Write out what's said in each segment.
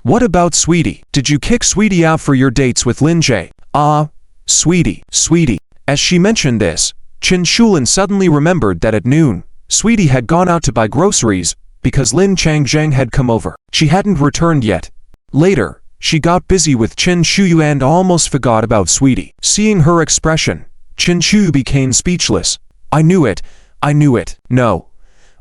What about Sweetie? Did you kick Sweetie out for your dates with Lin Jae? Sweetie. As she mentioned this, Qin Shulin suddenly remembered that at noon, Sweetie had gone out to buy groceries because Lin Changzheng had come over. She hadn't returned yet. Later, she got busy with Qin Shuyu and almost forgot about Sweetie. Seeing her expression, Qin Shuyu became speechless. I knew it. No.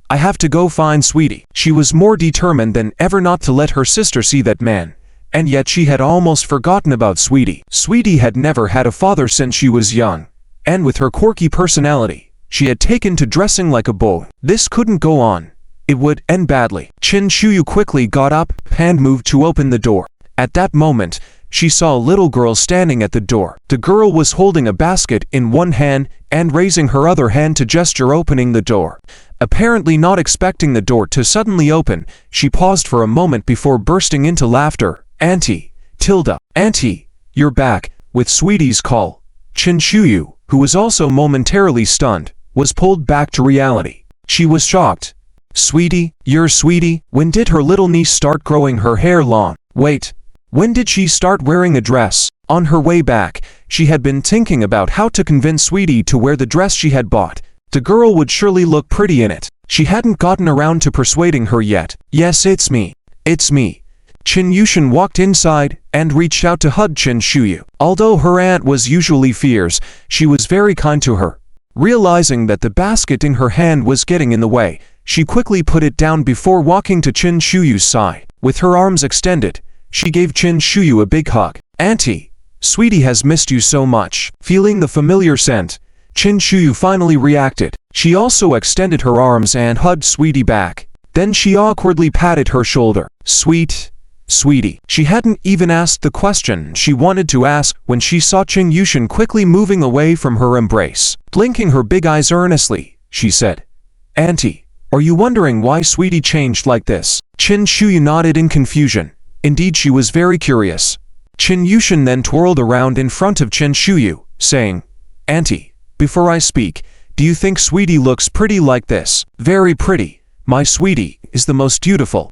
I have to go find Sweetie. She was more determined than ever not to let her sister see that man, and yet she had almost forgotten about Sweetie. Sweetie had never had a father since she was young, and with her quirky personality, she had taken to dressing like a boy. This couldn't go on. It would end badly. Qin Shuyu quickly got up and moved to open the door. At that moment, she saw a little girl standing at the door. The girl was holding a basket in one hand and raising her other hand to gesture opening the door. Apparently not expecting the door to suddenly open, she paused for a moment before bursting into laughter. Auntie, you're back, with Sweetie's call. Qin Shuyu, who was also momentarily stunned, was pulled back to reality. She was shocked. Sweetie, you're Sweetie? When did her little niece start growing her hair long? Wait, when did she start wearing a dress? On her way back, she had been thinking about how to convince Sweetie to wear the dress she had bought. The girl would surely look pretty in it. She hadn't gotten around to persuading her yet. Yes, it's me. Qin Yushin walked inside and reached out to hug Qin Shuyu. Although her aunt was usually fierce, she was very kind to her. Realizing that the basket in her hand was getting in the way, she quickly put it down before walking to Qin Shuyu's side. With her arms extended, she gave Qin Shuyu a big hug. Auntie, Sweetie has missed you so much. Feeling the familiar scent, Qin Shuyu finally reacted. She also extended her arms and hugged Sweetie back. Then she awkwardly patted her shoulder. Sweetie. She hadn't even asked the question she wanted to ask when she saw Qin Yushin quickly moving away from her embrace. Blinking her big eyes earnestly, she said, Auntie, are you wondering why Sweetie changed like this? Qin Shuyu nodded in confusion. Indeed, she was very curious. Qin Yushin then twirled around in front of Qin Shuyu, saying, Auntie, before I speak, do you think Sweetie looks pretty like this? Very pretty. My Sweetie is the most beautiful.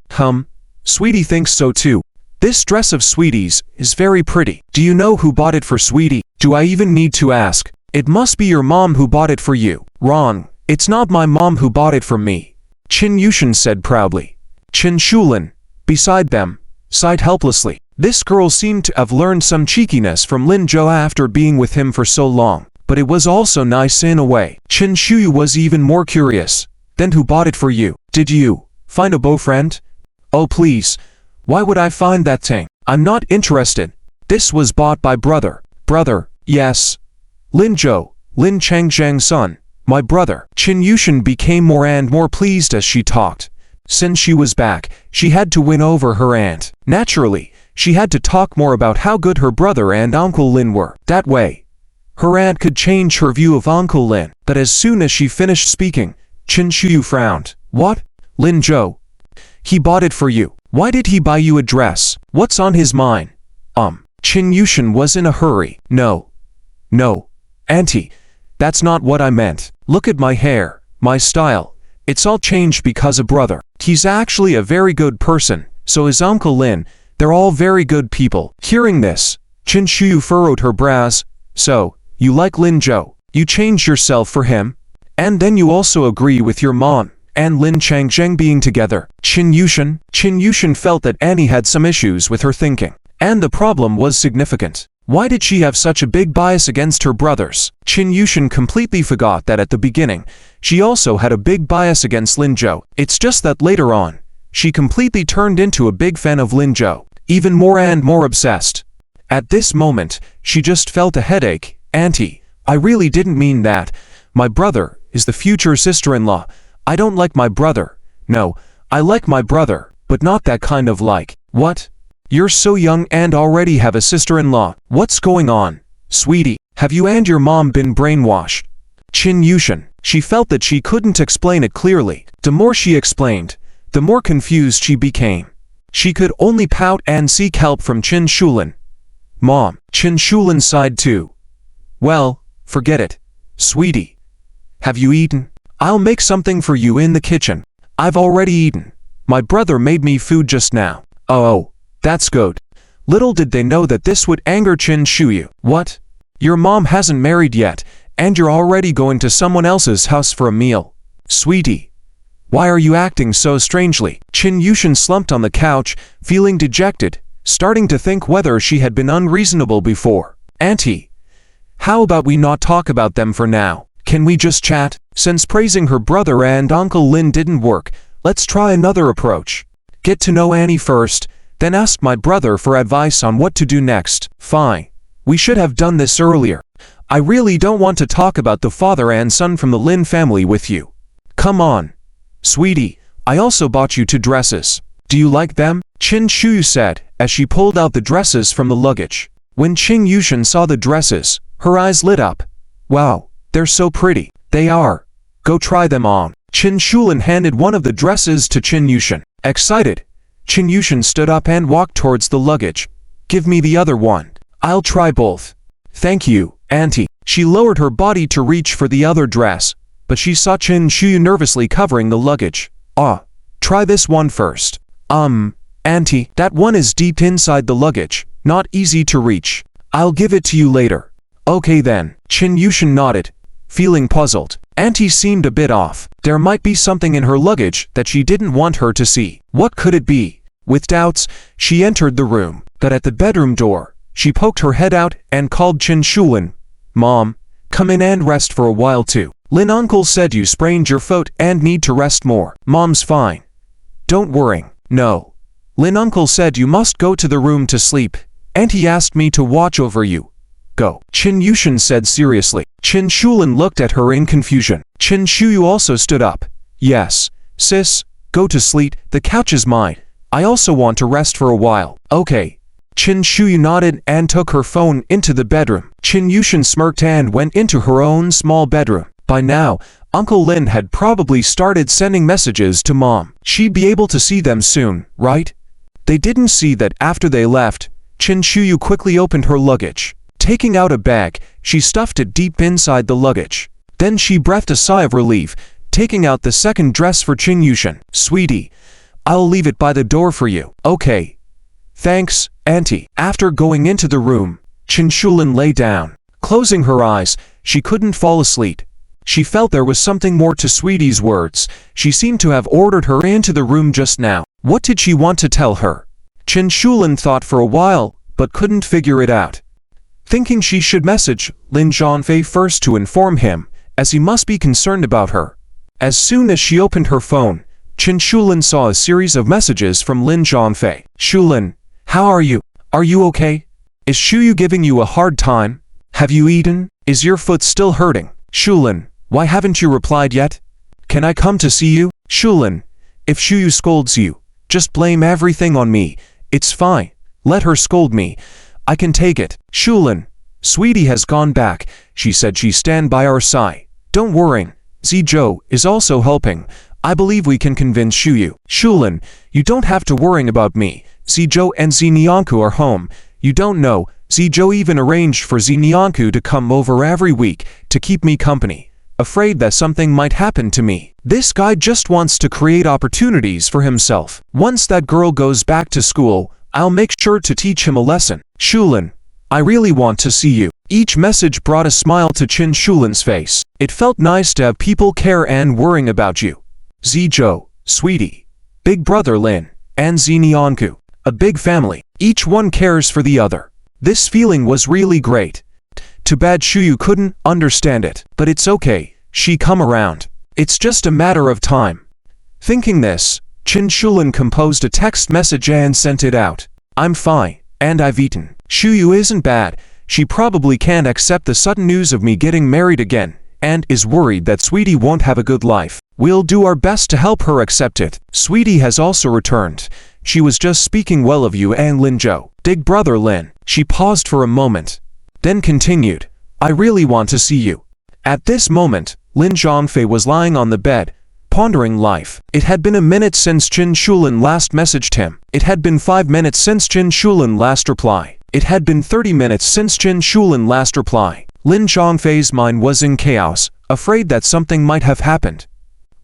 Sweetie thinks so too. This dress of Sweetie's is very pretty. Do you know who bought it for Sweetie? Do I even need to ask? It must be your mom who bought it for you. Wrong. It's not my mom who bought it for me. Qin Yushin said proudly. Qin Shulin, beside them, sighed helplessly. This girl seemed to have learned some cheekiness from Lin Zhou after being with him for so long, but it was also nice in a way. Qin Shuyu was even more curious. Then who bought it for you? Did you find a boyfriend? Oh please, why would I find that thing? I'm not interested. This was bought by brother. Brother, yes. Lin Zhou, Lin Changzheng's son, my brother. Qin Yushin became more and more pleased as she talked. Since she was back, she had to win over her aunt. Naturally, she had to talk more about how good her brother and Uncle Lin were. That way, her aunt could change her view of Uncle Lin. But as soon as she finished speaking, Qin Shuyu frowned. What? Lin Zhou? He bought it for you. Why did he buy you a dress? What's on his mind? Qin Yushin was in a hurry. No, Auntie, that's not what I meant. Look at my hair, my style. It's all changed because of brother. He's actually a very good person, so is Uncle Lin. They're all very good people. Hearing this, Qin Shuyu furrowed her brows. So, you like Lin Zhou? You changed yourself for him? And then you also agree with your mom and Lin Changzheng being together. Qin Yushin felt that Annie had some issues with her thinking. And the problem was significant. Why did she have such a big bias against her brothers? Qin Yushin completely forgot that at the beginning, she also had a big bias against Lin Zhou. It's just that later on, she completely turned into a big fan of Lin Zhou, even more and more obsessed. At this moment, she just felt a headache. Auntie, I really didn't mean that. My brother is the future sister-in-law. I don't like my brother. No, I like my brother, but not that kind of like. What? You're so young and already have a sister-in-law. What's going on? Sweetie, have you and your mom been brainwashed? Qin Yushin. She felt that she couldn't explain it clearly. The more she explained, the more confused she became. She could only pout and seek help from Qin Shulin. Mom. Qin Shulin sighed too. Well, forget it. Sweetie, have you eaten? I'll make something for you in the kitchen. I've already eaten. My brother made me food just now. Oh, That's good. Little did they know that this would anger Qin Shuyu. What? Your mom hasn't married yet, and you're already going to someone else's house for a meal. Sweetie, why are you acting so strangely? Qin Yushin slumped on the couch, feeling dejected, starting to think whether she had been unreasonable before. Auntie, how about we not talk about them for now? Can we just chat? Since praising her brother and Uncle Lin didn't work, let's try another approach. Get to know Annie first, then ask my brother for advice on what to do next. Fine. We should have done this earlier. I really don't want to talk about the father and son from the Lin family with you. Come on. Sweetie, I also bought you 2 dresses. Do you like them? Qin Shuyu said, as she pulled out the dresses from the luggage. When Qin Yushin saw the dresses, her eyes lit up. Wow, they're so pretty. They are. Go try them on. Qin Shulin handed one of the dresses to Qin Yushin. Excited, Qin Yushin stood up and walked towards the luggage. Give me the other one. I'll try both. Thank you, Auntie. She lowered her body to reach for the other dress, but she saw Qin Shuyu nervously covering the luggage. Try this one first. Auntie, that one is deep inside the luggage, not easy to reach. I'll give it to you later. Okay then. Qin Yushin nodded, feeling puzzled. Auntie seemed a bit off. There might be something in her luggage that she didn't want her to see. What could it be? With doubts, she entered the room, but at the bedroom door, she poked her head out and called Qin Shulin. Mom, come in and rest for a while too. Lin uncle said you sprained your foot and need to rest more. Mom's fine. Don't worry. No. Lin uncle said you must go to the room to sleep, and he asked me to watch over you. Go. Qin Yushin said seriously. Qin Shulin looked at her in confusion. Qin Shuyu also stood up. Yes, sis, go to sleep, the couch is mine. I also want to rest for a while. Okay. Qin Shuyu nodded and took her phone into the bedroom. Qin Yushin smirked and went into her own small bedroom. By now, Uncle Lin had probably started sending messages to Mom. She'd be able to see them soon, right? They didn't see that after they left. Qin Shuyu quickly opened her luggage. Taking out a bag, she stuffed it deep inside the luggage. Then she breathed a sigh of relief, taking out the second dress for Qin Yushin. Sweetie, I'll leave it by the door for you. Okay. Thanks, Auntie. After going into the room, Qin Shulin lay down. Closing her eyes, she couldn't fall asleep. She felt there was something more to Sweetie's words. She seemed to have ordered her into the room just now. What did she want to tell her? Qin Shulin thought for a while, but couldn't figure it out. Thinking she should message Lin Zhangfei first to inform him, as he must be concerned about her. As soon as she opened her phone, Qin Shulin saw a series of messages from Lin Zhangfei. Shulin, how are you? Are you okay? Is Shuyu giving you a hard time? Have you eaten? Is your foot still hurting? Shulin, why haven't you replied yet? Can I come to see you? Shulin, if Shuyu scolds you, just blame everything on me. It's fine. Let her scold me. I can take it. Shulin, Sweetie has gone back. She said she'd stand by our side. Don't worry. Zizhou is also helping. I believe we can convince Shuyu. Shulin, you don't have to worry about me. Zizhou and Zinyanku are home. You don't know, Zizhou even arranged for Zinyanku to come over every week to keep me company. Afraid that something might happen to me. This guy just wants to create opportunities for himself. Once that girl goes back to school, I'll make sure to teach him a lesson. Shulin, I really want to see you. Each message brought a smile to Qin Shulin's face. It felt nice to have people care and worrying about you. Zizhou, Sweetie, Big Brother Lin, and Zinyanku. A big family. Each one cares for the other. This feeling was really great. Too bad Shuyu couldn't understand it. But it's okay. She come around. It's just a matter of time. Thinking this, Qin Shulin composed a text message and sent it out. I'm fine, and I've eaten. Shuyu isn't bad. She probably can't accept the sudden news of me getting married again, and is worried that Sweetie won't have a good life. We'll do our best to help her accept it. Sweetie has also returned. She was just speaking well of you and Linzhou. Big Brother Lin. She paused for a moment, then continued. I really want to see you. At this moment, Lin Zhangfei was lying on the bed, pondering life. It had been a minute since Qin Shulin last messaged him. It had been 5 minutes since Qin Shulin last replied. It had been 30 minutes since Qin Shulin last replied. Lin Zhangfei's mind was in chaos, afraid that something might have happened.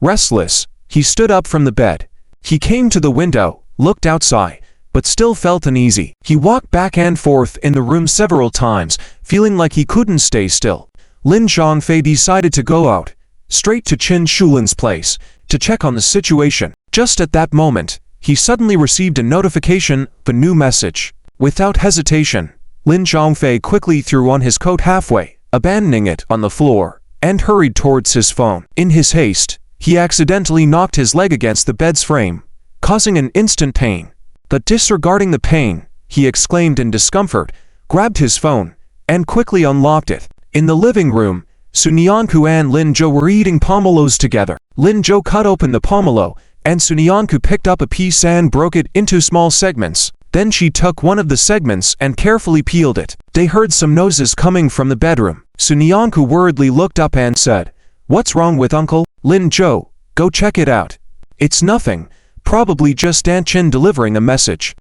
Restless, he stood up from the bed. He came to the window, looked outside, but still felt uneasy. He walked back and forth in the room several times, feeling like he couldn't stay still. Lin Zhongfei decided to go out, straight to Qin Shulin's place, to check on the situation. Just at that moment, he suddenly received a notification of a new message. Without hesitation, Lin Zhongfei quickly threw on his coat halfway, abandoning it on the floor, and hurried towards his phone. In his haste, he accidentally knocked his leg against the bed's frame, causing an instant pain. But disregarding the pain, he exclaimed in discomfort, grabbed his phone, and quickly unlocked it. In the living room, Sunyanku and Lin Zhou were eating pomelos together. Lin Zhou cut open the pomelo, and Sunyanku picked up a piece and broke it into small segments. Then she took one of the segments and carefully peeled it. They heard some noises coming from the bedroom. Sunyanku worriedly looked up and said, "What's wrong with Uncle?" "Lin Zhou, go check it out." "It's nothing. Probably just Aunt Chin delivering a message."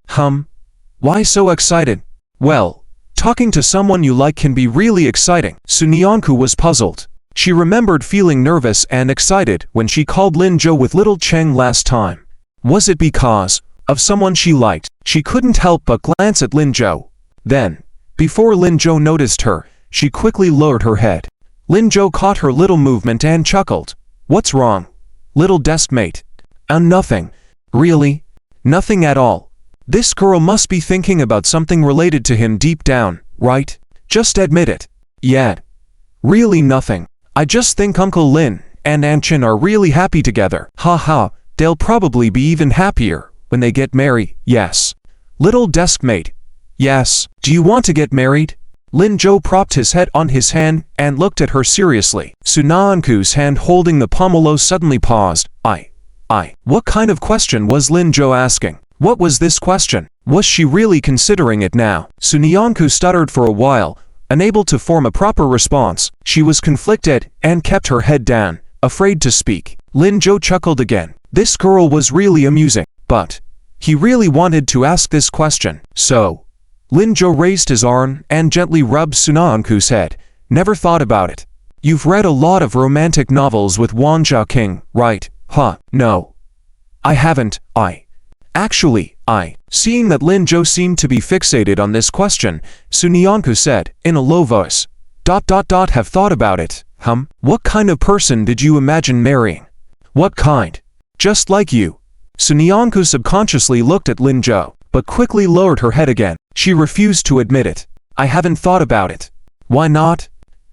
Why so excited?" "Well, talking to someone you like can be really exciting." Sunyanku was puzzled. She remembered feeling nervous and excited when she called Lin Zhou with little Cheng last time. Was it because of someone she liked? She couldn't help but glance at Lin Zhou. Then, before Lin Zhou noticed her, she quickly lowered her head. Lin Zhou caught her little movement and chuckled. "What's wrong, little deskmate?" Nothing. Really? Nothing at all. This girl must be thinking about something related to him deep down, right? Just admit it." "Yeah. Really nothing. I just think Uncle Lin and Aunt Chin are really happy together. Ha. They'll probably be even happier when they get married." "Yes." "Little deskmate." "Yes. Do you want to get married?" Lin Zhou propped his head on his hand and looked at her seriously. Sunyanku's hand holding the pomelo suddenly paused. What kind of question was Lin Zhou asking? What was this question? Was she really considering it now? Sunyanku stuttered for a while, unable to form a proper response. She was conflicted and kept her head down, afraid to speak. Lin Zhou chuckled again. This girl was really amusing, but he really wanted to ask this question. So, Lin Zhou raised his arm and gently rubbed Sunyanku's head. "Never thought about it. You've read a lot of romantic novels with Wang Zhaoqing, right?" "No. I haven't. Actually, Seeing that Lin Zhou seemed to be fixated on this question, Sunyanku said, in a low voice, Have thought about it, What kind of person did you imagine marrying?" "What kind?" "Just like you." Sunyanku subconsciously looked at Lin Zhou, but quickly lowered her head again. She refused to admit it. "I haven't thought about it." "Why not?"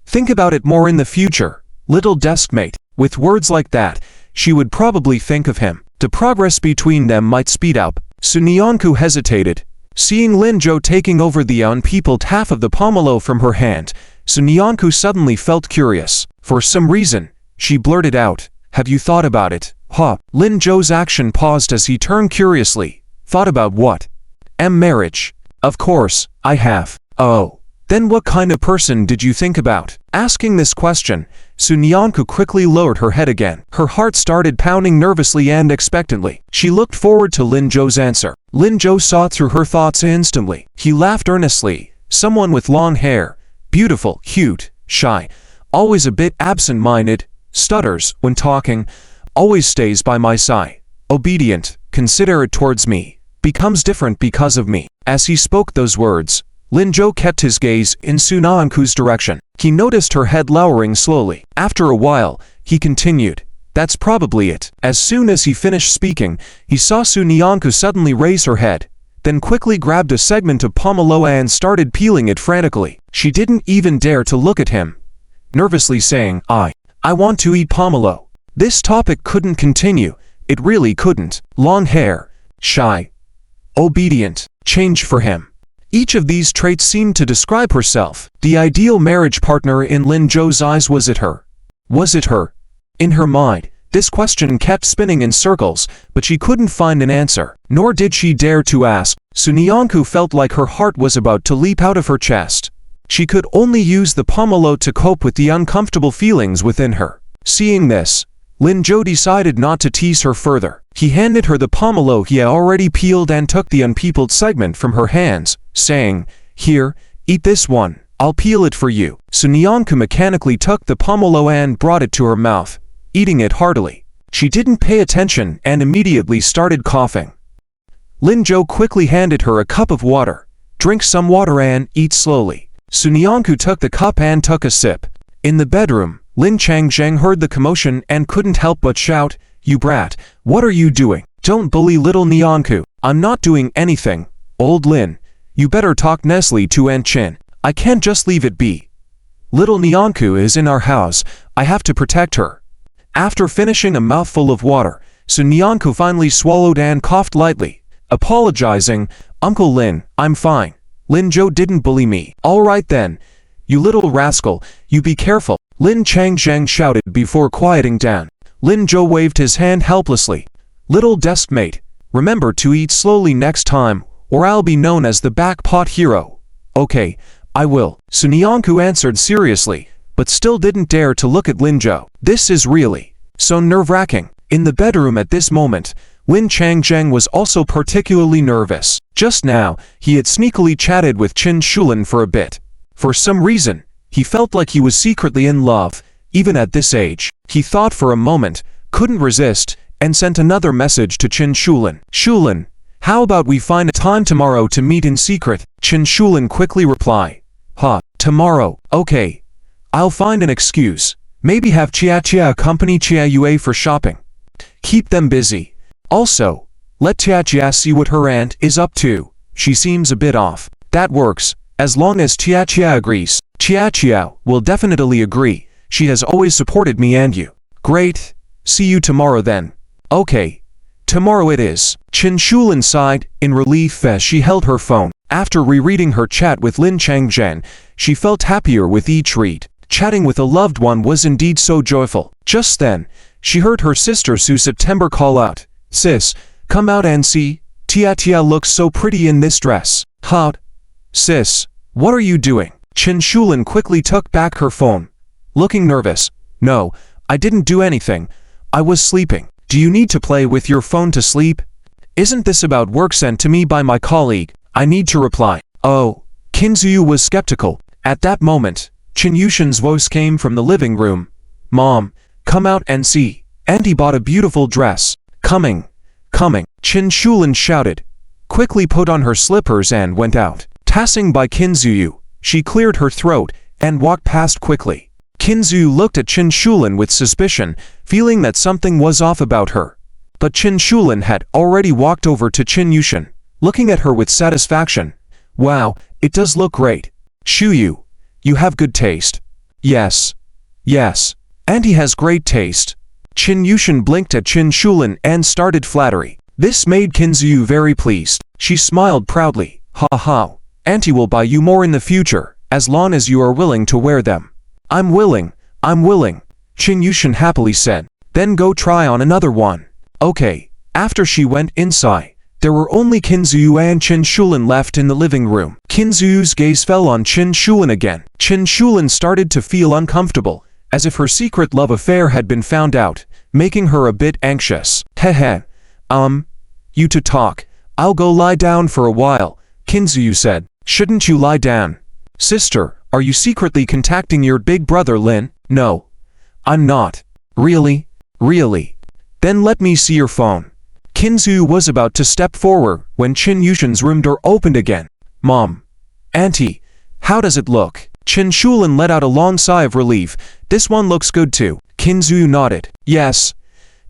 "Think about it more in the future, little deskmate." With words like that, she would probably think of him. The progress between them might speed up. Sunyanku hesitated. Seeing Lin Zhou taking over the unpeopled half of the pomelo from her hand, Sunyanku suddenly felt curious. For some reason, she blurted out, "Have you thought about it?" Lin Zhou's action paused as he turned curiously. "Thought about what?" "Marriage." "Of course, I have." "Oh. Then what kind of person did you think about?" Asking this question, Sunyanku quickly lowered her head again. Her heart started pounding nervously and expectantly. She looked forward to Lin Zhou's answer. Lin Zhou saw through her thoughts instantly. He laughed earnestly. "Someone with long hair, beautiful, cute, shy, always a bit absent-minded, stutters when talking, always stays by my side, obedient, considerate towards me, becomes different because of me." As he spoke those words, Lin Zhou kept his gaze in Sunyanku's direction. He noticed her head lowering slowly. After a while, he continued, "That's probably it." As soon as he finished speaking, he saw Sunyanku suddenly raise her head, then quickly grabbed a segment of pomelo and started peeling it frantically. She didn't even dare to look at him, nervously saying, I want to eat pomelo." This topic couldn't continue. It really couldn't. Long hair, shy, obedient, change for him. Each of these traits seemed to describe herself. The ideal marriage partner in Lin Zhou's eyes. Was it her? Was it her? In her mind, this question kept spinning in circles, but she couldn't find an answer. Nor did she dare to ask. Sunyanku felt like her heart was about to leap out of her chest. She could only use the pomelo to cope with the uncomfortable feelings within her. Seeing this, Lin Zhou decided not to tease her further. He handed her the pomelo he had already peeled and took the unpeeled segment from her hands, saying, "Here, eat this one, I'll peel it for you." Sunyanku mechanically took the pomelo and brought it to her mouth, eating it heartily. She didn't pay attention and immediately started coughing. Lin Zhou quickly handed her a cup of water. Drink some water and eat slowly. Sunyanku took the cup and took a sip. In the bedroom, Lin Changzheng heard the commotion and couldn't help but shout, "You brat, what are you doing? Don't bully little Nyanku." "I'm not doing anything, old Lin. You better talk nicely to Aunt Chin. I can't just leave it be. Little Nyanku is in our house. I have to protect her." After finishing a mouthful of water, Sun Nyanku finally swallowed and coughed lightly, apologizing, "Uncle Lin, I'm fine. Lin Zhou didn't bully me." "All right then. You little rascal, you be careful," Lin Changzheng shouted before quieting down. Lin Zhou waved his hand helplessly. "Little Deskmate, remember to eat slowly next time, or I'll be known as the backpot hero." "Okay, I will," Sun Nyanku answered seriously, but still didn't dare to look at Lin Zhou. This is really so nerve-wracking. In the bedroom at this moment, Lin Changzheng was also particularly nervous. Just now, he had sneakily chatted with Qin Shulin for a bit. For some reason, he felt like he was secretly in love, even at this age. He thought for a moment, couldn't resist, and sent another message to Qin Shulin. "Shulin, how about we find a time tomorrow to meet in secret?" Qin Shulin quickly replied. Tomorrow, okay. I'll find an excuse. Maybe have Chia accompany Chia Yue for shopping. Keep them busy. Also, let Chia see what her aunt is up to. She seems a bit off." "That works, as long as Chia agrees." Chia will definitely agree. She has always supported me and you." "Great. See you tomorrow then." "Okay. Tomorrow it is." Qin Shulin sighed in relief as she held her phone. After rereading her chat with Lin Changzhen, she felt happier with each read. Chatting with a loved one was indeed so joyful. Just then, she heard her sister Su September call out, "Sis, come out and see. Tia looks so pretty in this dress." "Hot. Sis, what are you doing?" Qin Shulin quickly took back her phone, looking nervous. "No, I didn't do anything. I was sleeping." "Do you need to play with your phone to sleep? Isn't this about work sent to me by my colleague? I need to reply." "Oh." Qin Zuyu was skeptical. At that moment, Qin Yushin's voice came from the living room. "Mom, come out and see. Auntie bought a beautiful dress." Coming. Qin Shulin shouted, quickly put on her slippers and went out. Passing by Qin Zuyu, she cleared her throat and walked past quickly. Qin Zuyu looked at Qin Shulin with suspicion, feeling that something was off about her. But Qin Shulin had already walked over to Qin Yushin, looking at her with satisfaction. "Wow, it does look great. Shuyu, you have good taste." Yes. Auntie has great taste." Qin Yushin blinked at Qin Shulin and started flattery. This made Qin Zuyu very pleased. She smiled proudly. Ha. Auntie will buy you more in the future, as long as you are willing to wear them." I'm willing, Qin Yushin happily said. "Then go try on another one." "Okay." After she went inside, there were only Qin Zuyu and Qin Shulin left in the living room. Qin Zuyu's gaze fell on Qin Shulin again. Qin Shulin started to feel uncomfortable, as if her secret love affair had been found out, making her a bit anxious. Heh. You to talk. I'll go lie down for a while," Qin Zuyu said. "Shouldn't you lie down?" "Sister, are you secretly contacting your big brother Lin?" "No. I'm not." Really? Then let me see your phone." Qin Zuyu was about to step forward when Qin Yushin's room door opened again. "Mom. Auntie, how does it look?" Qin Shulin let out a long sigh of relief. "This one looks good too." Qin Zuyu nodded. "Yes.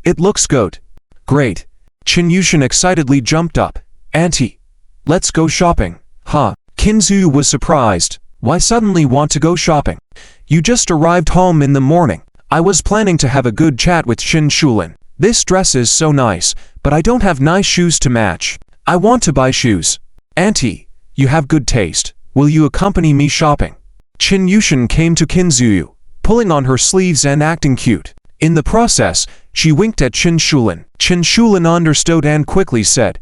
It looks good." "Great." Qin Yushin excitedly jumped up. "Auntie, let's go shopping." "Huh?" Qin Zuyu was surprised. "Why suddenly want to go shopping? You just arrived home in the morning." "I was planning to have a good chat with Qin Shulin. This dress is so nice, but I don't have nice shoes to match. I want to buy shoes." "Auntie, you have good taste. Will you accompany me shopping?" Qin Yushin came to Qin Zuyu, pulling on her sleeves and acting cute. In the process, she winked at Qin Shulin. Qin Shulin understood and quickly said,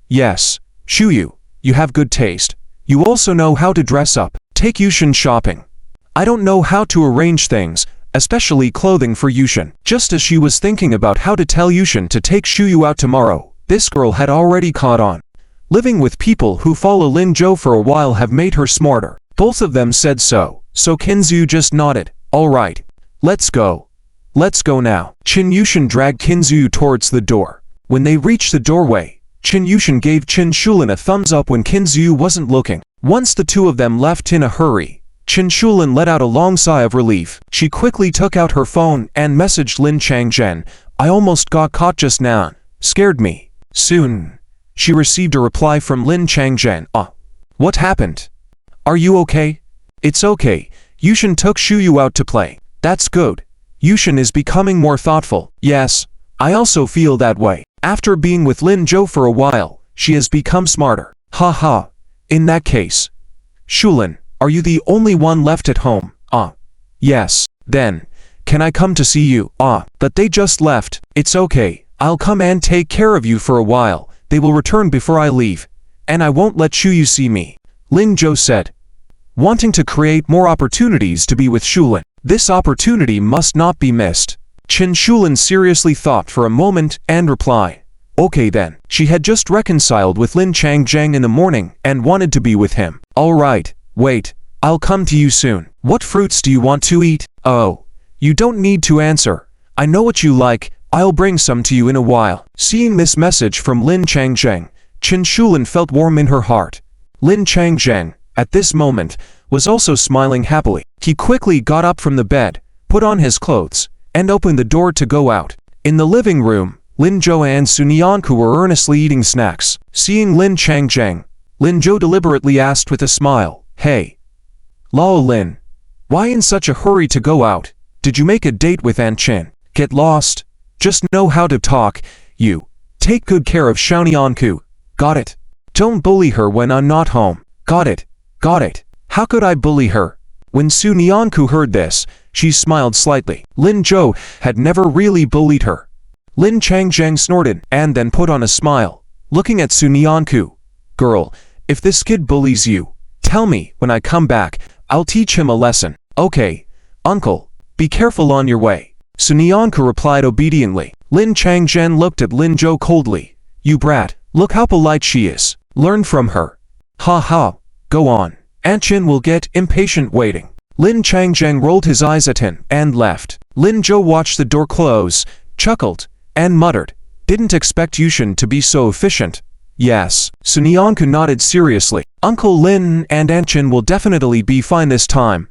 "Yes, Shuyu, you have good taste. You also know how to dress up. Take Yushin shopping." "I don't know how to arrange things, especially clothing for Yushin." Just as she was thinking about how to tell Yushin to take Shuyu out tomorrow, this girl had already caught on. Living with people who follow Lin Zhou for a while have made her smarter. Both of them said so Qin Zuyu just nodded. "All right. Let's go. Let's go now." Qin Yushin dragged Qin Zuyu towards the door. When they reached the doorway, Qin Yushin gave Qin Shulin a thumbs up when Qin Zhu wasn't looking. Once the two of them left in a hurry, Qin Shulin let out a long sigh of relief. She quickly took out her phone and messaged Lin Changzhen. I almost got caught just now. Scared me. Soon, she received a reply from Lin Changzhen. What happened? Are you okay? It's okay. Yushin took Shuyu out to play. That's good. Yushin is becoming more thoughtful. Yes, I also feel that way. After being with Lin Zhou for a while, she has become smarter. Haha. In that case, Shulin, are you the only one left at home? Yes. Then, can I come to see you? But they just left. It's okay. I'll come and take care of you for a while. They will return before I leave. And I won't let Shuyu see me. Lin Zhou said, wanting to create more opportunities to be with Shulin. This opportunity must not be missed. Qin Shulin seriously thought for a moment and replied, okay then. She had just reconciled with Lin Changzhen in the morning and wanted to be with him. Alright, wait, I'll come to you soon. What fruits do you want to eat? Oh, you don't need to answer. I know what you like. I'll bring some to you in a while. Seeing this message from Lin Changzhen, Qin Shulin felt warm in her heart. Lin Changzhen, at this moment, was also smiling happily. He quickly got up from the bed, put on his clothes, and opened the door to go out. In the living room, Lin Zhou and Sunyanku were earnestly eating snacks. Seeing Lin Changzhen, Lin Zhou deliberately asked with a smile, Hey, Lao Lin, why in such a hurry to go out? Did you make a date with Aunt Chin? Get lost. Just know how to talk. You. Take good care of Xiaonianku. Got it? Don't bully her when I'm not home. Got it? Got it. How could I bully her? When Sunyanku heard this, she smiled slightly. Lin Zhou had never really bullied her. Lin Changzhen snorted and then put on a smile, looking at Sunyanku. Girl, if this kid bullies you, tell me. When I come back, I'll teach him a lesson. Okay, uncle, be careful on your way. Sunyanku replied obediently. Lin Changzhen looked at Lin Zhou coldly. You brat, look how polite she is. Learn from her. Ha ha, go on. Aunt Chin will get impatient waiting. Lin Changzhen rolled his eyes at him and left. Lin Zhou watched the door close, chuckled, and muttered, didn't expect Yushin to be so efficient. Yes. Sunyanku nodded seriously. Uncle Lin and Aunt Chin will definitely be fine this time.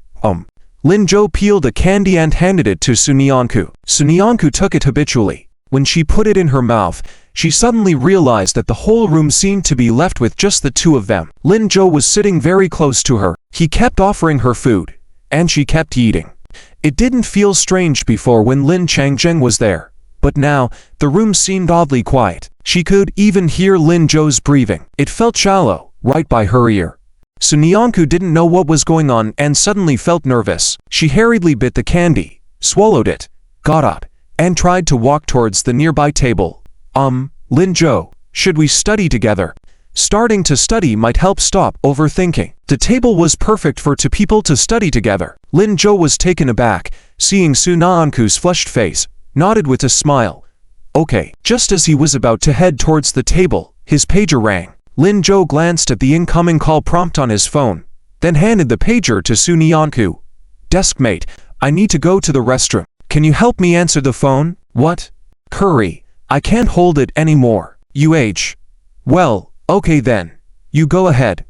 Lin Zhou peeled a candy and handed it to Sunyanku. Sunyanku took it habitually. When she put it in her mouth, she suddenly realized that the whole room seemed to be left with just the two of them. Lin Zhou was sitting very close to her. He kept offering her food, and she kept eating. It didn't feel strange before when Lin Changzhen was there, but now, the room seemed oddly quiet. She could even hear Lin Zhou's breathing. It felt shallow, right by her ear. Sunyanku didn't know what was going on and suddenly felt nervous. She hurriedly bit the candy, swallowed it, got up, and tried to walk towards the nearby table. Lin Zhou, should we study together? Starting to study might help stop overthinking. The table was perfect for two people to study together. Lin Zhou was taken aback, seeing Sunyanku's flushed face, nodded with a smile. Okay. Just as he was about to head towards the table, his pager rang. Lin Zhou glanced at the incoming call prompt on his phone, then handed the pager to Sunyanku. Deskmate, I need to go to the restroom. Can you help me answer the phone? What? Hurry. I can't hold it anymore. Well, okay then. You go ahead.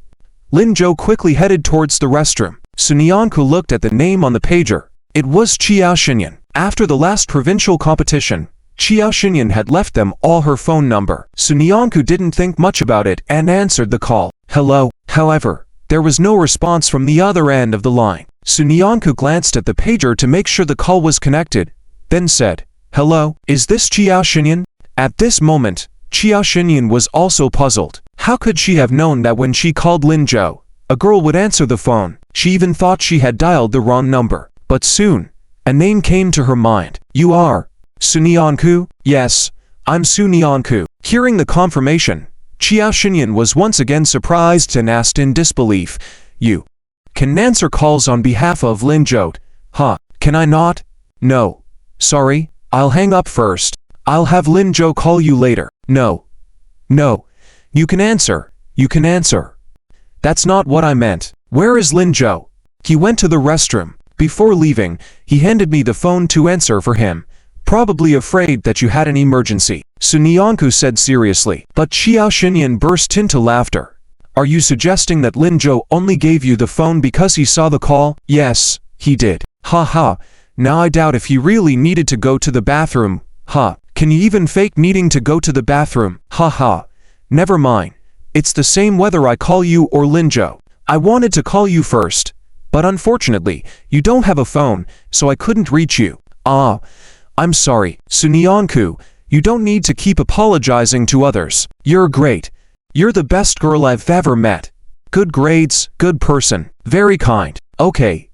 Lin Zhou quickly headed towards the restroom. Sunyanku looked at the name on the pager. It was Qiao Xinyan. After the last provincial competition, Qiao Xinyan had left them all her phone number. Sunyanku didn't think much about it and answered the call. Hello. However, there was no response from the other end of the line. Sunyanku glanced at the pager to make sure the call was connected, then said, Hello, is this Qiao Xinyan? At this moment, Qiao Xinyan was also puzzled. How could she have known that when she called Lin Zhou, a girl would answer the phone? She even thought she had dialed the wrong number. But soon, a name came to her mind. You are Sunyanku? Yes, I'm Sunyanku. Hearing the confirmation, Qiao Xinyan was once again surprised and asked in disbelief, You can answer calls on behalf of Lin Zhou? Can I not? No. Sorry, I'll hang up first. I'll have Lin Zhou call you later. No. You can answer. That's not what I meant. Where is Lin Zhou? He went to the restroom. Before leaving, he handed me the phone to answer for him, probably afraid that you had an emergency. Sun Yanku said seriously. But Xiao Xinyan burst into laughter. Are you suggesting that Lin Zhou only gave you the phone because he saw the call? Yes, he did. Ha ha. Now I doubt if he really needed to go to the bathroom. Ha. Can you even fake needing to go to the bathroom? Ha ha. Never mind. It's the same whether I call you or Lin Zhou. I wanted to call you first, but unfortunately, you don't have a phone, so I couldn't reach you. Ah, I'm sorry, Sun Yanku. You don't need to keep apologizing to others. You're great. You're the best girl I've ever met. Good grades, good person, very kind. Okay.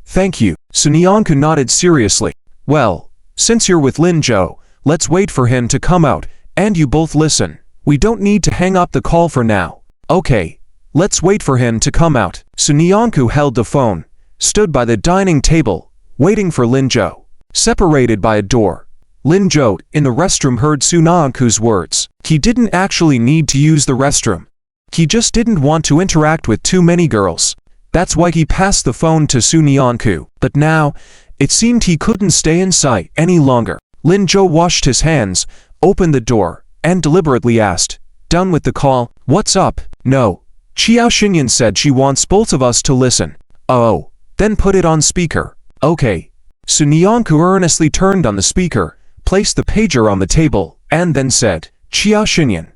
Thank you. Sun Yanku nodded seriously. Well, since you're with Lin Zhou, let's wait for him to come out, and you both listen. We don't need to hang up the call for now. Okay. Let's wait for him to come out. Sun Yanku held the phone, stood by the dining table, waiting for Lin Zhou. Separated by a door, Lin Zhou in the restroom heard Sun Yanku's words. He didn't actually need to use the restroom. He just didn't want to interact with too many girls. That's why he passed the phone to Sun Yanku. But now, it seemed he couldn't stay in sight any longer. Lin Zhou washed his hands, opened the door, and deliberately asked, "Done with the call? What's up?" "No. Xiao Xinyan said she wants both of us to listen." "Oh, then put it on speaker." "Okay." Sun Yanku earnestly turned on the speaker, placed the pager on the table, and then said, "Xiao Xinyan,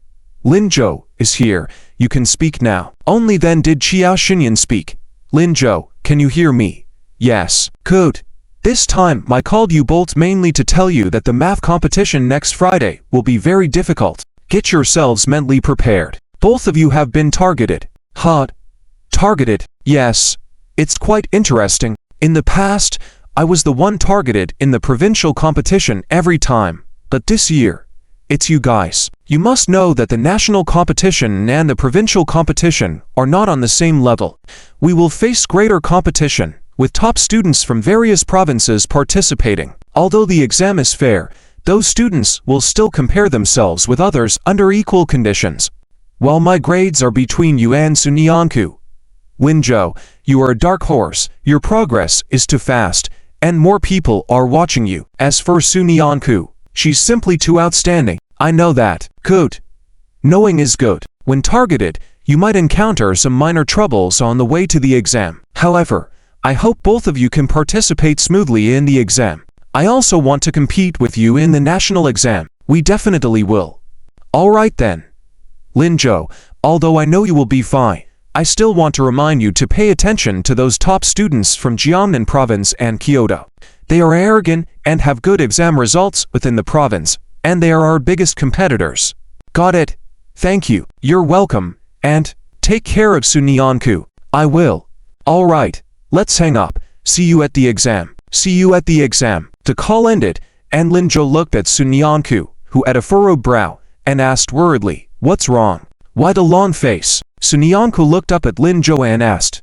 Lin Zhou is here, you can speak now." Only then did Xiao Xinyan speak. "Lin Zhou, can you hear me?" "Yes." "Good. This time I called you both mainly to tell you that the math competition next Friday will be very difficult. Get yourselves mentally prepared. Both of you have been targeted." "Huh? Targeted?" "Yes. It's quite interesting. In the past, I was the one targeted in the provincial competition every time, but this year, it's you guys. You must know that the national competition and the provincial competition are not on the same level. We will face greater competition, with top students from various provinces participating. Although the exam is fair, those students will still compare themselves with others under equal conditions. While my grades are between you and Sun Yanku. Lin Zhou, you are a dark horse, your progress is too fast, and more people are watching you. As for Sun Yanku, she's simply too outstanding. I know that. Good. Knowing is good. When targeted, you might encounter some minor troubles on the way to the exam. However, I hope both of you can participate smoothly in the exam. I also want to compete with you in the national exam. We definitely will. Alright then. Lin Zhou, although I know you will be fine, I still want to remind you to pay attention to those top students from Jiangnan province and Kyoto. They are arrogant and have good exam results within the province, and they are our biggest competitors. Got it? Thank you. You're welcome, and take care of Sun Yanku. I will. Alright. Let's hang up. See you at the exam. See you at the exam. The call ended, and Lin Zhou looked at Sun Yanku, who had a furrowed brow, and asked worriedly, "What's wrong? Why the long face?" Sun Yanku looked up at Lin Zhou and asked,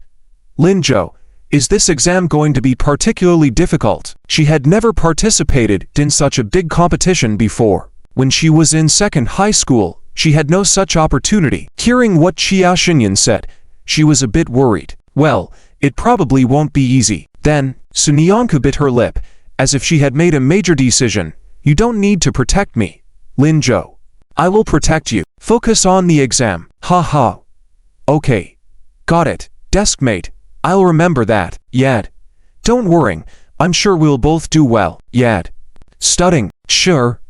"Lin Zhou, is this exam going to be particularly difficult?" She had never participated in such a big competition before. When she was in second high school, she had no such opportunity. Hearing what Xiao Xinyan said, she was a bit worried. Well, it probably won't be easy. Then, Sun Yanku bit her lip, as if she had made a major decision. "You don't need to protect me, Lin Zhou. I will protect you. Focus on the exam." "Ha ha. Okay. Got it. Deskmate, I'll remember that." "Yad. Don't worry, I'm sure we'll both do well." "Yad." Studying. "Sure."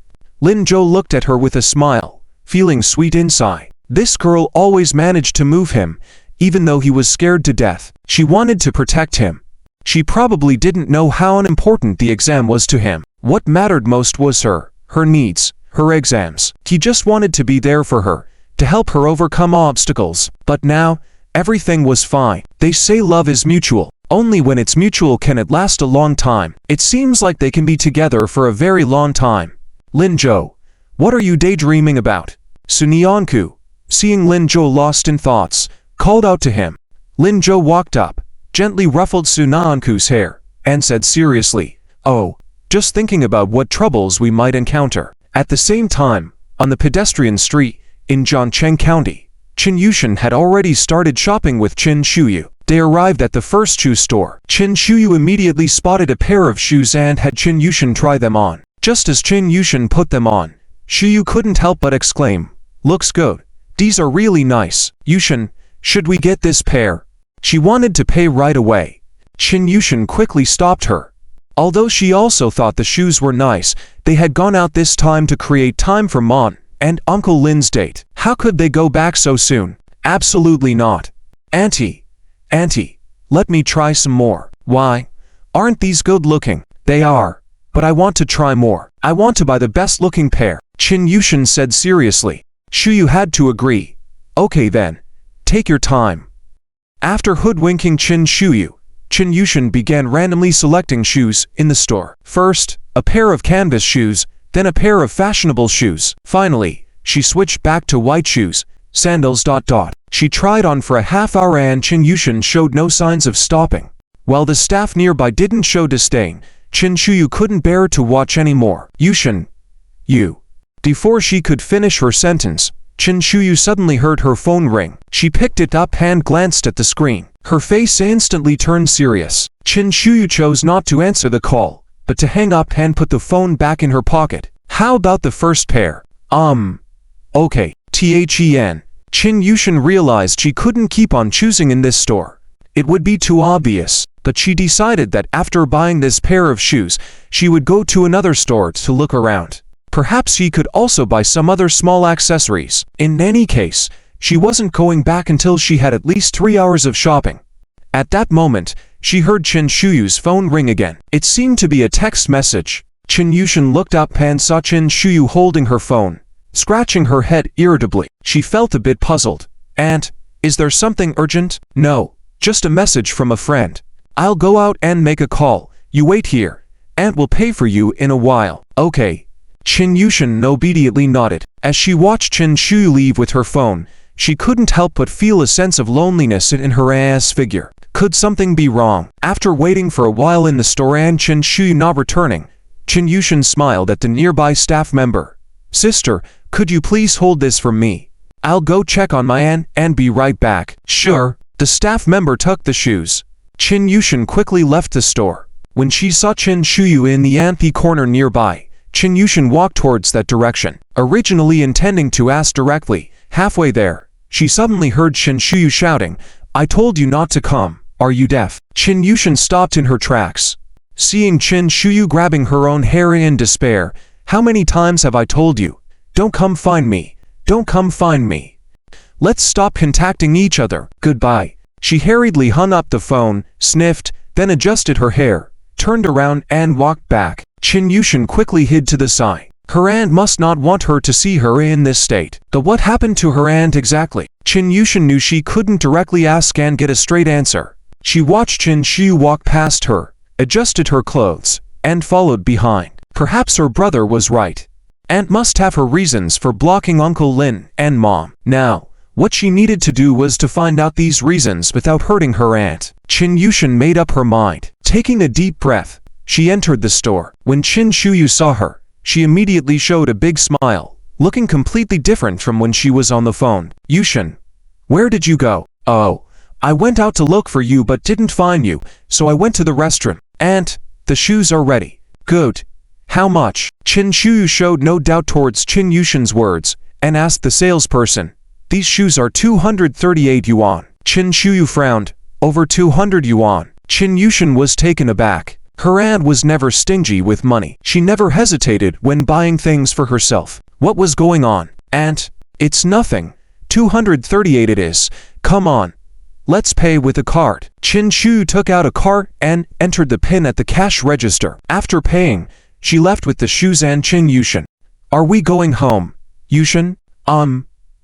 Lin Zhou looked at her with a smile, feeling sweet inside. This girl always managed to move him, even though he was scared to death. She wanted to protect him. She probably didn't know how unimportant the exam was to him. What mattered most was her needs, her exams. He just wanted to be there for her, to help her overcome obstacles. But now, everything was fine. They say love is mutual. Only when it's mutual can it last a long time. It seems like they can be together for a very long time. "Lin Zhou, what are you daydreaming about?" Sun Yanku, seeing Lin Zhou lost in thoughts, called out to him. Lin Zhou walked up, gently ruffled Sun Yanku's hair, and said seriously, "Oh, just thinking about what troubles we might encounter." At the same time, on the pedestrian street, in Zhangcheng County, Qin Yushan had already started shopping with Qin Shuyu. They arrived at the first shoe store. Qin Shuyu immediately spotted a pair of shoes and had Qin Yushan try them on. Just as Qin Yushan put them on, Shuyu couldn't help but exclaim, "Looks good. These are really nice. Yushin, should we get this pair?" She wanted to pay right away. Chin Yushin quickly stopped her. Although she also thought the shoes were nice, they had gone out this time to create time for Mon and Uncle Lin's date. How could they go back so soon? Absolutely not. Auntie, let me try some more. Why? Aren't these good looking? They are. But I want to try more. I want to buy the best looking pair, Chin Yushin said seriously. Shuyu had to agree. Okay then. Take your time. After hoodwinking Chin Yushin began randomly selecting shoes in the store. First, a pair of canvas shoes, then a pair of fashionable shoes. Finally, she switched back to white shoes, sandals. She tried on for a half hour and Chin Yushin showed no signs of stopping. While the staff nearby didn't show disdain, Chin Shuyu couldn't bear to watch anymore. Yushin, you. Before she could finish her sentence, Chin Shuyu suddenly heard her phone ring. She picked it up and glanced at the screen. Her face instantly turned serious. Chin Shuyu chose not to answer the call, but to hang up and put the phone back in her pocket. How about the first pair? Okay. Chin Yushin realized she couldn't keep on choosing in this store. It would be too obvious, but she decided that after buying this pair of shoes, she would go to another store to look around. Perhaps she could also buy some other small accessories. In any case, she wasn't going back until she had at least 3 hours of shopping. At that moment, she heard Chin Shuyu's phone ring again. It seemed to be a text message. Chin Yushin looked up and saw Chin Shuyu holding her phone, scratching her head irritably. She felt a bit puzzled. "Aunt, is there something urgent?" "No, just a message from a friend. I'll go out and make a call. You wait here. Aunt will pay for you in a while." "Okay." Chin Yushin obediently nodded. As she watched Chin Shuyu leave with her phone, she couldn't help but feel a sense of loneliness in her ass figure. Could something be wrong? After waiting for a while in the store and Chin Shuyu not returning, Chin Yushin smiled at the nearby staff member. "Sister, could you please hold this for me? I'll go check on my aunt and be right back." "Sure." The staff member took the shoes. Chin Yushin quickly left the store. When she saw Chin Shuyu in the ante corner nearby, Chin Yushin walked towards that direction. Originally intending to ask directly, halfway there, she suddenly heard Chin Shuyu shouting, "I told you not to come. Are you deaf?" Chin Yushin stopped in her tracks. Seeing Chin Shuyu grabbing her own hair in despair, "How many times have I told you? Don't come find me. Don't come find me. Let's stop contacting each other. Goodbye." She hurriedly hung up the phone, sniffed, then adjusted her hair, turned around and walked back. Chin Yushin quickly hid to the side. Her aunt must not want her to see her in this state. But what happened to her aunt exactly? Chin Yushin knew she couldn't directly ask and get a straight answer. She watched Chin Shuyu walk past her, adjusted her clothes, and followed behind. Perhaps her brother was right. Aunt must have her reasons for blocking Uncle Lin and Mom. Now, what she needed to do was to find out these reasons without hurting her aunt. Chin Yushin made up her mind. Taking a deep breath, she entered the store. When Chin Shuyu saw her, she immediately showed a big smile, looking completely different from when she was on the phone. "Yushin, where did you go?" "Oh, I went out to look for you but didn't find you, so I went to the restroom." "Aunt, the shoes are ready." "Good. How much?" Chin Shuyu showed no doubt towards Chin Yushin's words, and asked the salesperson, "These shoes are 238 yuan. Chin Shuyu frowned. "Over 200 yuan. Chin Yushin was taken aback. Her aunt was never stingy with money. She never hesitated when buying things for herself. What was going on? "Aunt, it's nothing. 238 it is. Come on. Let's pay with a card." Chin Shuyu took out a card and entered the PIN at the cash register. After paying, she left with the shoes and Chin Yushin. "Are we going home, Yushin?"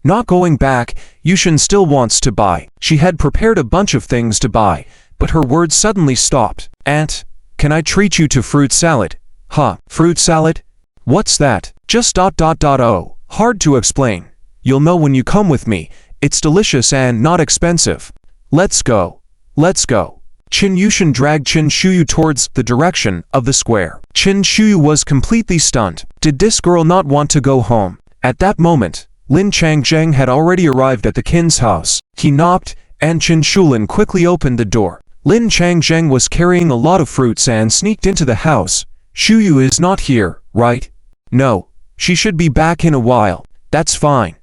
Not going back. Yushin still wants to buy. She had prepared a bunch of things to buy, but her words suddenly stopped. "Aunt, can I treat you to fruit salad?" "Huh, fruit salad? What's that?" "Just ... Oh, hard to explain. You'll know when you come with me. It's delicious and not expensive. Let's go. Let's go." Chin Yushin dragged Chin Shuyu towards the direction of the square. Chin Shuyu was completely stunned. Did this girl not want to go home? At that moment, Lin Changzheng had already arrived at the Kin's house. He knocked, and Chin Shulin quickly opened the door. Lin Changzheng was carrying a lot of fruits and sneaked into the house. "Shuyu is not here, right?" "No, She should be back in a while. That's fine.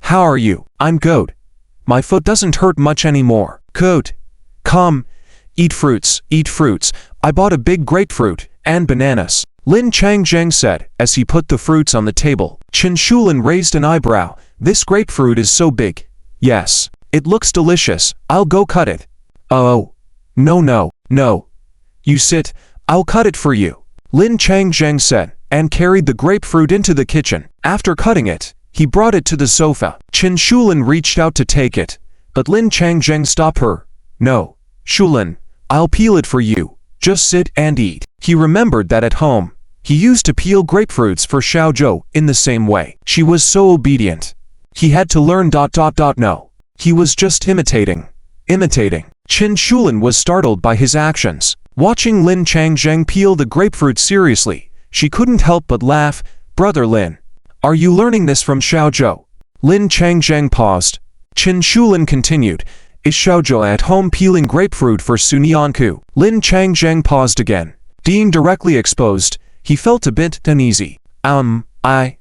How are you? I'm good. My foot doesn't hurt much anymore. Good. Come. Eat fruits, eat fruits. I bought a big grapefruit and bananas. Lin Changjang said as he put the fruits on the table. Chen Shulin raised an eyebrow. This grapefruit is so big. Yes. It looks delicious. I'll go cut it. Oh. No. You sit. I'll cut it for you. Lin Changjang said and carried the grapefruit into the kitchen. After cutting it, he brought it to the sofa. Chen Shulin reached out to take it, but Lin Changjang stopped her. No. Shulin, I'll peel it for you. Just sit and eat. He remembered that at home, he used to peel grapefruits for Xiaozhou in the same way. She was so obedient. He had to learn. No. He was just imitating. Chen Shulin was startled by his actions. Watching Lin Changjang peel the grapefruit seriously, she couldn't help but laugh. Brother Lin, are you learning this from Xiaozhou? Lin Changjang paused. Chen Shulin continued. Is Xiaozhou at home peeling grapefruit for Sunyanku? Lin Changjang paused again. Being directly exposed, he felt a bit uneasy. Haha.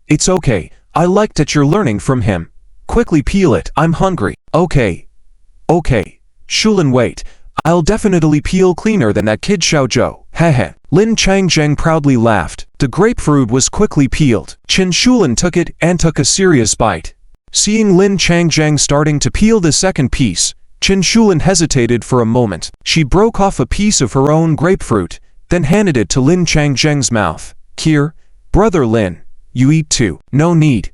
It's okay. I like that you're learning from him. Quickly peel it. I'm hungry. Okay. Shulin, wait. I'll definitely peel cleaner than that kid Xiaozhou. Hehe. Lin Changjang proudly laughed. The grapefruit was quickly peeled. Chen Shulin took it and took a serious bite. Seeing Lin Changjang starting to peel the second piece, Chen Shulin hesitated for a moment. She broke off a piece of her own grapefruit, then handed it to Lin Changjang's mouth. Here, brother Lin, you eat too. No need.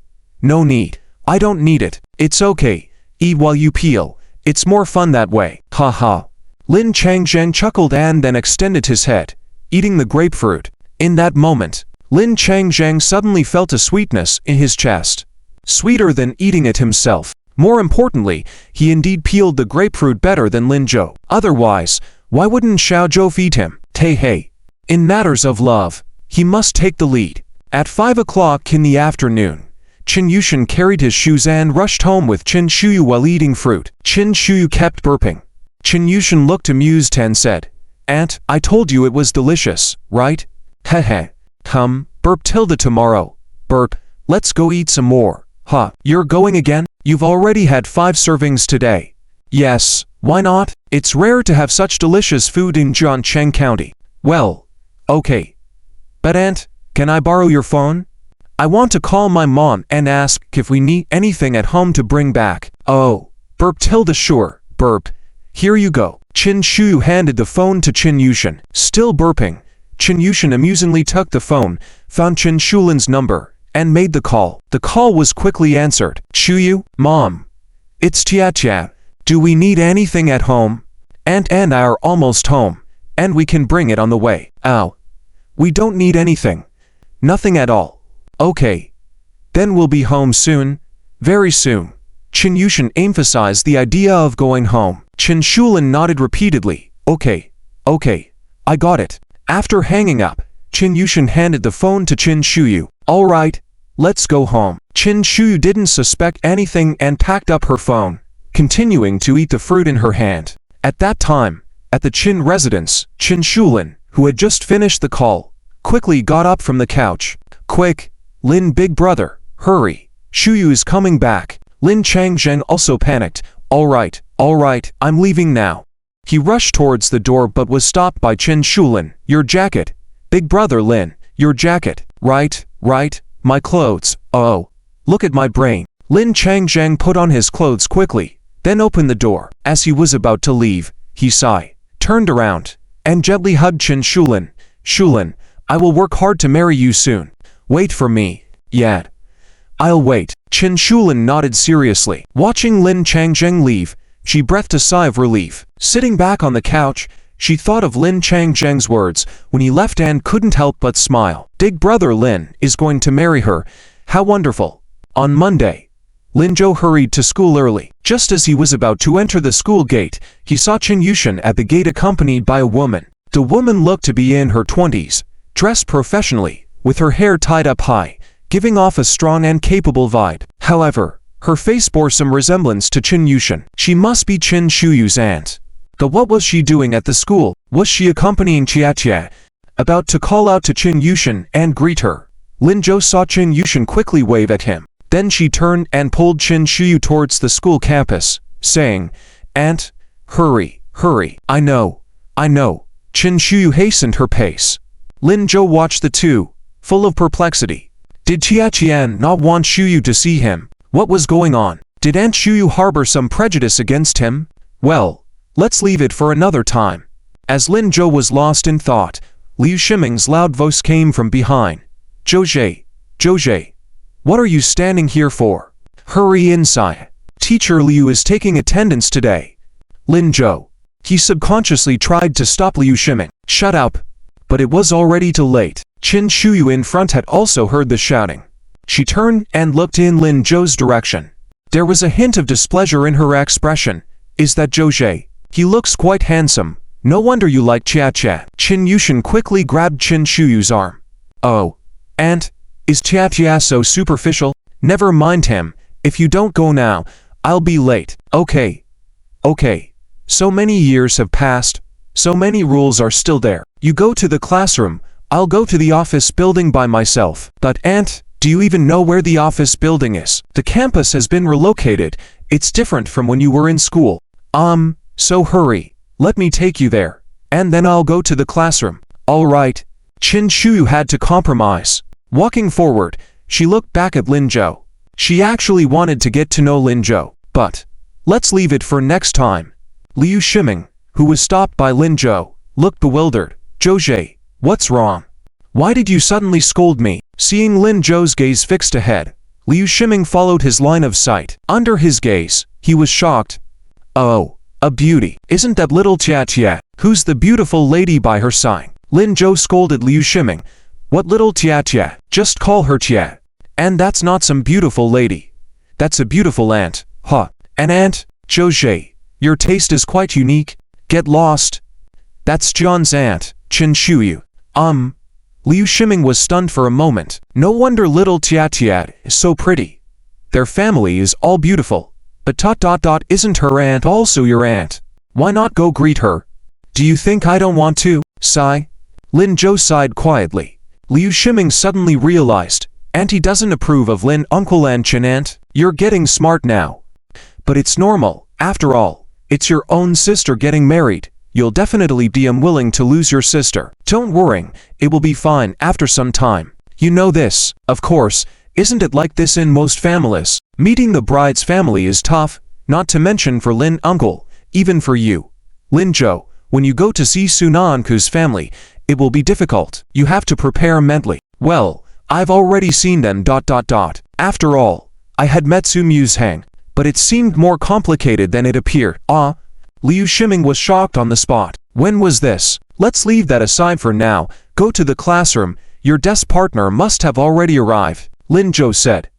I don't need it. It's okay. Eat while you peel. It's more fun that way. Haha. Lin Changjang chuckled and then extended his head, eating the grapefruit. In that moment, Lin Changjang suddenly felt a sweetness in his chest. Sweeter than eating it himself. More importantly, he indeed peeled the grapefruit better than Lin Zhou. Otherwise, why wouldn't Xiaozhou feed him? Hey. In matters of love, he must take the lead. At 5 o'clock in the afternoon, Qin Yushan carried his shoes and rushed home with Qin Shuyu while eating fruit. Qin Shuyu kept burping. Qin Yushan looked amused and said, Aunt, I told you it was delicious, right? Hehe. Come, burp till the tomorrow. Burp, let's go eat some more. Huh, you're going again? You've already had 5 servings today. Yes, why not? It's rare to have such delicious food in Jiancheng County. Well, okay. But Aunt, can I borrow your phone? I want to call my mom and ask if we need anything at home to bring back. Oh, burp Tilda, sure, burp. Here you go. Qin Shuyu handed the phone to Qin Yushan. Still burping, Qin Yushan amusingly took the phone, found Qin Shulin's number, and made the call. The call was quickly answered. Shuyu, Mom. It's Tia. Do we need anything at home? Aunt and I are almost home, and we can bring it on the way. Ow. We don't need anything. Nothing at all. Okay. Then we'll be home soon. Very soon. Qin Yushan emphasized the idea of going home. Qin Shulin nodded repeatedly. Okay. I got it. After hanging up, Qin Yushan handed the phone to Qin Shuyu. All right. Let's go home. Qin Shuyu didn't suspect anything and packed up her phone, continuing to eat the fruit in her hand. At that time, at the Qin residence, Qin Shulin, who had just finished the call, quickly got up from the couch. Quick, Lin, big brother, hurry. Shuyu is coming back. Lin Changjang also panicked. All right, I'm leaving now. He rushed towards the door but was stopped by Qin Shulin. Your jacket. Big brother Lin, your jacket. Right. My clothes. Oh. Look at my brain. Lin Changjang put on his clothes quickly, then opened the door. As he was about to leave, he sighed, turned around, and gently hugged Qin Shulin. Shulin, I will work hard to marry you soon. Wait for me. Yeah. I'll wait. Qin Shulin nodded seriously. Watching Lin Changjang leave, she breathed a sigh of relief. Sitting back on the couch, she thought of Lin Changjang's words when he left and couldn't help but smile. Big brother Lin is going to marry her. How wonderful. On Monday, Lin Zhou hurried to school early. Just as he was about to enter the school gate, he saw Qin Yushan at the gate accompanied by a woman. The woman looked to be in her 20s, dressed professionally, with her hair tied up high, giving off a strong and capable vibe. However, her face bore some resemblance to Qin Yushan. She must be Qin Shuyu's aunt. But what was she doing at the school? Was she accompanying Tia? about to call out to Qin Yushin and greet her. Lin Zhou saw Qin Yushin quickly wave at him. Then she turned and pulled Qin Shuyu towards the school campus, saying, "Aunt, hurry, hurry, I know. Qin Shuyu hastened her pace. Lin Zhou watched the two, full of perplexity. Did Qian not want Shuyu to see him? What was going on? Did Aunt Shuyu harbor some prejudice against him? Well, let's leave it for another time." As Lin Zhou was lost in thought, Liu Shiming's loud voice came from behind. Zhou, what are you standing here for? Hurry inside. Teacher Liu is taking attendance today. Lin Zhou. He subconsciously tried to stop Liu Shiming. Shut up. But it was already too late. Qin Shuyu in front had also heard the shouting. She turned and looked in Lin Zhou's direction. There was a hint of displeasure in her expression. Is that Zhou? He looks quite handsome. No wonder you like Qin Yushin quickly grabbed Qin Shuyu's arm. Oh, Aunt, is Qin so superficial? Never mind him. If you don't go now, I'll be late. Okay. So many years have passed. So many rules are still there. You go to the classroom. I'll go to the office building by myself. But Aunt, do you even know where the office building is? The campus has been relocated. It's different from when you were in school. So hurry. Let me take you there. And then I'll go to the classroom. All right. Qin Shuyu had to compromise. Walking forward, she looked back at Lin Zhou. She actually wanted to get to know Lin Zhou. But let's leave it for next time. Liu Shiming, who was stopped by Lin Zhou, looked bewildered. Zhou, what's wrong? Why did you suddenly scold me? Seeing Lin Zhou's gaze fixed ahead, Liu Shiming followed his line of sight. Under his gaze, he was shocked. Oh, a beauty. Isn't that little Tia? Who's the beautiful lady by her side? Lin Zhou scolded Liu Shiming. What little Tia? Just call her Tia. And that's not some beautiful lady. That's a beautiful aunt. Huh. An aunt? Zhou, your taste is quite unique. Get lost. That's John's aunt, Qin Shuyu. Liu Shiming was stunned for a moment. No wonder little Tia is so pretty. Their family is all beautiful. But ... isn't her aunt also your aunt? Why not go greet her? Do you think I don't want to? Sigh. Lin Zhou sighed quietly. Liu Shiming suddenly realized, Auntie doesn't approve of Lin Uncle and Qin Aunt. You're getting smart now. But it's normal. After all, it's your own sister getting married. You'll definitely be unwilling to lose your sister. Don't worry, it will be fine after some time. You know this, of course, isn't it like this in most families? Meeting the bride's family is tough, not to mention for Lin Uncle, even for you. Lin Zhou, when you go to see Sunanku's family, it will be difficult. You have to prepare mentally. Well, I've already seen them ... After all, I had met Su Muzhang, but it seemed more complicated than it appeared. Liu Shiming was shocked on the spot. When was this? Let's leave that aside for now. Go to the classroom. Your desk partner must have already arrived, Lin Zhou said.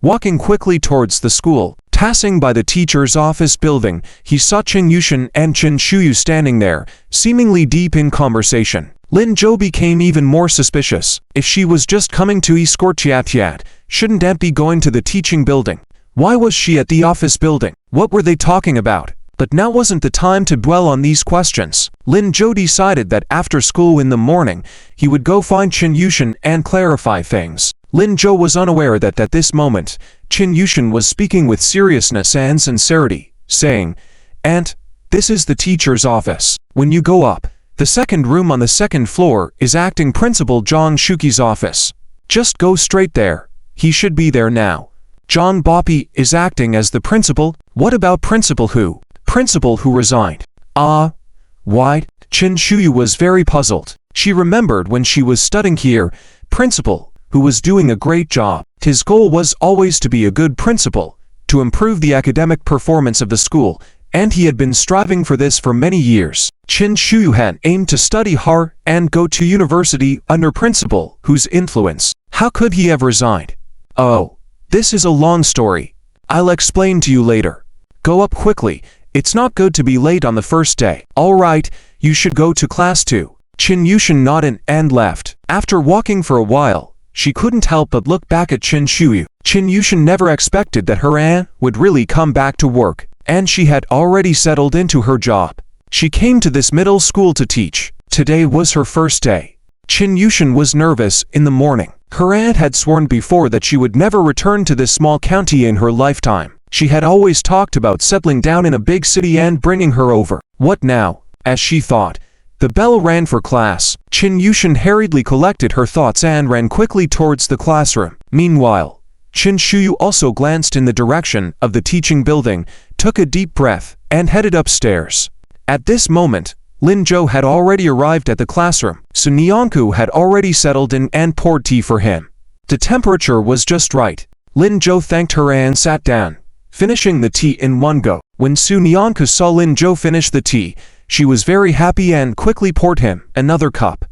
Walking quickly towards the school, passing by the teacher's office building, he saw Qin Yushin and Qin Shuyu standing there, seemingly deep in conversation. Lin Zhou became even more suspicious. If she was just coming to escort Tia, shouldn't Aunt be going to the teaching building? Why was she at the office building? What were they talking about? But now wasn't the time to dwell on these questions. Lin Zhou decided that after school in the morning, he would go find Qin Yushin and clarify things. Lin Zhou was unaware that at this moment, Qin Yushin was speaking with seriousness and sincerity, saying, Aunt, this is the teacher's office. When you go up, the second room on the second floor is acting principal Zhang Shuqi's office. Just go straight there. He should be there now. Zhang Bopi is acting as the principal. What about principal who? Principal who resigned. Why? Qin Shuyu was very puzzled. She remembered when she was studying here, principal, who was doing a great job. His goal was always to be a good principal, to improve the academic performance of the school, and he had been striving for this for many years. Qin Shuyu had aimed to study hard and go to university under principal, whose influence. How could he have resigned? Oh, this is a long story. I'll explain to you later. Go up quickly. It's not good to be late on the first day. All right, you should go to class too. Qin Yushin nodded and left. After walking for a while, she couldn't help but look back at Qin Shuyu. Qin Yushin never expected that her aunt would really come back to work, and she had already settled into her job. She came to this middle school to teach. Today was her first day. Qin Yushan was nervous in the morning. Her aunt had sworn before that she would never return to this small county in her lifetime. She had always talked about settling down in a big city and bringing her over. What now? As she thought, the bell rang for class. Qin Yushan hurriedly collected her thoughts and ran quickly towards the classroom. Meanwhile, Qin Shuyu also glanced in the direction of the teaching building, took a deep breath, and headed upstairs. At this moment, Lin Zhou had already arrived at the classroom. Sun Nianku had already settled in and poured tea for him. The temperature was just right. Lin Zhou thanked her and sat down, finishing the tea in one go. When Sun Nianku saw Lin Zhou finish the tea, she was very happy and quickly poured him another cup.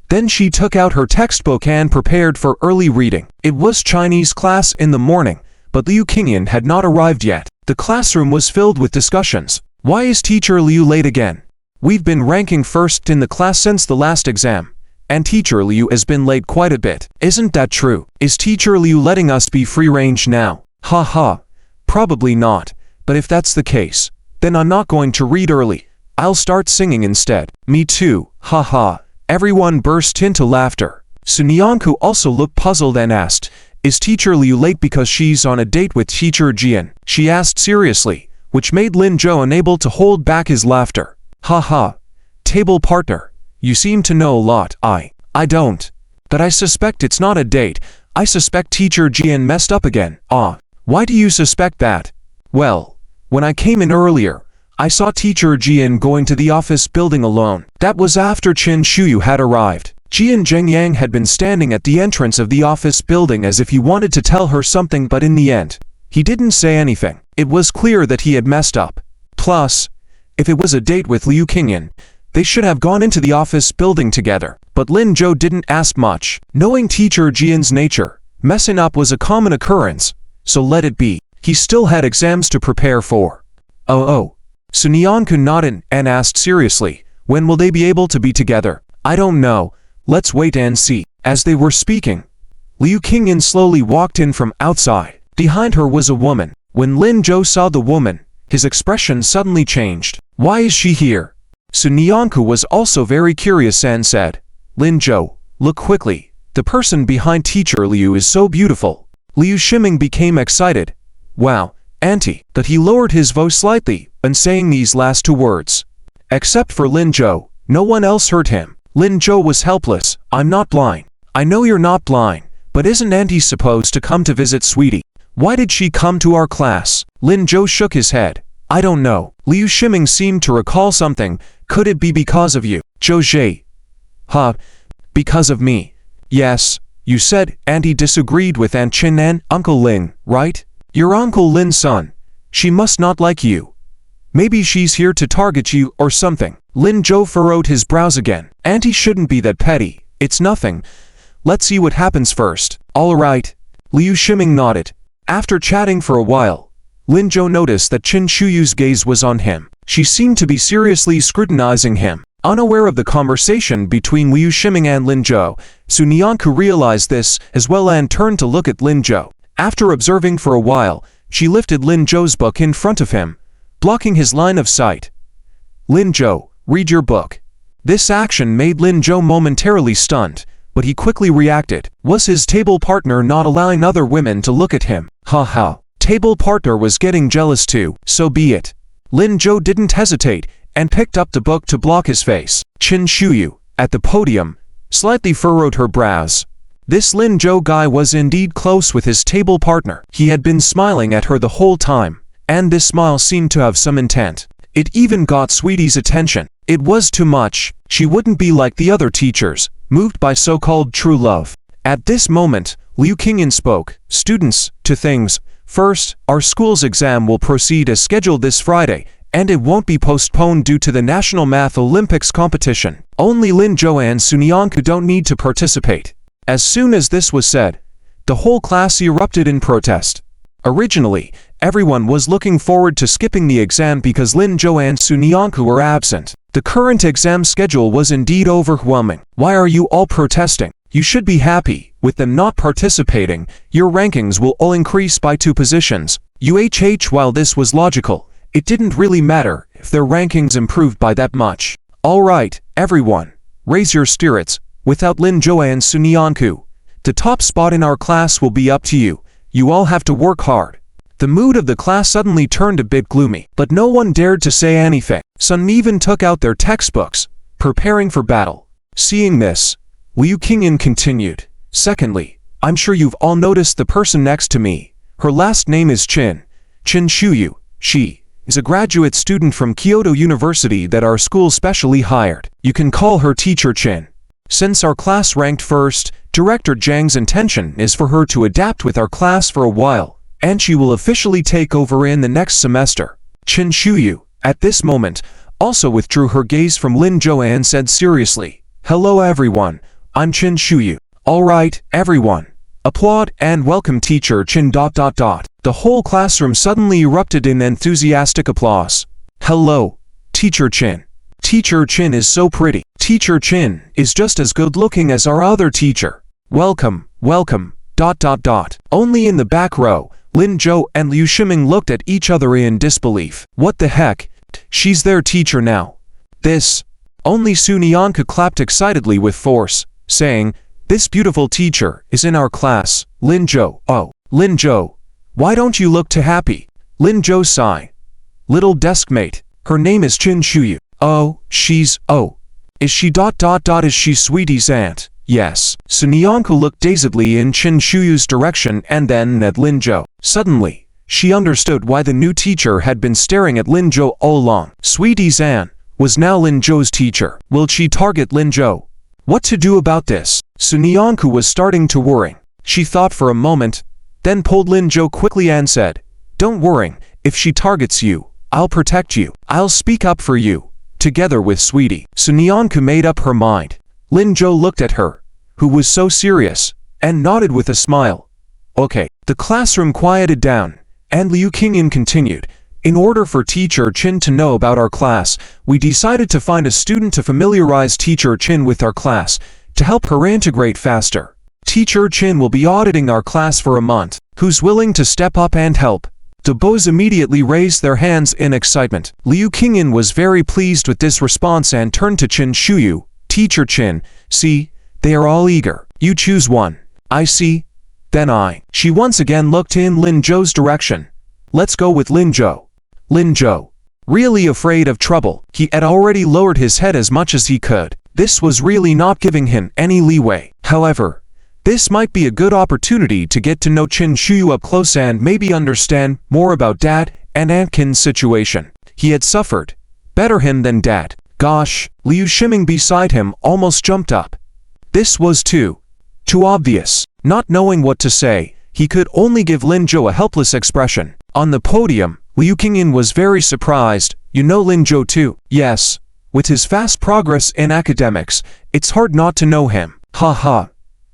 Then she took out her textbook and prepared for early reading. It was Chinese class in the morning, but Liu Qingyan had not arrived yet. The classroom was filled with discussions. Why is teacher Liu late again? We've been ranking first in the class since the last exam, and teacher Liu has been late quite a bit. Isn't that true? Is teacher Liu letting us be free range now? Ha ha. Probably not, but if that's the case, then I'm not going to read early. I'll start singing instead. Me too, ha ha. Everyone burst into laughter. Sun Nianku also looked puzzled and asked, is teacher Liu late because she's on a date with teacher Jian? She asked seriously, which made Lin Zhou unable to hold back his laughter. Ha ha. Table partner, you seem to know a lot. I don't. But I suspect it's not a date. I suspect teacher Jian messed up again. Ah, why do you suspect that? Well, when I came in earlier, I saw teacher Jian going to the office building alone. That was after Qin Shuyu had arrived. Jian Zhengyang had been standing at the entrance of the office building as if he wanted to tell her something, but in the end, he didn't say anything. It was clear that he had messed up. Plus, if it was a date with Liu Qingyan, they should have gone into the office building together. But Lin Zhou didn't ask much. Knowing teacher Jian's nature, messing up was a common occurrence, so let it be. He still had exams to prepare for. Oh. Sun Nianku nodded and asked seriously, when will they be able to be together? I don't know. Let's wait and see. As they were speaking, Liu Qingyan slowly walked in from outside. Behind her was a woman. When Lin Zhou saw the woman, his expression suddenly changed. Why is she here? Sun Nianku was also very curious and said, Lin Zhou, look quickly. The person behind teacher Liu is so beautiful. Liu Shiming became excited. Wow, auntie. But he lowered his voice slightly when saying these last two words. Except for Lin Zhou, no one else heard him. Lin Zhou was helpless. I'm not blind. I know you're not blind, but isn't auntie supposed to come to visit sweetie? Why did she come to our class? Lin Zhou shook his head. I don't know. Liu Shiming seemed to recall something. Could it be because of you? Zhou Zhe. Because of me. Yes, you said auntie disagreed with Aunt Chin and Uncle Lin, right? Your Uncle Lin's son. She must not like you. Maybe she's here to target you or something. Lin Zhou furrowed his brows again. Auntie shouldn't be that petty. It's nothing. Let's see what happens first. All right. Liu Shiming nodded. After chatting for a while, Lin Zhou noticed that Qin Shuyu's gaze was on him. She seemed to be seriously scrutinizing him. Unaware of the conversation between Liu Shiming and Lin Zhou, Sun Nianku realized this as well and turned to look at Lin Zhou. After observing for a while, she lifted Lin Zhou's book in front of him, blocking his line of sight. Lin Zhou, read your book. This action made Lin Zhou momentarily stunned, but he quickly reacted. Was his table partner not allowing other women to look at him? Ha ha. Table partner was getting jealous too. So be it. Lin Zhou didn't hesitate and picked up the book to block his face. Qin Shuyu, at the podium, slightly furrowed her brows. This Lin Zhou guy was indeed close with his table partner. He had been smiling at her the whole time, and this smile seemed to have some intent. It even got Sweetie's attention. It was too much. She wouldn't be like the other teachers, moved by so-called true love. At this moment, Liu Qingyan spoke. Students, to things. First, our school's exam will proceed as scheduled this Friday, and it won't be postponed due to the National Math Olympics competition. Only Lin Zhou and Sun Nianku don't need to participate. As soon as this was said, the whole class erupted in protest. Originally, everyone was looking forward to skipping the exam because Lin Zhou and Sun Nianku were absent. The current exam schedule was indeed overwhelming. Why are you all protesting? You should be happy. With them not participating, your rankings will all increase by 2 positions. While this was logical, it didn't really matter if their rankings improved by that much. Alright, everyone, raise your spirits. Without Lin Zhou and Sunyanku, the top spot in our class will be up to you. You all have to work hard. The mood of the class suddenly turned a bit gloomy, but no one dared to say anything. Some even took out their textbooks, preparing for battle. Seeing this, Liu Qingyan continued. Secondly, I'm sure you've all noticed the person next to me. Her last name is Qin Shuyu. She is a graduate student from Kyoto University that our school specially hired. You can call her Teacher Qin. Since our class ranked first, Director Zhang's intention is for her to adapt with our class for a while, and she will officially take over in the next semester. Qin Shuyu, at this moment, also withdrew her gaze from Lin Zhou and said seriously, "Hello everyone, I'm Qin Shuyu. Alright, everyone. Applaud and welcome Teacher Qin ... The whole classroom suddenly erupted in enthusiastic applause. Hello, Teacher Qin. Teacher Qin is so pretty. Teacher Qin is just as good looking as our other teacher. Welcome, welcome, ... Only in the back row, Lin Zhou and Liu Shiming looked at each other in disbelief. What the heck? She's their teacher now. This. Only Sunyanku clapped excitedly with force, saying, "This beautiful teacher is in our class, Lin Zhou." Oh, Lin Zhou, why don't you look too happy? Lin Zhou sighed. Little deskmate, her name is Qin Shuyu. Oh, is she ... Is she Sweetie's aunt? Yes. Sunyanku looked dazedly in Qin Shuyu's direction and then at Lin Zhou. Suddenly, she understood why the new teacher had been staring at Lin Zhou all along. Sweetie's aunt was now Lin Zhou's teacher. Will she target Lin Zhou? What to do about this? Sunyanku was starting to worry. She thought for a moment, then pulled Lin Zhou quickly and said, "Don't worry, if she targets you, I'll protect you. I'll speak up for you." Together with Sweetie, Sunyanku made up her mind. Lin Zhou looked at her, who was so serious, and nodded with a smile. Okay. The classroom quieted down, and Liu Qingyan continued. In order for Teacher Qin to know about our class, we decided to find a student to familiarize Teacher Qin with our class, to help her integrate faster. Teacher Qin will be auditing our class for a month. Who's willing to step up and help? The boys immediately raised their hands in excitement. Liu Qingyan was very pleased with this response and turned to Qin Shuyu. Teacher Qin, see, they are all eager. You choose one. I see. Then I. She once again looked in Lin Zhou's direction. Let's go with Lin Zhou. Lin Zhou. Really afraid of trouble, he had already lowered his head as much as he could. This was really not giving him any leeway. However, this might be a good opportunity to get to know Qin Shuyu up close and maybe understand more about Dad and Aunt Qin's situation. He had suffered. Better him than Dad. Gosh, Liu Shiming beside him almost jumped up. This was too obvious. Not knowing what to say, he could only give Lin Zhou a helpless expression. On the podium, Liu Qingyan was very surprised. You know Lin Zhou too? Yes. With his fast progress in academics, it's hard not to know him. Ha.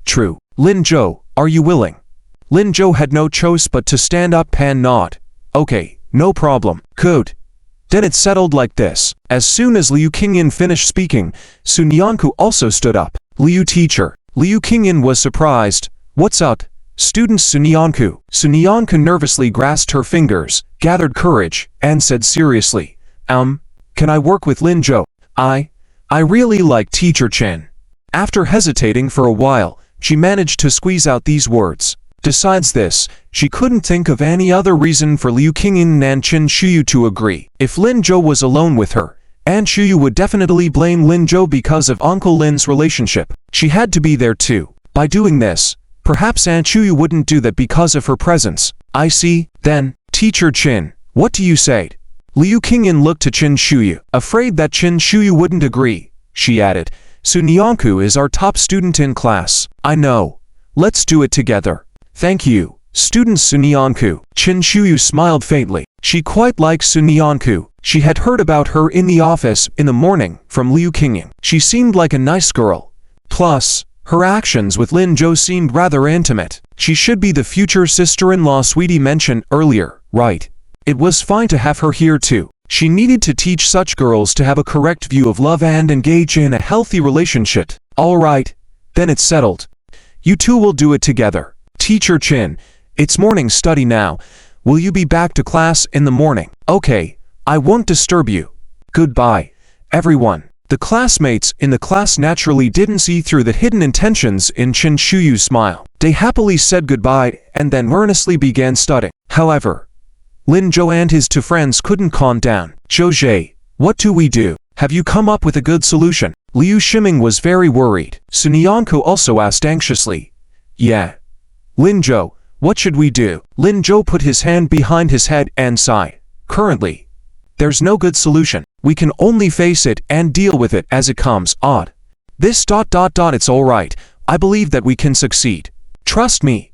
True. Lin Zhou, are you willing? Lin Zhou had no choice but to stand up and nod. Okay, no problem. Good. Then it settled like this. As soon as Liu Qingyan finished speaking, Sunyanku also stood up. Liu teacher. Liu Qingyan was surprised. What's up? Student Sunyanku. Sunyanku nervously grasped her fingers, gathered courage, and said seriously, can I work with Lin Zhou? I really like Teacher Qin. After hesitating for a while, she managed to squeeze out these words. Besides this, she couldn't think of any other reason for Liu Qingyan and Qin Shuyu to agree. If Lin Zhou was alone with her, Aunt Shuyu would definitely blame Lin Zhou because of Uncle Lin's relationship. She had to be there too. By doing this, perhaps Aunt Shuyu wouldn't do that because of her presence. I see. Then, Teacher Qin, what do you say? Liu Qingyan looked to Qin Shuyu. Afraid that Qin Shuyu wouldn't agree, she added. Sunyanku is our top student in class. I know. Let's do it together. Thank you, student Sunyanku. Qin Shuyu smiled faintly. She quite liked Sunyanku. She had heard about her in the office in the morning from Liu Qingyan. She seemed like a nice girl. Plus, her actions with Lin Zhou seemed rather intimate. She should be the future sister-in-law Sweetie mentioned earlier, right? It was fine to have her here too. She needed to teach such girls to have a correct view of love and engage in a healthy relationship. Alright, then it's settled. You two will do it together. Teacher Qin, it's morning study now. Will you be back to class in the morning? Okay, I won't disturb you. Goodbye, everyone. The classmates in the class naturally didn't see through the hidden intentions in Qin Shuyu's smile. They happily said goodbye and then earnestly began studying. However, Lin Zhou and his two friends couldn't calm down. "Zhou, what do we do? Have you come up with a good solution?" Liu Shiming was very worried. Sun Yanku also asked anxiously. "Yeah. Lin Zhou, what should we do?" Lin Zhou put his hand behind his head and sighed. "Currently, there's no good solution. We can only face it and deal with it as it comes. Odd. This ... it's alright. I believe that we can succeed. Trust me.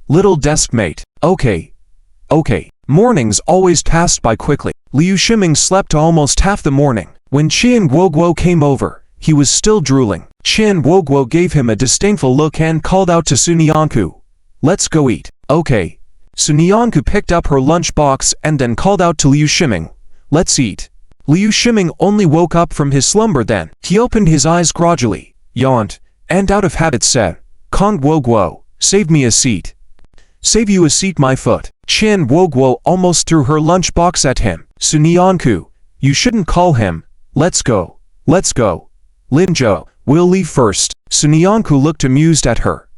Little Deskmate." Okay. Mornings always passed by quickly. Liu Shiming slept almost half the morning. When Qian Guoguo came over, he was still drooling. Qian Guoguo gave him a disdainful look and called out to Sun Yanku. "Let's go eat." "Okay." Sun Yanku picked up her lunch box and then called out to Liu Shiming. "Let's eat." Liu Shiming only woke up from his slumber then. He opened his eyes gradually, yawned, and out of habit said, "Kong Guoguo, save me a seat." "Save you a seat, my foot." Qian Guoguo almost threw her lunch box at him. "Sun Yanku, you shouldn't call him. Let's go. Let's go. Lin Zhou, we'll leave first." Sun Yanku looked amused at her.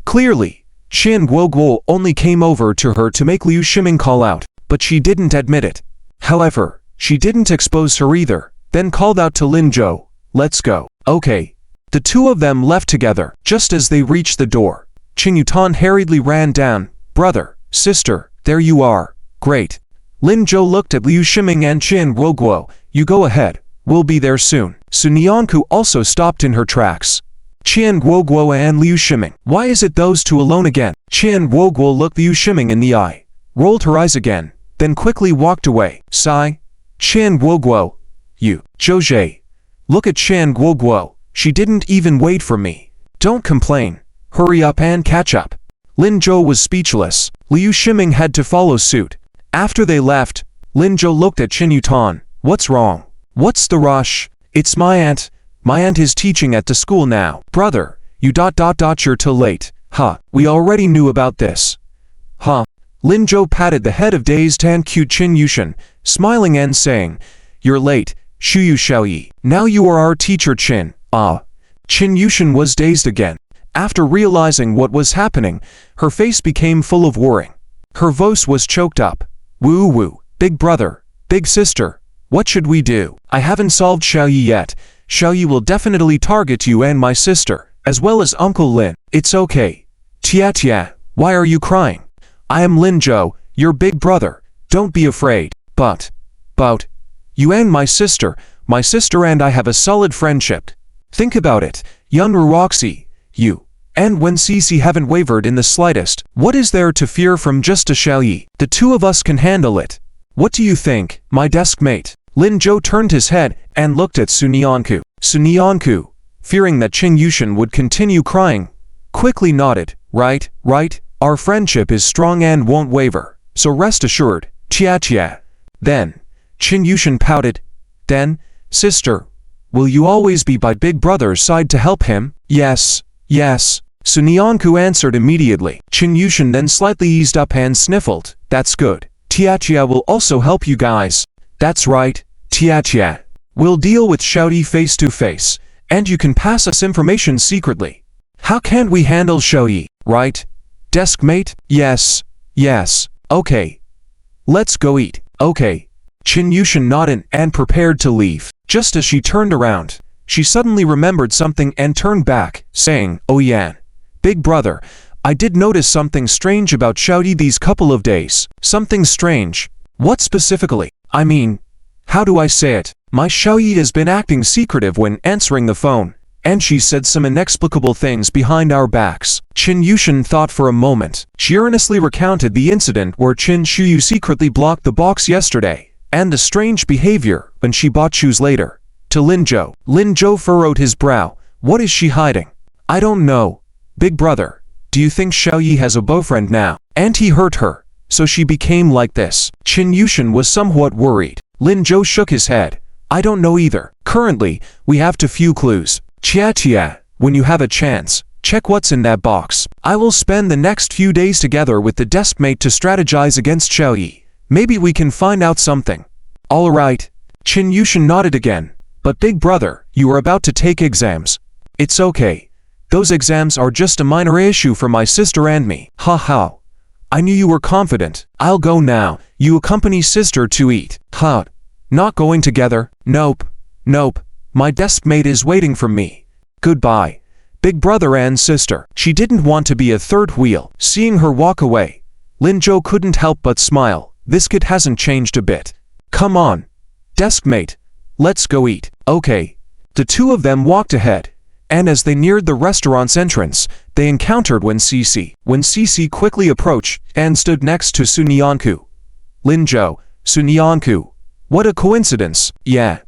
Clearly, Qian Guoguo only came over to her to make Liu Shiming call out, but she didn't admit it. However, she didn't expose her either, then called out to Lin Zhou, "Let's go." "Okay." The two of them left together. Just as they reached the door, Qin Yutan hurriedly ran down. "Brother, sister, there you are. Great." Lin Zhou looked at Liu Shiming and Qian Guoguo. "You go ahead. We'll be there soon." Sun Yanku also stopped in her tracks. Qian Guoguo and Liu Shiming. Why is it those two alone again? Qian Guoguo looked Liu Shiming in the eye, rolled her eyes again, then quickly walked away. Sigh. "Qian Guoguo. You." "Zhou, look at Qian Guoguo. She didn't even wait for me. Don't complain. Hurry up and catch up." Lin Zhou was speechless. Liu Shiming had to follow suit. After they left, Lin Zhou looked at Qin Yutan. "What's wrong? What's the rush?" "It's my aunt. My aunt is teaching at the school now." "Brother, you ... you're too late." "Huh, we already knew about this." "Huh." Lin Zhou patted the head of dazed and cute Qin Yushin, smiling and saying, "You're late, Shuyu Xiaoyi. Now you are our teacher, Qin." Ah. Qin Yushin was dazed again. After realizing what was happening, her face became full of worrying. Her voice was choked up. "Woo, big brother, big sister, what should we do? I haven't solved Xiaoyi yet. Xiaoyi will definitely target you and my sister, as well as Uncle Lin." "It's okay. Tia, why are you crying? I am Lin Zhou, your big brother. Don't be afraid." But, you and my sister and I have a solid friendship. Think about it, Yunru Roxy, you, and Wen Cece haven't wavered in the slightest. What is there to fear from just a Xiaoyi? The two of us can handle it. What do you think, my deskmate?" Lin Zhou turned his head and looked at Sun Yanku. Sun Yanku, fearing that Qin Yushin would continue crying, quickly nodded. Right, our friendship is strong and won't waver, so rest assured. Tia. Then, Qin Yushin pouted. "Then, sister, will you always be by big brother's side to help him?" Yes. Sun Yanku answered immediately. Qin Yushin then slightly eased up and sniffled. "That's good. Tia will also help you guys." "That's right, Tia. We'll deal with Xiaoyi face to face, and you can pass us information secretly. How can we handle Xiaoyi, right? Deskmate?" Yes. Okay. Let's go eat." "Okay." Qin Yushin nodded and prepared to leave. Just as she turned around, she suddenly remembered something and turned back, saying, "Oh yeah, big brother, I did notice something strange about Xiaoyi these couple of days." "Something strange? What specifically? I mean, how do I say it? My Xiaoyi has been acting secretive when answering the phone, and she said some inexplicable things behind our backs." Qin Yushin thought for a moment. She earnestly recounted the incident where Qin Shuyu secretly blocked the box yesterday, and the strange behavior when she bought shoes later. To Lin Zhou. Lin Zhou furrowed his brow. What is she hiding? "I don't know. Big brother, do you think Xiaoyi has a boyfriend now? And he hurt her, so she became like this?" Qin Yushin was somewhat worried. Lin Zhou shook his head. "I don't know either. Currently, we have too few clues. Tia, when you have a chance, check what's in that box. I will spend the next few days together with the deskmate to strategize against Xiaoyi. Maybe we can find out something." "All right." Qin Yushin nodded again, But big brother, you are about to take exams. It's okay. Those exams are just a minor issue for my sister and me. Ha ha. I knew you were confident. I'll go now. You accompany sister to eat. Ha. Not going together? Nope. Nope. My deskmate is waiting for me. Goodbye. Big brother and sister. She didn't want to be a third wheel. Seeing her walk away, Linjo couldn't help but smile. This kid hasn't changed a bit. Come on. Deskmate. Let's go eat. Okay. The two of them walked ahead, and as they neared the restaurant's entrance, they encountered Wen Cece. Wen Cece quickly approached and stood next to Sunyanku. Linjo, Sunyanku. What a coincidence. Yeah.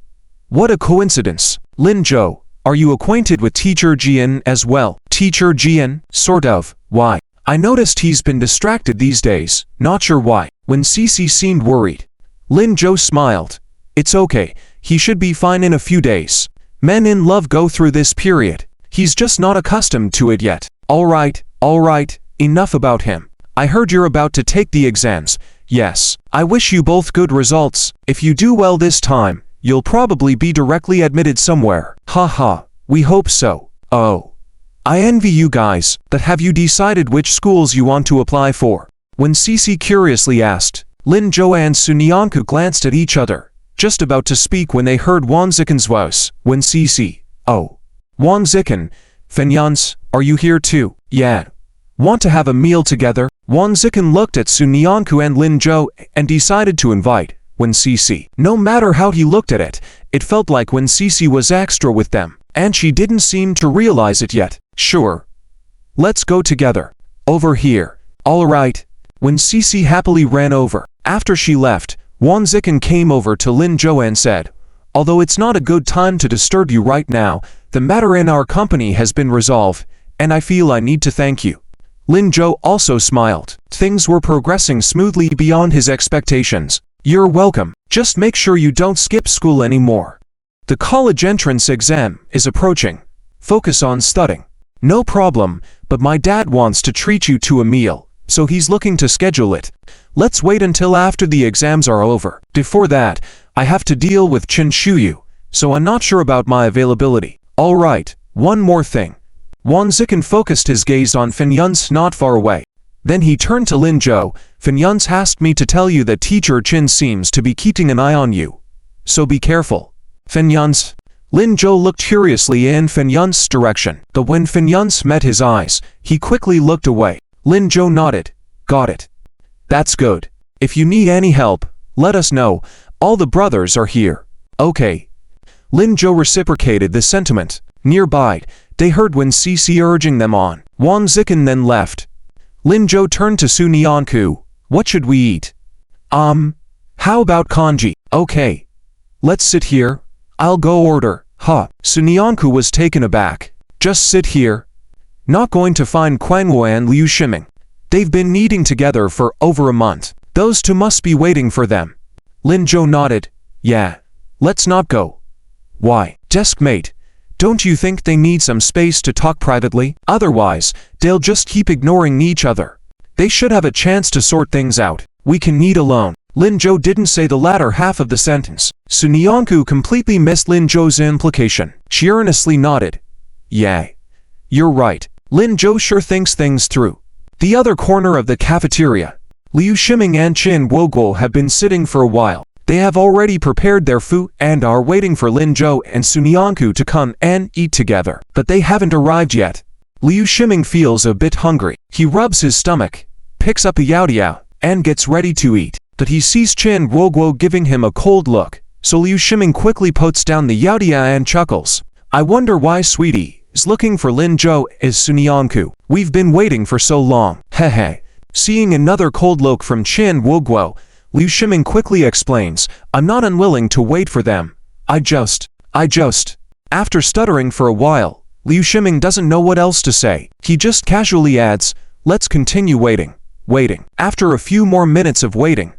What a coincidence. Linjo, are you acquainted with Teacher Jian as well? Teacher Jian? Sort of. Why? I noticed he's been distracted these days. Not sure why. Wen Cece seemed worried. Linjo smiled. It's okay. He should be fine in a few days. Men in love go through this period. He's just not accustomed to it yet. All right. Enough about him. I heard you're about to take the exams. Yes. I wish you both good results. If you do well this time, you'll probably be directly admitted somewhere. Ha ha. We hope so. Oh. I envy you guys. But have you decided which schools you want to apply for? When Cece curiously asked, Linjo and Sunyanku glanced at each other, just about to speak when they heard Wan Ziken's voice. When Cece, oh. Wan Ziken, Fenyans, are you here too? Yeah. Want to have a meal together? Wan Ziken looked at Sunyanku and Linjo and decided to invite Wen Cece. No matter how he looked at it, it felt like Wen Cece was extra with them, and she didn't seem to realize it yet. Sure. Let's go together. Over here. All right. Wen Cece happily ran over. After she left, Wan Ziken came over to Linjo and said, although it's not a good time to disturb you right now, the matter in our company has been resolved, and I feel I need to thank you. Linjo also smiled. Things were progressing smoothly beyond his expectations. You're welcome. Just make sure you don't skip school anymore. The college entrance exam is approaching. Focus on studying. No problem, but my dad wants to treat you to a meal, so he's looking to schedule it. Let's wait until after the exams are over. Before that, I have to deal with Chen Shuyu, so I'm not sure about my availability. All right, one more thing. Wan Ziken focused his gaze on Fenyans not far away. Then he turned to Linjo. Fenyans asked me to tell you that Teacher Chin seems to be keeping an eye on you. So be careful. Fenyans. Linjo looked curiously in Fenyans' direction, but when Fenyans met his eyes, he quickly looked away. Linjo nodded. Got it. That's good. If you need any help, let us know. All the brothers are here. Okay. Linjo reciprocated the sentiment. Nearby, they heard Wen Cece urging them on. Wan Ziken then left. Linjo turned to Sunyanku. What should we eat? How about kanji? Okay. Let's sit here. I'll go order. Sunyanku was taken aback. Just sit here. Not going to find Kwangwo and Liu Shiming. They've been eating together for over a month. Those two must be waiting for them. Linjo nodded. Yeah. Let's not go. Why? Deskmate. Don't you think they need some space to talk privately? Otherwise, they'll just keep ignoring each other. They should have a chance to sort things out. We can eat alone. Linjo didn't say the latter half of the sentence. Sunyanku completely missed Linjo's implication. She earnestly nodded. Yeah. You're right. Linjo sure thinks things through. The other corner of the cafeteria. Liu Shiming and Chin Woguo have been sitting for a while. They have already prepared their food and are waiting for Linjo and Sunyanku to come and eat together. But they haven't arrived yet. Liu Shiming feels a bit hungry. He rubs his stomach, picks up a yaotiao, and gets ready to eat. But he sees Chin Woguo giving him a cold look, so Liu Shiming quickly puts down the yaotiao and chuckles. I wonder why Sweetie is looking for Linjo as Sunyanku. We've been waiting for so long. Hehe. Seeing another cold look from Chin Woguo, Liu Shiming quickly explains, I'm not unwilling to wait for them. I just. After stuttering for a while, Liu Shiming doesn't know what else to say. He just casually adds, let's continue waiting. After a few more minutes of waiting,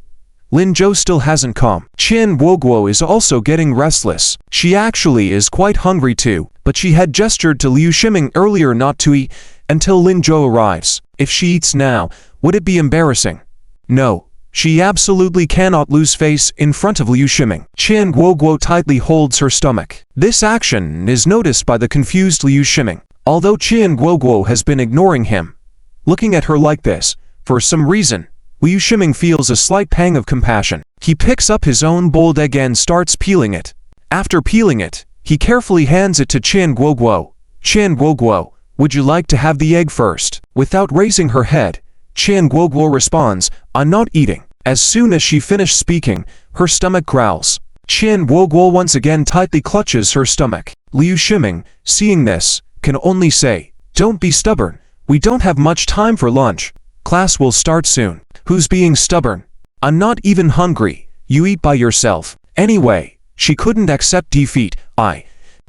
Linjo still hasn't come. Chin Woguo is also getting restless. She actually is quite hungry too, but she had gestured to Liu Shiming earlier not to eat until Linjo arrives. If she eats now, would it be embarrassing? No. She absolutely cannot lose face in front of Liu Shiming. Qian Guoguo tightly holds her stomach. This action is noticed by the confused Liu Shiming. Although Qian Guoguo has been ignoring him, looking at her like this, for some reason, Liu Shiming feels a slight pang of compassion. He picks up his own boiled egg and starts peeling it. After peeling it, he carefully hands it to Qian Guoguo. Qian Guoguo, would you like to have the egg first? Without raising her head, Qian Guoguo responds, I'm not eating. As soon as she finished speaking, her stomach growls. Qian Guoguo once again tightly clutches her stomach. Liu Shiming, seeing this, can only say, don't be stubborn. We don't have much time for lunch. Class will start soon. Who's being stubborn? I'm not even hungry. You eat by yourself. Anyway, she couldn't accept defeat.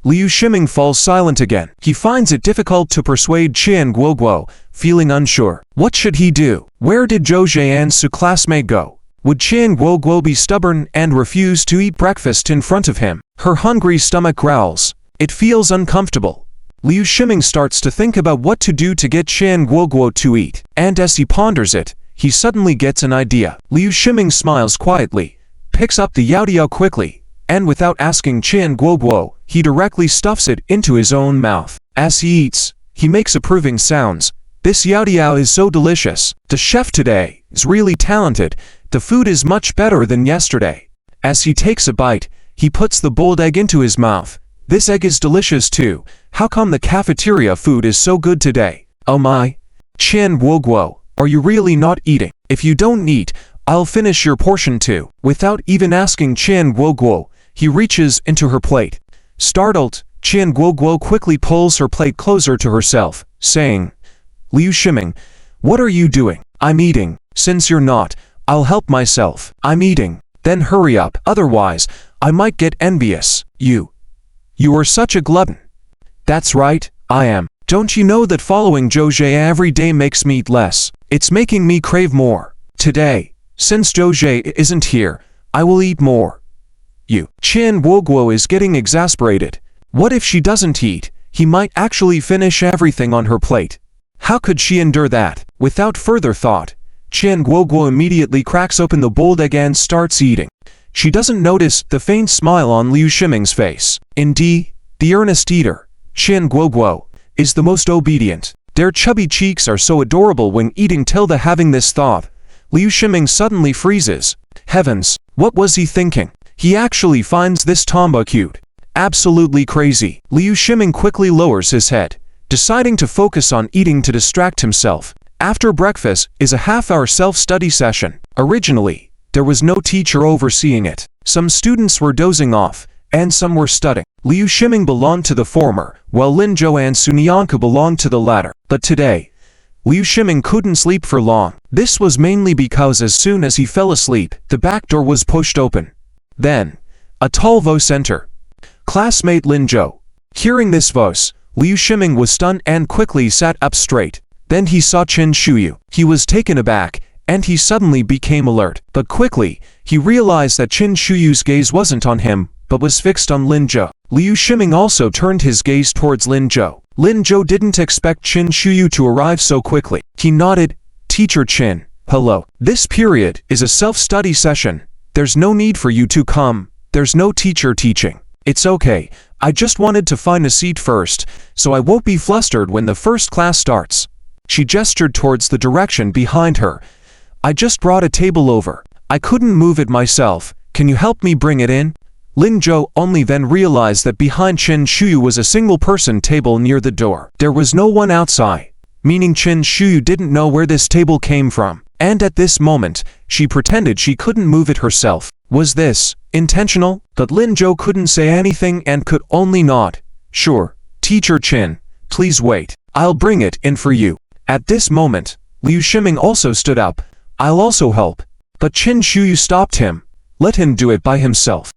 Liu Shiming falls silent again. He finds it difficult to persuade Qian Guoguo, feeling unsure. What should he do? Where did Zhou Zheyan's classmate go? Would Qian Guoguo be stubborn and refuse to eat breakfast in front of him? Her hungry stomach growls. It feels uncomfortable. Liu Shiming starts to think about what to do to get Qian Guoguo to eat. And as he ponders it, he suddenly gets an idea. Liu Shiming smiles quietly, picks up the yaotiao quickly, and without asking Qian Guoguo, he directly stuffs it into his own mouth. As he eats, he makes approving sounds. This yaotiao is so delicious. The chef today is really talented. The food is much better than yesterday. As he takes a bite, he puts the boiled egg into his mouth. This egg is delicious too. How come the cafeteria food is so good today? Oh my. Qian Guoguo, are you really not eating? If you don't eat, I'll finish your portion too. Without even asking Qian Guoguo, he reaches into her plate. Startled, Qian Guoguo quickly pulls her plate closer to herself, saying, Liu Shiming, what are you doing? I'm eating. Since you're not, I'll help myself. I'm eating. Then hurry up, otherwise, I might get envious. You are such a glutton. That's right, I am. Don't you know that following Zhou Zhe every day makes me eat less? It's making me crave more. Today, since Zhou Zhe isn't here, I will eat more. Qian Guoguo is getting exasperated. What if she doesn't eat? He might actually finish everything on her plate. How could she endure that? Without further thought, Qian Guoguo immediately cracks open the boiled egg and starts eating. She doesn't notice the faint smile on Liu Shiming's face. Indeed, the earnest eater, Qian Guoguo, is the most obedient. Their chubby cheeks are so adorable when eating. Tilda having this thought, Liu Shiming suddenly freezes. Heavens, what was he thinking? He actually finds this tomboy cute. Absolutely crazy. Liu Shiming quickly lowers his head, deciding to focus on eating to distract himself. After breakfast is a half-hour self-study session. Originally, there was no teacher overseeing it. Some students were dozing off, and some were studying. Liu Shiming belonged to the former, while Lin Zhou and Sunyanku belonged to the latter. But today, Liu Shiming couldn't sleep for long. This was mainly because as soon as he fell asleep, the back door was pushed open. Then, a tall voice entered. Classmate Lin Zhou. Hearing this voice, Liu Shiming was stunned and quickly sat up straight. Then he saw Chen Shuyu. He was taken aback, and he suddenly became alert. But quickly, he realized that Chen Shuyu's gaze wasn't on him, but was fixed on Lin Zhou. Liu Shiming also turned his gaze towards Lin Zhou. Lin Zhou didn't expect Chen Shuyu to arrive so quickly. He nodded. Teacher Chen, hello. This period is a self-study session. There's no need for you to come. There's no teacher teaching. It's okay. I just wanted to find a seat first, so I won't be flustered when the first class starts. She gestured towards the direction behind her. I just brought a table over. I couldn't move it myself. Can you help me bring it in? Lin Zhou only then realized that behind Chen Shuyu was a single-person table near the door. There was no one outside, meaning Chen Shuyu didn't know where this table came from. And at this moment, she pretended she couldn't move it herself. Was this intentional? But Lin Zhou couldn't say anything and could only nod. Sure, Teacher Chen, please wait. I'll bring it in for you. At this moment, Liu Shiming also stood up. I'll also help. But Chen Shuyu stopped him. Let him do it by himself.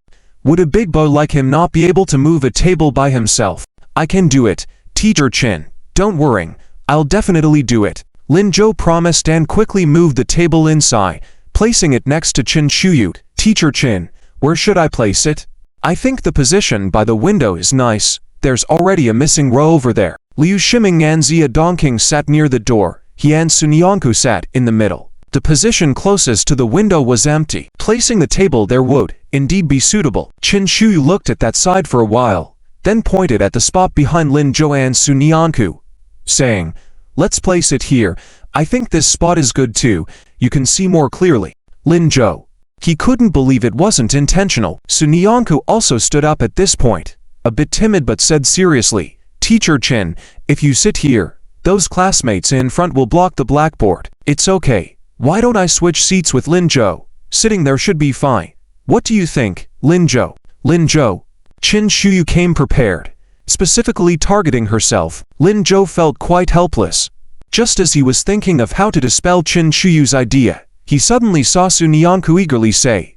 Would a big boy like him not be able to move a table by himself? I can do it, Teacher Chen. Don't worry, I'll definitely do it. Lin Zhou promised and quickly moved the table inside, placing it next to Chen Shuyu. Teacher Chen, where should I place it? I think the position by the window is nice. There's already a missing row over there. Liu Shiming and Zia Dongqing sat near the door. He and Sunyanku sat in the middle. The position closest to the window was empty. Placing the table there would, indeed, be suitable. Chin Shuyu looked at that side for a while, then pointed at the spot behind Lin Zhou and Su Nianku, saying, "Let's place it here. I think this spot is good too. You can see more clearly." Lin Zhou. He couldn't believe it wasn't intentional. Su Nianku also stood up at this point, a bit timid, but said seriously, "Teacher Chin, if you sit here, those classmates in front will block the blackboard." "It's okay. Why don't I switch seats with Lin Zhou? Sitting there should be fine. What do you think, Lin Zhou?" Lin Zhou. Chin Shuyu came prepared, specifically targeting herself. Lin Zhou felt quite helpless. Just as he was thinking of how to dispel Chin Shuyu's idea, he suddenly saw Su Nianku eagerly say,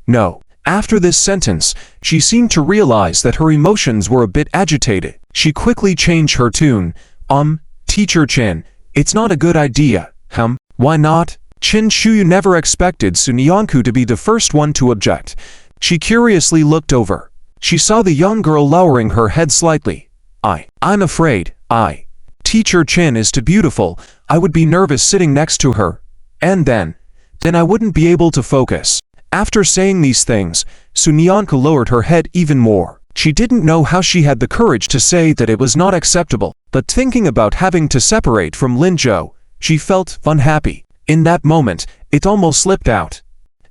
"No." After this sentence, she seemed to realize that her emotions were a bit agitated. She quickly changed her tune. Teacher Chin, it's not a good idea." Why not?" Chin Shuyu never expected Su Nianku to be the first one to object. She curiously looked over. She saw the young girl lowering her head slightly. I'm afraid, Teacher Chin is too beautiful. I would be nervous sitting next to her. And then I wouldn't be able to focus." After saying these things, Su Nianku lowered her head even more. She didn't know how she had the courage to say that it was not acceptable, but thinking about having to separate from Lin Zhou, she felt unhappy. In that moment, it almost slipped out.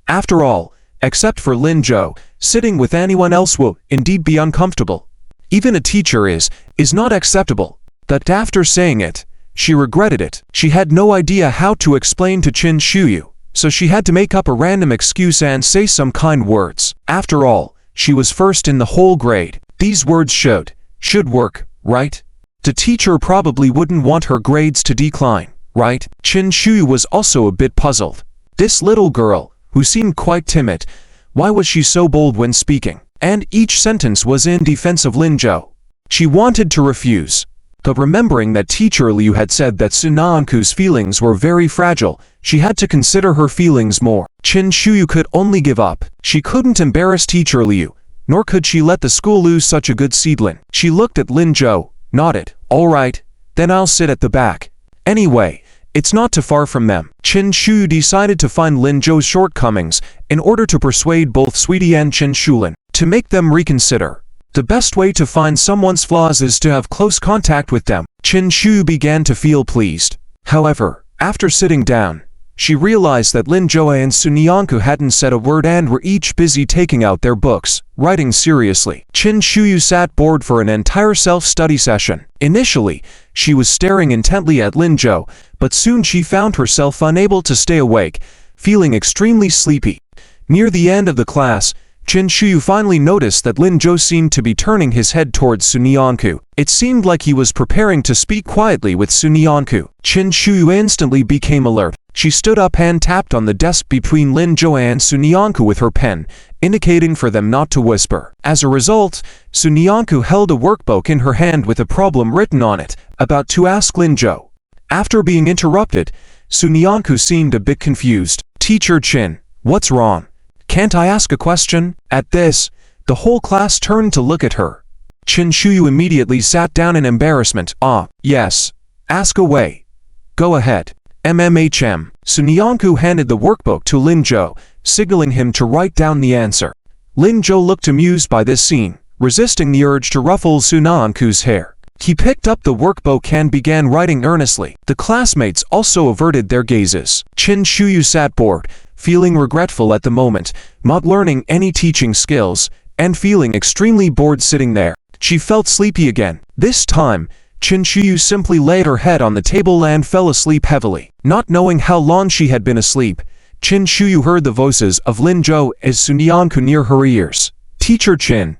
After all, except for Lin Zhou, sitting with anyone else will indeed be uncomfortable. Even a teacher is not acceptable. But after saying it, she regretted it. She had no idea how to explain to Chin Shuyu, so she had to make up a random excuse and say some kind words. After all, she was first in the whole grade. These words should work, right? The teacher probably wouldn't want her grades to decline, right? Chin Shuyu was also a bit puzzled. This little girl, who seemed quite timid, why was she so bold when speaking? And each sentence was in defense of Lin Zhou. She wanted to refuse, but remembering that Teacher Liu had said that Su Nianku's feelings were very fragile, she had to consider her feelings more. Chin Shuyu could only give up. She couldn't embarrass Teacher Liu, nor could she let the school lose such a good seedling. She looked at Lin Zhou, nodded. "All right, then I'll sit at the back. Anyway, it's not too far from them." Chin Shuyu decided to find Lin Zhou's shortcomings in order to persuade both Sweetie and Chin Shulin to make them reconsider. The best way to find someone's flaws is to have close contact with them. Chin Shuyu began to feel pleased. However, after sitting down, she realized that Lin Zhou and Su Nianku hadn't said a word and were each busy taking out their books, writing seriously. Chin Shuyu sat bored for an entire self-study session. Initially, she was staring intently at Lin Zhou, but soon she found herself unable to stay awake, feeling extremely sleepy. Near the end of the class, Chin Shuyu finally noticed that Lin Zhou seemed to be turning his head towards Su Nianku. It seemed like he was preparing to speak quietly with Su Nianku. Chin Shuyu instantly became alert. She stood up and tapped on the desk between Lin Zhou and Su Nianku with her pen, indicating for them not to whisper. As a result, Su Nianku held a workbook in her hand with a problem written on it, about to ask Lin Zhou. After being interrupted, Su Nianku seemed a bit confused. "Teacher Chin, what's wrong? Can't I ask a question?" At this, the whole class turned to look at her. Chin Shuyu immediately sat down in embarrassment. Yes. Ask away. Go ahead. Su Nianku handed the workbook to Lin Zhou, signaling him to write down the answer. Lin Zhou looked amused by this scene, resisting the urge to ruffle Su Nianku's hair. He picked up the workbook and began writing earnestly. The classmates also averted their gazes. Chin Shuyu sat bored, feeling regretful at the moment, not learning any teaching skills, and feeling extremely bored sitting there. She felt sleepy again. This time, Chin Shuyu simply laid her head on the table and fell asleep heavily. Not knowing how long she had been asleep, Chin Shuyu heard the voices of Lin Zhou as Su Nianku near her ears. Teacher Chin,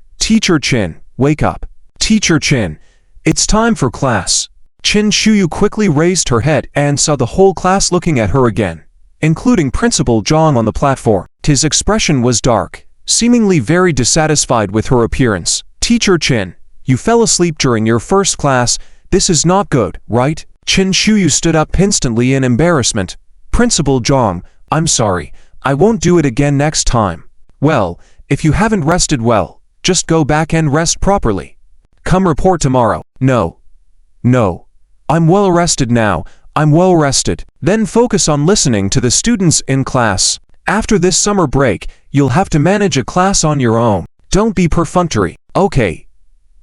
wake up. Teacher Chin, it's time for class." Chin Shuyu quickly raised her head and saw the whole class looking at her again, including Principal Zhang on the platform. His expression was dark, seemingly very dissatisfied with her appearance. "Teacher Chin, you fell asleep during your first class. This is not good, right?" Chin Shuyu stood up instantly in embarrassment. "Principal Zhang, I'm sorry. I won't do it again next time." "Well, if you haven't rested well, just go back and rest properly. Come report tomorrow." No. I'm well rested now. I'm well rested. Then focus on listening to the students in class. After this summer break, you'll have to manage a class on your own. Don't be perfunctory. Okay.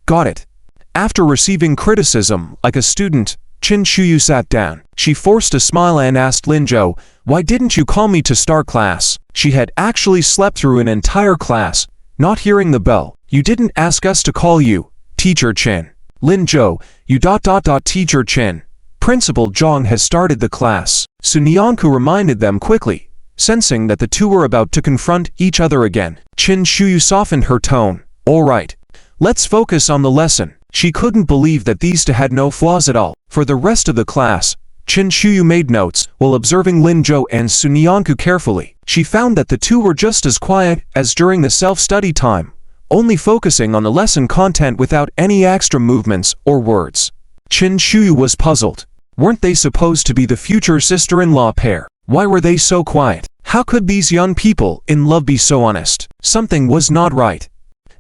Got it. After receiving criticism like a student, Qin Shuyu sat down. She forced a smile and asked Lin Zhou, "Why didn't you call me to start class?" She had actually slept through an entire class, not hearing the bell. "You didn't ask us to call you, Teacher Qin." Lin Zhou, you ... Teacher Qin. Principal Zhang has started the class. Sunyanku reminded them quickly, sensing that the two were about to confront each other again. Qin Shuyu softened her tone. "All right. Let's focus on the lesson." She couldn't believe that these two had no flaws at all. For the rest of the class, Qin Shuyu made notes while observing Lin Zhou and Sunyanku carefully. She found that the two were just as quiet as during the self-study time, only focusing on the lesson content without any extra movements or words. Qin Shuyu was puzzled. Weren't they supposed to be the future sister-in-law pair? Why were they so quiet? How could these young people in love be so honest? Something was not right.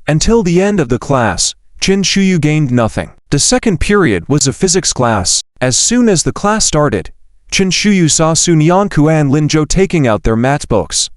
Until the end of the class, Qin Shuyu gained nothing. The second period was a physics class. As soon as the class started, Qin Shuyu saw Sunyanku and Lin Zhou taking out their math books.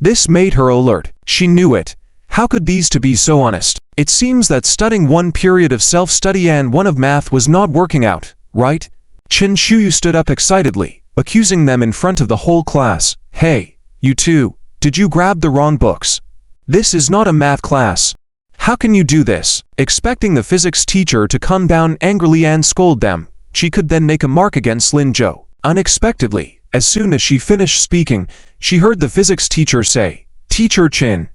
This made her alert. She knew it. How could these two be so honest? It seems that studying one period of self-study and one of math was not working out, right? Qin Shuyu stood up excitedly, accusing them in front of the whole class. "Hey, you two, did you grab the wrong books? This is not a math class. How can you do this?" Expecting the physics teacher to come down angrily and scold them, she could then make a mark against Lin Zhou. Unexpectedly, as soon as she finished speaking, she heard the physics teacher say, Teacher Qin,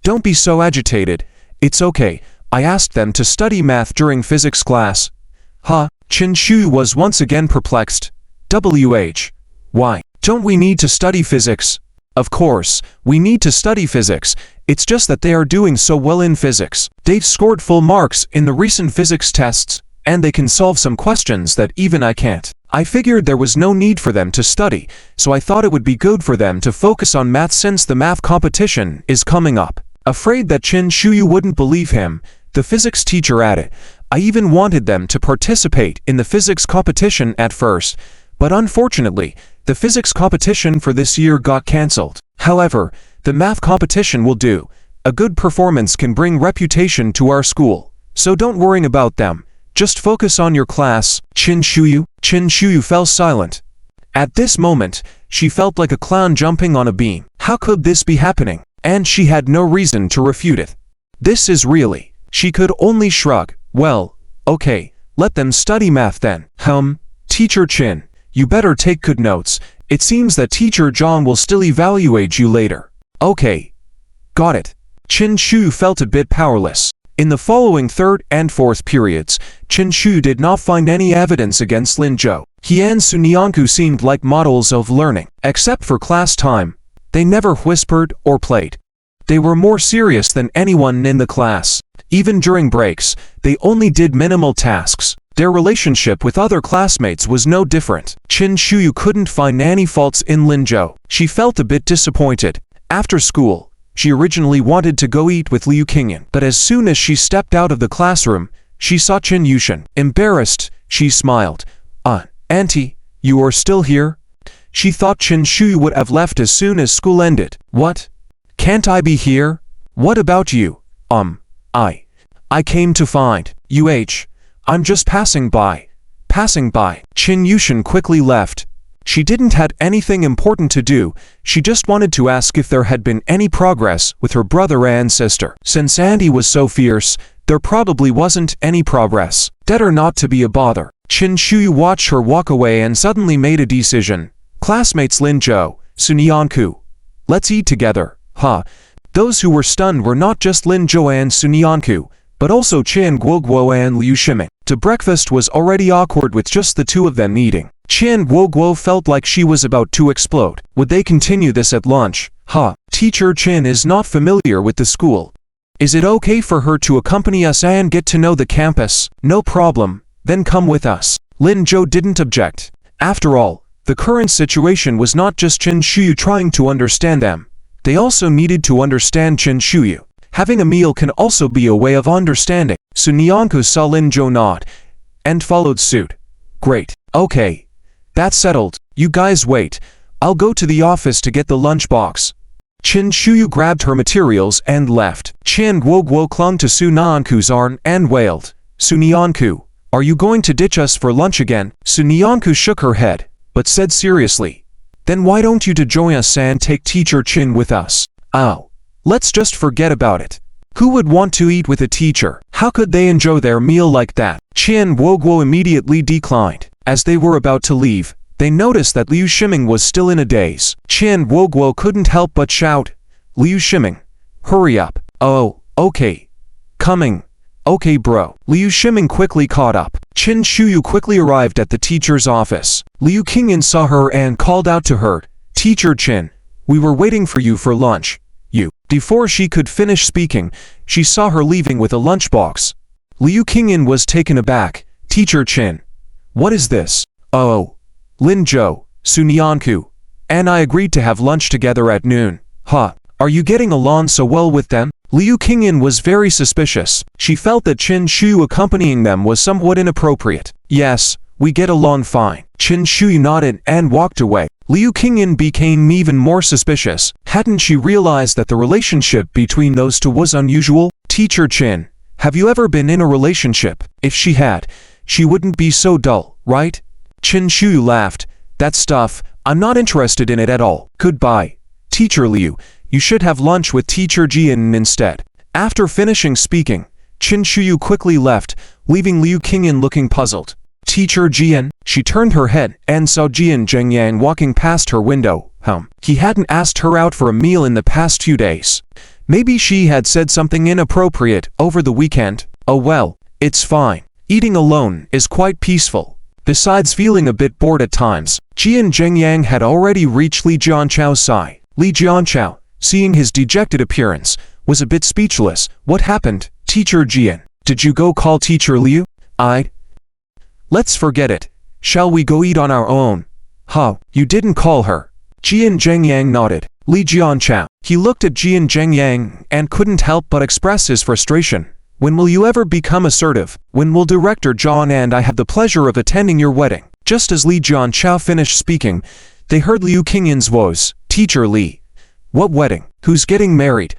don't be so agitated. It's okay, I asked them to study math during physics class." Huh? Qin Shuyu was once again perplexed. Why? Don't we need to study physics? Of course, we need to study physics. It's just that they are doing so well in physics. They've scored full marks in the recent physics tests, and they can solve some questions that even I can't. I figured there was no need for them to study, so I thought it would be good for them to focus on math since the math competition is coming up. Afraid that Qin Shuyu wouldn't believe him, the physics teacher added, "I even wanted them to participate in the physics competition at first, but unfortunately, the physics competition for this year got cancelled. However, the math competition will do. A good performance can bring reputation to our school, so don't worry about them. Just focus on your class." Qin Shuyu fell silent. At this moment, she felt like a clown jumping on a beam. How could this be happening? And she had no reason to refute it. This is really... She could only shrug. "Well, okay, let them study math then." Teacher Qin, you better take good notes. It seems that Teacher Zhang will still evaluate you later. Okay. Got it. Qin Shuyu felt a bit powerless. In the following third and fourth periods, Qin Shuyu did not find any evidence against Lin Zhou. He and Sunyanku seemed like models of learning. Except for class time, they never whispered or played. They were more serious than anyone in the class. Even during breaks, they only did minimal tasks. Their relationship with other classmates was no different. Qin Shuyu couldn't find any faults in Lin Zhou. She felt a bit disappointed. After school, she originally wanted to go eat with Liu Qingyan, but as soon as she stepped out of the classroom, she saw Qin Yushan. Embarrassed, she smiled. Auntie, you are still here?" She thought Qin Shuyu would have left as soon as school ended. "What? Can't I be here? What about you?" I came to find you. I'm just passing by. Qin Yushan quickly left. She didn't have anything important to do. She just wanted to ask if there had been any progress with her brother and sister. Since Auntie was so fierce, there probably wasn't any progress. Better not to be a bother. Qin Shuyu watched her walk away and suddenly made a decision. Classmates Lin Zhou, Sunyanku. Let's eat together. Those who were stunned were not just Lin Zhou and Sunyanku, but also Qian Guoguo and Liu Shiming. The breakfast was already awkward with just the two of them eating. Qian Guoguo felt like she was about to explode. Would they continue this at lunch? Teacher Qin is not familiar with the school. Is it okay for her to accompany us and get to know the campus? No problem, then come with us. Lin Zhou didn't object. After all, the current situation was not just Qin Shuyu trying to understand them. They also needed to understand Qin Shuyu. Having a meal can also be a way of understanding. Sunyanku saw Lin Zhou nod and followed suit. Great. Okay. That's settled. You guys wait. I'll go to the office to get the lunchbox. Chin Shuyu grabbed her materials and left. Chin Guoguo clung to Su Nyanku's arm and wailed, Su Nyanku, are you going to ditch us for lunch again? Su Nyanku shook her head, but said seriously, then why don't you join us and take teacher Chin with us? Oh, let's just forget about it. Who would want to eat with a teacher? How could they enjoy their meal like that? Chin Guoguo immediately declined. As they were about to leave, they noticed that Liu Shiming was still in a daze. Chin Guoguo couldn't help but shout, Liu Shiming, hurry up. Oh, okay. Coming. Okay bro. Liu Shiming quickly caught up. Chin Shuyu quickly arrived at the teacher's office. Liu Qingyan saw her and called out to her, Teacher Chin, we were waiting for you for lunch. Before she could finish speaking, she saw her leaving with a lunchbox. Liu Qingyan was taken aback. Teacher Chin, what is this? Oh, Lin Zhou, Su Nyanku, and I agreed to have lunch together at noon. Huh, are you getting along so well with them? Liu Qingyan was very suspicious. She felt that Chin Shuyu accompanying them was somewhat inappropriate. Yes, we get along fine. Chin Shuyu nodded and walked away. Liu Qingyan became even more suspicious. Hadn't she realized that the relationship between those two was unusual? Teacher Chin, have you ever been in a relationship? If she had, she wouldn't be so dull, right? Chin Shuyu laughed. That stuff, I'm not interested in it at all. Goodbye. Teacher Liu, you should have lunch with Teacher Jian instead. After finishing speaking, Chin Shuyu quickly left, leaving Liu Qingyan looking puzzled. Teacher Jian, she turned her head and saw Jian Zhengyang walking past her window. He hadn't asked her out for a meal in the past 2 days. Maybe she had said something inappropriate over the weekend. Oh well, it's fine. Eating alone is quite peaceful. Besides feeling a bit bored at times, Jian Zhengyang had already reached Li Jianchao's side. Li Jianchao, seeing his dejected appearance, was a bit speechless. What happened, Teacher Jian? Did you go call Teacher Liu? Let's forget it. Shall we go eat on our own? Huh, you didn't call her. Jian Zhengyang nodded. Li Jianchao. He looked at Jian Zhengyang and couldn't help but express his frustration. When will you ever become assertive? When will Director John and I have the pleasure of attending your wedding? Just as Li Jianchao finished speaking, they heard Liu Qingyan's voice. Teacher Li. What wedding? Who's getting married?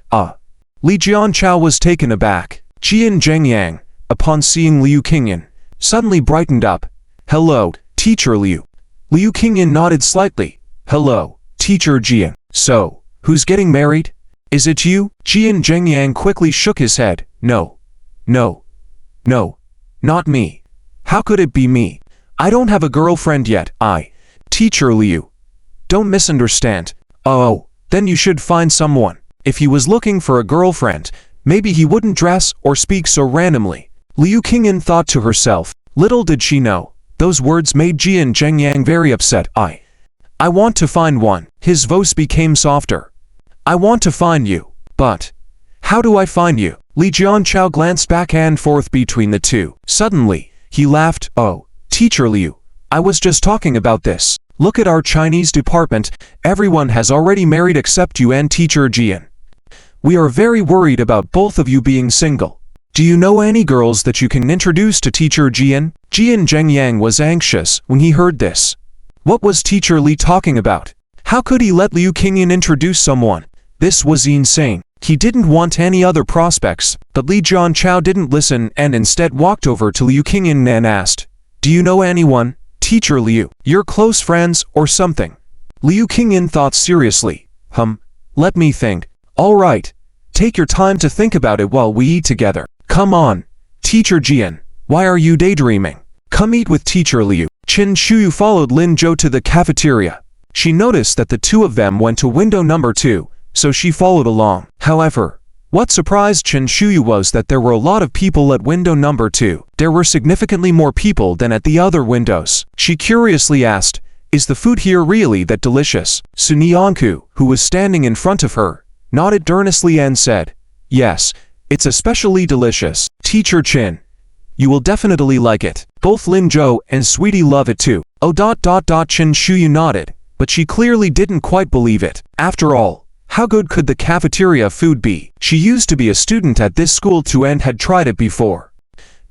Li Jianchao was taken aback. Jian Zhengyang, upon seeing Liu Qingyan, suddenly brightened up. Hello, Teacher Liu. Liu Qingyan nodded slightly. Hello, Teacher Jian. So, who's getting married? Is it you? Jian Zhengyang quickly shook his head. No, not me. How could it be me? I don't have a girlfriend yet. Teacher Liu. Don't misunderstand. Oh, then you should find someone. If he was looking for a girlfriend, maybe he wouldn't dress or speak so randomly. Liu Qingyan thought to herself. Little did she know, those words made Jian Zhengyang very upset. I want to find one. His voice became softer. I want to find you. But how do I find you? Li Jianchao glanced back and forth between the two. Suddenly, he laughed. Oh, Teacher Liu, I was just talking about this. Look at our Chinese department. Everyone has already married except you and Teacher Jian. We are very worried about both of you being single. Do you know any girls that you can introduce to Teacher Jian? Jian Zhengyang was anxious when he heard this. What was Teacher Li talking about? How could he let Liu Qingyan introduce someone? This was insane. He didn't want any other prospects, but Li Jianchao didn't listen and instead walked over to Liu Qingyan and asked, Do you know anyone, Teacher Liu? Your close friends or something? Liu Qingyan thought seriously. Let me think. All right. Take your time to think about it while we eat together. Come on, Teacher Jian, why are you daydreaming? Come eat with Teacher Liu. Chin Shuyu followed Lin Zhou to the cafeteria. She noticed that the two of them went to window number 2, so she followed along. However, what surprised Chin Shuyu was that there were a lot of people at window number 2. There were significantly more people than at the other windows. She curiously asked, Is the food here really that delicious? Su Nyanku, who was standing in front of her, nodded earnestly and said, Yes, it's especially delicious. Teacher Chin, you will definitely like it. Both Lin Zhou and Sweetie love it too. Chin Shuyu nodded, but she clearly didn't quite believe it. After all, how good could the cafeteria food be? She used to be a student at this school too and had tried it before.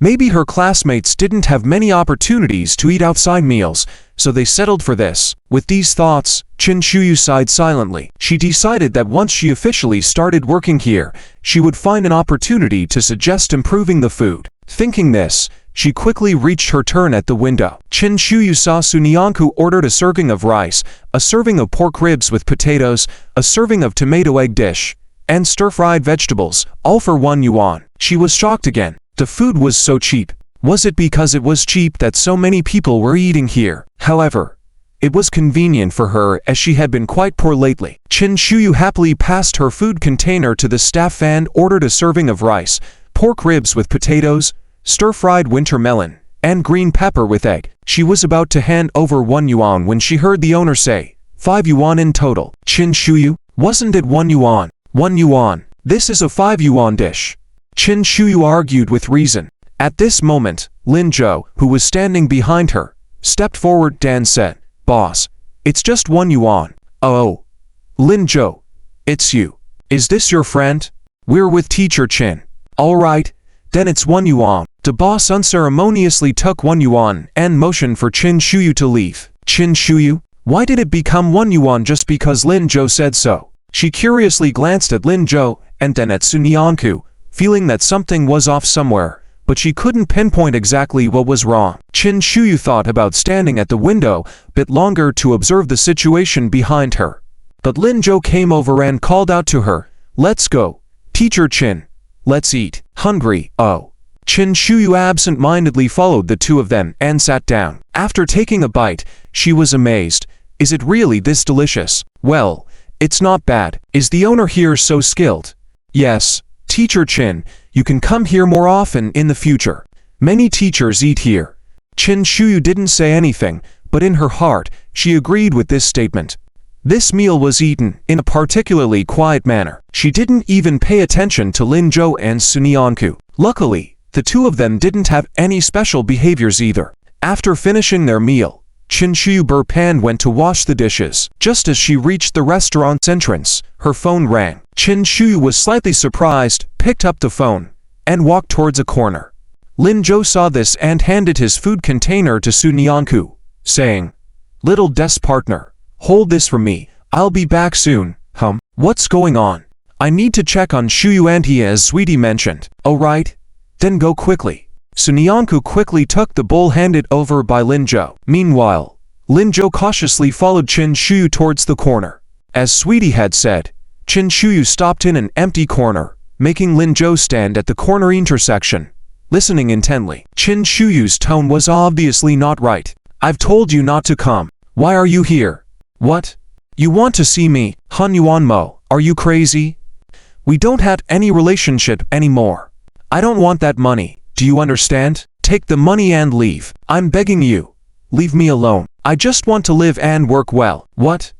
Maybe her classmates didn't have many opportunities to eat outside meals, so they settled for this. With these thoughts, Chin Shuyu sighed silently. She decided that once she officially started working here, she would find an opportunity to suggest improving the food. Thinking this, she quickly reached her turn at the window. Chin Shuyu saw Sunyanku ordered a serving of rice, a serving of pork ribs with potatoes, a serving of tomato egg dish, and stir-fried vegetables, all for 1 yuan. She was shocked again. The food was so cheap. Was it because it was cheap that so many people were eating here? However, it was convenient for her as she had been quite poor lately. Chin Shuyu happily passed her food container to the staff and ordered a serving of rice, pork ribs with potatoes, stir-fried winter melon, and green pepper with egg. She was about to hand over 1 yuan when she heard the owner say, 5 yuan in total. Chin Shuyu, wasn't it 1 yuan? 1 yuan. This is a 5 yuan dish. Chin Shuyu argued with reason. At this moment, Lin Zhou, who was standing behind her, stepped forward and said, Boss, it's just 1 yuan. Oh, Lin Zhou, it's you. Is this your friend? We're with Teacher Chin. All right, then it's 1 yuan. The boss unceremoniously took 1 yuan and motioned for Chin Shuyu to leave. Chin Shuyu, why did it become 1 yuan just because Lin Zhou said so? She curiously glanced at Lin Zhou and then at Sunyanku, feeling that something was off somewhere, but she couldn't pinpoint exactly what was wrong. Chin Shuyu thought about standing at the window a bit longer to observe the situation behind her. But Lin Zhou came over and called out to her, Let's go, Teacher Chin. Let's eat. Hungry, oh. Chin Shuyu absent-mindedly followed the two of them and sat down. After taking a bite, she was amazed. Is it really this delicious? Well, it's not bad. Is the owner here so skilled? Yes. Teacher Chin, you can come here more often in the future. Many teachers eat here. Chin Shuyu didn't say anything, but in her heart, she agreed with this statement. This meal was eaten in a particularly quiet manner. She didn't even pay attention to Lin Zhou and Sunyanku. Luckily, the two of them didn't have any special behaviors either. After finishing their meal, Chin Shuyu burped and went to wash the dishes. Just as she reached the restaurant's entrance, her phone rang. Chin Shuyu was slightly surprised, picked up the phone, and walked towards a corner. Lin Zhou saw this and handed his food container to Sunyanku, saying, Little desk partner, hold this for me, I'll be back soon. What's going on? I need to check on Shuyu and he as Sweetie mentioned. Oh right, then go quickly. Sunyanku quickly took the bowl handed over by Lin Zhou. Meanwhile, Lin Zhou cautiously followed Chin Shuyu towards the corner. As Sweetie had said, Chin Shuyu stopped in an empty corner, making Lin Zhou stand at the corner intersection, listening intently. Chin Shuyu's tone was obviously not right. I've told you not to come. Why are you here? What? You want to see me? Han Yuan Mo, are you crazy? We don't have any relationship anymore. I don't want that money. Do you understand? Take the money and leave. I'm begging you. Leave me alone. I just want to live and work well. What?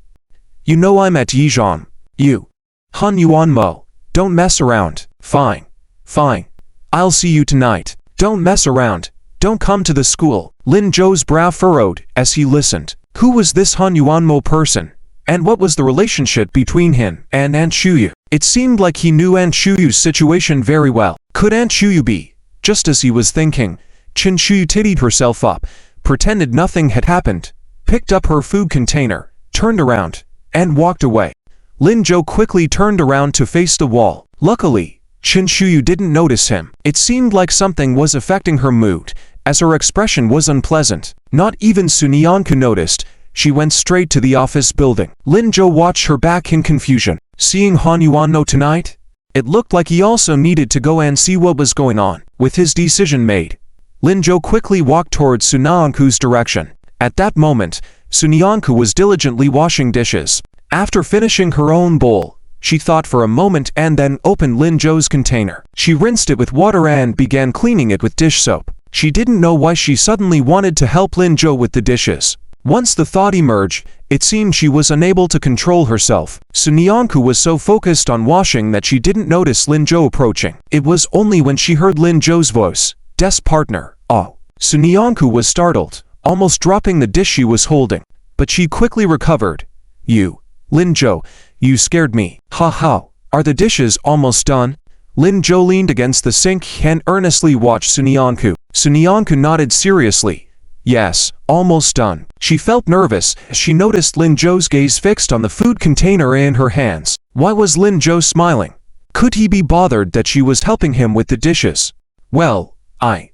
You know I'm at Yijian. You. Han Yuan Mo. Don't mess around. Fine. Fine. I'll see you tonight. Don't mess around. Don't come to the school. Lin Zhou's brow furrowed as he listened. Who was this Han Yuan Mo person? And what was the relationship between him and Aunt Shuyu? It seemed like he knew Aunt Shuyu's situation very well. Could Aunt Shuyu be? Just as he was thinking, Chin Shuyu tittied herself up, pretended nothing had happened, picked up her food container, turned around, and walked away. Lin Zhou quickly turned around to face the wall. Luckily, Chin Shuyu didn't notice him. It seemed like something was affecting her mood, as her expression was unpleasant. Not even Sunyanku noticed. She went straight to the office building. Lin Zhou watched her back in confusion. Seeing Han Yuan No tonight? It looked like he also needed to go and see what was going on. With his decision made, Lin Zhou quickly walked towards Sunyanku's direction. At that moment, Sunyanku was diligently washing dishes. After finishing her own bowl, she thought for a moment and then opened Lin Zhou's container. She rinsed it with water and began cleaning it with dish soap. She didn't know why she suddenly wanted to help Lin Zhou with the dishes. Once the thought emerged, it seemed she was unable to control herself. Sunyanku was so focused on washing that she didn't notice Lin Zhou approaching. It was only when she heard Lin Zhou's voice, Desk partner, oh. Sunyanku was startled, almost dropping the dish she was holding. But she quickly recovered. You, Lin Zhou, you scared me. Ha ha, are the dishes almost done? Lin Zhou leaned against the sink and earnestly watched Sunyanku. Sunyanku nodded seriously. Yes, almost done. She felt nervous as she noticed Lin Zhou's gaze fixed on the food container in her hands. Why was Lin Zhou smiling? Could he be bothered that she was helping him with the dishes? Well, I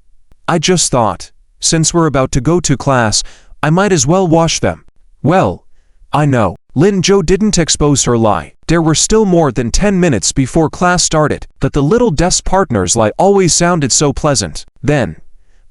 just thought, since we're about to go to class, I might as well wash them. Well, I know. Lin Zhou didn't expose her lie. There were still more than 10 minutes before class started, but the little desk partner's lie always sounded so pleasant. Then,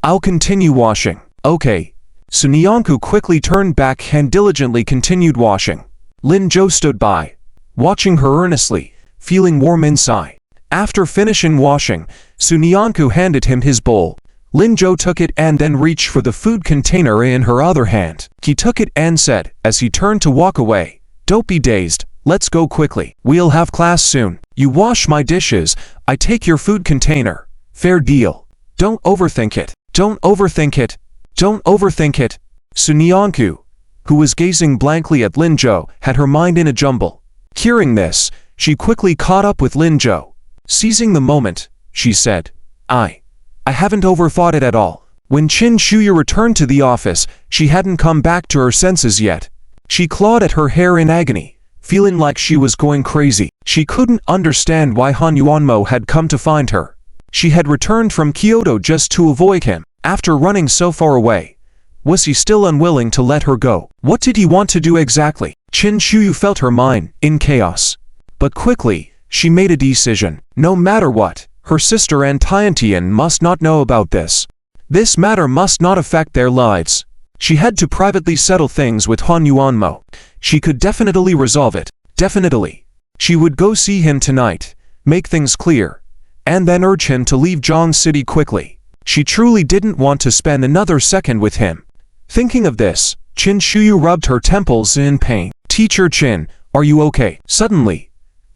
I'll continue washing. Okay. Sunyanku quickly turned back and diligently continued washing. Lin Zhou stood by, watching her earnestly, feeling warm inside. After finishing washing, Sunyanku handed him his bowl. Lin Zhou took it and then reached for the food container in her other hand. He took it and said, as he turned to walk away, "Don't be dazed, let's go quickly. We'll have class soon. You wash my dishes, I take your food container. Fair deal. Don't overthink it. Don't overthink it. Don't overthink it." Sunyanku, who was gazing blankly at Lin Zhou, had her mind in a jumble. Hearing this, she quickly caught up with Lin Zhou. Seizing the moment, she said, I haven't overthought it at all. When Qin Shuyu returned to the office, she hadn't come back to her senses yet. She clawed at her hair in agony, feeling like she was going crazy. She couldn't understand why Han Yuanmo had come to find her. She had returned from Kyoto just to avoid him. After running so far away, was he still unwilling to let her go? What did he want to do exactly? Qin Shuyu felt her mind in chaos. But quickly, she made a decision. No matter what, her sister and Tiantian must not know about this. This matter must not affect their lives. She had to privately settle things with Han Yuanmo. She could definitely resolve it. Definitely. She would go see him tonight, make things clear, and then urge him to leave Zhang City quickly. She truly didn't want to spend another second with him. Thinking of this, Qin Shuyu rubbed her temples in pain. "Teacher Qin, are you okay?" Suddenly,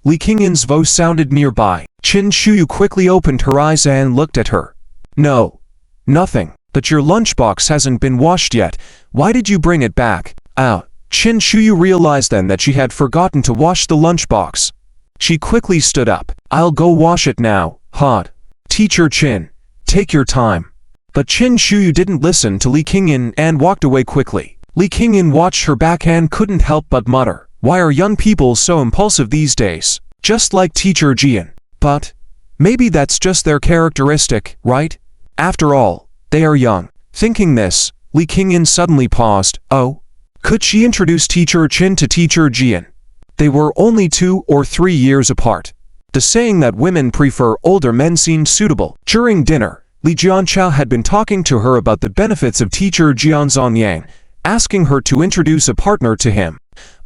Li Qingyin's voice sounded nearby. Qin Shuyu quickly opened her eyes and looked at her. "No. Nothing. But your lunchbox hasn't been washed yet. Why did you bring it back?" Qin Shuyu realized then that she had forgotten to wash the lunchbox. She quickly stood up. "I'll go wash it now, Hod. Teacher Qin, take your time." But Qin Shuyu didn't listen to Li Qingyin and walked away quickly. Li Qingyin watched her back and couldn't help but mutter, "Why are young people so impulsive these days? Just like Teacher Jian. But maybe that's just their characteristic, right? After all, they are young." Thinking this, Li Qingyin suddenly paused. Oh, could she introduce Teacher Qin to Teacher Jian? They were only 2 or 3 years apart. The saying that women prefer older men seemed suitable. During dinner, Li Jianchao had been talking to her about the benefits of Teacher Jian Zhongyang, asking her to introduce a partner to him.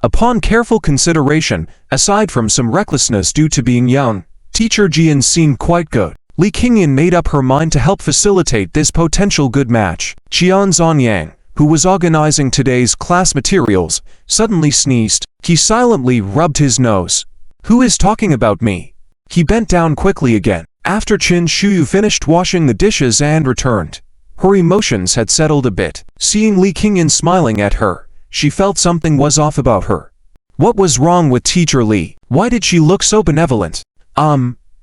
Upon careful consideration, aside from some recklessness due to being young, Teacher Jian seemed quite good. Li Qingyin made up her mind to help facilitate this potential good match. Jian Zhongyang, who was organizing today's class materials, suddenly sneezed. He silently rubbed his nose. "Who is talking about me?" He bent down quickly again. After Qin Shuyu finished washing the dishes and returned, her emotions had settled a bit. Seeing Li Qingyin smiling at her, she felt something was off about her. What was wrong with Teacher Li? Why did she look so benevolent?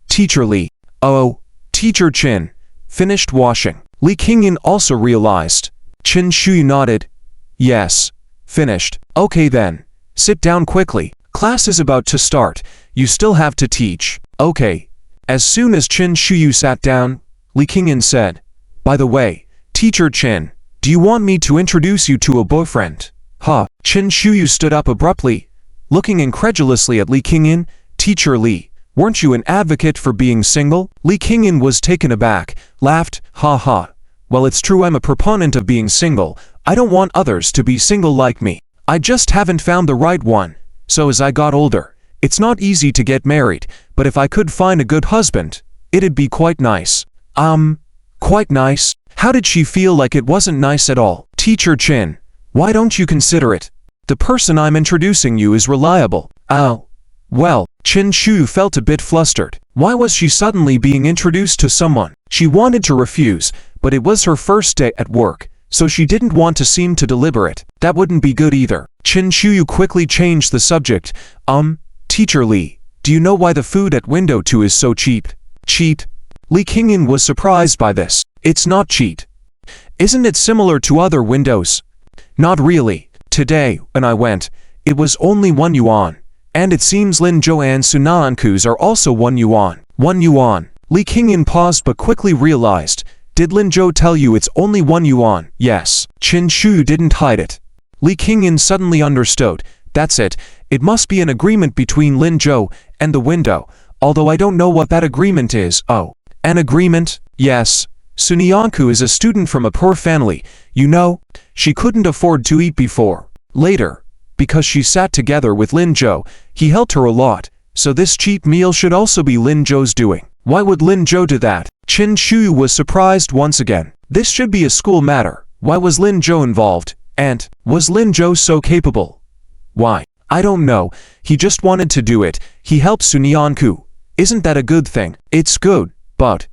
Teacher Li. Oh, Teacher Qin. Finished washing. Li Qingyin also realized. Qin Shuyu nodded. Yes. Finished. Okay then. Sit down quickly. Class is about to start. You still have to teach. Okay. As soon as Qin Shuyu sat down, Li Qingyin said, "By the way, Teacher Qin, do you want me to introduce you to a boyfriend?" Qin Shuyu stood up abruptly, looking incredulously at Li Qingyin. "Teacher Li, weren't you an advocate for being single?" Li Qingyin was taken aback, laughed, "Ha. Well, it's true I'm a proponent of being single. I don't want others to be single like me. I just haven't found the right one. So as I got older, it's not easy to get married, but if I could find a good husband, it'd be quite nice." Quite nice? How did she feel like it wasn't nice at all? "Teacher Qin, why don't you consider it? The person I'm introducing you is reliable." "Oh. Well," Qin Shuyu felt a bit flustered. Why was she suddenly being introduced to someone? She wanted to refuse, but it was her first day at work, so she didn't want to seem too deliberate. That wouldn't be good either. Qin Shuyu quickly changed the subject. Teacher Li, do you know why the food at window 2 is so cheap?" Cheat? Li Qingyan was surprised by this. It's not cheat. Isn't it similar to other windows? Not really. Today, when I went, it was only 1 yuan. And it seems Lin Zhou and Sunanku's are also 1 yuan. 1 yuan. Li Qingyan paused but quickly realized. Did Lin Zhou tell you it's only 1 yuan? Yes. Qin Shuyu didn't hide it. Li Qingyan suddenly understood. That's it. It must be an agreement between Lin Zhou and the window, although I don't know what that agreement is. Oh, an agreement? Yes. Sunyanku is a student from a poor family. You know, she couldn't afford to eat before. Later, because she sat together with Lin Zhou, he helped her a lot, so this cheap meal should also be Lin Zhou's doing. Why would Lin Zhou do that? Qin Shuyu was surprised once again. This should be a school matter. Why was Lin Zhou involved? And, was Lin Zhou so capable? Why? I don't know. He just wanted to do it. He helped Sunyanku. Isn't that a good thing? It's good, but...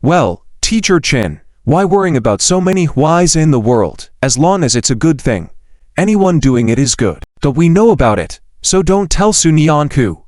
Well, Teacher Qin, why worrying about so many whys in the world? As long as it's a good thing. Anyone doing it is good. But we know about it, so don't tell Sunyanku.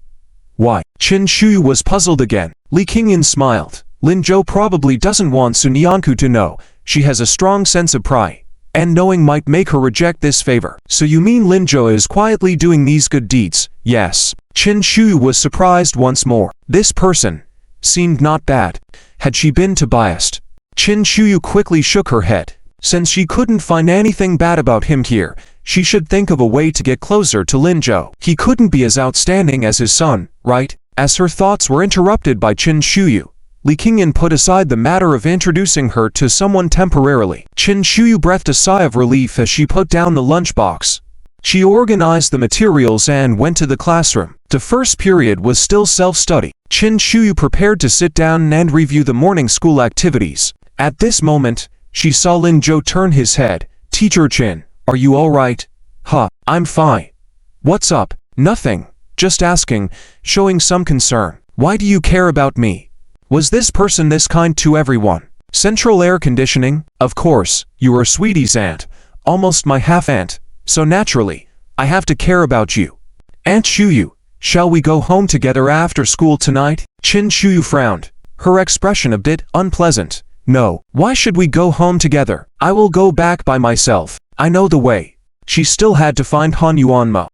Why? Qin Shuyu was puzzled again. Li Qingyan smiled. Lin Zhou probably doesn't want Sunyanku to know. She has a strong sense of pride, and knowing might make her reject this favor. So you mean Lin Zhou is quietly doing these good deeds? Yes. Qin Shuyu was surprised once more. This person seemed not bad. Had she been too biased? Qin Shuyu quickly shook her head. Since she couldn't find anything bad about him here, she should think of a way to get closer to Lin Zhou. He couldn't be as outstanding as his son, right? As her thoughts were interrupted by Qin Shuyu, Li Qingyan put aside the matter of introducing her to someone temporarily. Qin Shuyu breathed a sigh of relief as she put down the lunchbox. She organized the materials and went to the classroom. The first period was still self-study. Qin Shuyu prepared to sit down and review the morning school activities. At this moment, she saw Lin Zhou turn his head. Teacher Qin, are you all right? Huh, I'm fine. What's up? Nothing. Just asking, showing some concern. Why do you care about me? Was this person this kind to everyone? Central air conditioning? Of course, you are Sweetie's aunt, almost my half-aunt, so naturally, I have to care about you. Aunt Shuyu, shall we go home together after school tonight? Qin Shuyu frowned, her expression a bit unpleasant. No, why should we go home together? I will go back by myself. I know the way. She still had to find Han Yuanmo.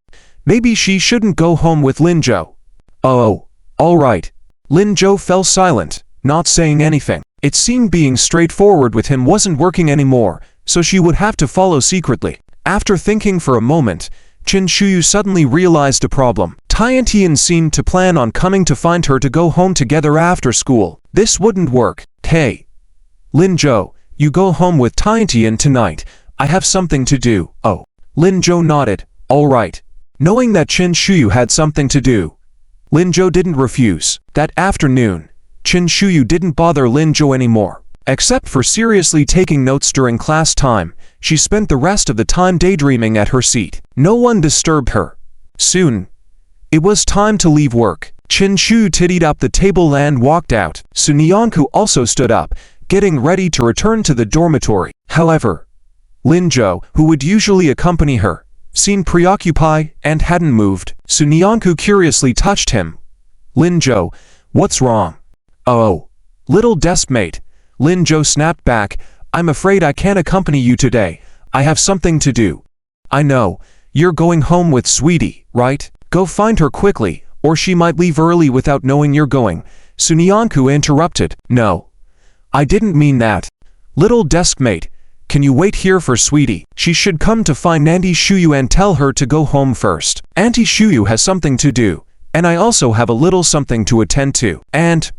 Maybe she shouldn't go home with Lin Zhou. Oh, all right. Lin Zhou fell silent, not saying anything. It seemed being straightforward with him wasn't working anymore, so she would have to follow secretly. After thinking for a moment, Qin Shuyu suddenly realized a problem. Tiantian seemed to plan on coming to find her to go home together after school. This wouldn't work. Hey, Lin Zhou, you go home with Tiantian tonight. I have something to do. Oh. Lin Zhou nodded. All right. Knowing that Qin Shuyu had something to do, Lin Zhou didn't refuse. That afternoon, Qin Shuyu didn't bother Lin Zhou anymore. Except for seriously taking notes during class time, she spent the rest of the time daydreaming at her seat. No one disturbed her. Soon, it was time to leave work. Qin Shuyu tidied up the table and walked out. Sunyanku also stood up, getting ready to return to the dormitory. However, Lin Zhou, who would usually accompany her, seemed preoccupied and hadn't moved. Sunyanku curiously touched him. Lin Zhou, what's wrong? Oh, little deskmate. Lin Zhou snapped back. I'm afraid I can't accompany you today. I have something to do. I know. You're going home with Sweetie, right? Go find her quickly, or she might leave early without knowing you're going. Sunyanku interrupted. No. I didn't mean that. Little deskmate, can you wait here for Sweetie? She should come to find Auntie Shuyu and tell her to go home first. Auntie Shuyu has something to do, and I also have a little something to attend to. And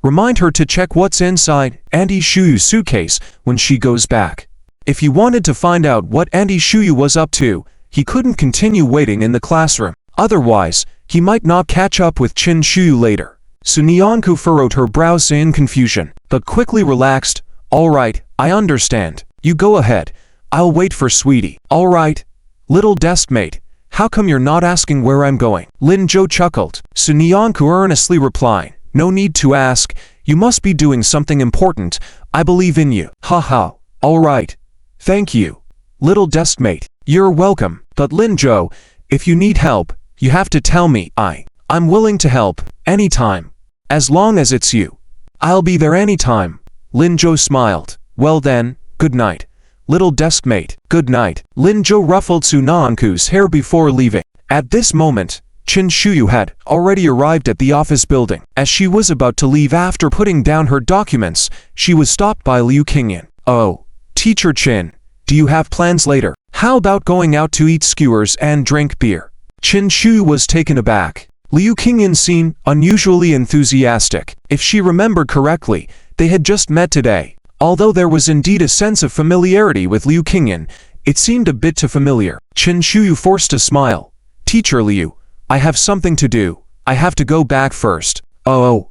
remind her to check what's inside Auntie Shuyu's suitcase when she goes back. If he wanted to find out what Auntie Shuyu was up to, he couldn't continue waiting in the classroom. Otherwise, he might not catch up with Qin Shuyu later. Sunyanku furrowed her brows in confusion, but quickly relaxed. All right, I understand. You go ahead. I'll wait for Sweetie. All right. Little deskmate, how come you're not asking where I'm going? Lin Zhou chuckled. Sunyanku earnestly replied. No need to ask. You must be doing something important. I believe in you. Ha ha. All right. Thank you. Little deskmate, you're welcome. But Lin Zhou, if you need help, you have to tell me. I'm willing to help, anytime. As long as it's you. I'll be there anytime. Lin Zhou smiled. Well then, good night. Little deskmate, good night. Lin Zhou ruffled Su Nanku's hair before leaving. At this moment, Qin Shuyu had already arrived at the office building. As she was about to leave after putting down her documents, she was stopped by Liu Qingyan. Oh, Teacher Qin, do you have plans later? How about going out to eat skewers and drink beer? Qin Shuyu was taken aback. Liu Qingyan seemed unusually enthusiastic. If she remembered correctly, they had just met today. Although there was indeed a sense of familiarity with Liu Qingyan, it seemed a bit too familiar. Qin Shuyu forced a smile. Teacher Liu, I have something to do. I have to go back first. Oh,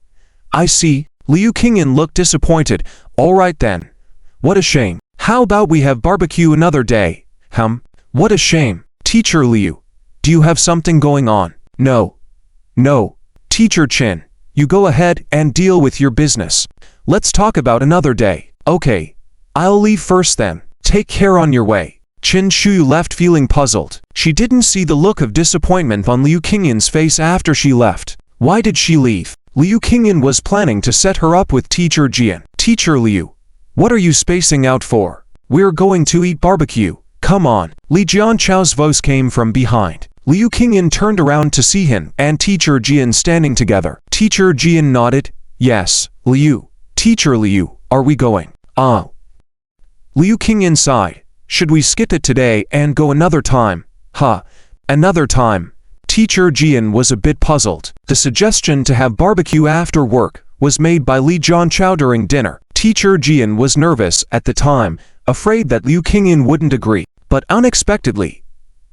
I see. Liu Qingyan looked disappointed. All right then. What a shame. How about we have barbecue another day? What a shame. Teacher Liu, do you have something going on? No. Teacher Qin, you go ahead and deal with your business. Let's talk about another day. Okay, I'll leave first then. Take care on your way. Qin Shuyu left feeling puzzled. She didn't see the look of disappointment on Liu Qingyan's face after she left. Why did she leave? Liu Qingyan was planning to set her up with Teacher Jian. Teacher Liu, what are you spacing out for? We're going to eat barbecue. Come on. Li Jianchao's voice came from behind. Liu Qingyan turned around to see him and Teacher Jian standing together. Teacher Jian nodded. Yes, Liu. Teacher Liu, are we going? Liu Qingyan sighed. Should we skip it today and go another time? Another time. Teacher Jian was a bit puzzled. The suggestion to have barbecue after work was made by Li Jianchao during dinner. Teacher Jian was nervous at the time, afraid that Liu Qingyan wouldn't agree. But unexpectedly,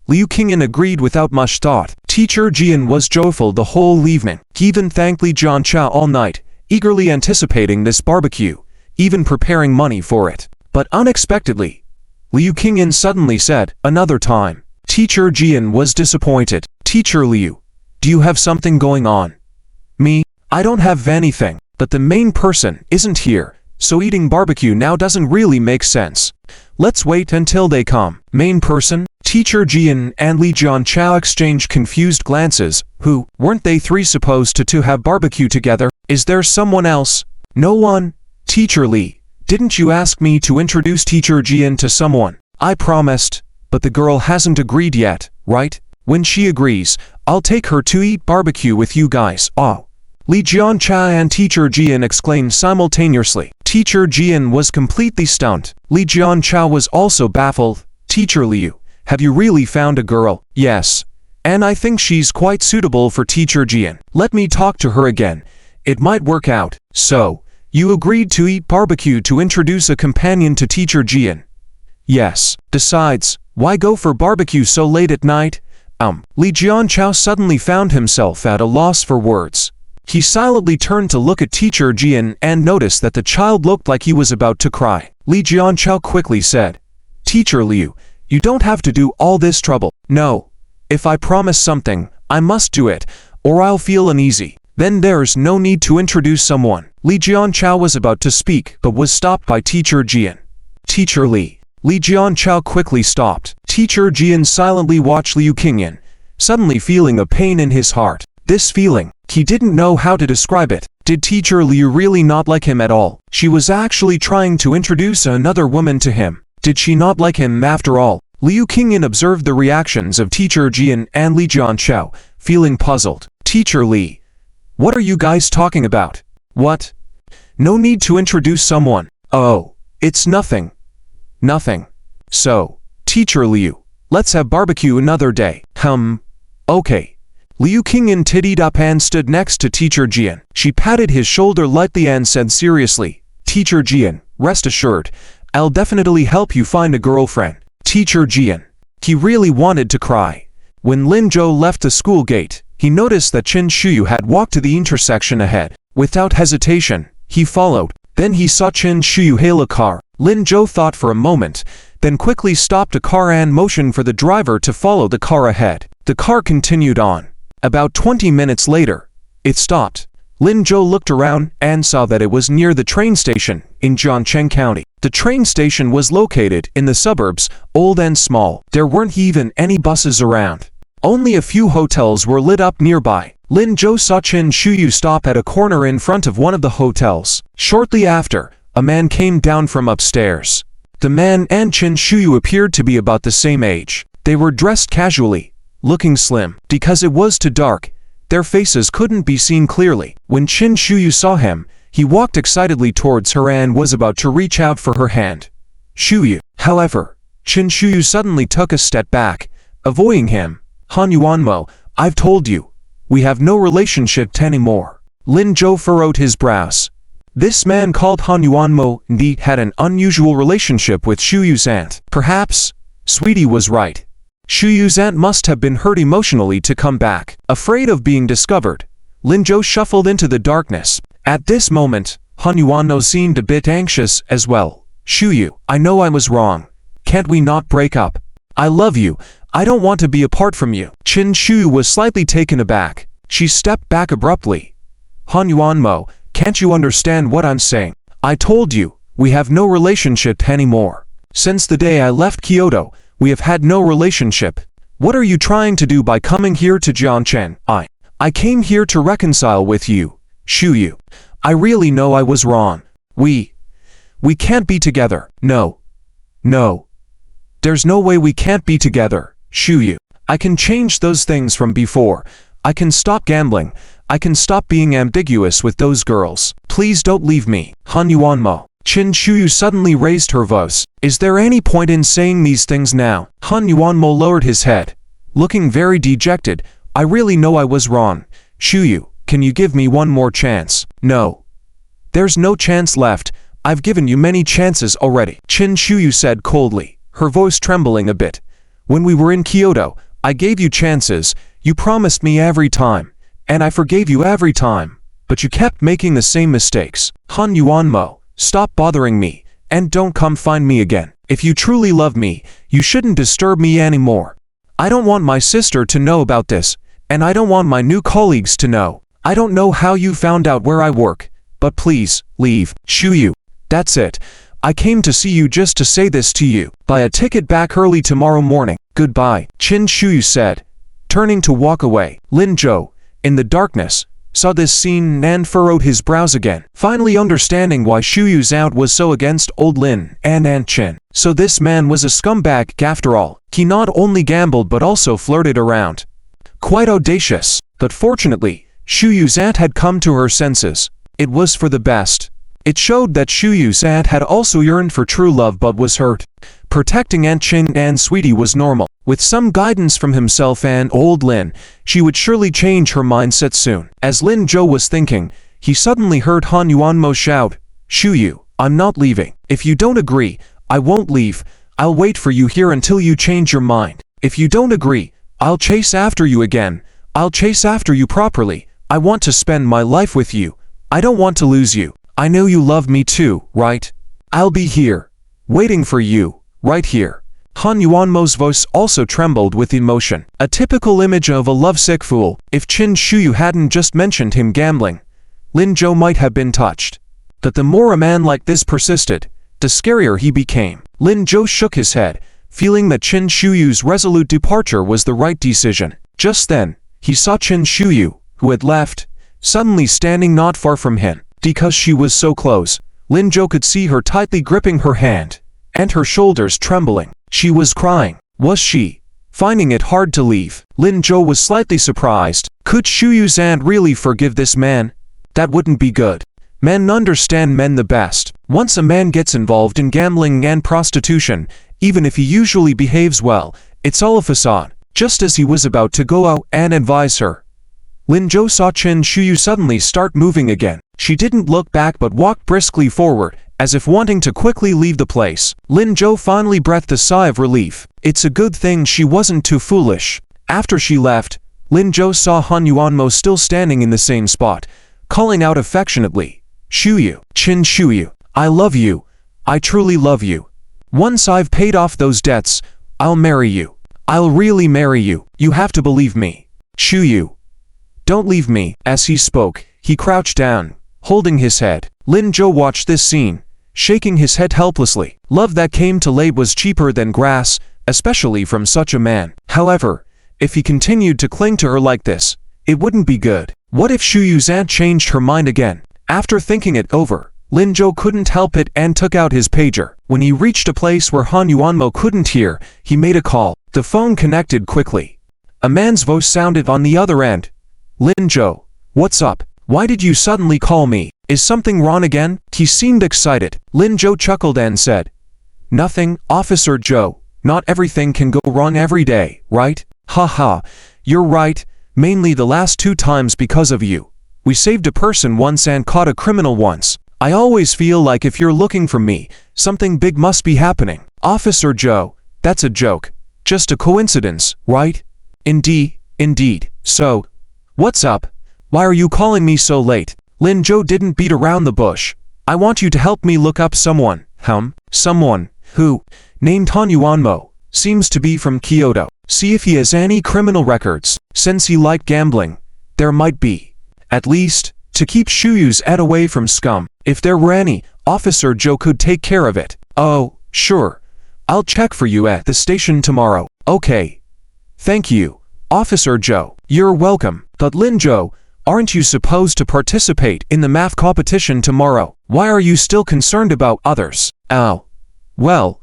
Liu Qingyan agreed without much thought. Teacher Jian was joyful the whole evening. He even thanked Li Jianchao all night, eagerly anticipating this barbecue, even preparing money for it. But unexpectedly, Liu Qingyan suddenly said, another time. Teacher Jian was disappointed. Teacher Liu, do you have something going on? Me? I don't have anything, but the main person isn't here, so eating barbecue now doesn't really make sense. Let's wait until they come. Main person? Teacher Jian and Li Jianchao exchanged confused glances. Who? Weren't they three supposed to have barbecue together? Is there someone else? No one? Teacher Li, didn't you ask me to introduce Teacher Jian to someone? I promised, but the girl hasn't agreed yet, right? When she agrees, I'll take her to eat barbecue with you guys. Oh. Li Jianchao and Teacher Jian exclaimed simultaneously. Teacher Jian was completely stunned. Li Jianchao was also baffled. Teacher Liu, have you really found a girl? Yes. And I think she's quite suitable for Teacher Jian. Let me talk to her again. It might work out. So, you agreed to eat barbecue to introduce a companion to Teacher Jian? Yes. Besides, why go for barbecue so late at night? Li Jianchao suddenly found himself at a loss for words. He silently turned to look at Teacher Jian and noticed that the child looked like he was about to cry. Li Jianchao quickly said, Teacher Liu, you don't have to do all this trouble. No. If I promise something, I must do it, or I'll feel uneasy. Then there's no need to introduce someone. Li Jianchao was about to speak, but was stopped by Teacher Jian. Teacher Li. Li Jianchao quickly stopped. Teacher Jian silently watched Liu Qingyan, suddenly feeling a pain in his heart. This feeling, he didn't know how to describe it. Did Teacher Liu really not like him at all? She was actually trying to introduce another woman to him. Did she not like him after all? Liu Qingyan observed the reactions of Teacher Jian and Li Jianchao, feeling puzzled. Teacher Li, what are you guys talking about? What? No need to introduce someone. Oh, it's nothing. Nothing. So, Teacher Liu, let's have barbecue another day. Okay. Liu Qingyan tittied up and stood next to Teacher Jian. She patted his shoulder lightly and said seriously, Teacher Jian, rest assured, I'll definitely help you find a girlfriend. Teacher Jian. He really wanted to cry. When Lin Zhou left the school gate, he noticed that Qin Shuyu had walked to the intersection ahead. Without hesitation, he followed. Then he saw Qin Shuyu hail a car. Lin Zhou thought for a moment, then quickly stopped a car and motioned for the driver to follow the car ahead. The car continued on. About 20 minutes later, it stopped. Lin Zhou looked around and saw that it was near the train station in Jiangcheng County. The train station was located in the suburbs, old and small. There weren't even any buses around. Only a few hotels were lit up nearby. Lin Zhou saw Qin Shuyu stop at a corner in front of one of the hotels. Shortly after, a man came down from upstairs. The man and Qin Shuyu appeared to be about the same age. They were dressed casually, looking slim. Because it was too dark, their faces couldn't be seen clearly. When Qin Shuyu saw him, he walked excitedly towards her and was about to reach out for her hand. Shuyu. However, Qin Shuyu suddenly took a step back, avoiding him. Han Yuanmo, I've told you, we have no relationship anymore. Lin Zhou furrowed his brows. This man called Han Yuanmo indeed had an unusual relationship with Shuyu's aunt. Perhaps, Sweetie was right. Shuyu's aunt must have been hurt emotionally to come back. Afraid of being discovered, Lin Zhou shuffled into the darkness. At this moment, Han Yuanmo seemed a bit anxious as well. Shuyu, I know I was wrong. Can't we not break up? I love you. I don't want to be apart from you. Qin Shuyu was slightly taken aback. She stepped back abruptly. Han Yuanmo, can't you understand what I'm saying? I told you, we have no relationship anymore. Since the day I left Kyoto, we have had no relationship. What are you trying to do by coming here to Jiangchen? I came here to reconcile with you, Shuyu. I really know I was wrong. We can't be together. No. There's no way we can't be together, Shuyu. I can change those things from before. I can stop gambling. I can stop being ambiguous with those girls. Please don't leave me. Han Yuanmo. Qin Shuyu suddenly raised her voice. Is there any point in saying these things now? Han Yuanmo lowered his head, looking very dejected. I really know I was wrong. Shuyu, can you give me one more chance? No. There's no chance left. I've given you many chances already. Qin Shuyu said coldly, her voice trembling a bit. When we were in Kyoto, I gave you chances. You promised me every time. And I forgave you every time, but you kept making the same mistakes. Han Yuanmo, stop bothering me, and don't come find me again. If you truly love me, you shouldn't disturb me anymore. I don't want my sister to know about this, and I don't want my new colleagues to know. I don't know how you found out where I work, but please, leave. Shuyu, that's it. I came to see you just to say this to you. Buy a ticket back early tomorrow morning. Goodbye. Qin Shuyu said, turning to walk away. Lin Zhou, in the darkness, saw this scene and furrowed his brows again, finally understanding why Shuyu's aunt was so against old Lin and Aunt Qin. So this man was a scumbag after all. He not only gambled but also flirted around. Quite audacious. But fortunately, Shuyu's aunt had come to her senses. It was for the best. It showed that Shuyu's aunt had also yearned for true love but was hurt. Protecting Aunt Qin and Sweetie was normal. With some guidance from himself and old Lin, she would surely change her mindset soon. As Lin Zhou was thinking, he suddenly heard Han Yuanmo shout, Shuyu, I'm not leaving. If you don't agree, I won't leave. I'll wait for you here until you change your mind. If you don't agree, I'll chase after you again. I'll chase after you properly. I want to spend my life with you. I don't want to lose you. I know you love me too, right? I'll be here, waiting for you, right here. Han Yuanmo's voice also trembled with emotion. A typical image of a lovesick fool. If Qin Shuyu hadn't just mentioned him gambling, Lin Zhou might have been touched. But the more a man like this persisted, the scarier he became. Lin Zhou shook his head, feeling that Qin Shuyu's resolute departure was the right decision. Just then, he saw Qin Shuyu, who had left, suddenly standing not far from him. Because she was so close, Lin Zhou could see her tightly gripping her hand, and her shoulders trembling. She was crying. Was she? Finding it hard to leave. Lin Zhou was slightly surprised. Could Shuyu's aunt really forgive this man? That wouldn't be good. Men understand men the best. Once a man gets involved in gambling and prostitution, even if he usually behaves well, it's all a facade. Just as he was about to go out and advise her, Lin Zhou saw Qin Shuyu suddenly start moving again. She didn't look back but walked briskly forward, as if wanting to quickly leave the place. Lin Zhou finally breathed a sigh of relief. It's a good thing she wasn't too foolish. After she left, Lin Zhou saw Han Yuanmo still standing in the same spot, calling out affectionately, Shuyu, Qin Shuyu, I love you. I truly love you. Once I've paid off those debts, I'll marry you. I'll really marry you. You have to believe me. Shuyu, don't leave me. As he spoke, he crouched down, holding his head. Lin Zhou watched this scene, shaking his head helplessly. Love that came too late was cheaper than grass, especially from such a man. However, if he continued to cling to her like this, It wouldn't be good. What if Shuyu's aunt changed her mind again? After thinking it over, Lin Zhou couldn't help it and took out his pager. When he reached a place where Han Yuanmo couldn't hear, he made a call. The phone connected quickly. A man's voice sounded on the other end. Lin Zhou, what's up? Why did you suddenly call me? Is something wrong again? He seemed excited. Lin Zhou chuckled and said, Nothing, Officer Zhou. Not everything can go wrong every day, right? Haha, you're right, mainly the last 2 times because of you. We saved a person once and caught a criminal once. I always feel like if you're looking for me, something big must be happening. Officer Zhou, that's a joke. Just a coincidence, right? Indeed. So, what's up? Why are you calling me so late? Lin Zhou didn't beat around the bush. I want you to help me look up someone. Someone who, named Han Yuanmo, seems to be from Kyoto. See if he has any criminal records. Since he liked gambling, there might be. At least, to keep Shuyu's aunt away from scum. If there were any, Officer Zhou could take care of it. Oh, sure. I'll check for you at the station tomorrow. Okay. Thank you, Officer Zhou. You're welcome. But Lin Zhou, aren't you supposed to participate in the math competition tomorrow? Why are you still concerned about others? Oh. Well,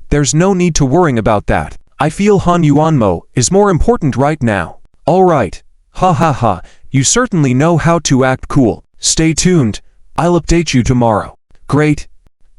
there's no need to worrying about that. I feel Han Yuanmo is more important right now. Alright. Ha. You certainly know how to act cool. Stay tuned. I'll update you tomorrow. Great.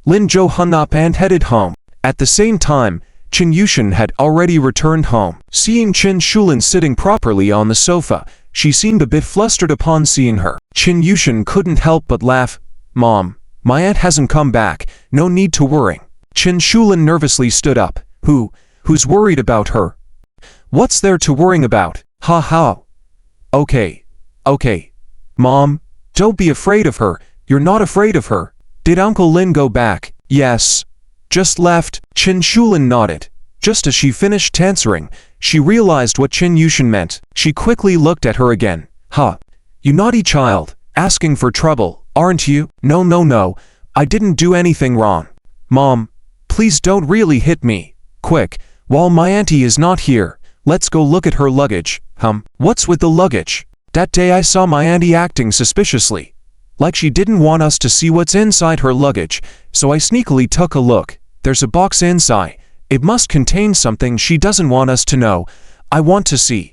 Lin Zhou hung up and headed home. At the same time, Qin Yushan had already returned home. Seeing Qin Shulin sitting properly on the sofa, she seemed a bit flustered upon seeing her. Qin Yushan couldn't help but laugh. Mom, my aunt hasn't come back. No need to worry. Qin Shulin nervously stood up. Who's worried about her? What's there to worrying about? Ha. Okay. Mom, don't be afraid of her. You're not afraid of her. Did Uncle Lin go back? Yes. Just left. Qin Shulin nodded. Just as she finished answering, she realized what Qin Yushan meant. She quickly looked at her again. You naughty child. Asking for trouble, aren't you? No. I didn't do anything wrong. Mom, please don't really hit me. Quick, while my auntie is not here, let's go look at her luggage. What's with the luggage? That day I saw my auntie acting suspiciously. Like she didn't want us to see what's inside her luggage, so I sneakily took a look. There's a box inside. It must contain something she doesn't want us to know. I want to see.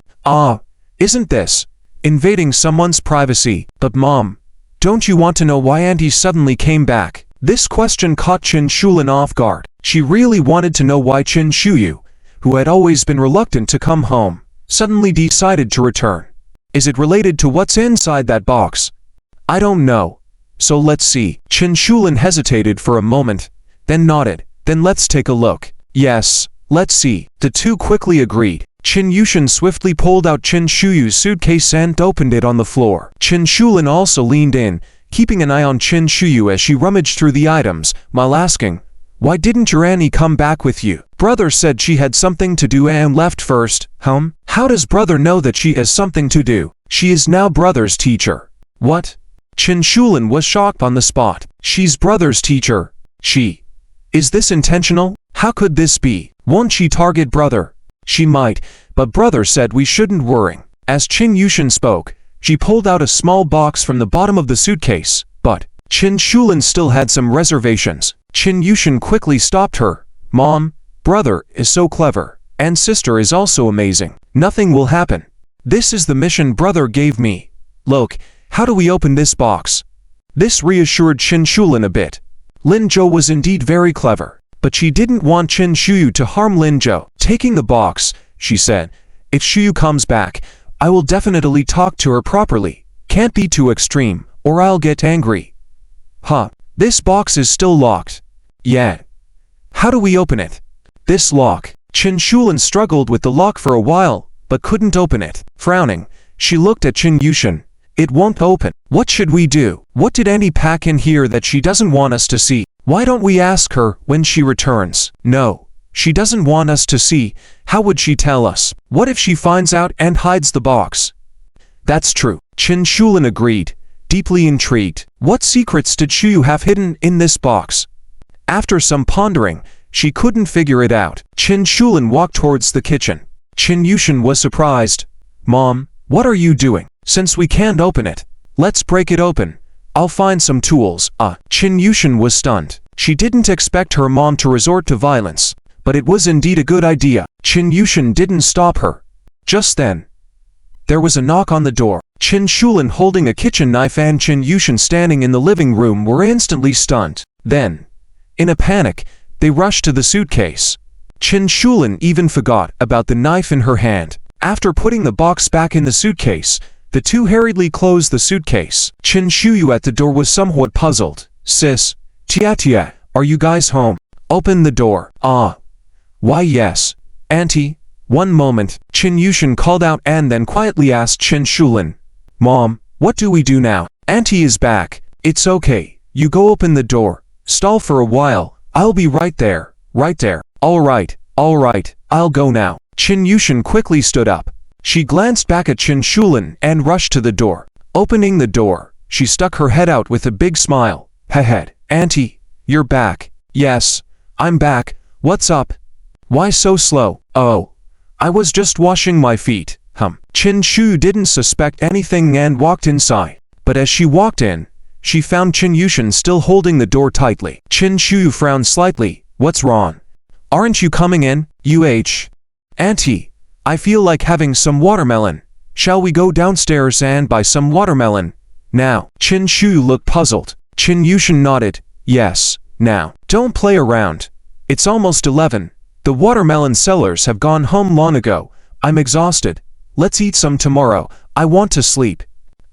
Isn't this invading someone's privacy? But Mom, don't you want to know why auntie suddenly came back? This question caught Qin Shulin off guard. She really wanted to know why Qin Shuyu, who had always been reluctant to come home, suddenly decided to return. Is it related to what's inside that box? I don't know. So let's see. Qin Shulin hesitated for a moment, then nodded. Then let's take a look. Yes, let's see. The two quickly agreed. Qin Yushan swiftly pulled out Qin Shuyu's suitcase and opened it on the floor. Qin Shulin also leaned in, keeping an eye on Qin Shuyu as she rummaged through the items, while asking, Why didn't your Annie come back with you? Brother said she had something to do and left first. How does brother know that she has something to do? She is now brother's teacher. What? Qin Shulin was shocked on the spot. She's brother's teacher. Is this intentional? How could this be? Won't she target brother? She might, but brother said we shouldn't worry. As Qin Yushan spoke, she pulled out a small box from the bottom of the suitcase, but Qin Shulin still had some reservations. Qin Yushan quickly stopped her. Mom, brother is so clever, and sister is also amazing. Nothing will happen. This is the mission brother gave me. Look, how do we open this box? This reassured Qin Shulin a bit. Lin Zhou was indeed very clever, but she didn't want Qin Shuyu to harm Lin Zhou. Taking the box, she said, If Shuyu comes back, I will definitely talk to her properly. Can't be too extreme, or I'll get angry. This box is still locked. Yeah. How do we open it? This lock. Qin Shulin struggled with the lock for a while, but couldn't open it. Frowning, she looked at Qin Yushan. It won't open. What should we do? What did Annie pack in here that she doesn't want us to see? Why don't we ask her when she returns? No, she doesn't want us to see. How would she tell us? What if she finds out and hides the box? That's true. Qin Shulin agreed, deeply intrigued. What secrets did Shuyu have hidden in this box? After some pondering, she couldn't figure it out. Qin Shulin walked towards the kitchen. Qin Yushan was surprised. Mom, What are you doing? Since we can't open it, let's break it open. I'll find some tools. Chin Yushin was stunned. She didn't expect her mom to resort to violence, but it was indeed a good idea. Chin Yushin didn't stop her. Just then, there was a knock on the door. Chin Shulin holding a kitchen knife and Chin Yushin standing in the living room were instantly stunned. Then, in a panic, they rushed to the suitcase. Chin Shulin even forgot about the knife in her hand. After putting the box back in the suitcase, the two hurriedly closed the suitcase. Chin Shuyu at the door was somewhat puzzled. Sis, Tia, are you guys home? Open the door. Why yes. Auntie, one moment, Chin Yushin called out and then quietly asked Chin Shulin. Mom, what do we do now? Auntie is back. It's okay. You go open the door. Stall for a while. I'll be right there. Right there. All right. I'll go now. Chin Yushin quickly stood up. She glanced back at Chin Shulin and rushed to the door. Opening the door, she stuck her head out with a big smile. Head, Auntie, you're back. Yes, I'm back. What's up? Why so slow? Oh, I was just washing my feet. Chin Shu didn't suspect anything and walked inside. But as she walked in, she found Chin Yushin still holding the door tightly. Chin Shu frowned slightly. What's wrong? Aren't you coming in? Auntie, I feel like having some watermelon. Shall we go downstairs and buy some watermelon? Now. Chin Shu looked puzzled. Chin Yushin nodded. Yes, now. Don't play around. It's almost 11. The watermelon sellers have gone home long ago. I'm exhausted. Let's eat some tomorrow. I want to sleep.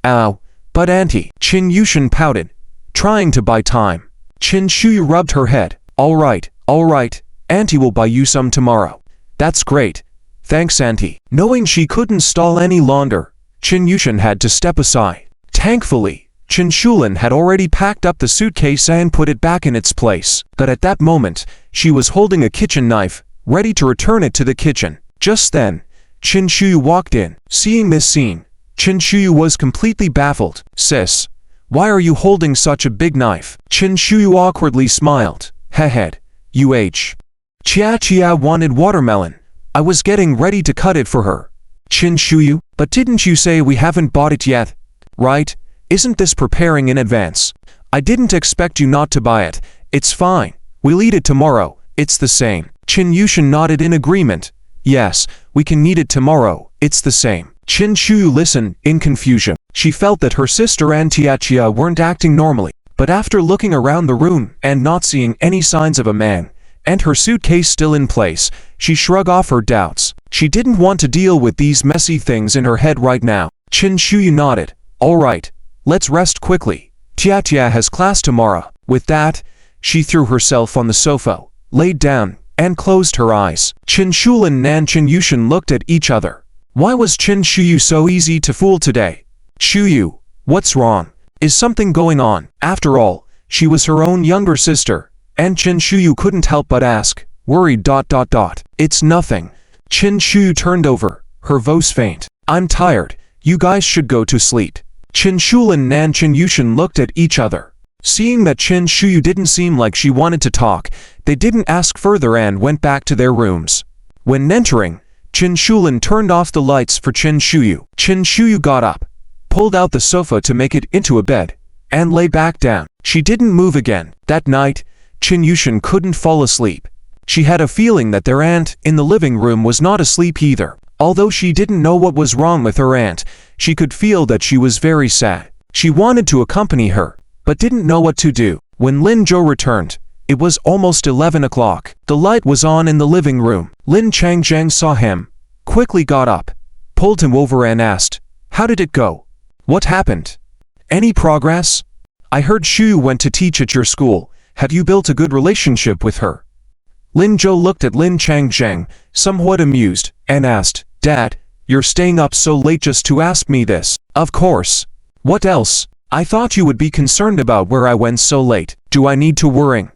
Ow. But Auntie. Chin Yushin pouted, trying to buy time. Chin Shu rubbed her head. All right. Auntie will buy you some tomorrow. That's great. Thanks, Auntie. Knowing she couldn't stall any longer, Chin Yushin had to step aside. Thankfully, Chin Shulin had already packed up the suitcase and put it back in its place. But at that moment, she was holding a kitchen knife, ready to return it to the kitchen. Just then, Chin Shuyu walked in. Seeing this scene, Chin Shuyu was completely baffled. Sis, why are you holding such a big knife? Chin Shuyu awkwardly smiled. Head. Chia wanted watermelon. I was getting ready to cut it for her. Chin Shuyu, but didn't you say we haven't bought it yet? Right? Isn't this preparing in advance? I didn't expect you not to buy it. It's fine. We'll eat it tomorrow. It's the same. Chin Yushin nodded in agreement. Yes, we can eat it tomorrow. It's the same. Chin Shuyu listened in confusion. She felt that her sister and Chia weren't acting normally. But after looking around the room and not seeing any signs of a man, and her suitcase still in place, she shrugged off her doubts. She didn't want to deal with these messy things in her head right now. Chin Shuyu nodded. All right, let's rest quickly. Tia has class tomorrow. With that, she threw herself on the sofa, laid down, and closed her eyes. Chin Shulin and Chin Yushin looked at each other. Why was Chin Shuyu so easy to fool today? Shuyu, what's wrong? Is something going on? After all, she was her own younger sister, and Chin Shuyu couldn't help but ask, worried. It's nothing. Chin Shuyu turned over, her voice faint. I'm tired. You guys should go to sleep. Chin Shulin and Chin Yushin looked at each other. Seeing that Chin Shuyu didn't seem like she wanted to talk, they didn't ask further and went back to their rooms. When entering, Chin Shulin turned off the lights for Chin Shuyu. Chin Shuyu got up, pulled out the sofa to make it into a bed, and lay back down. She didn't move again. That night, Chin Yushin couldn't fall asleep. She had a feeling that their aunt in the living room was not asleep either. Although she didn't know what was wrong with her aunt, she could feel that she was very sad. She wanted to accompany her, but didn't know what to do. When Lin Zhou returned, it was almost 11 o'clock. The light was on in the living room. Lin Changjiang saw him, quickly got up, pulled him over and asked, "How did it go? What happened? Any progress? I heard Shu went to teach at your school. Have you built a good relationship with her?" Lin Zhou looked at Lin Changjiang, somewhat amused, and asked, "Dad, you're staying up so late just to ask me this?" "Of course. What else? I thought you would be concerned about where I went so late. Do I need to worry?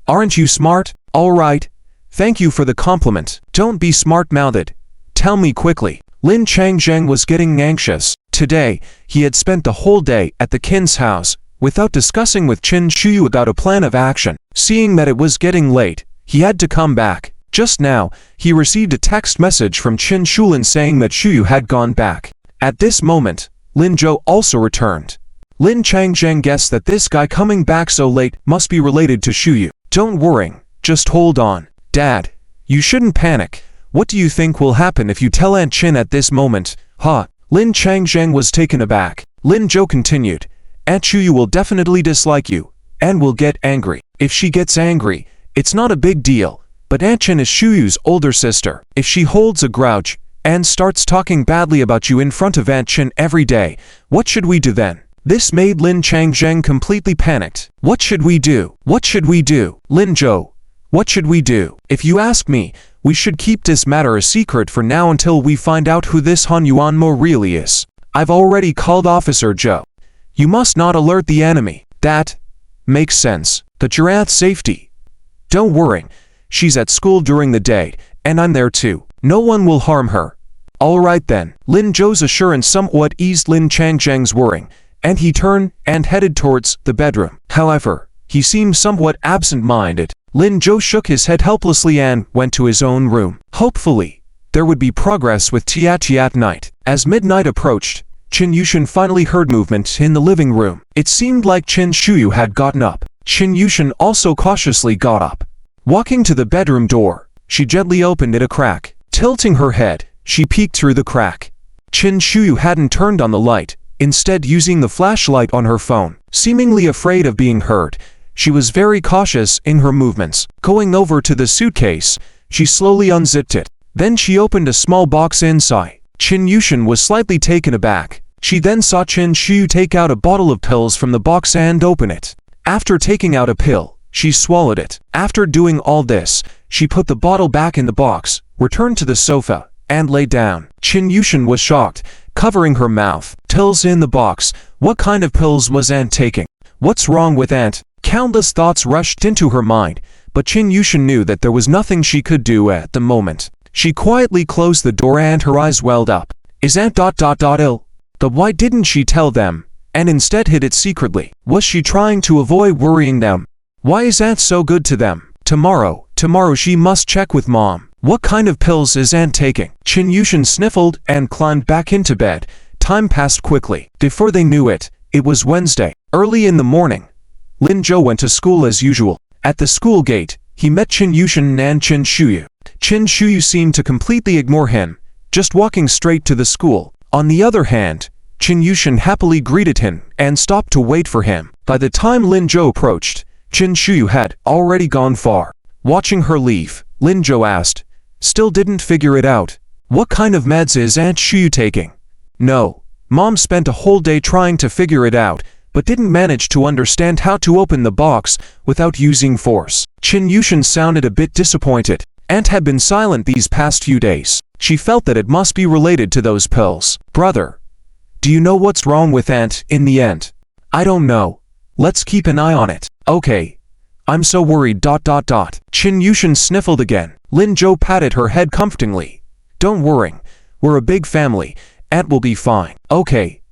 Aren't you smart? All right. Thank you for the compliment. Don't be smart-mouthed. Tell me quickly." Lin Changjiang was getting anxious. Today, he had spent the whole day at the Kin's house, without discussing with Chin Shuyu about a plan of action. Seeing that it was getting late, he had to come back. Just now, he received a text message from Chin Shulin saying that Shuyu had gone back. At this moment, Lin Zhou also returned. Lin Changzheng guessed that this guy coming back so late must be related to Shuyu. Don't worry, just hold on. Dad, you shouldn't panic. What do you think will happen if you tell Aunt Chin at this moment? Lin Changzheng was taken aback. Lin Zhou continued, Aunt Shuyu will definitely dislike you, and will get angry. If she gets angry, it's not a big deal, but Aunt Chin is Shuyu's older sister. If she holds a grudge, and starts talking badly about you in front of Aunt Chin every day, what should we do then? This made Lin Changzheng completely panicked. What should we do? What should we do? Lin Zhou, what should we do? If you ask me, we should keep this matter a secret for now until we find out who this Han Yuanmo really is. I've already called Officer Zhou. You must not alert the enemy. That makes sense. But your aunt's safety. Don't worry. She's at school during the day, and I'm there too. No one will harm her. Alright then. Lin Zhou's assurance somewhat eased Lin Changzheng's worrying, and he turned and headed towards the bedroom. However, he seemed somewhat absent-minded. Lin Zhou shook his head helplessly and went to his own room. Hopefully, there would be progress with Tiat night. As midnight approached, Qin Yushan finally heard movement in the living room. It seemed like Qin Shuyu had gotten up. Qin Yushan also cautiously got up. Walking to the bedroom door, she gently opened it a crack. Tilting her head, she peeked through the crack. Qin Shuyu hadn't turned on the light, instead using the flashlight on her phone. Seemingly afraid of being heard, she was very cautious in her movements. Going over to the suitcase, she slowly unzipped it. Then she opened a small box inside. Qin Yushan was slightly taken aback. She then saw Qin Shuyu take out a bottle of pills from the box and open it. After taking out a pill, she swallowed it. After doing all this, she put the bottle back in the box, returned to the sofa, and lay down. Qin Yushan was shocked, covering her mouth. Pills in the box. What kind of pills was Aunt taking? What's wrong with Aunt? Countless thoughts rushed into her mind, but Qin Yushan knew that there was nothing she could do at the moment. She quietly closed the door and her eyes welled up. Is Aunt ill? But why didn't she tell them, and instead hid it secretly? Was she trying to avoid worrying them? Why is Aunt so good to them? Tomorrow she must check with Mom. What kind of pills is Aunt taking? Qin Yushan sniffled and climbed back into bed. Time passed quickly. Before they knew it, it was Wednesday. Early in the morning, Lin Zhou went to school as usual. At the school gate, he met Qin Yushan and Qin Shuyu. Qin Shuyu seemed to completely ignore him, just walking straight to the school. On the other hand, Qin Yushan happily greeted him and stopped to wait for him. By the time Lin Zhou approached, Qin Shuyu had already gone far. Watching her leave, Lin Zhou asked, "Still didn't figure it out. What kind of meds is Aunt Shuyu taking?" "No. Mom spent a whole day trying to figure it out, but didn't manage to understand how to open the box without using force." Qin Yushan sounded a bit disappointed. Aunt had been silent these past few days. She felt that it must be related to those pills. "Brother, do you know what's wrong with Aunt in the end?" "I don't know. Let's keep an eye on it." "Okay. I'm so worried. Qin Yushan sniffled again. Lin Zhou patted her head comfortingly. "Don't worry. We're a big family. Aunt will be fine." "Okay.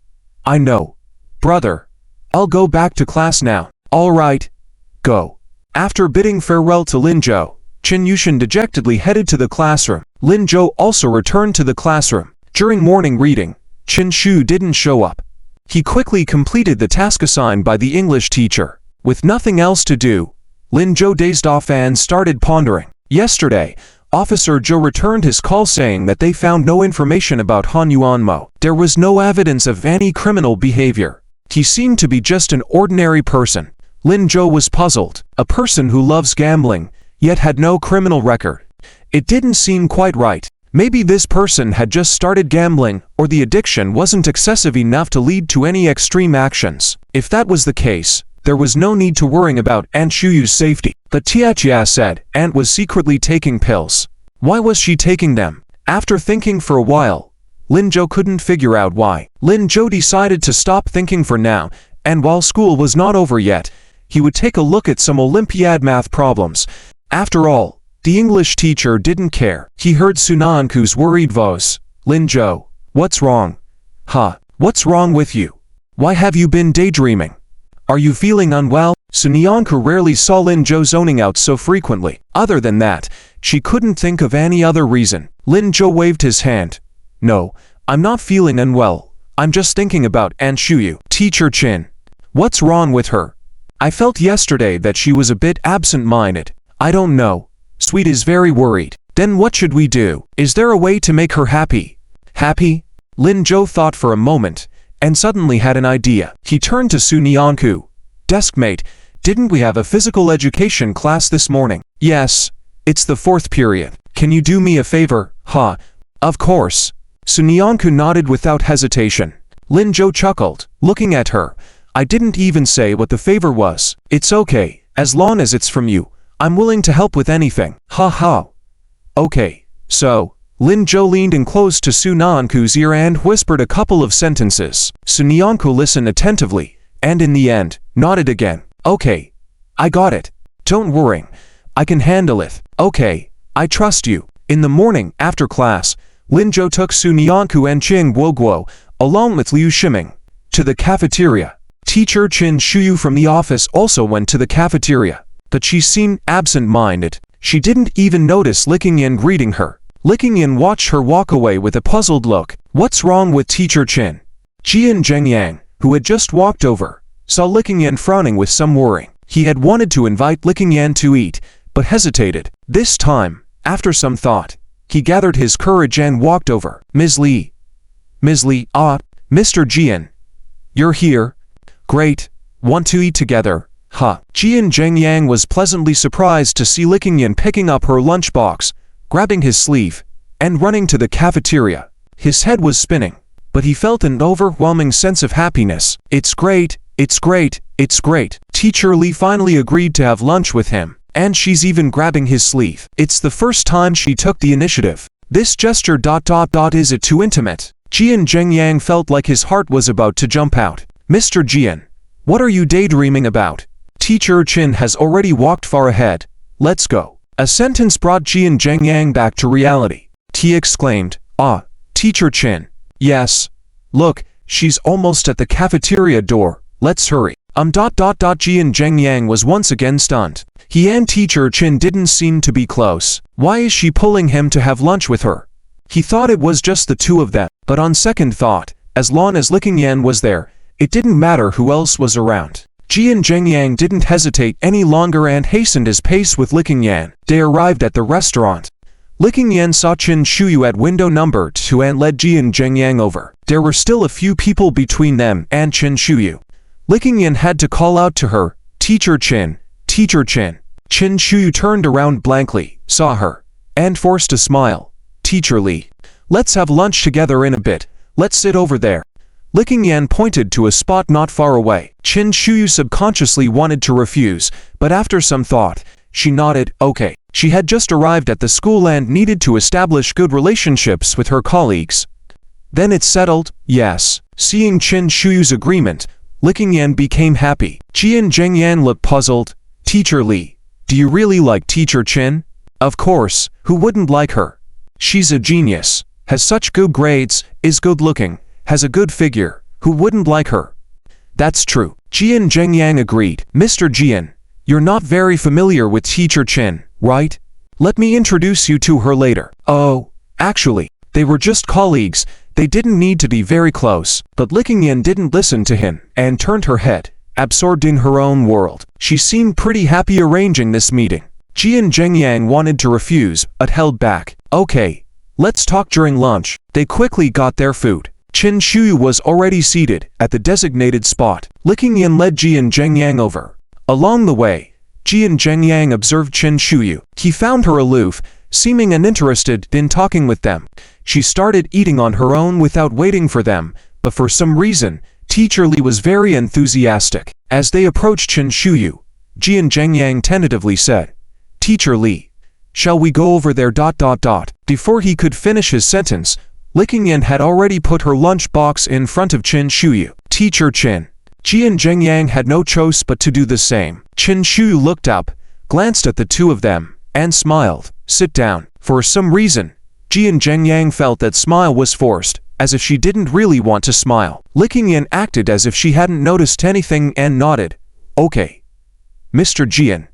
I know. Brother, I'll go back to class now." "All right. Go." After bidding farewell to Lin Zhou, Qin Yushan dejectedly headed to the classroom. Lin Zhou also returned to the classroom. During morning reading, Qin Shu didn't show up. He quickly completed the task assigned by the English teacher. With nothing else to do, Lin Zhou dazed off and started pondering. Yesterday, Officer Zhou returned his call saying that they found no information about Han Yuanmo. There was no evidence of any criminal behavior. He seemed to be just an ordinary person. Lin Zhou was puzzled. A person who loves gambling, yet had no criminal record. It didn't seem quite right. Maybe this person had just started gambling, or the addiction wasn't excessive enough to lead to any extreme actions. If that was the case, there was no need to worry about Aunt Shuyu's safety. But Tiajia said Aunt was secretly taking pills. Why was she taking them? After thinking for a while, Lin Zhou couldn't figure out why. Lin Zhou decided to stop thinking for now, and while school was not over yet, he would take a look at some Olympiad math problems. After all, the English teacher didn't care. He heard Sunanku's worried voice. "Lin Zhou, what's wrong? What's wrong with you? Why have you been daydreaming? Are you feeling unwell?" Sunyanku rarely saw Lin Zhou zoning out so frequently. Other than that, she couldn't think of any other reason. Lin Zhou waved his hand. "No, I'm not feeling unwell. I'm just thinking about Aunt Shuyu. Teacher Chin. What's wrong with her? I felt yesterday that she was a bit absent-minded. I don't know. Sweet is very worried. Then what should we do? Is there a way to make her happy? Happy? Lin Zhou thought for a moment, and suddenly had an idea. He turned to Su Nianku. Deskmate, didn't we have a physical education class this morning? Yes. It's the 4th period. Can you do me a favor? Huh? Of course. Su Nianku nodded without hesitation. Lin Zhou chuckled, looking at her. I didn't even say what the favor was. It's okay, as long as it's from you. I'm willing to help with anything. Ha ha. Okay. So, Lin Zhou leaned in close to Su Nianku's ear and whispered a couple of sentences. Su Nianku listened attentively, and in the end, nodded again. Okay. I got it. Don't worry. I can handle it. Okay. I trust you. In the morning, after class, Lin Zhou took Su Nianku and Qing Guoguo, along with Liu Shiming, to the cafeteria. Teacher Qin Shuyu from the office also went to the cafeteria, but she seemed absent-minded. She didn't even notice Licking Yin greeting her. Licking Yin watched her walk away with a puzzled look. What's wrong with Teacher Qin? Jian Zhengyang, who had just walked over, saw Licking Yin frowning with some worry. He had wanted to invite Licking Yin to eat, but hesitated. This time, after some thought, he gathered his courage and walked over. Ms. Li. Ms. Li, Mr. Jian. You're here? Great. Want to eat together? Huh. Jian Zhengyang was pleasantly surprised to see Licking Yin picking up her lunchbox, grabbing his sleeve, and running to the cafeteria. His head was spinning, but he felt an overwhelming sense of happiness. It's great, it's great, it's great. Teacher Li finally agreed to have lunch with him, and she's even grabbing his sleeve. It's the first time she took the initiative. This gesture ... is it too intimate? Jian Zhengyang felt like his heart was about to jump out. Mr. Jian, what are you daydreaming about? Teacher Qin has already walked far ahead. Let's go. A sentence brought Jian Zhengyang back to reality. He exclaimed, Teacher Qin. Yes. Look, she's almost at the cafeteria door. Let's hurry. Jian Zhengyang was once again stunned. He and Teacher Qin didn't seem to be close. Why is she pulling him to have lunch with her? He thought it was just the two of them, but on second thought, as long as Licking Yin was there, it didn't matter who else was around. Jian Zhengyang didn't hesitate any longer and hastened his pace with Licking Yin. They arrived at the restaurant. Licking Yin saw Qin Shuyu at window number 2 and led Jian Zhengyang over. There were still a few people between them and Qin Shuyu. Licking Yin had to call out to her, Teacher Qin, Teacher Qin. Qin Shuyu turned around blankly, saw her, and forced a smile. Teacher Li. Let's have lunch together in a bit. Let's sit over there. Licking Yin pointed to a spot not far away. Qin Shuyu subconsciously wanted to refuse, but after some thought, she nodded, okay. She had just arrived at the school and needed to establish good relationships with her colleagues. Then it's settled, yes. Seeing Qin Shuyu's agreement, Licking Yin became happy. Jian Zhengyang looked puzzled. Teacher Li, do you really like Teacher Qin? Of course, who wouldn't like her? She's a genius, has such good grades, is good looking, has a good figure, who wouldn't like her? That's true. Jian Zhengyang agreed. Mr. Jian, you're not very familiar with Teacher Qin, right? Let me introduce you to her later. Oh, actually, they were just colleagues, they didn't need to be very close. But Licking Yin didn't listen to him, and turned her head, absorbed in her own world. She seemed pretty happy arranging this meeting. Jian Zhengyang wanted to refuse, but held back. Okay, let's talk during lunch. They quickly got their food. Qin Shuyu was already seated at the designated spot. Licking Yin led Jian Zhengyang over. Along the way, Jian Zhengyang observed Qin Shuyu. He found her aloof, seeming uninterested in talking with them. She started eating on her own without waiting for them, but for some reason, Teacher Li was very enthusiastic. As they approached Qin Shuyu, Jian Zhengyang tentatively said, Teacher Li, shall we go over there? Before he could finish his sentence, Licking Yin had already put her lunch box in front of Qin Shuyu. Teacher Qin. Jian Zhengyang had no choice but to do the same. Qin Shuyu looked up, glanced at the two of them, and smiled. Sit down. For some reason, Jian Zhengyang felt that smile was forced, as if she didn't really want to smile. Licking Yin acted as if she hadn't noticed anything and nodded. Okay. Mr. Jian.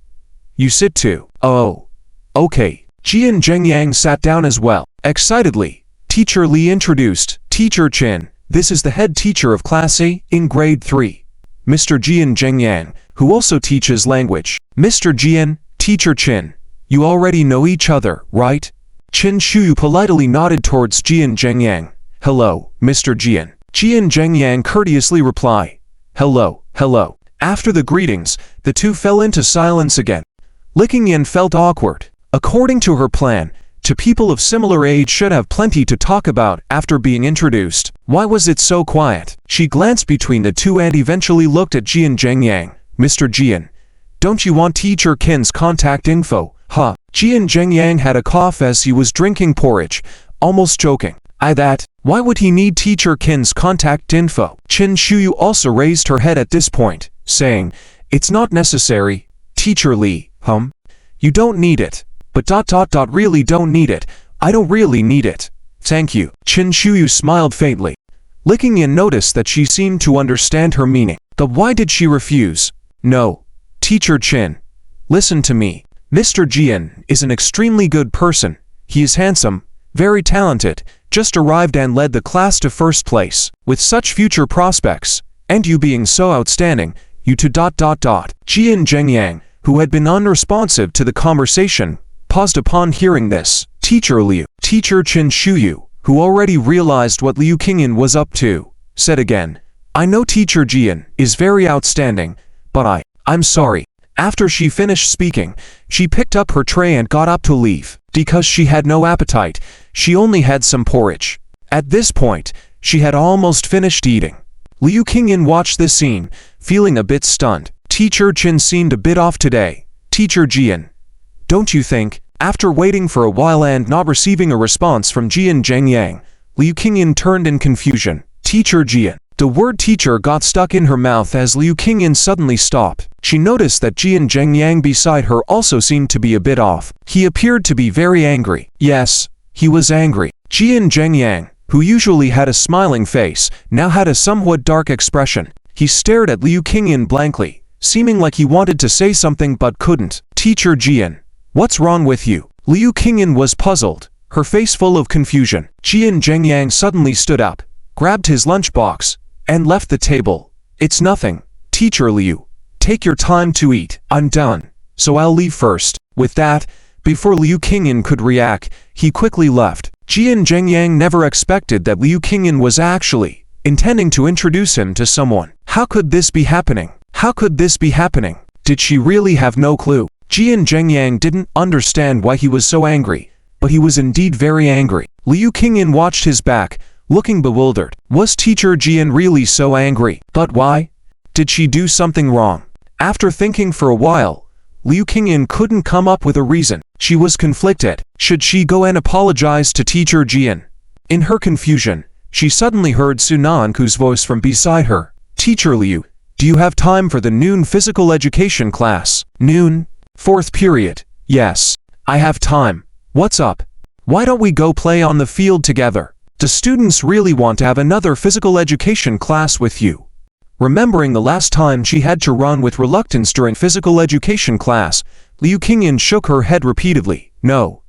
You sit too. Oh. Okay. Jian Zhengyang sat down as well. Excitedly, Teacher Li introduced Teacher Chin, this is the head teacher of Class A in grade 3. Mr. Jian Zhengyang, who also teaches language. Mr. Jian, Teacher Chin, you already know each other, right? Qin Shuyu politely nodded towards Jian Zhengyang. Hello, Mr. Jian. Jian Zhengyang courteously replied. Hello, hello. After the greetings, the two fell into silence again. Li Qingyan felt awkward. According to her plan, two people of similar age should have plenty to talk about after being introduced. Why was it so quiet? She glanced between the two and eventually looked at Jian Zhengyang. Mr. Jian, don't you want Teacher Qin's contact info? Huh? Jian Zhengyang had a cough as he was drinking porridge, almost joking. Why would he need Teacher Qin's contact info? Qin Shuyu also raised her head at this point, saying, it's not necessary. Teacher Li, you don't need it. But really don't need it. I don't really need it. Thank you. Qin Shuyu smiled faintly. Li Qingyan noticed that she seemed to understand her meaning. But why did she refuse? No. Teacher Qin, listen to me. Mr. Jian is an extremely good person. He is handsome, very talented, just arrived and led the class to first place. With such future prospects, and you being so outstanding, you two. Jian Zhengyang, who had been unresponsive to the conversation, paused upon hearing this. Teacher Liu, Teacher Qin Shuyu, who already realized what Liu Qingyan was up to, said again, I know Teacher Jian is very outstanding, but I'm sorry. After she finished speaking, she picked up her tray and got up to leave. Because she had no appetite, she only had some porridge. At this point, she had almost finished eating. Liu Qingyan watched this scene, feeling a bit stunned. Teacher Qin seemed a bit off today. Teacher Jian, don't you think? After waiting for a while and not receiving a response from Jian Zhengyang, Liu Qingyan turned in confusion. Teacher Jian. The word teacher got stuck in her mouth as Liu Qingyan suddenly stopped. She noticed that Jian Zhengyang beside her also seemed to be a bit off. He appeared to be very angry. Yes, he was angry. Jian Zhengyang, who usually had a smiling face, now had a somewhat dark expression. He stared at Liu Qingyan blankly, seeming like he wanted to say something but couldn't. Teacher Jian, what's wrong with you? Liu Qingyan was puzzled, her face full of confusion. Jian Zhengyang suddenly stood up, grabbed his lunchbox, and left the table. It's nothing. Teacher Liu, take your time to eat. I'm done, so I'll leave first. With that, before Liu Qingyan could react, he quickly left. Jian Zhengyang never expected that Liu Qingyan was actually intending to introduce him to someone. How could this be happening? How could this be happening? Did she really have no clue? Jian Zhengyang didn't understand why he was so angry, but he was indeed very angry. Liu Qingyan watched his back, looking bewildered. Was Teacher Jian really so angry? But why? Did she do something wrong? After thinking for a while, Liu Qingyan couldn't come up with a reason. She was conflicted. Should she go and apologize to Teacher Jian? In her confusion, she suddenly heard Su Nanku's voice from beside her. Teacher Liu, do you have time for the noon physical education class? Noon? 4th period. Yes, I have time. What's up? Why don't we go play on the field together? Do students really want to have another physical education class with you? Remembering the last time she had to run with reluctance during physical education class, Liu Qingyan shook her head repeatedly. No,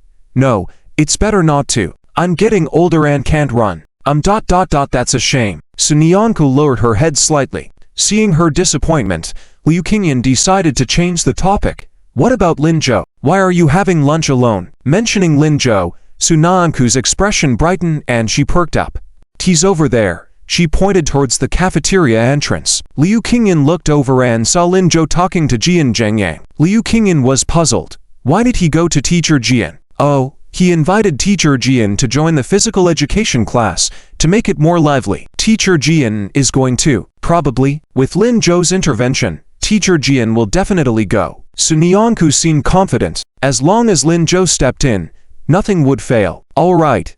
it's better not to. I'm getting older and can't run. That's a shame. Su Nianku lowered her head slightly. Seeing her disappointment, Liu Qingyan decided to change the topic. What about Lin Zhou? Why are you having lunch alone? Mentioning Lin Zhou, Su Nianku's expression brightened and she perked up. He's over there. She pointed towards the cafeteria entrance. Liu Qingyan looked over and saw Lin Zhou talking to Jian Zhengyang. Liu Qingyan was puzzled. Why did he go to Teacher Jian? Oh, he invited Teacher Jian to join the physical education class to make it more lively. Teacher Jian is going too. Probably. With Lin Zhou's intervention, Teacher Jian will definitely go. Su Nianku seemed confident. As long as Lin Zhou stepped in, nothing would fail. All right.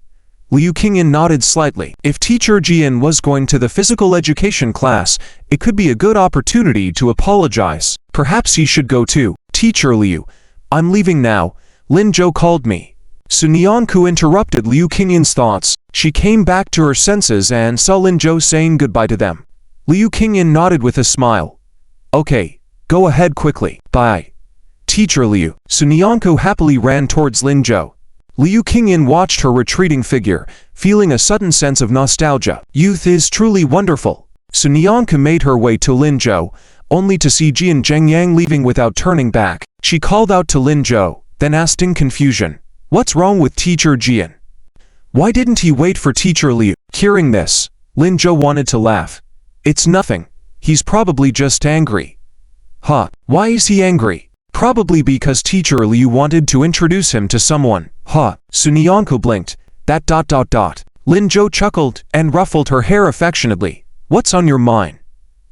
Liu Qingyan nodded slightly. If Teacher Jian was going to the physical education class, it could be a good opportunity to apologize. Perhaps he should go too. Teacher Liu, I'm leaving now. Lin Zhou called me. Su Nianku interrupted Liu Qingyan's thoughts. She came back to her senses and saw Lin Zhou saying goodbye to them. Liu Qingyan nodded with a smile. Okay, go ahead quickly. Bye. Teacher Liu. Su Nianku happily ran towards Lin Zhou. Liu Qingyan watched her retreating figure, feeling a sudden sense of nostalgia. Youth is truly wonderful. Sun Yanku made her way to Linzhou, only to see Jian Zhengyang leaving without turning back. She called out to Linzhou, then asked in confusion, "What's wrong with Teacher Jian? Why didn't he wait for Teacher Liu?" Hearing this, Linzhou wanted to laugh. "It's nothing. He's probably just angry." "Huh, why is he angry?" "Probably because Teacher Liu wanted to introduce him to someone." "Huh." Sun Yanku blinked. That ... Linzhou chuckled and ruffled her hair affectionately. "What's on your mind,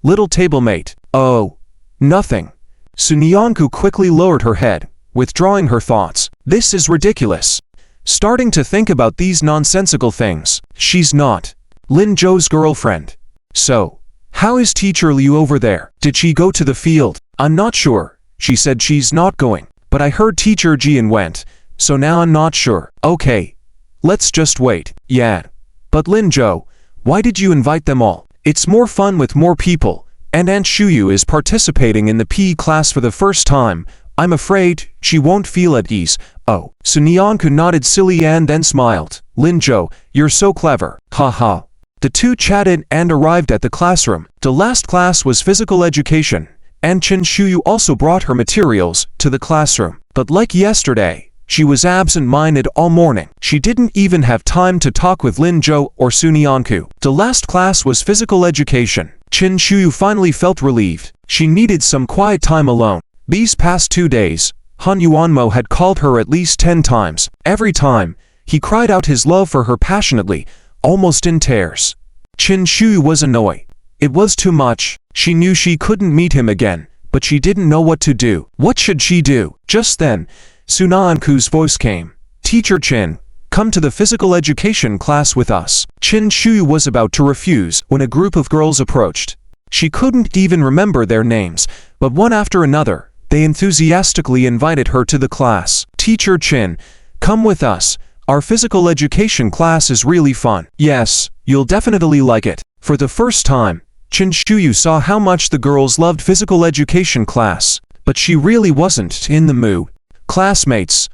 little tablemate?" "Oh, nothing." Sun Yanku quickly lowered her head, withdrawing her thoughts. This is ridiculous. Starting to think about these nonsensical things. She's not Linzhou's girlfriend. So, how is Teacher Liu over there? Did she go to the field? I'm not sure. She said she's not going, but I heard Teacher Jian went, so now I'm not sure. Okay, let's just wait. Yeah. But Linzhou, why did you invite them all? It's more fun with more people, and Aunt Shuyu is participating in the PE class for the first time. I'm afraid she won't feel at ease. Oh. Sun Yanku nodded silly and then smiled. Linzhou, you're so clever. Haha. The two chatted and arrived at the classroom. The last class was physical education, and Chen Shuyu also brought her materials to the classroom. But like yesterday, she was absent-minded all morning. She didn't even have time to talk with Linzhou or Sun Yanku. The last class was physical education. Chen Shuyu finally felt relieved. She needed some quiet time alone. These past 2 days, Han Yuanmo had called her at least 10 times. Every time, he cried out his love for her passionately, almost in tears. Chen Shuyu was annoyed. It was too much. She knew she couldn't meet him again, but she didn't know what to do. What should she do? Just then, Sun Yanku's voice came. "Teacher Chen, come to the physical education class with us." Chen Shuyu was about to refuse when a group of girls approached. She couldn't even remember their names, but one after another, they enthusiastically invited her to the class. "Teacher Chen, come with us. Our physical education class is really fun." "Yes, you'll definitely like it." For the first time, Chen Shuyu saw how much the girls loved physical education class, but she really wasn't in the mood. "Classmates,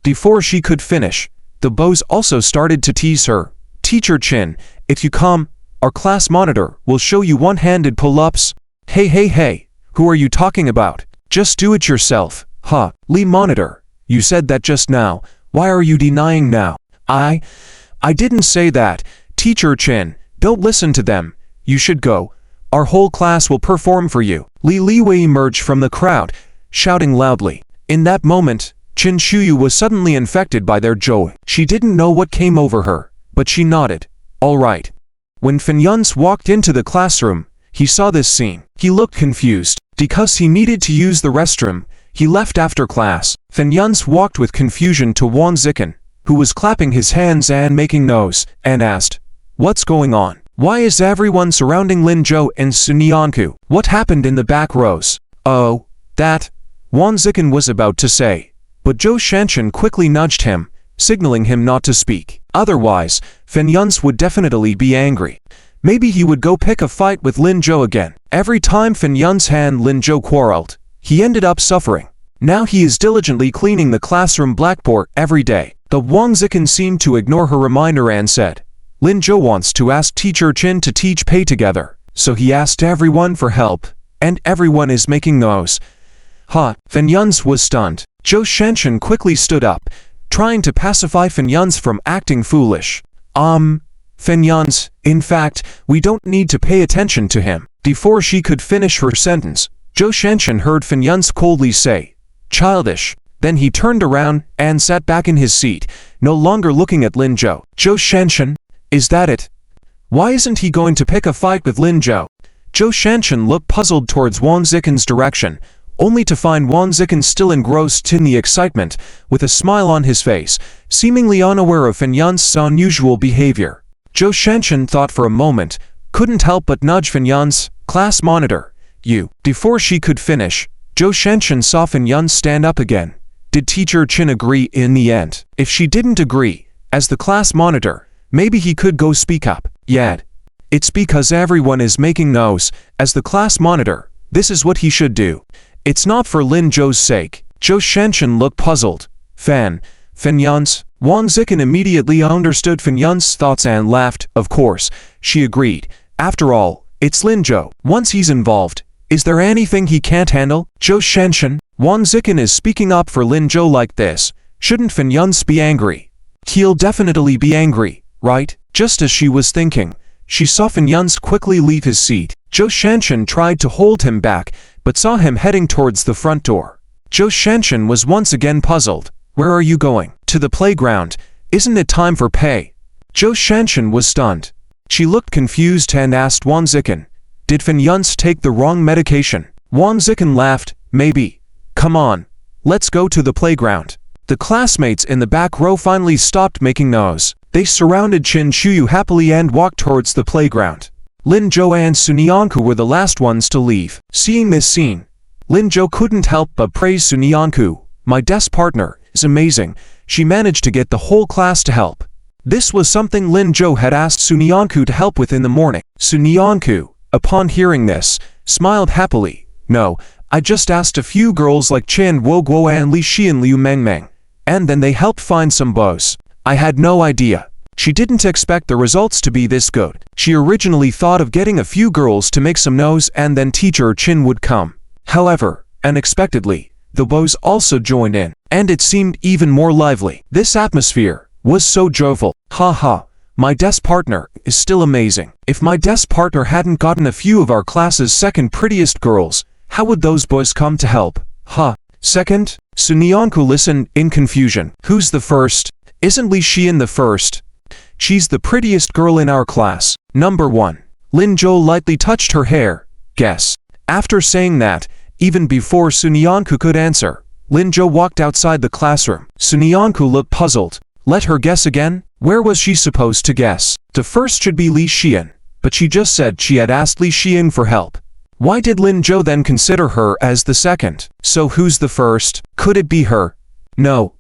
Before she could finish, the boys also started to tease her. "Teacher Chen, if you come, our class monitor will show you one-handed pull-ups." Hey, who are you talking about? Just do it yourself." "Huh, Lee monitor, you said that just now. Why are you denying now?" I didn't say that. "Teacher Chen, don't listen to them. You should go. Our whole class will perform for you." Li Liwei emerged from the crowd, shouting loudly. In that moment, Chen Shuyu was suddenly infected by their joy. She didn't know what came over her, but she nodded. "All right." When Fenyun's walked into the classroom, he saw this scene. He looked confused. Because he needed to use the restroom, he left after class. Fenyun's walked with confusion to Wang Zikan, who was clapping his hands and making noise, and asked, "What's going on? Why is everyone surrounding Linzhou and Sun Yanku? What happened in the back rows?" "Oh, that," Wang Zikan was about to say, but Zhou Shanshan quickly nudged him, signaling him not to speak. Otherwise, Fenyun's would definitely be angry. Maybe he would go pick a fight with Linzhou again. Every time Fenyun's and Linzhou quarreled, he ended up suffering. Now he is diligently cleaning the classroom blackboard every day. The Wang Zikan seemed to ignore her reminder and said, "Linzhou wants to ask Teacher Chen to teach Pei together, so he asked everyone for help, and everyone is making noise." Fenyun's was stunned. Zhou Shanshan quickly stood up, trying to pacify Fenyun's from acting foolish. Fenyun's, in fact, we don't need to pay attention to him." Before she could finish her sentence, Zhou Shanshan heard Fenyun's coldly say, "Childish." Then he turned around and sat back in his seat, no longer looking at Linzhou. "Zhou Shanshan, is that it? Why isn't he going to pick a fight with Linzhou?" Zhou Shanshan looked puzzled towards Wang Zikan's direction, only to find Wang Zikan still engrossed in the excitement, with a smile on his face, seemingly unaware of Fenyun's unusual behavior. Zhou Shanshan thought for a moment, couldn't help but nudge Fenyun's, "Class monitor, you." Before she could finish, Zhou Shanshan saw Fenyun stand up again. Did Teacher Chen agree in the end? If she didn't agree, as the class monitor, maybe he could go speak up. Yet, it's because everyone is making noise. As the class monitor, this is what he should do. It's not for Linzhou's sake. Zhou Shanshan looked puzzled. Fenyun's, Wang Zikin immediately understood Fan Yun's thoughts and laughed. Of course, she agreed. After all, it's Lin Zhou. Once he's involved, is there anything he can't handle? Zhou Shanshan, Wang Zikin is speaking up for Lin Zhou like this. Shouldn't Fan Yun be angry? He'll definitely be angry, right? Just as she was thinking, she saw Fan Yun quickly leave his seat. Zhou Shanshan tried to hold him back, but saw him heading towards the front door. Zhou Shanshan was once again puzzled. Where are you going? To the playground. Isn't it time for pay? Zhou Shanshan was stunned. She looked confused and asked Wang Zikin, did Fan Yun take the wrong medication? Wang Zikin laughed, maybe. Come on, let's go to the playground. The classmates in the back row finally stopped making noise. They surrounded Qin Shuyu happily and walked towards the playground. Lin Zhou and Sunyanku were the last ones to leave. Seeing this scene, Lin Zhou couldn't help but praise Sunyanku. My desk partner is amazing. She managed to get the whole class to help. This was something Lin Zhou had asked Sunyanku to help with in the morning. Sunyanku, upon hearing this, smiled happily. No, I just asked a few girls like Chen Woguo and Li Xi and Liu Mengmeng, and then they helped find some bows. I had no idea. She didn't expect the results to be this good. She originally thought of getting a few girls to make some noise and then teacher Chin would come. However, unexpectedly, the bows also joined in, and it seemed even more lively. This atmosphere was so joyful. Ha, my desk partner is still amazing. If my desk partner hadn't gotten a few of our class's second prettiest girls, how would those boys come to help? Second? Sunyanku listened in confusion. Who's the first? Isn't Li Xian the first? She's the prettiest girl in our class. Number 1. Lin Zhou lightly touched her hair. Guess. After saying that, even before Sunyanku could answer, Lin Zhou walked outside the classroom. Sunyanku looked puzzled. Let her guess again? Where was she supposed to guess? The first should be Li Xian, but she just said she had asked Li Xian for help. Why did Lin Zhou then consider her as the second? So who's the first? Could it be her? No.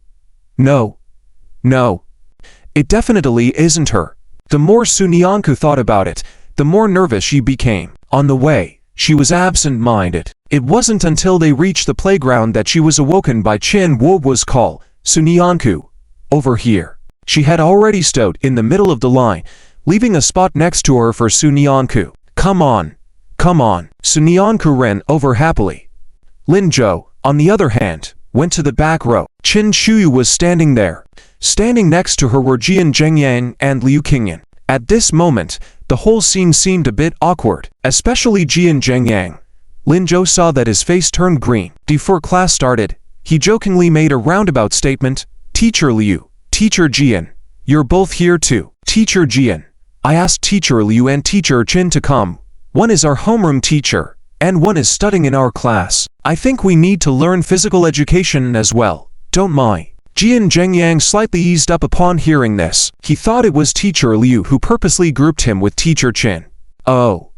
It definitely isn't her. The more Sunyanku thought about it, the more nervous she became. On the way, she was absent-minded. It wasn't until they reached the playground that she was awoken by Chen Woguo's call. Sunyanku, over here. She had already stood in the middle of the line, leaving a spot next to her for Sunyanku. Come on. Sunyanku ran over happily. Lin Zhou, on the other hand, went to the back row. Qin Shuyu was standing there. Standing next to her were Jian Zhengyang and Liu Qingyan. At this moment, the whole scene seemed a bit awkward, especially Jian Zhengyang. Lin Zhou saw that his face turned green. Before class started, he jokingly made a roundabout statement. Teacher Liu, Teacher Jian, you're both here too. Teacher Jian, I asked Teacher Liu and Teacher Qin to come. One is our homeroom teacher, and one is studying in our class. I think we need to learn physical education as well. Don't mind. Jian Zhengyang slightly eased up upon hearing this. He thought it was Teacher Liu who purposely grouped him with Teacher Qin. Oh,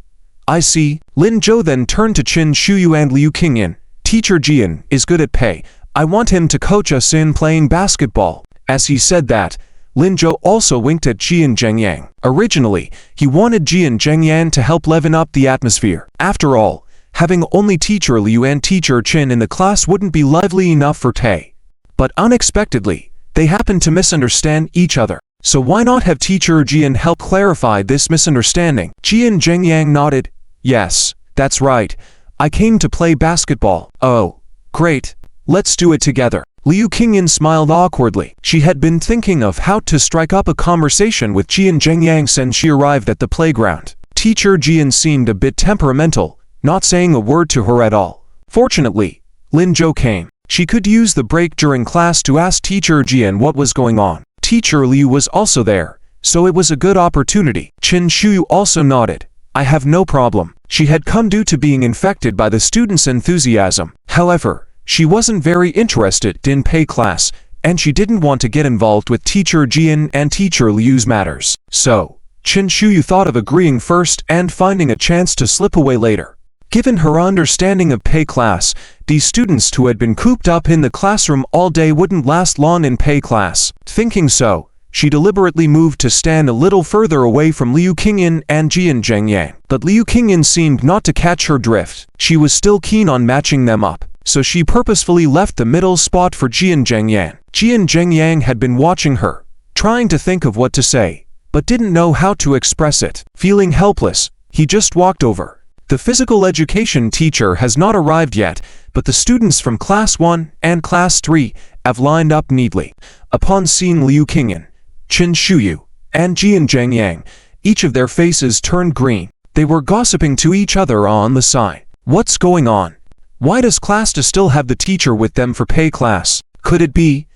I see. Lin Zhou then turned to Qin Shuyu and Liu Qingyan. Teacher Jian is good at pay. I want him to coach us in playing basketball. As he said that, Lin Zhou also winked at Jian Zhengyang. Originally, he wanted Jian Zhengyang to help leaven up the atmosphere. After all, having only Teacher Liu and Teacher Qin in the class wouldn't be lively enough for Tay. But unexpectedly, they happened to misunderstand each other. So why not have Teacher Jian help clarify this misunderstanding? Jian Zhengyang nodded. Yes, that's right. I came to play basketball. Oh, great. Let's do it together. Liu Qingyan smiled awkwardly. She had been thinking of how to strike up a conversation with Jian Zhengyang since she arrived at the playground. Teacher Jian seemed a bit temperamental, not saying a word to her at all. Fortunately, Lin Zhou came. She could use the break during class to ask Teacher Jian what was going on. Teacher Liu was also there, so it was a good opportunity. Qin Shuyu also nodded. I have no problem. She had come due to being infected by the students' enthusiasm. However, she wasn't very interested in pay class, and she didn't want to get involved with Teacher Jian and Teacher Liu's matters. So, Qin Shuyu thought of agreeing first and finding a chance to slip away later. Given her understanding of pay class, these students who had been cooped up in the classroom all day wouldn't last long in pay class. Thinking so, she deliberately moved to stand a little further away from Liu Qingyan and Jian Zhengyang. But Liu Qingyan seemed not to catch her drift. She was still keen on matching them up. so she purposefully left the middle spot for Jian Zhengyang. Jian Zhengyang had been watching her, trying to think of what to say, but didn't know how to express it. Feeling helpless, he just walked over. The physical education teacher has not arrived yet, but the students from Class 1 and Class 3 have lined up neatly. Upon seeing Liu Qingyan, Qin Shuyu, and Jian Zhengyang, each of their faces turned green. They were gossiping to each other on the side. What's going on? Why does Class 2 still have the teacher with them for pay class? Could it be?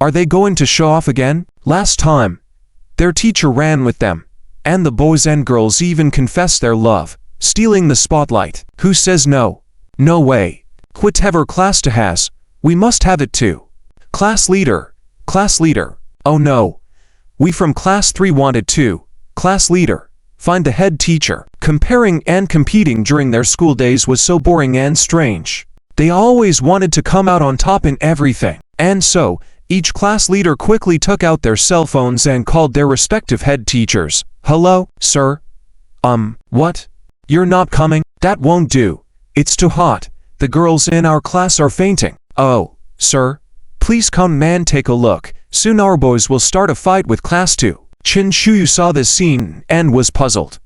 Are they going to show off again? Last time, their teacher ran with them, and the boys and girls even confessed their love, stealing the spotlight. Who says no? No way. Whatever Class 2 has, we must have it too. Class leader. Oh no. We from Class 3 wanted to. Class leader. Find the head teacher. Comparing and competing during their school days was so boring and strange. They always wanted to come out on top in everything. And so, each class leader quickly took out their cell phones and called their respective head teachers. Hello, sir? What? You're not coming? That won't do. It's too hot. The girls in our class are fainting. Oh, sir? Please come and take a look. Soon our boys will start a fight with Class 2. Qin Shuyu saw this scene and was puzzled.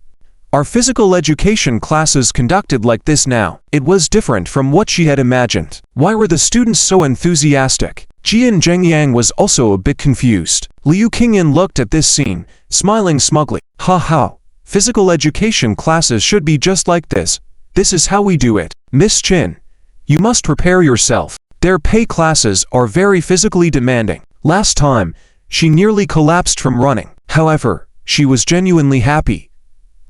Are physical education classes conducted like this now? It was different from what she had imagined. Why were the students so enthusiastic? Jian Zhengyang was also a bit confused. Liu Qingyan looked at this scene, smiling smugly. Ha ha. Physical education classes should be just like this. This is how we do it. Miss Qin, you must prepare yourself. Their pay classes are very physically demanding. Last time, she nearly collapsed from running. However, she was genuinely happy.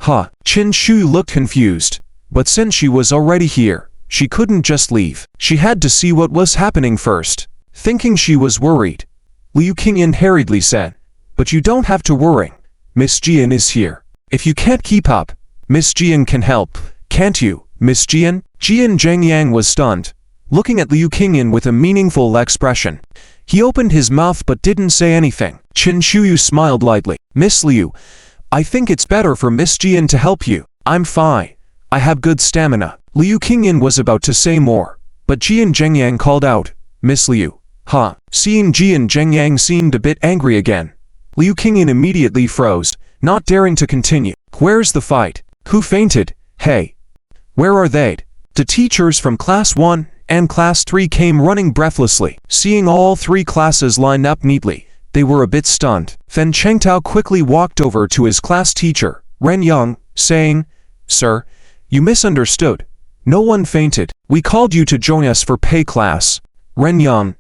Qin Shu looked confused, but since she was already here, she couldn't just leave. She had to see what was happening first. Thinking she was worried, Liu Qingyan hurriedly said, "But you don't have to worry. Miss Jian is here. If you can't keep up, Miss Jian can help, can't you, Miss Jian?" Jian Zhengyang was stunned, looking at Liu Qingyan with a meaningful expression. He opened his mouth but didn't say anything. Qin Shuyu smiled lightly. "Miss Liu, I think it's better for Miss Jian to help you. I'm fine. I have good stamina." Liu Qingyan was about to say more, but Jian Zhengyang called out, "Miss Liu." Seeing Jian Zhengyang seemed a bit angry again, Liu Qingyan immediately froze, not daring to continue. "Where's the fight? Who fainted? Hey, where are they?" The teachers from Class 1 and Class 3 came running breathlessly. Seeing all three classes lined up neatly, they were a bit stunned. Then Chengtao quickly walked over to his class teacher, Ren Yang, saying, "Sir, you misunderstood. No one fainted. We called you to join us for pay class." Ren Yang,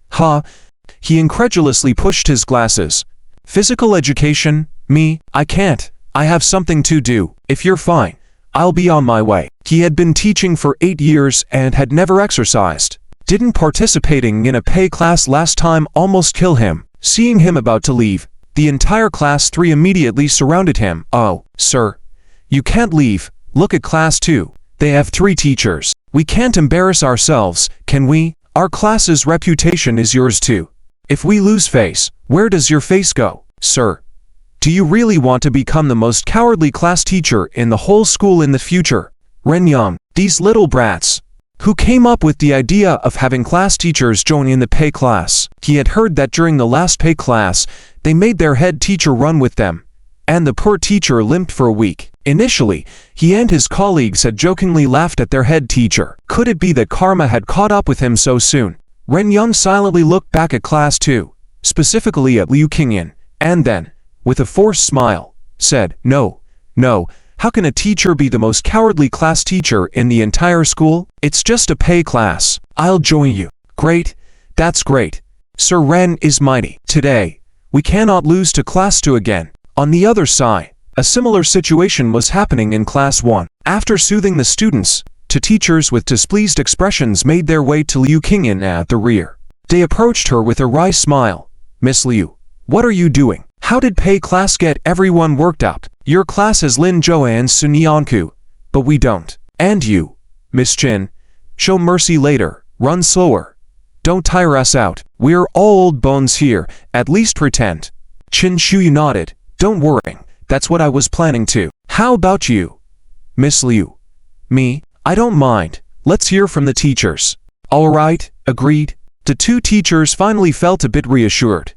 He incredulously pushed his glasses. "Physical education? Me? I can't. I have something to do. If you're fine, I'll be on my way." He had been teaching for 8 years and had never exercised. Didn't participating in a pay class last time almost kill him? Seeing him about to leave, the entire Class 3 immediately surrounded him. "Oh, sir, you can't leave. Look at Class 2. They have 3 teachers. We can't embarrass ourselves, can we? Our class's reputation is yours too. If we lose face, where does your face go? Sir, do you really want to become the most cowardly class teacher in the whole school in the future?" Ren Yang, these little brats. Who came up with the idea of having class teachers join in the pay class? He had heard that during the last pay class, they made their head teacher run with them, and the poor teacher limped for a week. Initially, he and his colleagues had jokingly laughed at their head teacher. Could it be that karma had caught up with him so soon? Ren Yang silently looked back at Class 2, specifically at Liu Qingyan, and then, with a forced smile, said, No, how can a teacher be the most cowardly class teacher in the entire school? It's just a pay class. I'll join you. Great, that's great. Sir Ren is mighty. Today, we cannot lose to Class 2 again. On the other side, a similar situation was happening in Class 1. After soothing the students, two teachers with displeased expressions made their way to Liu Qingyan at the rear. They approached her with a wry smile. "Miss Liu, what are you doing? How did pay class get everyone worked up? Your class has Lin Zhou and Sun Yanku, but we don't. And you, Miss Qin, show mercy later. Run slower. Don't tire us out. We're all old bones here, at least pretend." Qin Shuyu nodded. "Don't worry, that's what I was planning to. How about you, Miss Liu?" "Me? I don't mind. Let's hear from the teachers." Alright, agreed. The two teachers finally felt a bit reassured.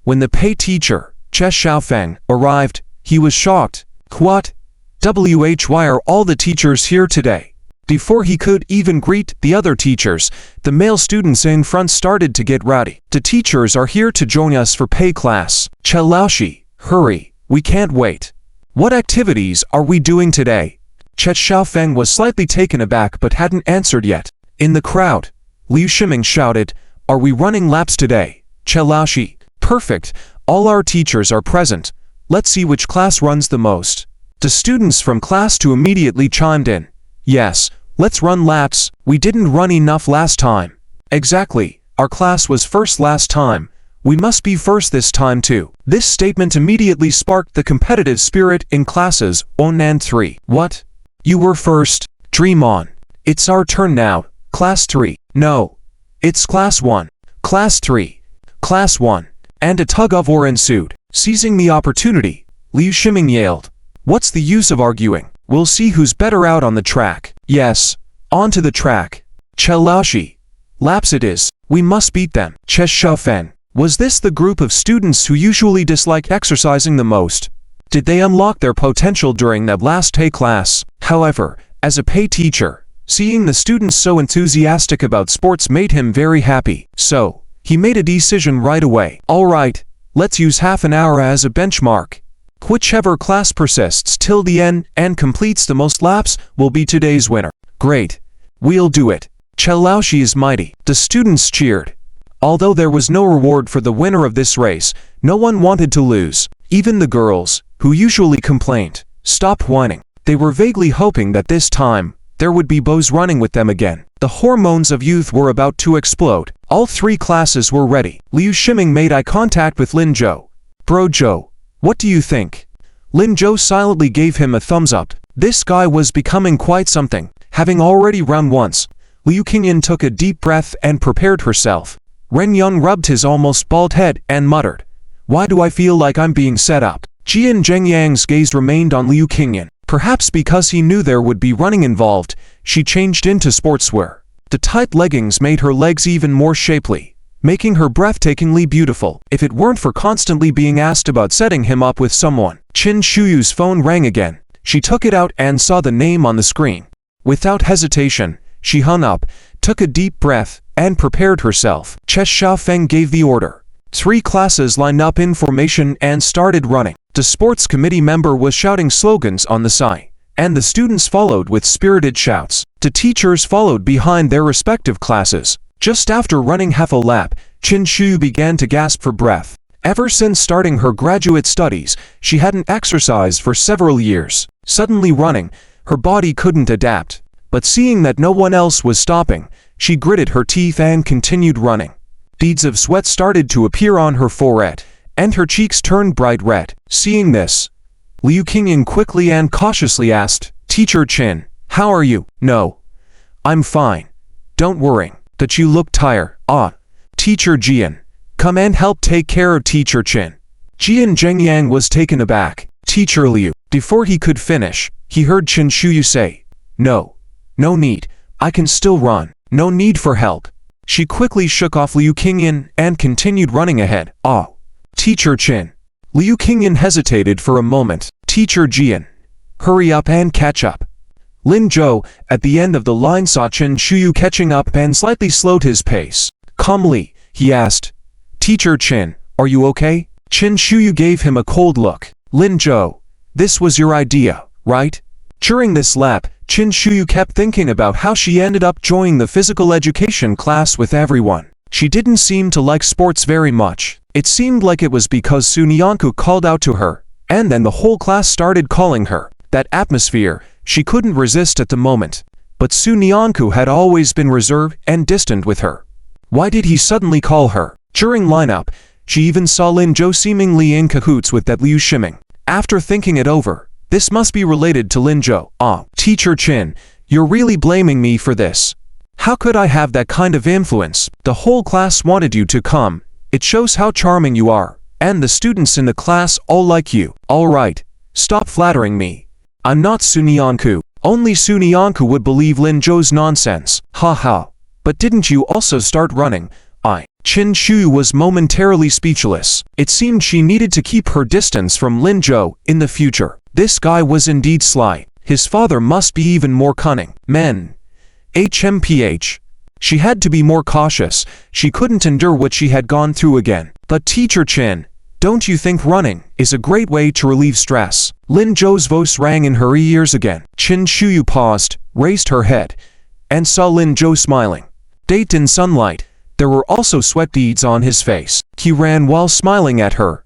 When the pay teacher, Che Xiaofeng, arrived, he was shocked. What? Why are all the teachers here today? Before he could even greet the other teachers, the male students in front started to get rowdy. The teachers are here to join us for pay class. Che Laoshi, hurry, we can't wait. What activities are we doing today? Che Xiaofeng was slightly taken aback but hadn't answered yet. In the crowd, Liu Shiming shouted, are we running laps today? Che Laoshi, perfect, all our teachers are present. Let's see which class runs the most. The students from class 2 immediately chimed in. Yes, let's run laps, we didn't run enough last time. Exactly, our class was first last time. We must be first this time too. This statement immediately sparked the competitive spirit in classes 1 and 3. What? You were first? Dream on. It's our turn now. Class 3. No. It's Class 1. Class 3. Class 1. And a tug-of-war ensued. Seizing the opportunity, Liu Shiming yelled, what's the use of arguing? We'll see who's better out on the track. Yes, onto the track. Che Laoshi. Laps it is. We must beat them. Che Xiaofeng. Was this the group of students who usually dislike exercising the most? Did they unlock their potential during that last pay class? However, as a pay teacher, seeing the students so enthusiastic about sports made him very happy. So, he made a decision right away. Alright, let's use half an hour as a benchmark. Whichever class persists till the end and completes the most laps will be today's winner. Great. We'll do it. Che Laoshi is mighty. The students cheered. Although there was no reward for the winner of this race, no one wanted to lose. Even the girls, who usually complained, stopped whining. They were vaguely hoping that this time, there would be boys running with them again. The hormones of youth were about to explode. All 3 classes were ready. Liu Shiming made eye contact with Lin Zhou. Bro Zhou, what do you think? Lin Zhou silently gave him a thumbs up. This guy was becoming quite something. Having already run once, Liu Qingyan took a deep breath and prepared herself. Ren Yun rubbed his almost bald head and muttered, why do I feel like I'm being set up? Jian Zhengyang's gaze remained on Liu Qingyan. Perhaps because he knew there would be running involved, she changed into sportswear. The tight leggings made her legs even more shapely, making her breathtakingly beautiful. If it weren't for constantly being asked about setting him up with someone. Qin Shuyu's phone rang again. She took it out and saw the name on the screen. Without hesitation, she hung up, took a deep breath, and prepared herself. Che Xiaofeng gave the order. 3 classes lined up in formation and started running. The sports committee member was shouting slogans on the sign, and the students followed with spirited shouts. The teachers followed behind their respective classes. Just after running half a lap, Qin Shu began to gasp for breath. Ever since starting her graduate studies, she hadn't exercised for several years. Suddenly running, her body couldn't adapt. But seeing that no one else was stopping, she gritted her teeth and continued running. Beads of sweat started to appear on her forehead, and her cheeks turned bright red. Seeing this, Liu Qingyan quickly and cautiously asked, Teacher Qin, how are you? No. I'm fine. Don't worry. That you look tired. Teacher Jian, come and help take care of Teacher Qin. Jian Zhengyang was taken aback. Teacher Liu. Before he could finish, he heard Qin Shuyu say, no. No need. I can still run. No need for help. She quickly shook off Liu Qingyan and continued running ahead. Teacher Qin. Liu Qingyan hesitated for a moment. Teacher Jian. Hurry up and catch up. Lin Zhou, at the end of the line, saw Qin Shuyu catching up and slightly slowed his pace. Calmly, he asked, Teacher Qin, are you okay? Qin Shuyu gave him a cold look. Lin Zhou, this was your idea, right? During this lap, Qin Shuyu kept thinking about how she ended up joining the physical education class with everyone. She didn't seem to like sports very much. It seemed like it was because Su Nianku called out to her, and then the whole class started calling her. That atmosphere, she couldn't resist at the moment. But Su Nianku had always been reserved and distant with her. Why did he suddenly call her? During lineup, she even saw Lin Zhou seemingly in cahoots with that Liu Shiming. After thinking it over, this must be related to Lin Zhou. Teacher Qin, you're really blaming me for this. How could I have that kind of influence? The whole class wanted you to come. It shows how charming you are, and the students in the class all like you. Alright, stop flattering me. I'm not Su Nianku. Only Su Nianku would believe Lin Zhou's nonsense. Ha ha. But didn't you also start running? Qin Shuyu was momentarily speechless. It seemed she needed to keep her distance from Lin Zhou in the future. This guy was indeed sly. His father must be even more cunning. HMPH. She had to be more cautious. She couldn't endure what she had gone through again. But Teacher Qin, don't you think running is a great way to relieve stress? Lin Zhou's voice rang in her ears again. Qin Shuyu paused, raised her head, and saw Lin Zhou smiling. Bathed in sunlight, there were also sweat beads on his face. He ran while smiling at her.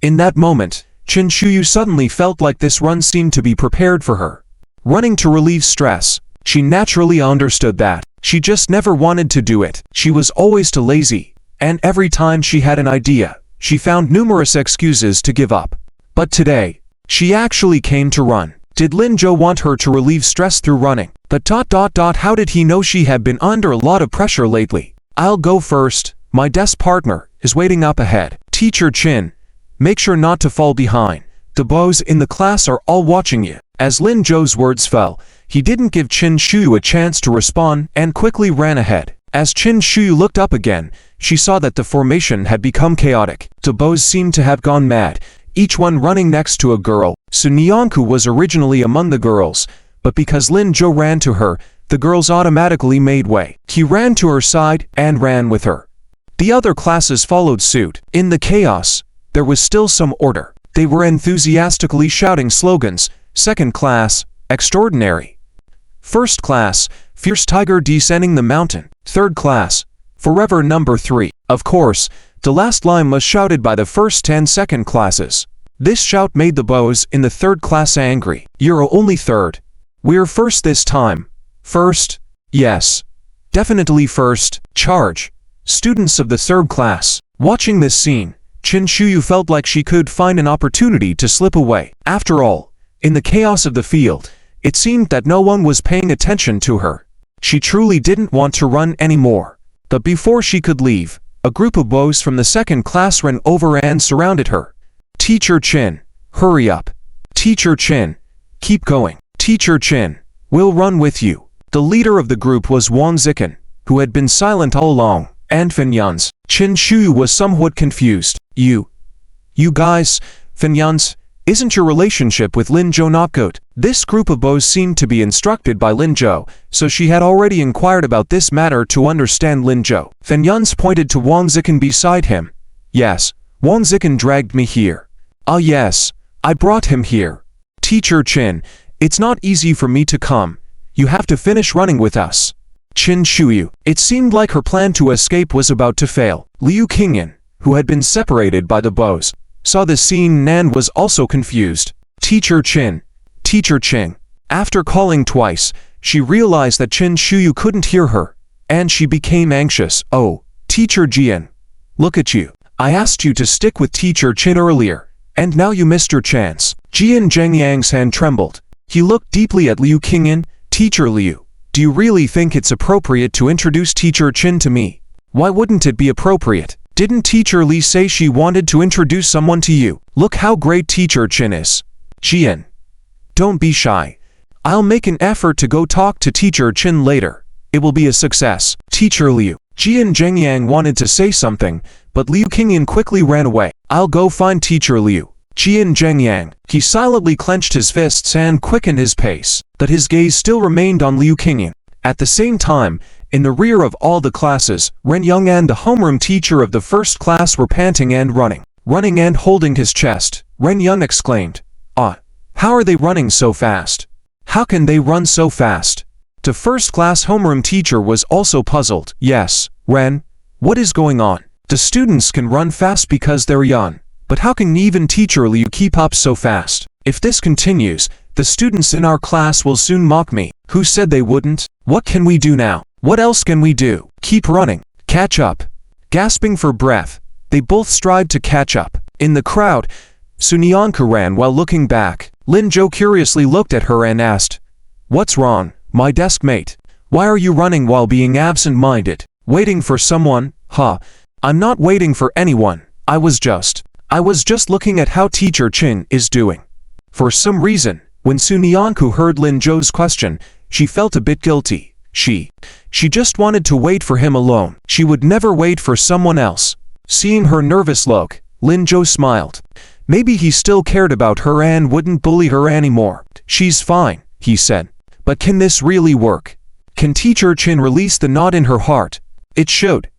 In that moment, Qin Shuyu suddenly felt like this run seemed to be prepared for her. Running to relieve stress. She naturally understood that. She just never wanted to do it. She was always too lazy, and every time she had an idea, she found numerous excuses to give up. But today, she actually came to run. Did Lin Zhou want her to relieve stress through running? But how did he know she had been under a lot of pressure lately? I'll go first. My desk partner is waiting up ahead. Teacher Qin, make sure not to fall behind. The boys in the class are all watching you. As Lin Zhou's words fell, he didn't give Qin Shuyu a chance to respond and quickly ran ahead. As Qin Shuyu looked up again, she saw that the formation had become chaotic. The boys seemed to have gone mad, each one running next to a girl. Sun Yanku was originally among the girls, but because Lin Zhou ran to her, the girls automatically made way. He ran to her side and ran with her. The other classes followed suit. In the chaos, there was still some order. They were enthusiastically shouting slogans. Second class, extraordinary. First class, fierce tiger descending the mountain. Third class, forever number 3. Of course, the last line was shouted by the first 10 second classes. This shout made the boys in the third class angry. You're only third. We're first this time. First? Yes. Definitely first. Charge. Students of the third class. Watching this scene, Qin Shuyu felt like she could find an opportunity to slip away. After all, in the chaos of the field, it seemed that no one was paying attention to her. She truly didn't want to run anymore. But before she could leave, a group of boys from the second class ran over and surrounded her. Teacher Qin, hurry up. Teacher Qin, keep going. Teacher Qin, we'll run with you. The leader of the group was Wang Zikan, who had been silent all along, and Fenyans. Qin Shuyu was somewhat confused. You guys, Fenyans, isn't your relationship with Lin Zhou not good? This group of boys seemed to be instructed by Lin Zhou, so she had already inquired about this matter to understand Lin Zhou. Fenyans pointed to Wang Zikan beside him. Yes, Wang Zikan dragged me here. Ah yes, I brought him here. Teacher Qin, it's not easy for me to come. You have to finish running with us. Qin Shuyu. It seemed like her plan to escape was about to fail. Liu Qingyan, who had been separated by the bows, saw the scene and was also confused. Teacher Qin. Teacher Qin. After calling twice, she realized that Qin Shuyu couldn't hear her, and she became anxious. Oh, Teacher Jian. Look at you. I asked you to stick with Teacher Qin earlier, and now you missed your chance. Jian Zhengyang's hand trembled. He looked deeply at Liu Qingyan. Teacher Liu, do you really think it's appropriate to introduce Teacher Qin to me? Why wouldn't it be appropriate? Didn't Teacher Li say she wanted to introduce someone to you? Look how great Teacher Qin is. Jian, don't be shy. I'll make an effort to go talk to Teacher Qin later. It will be a success. Teacher Liu. Jian Zhengyang wanted to say something, but Liu Qingyan quickly ran away. I'll go find Teacher Liu. Jian Zhengyang. He silently clenched his fists and quickened his pace, but his gaze still remained on Liu Qingyan. At the same time, in the rear of all the classes, Ren Yang and the homeroom teacher of the first class were panting and running and holding his chest. Ren Yang exclaimed, "Ah, how are they running so fast? How can they run so fast?" The first class homeroom teacher was also puzzled. Yes, Ren, what is going on? The students can run fast because they're young. But how can even Teacher Liu keep up so fast? If this continues, the students in our class will soon mock me. Who said they wouldn't? What can we do now? What else can we do? Keep running. Catch up. Gasping for breath, they both strived to catch up. In the crowd, Sun Yanku ran while looking back. Lin Zhou curiously looked at her and asked, "What's wrong, my desk mate? Why are you running while being absent-minded? Waiting for someone? Huh? I'm not waiting for anyone. I was just looking at how Teacher Qin is doing." For some reason, when Sun Yanku heard Lin Zhou's question, she felt a bit guilty. She just wanted to wait for him alone. She would never wait for someone else. Seeing her nervous look, Lin Jo smiled. Maybe he still cared about her and wouldn't bully her anymore. She's fine, he said. But can this really work? Can Teacher Chin release the knot in her heart? It should.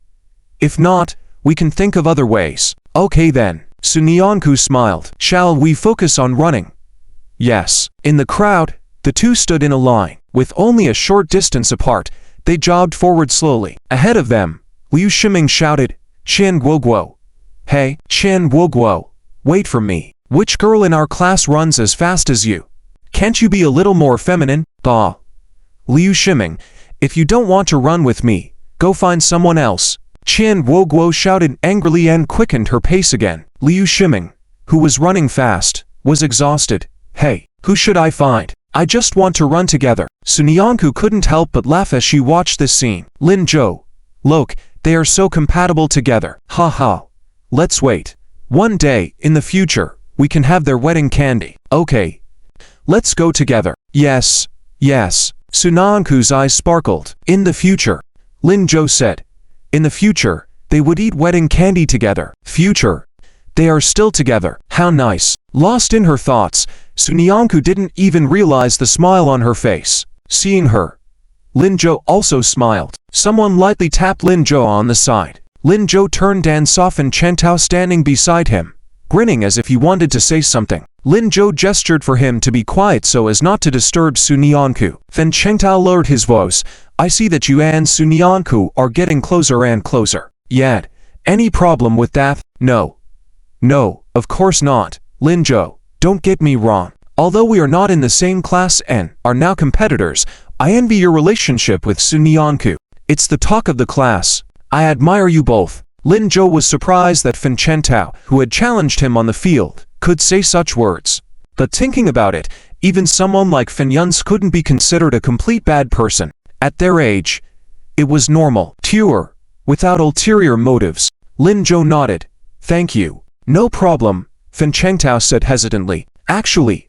If not, we can think of other ways. Okay then. Sunyanku smiled. Shall we focus on running? Yes. In the crowd, the two stood in a line. With only a short distance apart, they jogged forward slowly. Ahead of them, Liu Shiming shouted, Qian Guoguo. Hey, Qian Guoguo, wait for me. Which girl in our class runs as fast as you? Can't you be a little more feminine? Bah. Liu Shiming, if you don't want to run with me, go find someone else. Qian Guoguo shouted angrily and quickened her pace again. Liu Shiming, who was running fast, was exhausted. Hey, who should I find? I just want to run together. Sunyanku couldn't help but laugh as she watched this scene. Lin Jo, look, they are so compatible together. Ha ha. Let's wait. One day, in the future, we can have their wedding candy. Okay. Let's go together. Yes, yes. Sunyanku's eyes sparkled. In the future, Lin Jo said. In the future, they would eat wedding candy together. Future. They are still together. How nice. Lost in her thoughts, Sunyanku didn't even realize the smile on her face. Seeing her, Lin Jo also smiled. Someone lightly tapped Lin Jo on the side. Lin Jo turned and saw Fen Chengtao standing beside him, grinning as if he wanted to say something. Lin Jo gestured for him to be quiet so as not to disturb Sunyanku. Fen Chengtao lowered his voice. I see that you and Sunyanku are getting closer and closer. Yet, any problem with that? No. No, of course not. Lin Jo, don't get me wrong. Although we are not in the same class and are now competitors, I envy your relationship with Sunyanku. It's the talk of the class. I admire you both. Lin Jo was surprised that Fen Chengtao, who had challenged him on the field, could say such words. But thinking about it, even someone like Fen Yun's couldn't be considered a complete bad person. At their age, it was normal, pure, without ulterior motives. Lin Jo nodded. Thank you. No problem, Fen Chengtao said hesitantly. Actually,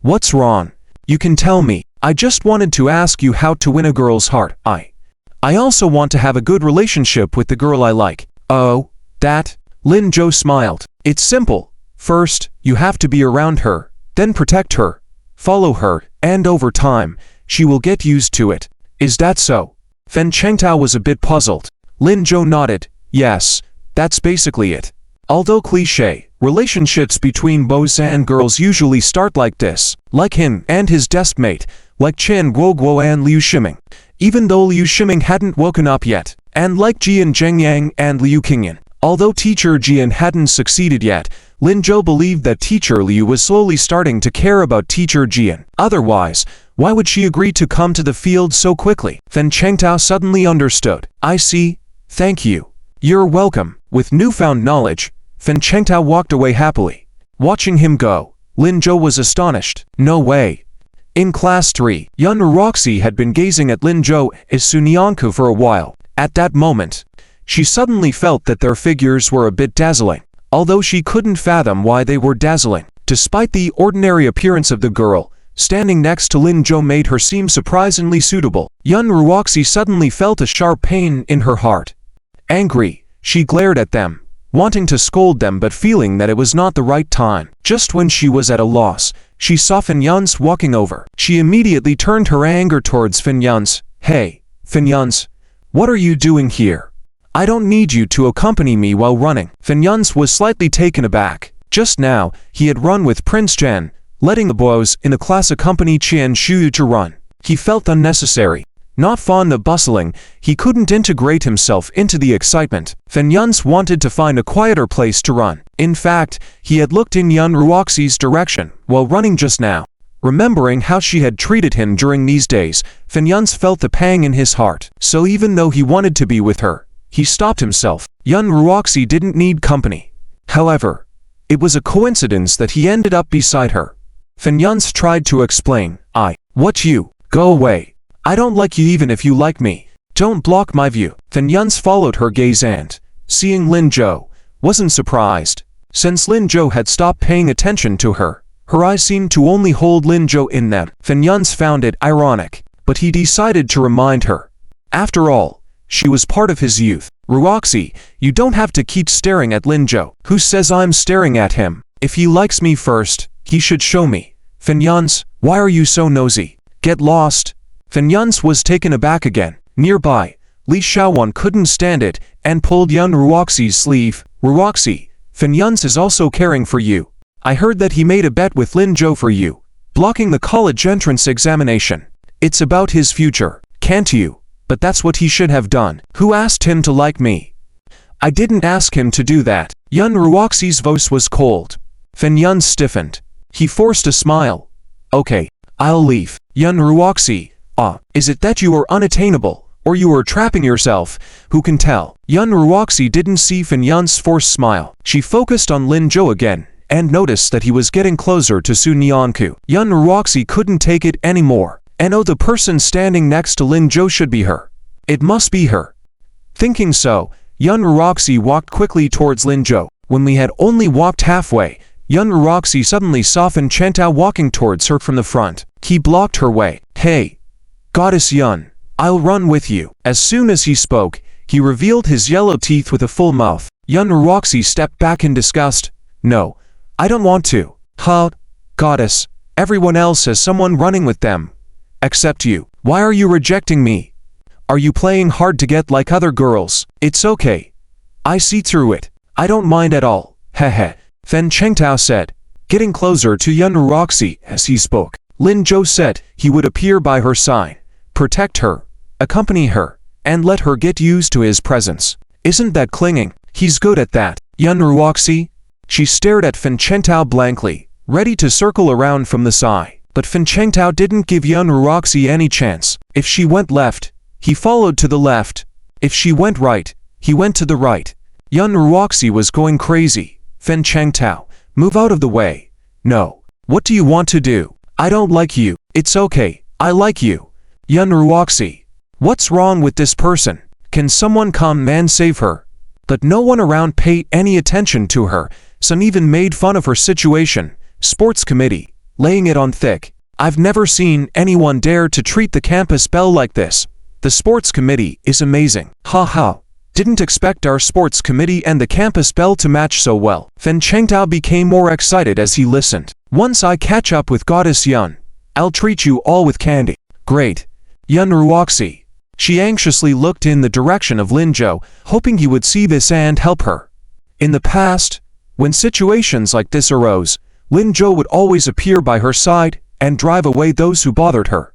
what's wrong? You can tell me. I just wanted to ask you how to win a girl's heart. I also want to have a good relationship with the girl I like. Oh, that? Lin Jo smiled. It's simple. First, you have to be around her, then protect her, follow her, and over time, she will get used to it. Is that so? Fen Chengtao was a bit puzzled. Lin Jo nodded. Yes, that's basically it. Although cliché, relationships between boys and girls usually start like this, like him and his deskmate, like Qian Guoguo and Liu Shiming. Even though Liu Shiming hadn't woken up yet, and like Jian Zhengyang and Liu Qingyan. Although Teacher Jian hadn't succeeded yet, Lin Jo believed that Teacher Liu was slowly starting to care about Teacher Jian. Otherwise, why would she agree to come to the field so quickly? Fen Chengtao suddenly understood. I see. Thank you. You're welcome. With newfound knowledge, Fen Chengtao walked away happily. Watching him go, Lin Jo was astonished. No way. In class 3, Yun Roxy had been gazing at Lin Jo and Sunyanku for a while. At that moment, she suddenly felt that their figures were a bit dazzling, although she couldn't fathom why they were dazzling. Despite the ordinary appearance of the girl, standing next to Lin Jo made her seem surprisingly suitable. Yun Roxy suddenly felt a sharp pain in her heart. Angry, she glared at them, wanting to scold them but feeling that it was not the right time. Just when she was at a loss, she saw Fen Yun's walking over. She immediately turned her anger towards Fen Yun's. Hey, Fen Yun's, what are you doing here? I don't need you to accompany me while running. Fen Yun's was slightly taken aback. Just now, he had run with Prince Chen, letting the boys in the class accompany Qian Shuyu to run. He felt unnecessary. Not fond of bustling, he couldn't integrate himself into the excitement. Fen Yun's wanted to find a quieter place to run. In fact, he had looked in Yun Ruoxi's direction while running just now. Remembering how she had treated him during these days, Fen Yun's felt the pang in his heart. So even though he wanted to be with her, he stopped himself. Yun Ruoxi didn't need company. However, it was a coincidence that he ended up beside her. Fen Yun's tried to explain. What you? Go away. I don't like you even if you like me. Don't block my view. Fen Yun's followed her gaze and, seeing Lin Jo, wasn't surprised. Since Lin Jo had stopped paying attention to her, her eyes seemed to only hold Lin Jo in them. Fen Yun's found it ironic. but he decided to remind her. After all, she was part of his youth. Ruoxi, you don't have to keep staring at Linzhou. Who says I'm staring at him? If he likes me first, he should show me. Fenyans, why are you so nosy? Get lost. Fenyans was taken aback again. Nearby, Li Xiaowan couldn't stand it and pulled Yun Ruoxi's sleeve. Ruoxi, Fenyans is also caring for you. I heard that he made a bet with Linzhou for you, blocking the college entrance examination. It's about his future, can't you? But that's what he should have done. Who asked him to like me? I didn't ask him to do that. Yun Ruoxi's voice was cold. Fenyun stiffened. He forced a smile. Okay, I'll leave. Yun Ruoxi, is it that you are unattainable, or you are trapping yourself? Who can tell? Yun Ruoxi didn't see Fenyun's forced smile. She focused on Linzhou again, and noticed that he was getting closer to Su Nianku. Yun Ruoxi couldn't take it anymore. And oh, the person standing next to Linzhou should be her. It must be her. Thinking so, Yun Ruoxi walked quickly towards Linzhou. When we had only walked halfway, Yun Ruoxi suddenly saw Fen Chengtao walking towards her from the front. He blocked her way. Hey, Goddess Yun, I'll run with you. As soon as he spoke, he revealed his yellow teeth with a full mouth. Yun Ruoxi stepped back in disgust. No, I don't want to. Huh? Goddess, everyone else has someone running with them. Except you. Why are you rejecting me? Are you playing hard to get like other girls? It's okay. I see through it. I don't mind at all. Heh. Fen Chengtao said, getting closer to Yun Ruoxi as he spoke. Linzhou said he would appear by her side, protect her, accompany her, and let her get used to his presence. Isn't that clinging? He's good at that. Yun Ruoxi? She stared at Fen Chengtao blankly, ready to circle around from the side. But Fen Chengtao didn't give Yun Ruoxi any chance. If she went left, he followed to the left. If she went right, he went to the right. Yun Ruoxi was going crazy. Fen Chengtao, move out of the way. No. What do you want to do? I don't like you. It's okay. I like you. Yun Ruoxi. What's wrong with this person? Can someone come and save her? But no one around paid any attention to her. Some even made fun of her situation. Sports committee. Laying it on thick. I've never seen anyone dare to treat the campus Belle like this. The sports committee is amazing. Ha. Didn't expect our sports committee and the campus Belle to match so well. Fen Chengtao became more excited as he listened. Once I catch up with Goddess Yun, I'll treat you all with candy. Great. Yun Ruoxi. She anxiously looked in the direction of Linzhou, hoping he would see this and help her. In the past, when situations like this arose, Linzhou would always appear by her side and drive away those who bothered her.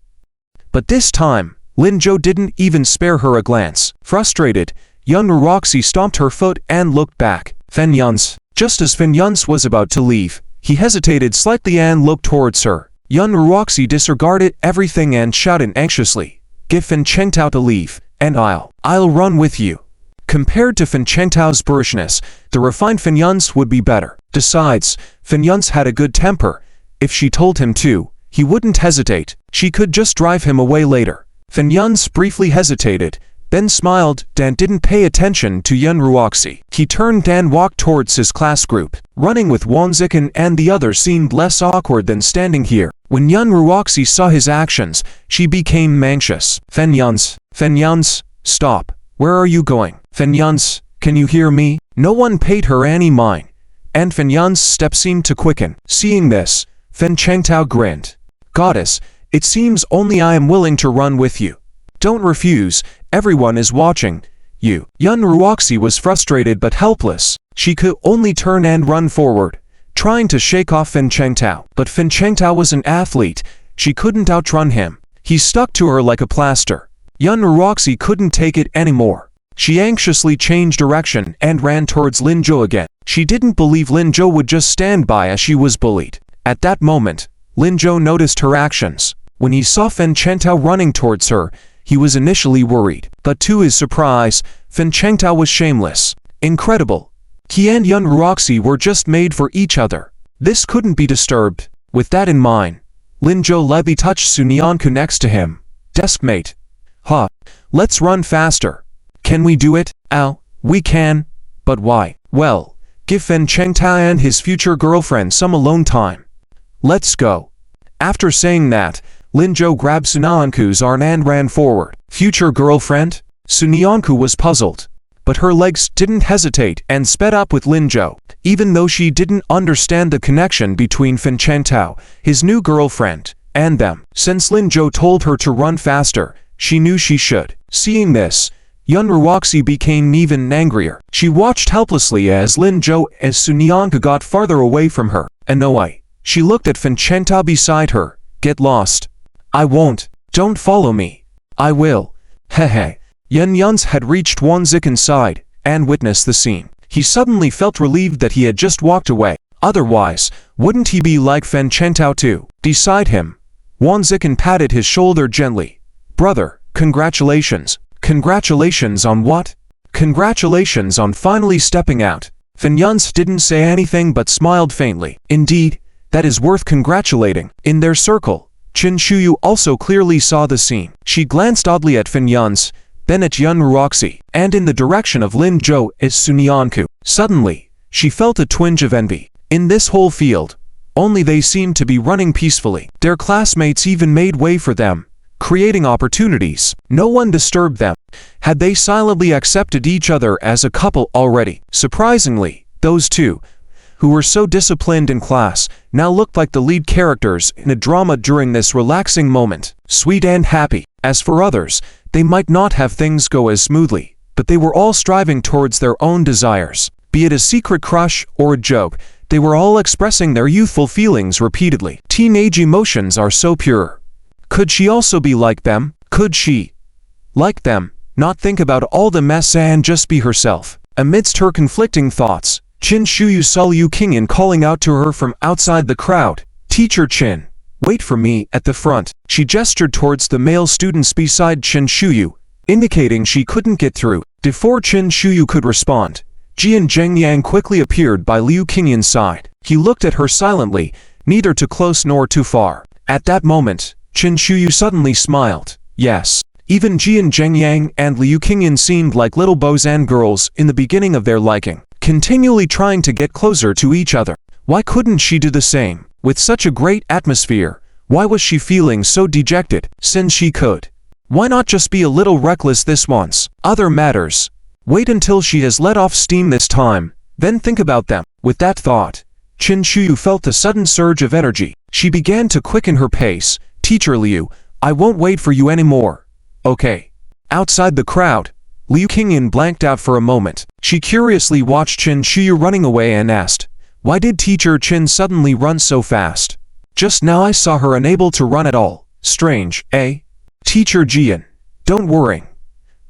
But this time, Linzhou didn't even spare her a glance. Frustrated, Yun Ruoxi stomped her foot and looked back. Fenyans. Just as Fenyans was about to leave, he hesitated slightly and looked towards her. Yun Ruoxi disregarded everything and shouted anxiously, "Give Fen Chengtao to leave, and I'll run with you." Compared to Fen Chengtao's boorishness, the refined Fenyans would be better. Besides, Fenyans had a good temper. If she told him to, he wouldn't hesitate. She could just drive him away later. Fenyans briefly hesitated, then smiled and didn't pay attention to Yun Ruoxi. He turned and walked towards his class group. Running with Wang Zikan and the others seemed less awkward than standing here. When Yun Ruoxi saw his actions, she became anxious. Fenyans, stop. Where are you going? Fenyans, can you hear me? No one paid her any mind, and Fenyans' step seemed to quicken. Seeing this, Fen Chengtao grinned. Goddess, it seems only I am willing to run with you. Don't refuse, everyone is watching you. Yun Ruoxi was frustrated but helpless. She could only turn and run forward, trying to shake off Fen Chengtao. But Fen Chengtao was an athlete. She couldn't outrun him. He stuck to her like a plaster. Yun Ruoxi couldn't take it anymore. She anxiously changed direction and ran towards Linzhou again. She didn't believe Linzhou would just stand by as she was bullied. At that moment, Linzhou noticed her actions. When he saw Fen Chengtao running towards her, he was initially worried. But to his surprise, Fen Chengtao was shameless. Incredible. He and Yun Ruoxi were just made for each other. This couldn't be disturbed. With that in mind, Linzhou lightly touched Su Nianku next to him. Deskmate. Let's run faster. Can we do it? We can. But why? Well, give Fen Chengtao and his future girlfriend some alone time. Let's go. After saying that, Lin Zhou grabbed Sunyanku's arm and ran forward. Future girlfriend? Sunyanku was puzzled, but her legs didn't hesitate and sped up with Lin Zhou. Even though she didn't understand the connection between Fen Chantao, his new girlfriend, and them, since Lin Zhou told her to run faster, she knew she should. Seeing this, Yun Ruoxi became even angrier. She watched helplessly as Lin Zhou and Sunyanku got farther away from her. Annoyed, she looked at Fen Chantao beside her. Get lost. I won't. Don't follow me. I will. Hehe. Yun's had reached Wanzikin's side and witnessed the scene. He suddenly felt relieved that he had just walked away. Otherwise, wouldn't he be like Fen Chantao too? Beside him, Wanzikin patted his shoulder gently. Brother, congratulations. Congratulations on what? Congratulations on finally stepping out. Fen Yuns didn't say anything but smiled faintly. Indeed, that is worth congratulating. In their circle, Qin Shuyu also clearly saw the scene. She glanced oddly at Fen Yuns, then at Yun Ruoxi, and in the direction of Lin Zhou as Sunyanku. Suddenly, she felt a twinge of envy. In this whole field, only they seemed to be running peacefully. Their classmates even made way for them, creating opportunities. No one disturbed them. Had they silently accepted each other as a couple already? Surprisingly, those two, who were so disciplined in class, now looked like the lead characters in a drama during this relaxing moment. Sweet and happy. As for others, they might not have things go as smoothly, but they were all striving towards their own desires. Be it a secret crush or a joke, they were all expressing their youthful feelings repeatedly. Teenage emotions are so pure. Could she also be like them? Could she, like them, not think about all the mess and just be herself? Amidst her conflicting thoughts, Qin Shuyu saw Liu Qingyan calling out to her from outside the crowd. Teacher Qin, wait for me at the front. She gestured towards the male students beside Qin Shuyu, indicating she couldn't get through. Before Qin Shuyu could respond, Jian Zhengyang quickly appeared by Liu Qingyan's side. He looked at her silently, neither too close nor too far. At that moment, Qin Shuyu suddenly smiled. Yes, even Jian Zhengyang and Liu Qingyan seemed like little boys and girls in the beginning of their liking, continually trying to get closer to each other. Why couldn't she do the same? With such a great atmosphere, why was she feeling so dejected? Since she could, why not just be a little reckless this once? Other matters, wait until she has let off steam this time, then think about them. With that thought, Qin Shuyu felt a sudden surge of energy. She began to quicken her pace. Teacher Liu, I won't wait for you anymore. Okay. Outside the crowd, Liu Qingyan blanked out for a moment. She curiously watched Qin Shuyu running away and asked, why did Teacher Qin suddenly run so fast? Just now I saw her unable to run at all. Strange, eh? Teacher Jian, don't worry.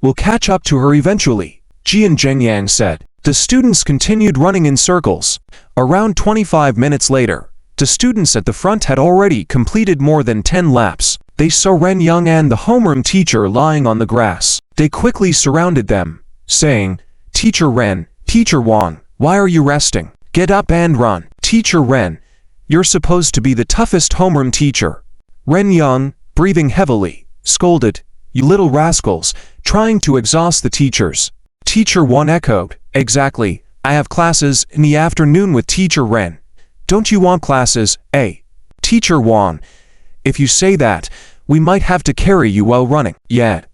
We'll catch up to her eventually, Jian Zhengyang said. The students continued running in circles. Around 25 minutes later, the students at the front had already completed more than 10 laps. They saw Ren Yang and the homeroom teacher lying on the grass. They quickly surrounded them, saying, Teacher Ren, Teacher Wang, why are you resting? Get up and run. Teacher Ren, you're supposed to be the toughest homeroom teacher. Ren Yang, breathing heavily, scolded, you little rascals, trying to exhaust the teachers. Teacher Wang echoed, exactly, I have classes in the afternoon with Teacher Ren. Don't you want classes, eh? Teacher Wang, if you say that, we might have to carry you while running. Yeah.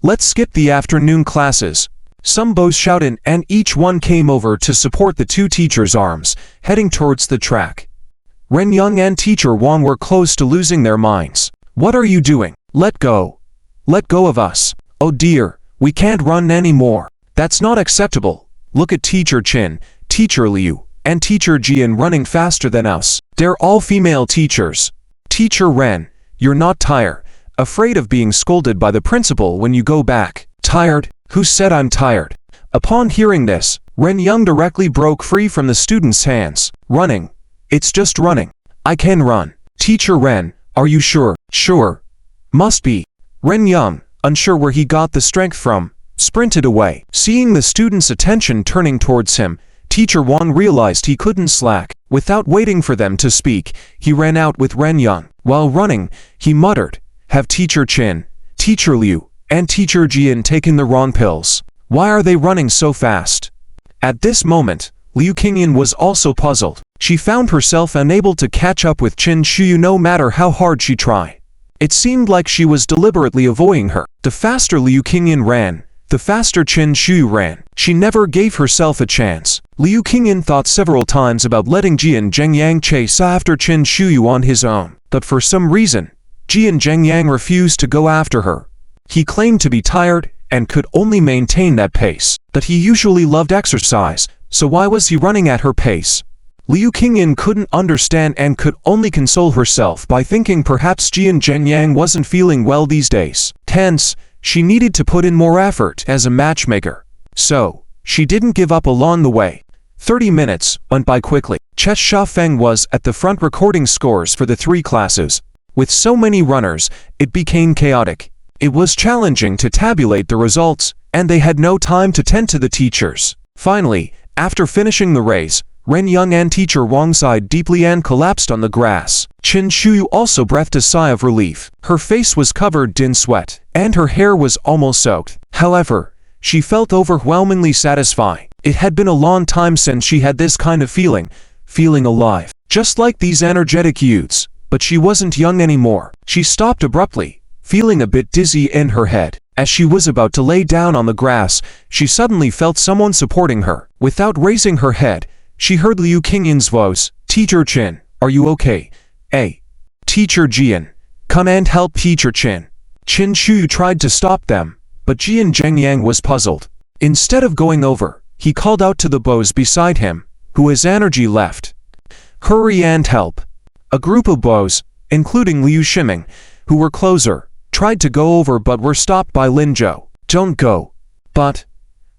Let's skip the afternoon classes. Some boys shouted and each one came over to support the two teachers' arms, heading towards the track. Ren Yang and Teacher Wang were close to losing their minds. What are you doing? Let go. Let go of us. Oh dear, we can't run anymore. That's not acceptable. Look at Teacher Qin, Teacher Liu, and Teacher Jian running faster than us. They're all female teachers. Teacher Ren, you're not tired, afraid of being scolded by the principal when you go back. Tired? Who said I'm tired? Upon hearing this, Ren Yang directly broke free from the student's hands. Running. It's just running. I can run. Teacher Ren, are you sure? Sure. Must be. Ren Yang, unsure where he got the strength from, sprinted away. Seeing the student's attention turning towards him, Teacher Wang realized he couldn't slack. Without waiting for them to speak, he ran out with Ren Yang. While running, he muttered, have Teacher Qin, Teacher Liu, and Teacher Jian taken the wrong pills? Why are they running so fast? At this moment, Liu Qingyan was also puzzled. She found herself unable to catch up with Qin Shuyu no matter how hard she tried. It seemed like she was deliberately avoiding her. The faster Liu Qingyan ran, the faster Chen Shuyu ran. She never gave herself a chance. Liu Qingyan thought several times about letting Jian Zhengyang chase after Chen Shuyu on his own, but for some reason, Jian Zhengyang refused to go after her. He claimed to be tired and could only maintain that pace, that he usually loved exercise, so why was he running at her pace? Liu Qingyan couldn't understand and could only console herself by thinking perhaps Jian Zhengyang wasn't feeling well these days. Hence, she needed to put in more effort as a matchmaker. So, she didn't give up along the way. 30 minutes went by quickly. Che Shafeng was at the front recording scores for the 3 classes. With so many runners, it became chaotic. It was challenging to tabulate the results, and they had no time to tend to the teachers. Finally, after finishing the race, Ren Young and teacher Wang sighed deeply and collapsed on the grass. Chen Shuyu also breathed a sigh of relief. Her face was covered in sweat, and her hair was almost soaked. However, she felt overwhelmingly satisfied. It had been a long time since she had this kind of feeling alive. Just like these energetic youths, but she wasn't young anymore. She stopped abruptly, feeling a bit dizzy in her head. As she was about to lay down on the grass, she suddenly felt someone supporting her. Without raising her head, she heard Liu Qingyan's voice. Teacher Chen, are you okay? Teacher Jian, come and help Teacher Chen. Chen Shuyu tried to stop them, but Jian Zhengyang was puzzled. Instead of going over, he called out to the boys beside him, who his energy left. Hurry and help. A group of boys, including Liu Shiming, who were closer, tried to go over but were stopped by Lin Zhou. Don't go. But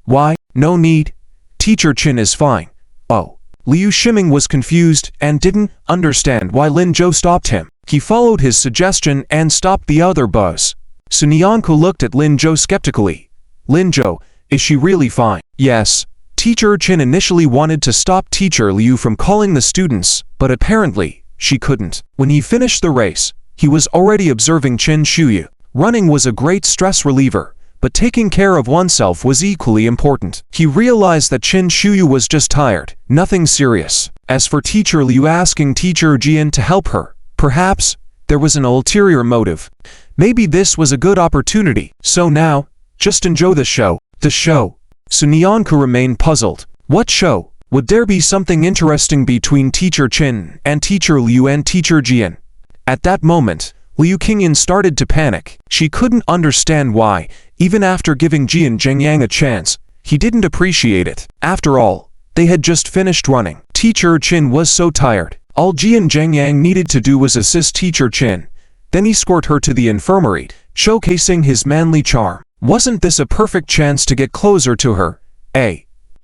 why? No need. Teacher Chen is fine. Oh. Liu Shiming was confused and didn't understand why Lin Zhou stopped him. He followed his suggestion and stopped the other boys. Sun Yanko looked at Lin Zhou skeptically. Lin Zhou, is she really fine? Yes. Teacher Chen initially wanted to stop Teacher Liu from calling the students, but apparently, she couldn't. When he finished the race, he was already observing Chen Shuyu. Running was a great stress reliever, but taking care of oneself was equally important. He realized that Chen Shuyu was just tired, nothing serious. As for Teacher Liu asking Teacher Jian to help her, perhaps there was an ulterior motive. Maybe this was a good opportunity. So now, just enjoy the show. The show. Sun Yanko remained puzzled. What show? Would there be something interesting between Teacher Chen and Teacher Liu and Teacher Jian? At that moment, Liu Qingyan started to panic. She couldn't understand why, even after giving Jian Zhengyang a chance, he didn't appreciate it. After all, they had just finished running. Teacher Chen was so tired. All Jian Zhengyang needed to do was assist Teacher Chen. Then he escorted her to the infirmary, showcasing his manly charm. Wasn't this a perfect chance to get closer to her?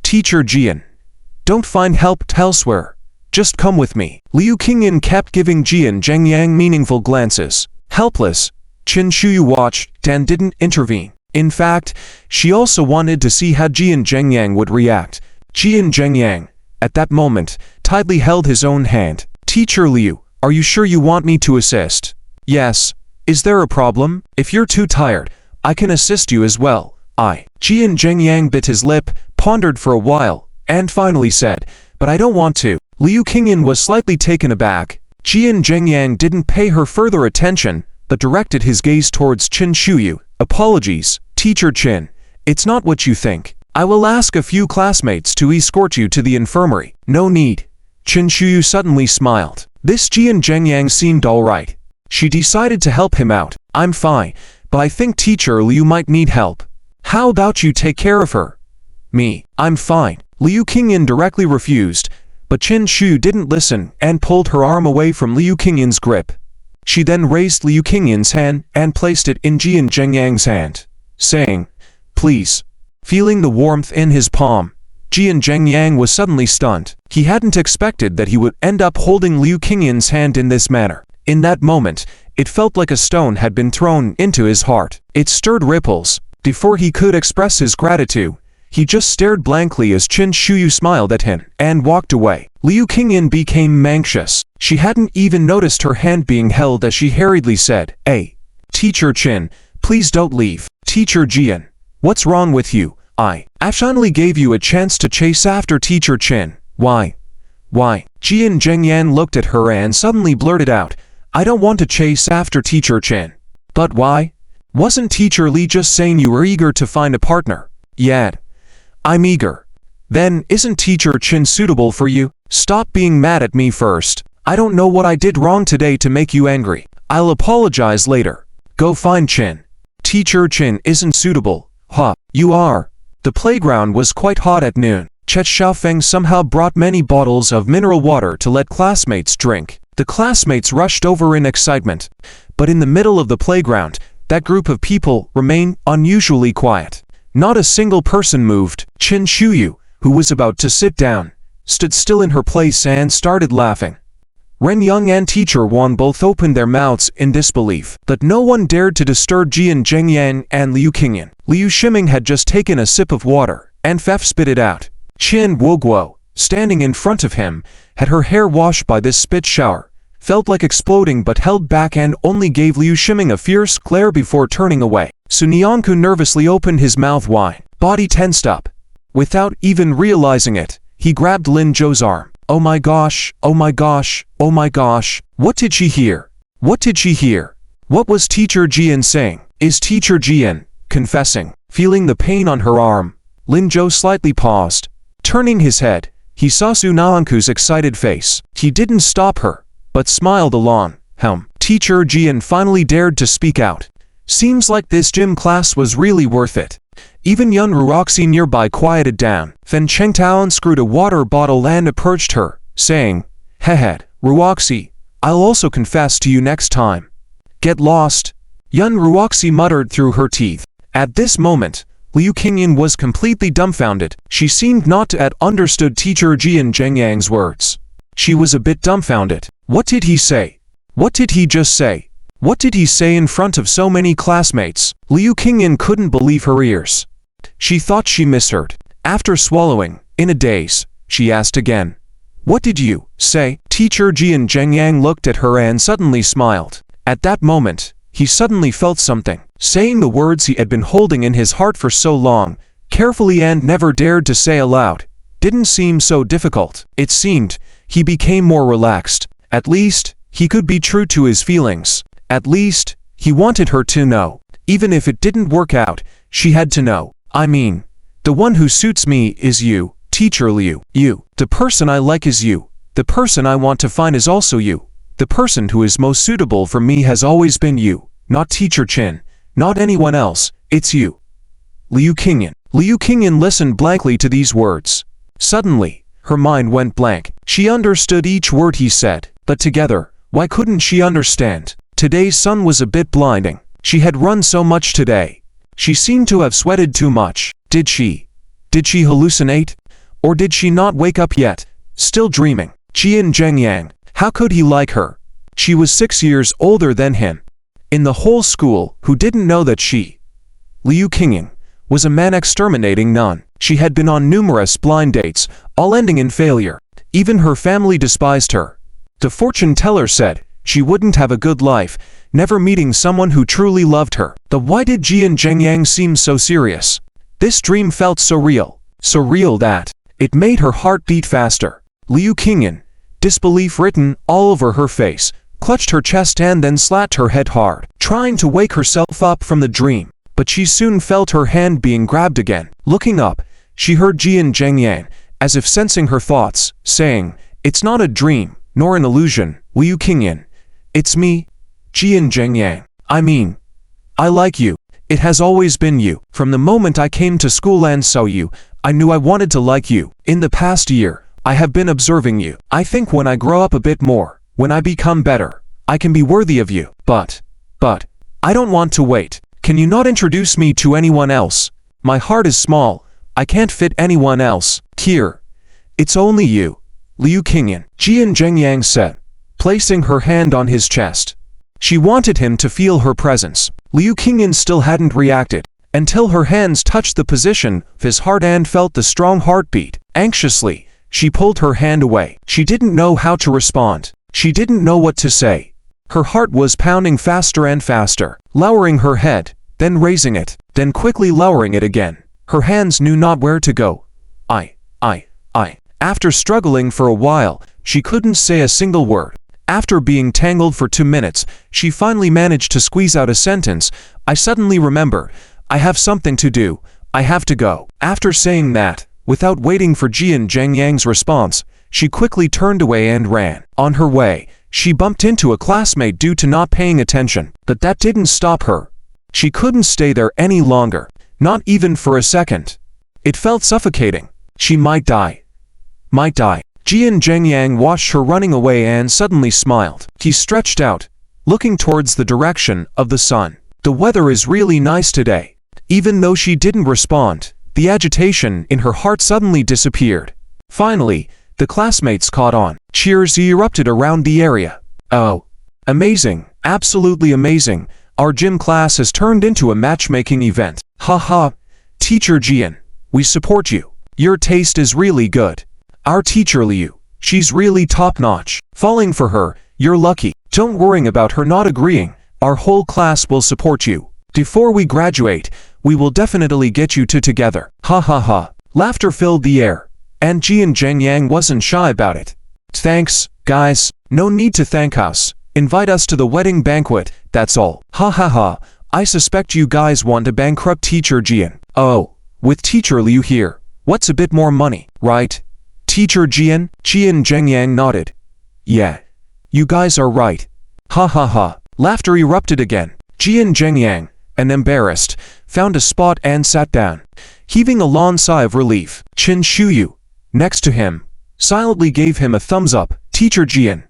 Teacher Jian, don't find help elsewhere. Just come with me. Liu Qingyan kept giving Jian Zhengyang meaningful glances. Helpless, Chen Shuyu watched and didn't intervene. In fact, she also wanted to see how Jian Zhengyang would react. Jian Zhengyang, at that moment, tightly held his own hand. Teacher Liu, are you sure you want me to assist? Yes. Is there a problem? If you're too tired, I can assist you as well. Jian Zhengyang bit his lip, pondered for a while, and finally said, but I don't want to. Liu Qingyan was slightly taken aback. Jian Zhengyang didn't pay her further attention, but directed his gaze towards Chen Shuyu. Apologies, Teacher Chen. It's not what you think. I will ask a few classmates to escort you to the infirmary. No need. Chen Shuyu suddenly smiled. This Jian Zhengyang seemed alright. She decided to help him out. I'm fine, but I think Teacher Liu might need help. How about you take care of her? Me. I'm fine. Liu Qingyan directly refused, but Chen Shuyu didn't listen and pulled her arm away from Liu Qingyan's grip. She then raised Liu Qingyan's hand and placed it in Jian Zhengyang's hand, saying, please. Feeling the warmth in his palm, Jian Zhengyang was suddenly stunned. He hadn't expected that he would end up holding Liu Qingyan's hand in this manner. In that moment, it felt like a stone had been thrown into his heart. It stirred ripples. Before he could express his gratitude, he just stared blankly as Chen Shuyu smiled at him and walked away. Liu Qingyan became anxious. She hadn't even noticed her hand being held as she hurriedly said, Teacher Chen, please don't leave. Teacher Jian, what's wrong with you? I finally gave you a chance to chase after Teacher Chen. Why? Jian Zhengyang looked at her and suddenly blurted out, I don't want to chase after Teacher Chin. But why? Wasn't Teacher Lee just saying you were eager to find a partner? Yeah. I'm eager. Then, isn't Teacher Chin suitable for you? Stop being mad at me first. I don't know what I did wrong today to make you angry. I'll apologize later. Go find Chin. Teacher Chin isn't suitable. Huh, you are. The playground was quite hot at noon. Chet Xiaofeng somehow brought many bottles of mineral water to let classmates drink. The classmates rushed over in excitement. But in the middle of the playground, that group of people remained unusually quiet. Not a single person moved. Qin Shuyu, who was about to sit down, stood still in her place and started laughing. Ren Yang and Teacher Wan both opened their mouths in disbelief, but no one dared to disturb Jian Zhengyang and Liu Qingyan. Liu Shiming had just taken a sip of water, and Fef spit it out. Qin Woguo, standing in front of him, had her hair washed by this spit shower, felt like exploding but held back and only gave Liu Shiming a fierce glare before turning away. Sun Yanku nervously opened his mouth wide, body tensed up. Without even realizing it, he grabbed Lin Zhou's arm. Oh my gosh, oh my gosh, oh my gosh. What did she hear? What did she hear? What was Teacher Jian saying? Is Teacher Jian confessing? Feeling the pain on her arm, Lin Zhou slightly paused. Turning his head, he saw Sun Yanku's excited face. He didn't stop her, but smiled along. Teacher Jian finally dared to speak out. Seems like this gym class was really worth it. Even Yun Ruoxi nearby quieted down. Fen Chengtao unscrewed a water bottle and approached her, saying, Head, Ruoxi, I'll also confess to you next time. Get lost. Yun Ruoxi muttered through her teeth. At this moment, Liu Qingyan was completely dumbfounded. She seemed not to have understood Teacher Jian Zhengyang's words. She was a bit dumbfounded. What did he say? What did he just say? What did he say in front of so many classmates? Liu Qingyan couldn't believe her ears. She thought she misheard. After swallowing, in a daze, she asked again. What did you say? Teacher Jian Zhengyang looked at her and suddenly smiled. At that moment, he suddenly felt something. Saying the words he had been holding in his heart for so long, carefully and never dared to say aloud, didn't seem so difficult. It seemed, he became more relaxed. At least, he could be true to his feelings. At least, he wanted her to know. Even if it didn't work out, she had to know. I mean, the one who suits me is you, Teacher Liu. You. The person I like is you. The person I want to find is also you. The person who is most suitable for me has always been you. Not Teacher Chin. Not anyone else. It's you. Liu Qingyan. Liu Qingyan listened blankly to these words. Suddenly, her mind went blank. She understood each word he said, but together, why couldn't she understand? Today's sun was a bit blinding. She had run so much today. She seemed to have sweated too much. Did she hallucinate? Or did she not wake up yet? Still dreaming. Jian Zhengyang. How could he like her? She was 6 years older than him. In the whole school, who didn't know that she, Liu Qingyan, was a man exterminating none. She had been on numerous blind dates, all ending in failure. Even her family despised her. The fortune teller said she wouldn't have a good life, never meeting someone who truly loved her. Why did Jian Zhengyang seem so serious? This dream felt so real that it made her heart beat faster. Liu Qingyan, disbelief written all over her face, clutched her chest and then slapped her head hard, trying to wake herself up from the dream. But she soon felt her hand being grabbed again. Looking up, she heard Jian Zhengyang, as if sensing her thoughts, saying, It's not a dream, nor an illusion, Liu Qingyan. It's me, Jian Zhengyang. I mean, I like you. It has always been you. From the moment I came to school and saw you, I knew I wanted to like you. In the past year, I have been observing you. I think when I grow up a bit more, when I become better, I can be worthy of you. But, I don't want to wait. Can you not introduce me to anyone else? My heart is small. I can't fit anyone else. Here. It's only you. Liu Qingyan. Jian Zhengyang said, placing her hand on his chest. She wanted him to feel her presence. Liu Qingyan still hadn't reacted, until her hands touched the position of his heart and felt the strong heartbeat. Anxiously, she pulled her hand away. She didn't know how to respond. She didn't know what to say. Her heart was pounding faster and faster, lowering her head, then raising it, then quickly lowering it again. Her hands knew not where to go. I. After struggling for a while, she couldn't say a single word. After being tangled for 2 minutes, she finally managed to squeeze out a sentence. I suddenly remember. I have something to do. I have to go. After saying that, without waiting for Jian Zhengyang's response, she quickly turned away and ran. On her way, she bumped into a classmate due to not paying attention, but that didn't stop her. She couldn't stay there any longer, not even for a second. It felt suffocating. She might die. Might die. Jian Zhengyang watched her running away and suddenly smiled. He stretched out, looking towards the direction of the sun. The weather is really nice today. Even though she didn't respond, the agitation in her heart suddenly disappeared. Finally, the classmates caught on. Cheers erupted around the area. Oh, amazing, absolutely amazing. Our gym class has turned into a matchmaking event. Haha, Teacher Jian, we support you. Your taste is really good. Our teacher Liu, she's really top-notch. Falling for her, you're lucky. Don't worry about her not agreeing. Our whole class will support you. Before we graduate, we will definitely get you two together. Ha ha ha. Laughter filled the air, and Jian Zhengyang wasn't shy about it. Thanks, guys. No need to thank us. Invite us to the wedding banquet, that's all. Ha ha ha. I suspect you guys want to bankrupt Teacher Jian. Oh, with Teacher Liu here, what's a bit more money, right? Teacher Jian? Jian Zhengyang nodded. Yeah, you guys are right. Ha ha ha. Laughter erupted again. Jian Zhengyang, and embarrassed, found a spot and sat down, heaving a long sigh of relief. Qin Shuyu, next to him, silently gave him a thumbs up. Teacher Jian,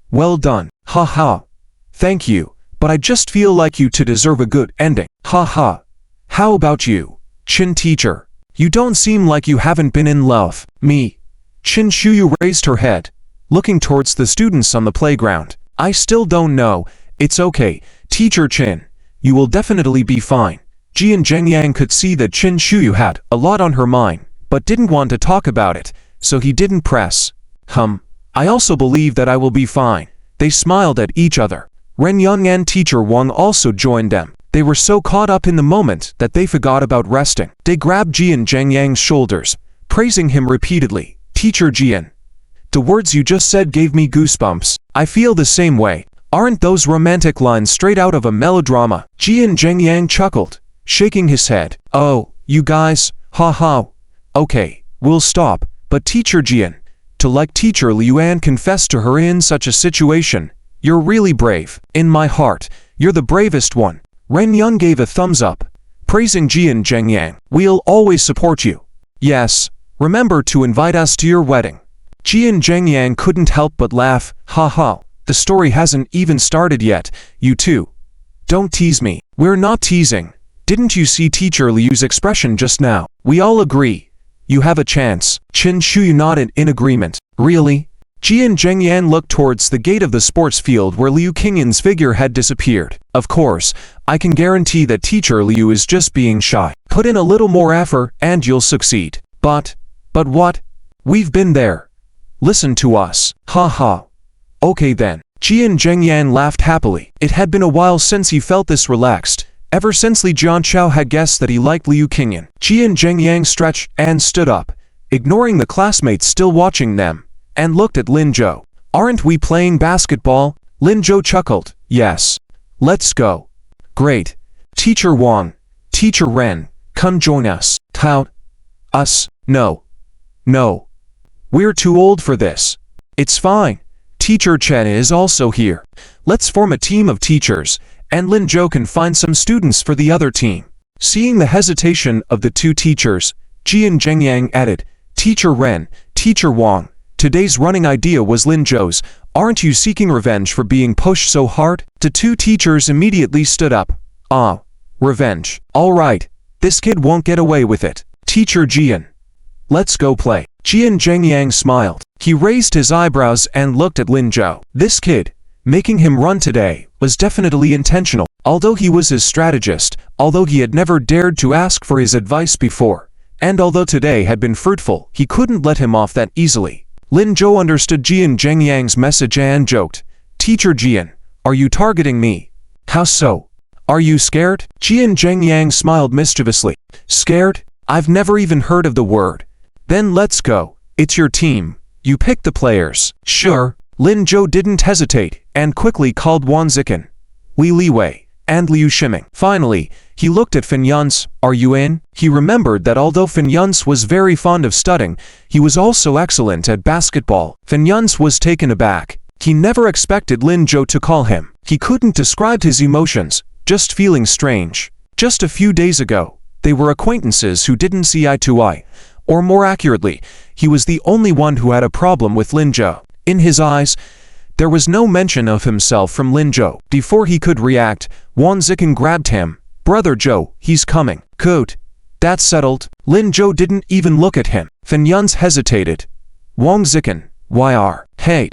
well done. Ha ha. Thank you, but I just feel like you two deserve a good ending. Ha ha. How about you, Qin teacher? You don't seem like you haven't been in love. Me. Qin Shuyu raised her head, looking towards the students on the playground. I still don't know. It's okay, Teacher Qin. You will definitely be fine. Jian Zhengyang could see that Qin Shuyu had a lot on her mind, but didn't want to talk about it, so he didn't press. I also believe that I will be fine. They smiled at each other. Ren Yang and Teacher Wang also joined them. They were so caught up in the moment that they forgot about resting. They grabbed Jian Zhengyang's shoulders, praising him repeatedly. Teacher Jian, the words you just said gave me goosebumps. I feel the same way. Aren't those romantic lines straight out of a melodrama? Jian Zhengyang chuckled, shaking his head. Oh, you guys, ha ha. Okay, we'll stop, but Teacher Jian, to like Teacher Liu and confess to her in such a situation, you're really brave. In my heart, you're the bravest one. Ren Yang gave a thumbs up, praising Jian Zhengyang. We'll always support you. Yes, remember to invite us to your wedding. Jian Zhengyang couldn't help but laugh. Ha ha. The story hasn't even started yet, you two. Don't tease me. We're not teasing. Didn't you see Teacher Liu's expression just now? We all agree. You have a chance. Qin Shuyu nodded in agreement. Really? Jian Zhengyang looked towards the gate of the sports field where Liu Qingyan's figure had disappeared. Of course, I can guarantee that Teacher Liu is just being shy. Put in a little more effort and you'll succeed. But what? We've been there. Listen to us. Ha ha. Okay then. Jian Zhengyang laughed happily. It had been a while since he felt this relaxed. Ever since Li Jianchao had guessed that he liked Liu Qingyan. Jian Zhengyang stretched and stood up, ignoring the classmates still watching them, and looked at Lin Zhou. Aren't we playing basketball? Lin Zhou chuckled. Yes. Let's go. Great. Teacher Wang, Teacher Ren, come join us. Tout. Us? No. No. We're too old for this. It's fine. Teacher Chen is also here. Let's form a team of teachers, and Lin Zhou can find some students for the other team. Seeing the hesitation of the two teachers, Jian Zhengyang added, Teacher Ren, Teacher Wang, today's running idea was Lin Zhou's. Aren't you seeking revenge for being pushed so hard? The two teachers immediately stood up. Ah, revenge. All right, this kid won't get away with it. Teacher Jian, let's go play. Jian Zhengyang smiled. He raised his eyebrows and looked at Lin Zhou. This kid, making him run today, was definitely intentional. Although he was his strategist, although he had never dared to ask for his advice before, and although today had been fruitful, he couldn't let him off that easily. Lin Zhou understood Jian Zhengyang's message and joked. Teacher Jian, are you targeting me? How so? Are you scared? Jian Zhengyang smiled mischievously. Scared? I've never even heard of the word. Then let's go. It's your team. You pick the players. Sure. Lin Zhou didn't hesitate and quickly called Wang Zikin, Li Liwei, and Liu Shiming. Finally, he looked at Fin Yunce. Are you in? He remembered that although Fin Yunce was very fond of studying, he was also excellent at basketball. Fin Yunce was taken aback. He never expected Lin Zhou to call him. He couldn't describe his emotions, just feeling strange. Just a few days ago, they were acquaintances who didn't see eye to eye. Or more accurately, he was the only one who had a problem with Lin Zhou. In his eyes, there was no mention of himself from Lin Zhou. Before he could react, Wang Zikin grabbed him. Brother Zhou, he's coming. Good. That's settled. Lin Zhou didn't even look at him. Fin Yunce hesitated. Wang Zikin, hey.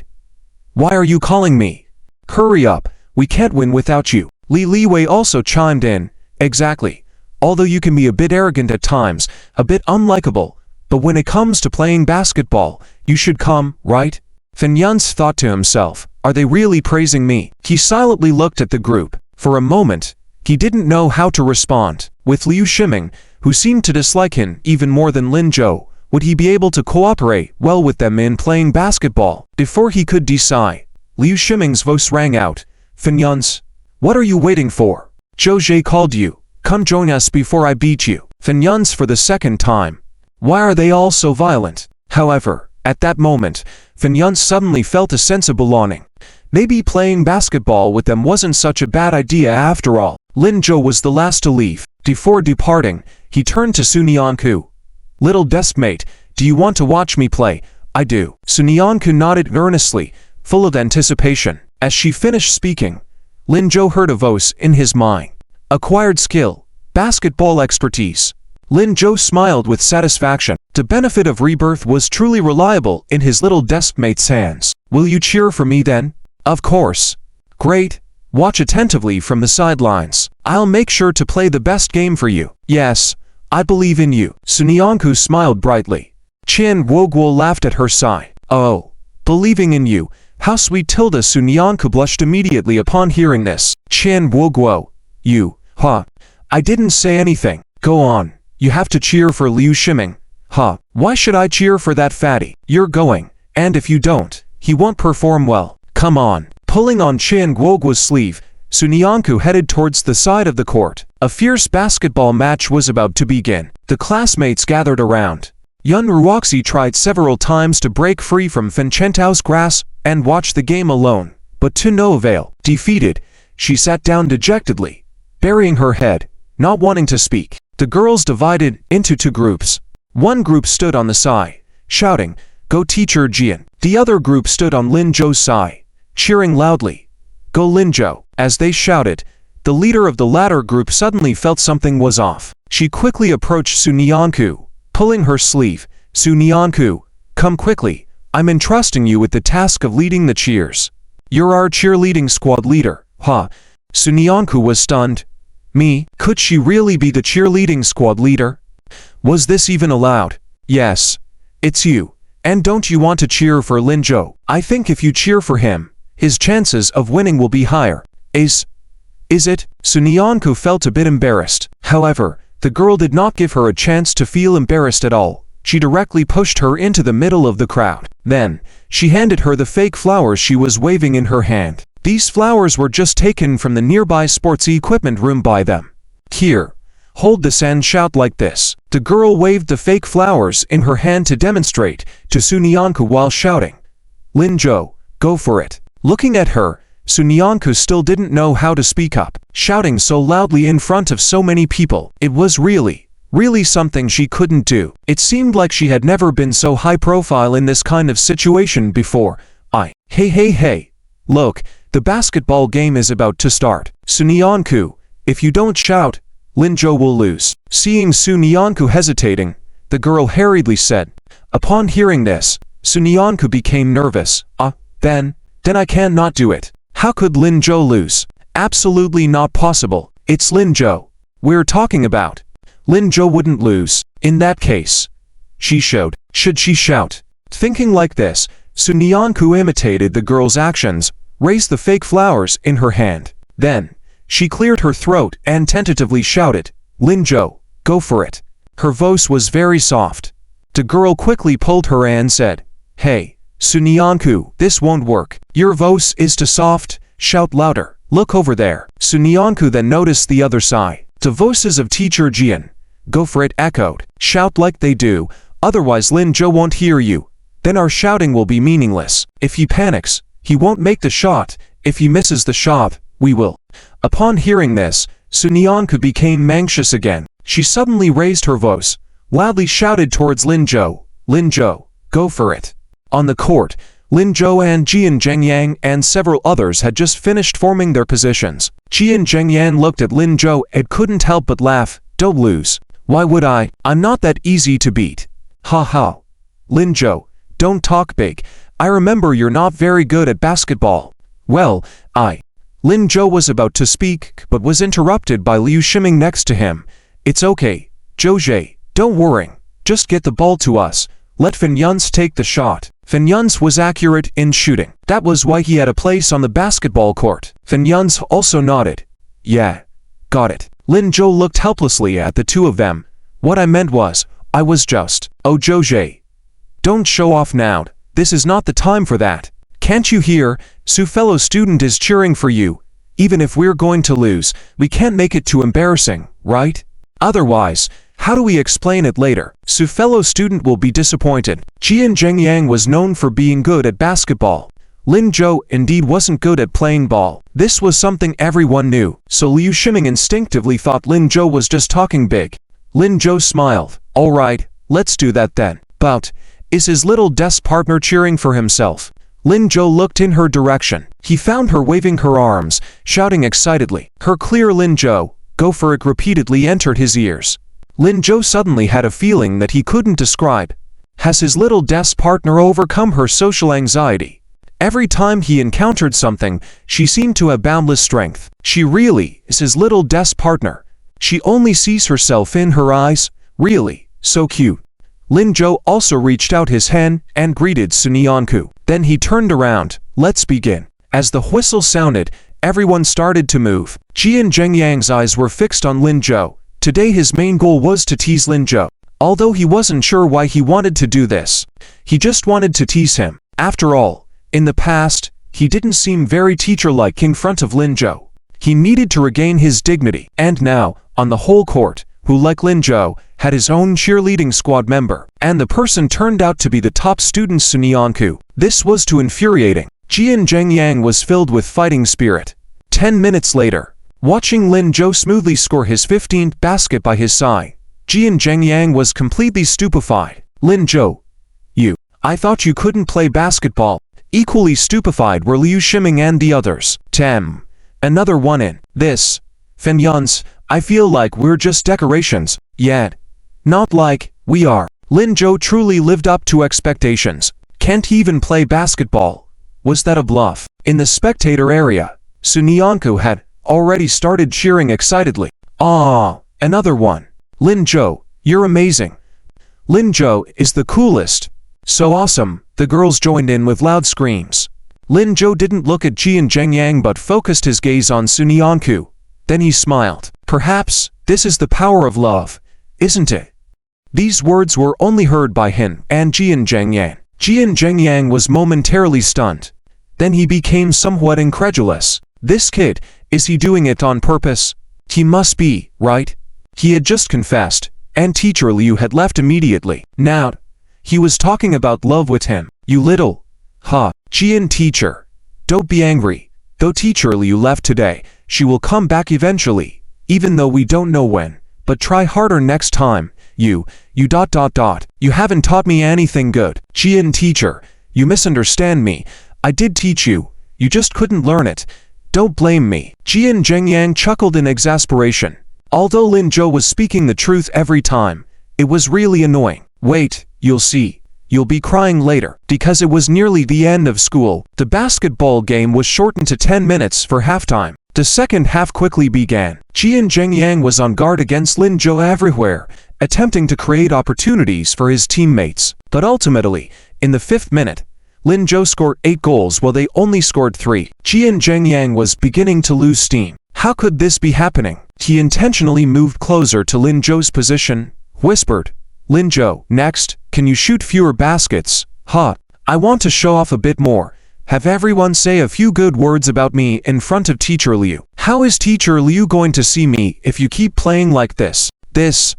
Why are you calling me? Hurry up, we can't win without you. Li Liwei also chimed in. Exactly. Although you can be a bit arrogant at times, a bit unlikable, but when it comes to playing basketball, you should come, right? Fin Yunce thought to himself, are they really praising me? He silently looked at the group. For a moment, he didn't know how to respond. With Liu Shiming, who seemed to dislike him even more than Lin Zhou, would he be able to cooperate well with them in playing basketball? Before he could decide, Liu Shiming's voice rang out. Fin Yunce, what are you waiting for? Zhou Zhe called you. Come join us before I beat you. Fin Yunce for the second time. Why are they all so violent? However, at that moment, Fin Yunce suddenly felt a sense of belonging. Maybe playing basketball with them wasn't such a bad idea after all. Lin Zhou was the last to leave. Before departing, he turned to Sunyanku. Little Deskmate, do you want to watch me play? I do. Sunyanku nodded earnestly, full of anticipation. As she finished speaking, Lin Zhou heard a voice in his mind. Acquired skill, basketball expertise. Lin Zhou smiled with satisfaction. The benefit of rebirth was truly reliable in his little deskmate's hands. Will you cheer for me then? Of course. Great. Watch attentively from the sidelines. I'll make sure to play the best game for you. Yes, I believe in you. Sunyanku smiled brightly. Qian Woguo laughed at her side. Oh, believing in you. How sweet. Tilda Sunyanku blushed immediately upon hearing this. Qian Woguo, you, huh? I didn't say anything. Go on. You have to cheer for Liu Shiming. Huh? Why should I cheer for that fatty? You're going, and if you don't, he won't perform well. Come on. Pulling on Qian Guoguo's sleeve, Sunyanku headed towards the side of the court. A fierce basketball match was about to begin. The classmates gathered around. Yun Ruoxi tried several times to break free from Fin Chentao's grasp and watch the game alone, but to no avail. Defeated, she sat down dejectedly, burying her head, not wanting to speak. The girls divided into two groups. One group stood on the side, shouting, "Go Teacher Jian." The other group stood on Lin Zhou's side, cheering loudly, "Go Lin Zhou." As they shouted, the leader of the latter group suddenly felt something was off. She quickly approached Sunyanku, pulling her sleeve. "Sunyanku, come quickly. I'm entrusting you with the task of leading the cheers. You're our cheerleading squad leader." Huh? Sunyanku was stunned. Me? Could she really be the cheerleading squad leader? Was this even allowed? Yes, it's you. And don't you want to cheer for Lin Zhou? I think if you cheer for him, his chances of winning will be higher. Is it? Sunyanku felt a bit embarrassed. However, the girl did not give her a chance to feel embarrassed at all. She directly pushed her into the middle of the crowd. Then, she handed her the fake flowers she was waving in her hand. These flowers were just taken from the nearby sports equipment room by them. Here, hold this and shout like this. The girl waved the fake flowers in her hand to demonstrate to Sunyanku while shouting, "Lin Zhou, go for it." Looking at her, Sunyanku still didn't know how to speak up. Shouting so loudly in front of so many people, it was really something she couldn't do. It seemed like she had never been so high profile in this kind of situation before. Hey, look, the basketball game is about to start. Sunyanku, if you don't shout, Lin Zhou will lose. Seeing Sunyanku hesitating, the girl hurriedly said. Upon hearing this, Sunyanku became nervous. Then I cannot do it. How could Lin Zhou lose? Absolutely not possible. It's Lin Zhou we're talking about. Lin Zhou wouldn't lose. In that case, should she shout? Thinking like this, Sunyanku imitated the girl's actions, raised the fake flowers in her hand. Then, she cleared her throat and tentatively shouted, "Lin Zhou, go for it." Her voice was very soft. The girl quickly pulled her and said, "Hey, Sunyanku, this won't work. Your voice is too soft, shout louder. Look over there. Sunyanku then noticed the other side. The voices of teacher Jian. Go for it, echoed. Shout like they do, otherwise Lin Zhou won't hear you. Then our shouting will be meaningless. If he panics, he won't make the shot. If he misses the shot, we will. Upon hearing this, Sunyanku became anxious again. She suddenly raised her voice, loudly shouted towards Lin Zhou. Lin Zhou, go for it. On the court, Lin Zhou and Jian Zhengyang and several others had just finished forming their positions. Jian Zhengyang looked at Lin Zhou and couldn't help but laugh. Don't lose. Why would I? I'm not that easy to beat. Ha ha. Lin Zhou, don't talk big. I remember you're not very good at basketball. Well, Lin Zhou was about to speak, but was interrupted by Liu Shiming next to him. It's okay, Zhou Zhe, don't worry. Just get the ball to us. Let Fan Yunce take the shot. Fan Yunce was accurate in shooting. That was why he had a place on the basketball court. Fan Yunce also nodded. Yeah, got it. Lin Zhou looked helplessly at the two of them. What I meant was, I was just. Oh Zhou Zhe. Don't show off now. This is not the time for that. Can't you hear? Su fellow student is cheering for you. Even if we're going to lose, we can't make it too embarrassing, right? Otherwise, how do we explain it later? Su fellow student will be disappointed. Jian Zhengyang was known for being good at basketball. Lin Zhou indeed wasn't good at playing ball. This was something everyone knew, so Liu Shiming instinctively thought Lin Zhou was just talking big. Lin Zhou smiled. All right, let's do that then. But, is his little desk partner cheering for himself? Lin Zhou looked in her direction. He found her waving her arms, shouting excitedly. Her clear Lin Zhou, go for it repeatedly entered his ears. Lin Zhou suddenly had a feeling that he couldn't describe. Has his little desk partner overcome her social anxiety? Every time he encountered something, she seemed to have boundless strength. She really is his little desk partner. She only sees herself in her eyes. Really, so cute. Lin Zhou also reached out his hand and greeted Sunyanku. Then he turned around. Let's begin. As the whistle sounded, everyone started to move. Jian Zhengyang's eyes were fixed on Lin Zhou. Today his main goal was to tease Lin Zhou. Although he wasn't sure why he wanted to do this, he just wanted to tease him. After all, in the past, he didn't seem very teacher-like in front of Lin Zhou. He needed to regain his dignity. And now, on the whole court, who like Lin Zhou, had his own cheerleading squad member, and the person turned out to be the top student Sunyanku. This was too infuriating. Jian Zhengyang was filled with fighting spirit. 10 minutes later, watching Lin Zhou smoothly score his 15th basket by his side, Jian Zhengyang was completely stupefied. Lin Zhou, I thought you couldn't play basketball. Equally stupefied were Liu Shiming and the others. Another one in. This. Fan Yunce, I feel like we're just decorations. Yet. Not like we are. Lin Zhou truly lived up to expectations. Can't even play basketball. Was that a bluff? In the spectator area, Sunyanku had already started cheering excitedly. Ah, another one. Lin Zhou, you're amazing. Lin Zhou is the coolest. So awesome, the girls joined in with loud screams. Lin Zhou didn't look at Jian Zhengyang but focused his gaze on Sunyanku. Then he smiled. Perhaps, this is the power of love, isn't it? These words were only heard by him and Jian Zhengyang. Jian Zhengyang was momentarily stunned. Then he became somewhat incredulous. This kid, is he doing it on purpose? He must be, right? He had just confessed, and teacher Liu had left immediately. Now, he was talking about love with him. You little. Jian teacher. Don't be angry. Though teacher Liu left today, she will come back eventually, even though we don't know when. But try harder next time. You haven't taught me anything good. Jian teacher, you misunderstand me. I did teach you. You just couldn't learn it. Don't blame me. Jian Zhengyang chuckled in exasperation. Although Lin Zhou was speaking the truth every time, it was really annoying. Wait, you'll see. You'll be crying later. Because it was nearly the end of school, the basketball game was shortened to 10 minutes for halftime. The second half quickly began. Jian Zhengyang was on guard against Lin Zhou everywhere, attempting to create opportunities for his teammates. But ultimately, in the 5th minute, Lin Zhou scored 8 goals while they only scored 3. Jian Zhengyang was beginning to lose steam. How could this be happening? He intentionally moved closer to Lin Zhou's position, whispered, Lin Zhou, next, can you shoot fewer baskets? I want to show off a bit more. Have everyone say a few good words about me in front of Teacher Liu. How is Teacher Liu going to see me if you keep playing like this? This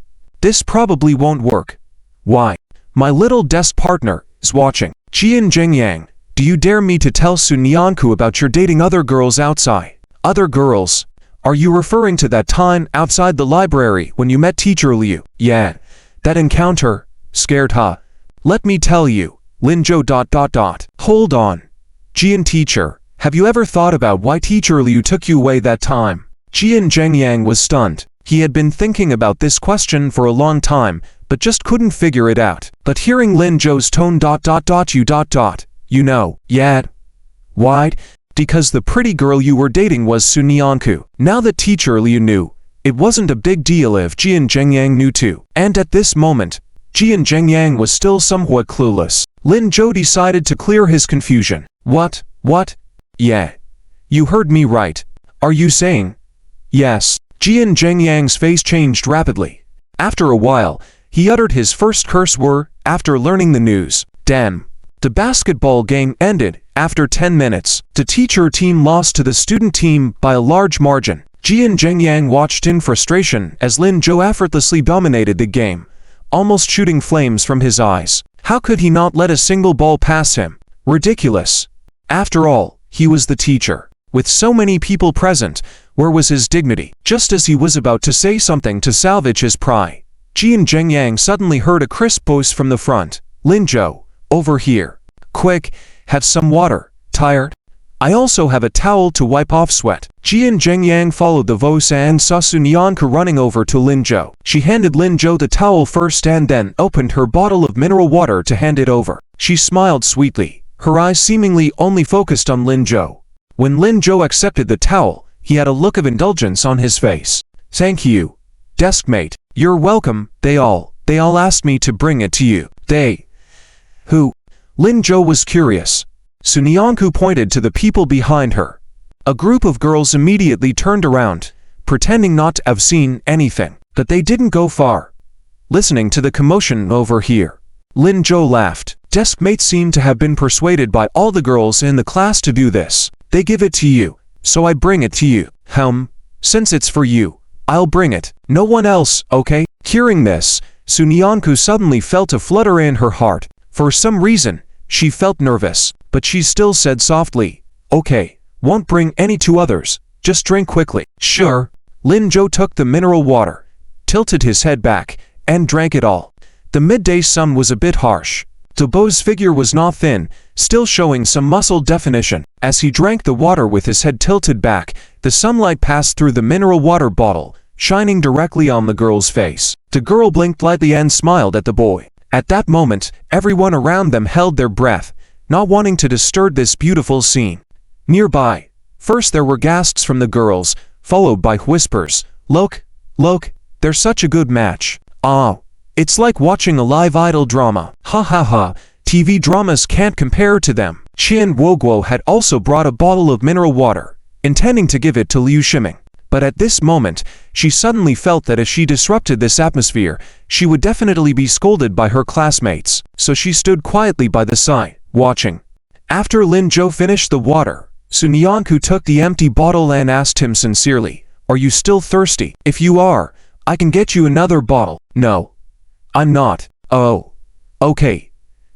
probably won't work. Why? My little desk partner is watching. Jian Zhengyang, do you dare me to tell Sun Nianku about your dating other girls outside? Other girls? Are you referring to that time outside the library when you met Teacher Liu? Yeah. That encounter scared her. Let me tell you, Lin Zhou ... Hold on. Jian teacher, have you ever thought about why Teacher Liu took you away that time? Jian Zhengyang was stunned. He had been thinking about this question for a long time, but just couldn't figure it out. But hearing Lin Zhou's tone ... You know, yeah. Why? Because the pretty girl you were dating was Sun Nianku. Now that Teacher Liu knew, it wasn't a big deal if Jian Zhengyang knew too. And at this moment, Jian Zhengyang was still somewhat clueless. Lin Zhou decided to clear his confusion. What? Yeah. You heard me right. Are you saying? Yes. Jian Zhengyang's face changed rapidly. After a while, he uttered his first curse word after learning the news. Damn. The basketball game ended after 10 minutes. The teacher team lost to the student team by a large margin. Jian Zhengyang watched in frustration as Lin Zhou effortlessly dominated the game, almost shooting flames from his eyes. How could he not let a single ball pass him? Ridiculous. After all, he was the teacher. With so many people present, where was his dignity? Just as he was about to say something to salvage his pride, Jian Zhengyang suddenly heard a crisp voice from the front. Lin Zhou, over here. Quick, have some water. Tired? I also have a towel to wipe off sweat. Jian Zhengyang followed the voice and saw Sun Nianku running over to Lin Zhou. She handed Lin Zhou the towel first and then opened her bottle of mineral water to hand it over. She smiled sweetly, her eyes seemingly only focused on Lin Zhou. When Lin Zhou accepted the towel, he had a look of indulgence on his face. Thank you, Deskmate. You're welcome. They all asked me to bring it to you. They? Who? Lin Zhou was curious. Sun Nianku pointed to the people behind her. A group of girls immediately turned around, pretending not to have seen anything. But they didn't go far. Listening to the commotion over here, Lin Zhou laughed. Deskmate seemed to have been persuaded by all the girls in the class to do this. They give it to you, so I bring it to you. Since it's for you, I'll bring it. No one else, okay? Hearing this, Sun Nianku suddenly felt a flutter in her heart. For some reason, she felt nervous, but she still said softly, okay, won't bring any to others, just drink quickly. Sure. Lin Zhou took the mineral water, tilted his head back, and drank it all. The midday sun was a bit harsh. Dubo's figure was not thin, still showing some muscle definition. As he drank the water with his head tilted back, the sunlight passed through the mineral water bottle, shining directly on the girl's face. The girl blinked lightly and smiled at the boy. At that moment, everyone around them held their breath, not wanting to disturb this beautiful scene. Nearby, first there were gasps from the girls, followed by whispers. Look, they're such a good match. Ah, it's like watching a live idol drama. Ha ha ha, TV dramas can't compare to them. Qian Woguo had also brought a bottle of mineral water, intending to give it to Liu Shiming. But at this moment, she suddenly felt that if she disrupted this atmosphere, she would definitely be scolded by her classmates. So she stood quietly by the side, watching. After Lin Zhou finished the water, Sun Nianku took the empty bottle and asked him sincerely, "Are you still thirsty? If you are, I can get you another bottle." "No, I'm not." "Oh, okay.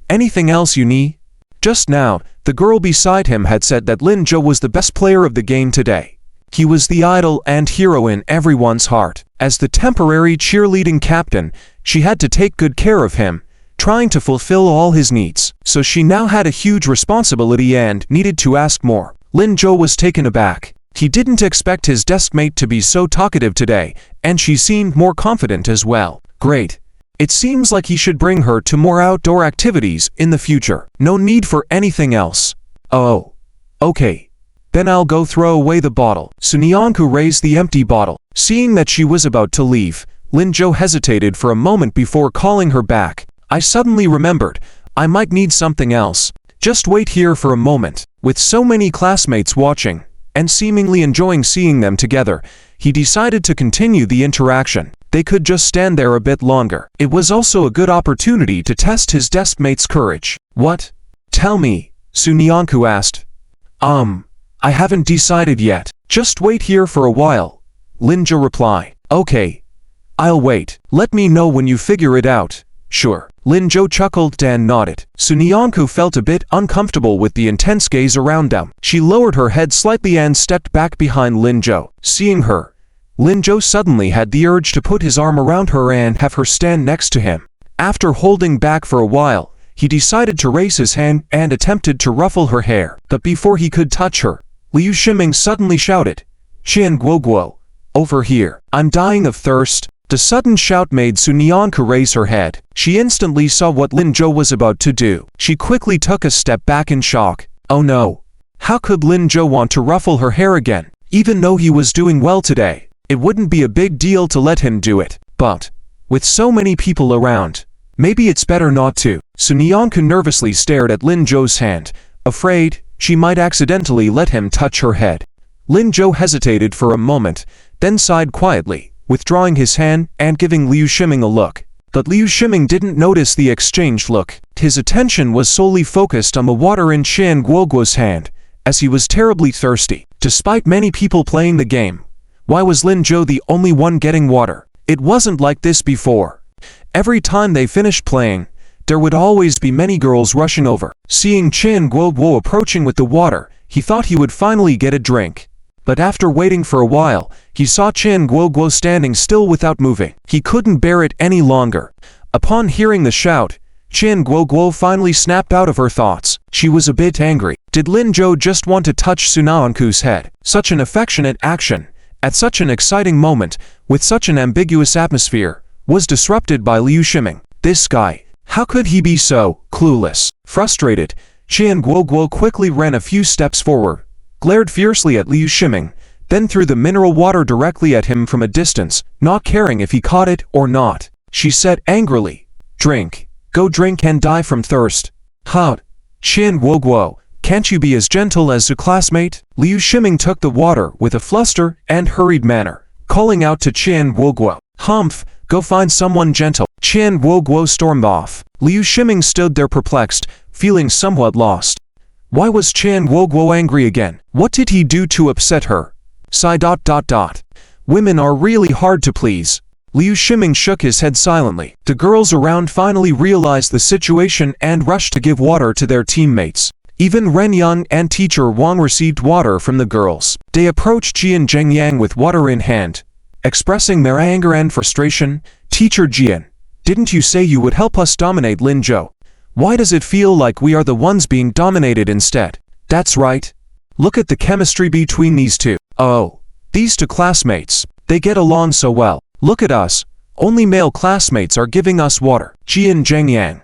Anything else you need?" Just now, the girl beside him had said that Lin Zhou was the best player of the game today. He was the idol and hero in everyone's heart. As the temporary cheerleading captain, she had to take good care of him, trying to fulfill all his needs. So she now had a huge responsibility and needed to ask more. Lin Zhou was taken aback. He didn't expect his deskmate to be so talkative today, and she seemed more confident as well. Great. It seems like he should bring her to more outdoor activities in the future. No need for anything else. Oh, okay. Then I'll go throw away the bottle. Sun Nianku raised the empty bottle. Seeing that she was about to leave, Lin Zhou hesitated for a moment before calling her back. I suddenly remembered, I might need something else. Just wait here for a moment. With so many classmates watching, and seemingly enjoying seeing them together, he decided to continue the interaction. They could just stand there a bit longer. It was also a good opportunity to test his deskmate's courage. What? Tell me, Sunyanku asked. I haven't decided yet. Just wait here for a while, Linjo replied. Okay. I'll wait. Let me know when you figure it out. Sure. Linjo chuckled and nodded. Sunyanku felt a bit uncomfortable with the intense gaze around them. She lowered her head slightly and stepped back behind Linjo. Seeing her, Linjo suddenly had the urge to put his arm around her and have her stand next to him. After holding back for a while, he decided to raise his hand and attempted to ruffle her hair. But before he could touch her, Liu Shiming suddenly shouted, "Qian Guoguo, over here. I'm dying of thirst." The sudden shout made Sunyanku raise her head. She instantly saw what Linjo was about to do. She quickly took a step back in shock. Oh no. How could Linjo want to ruffle her hair again? Even though he was doing well today, it wouldn't be a big deal to let him do it. But, with so many people around, maybe it's better not to. Sunyanku nervously stared at Linjo's hand, afraid she might accidentally let him touch her head. Linjo hesitated for a moment, then sighed quietly, withdrawing his hand and giving Liu Shiming a look. But Liu Shiming didn't notice the exchanged look. His attention was solely focused on the water in Qian Guoguo's hand, as he was terribly thirsty. Despite many people playing the game, why was Linjo the only one getting water? It wasn't like this before. Every time they finished playing, there would always be many girls rushing over. Seeing Qian Guoguo approaching with the water, he thought he would finally get a drink. But after waiting for a while, he saw Qian Guoguo standing still without moving. He couldn't bear it any longer. Upon hearing the shout, Qian Guoguo finally snapped out of her thoughts. She was a bit angry. Did Linjo just want to touch Sunyanku's head? Such an affectionate action, at such an exciting moment, with such an ambiguous atmosphere, was disrupted by Liu Shiming. This guy, how could he be so clueless? Frustrated, Qian Guoguo quickly ran a few steps forward, glared fiercely at Liu Shiming, then threw the mineral water directly at him from a distance, not caring if he caught it or not. She said angrily, "Drink. Go drink and die from thirst." "Huh? Qian Guoguo, can't you be as gentle as a classmate?" Liu Shiming took the water with a fluster and hurried manner, calling out to Qian Guoguo, "Humph, go find someone gentle." Qian Guoguo stormed off. Liu Shiming stood there perplexed, feeling somewhat lost. Why was Qian Guoguo angry again? What did he do to upset her? Women are really hard to please. Liu Shiming shook his head silently. The girls around finally realized the situation and rushed to give water to their teammates. Even Ren Yang and teacher Wang received water from the girls. They approached Jian Zhengyang with water in hand, expressing their anger and frustration. "Teacher Jian, didn't you say you would help us dominate Linjo? Why does it feel like we are the ones being dominated instead?" "That's right. Look at the chemistry between these two. Oh, these two classmates, they get along so well. Look at us, only male classmates are giving us water." Jian Zhengyang.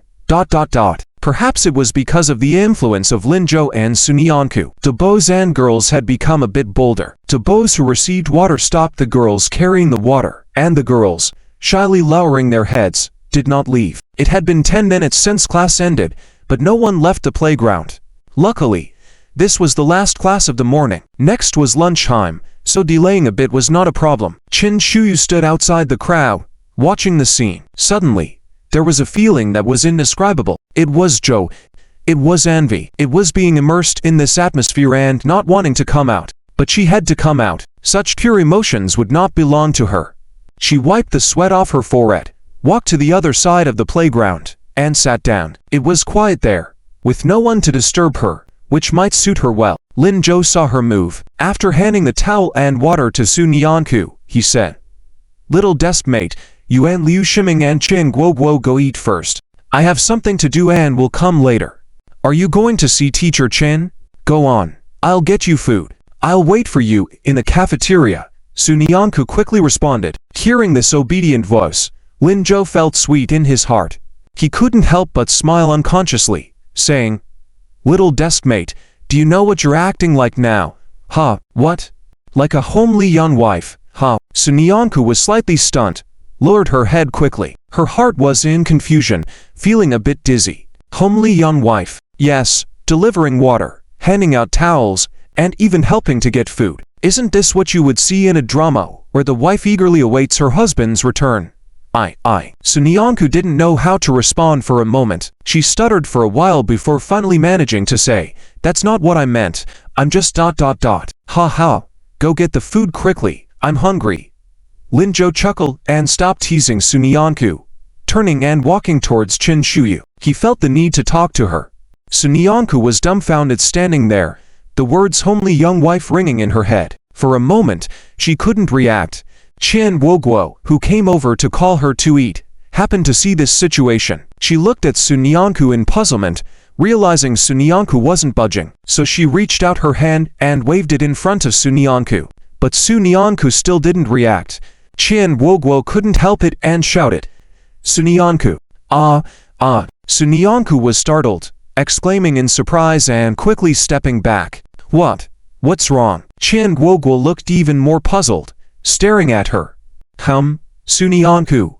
Perhaps it was because of the influence of Linjo and Sunyanku. The boys and girls had become a bit bolder. The boys who received water stopped the girls carrying the water, and the girls, shyly lowering their heads, did not leave. It had been 10 minutes since class ended, but no one left the playground. Luckily, this was the last class of the morning. Next was lunchtime, so delaying a bit was not a problem. Qin Shuyu stood outside the crowd, watching the scene. Suddenly, there was a feeling that was indescribable. It was joy. It was envy. It was being immersed in this atmosphere and not wanting to come out. But she had to come out. Such pure emotions would not belong to her. She wiped the sweat off her forehead, walked to the other side of the playground, and sat down. It was quiet there, with no one to disturb her, which might suit her well. Linjo saw her move. After handing the towel and water to Sunyanku, he said, "Little Deskmate, you and Liu Shiming and Qian Guoguo go eat first. I have something to do and will come later. Are you going to see Teacher Chen? Go on. I'll get you food. I'll wait for you in the cafeteria." Sunyanku quickly responded. Hearing this obedient voice, Linjo felt sweet in his heart. He couldn't help but smile unconsciously, saying, "Little Deskmate, do you know what you're acting like now? Huh, what? Like a homely young wife, huh?" Sunyanku was slightly stunned, lowered her head quickly. Her heart was in confusion, feeling a bit dizzy. Homely young wife, yes, delivering water, handing out towels, and even helping to get food. Isn't this what you would see in a drama, where the wife eagerly awaits her husband's return? I. Sunyanku didn't know how to respond for a moment. She stuttered for a while before finally managing to say, "That's not what I meant. I'm just ... Ha ha. Go get the food quickly. I'm hungry." Linjo chuckled and stopped teasing Sunyanku, turning and walking towards Chin Shuyu. He felt the need to talk to her. Sunyanku was dumbfounded standing there, the words "homely young wife" ringing in her head. For a moment, she couldn't react. Chin Woguo, who came over to call her to eat, happened to see this situation. She looked at Sunyanku in puzzlement, realizing Sunyanku wasn't budging. So she reached out her hand and waved it in front of Sunyanku. But Sunyanku still didn't react. Chin Woguo couldn't help it and shouted, "Sunyanku! Ah! Sunyanku was startled, exclaiming in surprise and quickly stepping back. What's wrong?" Chin Woguo looked even more puzzled, staring at her. Sunyanku,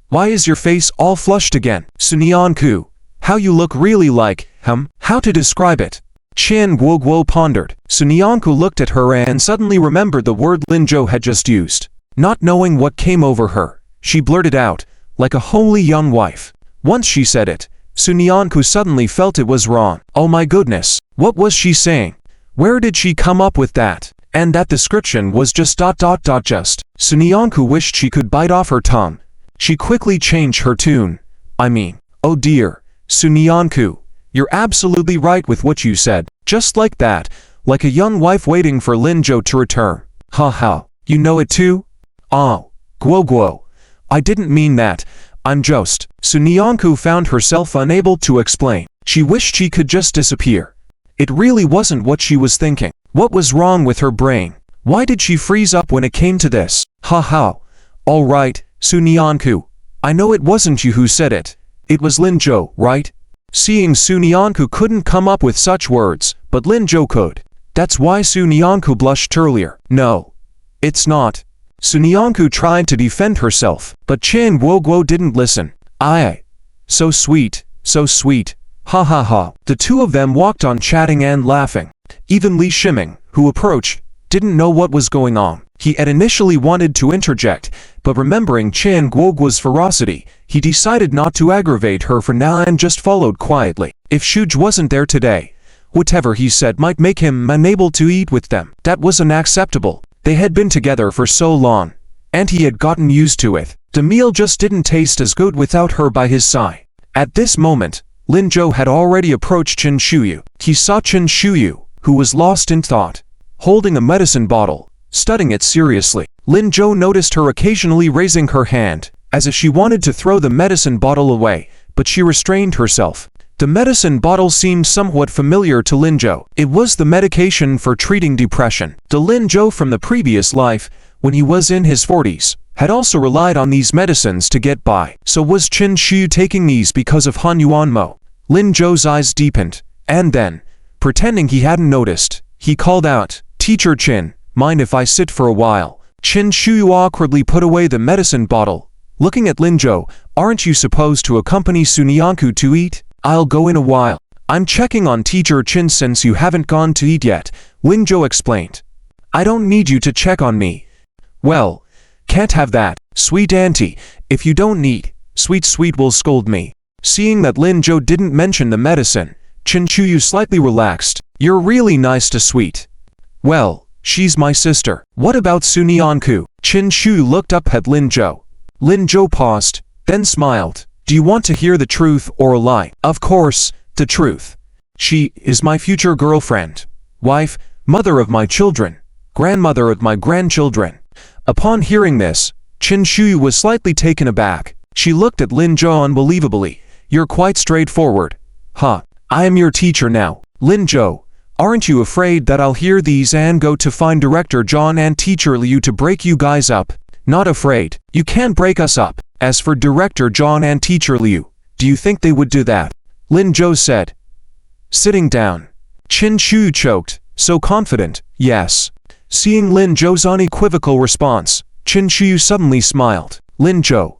why is your face all flushed again? Sunyanku, how you look really like, how to describe it? Chin Woguo pondered. Sunyanku looked at her and suddenly remembered the word Linjo had just used. Not knowing what came over her, she blurted out, like a homely young wife. Once she said it, Sunyanku suddenly felt it was wrong. Oh my goodness, what was she saying? Where did she come up with that? And that description was just ... Sunyanku wished she could bite off her tongue. She quickly changed her tune. Oh dear, Sunyanku, you're absolutely right with what you said. Just like that, like a young wife waiting for Linjo to return. Ha, you know it too? Oh, Guo, I didn't mean that. I'm just... Sunyanku found herself unable to explain. She wished she could just disappear. It really wasn't what she was thinking. What was wrong with her brain? Why did she freeze up when it came to this? Ha. All right, Sunyanku. I know it wasn't you who said it. It was Linjo, right? Seeing Sunyanku couldn't come up with such words, but Linjo could. That's why Sunyanku blushed earlier. No, it's not. Sunyanku tried to defend herself, but Chin Woguo didn't listen. So sweet. Ha. The two of them walked on chatting and laughing. Even Li Shiming, who approached, didn't know what was going on. He had initially wanted to interject, but remembering Chin Guoguo's ferocity, he decided not to aggravate her for now and just followed quietly. If Shuj wasn't there today, whatever he said might make him unable to eat with them. That was unacceptable. They had been together for so long, and he had gotten used to it. The meal just didn't taste as good without her by his side. At this moment, Linjo had already approached Chin Shuyu. He saw Chin Shuyu, who was lost in thought, holding a medicine bottle, studying it seriously. Linjo noticed her occasionally raising her hand, as if she wanted to throw the medicine bottle away, but she restrained herself. The medicine bottle seemed somewhat familiar to Linjo. It was the medication for treating depression. The Linjo from the previous life, when he was in his 40s, had also relied on these medicines to get by. So was Chin Shu taking these because of Han Yuanmo? Linjo's eyes deepened, and then, pretending he hadn't noticed, he called out, "Teacher Chin, mind if I sit for a while?" Chin Shu awkwardly put away the medicine bottle. Looking at Linjo, "Aren't you supposed to accompany Sunyanku to eat?" "I'll go in a while. I'm checking on Teacher Chin since you haven't gone to eat yet," Linjo explained. "I don't need you to check on me." "Well, can't have that, sweet auntie. If you don't need, sweet will scold me." Seeing that Linjo didn't mention the medicine, Chin Shuyu slightly relaxed. "You're really nice to Sweet." "Well, she's my sister." "What about Sunyanku?" Chin Shuyu looked up at Linjo. Linjo paused, then smiled. "Do you want to hear the truth or a lie?" "Of course, the truth. She is my future girlfriend, wife, mother of my children, grandmother of my grandchildren." Upon hearing this, Chin Shuyu was slightly taken aback. She looked at Linjo unbelievably. "You're quite straightforward." I am your teacher now." "Linjo, aren't you afraid that I'll hear these and go to find Director John and Teacher Liu to break you guys up?" "Not afraid. You can't break us up. As for Director John and Teacher Liu, do you think they would do that?" Linjo said. Sitting down. Chin Shu choked, so confident, "Yes." Seeing Linjo's unequivocal response, Chin Shu suddenly smiled. "Linjo,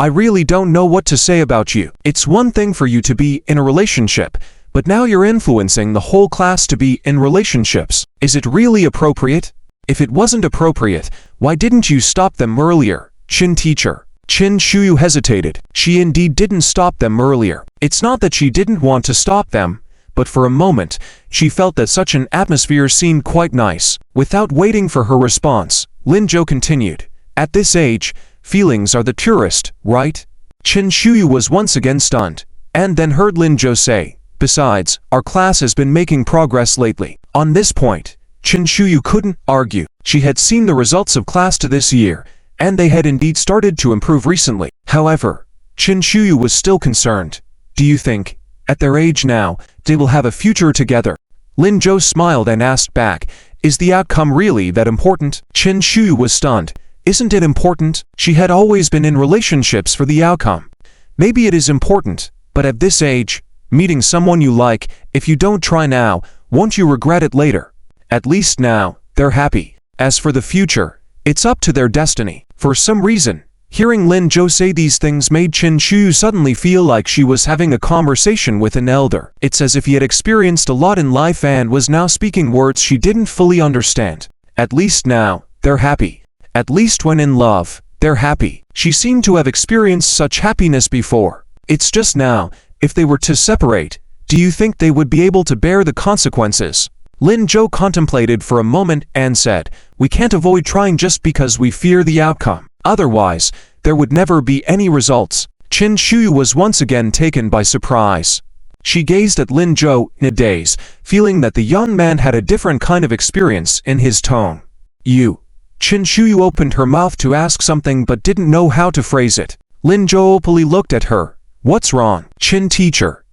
I really don't know what to say about you. It's one thing for you to be in a relationship, but now you're influencing the whole class to be in relationships. Is it really appropriate? If it wasn't appropriate, why didn't you stop them earlier, Chin teacher?" Qin Shuyu hesitated. She indeed didn't stop them earlier. It's not that she didn't want to stop them, but for a moment, she felt that such an atmosphere seemed quite nice. Without waiting for her response, Lin Zhou continued. At this age, feelings are the purest, right? Qin Shuyu was once again stunned, and then heard Lin Zhou say, besides, our class has been making progress lately. On this point, Qin Shuyu couldn't argue. She had seen the results of class to this year, and they had indeed started to improve recently. However, Qin Shuyu was still concerned. Do you think, at their age now, they will have a future together? Lin Zhou smiled and asked back, is the outcome really that important? Qin Shuyu was stunned. Isn't it important? She had always been in relationships for the outcome. Maybe it is important, but at this age, meeting someone you like, if you don't try now, won't you regret it later? At least now, they're happy. As for the future, it's up to their destiny. For some reason, hearing Lin Zhou say these things made Qin Shuyu suddenly feel like she was having a conversation with an elder. It's as if he had experienced a lot in life and was now speaking words she didn't fully understand. At least now, they're happy. At least when in love, they're happy. She seemed to have experienced such happiness before. It's just now, if they were to separate, do you think they would be able to bear the consequences? Lin Zhou contemplated for a moment and said, we can't avoid trying just because we fear the outcome. Otherwise, there would never be any results. Qin Shuyu was once again taken by surprise. She gazed at Lin Zhou in a daze, feeling that the young man had a different kind of experience in his tone. You. Qin Shuyu opened her mouth to ask something but didn't know how to phrase it. Lin Zhou opally looked at her. What's wrong? Qin teacher.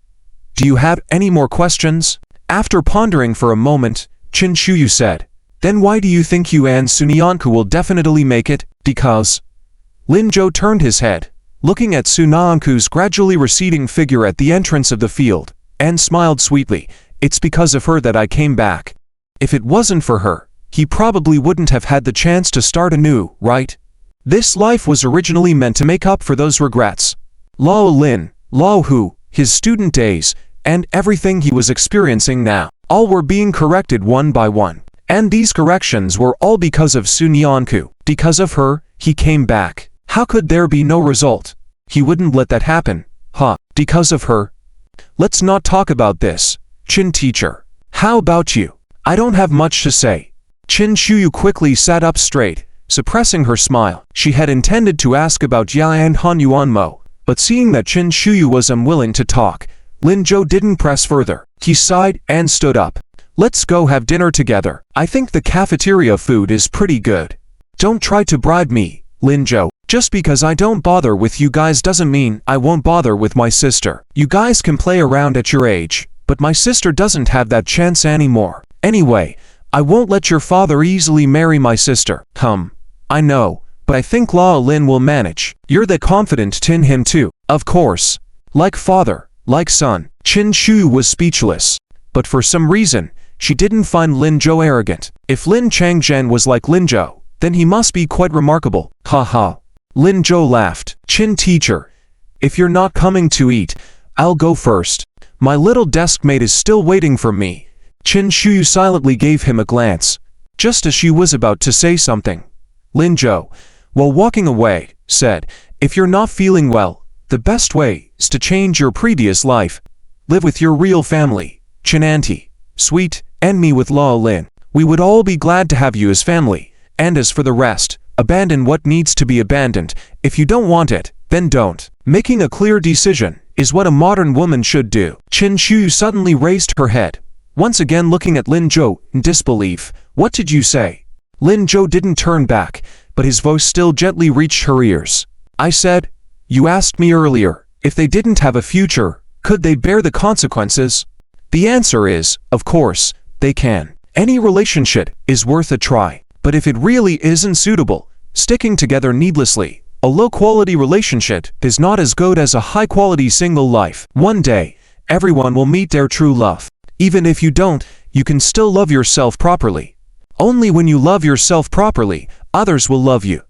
Do you have any more questions? After pondering for a moment, Qin Shuyu said, then why do you think you and Sunyanku will definitely make it? Because. Lin Zhou turned his head, looking at Sunyanku's gradually receding figure at the entrance of the field, and smiled sweetly. It's because of her that I came back. If it wasn't for her, he probably wouldn't have had the chance to start anew, right? This life was originally meant to make up for those regrets. Lao Lin, Lao Hu, his student days, and everything he was experiencing now, all were being corrected one by one. And these corrections were all because of Sunyanku. Because of her, he came back. How could there be no result? He wouldn't let that happen. Because of her. Let's not talk about this, Qin teacher. How about you? I don't have much to say. Qin Shuyu quickly sat up straight, suppressing her smile. She had intended to ask about Ya and Han Yuanmo, but seeing that Qin Shuyu was unwilling to talk, Lin Zhou didn't press further. He sighed and stood up. Let's go have dinner together. I think the cafeteria food is pretty good. Don't try to bribe me, Lin Zhou. Just because I don't bother with you guys doesn't mean I won't bother with my sister. You guys can play around at your age, but my sister doesn't have that chance anymore. Anyway, I won't let your father easily marry my sister. I know, but I think Lao Lin will manage. You're that confident in him too. Of course. Like father, like son. Qin Shuyu was speechless. But for some reason, she didn't find Lin Zhou arrogant. If Lin Changzhen was like Lin Zhou, then he must be quite remarkable. Lin Zhou laughed. Qin teacher, if you're not coming to eat, I'll go first. My little deskmate is still waiting for me. Qin Shuyu silently gave him a glance, just as she was about to say something. Lin Zhou, while walking away, said, if you're not feeling well, the best way is to change your previous life. Live with your real family, Qin auntie, sweet, and me with Lao Lin. We would all be glad to have you as family. And as for the rest, abandon what needs to be abandoned. If you don't want it, then don't. Making a clear decision is what a modern woman should do. Qin Shuyu suddenly raised her head, once again looking at Lin Zhou in disbelief. What did you say? Lin Zhou didn't turn back, but his voice still gently reached her ears. I said, you asked me earlier, if they didn't have a future, could they bear the consequences? The answer is, of course, they can. Any relationship is worth a try. But if it really isn't suitable, sticking together needlessly, a low-quality relationship is not as good as a high-quality single life. One day, everyone will meet their true love. Even if you don't, you can still love yourself properly. Only when you love yourself properly, others will love you.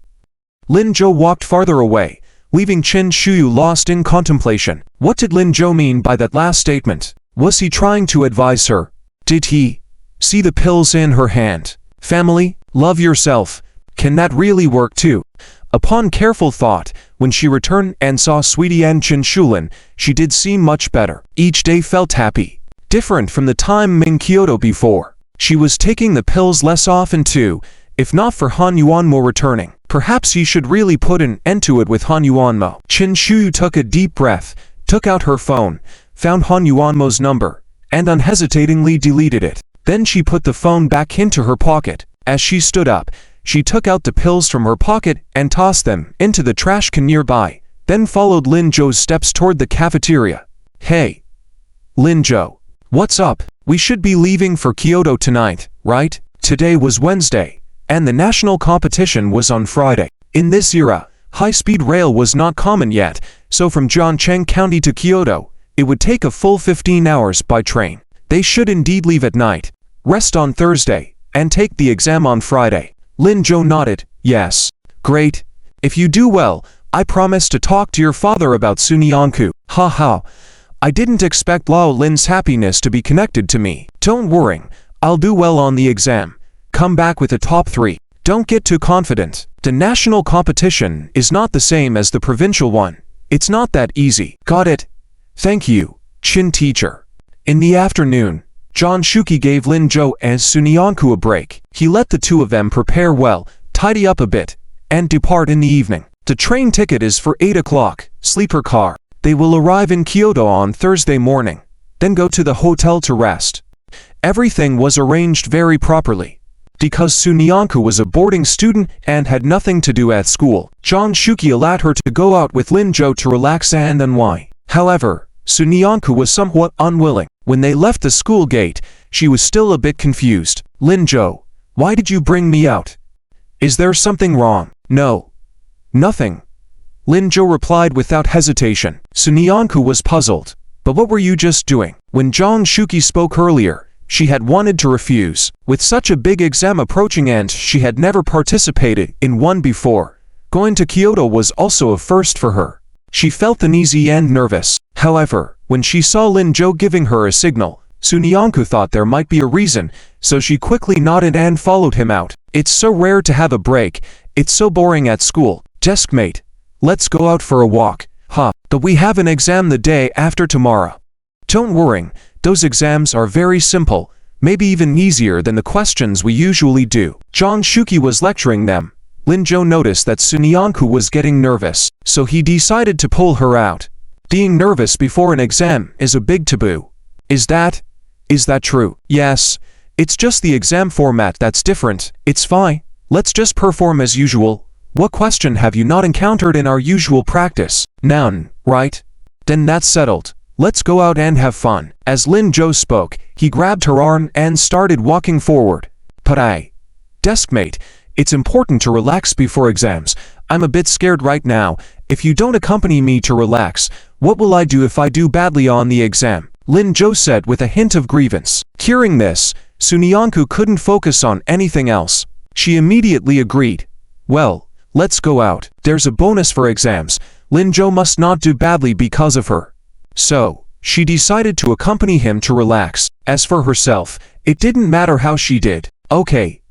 Lin Zhou walked farther away, leaving Qin Shuyu lost in contemplation. What did Lin Zhou mean by that last statement? Was he trying to advise her? Did he see the pills in her hand? Family, love yourself. Can that really work too? Upon careful thought, when she returned and saw Sweetie and Chinchulin, she did seem much better. Each day felt happy. Different from the time in Kyoto before. She was taking the pills less often too, if not for Han Yuanmo returning. Perhaps he should really put an end to it with Han Yuanmo. Chinchu took a deep breath, took out her phone, found Han Yuanmo's number, and unhesitatingly deleted it. Then she put the phone back into her pocket. As she stood up, she took out the pills from her pocket and tossed them into the trash can nearby, then followed Lin Zhou's steps toward the cafeteria. Hey, Lin Zhou. What's up? We should be leaving for Kyoto tonight, right? Today was Wednesday, and the national competition was on Friday. In this era, high-speed rail was not common yet, so from Zhangcheng County to Kyoto, it would take a full 15 hours by train. They should indeed leave at night, rest on Thursday, and take the exam on Friday. Lin Zhou nodded. Yes. Great. If you do well, I promise to talk to your father about Sunyanku. Ha ha. I didn't expect Lao Lin's happiness to be connected to me. Don't worry, I'll do well on the exam. Come back with a top 3. Don't get too confident. The national competition is not the same as the provincial one. It's not that easy. Got it? Thank you, Chin teacher. In the afternoon, John Shuki gave Lin Zhou and Sunyanku a break. He let the two of them prepare well, tidy up a bit, and depart in the evening. The train ticket is for 8 o'clock, sleeper car. They will arrive in Kyoto on Thursday morning, then go to the hotel to rest. Everything was arranged very properly. Because Sunyanku was a boarding student and had nothing to do at school, John Shuki allowed her to go out with Lin Zhou to relax and unwind. However, Sunyanku was somewhat unwilling. When they left the school gate, she was still a bit confused. Lin Zhou, why did you bring me out? Is there something wrong? No. Nothing. Lin Zhou replied without hesitation. Sunyanku was puzzled. But what were you just doing? When John Shuki spoke earlier, she had wanted to refuse. With such a big exam approaching and she had never participated in one before, going to Kyoto was also a first for her. She felt uneasy and nervous. However, when she saw Lin Zhou giving her a signal, Sunyanku thought there might be a reason, so she quickly nodded and followed him out. It's so rare to have a break. It's so boring at school. Deskmate, let's go out for a walk. But we have an exam the day after tomorrow. Don't worry, those exams are very simple, maybe even easier than the questions we usually do. John Shuki was lecturing them. Lin Zhou noticed that Sunyanku was getting nervous, so he decided to pull her out. Being nervous before an exam is a big taboo. Is that true? Yes. It's just the exam format that's different. It's fine. Let's just perform as usual. What question have you not encountered in our usual practice? None, right? Then that's settled. Let's go out and have fun. As Lin Zhou spoke, he grabbed her arm and started walking forward. But Deskmate, it's important to relax before exams. I'm a bit scared right now. If you don't accompany me to relax, what will I do if I do badly on the exam? Lin Zhou said with a hint of grievance. Hearing this, Sunyanku couldn't focus on anything else. She immediately agreed. Well, let's go out. There's a bonus for exams. Lin Zhou must not do badly because of her. So, she decided to accompany him to relax. As for herself, it didn't matter how she did. Okay,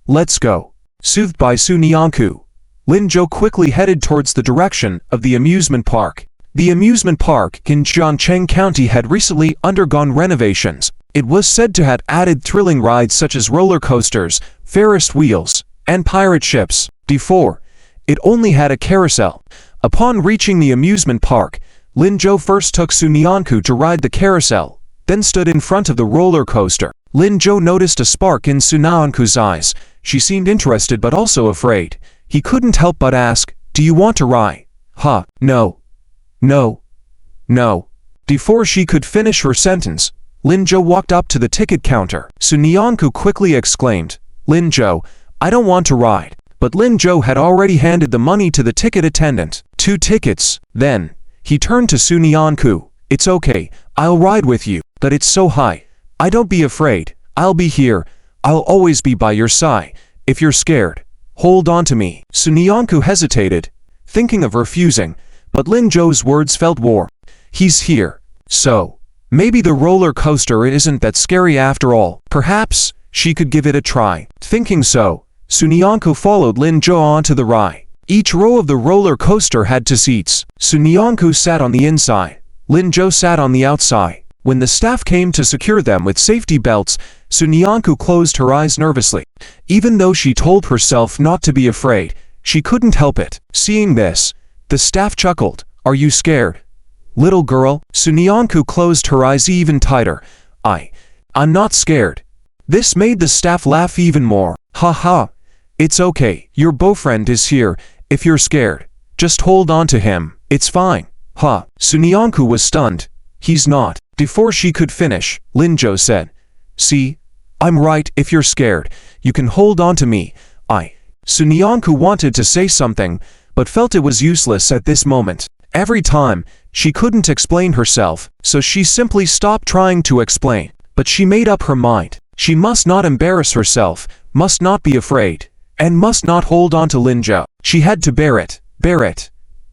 let's go. Soothed by Sunyanku, Lin Zhou quickly headed towards the direction of the amusement park. The amusement park in Zhangcheng County had recently undergone renovations. It was said to have added thrilling rides such as roller coasters, Ferris wheels, and pirate ships. Before, it only had a carousel. Upon reaching the amusement park, Lin Zhou first took Sunyanku to ride the carousel, then stood in front of the roller coaster. Lin Zhou noticed a spark in Sunyanku's eyes. She seemed interested but also afraid. He couldn't help but ask, "Do you want to ride?" No. No. No. Before she could finish her sentence, Lin Zhou walked up to the ticket counter. Sunyanku quickly exclaimed, "Lin Zhou, I don't want to ride." But Lin Zhou had already handed the money to the ticket attendant. 2 tickets. Then, he turned to Sunyanku. "It's okay, I'll ride with you, but it's so high. Don't be afraid, I'll be here. I'll always be by your side. If you're scared, hold on to me." Sunyanku hesitated, thinking of refusing, but Lin Zhou's words felt warm. He's here. So, maybe the roller coaster isn't that scary after all. Perhaps, she could give it a try. Thinking so, Sunyanku followed Lin Zhou onto the ride. Each row of the roller coaster had 2 seats. Sunyanku sat on the inside. Linjo sat on the outside. When the staff came to secure them with safety belts, Sunyanku closed her eyes nervously. Even though she told herself not to be afraid, she couldn't help it. Seeing this, the staff chuckled. "Are you scared, little girl?" Sunyanku closed her eyes even tighter. I'm not scared." This made the staff laugh even more. "Ha ha. It's okay. Your boyfriend is here. If you're scared, just hold on to him. It's fine." "Ha." Sunyanku was stunned. "He's not." Before she could finish, Linjo said, "See? I'm right. If you're scared, you can hold on to me." Sunyanku wanted to say something, but felt it was useless at this moment. Every time, she couldn't explain herself, so she simply stopped trying to explain. But she made up her mind. She must not embarrass herself, must not be afraid, and must not hold on to Linjo. She had to bear it, bear it,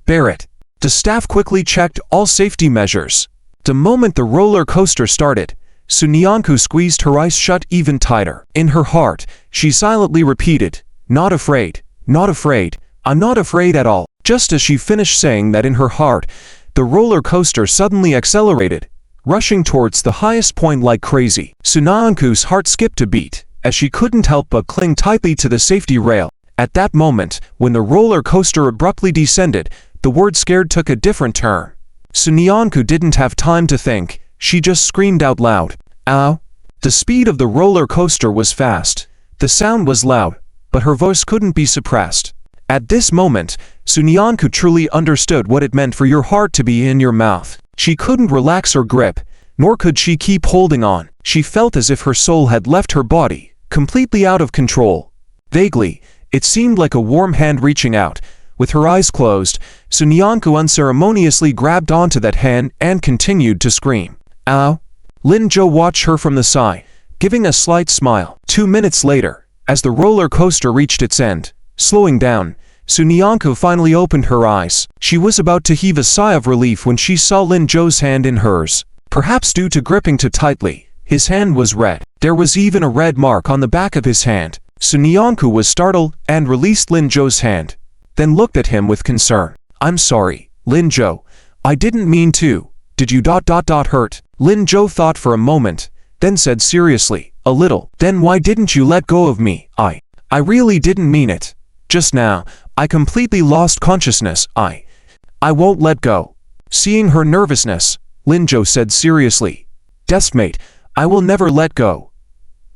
bear it. The staff quickly checked all safety measures. The moment the roller coaster started, Sunyanku squeezed her eyes shut even tighter. In her heart, she silently repeated, "Not afraid, not afraid, I'm not afraid at all." Just as she finished saying that in her heart, the roller coaster suddenly accelerated, rushing towards the highest point like crazy. Sunyanku's heart skipped a beat, as she couldn't help but cling tightly to the safety rail. At that moment, when the roller coaster abruptly descended, the word scared took a different turn. Sunyanku didn't have time to think, she just screamed out loud, "Ow!" The speed of the roller coaster was fast. The sound was loud, but her voice couldn't be suppressed. At this moment, Sunyanku truly understood what it meant for your heart to be in your mouth. She couldn't relax her grip, nor could she keep holding on. She felt as if her soul had left her body, completely out of control. Vaguely, it seemed like a warm hand reaching out. With her eyes closed, Sunyanku unceremoniously grabbed onto that hand and continued to scream, "Ow!" Linjo watched her from the side, giving a slight smile. 2 minutes later, as the roller coaster reached its end, slowing down, Sunyanku finally opened her eyes. She was about to heave a sigh of relief when she saw Linjo's hand in hers. Perhaps due to gripping too tightly, his hand was red. There was even a red mark on the back of his hand. Sunyanku was startled and released Linjo's hand, then looked at him with concern. "I'm sorry, Linjo. I didn't mean to. Did you hurt?" Linjo thought for a moment, then said seriously, "A little." "Then why didn't you let go of me?" I really didn't mean it. Just now, I completely lost consciousness. I won't let go." Seeing her nervousness, Linjo said seriously, "Deskmate, I will never let go."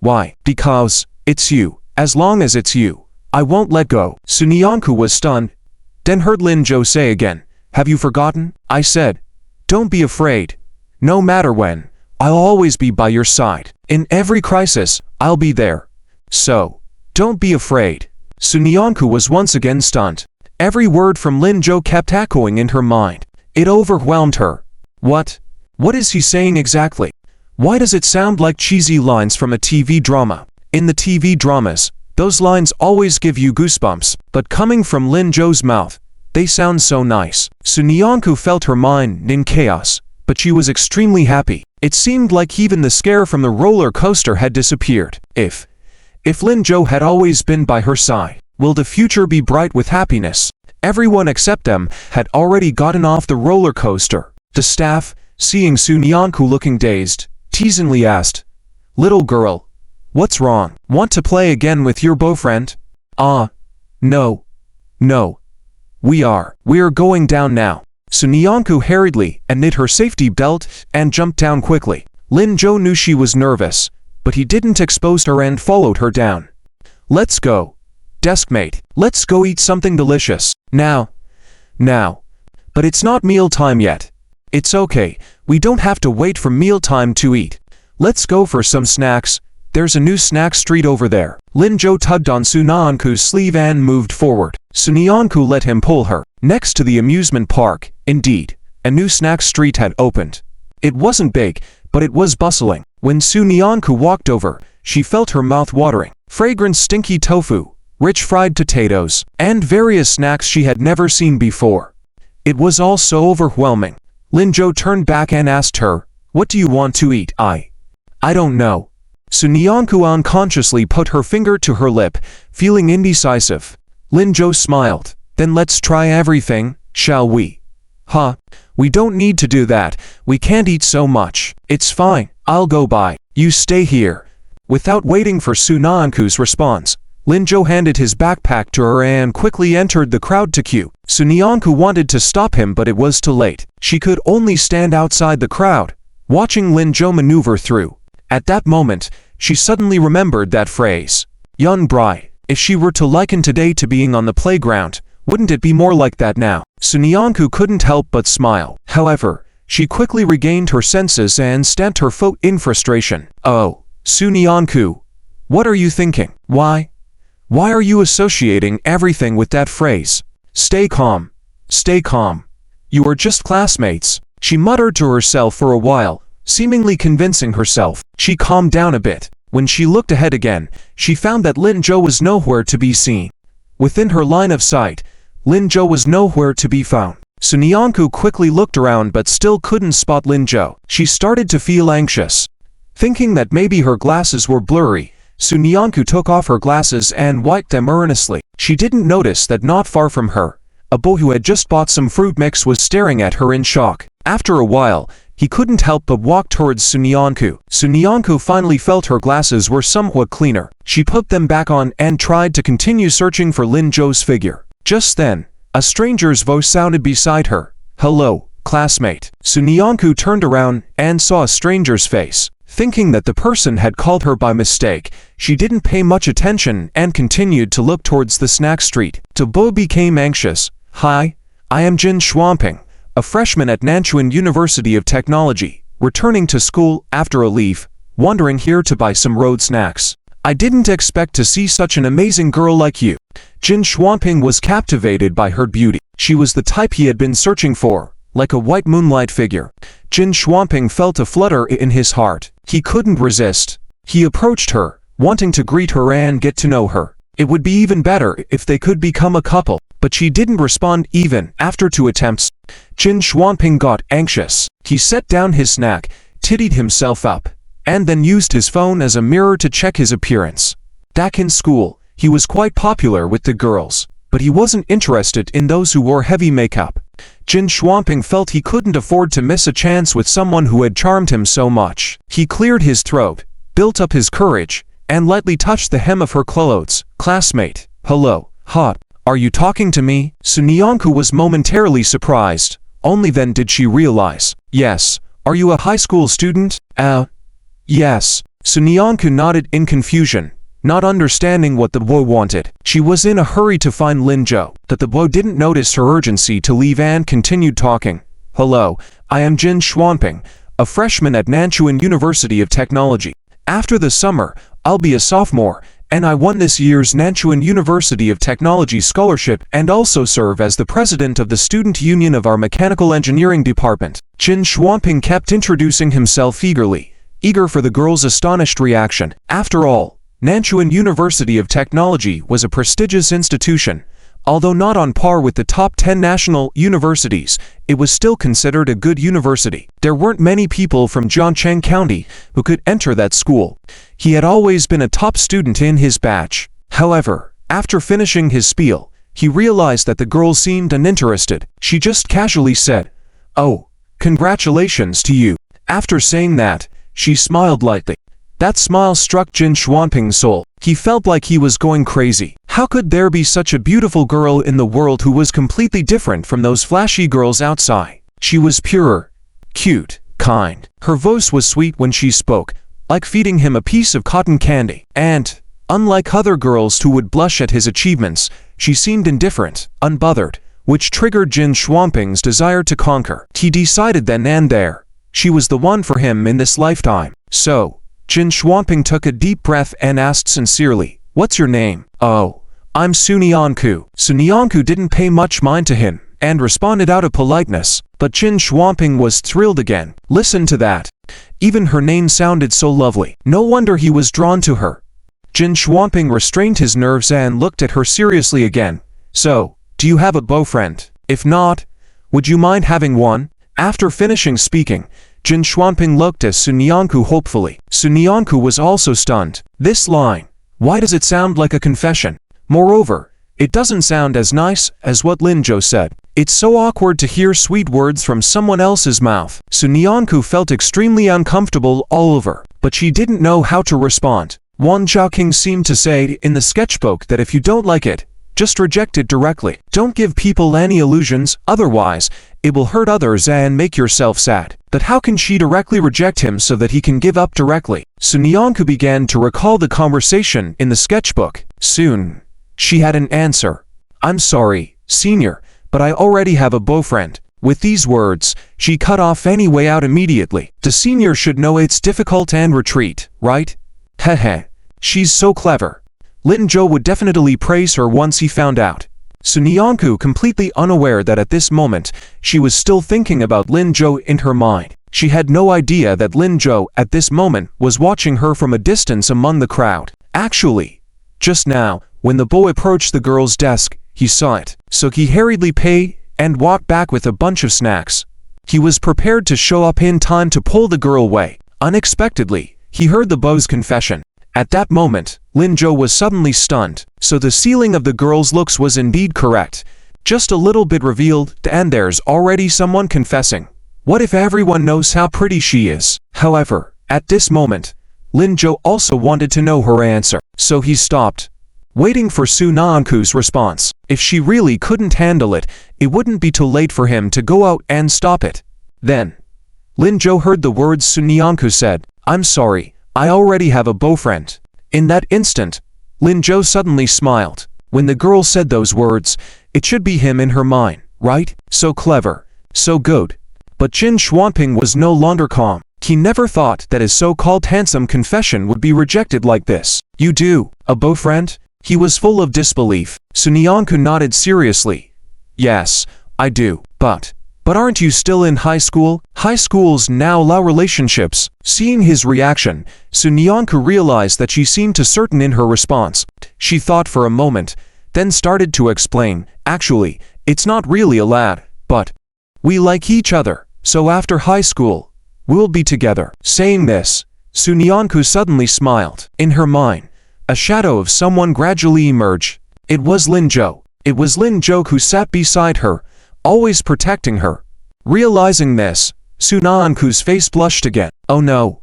"Why?" "Because it's you. As long as it's you, I won't let go." Sunyanku was stunned, then heard Linjo say again, "Have you forgotten? I said, don't be afraid. No matter when, I'll always be by your side. In every crisis, I'll be there. So, don't be afraid." Sunyanku was once again stunned. Every word from Linjo kept echoing in her mind. It overwhelmed her. What is he saying exactly? Why does it sound like cheesy lines from a TV drama? In the TV dramas, those lines always give you goosebumps, but coming from Linjo's mouth, they sound so nice. Sunyanku felt her mind in chaos, but she was extremely happy. It seemed like even the scare from the roller coaster had disappeared. If Linjo had always been by her side, will the future be bright with happiness? Everyone except them had already gotten off the roller coaster. The staff, seeing Sunyanku looking dazed, teasingly asked, "Little girl, what's wrong? Want to play again with your boyfriend?" No. We're going down now." Sunyanku hurriedly knit her safety belt and jumped down quickly. Linjo knew she was nervous, but he didn't expose her and followed her down. "Let's go, Deskmate. Let's go eat something delicious. Now. But it's not mealtime yet." "It's okay, we don't have to wait for mealtime to eat. Let's go for some snacks. There's a new snack street over there." Linjo tugged on Sunyanku's sleeve and moved forward. Sunyanku let him pull her. Next to the amusement park, indeed, a new snack street had opened. It wasn't big, but it was bustling. When Sunyanku walked over, she felt her mouth watering. Fragrant stinky tofu, rich fried potatoes, and various snacks she had never seen before. It was all so overwhelming. Linjo turned back and asked her, "What do you want to eat?" I don't know." Sunyanku unconsciously put her finger to her lip, feeling indecisive. Linjo smiled. Then let's try everything, shall we? Huh? We don't need to do that, we can't eat so much. It's fine, I'll go by. You stay here. Without waiting for Sunyanku's response, Linjo handed his backpack to her and quickly entered the crowd to queue. Sunyanku wanted to stop him, but it was too late. She could only stand outside the crowd, watching Linjo maneuver through. At that moment, she suddenly remembered that phrase. Young bride, if she were to liken today to being on the playground, wouldn't it be more like that now? Sunyanku couldn't help but smile. However, she quickly regained her senses and stamped her foot in frustration. Oh, Sunyanku, what are you thinking? Why are you associating everything with that phrase? Stay calm. Stay calm. You are just classmates. She muttered to herself for a while, seemingly convincing herself. She calmed down a bit. When she looked ahead again, she found that Linjo was nowhere to be seen. Within her line of sight, Linjo was nowhere to be found. Sunyanku quickly looked around but still couldn't spot Linjo. She started to feel anxious. Thinking that maybe her glasses were blurry, Sunyanku took off her glasses and wiped them earnestly. She didn't notice that not far from her, a boy who had just bought some fruit mix was staring at her in shock. After a while, he couldn't help but walk towards Sunyanku. Sunyanku finally felt her glasses were somewhat cleaner. She put them back on and tried to continue searching for Linjo's figure. Just then, a stranger's voice sounded beside her. Hello, classmate. Sunyanku turned around and saw a stranger's face. Thinking that the person had called her by mistake, she didn't pay much attention and continued to look towards the snack street. Tabo became anxious. Hi, I am Jin Schwamping, a freshman at Nanchuan University of Technology, returning to school after a leave, wandering here to buy some road snacks. I didn't expect to see such an amazing girl like you. Jin Schwamping was captivated by her beauty. She was the type he had been searching for, like a white moonlight figure. Jin Schwamping felt a flutter in his heart. He couldn't resist. He approached her, wanting to greet her and get to know her. It would be even better if they could become a couple, but she didn't respond even after 2 attempts. Jin Schwamping got anxious. He set down his snack, tittied himself up, and then used his phone as a mirror to check his appearance. Back in school, he was quite popular with the girls, but he wasn't interested in those who wore heavy makeup. Jin Schwamping felt he couldn't afford to miss a chance with someone who had charmed him so much. He cleared his throat, built up his courage, and lightly touched the hem of her clothes. Classmate, hello, hot, are you talking to me? Sunyanku was momentarily surprised. Only then did she realize. Yes, are you a high school student? Yes. Sunyanku nodded in confusion, not understanding what the boy wanted. She was in a hurry to find Linjo, that the boy didn't notice her urgency to leave and continued talking. Hello, I am Jin Schwamping, a freshman at Nanchuan University of Technology. After the summer, I'll be a sophomore, and I won this year's Nanchuan University of Technology scholarship and also serve as the president of the student union of our mechanical engineering department. Jin Schwamping kept introducing himself eagerly, eager for the girl's astonished reaction. After all, Nanchuan University of Technology was a prestigious institution. Although not on par with the top 10 national universities, it was still considered a good university. There weren't many people from Jiangcheng County who could enter that school. He had always been a top student in his batch. However, after finishing his spiel, he realized that the girl seemed uninterested. She just casually said, "Oh, congratulations to you." After saying that, she smiled lightly. That smile struck Jin Schwamping's soul. He felt like he was going crazy. How could there be such a beautiful girl in the world who was completely different from those flashy girls outside? She was pure, cute, kind. Her voice was sweet when she spoke, like feeding him a piece of cotton candy. And, unlike other girls who would blush at his achievements, she seemed indifferent, unbothered, which triggered Jin Schwamping's desire to conquer. He decided then and there, she was the one for him in this lifetime. So, Jin Schwamping took a deep breath and asked sincerely, "What's your name?" "Oh, I'm Sunyanku." Sunyanku didn't pay much mind to him, and responded out of politeness, but Jin Schwamping was thrilled again. Listen to that. Even her name sounded so lovely. No wonder he was drawn to her. Jin Schwamping restrained his nerves and looked at her seriously again. "So, do you have a boyfriend? If not, would you mind having one?" After finishing speaking, Jin Schwamping looked at Sunyanku hopefully. Sunyanku was also stunned. This line, why does it sound like a confession? Moreover, It doesn't sound as nice as what Lin Jo said. It's so awkward to hear sweet words from someone else's mouth. So Nyanku felt extremely uncomfortable all over, but she didn't know how to respond. Wang Zhaoqing seemed to say in the sketchbook that if you don't like it, just reject it directly. Don't give people any illusions, otherwise, it will hurt others and make yourself sad. But how can she directly reject him so that he can give up directly? So Nyanku began to recall the conversation in the sketchbook. Soon, she had an answer. I'm sorry, senior, but I already have a boyfriend. With these words, she cut off any way out immediately. The senior should know it's difficult and retreat, right? Heh. She's so clever. Lin Jo would definitely praise her once he found out. So Nyanku, completely unaware that at this moment, she was still thinking about Lin Jo in her mind. She had no idea that Lin Jo, at this moment, was watching her from a distance among the crowd. Actually, just now, when the boy approached the girl's desk, he saw it. So he hurriedly paid and walked back with a bunch of snacks. He was prepared to show up in time to pull the girl away. Unexpectedly, he heard the boy's confession. At that moment, Lin Jo was suddenly stunned. So the ceiling of the girl's looks was indeed correct. Just a little bit revealed, and there's already someone confessing. What if everyone knows how pretty she is? However, at this moment, Lin Jo also wanted to know her answer. So he stopped, waiting for Su Nyanku's response. If she really couldn't handle it, it wouldn't be too late for him to go out and stop it. Then, Lin Jo heard the words Su Nyanku said. I'm sorry, I already have a boyfriend. In that instant, Lin Jo suddenly smiled. When the girl said those words, it should be him in her mind, right? So clever, so good. But Jin Xuanping was no longer calm. He never thought that his so-called handsome confession would be rejected like this. You do, a boyfriend? He was full of disbelief. So Nyanku nodded seriously. Yes, I do. But aren't you still in high school? High schools now allow relationships. Seeing his reaction, Su Nyanku realized that she seemed too certain in her response. She thought for a moment, then started to explain. Actually, it's not really allowed, but we like each other, so after high school, we'll be together. Saying this, Su Nyanku suddenly smiled. In her mind, a shadow of someone gradually emerged. It was Lin Jo. It was Lin Jo who sat beside her, always protecting her. Realizing this, Su Nyanku's face blushed again. Oh no.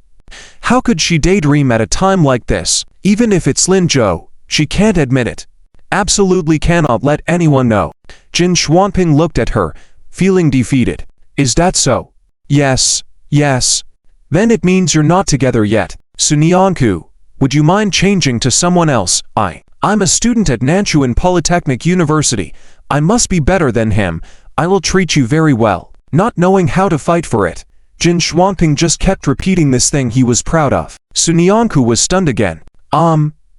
How could she daydream at a time like this? Even if it's Lin Jo, she can't admit it. Absolutely cannot let anyone know. Jin Xuanping looked at her, feeling defeated. Is that so? Yes. Then it means you're not together yet. Su Nyanku, would you mind changing to someone else? I'm a student at Nanchuan Polytechnic University. I must be better than him. I will treat you very well. Not knowing how to fight for it, Jin Xuanping just kept repeating this thing he was proud of. Su Nyanku was stunned again.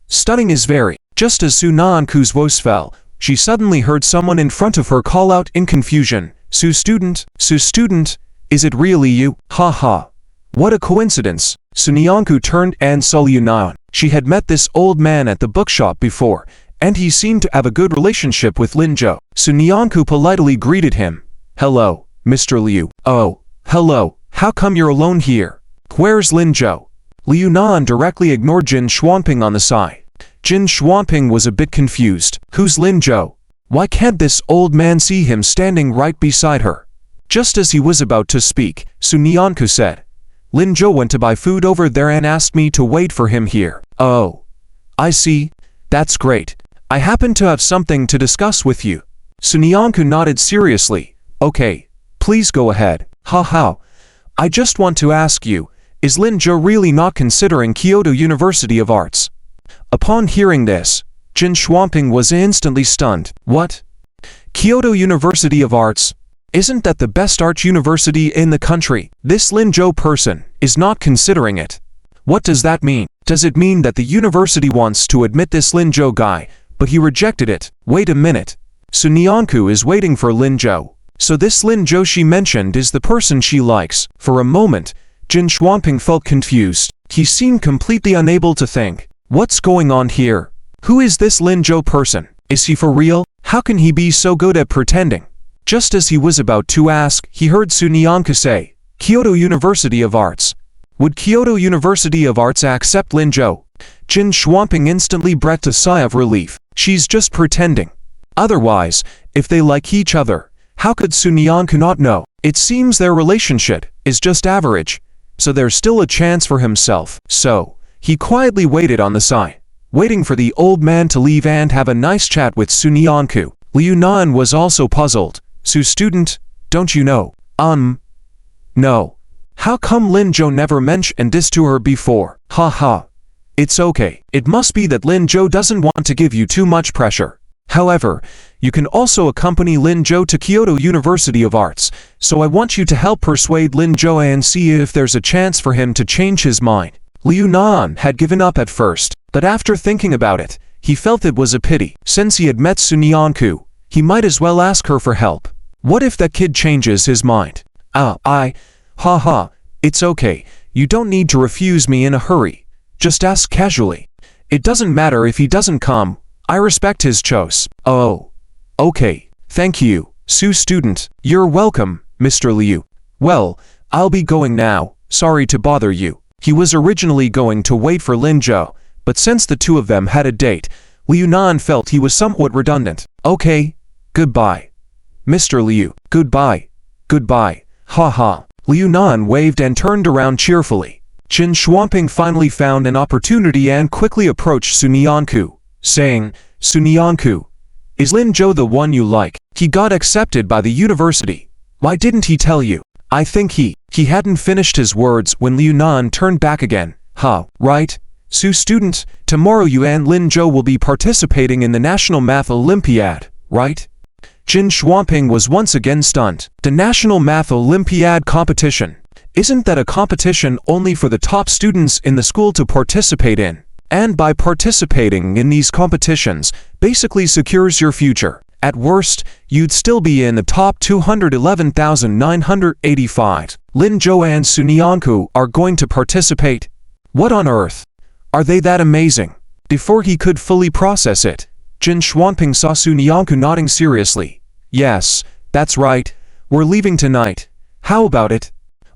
Stunning is very. Just as Su Nyanku's voice fell, she suddenly heard someone in front of her call out in confusion. Su student, is it really you? Ha. What a coincidence. Su Nyanku turned and saw Liu Nan. She had met this old man at the bookshop before, and he seemed to have a good relationship with Lin Jo. Su Nyanku politely greeted him. Hello, Mr. Liu. Oh, hello. How come you're alone here? Where's Lin Jo? Liu Nan directly ignored Jin Xuanping on the side. Jin Xuanping was a bit confused. Who's Lin Jo? Why can't this old man see him standing right beside her? Just as he was about to speak, Su Nyanku said, Lin Jo went to buy food over there and asked me to wait for him here. Oh, I see. That's great. I happen to have something to discuss with you. Su Nyanku nodded seriously. Okay, please go ahead. Ha. I just want to ask you, is Lin Jo really not considering Kyoto University of Arts? Upon hearing this, Jin Xuanping was instantly stunned. What? Kyoto University of Arts? Isn't that the best art university in the country? This Lin Jo person is not considering it. What does that mean? Does it mean that the university wants to admit this Lin Jo guy, but he rejected it? Wait a minute. Su Nyanku is waiting for Lin Jo. So this Lin Jo she mentioned is the person she likes. For a moment, Jin Xuanping felt confused. He seemed completely unable to think. What's going on here? Who is this Lin Jo person? Is he for real? How can he be so good at pretending? Just as he was about to ask, he heard Su Nyanku say, Kyoto University of Arts. Would Kyoto University of Arts accept Lin Jo? Jin Xuanping instantly breathed a sigh of relief. She's just pretending. Otherwise, if they like each other, how could Sunyanku not know? It seems their relationship is just average, so there's still a chance for himself. So, he quietly waited on the side, waiting for the old man to leave and have a nice chat with Sunyanku. Liu Nan was also puzzled. Su student, don't you know? No. How come Lin Zhou never mentioned this to her before? Ha. It's okay. It must be that Lin Zhou doesn't want to give you too much pressure. However, you can also accompany Lin Zhou to Kyoto University of Arts, so I want you to help persuade Lin Zhou and see if there's a chance for him to change his mind. Liu Nan had given up at first, but after thinking about it, he felt it was a pity. Since he had met Sunyanku, he might as well ask her for help. What if that kid changes his mind? It's okay. You don't need to refuse me in a hurry. Just ask casually. It doesn't matter if he doesn't come. I respect his choice. Oh. Okay. Thank you, Su student. You're welcome, Mr. Liu. Well, I'll be going now. Sorry to bother you. He was originally going to wait for Lin Zhou, but since the two of them had a date, Liu Nan felt he was somewhat redundant. Okay. Goodbye. Mr. Liu. Goodbye. Ha. Liu Nan waved and turned around cheerfully. Qin Shuangping finally found an opportunity and quickly approached Sunyanku, saying, Sunyanku, is Lin Zhou the one you like? He got accepted by the university. Why didn't he tell you? I think he hadn't finished his words when Liu Nan turned back again. Right? Su student, tomorrow you and Lin Zhou will be participating in the National Math Olympiad, right? Qin Shuangping was once again stunned. The National Math Olympiad competition. Isn't that a competition only for the top students in the school to participate in? And by participating in these competitions, basically secures your future. At worst, you'd still be in the top 211,985. Lin Zhou and Sunyanku are going to participate. What on earth? Are they that amazing? Before he could fully process it, Qin Shuangping saw Sunyanku nodding seriously. Yes, that's right. We're leaving tonight. How about it?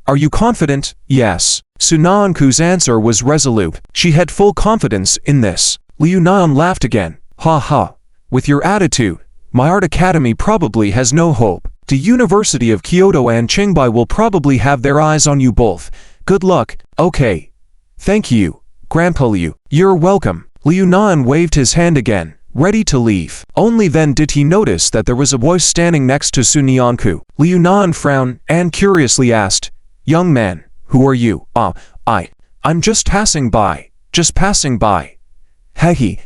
Are you confident? Yes. Sunyanku's answer was resolute. She had full confidence in this. Liu Nan laughed again. Ha. With your attitude, my art academy probably has no hope. The University of Kyoto and Qingbai will probably have their eyes on you both. Good luck. Okay. Thank you, Grandpa Liu. You're welcome. Liu Nan waved his hand again, ready to leave. Only then did he notice that there was a voice standing next to Sunyanku. Liu Nan frowned and curiously asked, Young man, who are you? I'm just passing by. Hehe.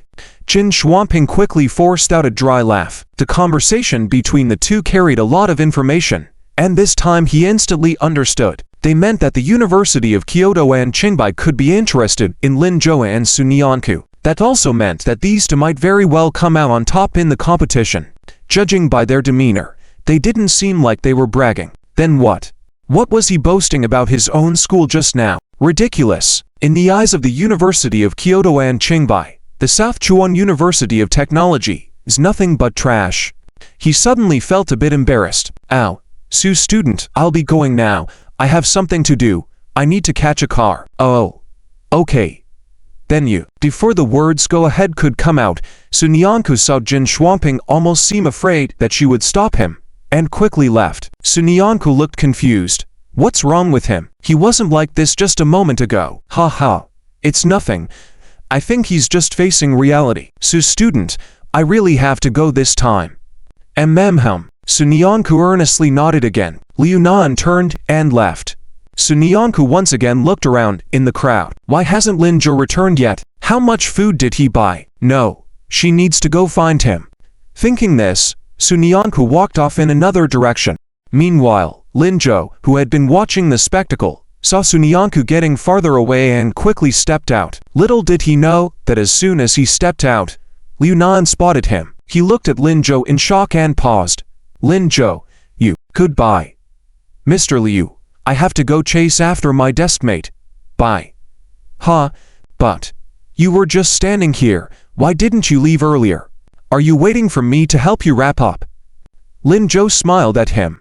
Qin Shuangping quickly forced out a dry laugh. The conversation between the two carried a lot of information, and this time he instantly understood. They meant that the University of Kyoto and Qingbai could be interested in Lin Zhou and Sunyanku. That also meant that these two might very well come out on top in the competition. Judging by their demeanor, they didn't seem like they were bragging. Then what? What was he boasting about his own school just now? Ridiculous. In the eyes of the University of Kyoto and Qingbai, the South Chuan University of Technology is nothing but trash. He suddenly felt a bit embarrassed. Ow. Su student, I'll be going now. I have something to do. I need to catch a car. Oh. Okay. Then you. Before the words go ahead could come out, Sunyanku saw Qin Shuangping almost seem afraid that she would stop him, and quickly left. Sunyanku looked confused. What's wrong with him? He wasn't like this just a moment ago. Ha. It's nothing. I think he's just facing reality. Su student, I really have to go this time. Sunyanku earnestly nodded again. Liu Nan turned and left. Sunyanku once again looked around in the crowd. Why hasn't Lin Zhou returned yet? How much food did he buy? No. She needs to go find him. Thinking this, Sunyanku walked off in another direction. Meanwhile, Lin Zhou, who had been watching the spectacle, saw Sunyanku getting farther away and quickly stepped out. Little did he know that as soon as he stepped out, Liu Nan spotted him. He looked at Lin Zhou in shock and paused. Lin Zhou, you. Goodbye. Mr. Liu, I have to go chase after my deskmate. Bye. But you were just standing here. Why didn't you leave earlier? Are you waiting for me to help you wrap up? Lin Zhou smiled at him.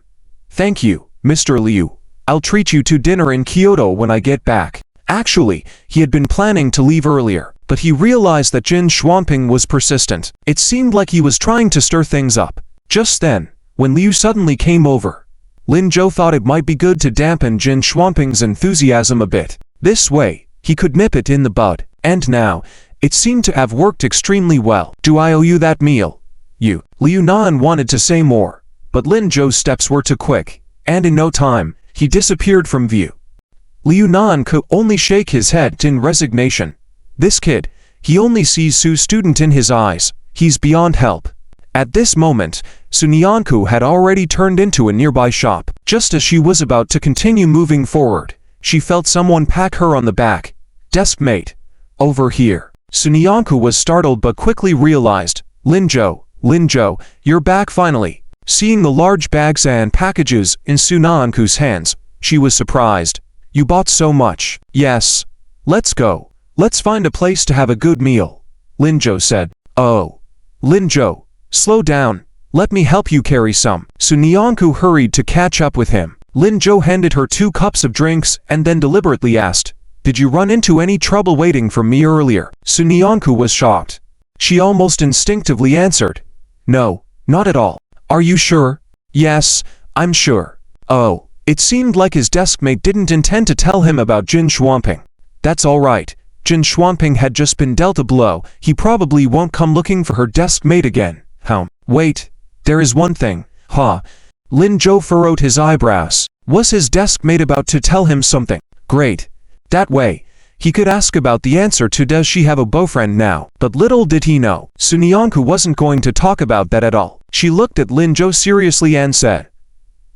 Thank you, Mr. Liu. I'll treat you to dinner in Kyoto when I get back. Actually, he had been planning to leave earlier, but he realized that Jin Xuanping was persistent. It seemed like he was trying to stir things up. Just then, when Liu suddenly came over, Lin Zhou thought it might be good to dampen Jin Xuanping's enthusiasm a bit. This way, he could nip it in the bud. And now, it seemed to have worked extremely well. "Do I owe you that meal?" Liu Nan wanted to say more, but Lin Zhou's steps were too quick, and in no time, he disappeared from view. Liu Nan could only shake his head in resignation. This kid, he only sees Su's student in his eyes. He's beyond help. At this moment, Su Nianku had already turned into a nearby shop. Just as she was about to continue moving forward, she felt someone pat her on the back. "Deskmate, over here." Su Nianku was startled but quickly realized, Lin Zhou, you're back finally." Seeing the large bags and packages in Su Nianku's hands, she was surprised. "You bought so much." "Yes. Let's go. Let's find a place to have a good meal," Lin Zhou said. "Oh. Lin Zhou, slow down. Let me help you carry some." Su Nianku hurried to catch up with him. Lin Zhou handed her 2 cups of drinks and then deliberately asked, "Did you run into any trouble waiting for me earlier?" Su Nianku was shocked. She almost instinctively answered, "No, not at all." "Are you sure?" "Yes, I'm sure." Oh, it seemed like his deskmate didn't intend to tell him about Jin Xuanping. That's all right. Jin Xuanping had just been dealt a blow. He probably won't come looking for her deskmate again. Wait, there is one thing. Lin Zhou furrowed his eyebrows. Was his deskmate about to tell him something? Great. That way, he could ask about the answer to "Does she have a boyfriend now?" But little did he know, Su Nianku wasn't going to talk about that at all. She looked at Lin Zhou seriously and said,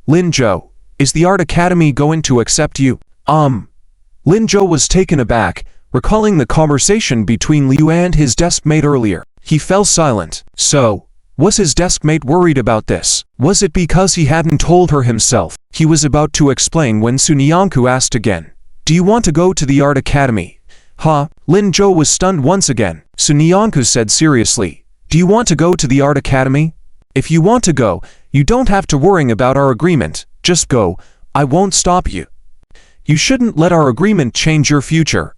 "Lin Zhou, is the Art Academy going to accept you?" Lin Zhou was taken aback, recalling the conversation between Liu and his deskmate earlier. He fell silent. So, was his deskmate worried about this? Was it because he hadn't told her himself? He was about to explain when Su Nianku asked again, "Do you want to go to the Art Academy?" Lin Zhou was stunned once again. Su Nianku said seriously, "Do you want to go to the Art Academy? If you want to go, you don't have to worry about our agreement. Just go. I won't stop you. You shouldn't let our agreement change your future.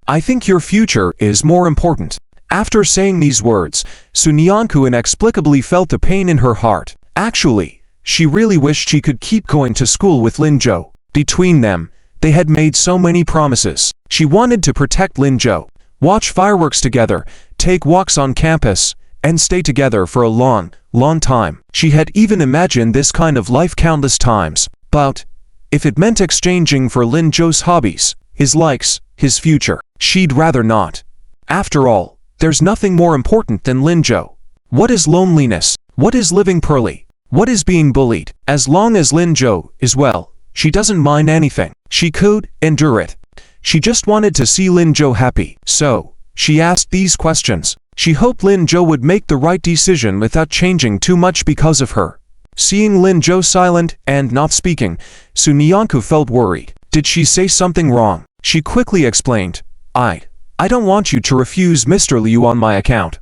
I think your future is more important." After saying these words, Su Nianku inexplicably felt the pain in her heart. Actually, she really wished she could keep going to school with Lin Zhou. Between them, they had made so many promises. She wanted to protect Lin Zhou, watch fireworks together, take walks on campus, and stay together for a long, long time. She had even imagined this kind of life countless times. But if it meant exchanging for Lin Zhou's hobbies, his likes, his future, she'd rather not. After all, there's nothing more important than Lin Zhou. What is loneliness? What is living poorly? What is being bullied? As long as Lin Zhou is well, she doesn't mind anything. She could endure it. She just wanted to see Lin Zhou happy. So, she asked these questions. She hoped Lin Zhou would make the right decision without changing too much because of her. Seeing Lin Zhou silent and not speaking, Su Nianku felt worried. Did she say something wrong? She quickly explained, I don't want you to refuse Mr. Liu on my account.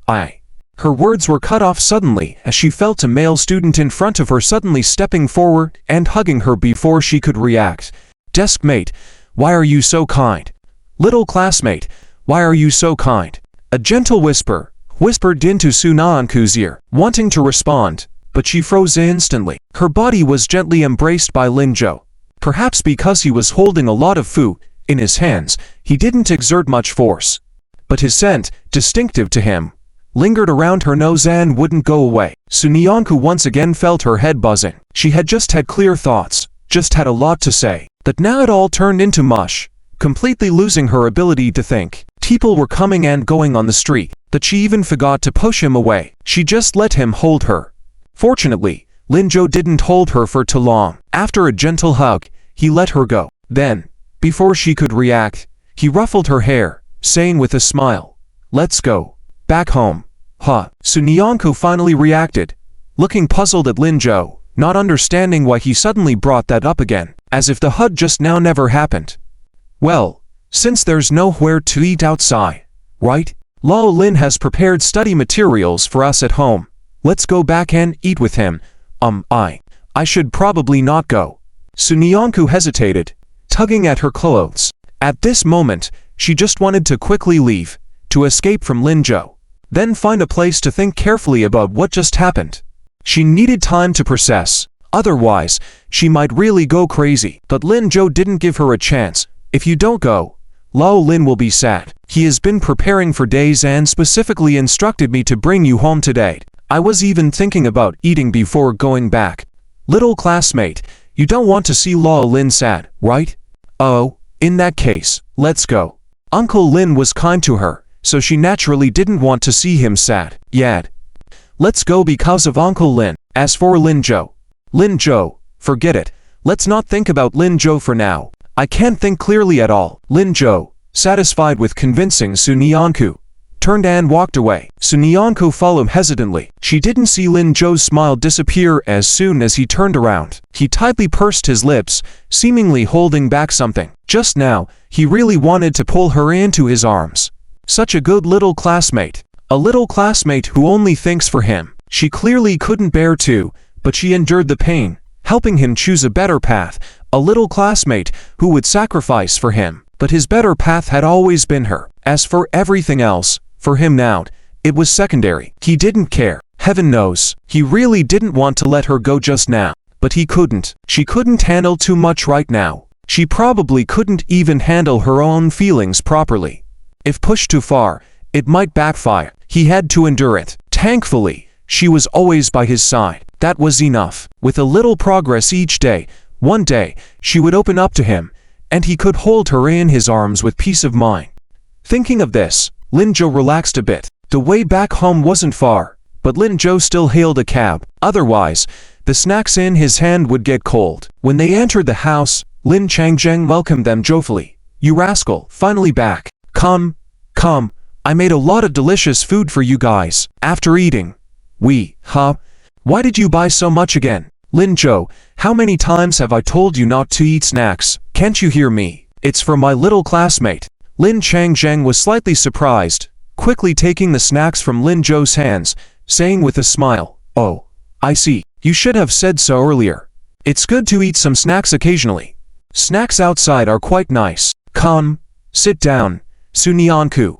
Her words were cut off suddenly as she felt a male student in front of her suddenly stepping forward and hugging her before she could react. "Deskmate, why are you so kind?" "Little classmate, why are you so kind?" A gentle whisper whispered into Su Nianku's ear, wanting to respond, but she froze instantly. Her body was gently embraced by Lin Zhou. Perhaps because he was holding a lot of food in his hands, he didn't exert much force. But his scent, distinctive to him, lingered around her nose and wouldn't go away. Su Nianku once again felt her head buzzing. She had just had clear thoughts, just had a lot to say. But now it all turned into mush, completely losing her ability to think. People were coming and going on the street, that she even forgot to push him away. She just let him hold her. Fortunately, Lin Zhou didn't hold her for too long. After a gentle hug, he let her go. Then, before she could react, he ruffled her hair, saying with a smile, "Let's go. Back home." Su Nianku finally reacted, looking puzzled at Lin Zhou, not understanding why he suddenly brought that up again, as if the hug just now never happened. "Well, since there's nowhere to eat outside, right? Lao Lin has prepared study materials for us at home. Let's go back and eat with him." I should probably not go." Su Nianku hesitated, tugging at her clothes. At this moment, she just wanted to quickly leave, to escape from Lin Zhou. Then find a place to think carefully about what just happened. She needed time to process, otherwise, she might really go crazy. But Lin Zhou didn't give her a chance. If you don't go, Lao Lin will be sad. He has been preparing for days and specifically instructed me to bring you home today. I was even thinking about eating before going back. Little classmate, you don't want to see Lao Lin sad, right? Oh, in that case, let's go. Uncle Lin was kind to her, so she naturally didn't want to see him sad. Yet, let's go because of Uncle Lin. As for Lin Zhou, forget it. Let's not think about Lin Zhou for now. I can't think clearly at all. Lin Zhou, satisfied with convincing Su Nianku, turned and walked away. Su Nianku followed hesitantly. She didn't see Lin Zhou's smile disappear as soon as he turned around. He tightly pursed his lips, seemingly holding back something. Just now, he really wanted to pull her into his arms. Such a good little classmate. A little classmate who only thinks for him. She clearly couldn't bear to, but she endured the pain, helping him choose a better path. A little classmate who would sacrifice for him. But his better path had always been her. As for everything else, for him now, it was secondary. He didn't care. Heaven knows, he really didn't want to let her go just now. But he couldn't. She couldn't handle too much right now. She probably couldn't even handle her own feelings properly. If pushed too far, it might backfire. He had to endure it. Thankfully, she was always by his side. That was enough. With a little progress each day, one day, she would open up to him, and he could hold her in his arms with peace of mind. Thinking of this, Lin Zhou relaxed a bit. The way back home wasn't far, but Lin Zhou still hailed a cab. Otherwise, the snacks in his hand would get cold. When they entered the house, Lin Changjing welcomed them joyfully. "You rascal, finally back. Come, I made a lot of delicious food for you guys." After eating, why did you buy so much again? Lin Zhou, how many times have I told you not to eat snacks? Can't you hear me? It's for my little classmate. Lin Changjing was slightly surprised, quickly taking the snacks from Lin Zhou's hands, saying with a smile, "Oh, I see. You should have said so earlier. It's good to eat some snacks occasionally. Snacks outside are quite nice. Come, sit down, Su Nianku.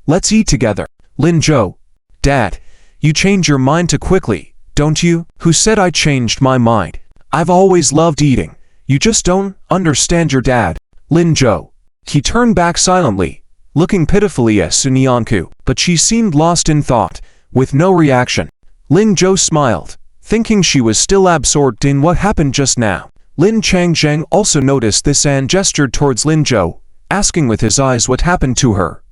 Let's eat together." Lin Zhou, Dad, you change your mind too quickly, don't you? Who said I changed my mind? I've always loved eating. You just don't understand your dad. Lin Zhou. He turned back silently, looking pitifully at Su Nianku, but she seemed lost in thought, with no reaction. Lin Zhou smiled, thinking she was still absorbed in what happened just now. Lin Changjing also noticed this and gestured towards Lin Zhou, asking with his eyes what happened to her.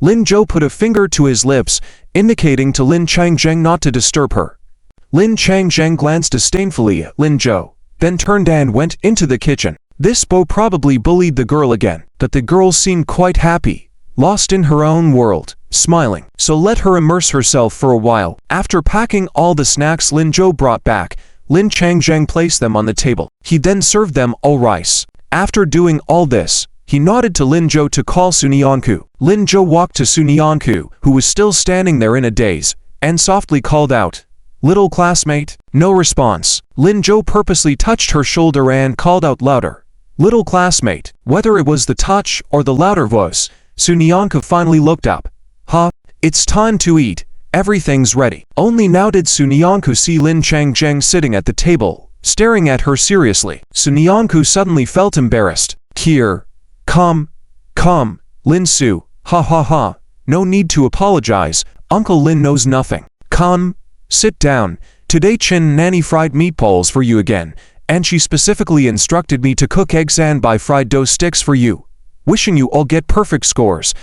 Lin Zhou put a finger to his lips, indicating to Lin Changjing not to disturb her. Lin Changjing glanced disdainfully at Lin Zhou, then turned and went into the kitchen. This Bo probably bullied the girl again, but the girl seemed quite happy, lost in her own world, smiling. So let her immerse herself for a while. After packing all the snacks Lin Zhou brought back, Lin Changjing placed them on the table. He then served them all rice. After doing all this, he nodded to Lin Zhou to call Su Nianku. Lin Zhou walked to Su Nianku, who was still standing there in a daze, and softly called out, "Little classmate?" No response. Lin Zhou purposely touched her shoulder and called out louder, "Little classmate." Whether it was the touch or the louder voice, Su Nianku finally looked up. It's time to eat. Everything's ready." Only now did Su Nianku see Lin Changjing sitting at the table, staring at her seriously. Su Nianku suddenly felt embarrassed. Come, Lin Su, no need to apologize, Uncle Lin knows nothing. Come, sit down. Today Chin Nanny fried meatballs for you again, and she specifically instructed me to cook eggs and buy fried dough sticks for you. Wishing you all get perfect scores.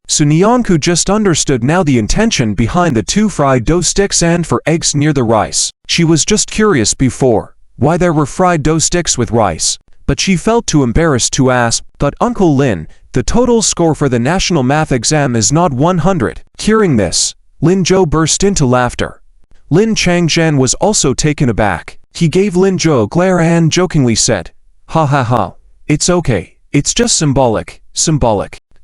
Su Nianku just understood now the intention behind the 2 fried dough sticks and for eggs near the rice. She was just curious before, why there were fried dough sticks with rice. But she felt too embarrassed to ask. But Uncle Lin, the total score for the national math exam is not 100. Hearing this, Lin Zhou burst into laughter. Lin Changjing was also taken aback. He gave Lin Zhou a glare and jokingly said, "It's okay. It's just symbolic.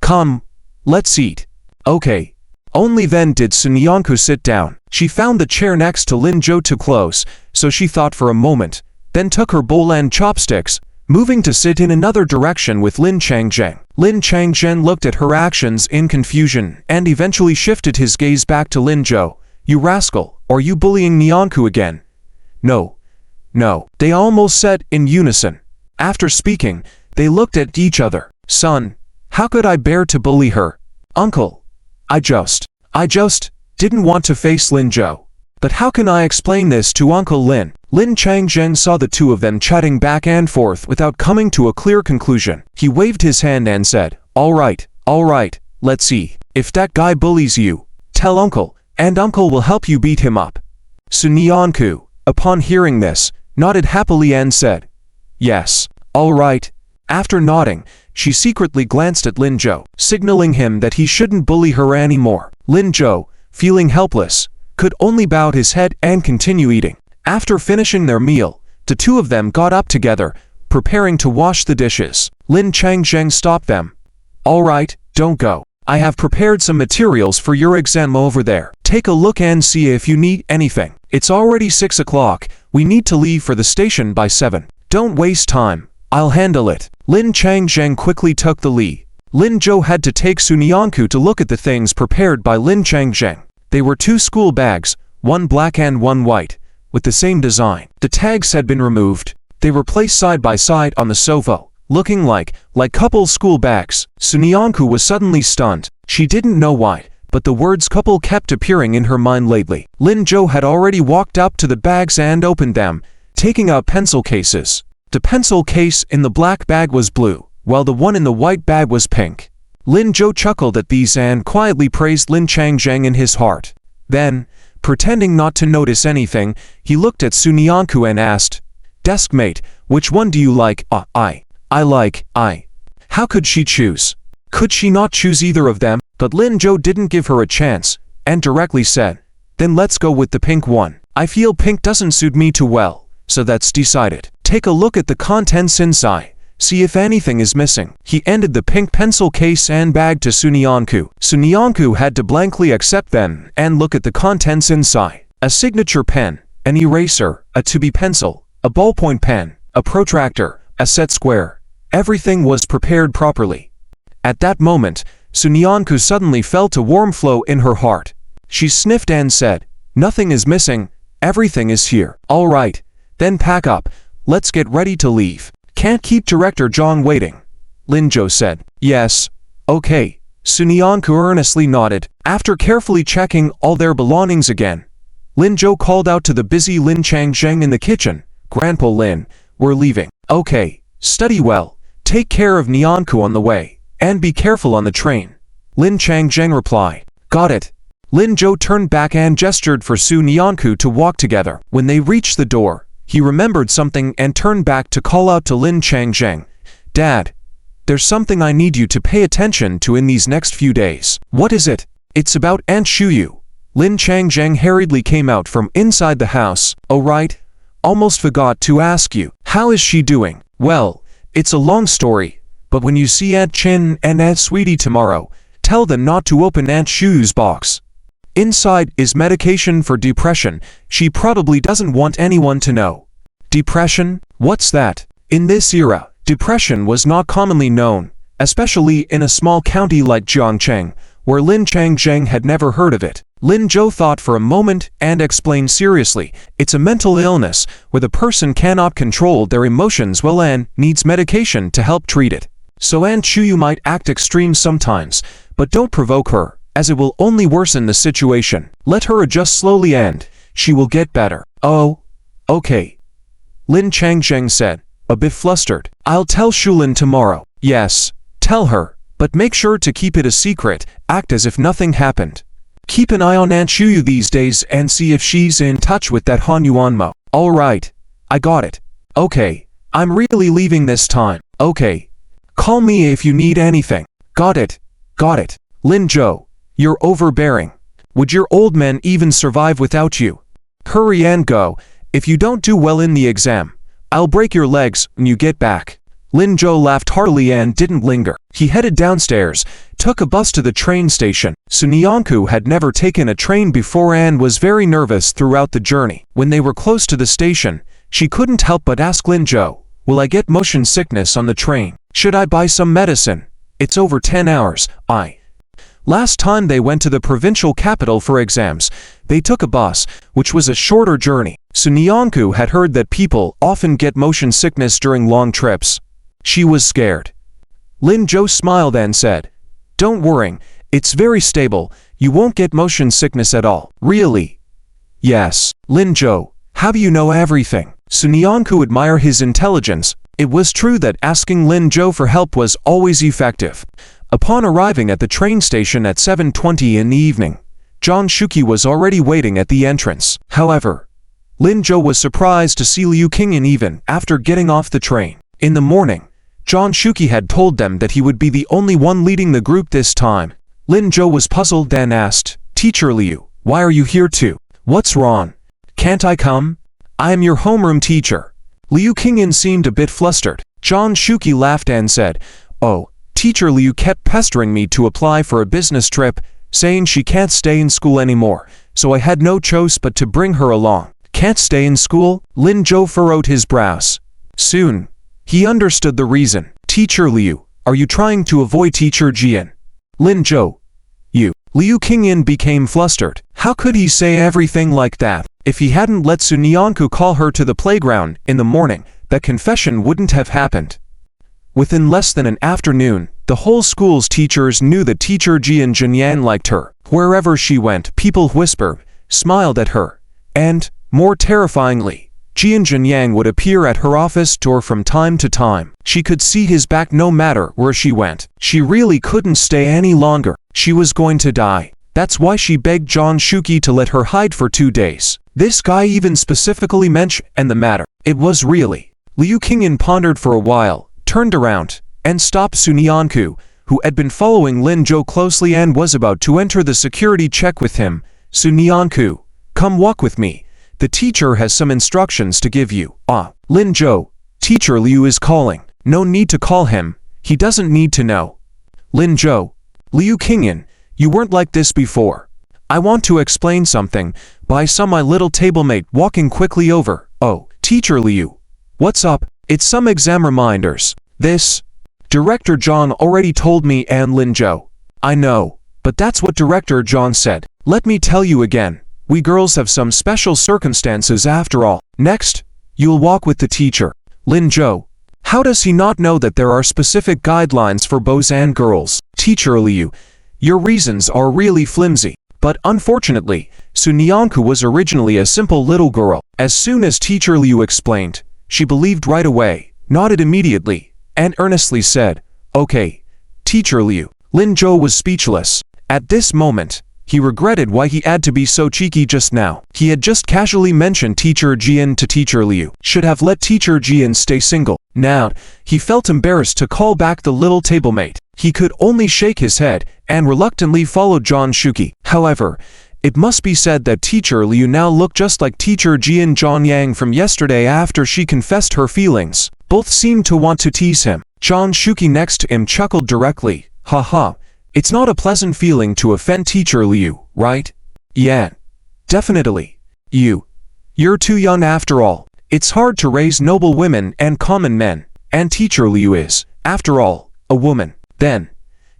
Come, let's eat." Okay. Only then did Su Nianku sit down. She found the chair next to Lin Zhou too close, so she thought for a moment, then took her bowl and chopsticks, moving to sit in another direction with Lin Changjing. Lin Changjing looked at her actions in confusion and eventually shifted his gaze back to Lin Zhou. You rascal, are you bullying Nianku again? No. No, they almost said in unison. After speaking, they looked at each other. Son, how could I bear to bully her? Uncle, I just didn't want to face Lin Zhou. But how can I explain this to Uncle Lin? Lin Changjing saw the two of them chatting back and forth without coming to a clear conclusion. He waved his hand and said, all right, let's see. If that guy bullies you, tell Uncle, and Uncle will help you beat him up. Su Nianku, upon hearing this, nodded happily and said, yes, all right. After nodding, she secretly glanced at Lin Zhou, signaling him that he shouldn't bully her anymore. Lin Zhou, feeling helpless, could only bow his head and continue eating. After finishing their meal, the two of them got up together, preparing to wash the dishes. Lin Changjing stopped them. All right, don't go. I have prepared some materials for your exam over there. Take a look and see if you need anything. It's already 6 o'clock. We need to leave for the station by 7. Don't waste time. I'll handle it. Lin Changjing quickly took the lead. Lin Zhou had to take Su Nianku to look at the things prepared by Lin Changjing. They were 2 school bags, one black and one white, with the same design. The tags had been removed. They were placed side by side on the sofa, looking like couple school bags. Su Nianku was suddenly stunned. She didn't know why, but the words couple kept appearing in her mind lately. Lin Zhou had already walked up to the bags and opened them, taking out pencil cases. The pencil case in the black bag was blue, while the one in the white bag was pink. Lin Zhou chuckled at these and quietly praised Lin Changjing in his heart. Then, pretending not to notice anything, he looked at Su Nianku and asked, Deskmate, which one do you like? I like I. How could she choose? Could she not choose either of them? But Lin Zhou didn't give her a chance, and directly said, then let's go with the pink one. I feel pink doesn't suit me too well, so that's decided. Take a look at the contents inside. See if anything is missing. He handed the pink pencil case and bag to Su Nianku. Su Nianku had to blankly accept them and look at the contents inside. A signature pen, an eraser, a 2B pencil, a ballpoint pen, a protractor, a set square. Everything was prepared properly. At that moment, Su Nianku suddenly felt a warm flow in her heart. She sniffed and said, nothing is missing, everything is here. All right, then pack up, let's get ready to leave. Can't keep Director Zhang waiting. Lin Zhou said. Yes. Okay. Su Nianku earnestly nodded. After carefully checking all their belongings again, Lin Zhou called out to the busy Lin Changjing in the kitchen. Grandpa Lin, we're leaving. Okay. Study well. Take care of Nianku on the way. And be careful on the train. Lin Changjing replied. Got it. Lin Zhou turned back and gestured for Su Nianku to walk together. When they reached the door, he remembered something and turned back to call out to Lin Changjing. Dad, there's something I need you to pay attention to in these next few days. What is it? It's about Aunt Shuyu. Lin Changjing hurriedly came out from inside the house. Oh right, almost forgot to ask you. How is she doing? Well, it's a long story, but when you see Aunt Chin and Aunt Sweetie tomorrow, tell them not to open Aunt Shuyu's box. Inside is medication for depression. She probably doesn't want anyone to know. Depression? What's that? In this era, depression was not commonly known, especially in a small county like Jiangcheng, where Lin Changjing had never heard of it. Lin Zhou thought for a moment and explained seriously, it's a mental illness where the person cannot control their emotions well and needs medication to help treat it. So Aunt Shuyu might act extreme sometimes, but don't provoke her, as it will only worsen the situation. Let her adjust slowly and she will get better. Oh, okay. Lin Changjing said, a bit flustered. I'll tell Shulin tomorrow. Yes, tell her, but make sure to keep it a secret, act as if nothing happened. Keep an eye on Aunt Shuyu these days and see if she's in touch with that Han Yuanmo. All right, I got it. Okay, I'm really leaving this time. Okay. Call me if you need anything. Got it. Got it. Lin Zhou, you're overbearing. Would your old men even survive without you? Hurry and go. If you don't do well in the exam, I'll break your legs when you get back. Lin Zhou laughed heartily and didn't linger. He headed downstairs, took a bus to the train station. Su Nianku had never taken a train before and was very nervous throughout the journey. When they were close to the station, she couldn't help but ask Lin Zhou, Will I get motion sickness on the train? Should I buy some medicine? It's over 10 hours. Last time they went to the provincial capital for exams, they took a bus, which was a shorter journey. Sunyanku had heard that people often get motion sickness during long trips. She was scared. Lin Zhou smiled and said, "Don't worry, it's very stable. You won't get motion sickness at all." "Really?" "Yes." "Lin Zhou, how do you know everything?" Sunyanku admired his intelligence. It was true that asking Lin Zhou for help was always effective. Upon arriving at the train station at 7:20 in the evening, John Shuki was already waiting at the entrance. However, Lin Zhou was surprised to see Liu Qingyan even after getting off the train. In the morning, John Shuki had told them that he would be the only one leading the group this time. Lin Zhou was puzzled and asked, "Teacher Liu, why are you here too? What's wrong? Can't I come? I am your homeroom teacher." Liu Qingyan seemed a bit flustered. John Shuki laughed and said, "Oh, Teacher Liu kept pestering me to apply for a business trip, saying she can't stay in school anymore, so I had no choice but to bring her along." "Can't stay in school?" Lin Zhou furrowed his brows. Soon, he understood the reason. "Teacher Liu, are you trying to avoid Teacher Jian?" "Lin Zhou, you." Liu Qingyan became flustered. How could he say everything like that? If he hadn't let Sunyanku call her to the playground in the morning, that confession wouldn't have happened. Within less than an afternoon, the whole school's teachers knew that Teacher Jian Jianyan liked her. Wherever she went, people whispered, smiled at her, and, more terrifyingly, Jian Jianyang would appear at her office door from time to time. She could see his back no matter where she went. She really couldn't stay any longer. She was going to die. That's why she begged John Shuki to let her hide for 2 days. This guy even specifically mentioned the matter. It was really. Liu Qingyan pondered for a while, turned around, and stopped Sunyanku, who had been following Lin Zhou closely and was about to enter the security check with him. "Sunyanku, come walk with me. The teacher has some instructions to give you." "Lin Zhou, Teacher Liu is calling." "No need to call him. He doesn't need to know." "Lin Zhou, Liu Qingyan, you weren't like this before. I want to explain something, but I saw my little tablemate walking quickly over." "Oh, Teacher Liu, what's up?" "It's some exam reminders. This, Director John already told me and Lin Zhou." "I know, but that's what Director John said. Let me tell you again. We girls have some special circumstances after all. Next, you'll walk with the teacher." "Lin Zhou, how does he not know that there are specific guidelines for boys and girls?" "Teacher Liu, your reasons are really flimsy." But unfortunately, Sunyanku was originally a simple little girl. As soon as Teacher Liu explained, she believed right away, nodded immediately, and earnestly said, "Okay, Teacher Liu." Lin Zhou was speechless. At this moment, he regretted why he had to be so cheeky just now. He had just casually mentioned Teacher Jian to Teacher Liu. Should have let Teacher Jian stay single. Now, he felt embarrassed to call back the little tablemate. He could only shake his head and reluctantly followed John Shuki. However, it must be said that Teacher Liu now looked just like Teacher Jian Jianyang from yesterday after she confessed her feelings. Both seemed to want to tease him. John Shuki next to him chuckled directly. "Haha. It's not a pleasant feeling to offend Teacher Liu, right?" "Yeah. Definitely. You're too young after all. It's hard to raise noble women and common men, and Teacher Liu is, after all, a woman." Then,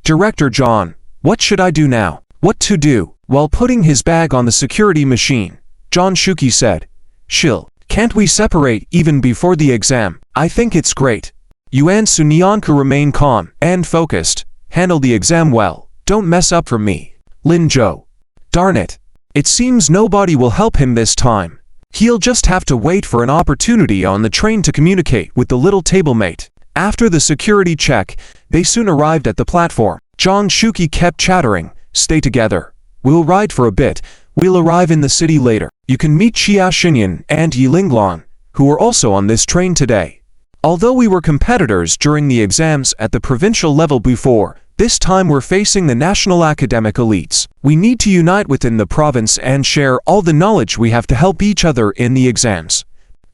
"Director John, what should I do now?" "What to do?" While putting his bag on the security machine, John Shuki said, "Shill, can't we separate even before the exam? I think it's great." Yuan Sunyanku remain calm and focused. "Handle the exam well. Don't mess up for me." Lin Zhou, "Darn it. It seems nobody will help him this time. He'll just have to wait for an opportunity on the train to communicate with the little tablemate." After the security check, they soon arrived at the platform. John Shuki kept chattering, "Stay together. We'll ride for a bit. We'll arrive in the city later. You can meet Xia Xinyan and Yi Linglan, who are also on this train today. Although we were competitors during the exams at the provincial level before, this time we're facing the national academic elites. We need to unite within the province and share all the knowledge we have to help each other in the exams."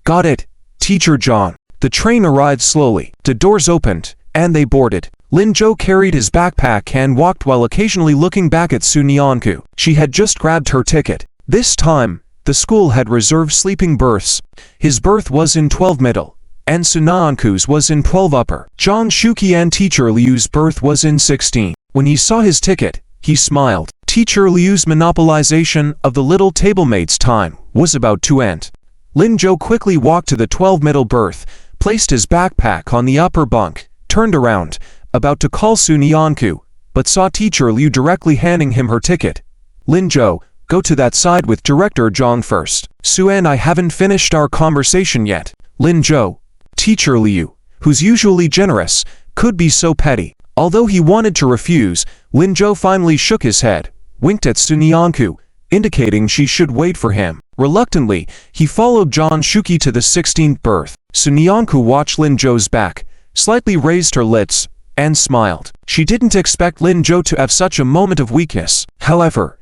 "Got it, Teacher John." The train arrived slowly. The doors opened, and they boarded. Lin Zhou carried his backpack and walked while occasionally looking back at Sunyanku. She had just grabbed her ticket. This time, the school had reserved sleeping berths. His berth was in 12 middle, and Sunanku's was in 12 upper. John Shuki and Teacher Liu's berth was in 16. When he saw his ticket, he smiled. Teacher Liu's monopolization of the little tablemate's time was about to end. Lin Zhou quickly walked to the 12 middle berth, placed his backpack on the upper bunk, turned around, about to call Sunyanku, but saw Teacher Liu directly handing him her ticket. Lin Zhou, go to that side with Director Zhang first. Suan, I haven't finished our conversation yet. Lin Zhou. Teacher Liu, who's usually generous, could be so petty. Although he wanted to refuse, Lin Zhou finally shook his head, winked at Sunyanku, indicating she should wait for him. Reluctantly, he followed John Shuki to the 16th berth. Sunyanku watched Lin Zhou's back, slightly raised her lids, and smiled. She didn't expect Lin Zhou to have such a moment of weakness. However,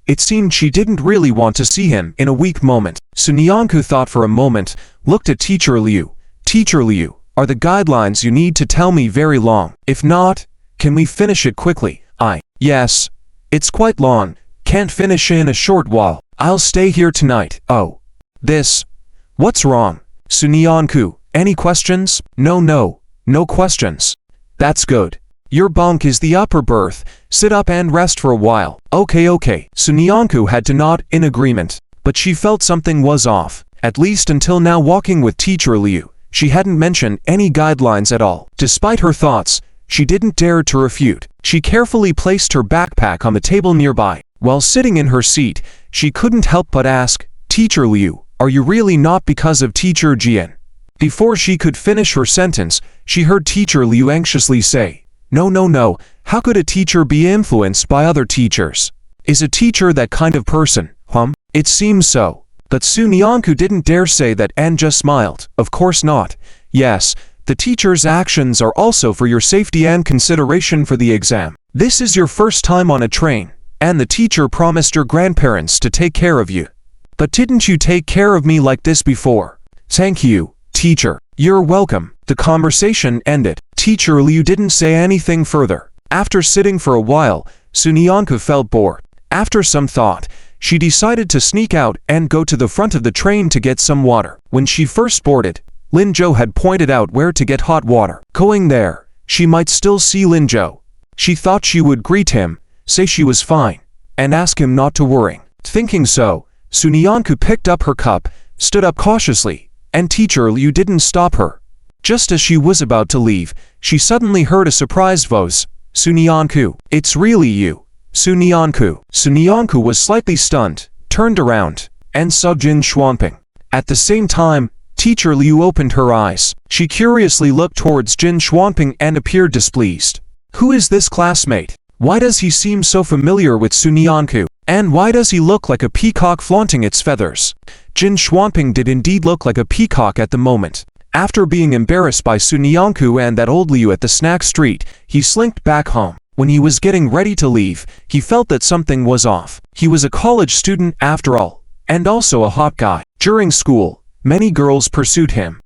it seemed she didn't really want to see him in a weak moment. Sunyanku thought for a moment, looked at Teacher Liu. Teacher Liu, are the guidelines you need to tell me very long? If not, can we finish it quickly? Yes. It's quite long. Can't finish in a short while. I'll stay here tonight. Oh. This. What's wrong? Sunyanku, any questions? No questions. That's good. Your bunk is the upper berth. Sit up and rest for a while. Okay. Sunyanku had to nod in agreement, but she felt something was off. At least until now, walking with Teacher Liu, she hadn't mentioned any guidelines at all. Despite her thoughts, she didn't dare to refute. She carefully placed her backpack on the table nearby. While sitting in her seat, she couldn't help but ask, Teacher Liu, are you really not because of Teacher Jian? Before she could finish her sentence, she heard Teacher Liu anxiously say, No. How could a teacher be influenced by other teachers? Is a teacher that kind of person? It seems so. But Sunyanku didn't dare say that and just smiled. Of course not. Yes, the teacher's actions are also for your safety and consideration for the exam. This is your first time on a train, and the teacher promised your grandparents to take care of you. But didn't you take care of me like this before? Thank you, teacher. You're welcome. The conversation ended. Teacher Liu didn't say anything further. After sitting for a while, Sunyanku felt bored. After some thought, she decided to sneak out and go to the front of the train to get some water. When she first boarded, Lin Zhou had pointed out where to get hot water. Going there, she might still see Lin Zhou. She thought she would greet him, say she was fine, and ask him not to worry. Thinking so, Sunyanku picked up her cup, stood up cautiously, and Teacher Liu didn't stop her. Just as she was about to leave, she suddenly heard a surprised voice, Sunyanku, it's really you. Sunyanku. Sunyanku was slightly stunned, turned around, and saw Jin Xuanping. At the same time, Teacher Liu opened her eyes. She curiously looked towards Jin Xuanping and appeared displeased. Who is this classmate? Why does he seem so familiar with Sunyanku? And why does he look like a peacock flaunting its feathers? Jin Xuanping did indeed look like a peacock at the moment. After being embarrassed by Sunyanku and that old Liu at the snack street, he slinked back home. When he was getting ready to leave, he felt that something was off. He was a college student after all, and also a hot guy. During school, many girls pursued him.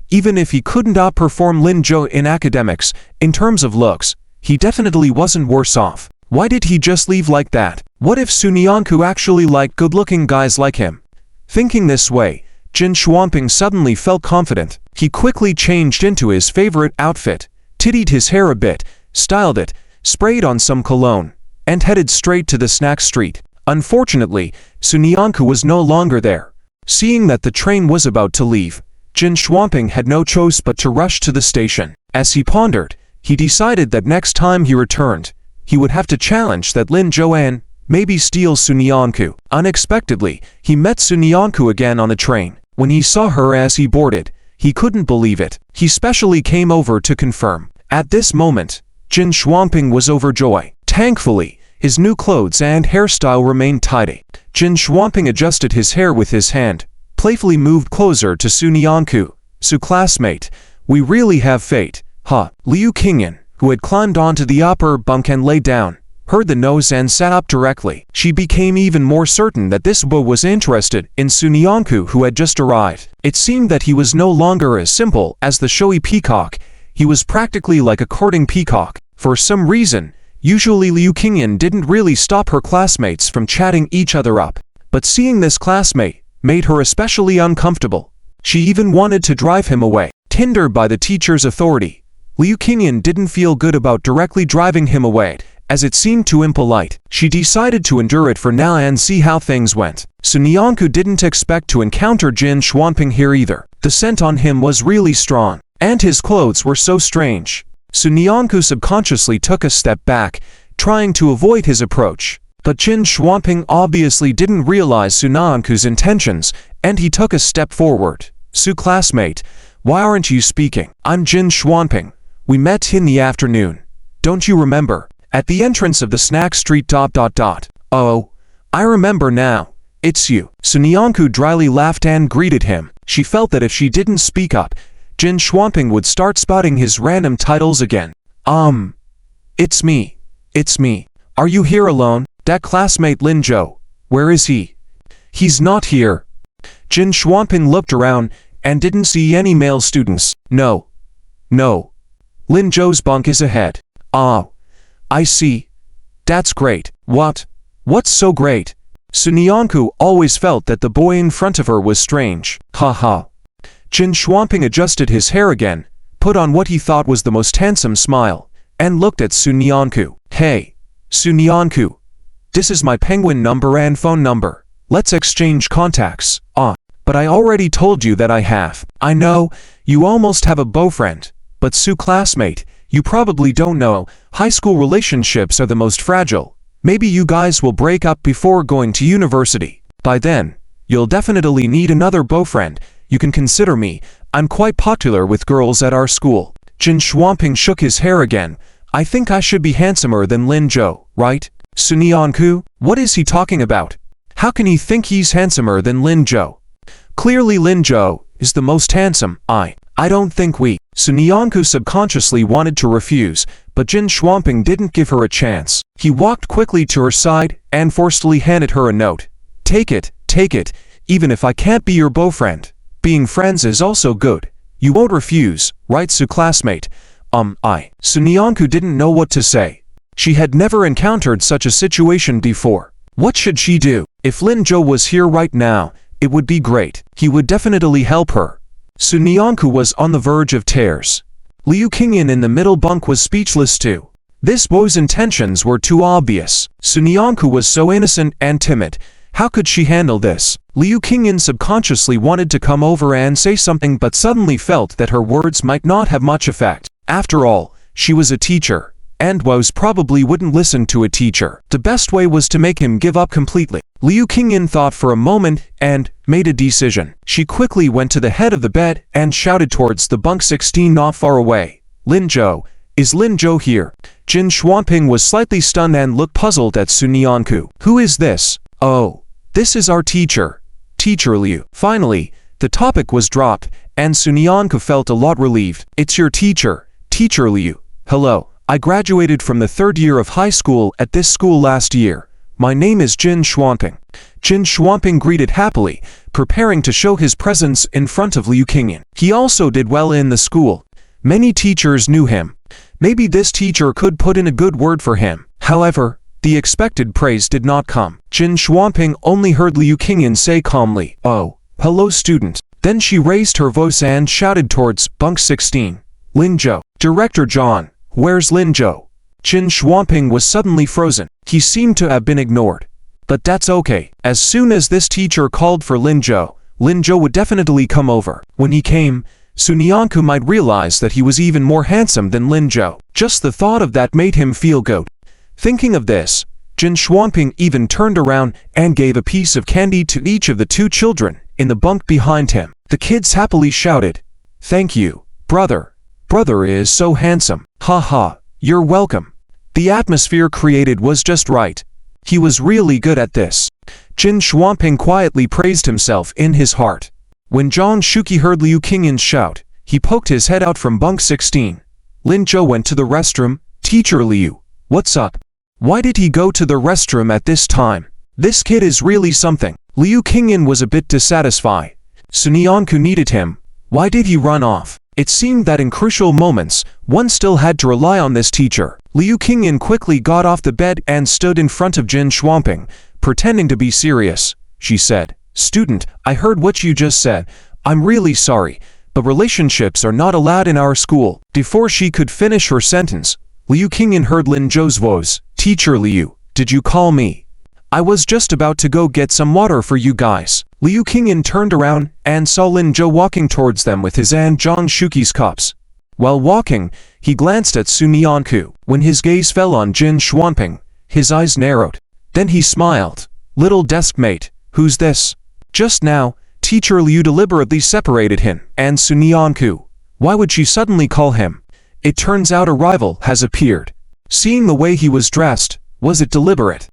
Even if he couldn't outperform Lin Zhou in academics, in terms of looks, he definitely wasn't worse off. Why did he just leave like that? What if Sunyanku actually liked good-looking guys like him? Thinking this way, Jin Xuanping suddenly felt confident. He quickly changed into his favorite outfit, tittied his hair a bit, styled it, sprayed on some cologne, and headed straight to the snack street. Unfortunately, Sunyanku was no longer there. Seeing that the train was about to leave, Jin Xuanping had no choice but to rush to the station. As he pondered, he decided that next time he returned, he would have to challenge that Lin Zhou and maybe steal Sunyanku. Unexpectedly, he met Sunyanku again on the train. When he saw her as he boarded, he couldn't believe it. He specially came over to confirm. At this moment, Jin Xuanping was overjoyed. Thankfully, his new clothes and hairstyle remained tidy. Jin Xuanping adjusted his hair with his hand, playfully moved closer to Sunyanku. Su classmate, we really have fate, huh? Liu Qingyan, who had climbed onto the upper bunk and lay down, heard the nose and sat up directly. She became even more certain that this boy was interested in Sunyanku, who had just arrived. It seemed that he was no longer as simple as the showy peacock. He was practically like a courting peacock. For some reason, usually Liu Qingyan didn't really stop her classmates from chatting each other up. But seeing this classmate made her especially uncomfortable. She even wanted to drive him away. Hindered by the teacher's authority, Liu Qingyan didn't feel good about directly driving him away, as it seemed too impolite. She decided to endure it for now and see how things went. Sun Yanku didn't expect to encounter Jin Xuanping here either. The scent on him was really strong, and his clothes were so strange. Sun Yanku subconsciously took a step back, trying to avoid his approach. But Jin Xuanping obviously didn't realize Sun Yanku's intentions, and he took a step forward. "Su classmate, why aren't you speaking? I'm Jin Xuanping. We met in the afternoon. Don't you remember? At the entrance of the snack street ... Oh, I remember now. It's you." Sun Yanku dryly laughed and greeted him. She felt that if she didn't speak up, Jin Xuanping would start spouting his random titles again. It's me. It's me. Are you here alone? That classmate Lin Zhou. Where is he? He's not here. Jin Xuanping looked around and didn't see any male students. No. Lin Zhou's bunk is ahead. Ah, I see. That's great. What's so great? Sun Yanku always felt that the boy in front of her was strange. Ha. Jin Xuanping adjusted his hair again, put on what he thought was the most handsome smile, and looked at Sun Yanku. Hey, Sun Yanku. This is my penguin number and phone number. Let's exchange contacts. But I already told you that I have. I know, you almost have a boyfriend. But Su classmate, you probably don't know, high school relationships are the most fragile. Maybe you guys will break up before going to university. By then, you'll definitely need another boyfriend. You can consider me. I'm quite popular with girls at our school. Jin Xuanping shook his hair again. I think I should be handsomer than Lin Zhou, right? Sun Yanku, what is he talking about? How can he think he's handsomer than Lin Zhou? Clearly Lin Zhou is the most handsome. I don't think we. Sun Yanku subconsciously wanted to refuse, but Jin Xuanping didn't give her a chance. He walked quickly to her side and forcefully handed her a note. Take it, even if I can't be your boyfriend. Being friends is also good. You won't refuse, right, Su classmate? Sun Yanku didn't know what to say. She had never encountered such a situation before. What should she do? If Lin Zhou was here right now, it would be great. He would definitely help her. Sun Yanku was on the verge of tears. Liu Qingyan in the middle bunk was speechless too. This boy's intentions were too obvious. Sun Yanku was so innocent and timid. How could she handle this? Liu Qingyan subconsciously wanted to come over and say something but suddenly felt that her words might not have much effect. After all, she was a teacher, and probably wouldn't listen to a teacher. The best way was to make him give up completely. Liu Qingyan thought for a moment and made a decision. She quickly went to the head of the bed and shouted towards the bunk 16 not far away. Lin Zhou, is Lin Zhou here? Jin Xuanping was slightly stunned and looked puzzled at Sun Yanku. Who is this? Oh, this is our teacher. Teacher Liu. Finally, the topic was dropped, and Sun Yanku felt a lot relieved. It's your teacher, Teacher Liu. Hello, I graduated from the 3rd year of high school at this school last year. My name is Jin Xuanping. Jin Xuanping greeted happily, preparing to show his presence in front of Liu Qingyan. He also did well in the school. Many teachers knew him. Maybe this teacher could put in a good word for him. However, the expected praise did not come. Jin Xuanping only heard Liu Qingyan say calmly, "Oh, hello student." Then she raised her voice and shouted towards bunk 16. Lin Zhou. Director John, where's Lin Zhou? Jin Xuanping was suddenly frozen. He seemed to have been ignored. But that's okay. As soon as this teacher called for Lin Zhou would definitely come over. When he came, Sun Yanku might realize that he was even more handsome than Lin Zhou. Just the thought of that made him feel good. Thinking of this, Jin Xuanping even turned around and gave a piece of candy to each of the 2 children in the bunk behind him. The kids happily shouted, "Thank you, brother. Brother is so handsome. Ha, you're welcome." The atmosphere created was just right. He was really good at this. Jin Xuanping quietly praised himself in his heart. When Zhang Shuqi heard Liu Qingyan's shout, he poked his head out from bunk 16. Lin Zhou went to the restroom. Teacher Liu, what's up? Why did he go to the restroom at this time? This kid is really something. Liu Qingyan was a bit dissatisfied. Sun Yanku needed him. Why did he run off? It seemed that in crucial moments, one still had to rely on this teacher. Liu Qingyan quickly got off the bed and stood in front of Jin Xuanping, pretending to be serious. She said, "Student, I heard what you just said. I'm really sorry, but relationships are not allowed in our school." Before she could finish her sentence, Liu Qingyan heard Lin Zhou's voice. "Teacher Liu, did you call me? I was just about to go get some water for you guys." Liu Qingyan turned around and saw Lin Zhou walking towards them with his aunt Zhang Shuqi's cups. While walking, he glanced at Su Nianku. When his gaze fell on Jin Xuanping, his eyes narrowed. Then he smiled. "Little deskmate, who's this?" Just now, Teacher Liu deliberately separated him and Su Nianku. Why would she suddenly call him? It turns out a rival has appeared. Seeing the way he was dressed, was it deliberate?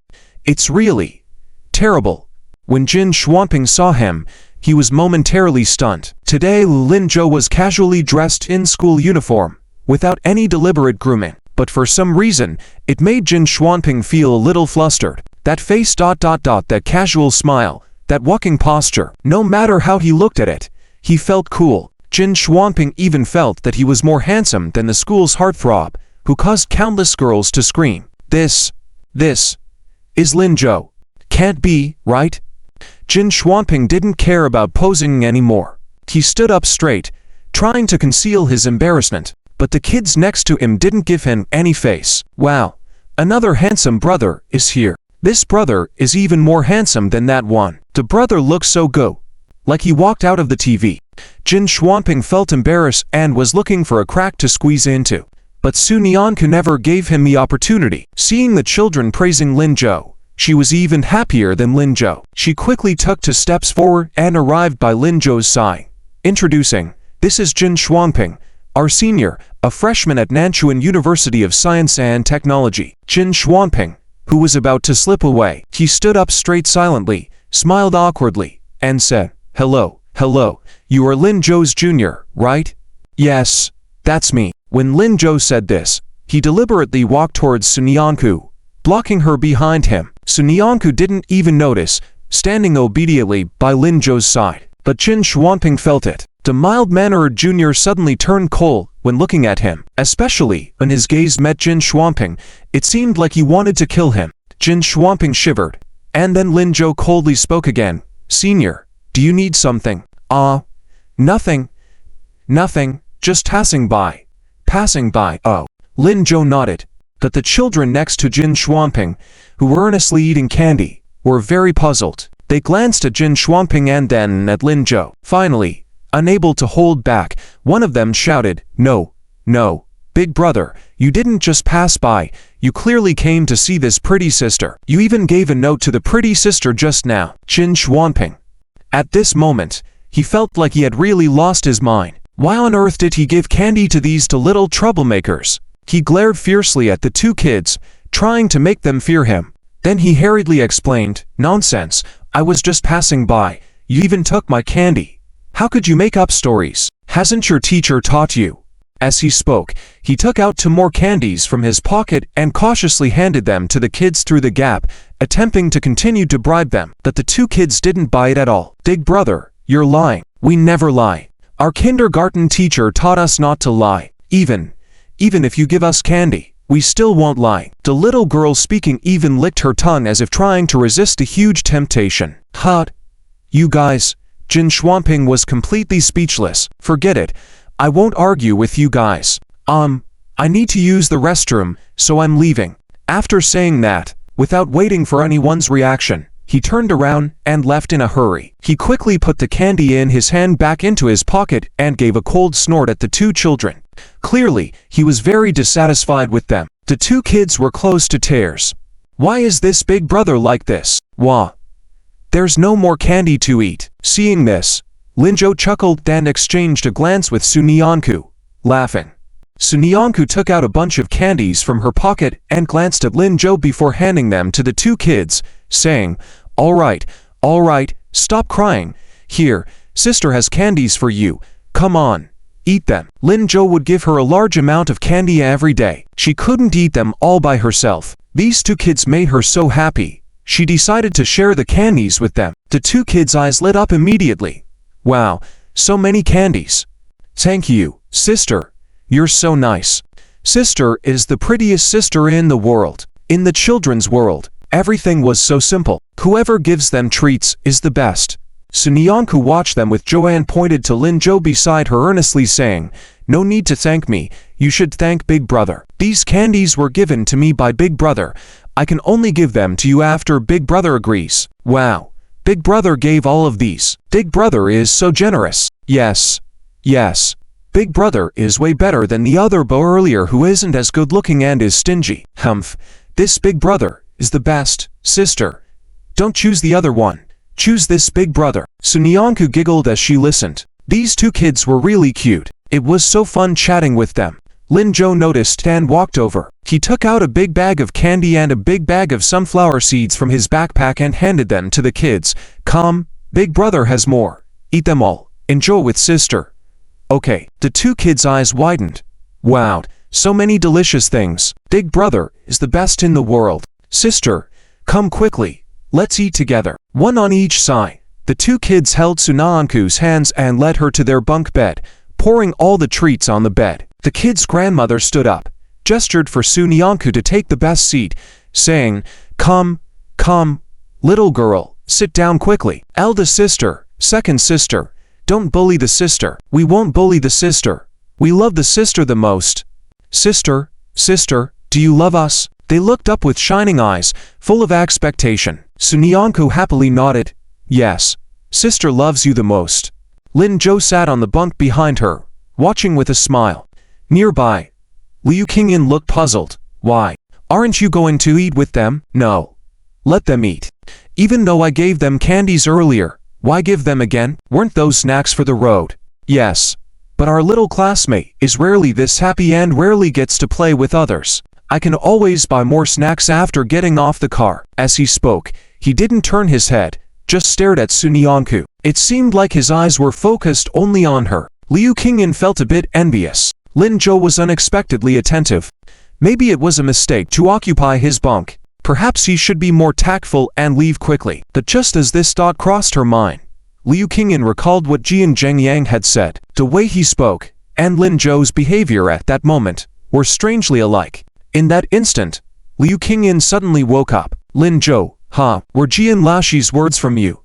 It's really terrible. When Jin Xuanping saw him, he was momentarily stunned. Today Lin Zhou was casually dressed in school uniform, without any deliberate grooming. But for some reason, it made Jin Xuanping feel a little flustered. That face ... that casual smile, that walking posture. No matter how he looked at it, he felt cool. Jin Xuanping even felt that he was more handsome than the school's heartthrob, who caused countless girls to scream. This is Lin Zhou. Can't be, right? Jin Xuanping didn't care about posing anymore. He stood up straight, trying to conceal his embarrassment, but the kids next to him didn't give him any face. Wow, another handsome brother is here. This brother is even more handsome than that one. The brother looks so good, like he walked out of the TV. Jin Xuanping felt embarrassed and was looking for a crack to squeeze into. But Su Nianku never gave him the opportunity. Seeing the children praising Lin Zhou, she was even happier than Lin Zhou. She quickly took 2 steps forward and arrived by Lin Zhou's side. Introducing, "This is Jin Xuanping, our senior, a freshman at Nanchuan University of Science and Technology." Jin Xuanping, who was about to slip away, he stood up straight silently, smiled awkwardly, and said, "Hello, you are Lin Zhou's junior, right?" "Yes, that's me." When Lin Zhou said this, he deliberately walked towards Su Nianku, blocking her behind him. Su Nianku didn't even notice, standing obediently by Lin Zhou's side. But Jin Xuanping felt it. The mild-mannered junior suddenly turned cold when looking at him, especially when his gaze met Jin Xuanping. It seemed like he wanted to kill him. Jin Xuanping shivered, and then Lin Zhou coldly spoke again. "Senior, do you need something?" Nothing, just passing by. Oh." Lin Zhou nodded, but the children next to Jin Xuanping, who were earnestly eating candy, were very puzzled. They glanced at Jin Xuanping and then at Lin Zhou. Finally, unable to hold back, one of them shouted, No, big brother, you didn't just pass by, you clearly came to see this pretty sister. You even gave a note to the pretty sister just now." Jin Xuanping. At this moment, he felt like he had really lost his mind. Why on earth did he give candy to these 2 little troublemakers? He glared fiercely at the 2 kids, trying to make them fear him. Then he hurriedly explained, "Nonsense, I was just passing by. You even took my candy. How could you make up stories? Hasn't your teacher taught you?" As he spoke, he took out 2 more candies from his pocket and cautiously handed them to the kids through the gap, attempting to continue to bribe them. But the 2 kids didn't buy it at all. "Big brother, you're lying. We never lie. Our kindergarten teacher taught us not to lie. Even if you give us candy, we still won't lie." The little girl speaking even licked her tongue as if trying to resist a huge temptation. You guys." Jin Xuanping was completely speechless. "Forget it. I won't argue with you guys. I need to use the restroom, so I'm leaving." After saying that, without waiting for anyone's reaction, he turned around and left in a hurry. He quickly put the candy in his hand back into his pocket and gave a cold snort at the 2 children. Clearly, he was very dissatisfied with them. The 2 kids were close to tears. Why is this big brother like this? Wah. There's no more candy to eat. Seeing this, Lin Zhou chuckled and exchanged a glance with Su Nianku, laughing. Su Nianku took out a bunch of candies from her pocket and glanced at Lin Zhou before handing them to the 2 kids, saying, All right, stop crying. Here, sister has candies for you. Come on, eat them." Lin Zhou would give her a large amount of candy every day. She couldn't eat them all by herself. These 2 kids made her so happy. She decided to share the candies with them. The 2 kids' eyes lit up immediately. "Wow, so many candies. Thank you, sister. You're so nice." Sister is the prettiest sister in the world. In the children's world, everything was so simple. Whoever gives them treats is the best. Sunyanku watched them with Joanne pointed to Lin Jo beside her earnestly saying, "No need to thank me, you should thank Big Brother. These candies were given to me by Big Brother. I can only give them to you after Big Brother agrees." Wow. Big Brother gave all of these. Big Brother is so generous. Yes. Yes. Big Brother is way better than the other beau earlier who isn't as good looking and is stingy. Humph. This Big Brother is the best, sister. Don't choose the other one. Choose this Big Brother. Sunyanku giggled as she listened. These two kids were really cute. It was so fun chatting with them. Lin Jo noticed and walked over. He took out a big bag of candy and a big bag of sunflower seeds from his backpack and handed them to the kids. "Come, Big Brother has more. Eat them all. Enjoy with sister." Okay. The two kids' eyes widened. Wow, so many delicious things. Big Brother is the best in the world. Sister, come quickly. Let's eat together. One on each side. The two kids held Sunyanku's hands and led her to their bunk bed, pouring all the treats on the bed. The kid's grandmother stood up, gestured for Sunyanku to take the best seat, saying, "Come, come, little girl, sit down quickly. Eldest sister, second sister, don't bully the sister. We won't bully the sister. We love the sister the most. Sister, sister, do you love us?" They looked up with shining eyes, full of expectation. Sunyanku happily nodded. "Yes, sister loves you the most." Lin Jo sat on the bunk behind her, watching with a smile. Nearby, Liu Qingyan looked puzzled. "Why? Aren't you going to eat with them?" "No. Let them eat. Even though I gave them candies earlier, why give them again? Weren't those snacks for the road?" "Yes. But our little classmate is rarely this happy and rarely gets to play with others. I can always buy more snacks after getting off the car." As he spoke, he didn't turn his head, just stared at Sunyanku. It seemed like his eyes were focused only on her. Liu Qingyan felt a bit envious. Lin Jo was unexpectedly attentive. Maybe it was a mistake to occupy his bunk. Perhaps he should be more tactful and leave quickly. But just as this thought crossed her mind, Liu Qingyan recalled what Jian Zhengyang had said. The way he spoke, and Lin Zhou's behavior at that moment, were strangely alike. In that instant, Liu Qingyan suddenly woke up. "Lin Zhou, were Jian Lashi's words from you?"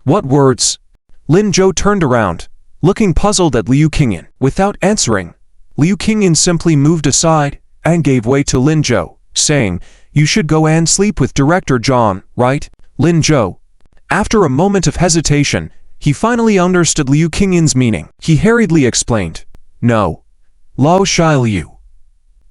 What words?" Lin Zhou turned around, looking puzzled at Liu Qingyan. Without answering, Liu Qingyan simply moved aside and gave way to Lin Zhou, saying, "You should go and sleep with Director John, right?" Lin Zhou. After a moment of hesitation, he finally understood Liu Qingyan's meaning. He hurriedly explained, "No. Lao Shai Liu.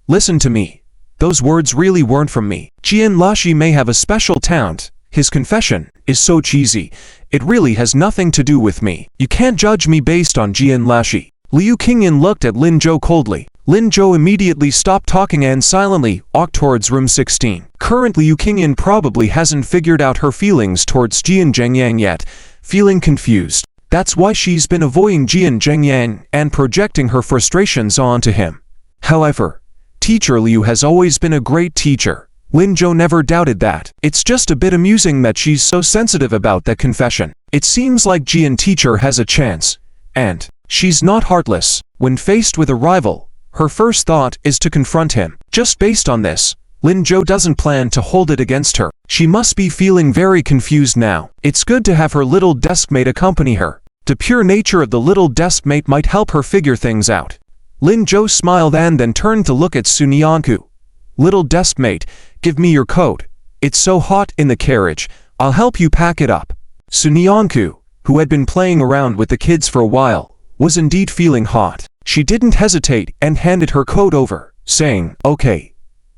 Listen to me. Those words really weren't from me. Jian Lashi may have a special talent. His confession is so cheesy. It really has nothing to do with me. You can't judge me based on Jian Lashi." Liu Qingyan looked at Lin Zhou coldly. Lin Zhou immediately stopped talking and silently walked towards room 16. Currently Liu Qingyan probably hasn't figured out her feelings towards Jian Zhengyang yet, feeling confused. That's why she's been avoiding Jian Zhengyang and projecting her frustrations onto him. However, Teacher Liu has always been a great teacher. Lin Zhou never doubted that. It's just a bit amusing that she's so sensitive about that confession. It seems like Jian teacher has a chance. And she's not heartless. When faced with a rival, her first thought is to confront him. Just based on this, Lin Zhou doesn't plan to hold it against her. She must be feeling very confused now. It's good to have her little deskmate accompany her. The pure nature of the little deskmate might help her figure things out. Lin Zhou smiled and then turned to look at Sunyanku. "Little deskmate, give me your coat. It's so hot in the carriage. I'll help you pack it up." Sunyanku, who had been playing around with the kids for a while, was indeed feeling hot. She didn't hesitate and handed her coat over, saying, "Okay.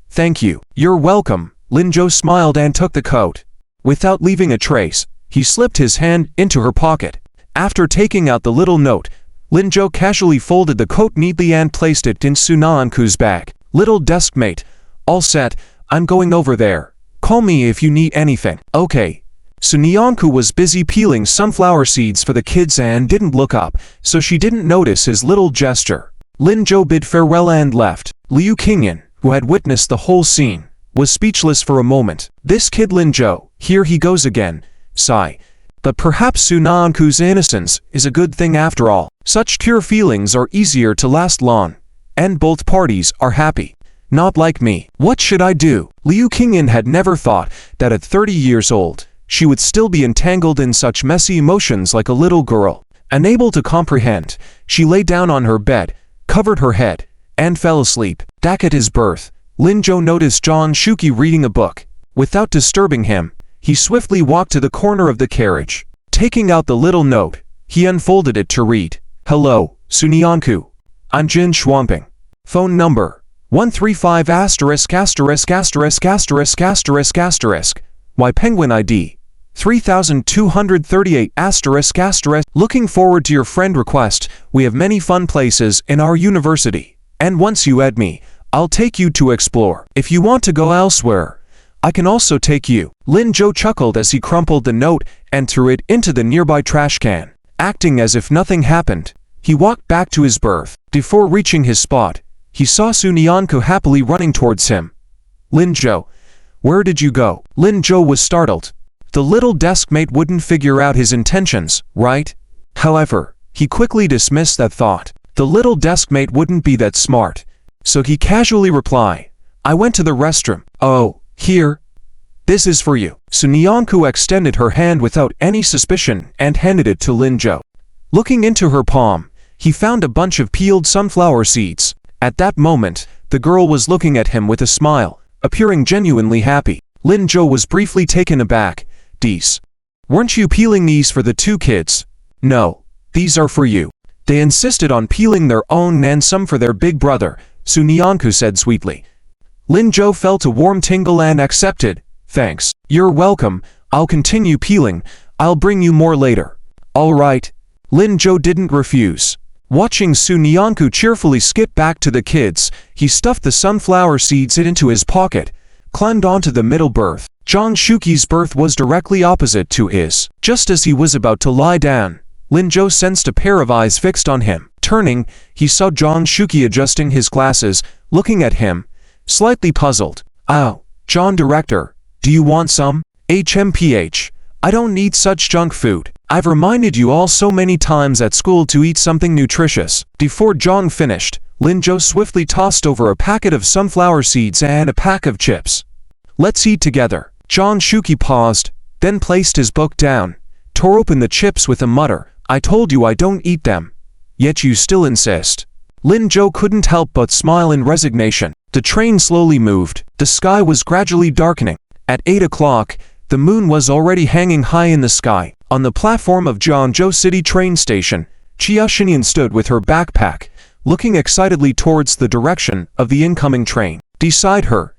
Thank you." "You're welcome." Lin Zhou smiled and took the coat. Without leaving a trace, he slipped his hand into her pocket. After taking out the little note, Lin Zhou casually folded the coat neatly and placed it in Sunyanku's bag. "Little deskmate, all set. I'm going over there. Call me if you need anything." "Okay." Sunyanku was busy peeling sunflower seeds for the kids and didn't look up, so she didn't notice his little gesture. Lin Zhou bid farewell and left. Liu Qingyan, who had witnessed the whole scene, was speechless for a moment. This kid Lin Zhou, here he goes again. Sigh. But perhaps Sunyanku's innocence is a good thing after all. Such pure feelings are easier to last long, and both parties are happy. Not like me. What should I do? Liu Qingyan had never thought that at 30 years old, she would still be entangled in such messy emotions like a little girl. Unable to comprehend, she lay down on her bed, covered her head, and fell asleep. Back at his berth, Linjo noticed John Shuki reading a book. Without disturbing him, he swiftly walked to the corner of the carriage. Taking out the little note, he unfolded it to read. Hello, Sunyanku. I'm Jin Schwamping. Phone number 135 *****************. Y Penguin ID 3238 *****. Looking forward to your friend request. We have many fun places in our university. And once you add me, I'll take you to explore. If you want to go elsewhere, I can also take you. Linjo chuckled as he crumpled the note and threw it into the nearby trash can. Acting as if nothing happened, he walked back to his berth. Before reaching his spot, he saw Sunyanko happily running towards him. Linjo, where did you go? Linjo was startled. The little deskmate wouldn't figure out his intentions, right? However, he quickly dismissed that thought. The little deskmate wouldn't be that smart, so he casually replied, I went to the restroom. Oh, here. This is for you. Sunyanko extended her hand without any suspicion and handed it to Linjo. Looking into her palm, he found a bunch of peeled sunflower seeds. At that moment, the girl was looking at him with a smile, appearing genuinely happy. Linjo was briefly taken aback. These. Weren't you peeling these for the two kids? No, these are for you. They insisted on peeling their own and some for their big brother, Sunyanko said sweetly. Linjo felt a warm tingle and accepted. Thanks. You're welcome. I'll continue peeling. I'll bring you more later. All right. Linjo didn't refuse. Watching Sunyanko cheerfully skip back to the kids, he stuffed the sunflower seeds into his pocket, climbed onto the middle berth. John Shuki's berth was directly opposite to his. Just as he was about to lie down, Linjo sensed a pair of eyes fixed on him. Turning, he saw John Shuki adjusting his glasses, looking at him, slightly puzzled. Oh, John Director, do you want some? HMPH. I don't need such junk food. I've reminded you all so many times at school to eat something nutritious. Before John finished, Linjo swiftly tossed over a packet of sunflower seeds and a pack of chips. Let's eat together. John Shuki paused, then placed his book down, tore open the chips with a mutter. I told you I don't eat them. Yet you still insist. Linjo couldn't help but smile in resignation. The train slowly moved. The sky was gradually darkening. At 8 o'clock, the moon was already hanging high in the sky. On the platform of Jiangzhou City train station, Chia Xinyan stood with her backpack, looking excitedly towards the direction of the incoming train. Beside her,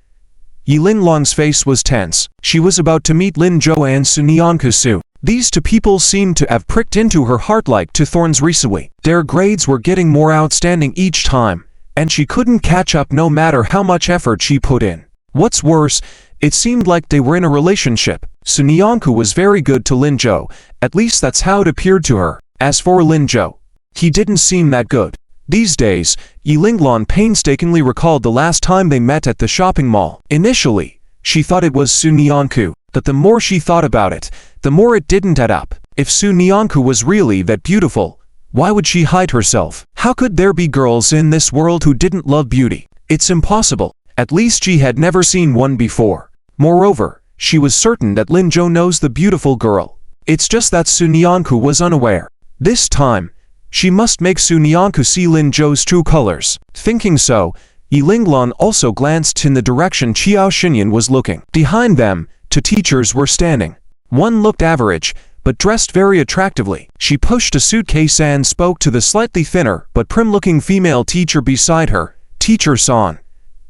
Yi Linglong's face was tense. She was about to meet Linjo and Sunyanko soon. These two people seemed to have pricked into her heart like two thorns recently. Their grades were getting more outstanding each time, and she couldn't catch up no matter how much effort she put in. What's worse, it seemed like they were in a relationship. Sunyanko was very good to Linjo, at least that's how it appeared to her. As for Linjo, he didn't seem that good. These days, Yi Linglong painstakingly recalled the last time they met at the shopping mall. Initially, she thought it was Sunyanko, but the more she thought about it, the more it didn't add up. If Sunyanko was really that beautiful, why would she hide herself? How could there be girls in this world who didn't love beauty? It's impossible. At least she had never seen one before. Moreover, she was certain that Linjo knows the beautiful girl. It's just that Sunyanko was unaware. This time, she must make Sunyanko see Linjo's true colors. Thinking so, Yi Linglong also glanced in the direction Qiao Xinyan was looking. Behind them, two teachers were standing. One looked average, but dressed very attractively. She pushed a suitcase and spoke to the slightly thinner but prim-looking female teacher beside her. Teacher San,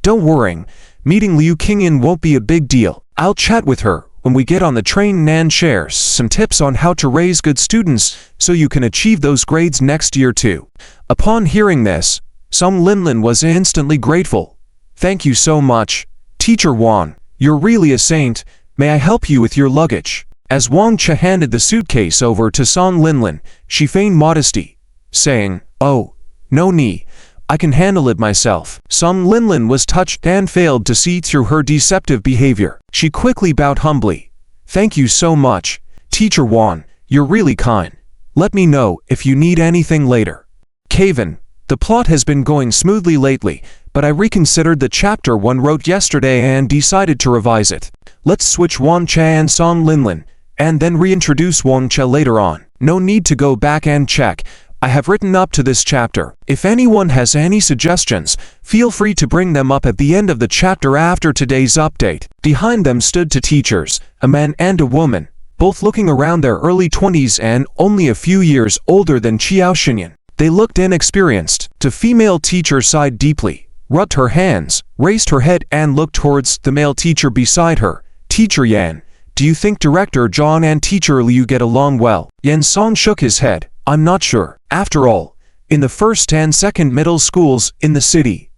don't worry, meeting Liu Qingyan won't be a big deal. I'll chat with her when we get on the train and share some tips on how to raise good students so you can achieve those grades next year too. Upon hearing this, Song Linlin was instantly grateful. Thank you so much. Teacher Wang, you're really a saint. May I help you with your luggage? As Wang Che handed the suitcase over to Song Linlin, she feigned modesty, saying, Oh, no need. I can handle it myself. Song Linlin was touched and failed to see through her deceptive behavior. She quickly bowed humbly. Thank you so much. Teacher Wang, you're really kind. Let me know if you need anything later. Kevin, the plot has been going smoothly lately, but I reconsidered the chapter 1 wrote yesterday and decided to revise it. Let's switch Wang Che and Song Linlin. and then reintroduce Wang Che later on. No need to go back and check. I have written up to this chapter. If anyone has any suggestions, feel free to bring them up at the end of the chapter after today's update. Behind them stood two teachers, a man and a woman, both looking around their early 20s and only a few years older than Qiao Xinyan. They looked inexperienced. The female teacher sighed deeply, rubbed her hands, raised her head and looked towards the male teacher beside her. Teacher Yan, do you think Director Zhang and Teacher Liu get along well? Yan Song shook his head. I'm not sure. After all, in the first and second middle schools in the city,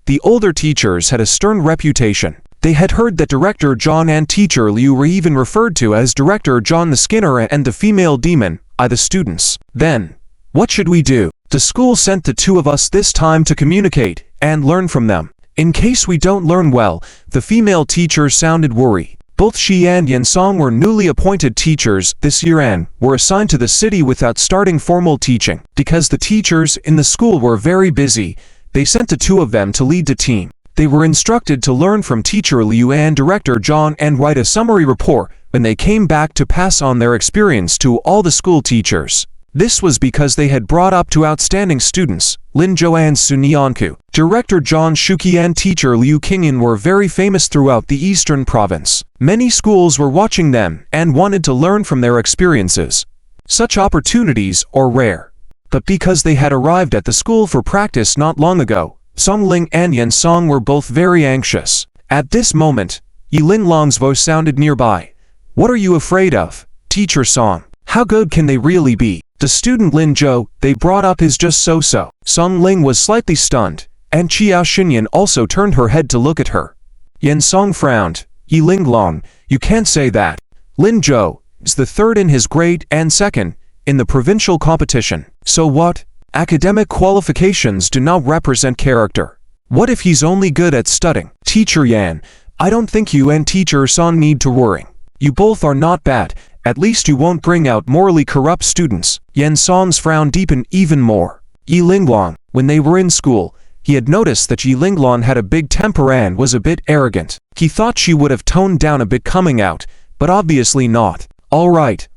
the older teachers had a stern reputation. They had heard that Director Zhang and Teacher Liu were even referred to as Director Zhang the Skinner and the female demon by the students. Then, what should we do? The school sent the two of us this time to communicate and learn from them. In case we don't learn well, the female teacher sounded worried. Both she and Yan Song were newly appointed teachers this year and were assigned to the city without starting formal teaching. Because the teachers in the school were very busy, they sent the two of them to lead the team. They were instructed to learn from Teacher Liu and Director Zhang and write a summary report when they came back to pass on their experience to all the school teachers. This was because they had brought up two outstanding students, Lin Zhou and Su Nianku. Director Zhang Shuqi and Teacher Liu Qingyan were very famous throughout the eastern province. Many schools were watching them and wanted to learn from their experiences. Such opportunities are rare. But because they had arrived at the school for practice not long ago, Song Ling and Yan Song were both very anxious. At this moment, Yi Linglong's voice sounded nearby. What are you afraid of, Teacher Song? How good can they really be? The student Lin Zhou they brought up is just so-so. Song Ling was slightly stunned, and Qiao Xinyan also turned her head to look at her. Yan Song frowned. Yi Linglong, you can't say that. Lin Zhou is the third in his grade and second in the provincial competition. So what? Academic qualifications do not represent character. What if he's only good at studying? Teacher Yan, I don't think you and Teacher Song need to worry. You both are not bad. At least you won't bring out morally corrupt students. Yan Song's frown deepened even more. Yi Linglong, when they were in school, he had noticed that Yi Linglong had a big temper and was a bit arrogant. He thought she would have toned down a bit coming out, but obviously not. All right,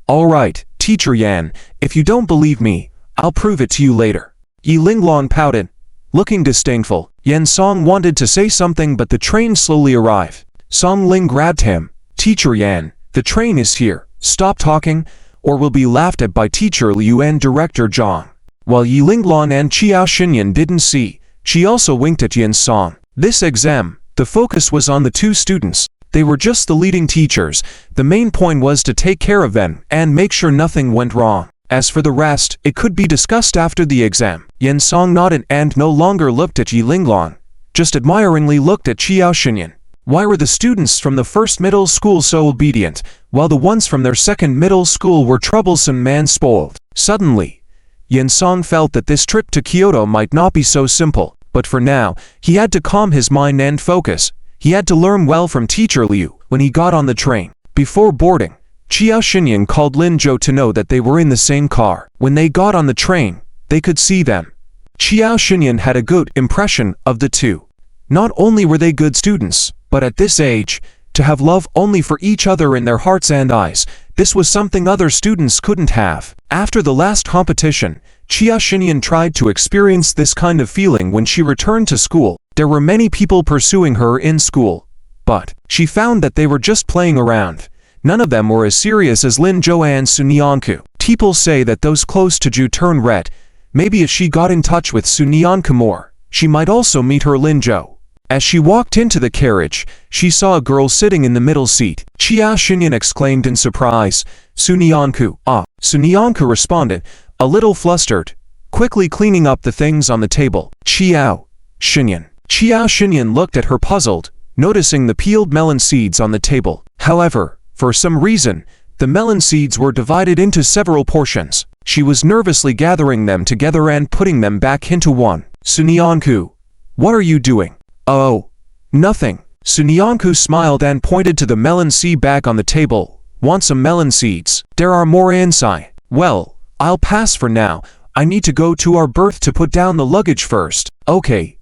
Teacher Yan, if you don't believe me, I'll prove it to you later. Yi Linglong pouted, looking disdainful. Yan Song wanted to say something but the train slowly arrived. Song Ling grabbed him. Teacher Yan, the train is here. Stop talking, or we'll be laughed at by Teacher Liu and Director Zhang. While Yi Linglong and Qiao Xinyan didn't see, she also winked at Yan Song. This exam, the focus was on the two students. They were just the leading teachers. The main point was to take care of them and make sure nothing went wrong. As for the rest, it could be discussed after the exam. Yan Song nodded and no longer looked at Yi Linglong, just admiringly looked at Qiao Xinyan. Why were the students from the first middle school so obedient, while the ones from their second middle school were troublesome and spoiled? Suddenly, Yan Song felt that this trip to Kyoto might not be so simple, but for now, he had to calm his mind and focus. He had to learn well from Teacher Liu. When he got on the train, before boarding, Qiao Xinyan called Lin Zhou to know that they were in the same car. When they got on the train, they could see them. Qiao Xinyan had a good impression of the two. Not only were they good students, but at this age, to have love only for each other in their hearts and eyes, this was something other students couldn't have. After the last competition, Qiao Xinyan tried to experience this kind of feeling when she returned to school. There were many people pursuing her in school, but she found that they were just playing around. None of them were as serious as Lin Zhou and Su Nianku. People say that those close to Ju turn red. Maybe if she got in touch with Su Nianku more, she might also meet her Lin Zhou. As she walked into the carriage, she saw a girl sitting in the middle seat. Qiao Xinyan exclaimed in surprise, Su Nianku. Ah. Su Nianku responded, a little flustered, quickly cleaning up the things on the table. Qiao Xinyan. Qiao Xinyan looked at her puzzled, noticing the peeled melon seeds on the table. However, for some reason, the melon seeds were divided into several portions. She was nervously gathering them together and putting them back into one. Su Nianku, what are you doing? Oh, nothing. Su Nianku smiled and pointed to the melon seed bag on the table. Want some melon seeds? There are more inside. Well, I'll pass for now. I need to go to our berth to put down the luggage first. Okay.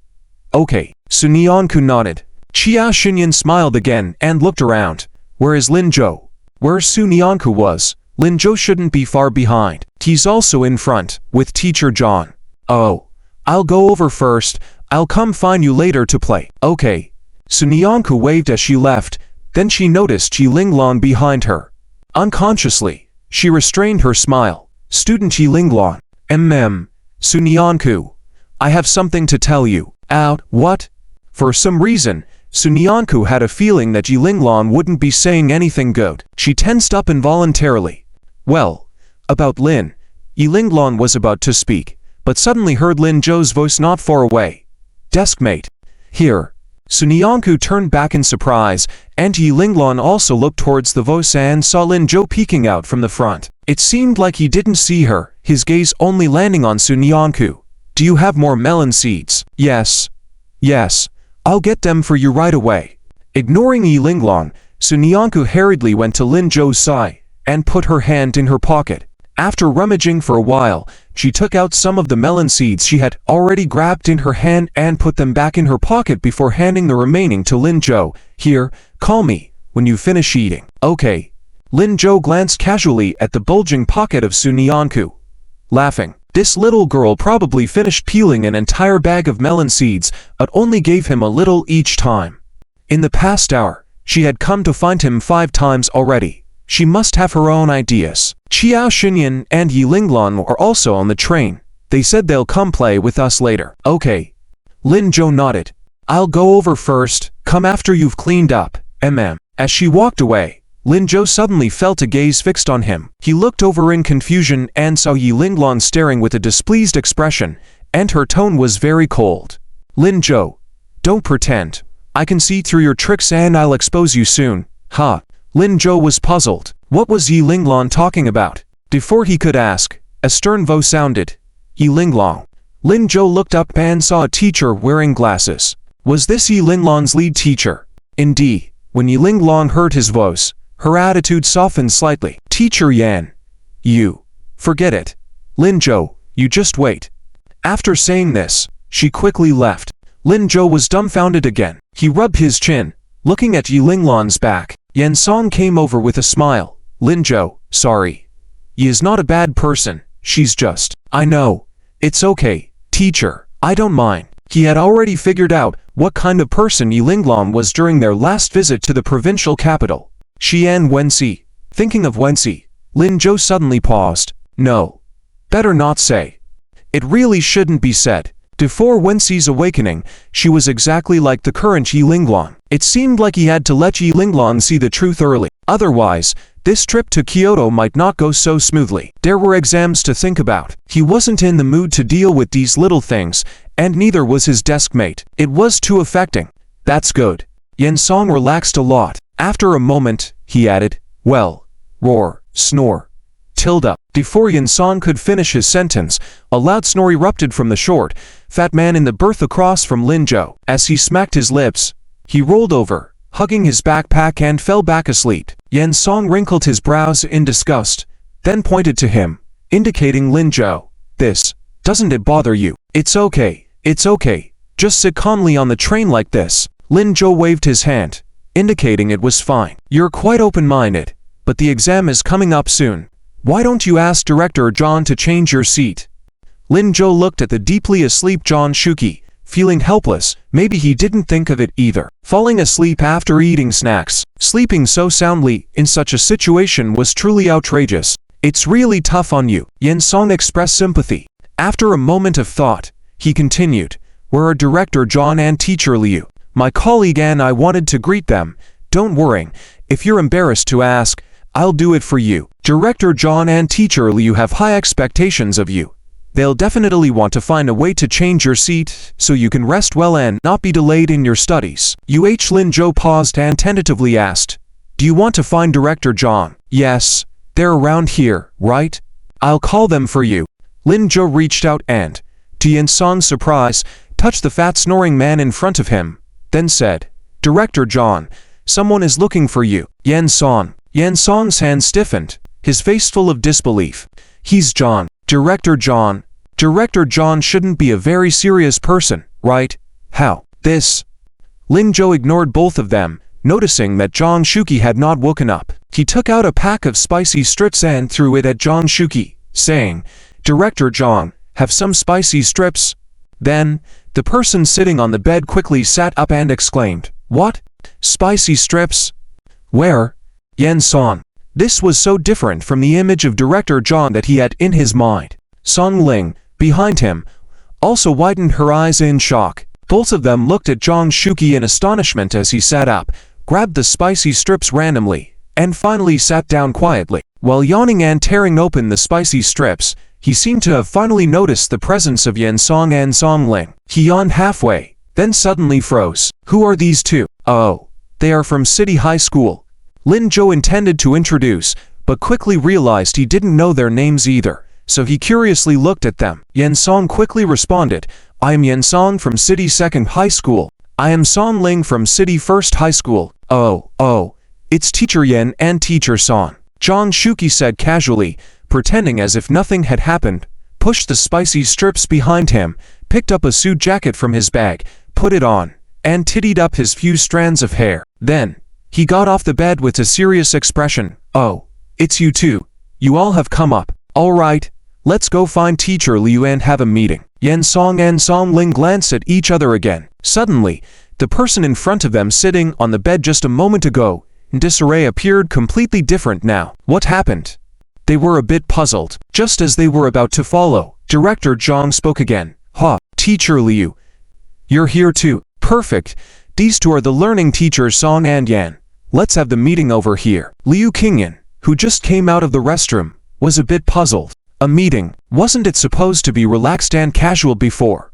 Su Nianku nodded. Qiao Xinyan smiled again and looked around. Where is Lin Zhou? Where Su Nyanku was, Lin Zhou shouldn't be far behind. He's also in front, with Teacher John. Oh, I'll go over first. I'll come find you later to play. Okay. Su Nyanku waved as she left, then she noticed Yi Linglong behind her. Unconsciously, she restrained her smile. Student Yi Linglong. Su Nyanku. I have something to tell you. Out. What? For some reason, Su Nyanku had a feeling that Yi Linglong wouldn't be saying anything good. She tensed up involuntarily. Well, about Lin. Yi Linglong was about to speak, but suddenly heard Lin Zhou's voice not far away. Deskmate. Here. Su Nyanku turned back in surprise, and Yi Linglong also looked towards the voice and saw Lin Zhou peeking out from the front. It seemed like he didn't see her, his gaze only landing on Su Nyanku. Do you have more melon seeds? Yes. Yes. I'll get them for you right away. Ignoring Yi Linglong, Su Nyanku hurriedly went to Lin Zhou's side and put her hand in her pocket. After rummaging for a while, she took out some of the melon seeds she had already grabbed in her hand and put them back in her pocket before handing the remaining to Lin Zhou. Here, call me when you finish eating. Okay. Lin Zhou glanced casually at the bulging pocket of Su Nyanku, laughing. This little girl probably finished peeling an entire bag of melon seeds, but only gave him a little each time. In the past hour, she had come to find him 5 times already. She must have her own ideas. Qiao Xinyan and Yi Linglong are also on the train. They said they'll come play with us later. Okay. Lin Zhou nodded. I'll go over first. Come after you've cleaned up. As she walked away, Lin Zhou suddenly felt a gaze fixed on him. He looked over in confusion and saw Yi Linglong staring with a displeased expression, and her tone was very cold. Lin Zhou, don't pretend. I can see through your tricks and I'll expose you soon. Ha. Lin Zhou was puzzled. What was Yi Linglong talking about? Before he could ask, a stern voice sounded. Yi Linglong. Lin Zhou looked up and saw a teacher wearing glasses. Was this Yi Linglong's lead teacher? Indeed, when Yi Linglong heard his voice, her attitude softened slightly. Teacher Yan. You. Forget it. Lin Zhou, you just wait. After saying this, she quickly left. Lin Zhou was dumbfounded again. He rubbed his chin, looking at Yi Linglong's back. Yan Song came over with a smile. Lin Zhou, sorry. Yi is not a bad person, she's just. I know. It's okay, teacher. I don't mind. He had already figured out what kind of person Yi Linglong was during their last visit to the provincial capital. Xian Wenxi. Thinking of Wenxi, Lin Zhou suddenly paused. No. Better not say. It really shouldn't be said. Before Wenxi's awakening, she was exactly like the current Yi Linglong. It seemed like he had to let Yi Linglong see the truth early. Otherwise, this trip to Kyoto might not go so smoothly. There were exams to think about. He wasn't in the mood to deal with these little things, and neither was his deskmate. It was too affecting. That's good. Yan Song relaxed a lot. After a moment, he added, well, roar, snore, tilde. Before Yan Song could finish his sentence, a loud snore erupted from the short, fat man in the berth across from Lin Zhou. As he smacked his lips, he rolled over, hugging his backpack and fell back asleep. Yan Song wrinkled his brows in disgust, then pointed to him, indicating Lin Zhou. This, doesn't it bother you? It's okay, it's okay. Just sit calmly on the train like this. Lin Zhou waved his hand, indicating it was fine. You're quite open-minded, but the exam is coming up soon. Why don't you ask Director John to change your seat? Lin Zhou looked at the deeply asleep John Shuki, feeling helpless. Maybe he didn't think of it either. Falling asleep after eating snacks, sleeping so soundly in such a situation was truly outrageous. It's really tough on you. Yan Song expressed sympathy. After a moment of thought, he continued, where are Director John and Teacher Liu? My colleague and I wanted to greet them. Don't worry. If you're embarrassed to ask, I'll do it for you. Director John and Teacher Liu have high expectations of you. They'll definitely want to find a way to change your seat so you can rest well and not be delayed in your studies. Lin Zhou paused and tentatively asked, do you want to find Director John? Yes, they're around here, right? I'll call them for you. Lin Zhou reached out and, to Yan Song's surprise, touched the fat snoring man in front of him, then said, Director John, someone is looking for you. Yan Song's hand stiffened, his face full of disbelief. He's John. Director John. Director John shouldn't be a very serious person, right? How? This? Lin Zhou ignored both of them, Noticing that Zhang Shuqi had not woken up, he took out a pack of spicy strips and threw it at Zhang Shuqi, saying, "Director Zhang, have some spicy strips?" Then, the person sitting on the bed quickly sat up and exclaimed, "What? Spicy strips? Where?" Yan Song. This was so different from the image of Director Zhang that he had in his mind. Song Ling, behind him, also widened her eyes in shock. Both of them looked at Zhang Shuqi in astonishment as he sat up, grabbed the spicy strips randomly, and finally sat down quietly. While yawning and tearing open the spicy strips, he seemed to have finally noticed the presence of Yan Song and Song Ling. He yawned halfway, then suddenly froze. "Who are these two?" "Oh, they are from City High School." Lin Zhou intended to introduce, but quickly realized he didn't know their names either, so he curiously looked at them. Yan Song quickly responded, "I am Yan Song from City Second High School." "I am Song Ling from City First High School." Oh, it's Teacher Yan and Teacher Song," Zhang Shuqi said casually, pretending as if nothing had happened, pushed the spicy strips behind him, picked up a suit jacket from his bag, put it on, and tidied up his few strands of hair. Then, he got off the bed with a serious expression. "Oh, it's you two. You all have come up. All right, let's go find Teacher Liu and have a meeting." Yan Song and Song Ling glanced at each other again. Suddenly, the person in front of them sitting on the bed just a moment ago, in disarray, appeared completely different now. What happened? They were a bit puzzled. Just as they were about to follow, Director Zhang spoke again. "Ha, Teacher Liu. You're here too. Perfect. These two are the learning teachers Song and Yan. Let's have the meeting over here." Liu Qingyan, who just came out of the restroom, was a bit puzzled. A meeting? Wasn't it supposed to be relaxed and casual before?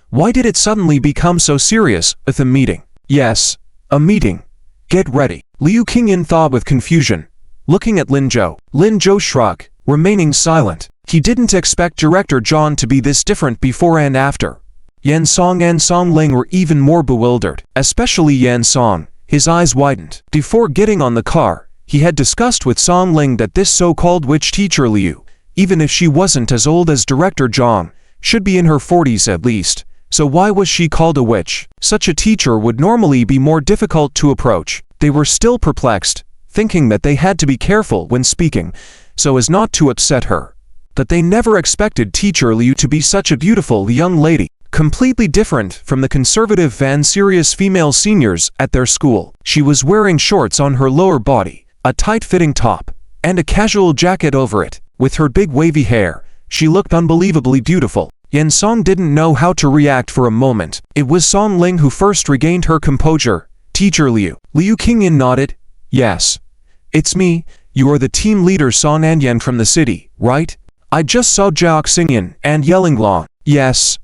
Why did it suddenly become so serious with a meeting? Yes, a meeting. Get ready. Liu Qingyan thought with confusion, looking at Lin Zhou. Lin Zhou shrugged, remaining silent. He didn't expect Director Zhang to be this different before and after. Yan Song and Song Ling were even more bewildered, especially Yan Song. His eyes widened. Before getting on the car, he had discussed with Song Ling that this so-called witch Teacher Liu, even if she wasn't as old as Director Zhang, should be in her 40s at least. So why was she called a witch? Such a teacher would normally be more difficult to approach. They were still perplexed, thinking that they had to be careful when speaking, so as not to upset her. But they never expected Teacher Liu to be such a beautiful young lady, completely different from the conservative and serious female seniors at their school. She was wearing shorts on her lower body, a tight-fitting top, and a casual jacket over it. With her big wavy hair, she looked unbelievably beautiful. Yan Song didn't know how to react for a moment. It was Song Ling who first regained her composure. "Teacher Liu." Liu Qingyan nodded. "Yes. It's me. You are the team leader Song and Yan from the city, right? I just saw Jiao Xingyan and Yelling Long." Yes,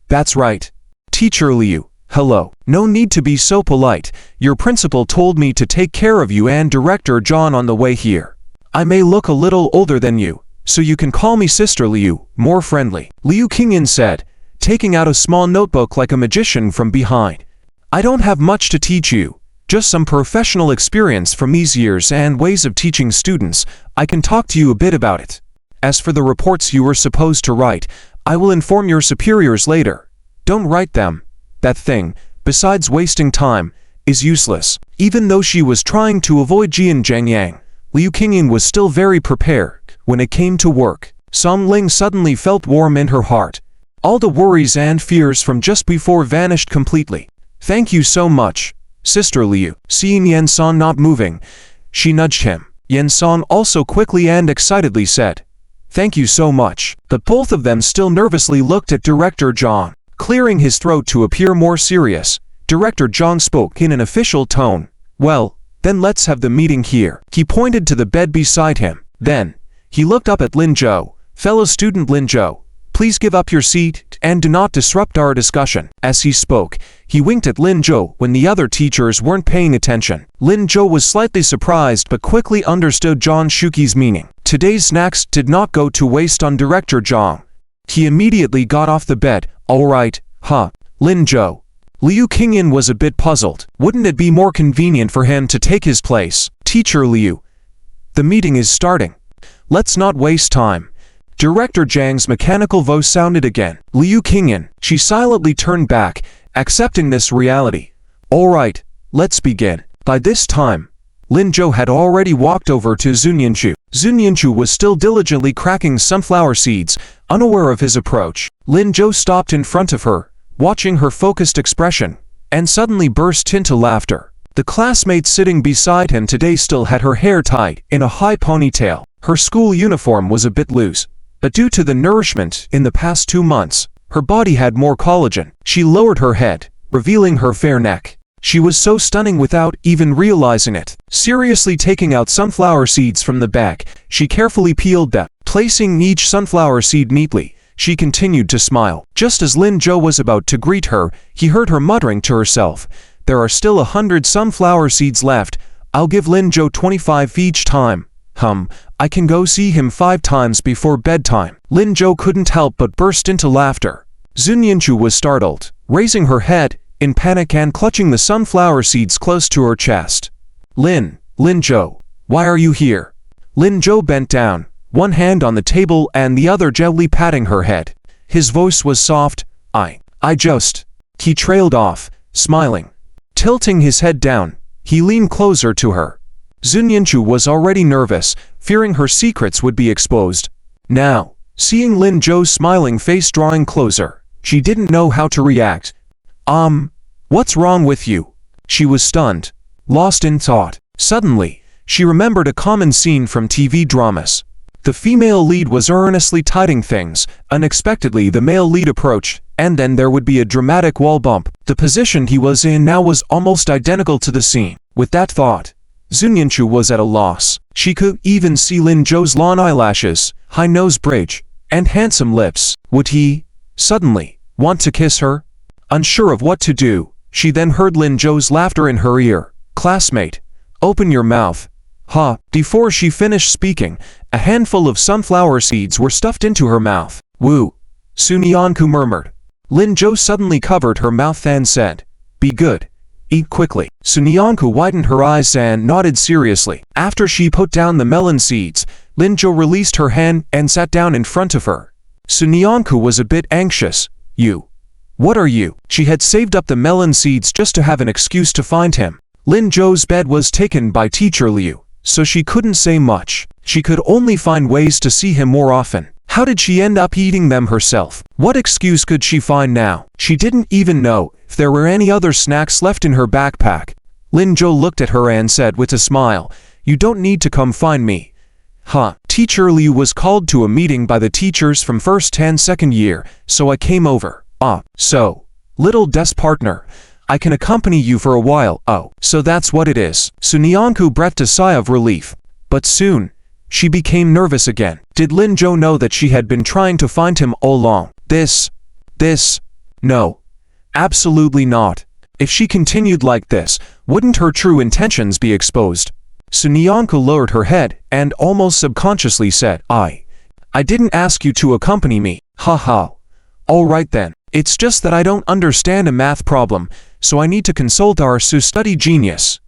that's right. "Teacher Liu, hello. No need to be so polite. Your principal told me to take care of you and Director Zhang on the way here. I may look a little older than you, so you can call me Sister Liu, more friendly," Liu Qingyan said, taking out a small notebook like a magician from behind. "I don't have much to teach you, just some professional experience from these years and ways of teaching students. I can talk to you a bit about it. As for the reports you were supposed to write, I will inform your superiors later. Don't write them. That thing, besides wasting time, is useless." Even though she was trying to avoid Jian Zhangyang, Liu Qingyan was still very prepared when it came to work. Song Ling suddenly felt warm in her heart. All the worries and fears from just before vanished completely. "Thank you so much, Sister Liu." Seeing Yan Song not moving, she nudged him. Yan Song also quickly and excitedly said, "Thank you so much." But both of them still nervously looked at Director Zhang. Clearing his throat to appear more serious, Director Zhang spoke in an official tone. "Well, then let's have the meeting here." He pointed to the bed beside him. Then, he looked up at Lin Zhou. "Fellow student Lin Zhou, please give up your seat and do not disrupt our discussion." As he spoke, he winked at Lin Zhou when the other teachers weren't paying attention. Lin Zhou was slightly surprised but quickly understood Zhang Shuqi's meaning. Today's snacks did not go to waste on Director Zhang. He immediately got off the bed. "All right, Lin Zhou." Liu Qingyan was a bit puzzled. Wouldn't it be more convenient for him to take his place? "Teacher Liu, the meeting is starting. Let's not waste time." Director Zhang's mechanical voice sounded again. Liu Qingyan. She silently turned back, accepting this reality. "All right, let's begin. By this time, Lin Zhou had already walked over to Zunyanchu. Zunyanchu was still diligently cracking sunflower seeds, unaware of his approach. Lin Zhou stopped in front of her, watching her focused expression, and suddenly burst into laughter. The classmate sitting beside him today still had her hair tied in a high ponytail. Her school uniform was a bit loose, but due to the nourishment in the past 2 months, her body had more collagen. She lowered her head, revealing her fair neck. She was so stunning without even realizing it. Seriously taking out sunflower seeds from the bag, she carefully peeled them. Placing each sunflower seed neatly, she continued to smile. Just as Lin Zhou was about to greet her, he heard her muttering to herself, "There are still 100 sunflower seeds left. I'll give Lin Zhou 25 each time. I can go see him 5 times before bedtime." Lin Zhou couldn't help but burst into laughter. Zunyanchu was startled, raising her head in panic and clutching the sunflower seeds close to her chest. Lin Zhou, why are you here?" Lin Zhou bent down, one hand on the table and the other gently patting her head. His voice was soft. I just... He trailed off, smiling. Tilting his head down, he leaned closer to her. Zunyanchu was already nervous, fearing her secrets would be exposed. Now, seeing Lin Zhou's smiling face drawing closer, she didn't know how to react. What's wrong with you?" She was stunned, lost in thought. Suddenly, she remembered a common scene from TV dramas. The female lead was earnestly tidying things. Unexpectedly, the male lead approached, and then there would be a dramatic wall bump. The position he was in now was almost identical to the scene. With that thought, Zunyanchu was at a loss. She could even see Lin Zhou's long eyelashes, high nose bridge, and handsome lips. Would he, suddenly, want to kiss her? Unsure of what to do, she then heard Lin Zhou's laughter in her ear. "Classmate, open your mouth." Before she finished speaking, a handful of sunflower seeds were stuffed into her mouth. "Woo," Sunyanku murmured. Lin Zhou suddenly covered her mouth and said, "Be good. Eat quickly." Sunyanku widened her eyes and nodded seriously. After she put down the melon seeds, Lin Zhou released her hand and sat down in front of her. Sunyanku was a bit anxious. What are you?" She had saved up the melon seeds just to have an excuse to find him. Lin Zhou's bed was taken by Teacher Liu, so she couldn't say much. She could only find ways to see him more often. How did she end up eating them herself? What excuse could she find now? She didn't even know if there were any other snacks left in her backpack. Lin Zhou looked at her and said with a smile, "You don't need to come find me." Teacher Liu was called to a meeting by the teachers from 1st and 2nd year, so I came over. So, little desk partner, I can accompany you for a while. "Oh, so that's what it is." Sunyanku breathed a sigh of relief. But soon, she became nervous again. Did Lin Zhou know that she had been trying to find him all along? No. Absolutely not. If she continued like this, wouldn't her true intentions be exposed? Sunyanku lowered her head and almost subconsciously said, I didn't ask you to accompany me. All right then. It's just that I don't understand a math problem, so I need to consult our study genius.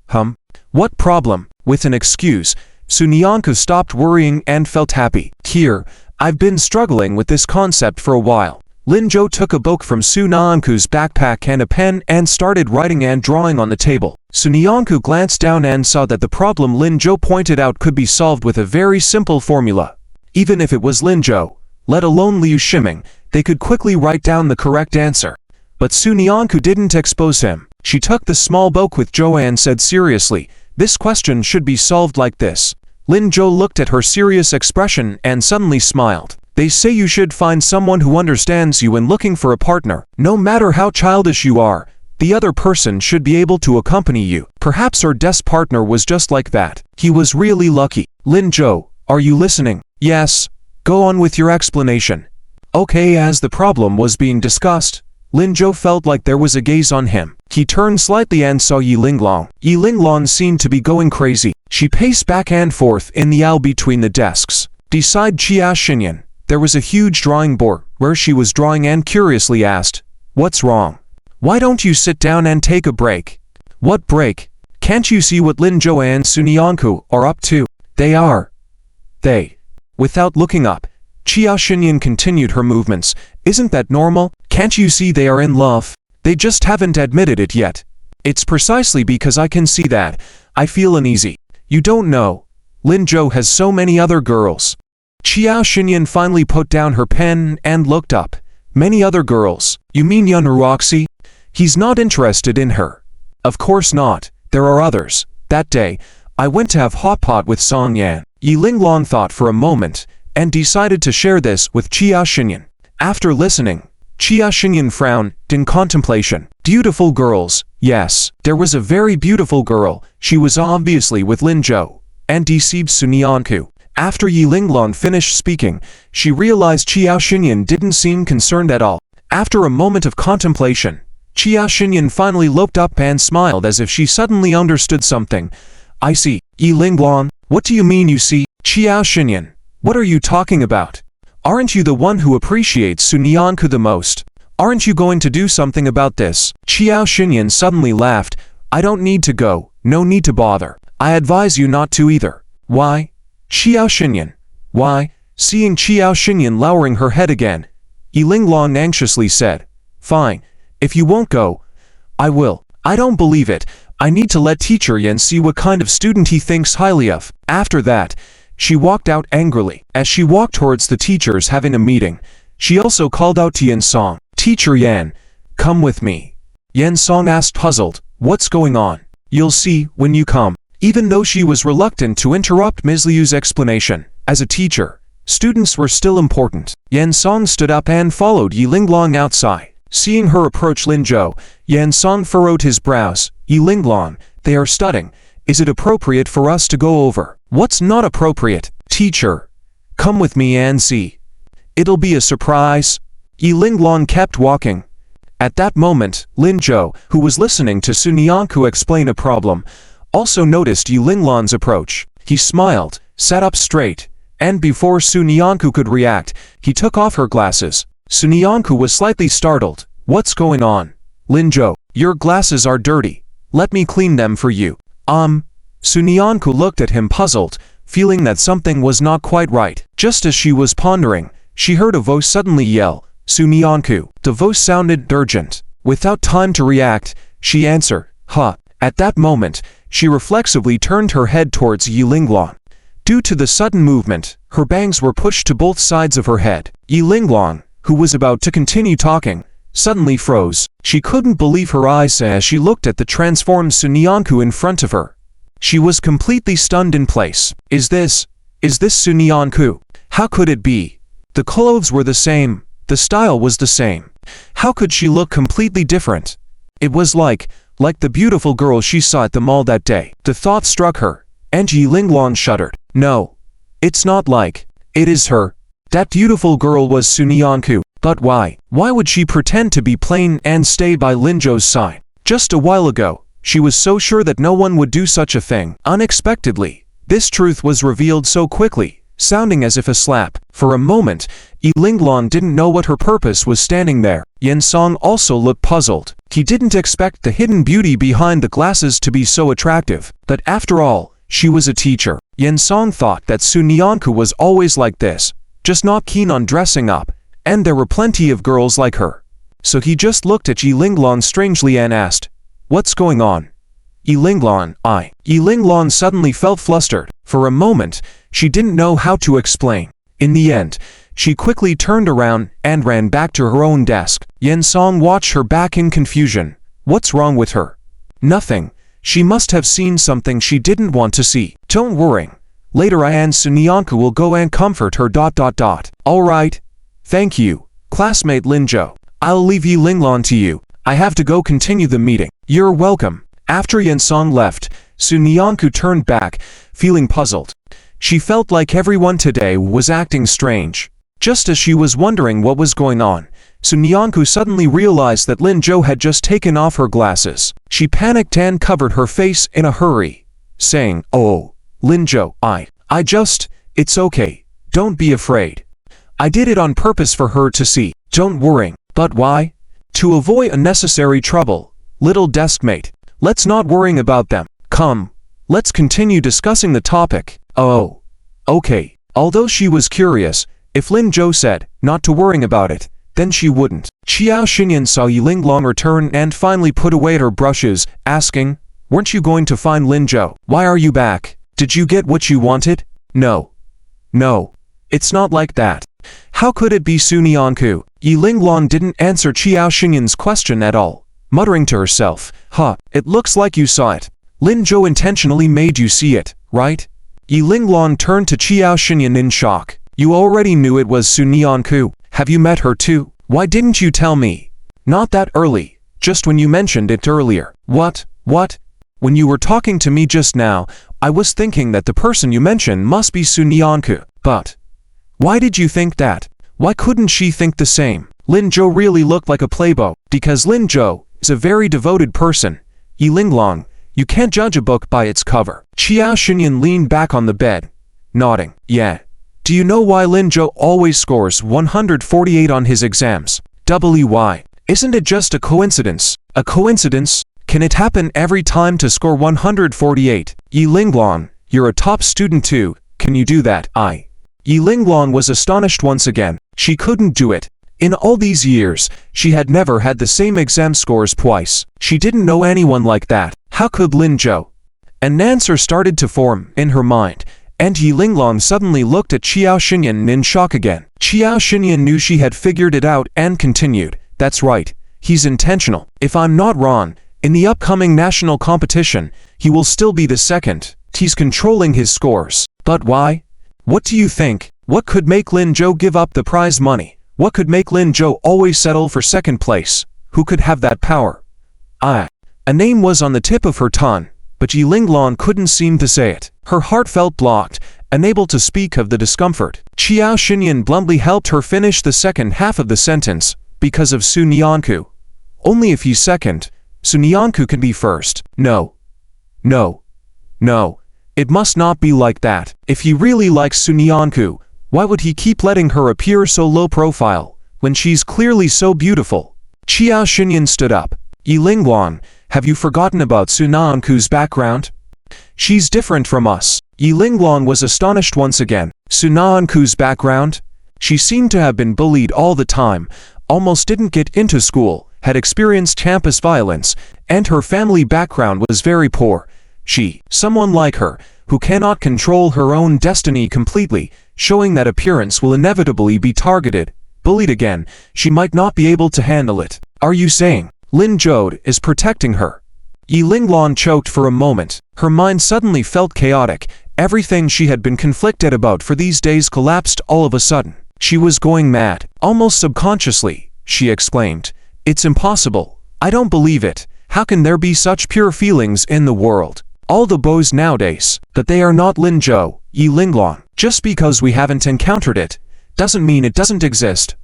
What problem? With an excuse, Sunyanku stopped worrying and felt happy. Here, I've been struggling with this concept for a while. Lin Zhou took a book from Sunyanku's backpack and a pen and started writing and drawing on the table. Sunyanku glanced down and saw that the problem Lin Zhou pointed out could be solved with a very simple formula. Even if it was Lin Zhou, let alone Liu Shiming, they could quickly write down the correct answer. But Sunyanku didn't expose him. She took the small book with Zhou and said seriously, "This question should be solved like this." Lin Zhou looked at her serious expression and suddenly smiled. "They say you should find someone who understands you when looking for a partner. No matter how childish you are, the other person should be able to accompany you." Perhaps her desk partner was just like that. He was really lucky. "Lin Zhou, are you listening?" "Yes. Go on with your explanation." Okay, as the problem was being discussed, Lin Zhou felt like there was a gaze on him. He turned slightly and saw Yi Linglong. Yi Linglong seemed to be going crazy. She paced back and forth in the aisle between the desks. Beside Chia Xinyan, there was a huge drawing board where she was drawing and curiously asked, "What's wrong? Why don't you sit down and take a break?" "What break? Can't you see what Lin Zhou and Sunyanku are up to?" They. Without looking up, Chia Xinyan continued her movements. "Isn't that normal? Can't you see they are in love? They just haven't admitted it yet." It's precisely because I can see that I feel uneasy. You don't know. Lin Zhou has so many other girls. Qiao Xinyan finally put down her pen and looked up. Many other girls? You mean Yun Roxy? He's not interested in her. Of course not. There are others. That day, I went to have hot pot with Song Yan. Yi Linglong thought for a moment and decided to share this with Qiao Xinyan. After listening, Qiao Xinyan frowned in contemplation. Beautiful girls, yes. There was a very beautiful girl. She was obviously with Lin Zhou and deceived Sun Yanku. After Yi Linglong finished speaking, she realized Qiao Xinyan didn't seem concerned at all. After a moment of contemplation, Qiao Xinyan finally looked up and smiled as if she suddenly understood something. I see. Yi Linglong, what do you mean you see? Qiao Xinyan, what are you talking about? Aren't you the one who appreciates Sun Yanku the most? Aren't you going to do something about this? Qiao Xinyan suddenly laughed. I don't need to go. No need to bother. I advise you not to either. Why? Qiao Xinyan. Why? Seeing Qiao Xinyan lowering her head again, Yi Linglong anxiously said, Fine. If you won't go, I will. I don't believe it. I need to let Teacher Yan see what kind of student he thinks highly of. After that, she walked out angrily. As she walked towards the teachers having a meeting, she also called out to Yan Song. Teacher Yan, come with me. Yan Song asked puzzled, What's going on? You'll see when you come. Even though she was reluctant to interrupt Ms. Liu's explanation, as a teacher, students were still important. Yan Song stood up and followed Yi Linglong outside. Seeing her approach Lin Zhou, Yan Song furrowed his brows. Yi Linglong, they are studying. Is it appropriate for us to go over? What's not appropriate? Teacher, come with me and see. It'll be a surprise. Yi Linglong kept walking. At that moment, Lin Zhou, who was listening to Sun Yanku explain a problem, also noticed Yi Linglong's approach. He smiled, sat up straight, and before Sun Yanku could react, he took off her glasses. Sun Yanku was slightly startled. What's going on? Lin Zhou, your glasses are dirty. Let me clean them for you. Sun Yanku looked at him puzzled, feeling that something was not quite right. Just as she was pondering, she heard a voice suddenly yell, Sun Yanku. The voice sounded urgent. Without time to react, she answered, Huh. At that moment, she reflexively turned her head towards Yi Linglong. Due to the sudden movement, her bangs were pushed to both sides of her head. Yi Linglong, who was about to continue talking, suddenly froze. She couldn't believe her eyes as she looked at the transformed Sun Yanku in front of her. She was completely stunned in place. Is this Sun Yanku? How could it be? The clothes were the same. The style was the same. How could she look completely different? It was like the beautiful girl she saw at the mall that day. The thought struck her, and Yi Linglong shuddered. No, it's not like. It is her. That beautiful girl was Sun Yanku. But why? Why would she pretend to be plain and stay by Lin Zhou's side? Just a while ago, she was so sure that no one would do such a thing. Unexpectedly, this truth was revealed so quickly, sounding as if a slap. For a moment, Yi Linglong didn't know what her purpose was standing there. Yan Song also looked puzzled. He didn't expect the hidden beauty behind the glasses to be so attractive. But after all, she was a teacher. Yan Song thought that Sun Yanku was always like this, just not keen on dressing up, and there were plenty of girls like her. So he just looked at Yi Linglong strangely and asked, What's going on? Yi Linglong, Yi Linglong suddenly felt flustered. For a moment, she didn't know how to explain. In the end, she quickly turned around and ran back to her own desk. Yan Song watched her back in confusion. What's wrong with her? Nothing. She must have seen something she didn't want to see. Don't worry. Later I and Sun Yanku will go and comfort her. All right. Thank you, classmate Lin Zhou. I'll leave Yi Linglong to you. I have to go continue the meeting. You're welcome. After Yan Song left, Sun Yanku turned back, feeling puzzled. She felt like everyone today was acting strange. Just as she was wondering what was going on, Sun Yanku suddenly realized that Lin Zhou had just taken off her glasses. She panicked and covered her face in a hurry, saying, Oh, Lin Zhou, it's okay. Don't be afraid. I did it on purpose for her to see. Don't worry. But why? To avoid unnecessary trouble. Little deskmate. Let's not worry about them. Come. Let's continue discussing the topic. Oh. Okay. Although she was curious, if Lin Zhou said not to worry about it, then she wouldn't. Qiao Xinyan saw Yilinglong return and finally put away her brushes, asking, "Weren't you going to find Lin Zhou? Why are you back? Did you get what you wanted?" No. No. It's not like that. How could it be Su Nianku? Yilinglong didn't answer Qiao Xinyan's question at all, muttering to herself, "Huh, it looks like you saw it. Lin Zhou intentionally made you see it, right?" Yilinglong turned to Qiao Xinyan in shock. "You already knew it was Su Nianku. Have you met her too? Why didn't you tell me?" "Not that early, just when you mentioned it earlier." What? When you were talking to me just now, I was thinking that the person you mentioned must be Su Nianku. But why did you think that? Why couldn't she think the same? Lin Zhou really looked like a playboy, because Lin Zhou is a very devoted person. Yilinglong, you can't judge a book by its cover. Qiao Xinyan leaned back on the bed, nodding. Yeah. Do you know why Lin Zhou always scores 148 on his exams? Why? Isn't it just a coincidence? A coincidence? Can it happen every time to score 148? Yilinglong, you're a top student too. Can you do that? Yilinglong was astonished once again. She couldn't do it. In all these years, she had never had the same exam scores twice. She didn't know anyone like that. How could Lin Zhou? An answer started to form in her mind, and Yilinglong suddenly looked at Qiao Xinyan in shock again. Qiao Xinyan knew she had figured it out and continued, "That's right. He's intentional. If I'm not wrong, in the upcoming national competition, he will still be the second. He's controlling his scores. But why? What do you think? What could make Lin Zhou give up the prize money? What could make Lin Zhou always settle for second place? Who could have that power?" A name was on the tip of her tongue, but Yilinglong couldn't seem to say it. Her heart felt blocked, unable to speak of the discomfort. Qiao Xinyan bluntly helped her finish the second half of the sentence, "Because of Su Nianku. Only if he's second, Su Nianku can be first." No. It must not be like that. If he really likes Su Nianku, why would he keep letting her appear so low profile, when she's clearly so beautiful? Qiao Xinyan stood up. "Yilinglong, have you forgotten about Su Nianku's background? She's different from us." Yilinglong was astonished once again. Su Nianku's background? She seemed to have been bullied all the time, almost didn't get into school, had experienced campus violence, and her family background was very poor. Someone like her, who cannot control her own destiny completely, showing that appearance will inevitably be targeted, bullied again, she might not be able to handle it. Are you saying Lin Zhou is protecting her? Yilinglong choked for a moment. Her mind suddenly felt chaotic. Everything she had been conflicted about for these days collapsed all of a sudden. She was going mad. Almost subconsciously, she exclaimed, "It's impossible. I don't believe it. How can there be such pure feelings in the world? All the boys nowadays, that they are not Lin Zhou." Yilinglong, just because we haven't encountered it, doesn't mean it doesn't exist.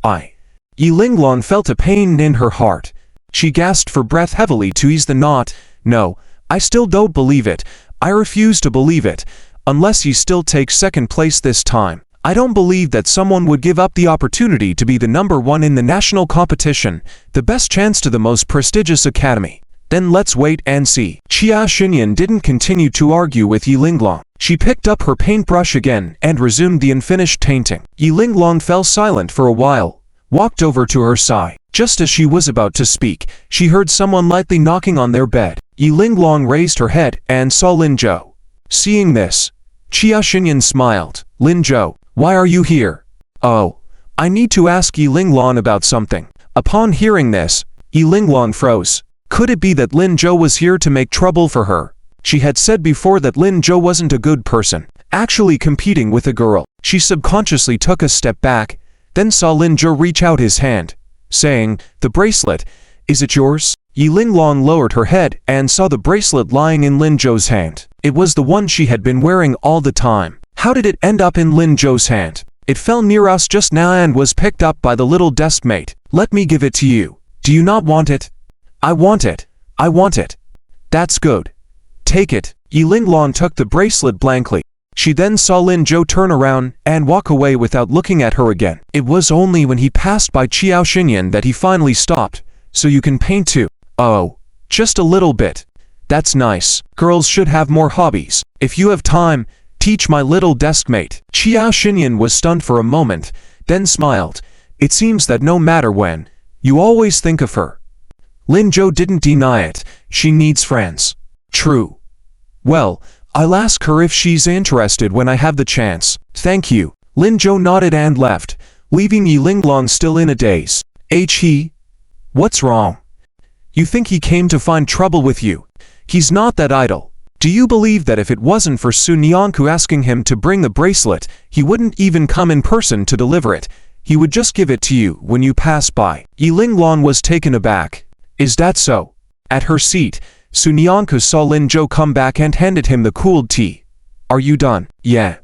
Yilinglong felt a pain in her heart. She gasped for breath heavily to ease the knot. "No, I still don't believe it. I refuse to believe it, unless he still takes second place this time. I don't believe that someone would give up the opportunity to be the number one in the national competition, the best chance to the most prestigious academy. Then let's wait and see." Qiao Xinyan didn't continue to argue with Yilinglong. She picked up her paintbrush again and resumed the unfinished painting. Yilinglong fell silent for a while, walked over to her side. Just as she was about to speak, she heard someone lightly knocking on their bed. Yilinglong raised her head and saw Lin Zhou. Seeing this, Qiao Xinyan smiled. "Lin Zhou, why are you here?" "Oh, I need to ask Yilinglong about something." Upon hearing this, Yilinglong froze. Could it be that Lin Zhou was here to make trouble for her? She had said before that Lin Zhou wasn't a good person, actually competing with a girl. She subconsciously took a step back, then saw Lin Zhou reach out his hand, saying, "The bracelet, is it yours?" Yilinglong lowered her head and saw the bracelet lying in Lin Zhou's hand. It was the one she had been wearing all the time. How did it end up in Lin Zhou's hand? "It fell near us just now and was picked up by the little Deskmate. Let me give it to you. Do you not want it?" I want it. "That's good. Take it." Yilinglong took the bracelet blankly. She then saw Lin Zhou turn around and walk away without looking at her again. It was only when he passed by Qiao Xinyan that he finally stopped. "So you can paint too?" "Oh, just a little bit." "That's nice. Girls should have more hobbies. If you have time, teach my little Deskmate." Qiao Xinyan was stunned for a moment, then smiled. It seems that no matter when, you always think of her. Lin Jo didn't deny it. She needs friends. True. Well, I'll ask her if she's interested when I have the chance. Thank you. Lin Jo nodded and left, leaving Yi Linglong still in a daze. He? What's wrong? You think he came to find trouble with you? He's not that idle. Do you believe that if it wasn't for Sun Yanku asking him to bring the bracelet, he wouldn't even come in person to deliver it? He would just give it to you when you pass by. Yi Linglong was taken aback. Is that so? At her seat, Sun Yanku saw Lin Jo come back and handed him the cooled tea. Are you done? Yeah.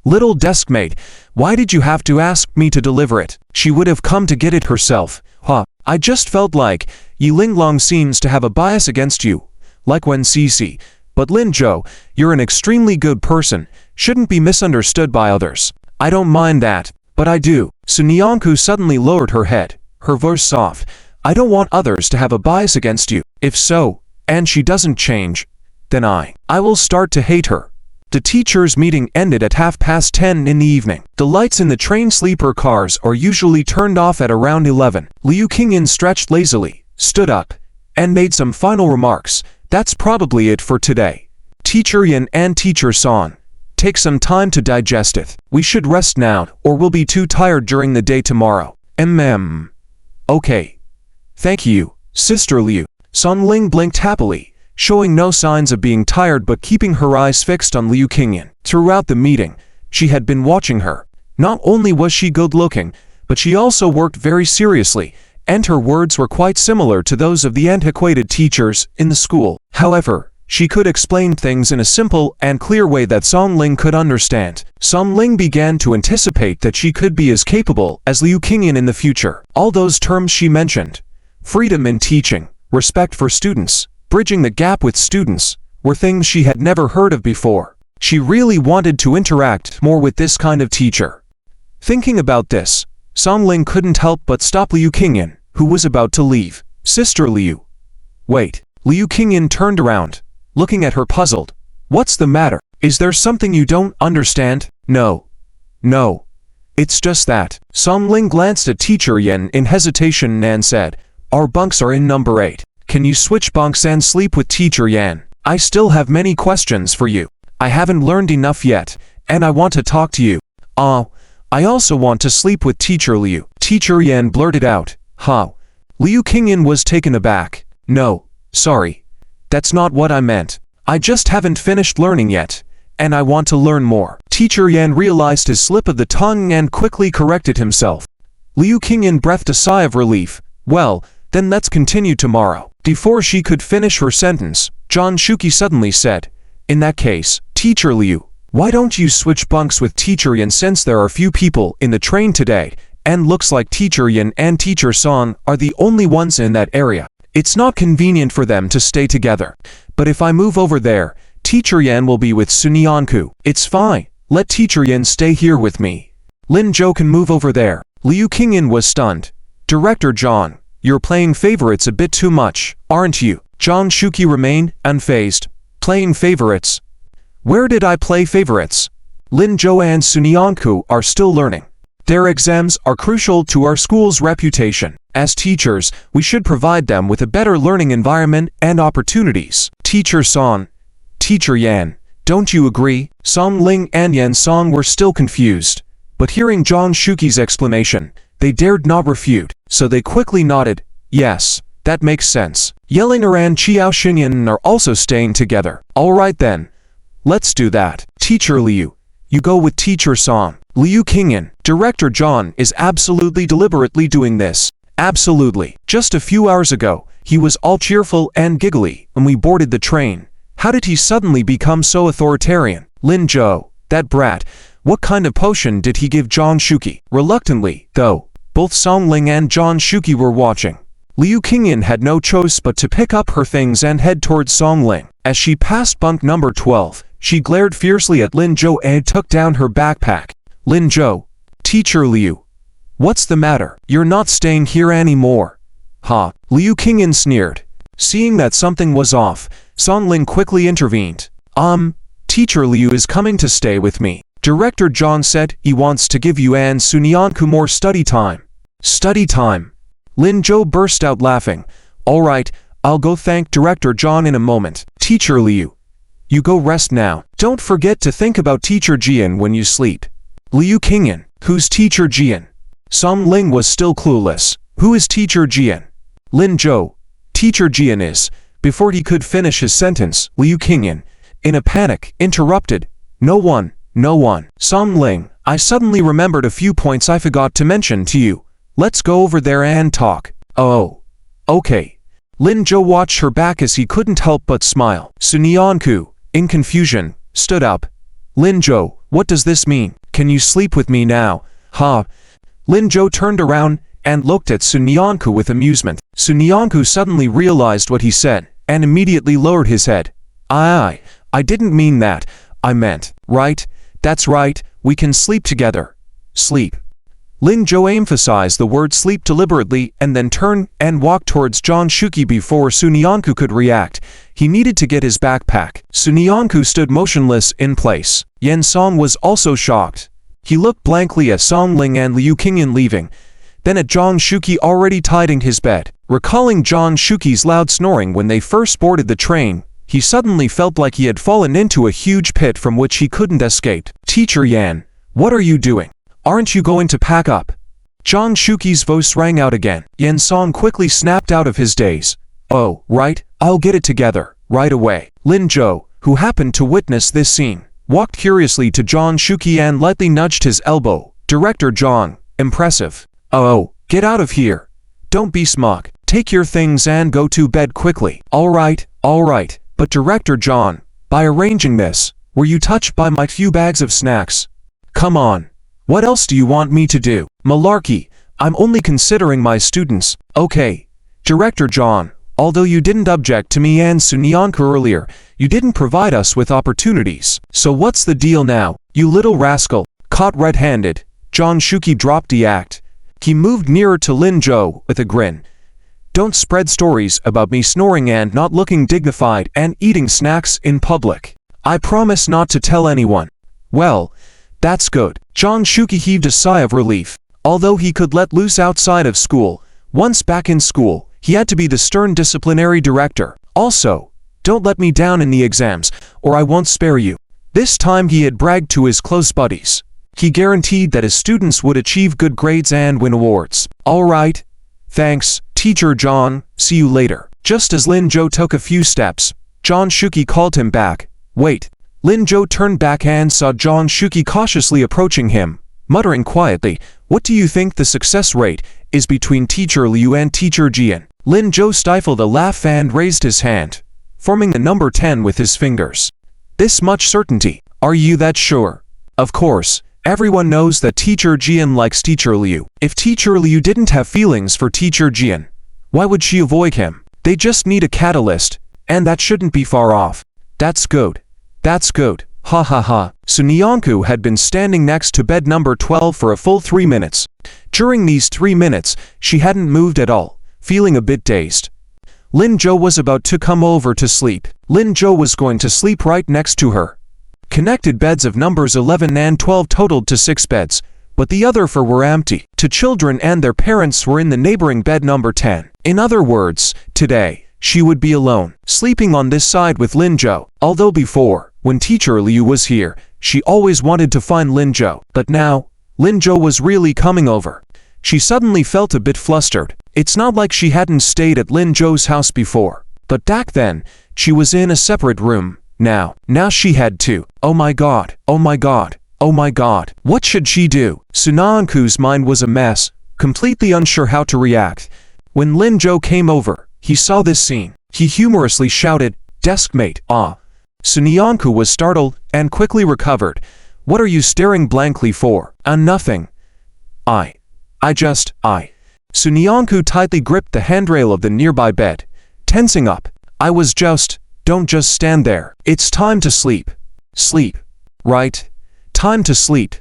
Little deskmate, why did you have to ask me to deliver it? She would have come to get it herself. Huh, I just felt like Yi Linglong seems to have a bias against you. Like when Cece. But Lin Jo, you're an extremely good person, shouldn't be misunderstood by others. I don't mind that, but I do. Sun Yanku suddenly lowered her head, her voice soft. I don't want others to have a bias against you. If so, and she doesn't change, then I will start to hate her. The teachers' meeting ended at 10:30 in the evening. The lights in the train sleeper cars are usually turned off at around 11. Liu Qingyan stretched lazily, stood up, and made some final remarks. That's probably it for today. Teacher Yan and Teacher San, take some time to digest it. We should rest now, or we'll be too tired during the day tomorrow. Okay. Thank you, Sister Liu. Sun Ling blinked happily, showing no signs of being tired but keeping her eyes fixed on Liu Qingyan. Throughout the meeting, she had been watching her. Not only was she good-looking, but she also worked very seriously, and her words were quite similar to those of the antiquated teachers in the school. However, she could explain things in a simple and clear way that Sun Ling could understand. Sun Ling began to anticipate that she could be as capable as Liu Qingyan in the future. All those terms she mentioned, freedom in teaching, respect for students, bridging the gap with students, were things she had never heard of before. She really wanted to interact more with this kind of teacher. Thinking about this, Sun Ling couldn't help but stop Liu Qingyan, who was about to leave. Sister Liu. Wait. Liu Qingyan turned around, looking at her puzzled. What's the matter? Is there something you don't understand? No. It's just that. Sun Ling glanced at Teacher Yan in hesitation and said, our bunks are in number 8. Can you switch bunks and sleep with Teacher Yan? I still have many questions for you. I haven't learned enough yet, and I want to talk to you. I also want to sleep with Teacher Liu. Teacher Yan blurted out. Huh? Liu Qingyan was taken aback. No, sorry. That's not what I meant. I just haven't finished learning yet, and I want to learn more. Teacher Yan realized his slip of the tongue and quickly corrected himself. Liu Qingyan breathed a sigh of relief. Well, then let's continue tomorrow. Before she could finish her sentence, John Shuki suddenly said, in that case, Teacher Liu, why don't you switch bunks with Teacher Yan since there are few people in the train today, and looks like Teacher Yan and Teacher San are the only ones in that area. It's not convenient for them to stay together. But if I move over there, Teacher Yan will be with Sun Yanku. It's fine. Let Teacher Yan stay here with me. Lin Jo can move over there. Liu Qingyan was stunned. Director John, you're playing favorites a bit too much, aren't you? John Shuki remained unfazed. Playing favorites? Where did I play favorites? Lin Jo and Sun Yanku are still learning. Their exams are crucial to our school's reputation. As teachers, we should provide them with a better learning environment and opportunities. Teacher San, Teacher Yan, don't you agree? Sun Ling and Yan Song were still confused, but hearing John Shuki's explanation, they dared not refute, so they quickly nodded. Yes, that makes sense. Yellinger and Qiao Xinyan are also staying together. All right then. Let's do that. Teacher Liu, you go with Teacher San. Liu Qingyan, Director John is absolutely deliberately doing this. Absolutely. Just a few hours ago, he was all cheerful and giggly when we boarded the train. How did he suddenly become so authoritarian? Lin Jo, that brat, what kind of potion did he give John Shuki? Reluctantly, though, both Song Ling and John Shuki were watching. Liu Qingyan had no choice but to pick up her things and head towards Song Ling. As she passed bunk number 12, she glared fiercely at Lin Jo and took down her backpack. Lin Jo, Teacher Liu, what's the matter? You're not staying here anymore. Ha, Liu Qingyan sneered. Seeing that something was off, Song Ling quickly intervened. Teacher Liu is coming to stay with me. Director John said he wants to give you and Sun Yanku more study time. Study time. Lin Zhou burst out laughing. All right, I'll go thank Director John in a moment. Teacher Liu, you go rest now. Don't forget to think about Teacher Jian when you sleep. Liu Qingyan, who's Teacher Jian? Song Ling was still clueless. Who is Teacher Jian? Lin Zhou. Teacher Jian is. Before he could finish his sentence, Liu Qingyan, in a panic, interrupted. No one. Song Ling, I suddenly remembered a few points I forgot to mention to you. Let's go over there and talk. Oh. Okay. Lin Zhou watched her back as he couldn't help but smile. Sun Yanku, in confusion, stood up. Lin Zhou, what does this mean? Can you sleep with me now? Ha. Lin Zhou turned around and looked at Sun Yanku with amusement. Sun Yanku suddenly realized what he said and immediately lowered his head. I didn't mean that. I meant, right? That's right, we can sleep together. Sleep. Lin Zhou emphasized the word sleep deliberately and then turned and walked towards John Shuki before Sun Yanku could react. He needed to get his backpack. Sun Yanku stood motionless in place. Yan Song was also shocked. He looked blankly at Song Ling and Liu Qingyan leaving, then at John Shuki already tidying his bed. Recalling John Shuki's loud snoring when they first boarded the train, he suddenly felt like he had fallen into a huge pit from which he couldn't escape. Teacher Yan, what are you doing? Aren't you going to pack up? John Shuki's voice rang out again. Yan Song quickly snapped out of his daze. Oh, right, I'll get it together, right away. Lin Zhou, who happened to witness this scene, walked curiously to John Shuki and lightly nudged his elbow. Director John, impressive. Oh, get out of here. Don't be smug. Take your things and go to bed quickly. All right, but Director John, by arranging this, were you touched by my few bags of snacks? Come on. What else do you want me to do? Malarkey, I'm only considering my students. Okay. Director John, although you didn't object to me and Sun Yanku earlier, you didn't provide us with opportunities. So what's the deal now? You little rascal. Caught red-handed. John Shuki dropped the act. He moved nearer to Lin Zhou with a grin. Don't spread stories about me snoring and not looking dignified and eating snacks in public. I promise not to tell anyone. Well, that's good. John Shuki heaved a sigh of relief. Although he could let loose outside of school, once back in school, he had to be the stern disciplinary director. Also, don't let me down in the exams, or I won't spare you. This time he had bragged to his close buddies. He guaranteed that his students would achieve good grades and win awards. All right. Thanks, Teacher John. See you later. Just as Lin Zhou took a few steps, John Shuki called him back. Wait. Lin Zhou turned back and saw John Shuki cautiously approaching him, muttering quietly, what do you think the success rate is between Teacher Liu and Teacher Jian? Lin Zhou stifled a laugh and raised his hand, forming the number 10 with his fingers. This much certainty. Are you that sure? Of course. Everyone knows that Teacher Jian likes Teacher Liu. If Teacher Liu didn't have feelings for Teacher Jian, why would she avoid him? They just need a catalyst, and that shouldn't be far off. That's good. That's good. Ha ha ha. Sun Yanku had been standing next to bed number 12 for a full 3 minutes. During these 3 minutes, she hadn't moved at all, feeling a bit dazed. Lin Zhou was about to come over to sleep. Lin Zhou was going to sleep right next to her. Connected beds of numbers 11 and 12 totaled to 6 beds, but the other 4 were empty. Two children and their parents were in the neighboring bed number 10. In other words, today, she would be alone, sleeping on this side with Lin Zhou. Although before, when Teacher Liu was here, she always wanted to find Lin Zhou. But now, Lin Zhou was really coming over. She suddenly felt a bit flustered. It's not like she hadn't stayed at Lin Zhou's house before. But back then, she was in a separate room. Now she had to. Oh my god. What should she do? Sun Yanku's mind was a mess, completely unsure how to react. When Lin Zhou came over, he saw this scene. He humorously shouted, Deskmate, ah. Sun Yanku was startled and quickly recovered. What are you staring blankly for? Nothing. Sun Yanku tightly gripped the handrail of the nearby bed, tensing up. Don't just stand there. It's time to sleep. Sleep. Right? Time to sleep.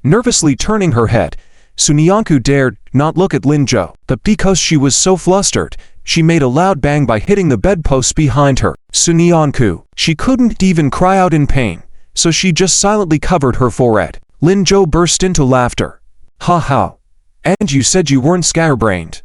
Nervously turning her head, Sun Yanku dared not look at Lin Zhou, but because she was so flustered, she made a loud bang by hitting the bedpost behind her. Sun Yanku. She couldn't even cry out in pain, so she just silently covered her forehead. Lin Zhou burst into laughter. Ha ha. And you said you weren't scatterbrained.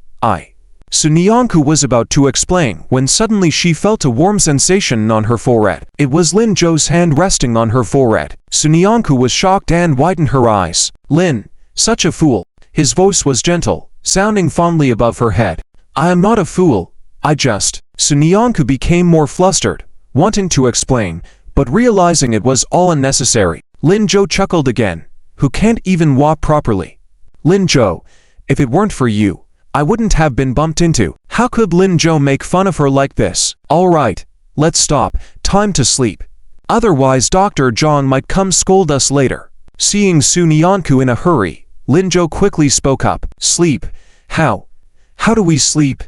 Sunyanku was about to explain when suddenly she felt a warm sensation on her forehead. It was Lin Zhou's hand resting on her forehead. Sunyanku was shocked and widened her eyes. Lin, such a fool. His voice was gentle, sounding fondly above her head. I am not a fool, I just... Sunyanku became more flustered, wanting to explain, but realizing it was all unnecessary. Lin Zhou chuckled again. Who can't even walk properly? Lin Zhou, if it weren't for you, I wouldn't have been bumped into. How could Lin Zhou make fun of her like this? Alright, let's stop. Time to sleep. Otherwise Dr. John might come scold us later. Seeing Sunyanku in a hurry, Lin Zhou quickly spoke up. Sleep? How? How do we sleep?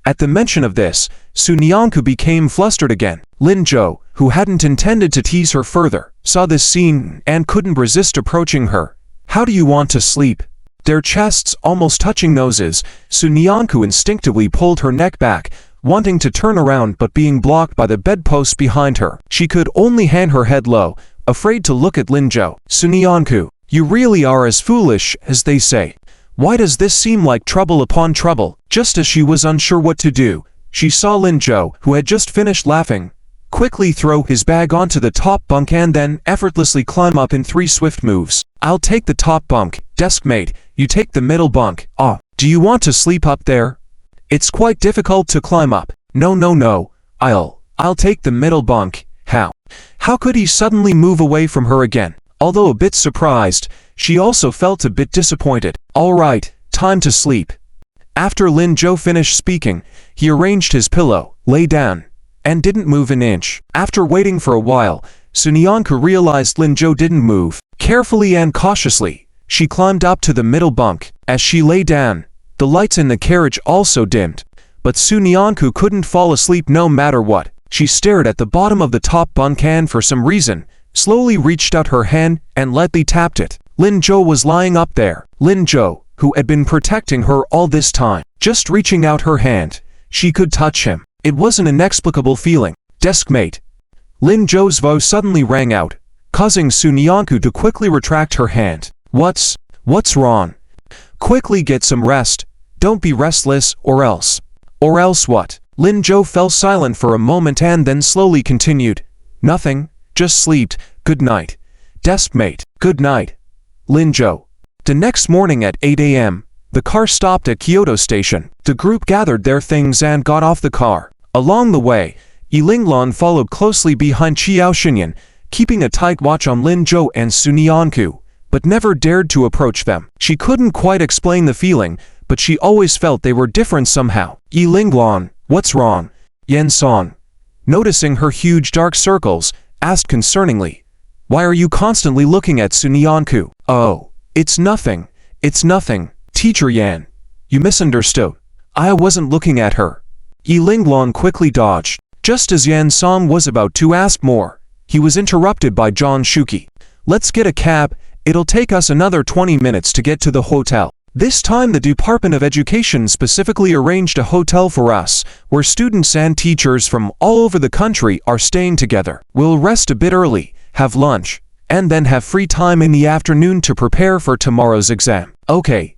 At the mention of this, Sunyanku became flustered again. Lin Zhou, who hadn't intended to tease her further, saw this scene and couldn't resist approaching her. How do you want to sleep? Their chests almost touching noses, Sunyanku instinctively pulled her neck back, wanting to turn around but being blocked by the bedpost behind her. She could only hang her head low, afraid to look at Lin Zhou. Sunyanku, you really are as foolish as they say. Why does this seem like trouble upon trouble? Just as she was unsure what to do, she saw Lin Zhou, who had just finished laughing, quickly throw his bag onto the top bunk and then effortlessly climb up in 3 swift moves. I'll take the top bunk, Deskmate, you take the middle bunk. Do you want to sleep up there? It's quite difficult to climb up. No, I'll take the middle bunk. How could he suddenly move away from her again? Although a bit surprised, she also felt a bit disappointed. Alright, time to sleep. After Lin Zhou finished speaking, he arranged his pillow, lay down, and didn't move an inch. After waiting for a while, Sunyanku realized Lin Zhou didn't move. Carefully and cautiously, she climbed up to the middle bunk. As she lay down, the lights in the carriage also dimmed. But Sunyanku couldn't fall asleep no matter what. She stared at the bottom of the top bunk and for some reason, slowly reached out her hand and lightly tapped it. Lin Zhou was lying up there. Lin Zhou, who had been protecting her all this time, just reaching out her hand, she could touch him. It was an inexplicable feeling. Deskmate. Lin Zhou's voice suddenly rang out, causing Sunyanku to quickly retract her hand. What's wrong? Quickly get some rest. Don't be restless or else. Or else what? Lin Zhou fell silent for a moment and then slowly continued. Nothing, just sleep. Good night. Deskmate. Good night. Lin Zhou. The next morning at 8 a.m., the car stopped at Kyoto Station. The group gathered their things and got off the car. Along the way, Yilinglan followed closely behind Qiao Xinyan, keeping a tight watch on Lin Zhou and Sunyanku, but never dared to approach them. She couldn't quite explain the feeling, but she always felt they were different somehow. Yilinglan, what's wrong? Yan Song, noticing her huge dark circles, asked concerningly. Why are you constantly looking at Sunyanku? Oh, it's nothing. Teacher Yan, you misunderstood. I wasn't looking at her. Yilinglan quickly dodged. Just as Yan Song was about to ask more, he was interrupted by John Shuki. Let's get a cab. It'll take us another 20 minutes to get to the hotel. This time the Department of Education specifically arranged a hotel for us, where students and teachers from all over the country are staying together. We'll rest a bit early, have lunch, and then have free time in the afternoon to prepare for tomorrow's exam. Okay.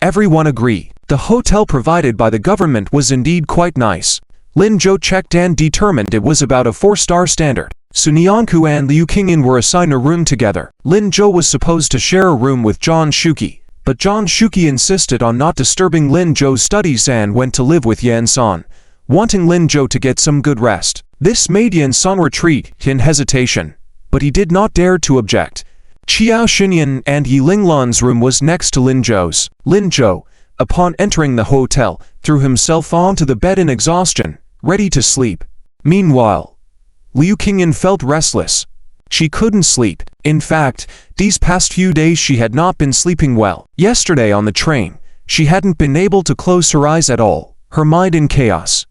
Everyone agree. The hotel provided by the government was indeed quite nice. Lin Zhou checked and determined it was about a 4-star standard. Sunyanku and Liu Qingyan were assigned a room together. Lin Zhou was supposed to share a room with John Shuki, but John Shuki insisted on not disturbing Lin Zhou's studies and went to live with Yan San, wanting Lin Zhou to get some good rest. This made Yan San retreat in hesitation, but he did not dare to object. Qiao Xinyan and Yilinglan's room was next to Lin Zhou's. Lin Zhou, upon entering the hotel, threw himself onto the bed in exhaustion, ready to sleep. Meanwhile, Liu Qingyan felt restless. She couldn't sleep. In fact, these past few days she had not been sleeping well. Yesterday on the train, she hadn't been able to close her eyes at all, her mind in chaos.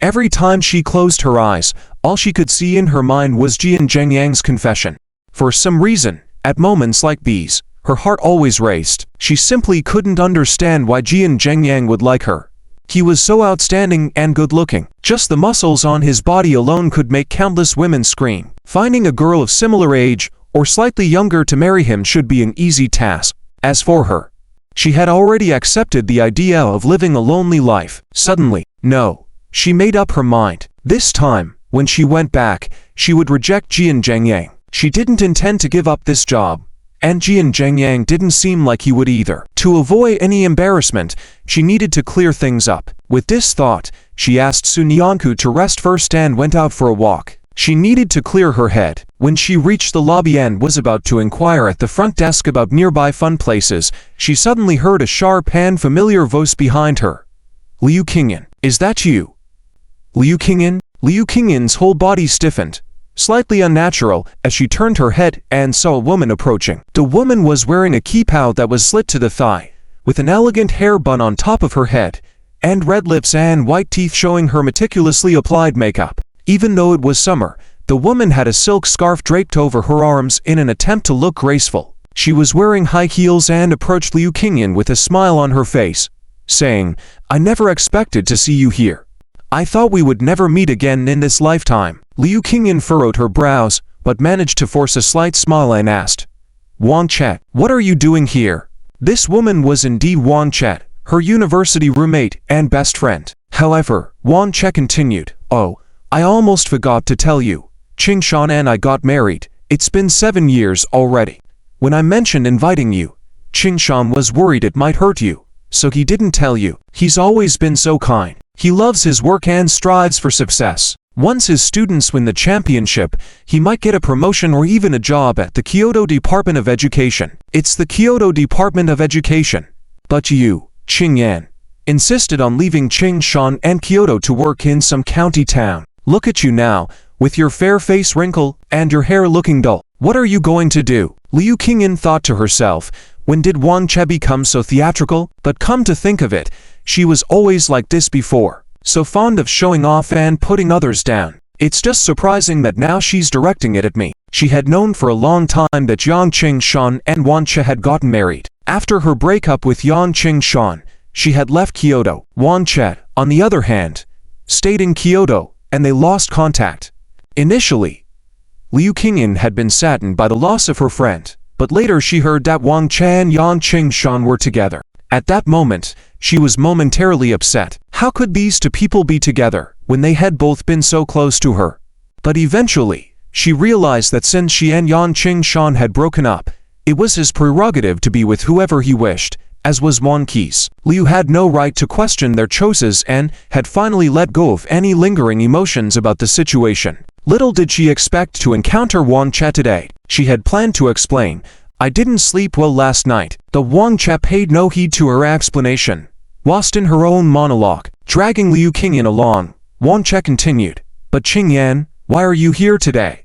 Every time she closed her eyes, all she could see in her mind was Jian Zhengyang's confession. For some reason, at moments like these, her heart always raced. She simply couldn't understand why Jian Zhengyang would like her. He was so outstanding and good-looking. Just the muscles on his body alone could make countless women scream. Finding a girl of similar age, or slightly younger to marry him should be an easy task. As for her, She had already accepted the idea of living a lonely life. Suddenly, no. She made up her mind. This time, when she went back, she would reject Jian Zhengyang. She didn't intend to give up this job, and Jian Zhengyang didn't seem like he would either. To avoid any embarrassment, she needed to clear things up. With this thought, she asked Sun Yanku to rest first and went out for a walk. She needed to clear her head. When she reached the lobby and was about to inquire at the front desk about nearby fun places, she suddenly heard a sharp and familiar voice behind her. Liu Qingyan, is that you? Liu Qingyan? Liu Qingyan's whole body stiffened, slightly unnatural, as she turned her head and saw a woman approaching. The woman was wearing a kipao that was slit to the thigh, with an elegant hair bun on top of her head, and red lips and white teeth showing her meticulously applied makeup. Even though it was summer, the woman had a silk scarf draped over her arms in an attempt to look graceful. She was wearing high heels and approached Liu Qingyan with a smile on her face, saying, I never expected to see you here. I thought we would never meet again in this lifetime. Liu Qingyan furrowed her brows, but managed to force a slight smile and asked, Wang Chet, what are you doing here? This woman was indeed Wang Chet, her university roommate and best friend. However, Wang Chet continued, Oh, I almost forgot to tell you. Qingshan and I got married. It's been 7 years already. When I mentioned inviting you, Qingshan was worried it might hurt you, so he didn't tell you. He's always been so kind. He loves his work and strives for success. Once his students win the championship, he might get a promotion or even a job at the Kyoto Department of Education. It's the Kyoto Department of Education. But you, Qingyan, insisted on leaving Qingshan and Kyoto to work in some county town. Look at you now, with your fair face wrinkle and your hair looking dull. What are you going to do? Liu Qingyan thought to herself, when did Wang Che become so theatrical? But come to think of it, she was always like this before, so fond of showing off and putting others down. It's just surprising that now she's directing it at me. She had known for a long time that Yang Qingshan and Wang Che had gotten married. After her breakup with Yang Qingshan, she had left Kyoto. Wang Che, on the other hand, stayed in Kyoto, and they lost contact. Initially, Liu Qingyan had been saddened by the loss of her friend, but later she heard that Wang Che and Yang Qingshan were together. At that moment, she was momentarily upset. How could these two people be together when they had both been so close to her? But eventually, she realized that since she and Yang Qingshan had broken up, it was his prerogative to be with whoever he wished, as was Wang Qi's. Liu had no right to question their choices and had finally let go of any lingering emotions about the situation. Little did she expect to encounter Wang Che today. She had planned to explain, I didn't sleep well last night. The Wang Che paid no heed to her explanation. Lost in her own monologue, dragging Liu Qingyan along, Wang Che continued, But Qingyan, why are you here today?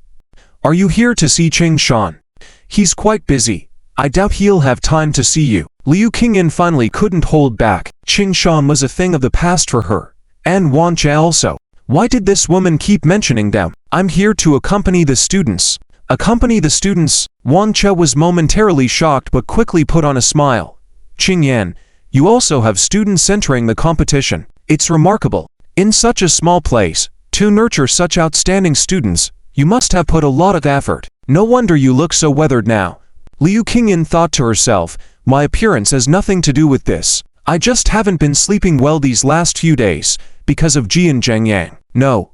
Are you here to see Qingshan? He's quite busy. I doubt he'll have time to see you. Liu Qingyan finally couldn't hold back. Qingshan was a thing of the past for her, and Wang Che also. Why did this woman keep mentioning them? I'm here to accompany the students. Accompany the students? Wang Che was momentarily shocked but quickly put on a smile. Qingyan, you also have students entering the competition. It's remarkable. In such a small place, to nurture such outstanding students, you must have put a lot of effort. No wonder you look so weathered now. Liu Qingyan thought to herself, my appearance has nothing to do with this. I just haven't been sleeping well these last few days, because of Jian Zhengyang. No.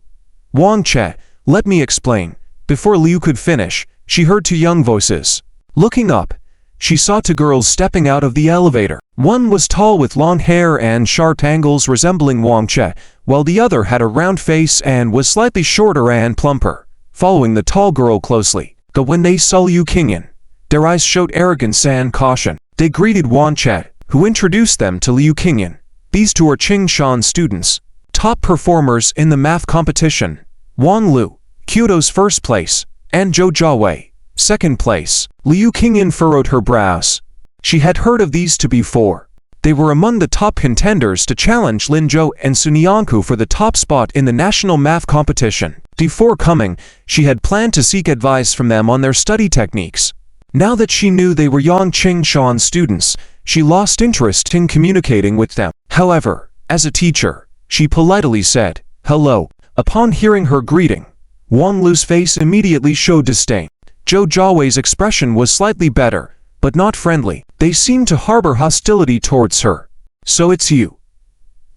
Wang Che, let me explain. Before Liu could finish, she heard two young voices. Looking up, she saw two girls stepping out of the elevator. One was tall with long hair and sharp angles resembling Wang Che, while the other had a round face and was slightly shorter and plumper. Following the tall girl closely, but when they saw Liu Qingyan, their eyes showed arrogance and caution. They greeted Wang Che, who introduced them to Liu Qingyan. These two are Qingshan students, top performers in the math competition. Wang Lu, Kyoto's first place, and Zhou Jiawei, second place. Liu Qingyan furrowed her brows. She had heard of these two before. They were among the top contenders to challenge Lin Zhou and Sun Yanku for the top spot in the national math competition. Before coming, she had planned to seek advice from them on their study techniques. Now that she knew they were Yang Qingshan students, she lost interest in communicating with them. However, as a teacher, she politely said, hello. Upon hearing her greeting, Wang Lu's face immediately showed disdain. Zhou Jiawei's expression was slightly better, but not friendly. They seemed to harbor hostility towards her. So it's you.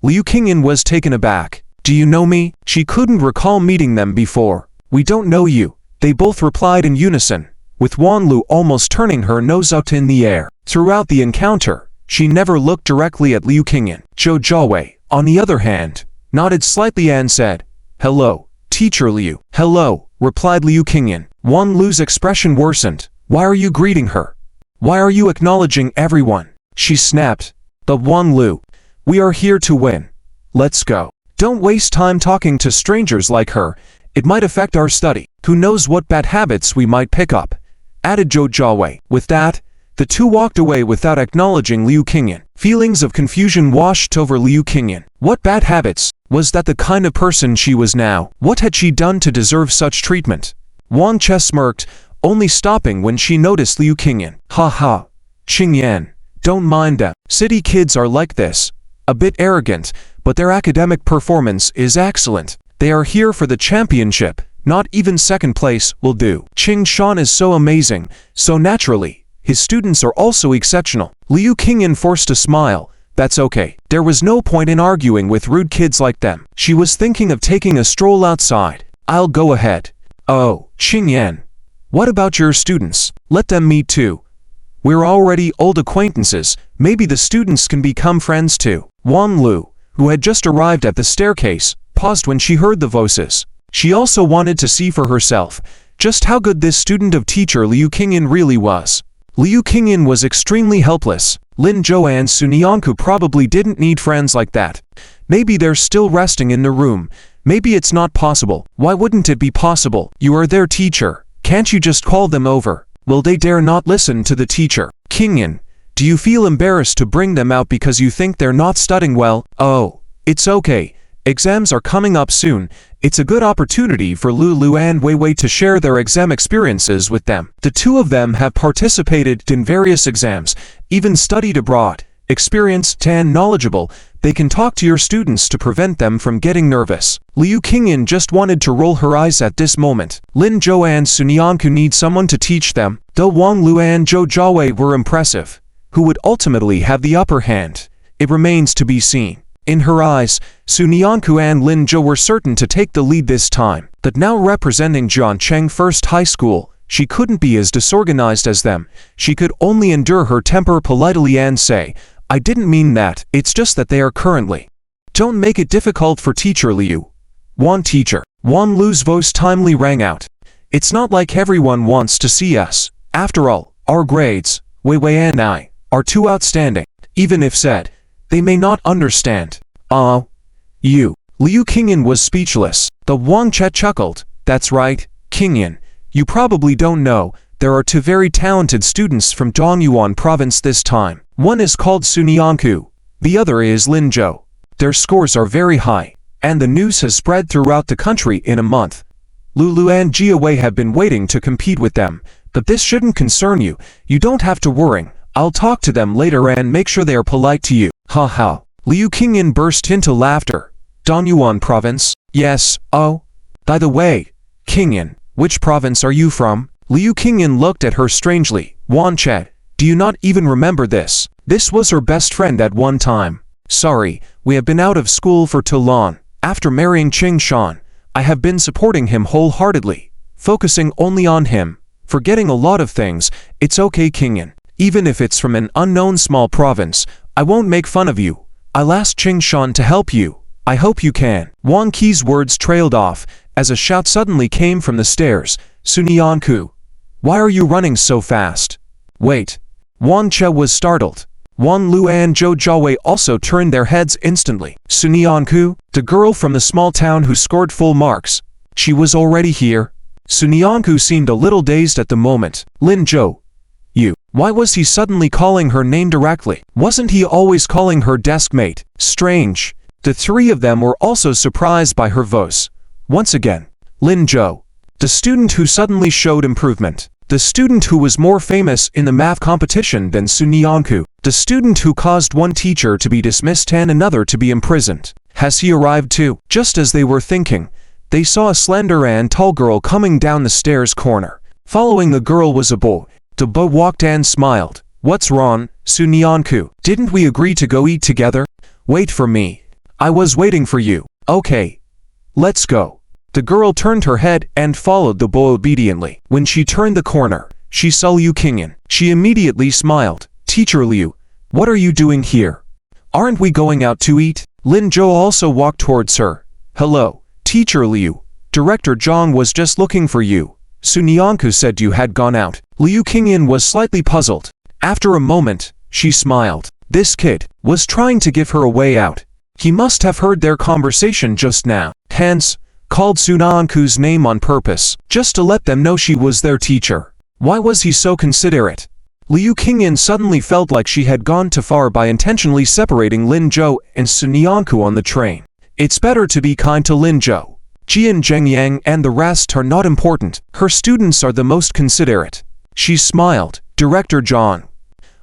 Liu Qingyan was taken aback. Do you know me? She couldn't recall meeting them before. We don't know you, they both replied in unison, with Wanlu almost turning her nose up in the air. Throughout the encounter, she never looked directly at Liu Qingyan. Zhou Jiawei, on the other hand, nodded slightly and said, "Hello, Teacher Liu." "Hello," replied Liu Qingyan. Wanlu's expression worsened. "Why are you greeting her? Why are you acknowledging everyone?" she snapped. "But Wanlu, we are here to win. Let's go. Don't waste time talking to strangers like her. It might affect our study. Who knows what bad habits we might pick up," added Zhou Jiawei. With that, the two walked away without acknowledging Liu Qingyan. Feelings of confusion washed over Liu Qingyan. What bad habits? Was that the kind of person she was now? What had she done to deserve such treatment? Wang Che smirked, only stopping when she noticed Liu Qingyan. "Ha ha, Qingyan, don't mind them. City kids are like this. A bit arrogant, but their academic performance is excellent. They are here for the championship. Not even second place will do. Qing Shan is so amazing, so naturally. His students are also exceptional." Liu Qingyan forced a smile. That's okay. There was no point in arguing with rude kids like them. She was thinking of taking a stroll outside. "I'll go ahead." "Oh, Qingyan. What about your students? Let them meet too. We're already old acquaintances. Maybe the students can become friends too." Wanlu, who had just arrived at the staircase, paused when she heard the voices. She also wanted to see for herself just how good this student of teacher Liu Qingyan really was. Liu Qingyan was extremely helpless. Lin Zhou and Sunyanku probably didn't need friends like that. Maybe they're still resting in the room. Maybe it's not possible. Why wouldn't it be possible? You are their teacher. Can't you just call them over? Will they dare not listen to the teacher? Qingyan, do you feel embarrassed to bring them out because you think they're not studying well? Oh, it's okay. Exams are coming up soon. It's a good opportunity for Lulu and Weiwei to share their exam experiences with them. The two of them have participated in various exams, even studied abroad. Experienced and knowledgeable, they can talk to your students to prevent them from getting nervous. Liu Qingyan just wanted to roll her eyes at this moment. Lin Zhou and Sunyanku need someone to teach them. Though Wang Lu and Zhou Jiawei were impressive, who would ultimately have the upper hand? It remains to be seen. In her eyes, Sunyanku and Lin Zhou were certain to take the lead this time. But now representing Jiancheng First High School, she couldn't be as disorganized as them. She could only endure her temper politely and say, "I didn't mean that, it's just that they are currently." "Don't make it difficult for Teacher Liu." "Wan teacher." Wan Lu's voice timely rang out. "It's not like everyone wants to see us. After all, our grades, Weiwei and I, are too outstanding. Even if said, they may not understand." You." Liu Qingyan was speechless. The Wang Che chuckled. "That's right, Qingyan. You probably don't know, there are two very talented students from Dongyuan province this time. One is called Sunyanku, the other is Lin Zhou. Their scores are very high, and the news has spread throughout the country in a month. Lulu and Jiawei have been waiting to compete with them, but this shouldn't concern you. You don't have to worry. I'll talk to them later and make sure they are polite to you." "Ha ha." Liu Qingyan burst into laughter. "Dongyuan province? Yes, oh. By the way, Qingyan, which province are you from?" Liu Qingyan looked at her strangely. "Wan Che, do you not even remember this? This was her best friend at one time." "Sorry, we have been out of school for too long. After marrying Qing Shan, I have been supporting him wholeheartedly, focusing only on him, forgetting a lot of things. It's okay, Qingyan. Even if it's from an unknown small province, I won't make fun of you. I'll ask Qing Shan to help you. I hope you can." Wang Qi's words trailed off, as a shout suddenly came from the stairs. "Sunyanku, why are you running so fast?" "Wait." Wang Che was startled. Wang Lu and Zhou Jiawei also turned their heads instantly. Sunyanku, the girl from the small town who scored full marks. She was already here. Sunyanku seemed a little dazed at the moment. "Lin Zhou. You." Why was he suddenly calling her name directly? Wasn't he always calling her deskmate? Strange. The three of them were also surprised by her voice. Once again, Lin Zhou, the student who suddenly showed improvement. The student who was more famous in the math competition than Sunyanku. The student who caused one teacher to be dismissed and another to be imprisoned. Has he arrived too? Just as they were thinking, they saw a slender and tall girl coming down the stairs corner. Following the girl was a boy. The boy walked and smiled. What's wrong, Sunyanku? Didn't we agree to go eat together? Wait for me. I was waiting for you. Okay. Let's go. The girl turned her head and followed the boy obediently. When she turned the corner, she saw Liu Qingyan. She immediately smiled. Teacher Liu, what are you doing here? Aren't we going out to eat? Lin Zhou also walked towards her. Hello, Teacher Liu. Director Zhang was just looking for you. Sunyanku said you had gone out. Liu Qingyan was slightly puzzled. After a moment, she smiled. This kid was trying to give her a way out. He must have heard their conversation just now. Hence, called Sunyanku's name on purpose, just to let them know she was their teacher. Why was he so considerate? Liu Qingyan suddenly felt like she had gone too far by intentionally separating Lin Zhou and Sunyanku on the train. It's better to be kind to Lin Zhou. Jian Zhengyang and the rest are not important. Her students are the most considerate. She smiled. Director John.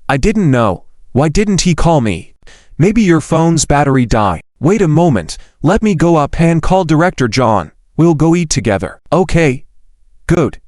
I didn't know. Why didn't he call me? Maybe your phone's battery died. Wait a moment. Let me go up and call Director John. We'll go eat together. Okay. Good.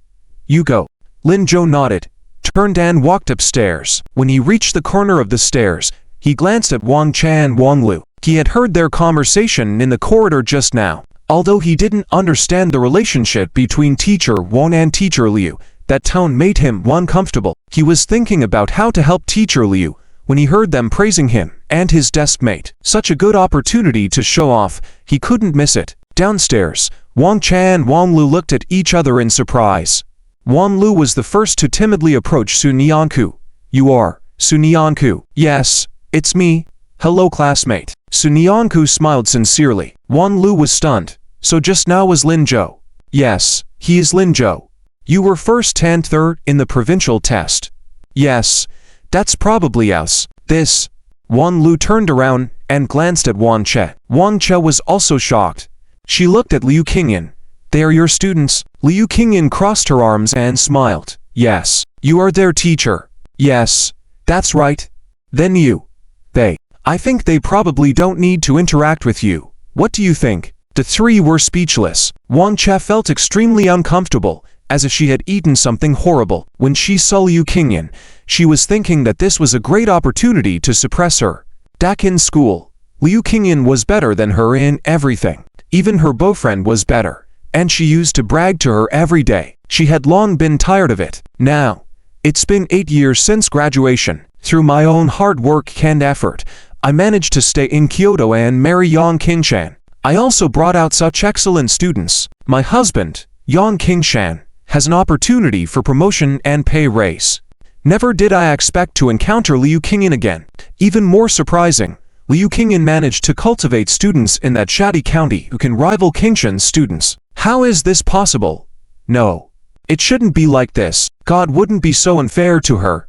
You go. Lin Zhou nodded, turned and walked upstairs. When he reached the corner of the stairs, he glanced at Wang Chen and Wang Lu. He had heard their conversation in the corridor just now. Although he didn't understand the relationship between Teacher Wang and Teacher Liu, that tone made him uncomfortable. He was thinking about how to help Teacher Liu when he heard them praising him and his deskmate. Such a good opportunity to show off, he couldn't miss it. Downstairs, Wang Chen and Wang Lu looked at each other in surprise. Wang Lu was the first to timidly approach Sunyanku. You are Sunyanku? Yes, it's me. Hello, classmate. Sunyanku smiled sincerely. Wang Lu was stunned. So just now was Lin Zhou? Yes, he is Lin Zhou. You were first and third in the provincial test. Yes, that's probably us. This. Wang Lu turned around and glanced at Wang Che. Wang Che was also shocked. She looked at Liu Qingyan. They are your students? Liu Qingyan crossed her arms and smiled. Yes. You are their teacher? Yes. That's right. Then you. They. I think they probably don't need to interact with you. What do you think? The three were speechless. Wang Che felt extremely uncomfortable, as if she had eaten something horrible. When she saw Liu Qingyan, she was thinking that this was a great opportunity to suppress her. Back in school, Liu Qingyan was better than her in everything. Even her boyfriend was better, and she used to brag to her every day. She had long been tired of it. Now, it's been 8 years since graduation. Through my own hard work and effort, I managed to stay in Kyoto and marry Yang Qingshan. I also brought out such excellent students. My husband, Yang Qingshan, has an opportunity for promotion and pay raise. Never did I expect to encounter Liu Qingyan again. Even more surprising, Liu Qingyan managed to cultivate students in that shabby county who can rival Qingshan's students. How is this possible? No. It shouldn't be like this. God wouldn't be so unfair to her.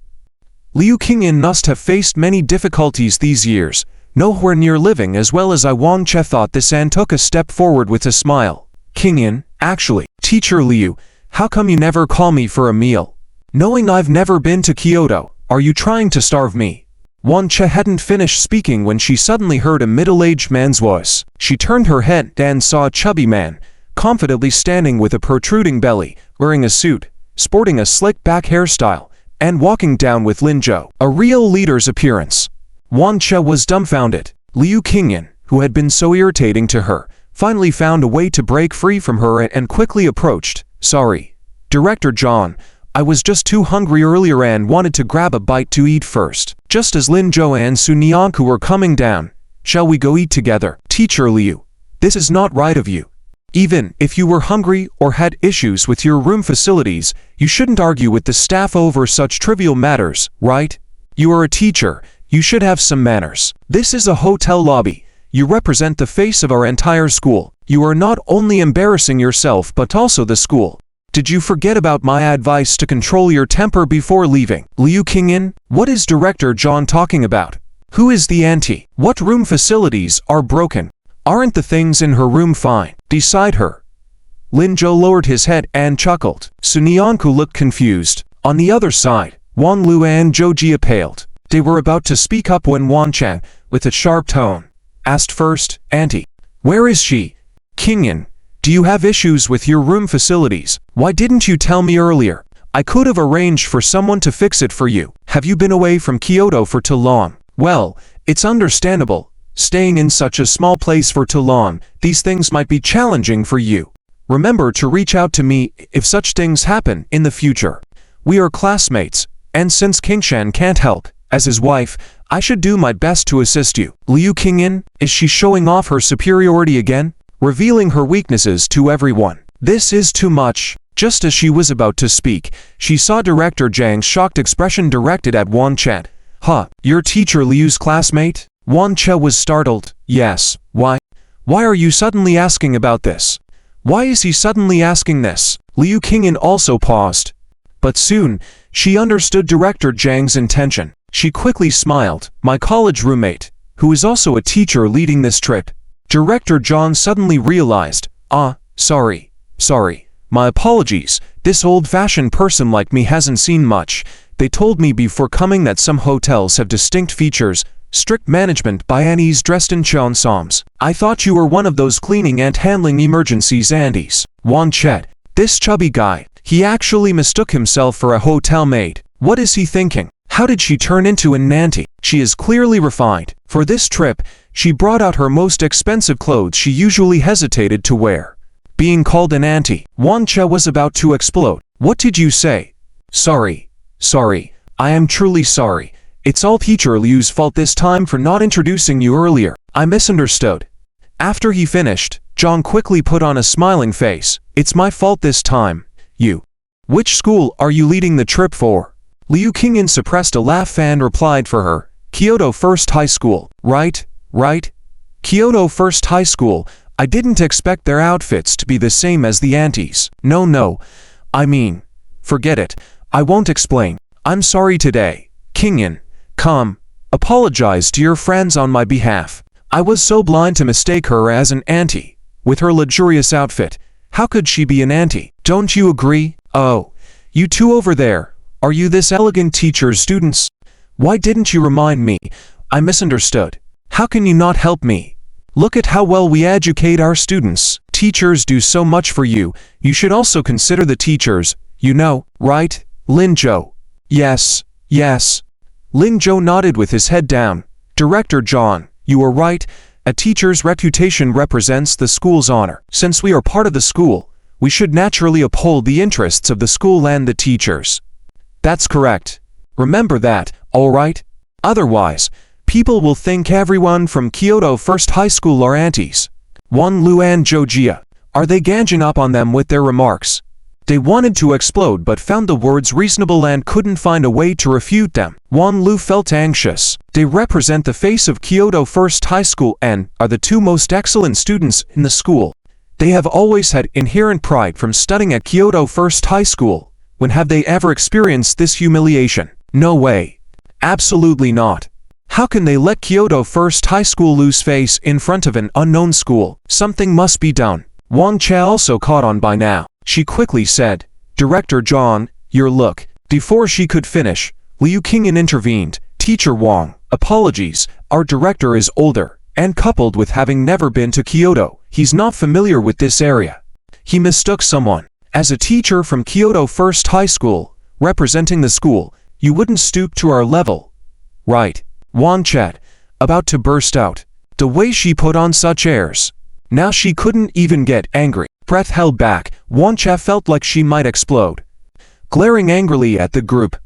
Liu Qingyan must have faced many difficulties these years, nowhere near living as well as I. Wang Che thought this and took a step forward with a smile. Qingyan, actually, Teacher Liu, how come you never call me for a meal? Knowing I've never been to Kyoto, are you trying to starve me? Wang Che hadn't finished speaking when she suddenly heard a middle-aged man's voice. She turned her head and saw a chubby man, confidently standing with a protruding belly, wearing a suit, sporting a slick-back hairstyle, and walking down with Lin Zhou, a real leader's appearance. Wang Che was dumbfounded. Liu Qingyan, who had been so irritating to her, finally found a way to break free from her and quickly approached. Sorry, Director John, I was just too hungry earlier and wanted to grab a bite to eat first. Just as Lin Zhou and Sunyanku were coming down, shall we go eat together? Teacher Liu, this is not right of you. Even if you were hungry or had issues with your room facilities, you shouldn't argue with the staff over such trivial matters, right? You are a teacher, you should have some manners. This is a hotel lobby. You represent the face of our entire school. You are not only embarrassing yourself but also the school. Did you forget about my advice to control your temper before leaving? Liu Qingyan, what is Director John talking about? Who is the auntie? What room facilities are broken? Aren't the things in her room fine? Beside her. Lin Zhou lowered his head and chuckled. Sunyanku looked confused. On the other side, Wang Lu and Zhou Jia paled. They were about to speak up when Wang Chen, with a sharp tone, asked first, Auntie, where is she? Qingyan, do you have issues with your room facilities? Why didn't you tell me earlier? I could have arranged for someone to fix it for you. Have you been away from Kyoto for too long? Well, it's understandable. Staying in such a small place for too long, these things might be challenging for you. Remember to reach out to me if such things happen in the future. We are classmates, and since Kingshan can't help, as his wife, I should do my best to assist you. Liu Qingyan, is she showing off her superiority again? Revealing her weaknesses to everyone. This is too much. Just as she was about to speak, she saw Director Zhang's shocked expression directed at Wan Che. Huh, your teacher Liu's classmate? Wan Che was startled. Yes, why? Why are you suddenly asking about this? Why is he suddenly asking this? Liu Qingyan also paused. But soon, she understood Director Zhang's intention. She quickly smiled. My college roommate, who is also a teacher leading this trip. Director Zhang suddenly realized, sorry. My apologies, this old-fashioned person like me hasn't seen much. They told me before coming that some hotels have distinct features, strict management by Annies dressed in cheongsams. I thought you were one of those cleaning and handling emergencies Andes. Wan Che, this chubby guy, he actually mistook himself for a hotel maid. What is he thinking? How did she turn into an auntie? She is clearly refined. For this trip, she brought out her most expensive clothes she usually hesitated to wear. Being called an auntie, Wan Che was about to explode. What did you say? Sorry. I am truly sorry. It's all teacher Liu's fault this time for not introducing you earlier. I misunderstood. After he finished, Zhang quickly put on a smiling face. It's my fault this time. You. Which school are you leading the trip for? Liu Qingyan suppressed a laugh and replied for her. Kyoto First High School. Right. Kyoto First High School. I didn't expect their outfits to be the same as the aunties. No. I mean, forget it. I won't explain. I'm sorry today. Qingyan, come. Apologize to your friends on my behalf. I was so blind to mistake her as an auntie. With her luxurious outfit, how could she be an auntie? Don't you agree? Oh, you two over there. Are you this elegant teacher's students? Why didn't you remind me? I misunderstood. How can you not help me? Look at how well we educate our students. Teachers do so much for you. You should also consider the teachers. You know, right? Lin Zhou. Yes. Lin Zhou nodded with his head down. Director Zhang, you are right. A teacher's reputation represents the school's honor. Since we are part of the school, we should naturally uphold the interests of the school and the teachers. That's correct. Remember that, all right? Otherwise, people will think everyone from Kyoto First High School are aunties. Wan Lu and Zhou Jia, are they ganging up on them with their remarks? They wanted to explode but found the words reasonable and couldn't find a way to refute them. Wan Lu felt anxious. They represent the face of Kyoto First High School and are the two most excellent students in the school. They have always had inherent pride from studying at Kyoto First High School. When have they ever experienced this humiliation? No way. Absolutely not. How can they let Kyoto First High School lose face in front of an unknown school? Something must be done. Wan Che also caught on by now. She quickly said, Director Zhang, your look. Before she could finish, Liu Qingyan intervened. Teacher Wang, apologies, our director is older, and coupled with having never been to Kyoto, he's not familiar with this area. He mistook someone. As a teacher from Kyoto First High School, representing the school, you wouldn't stoop to our level. Right. Wan Che, about to burst out. The way she put on such airs. Now she couldn't even get angry. Breath held back, Wan Che felt like she might explode. Glaring angrily at the group,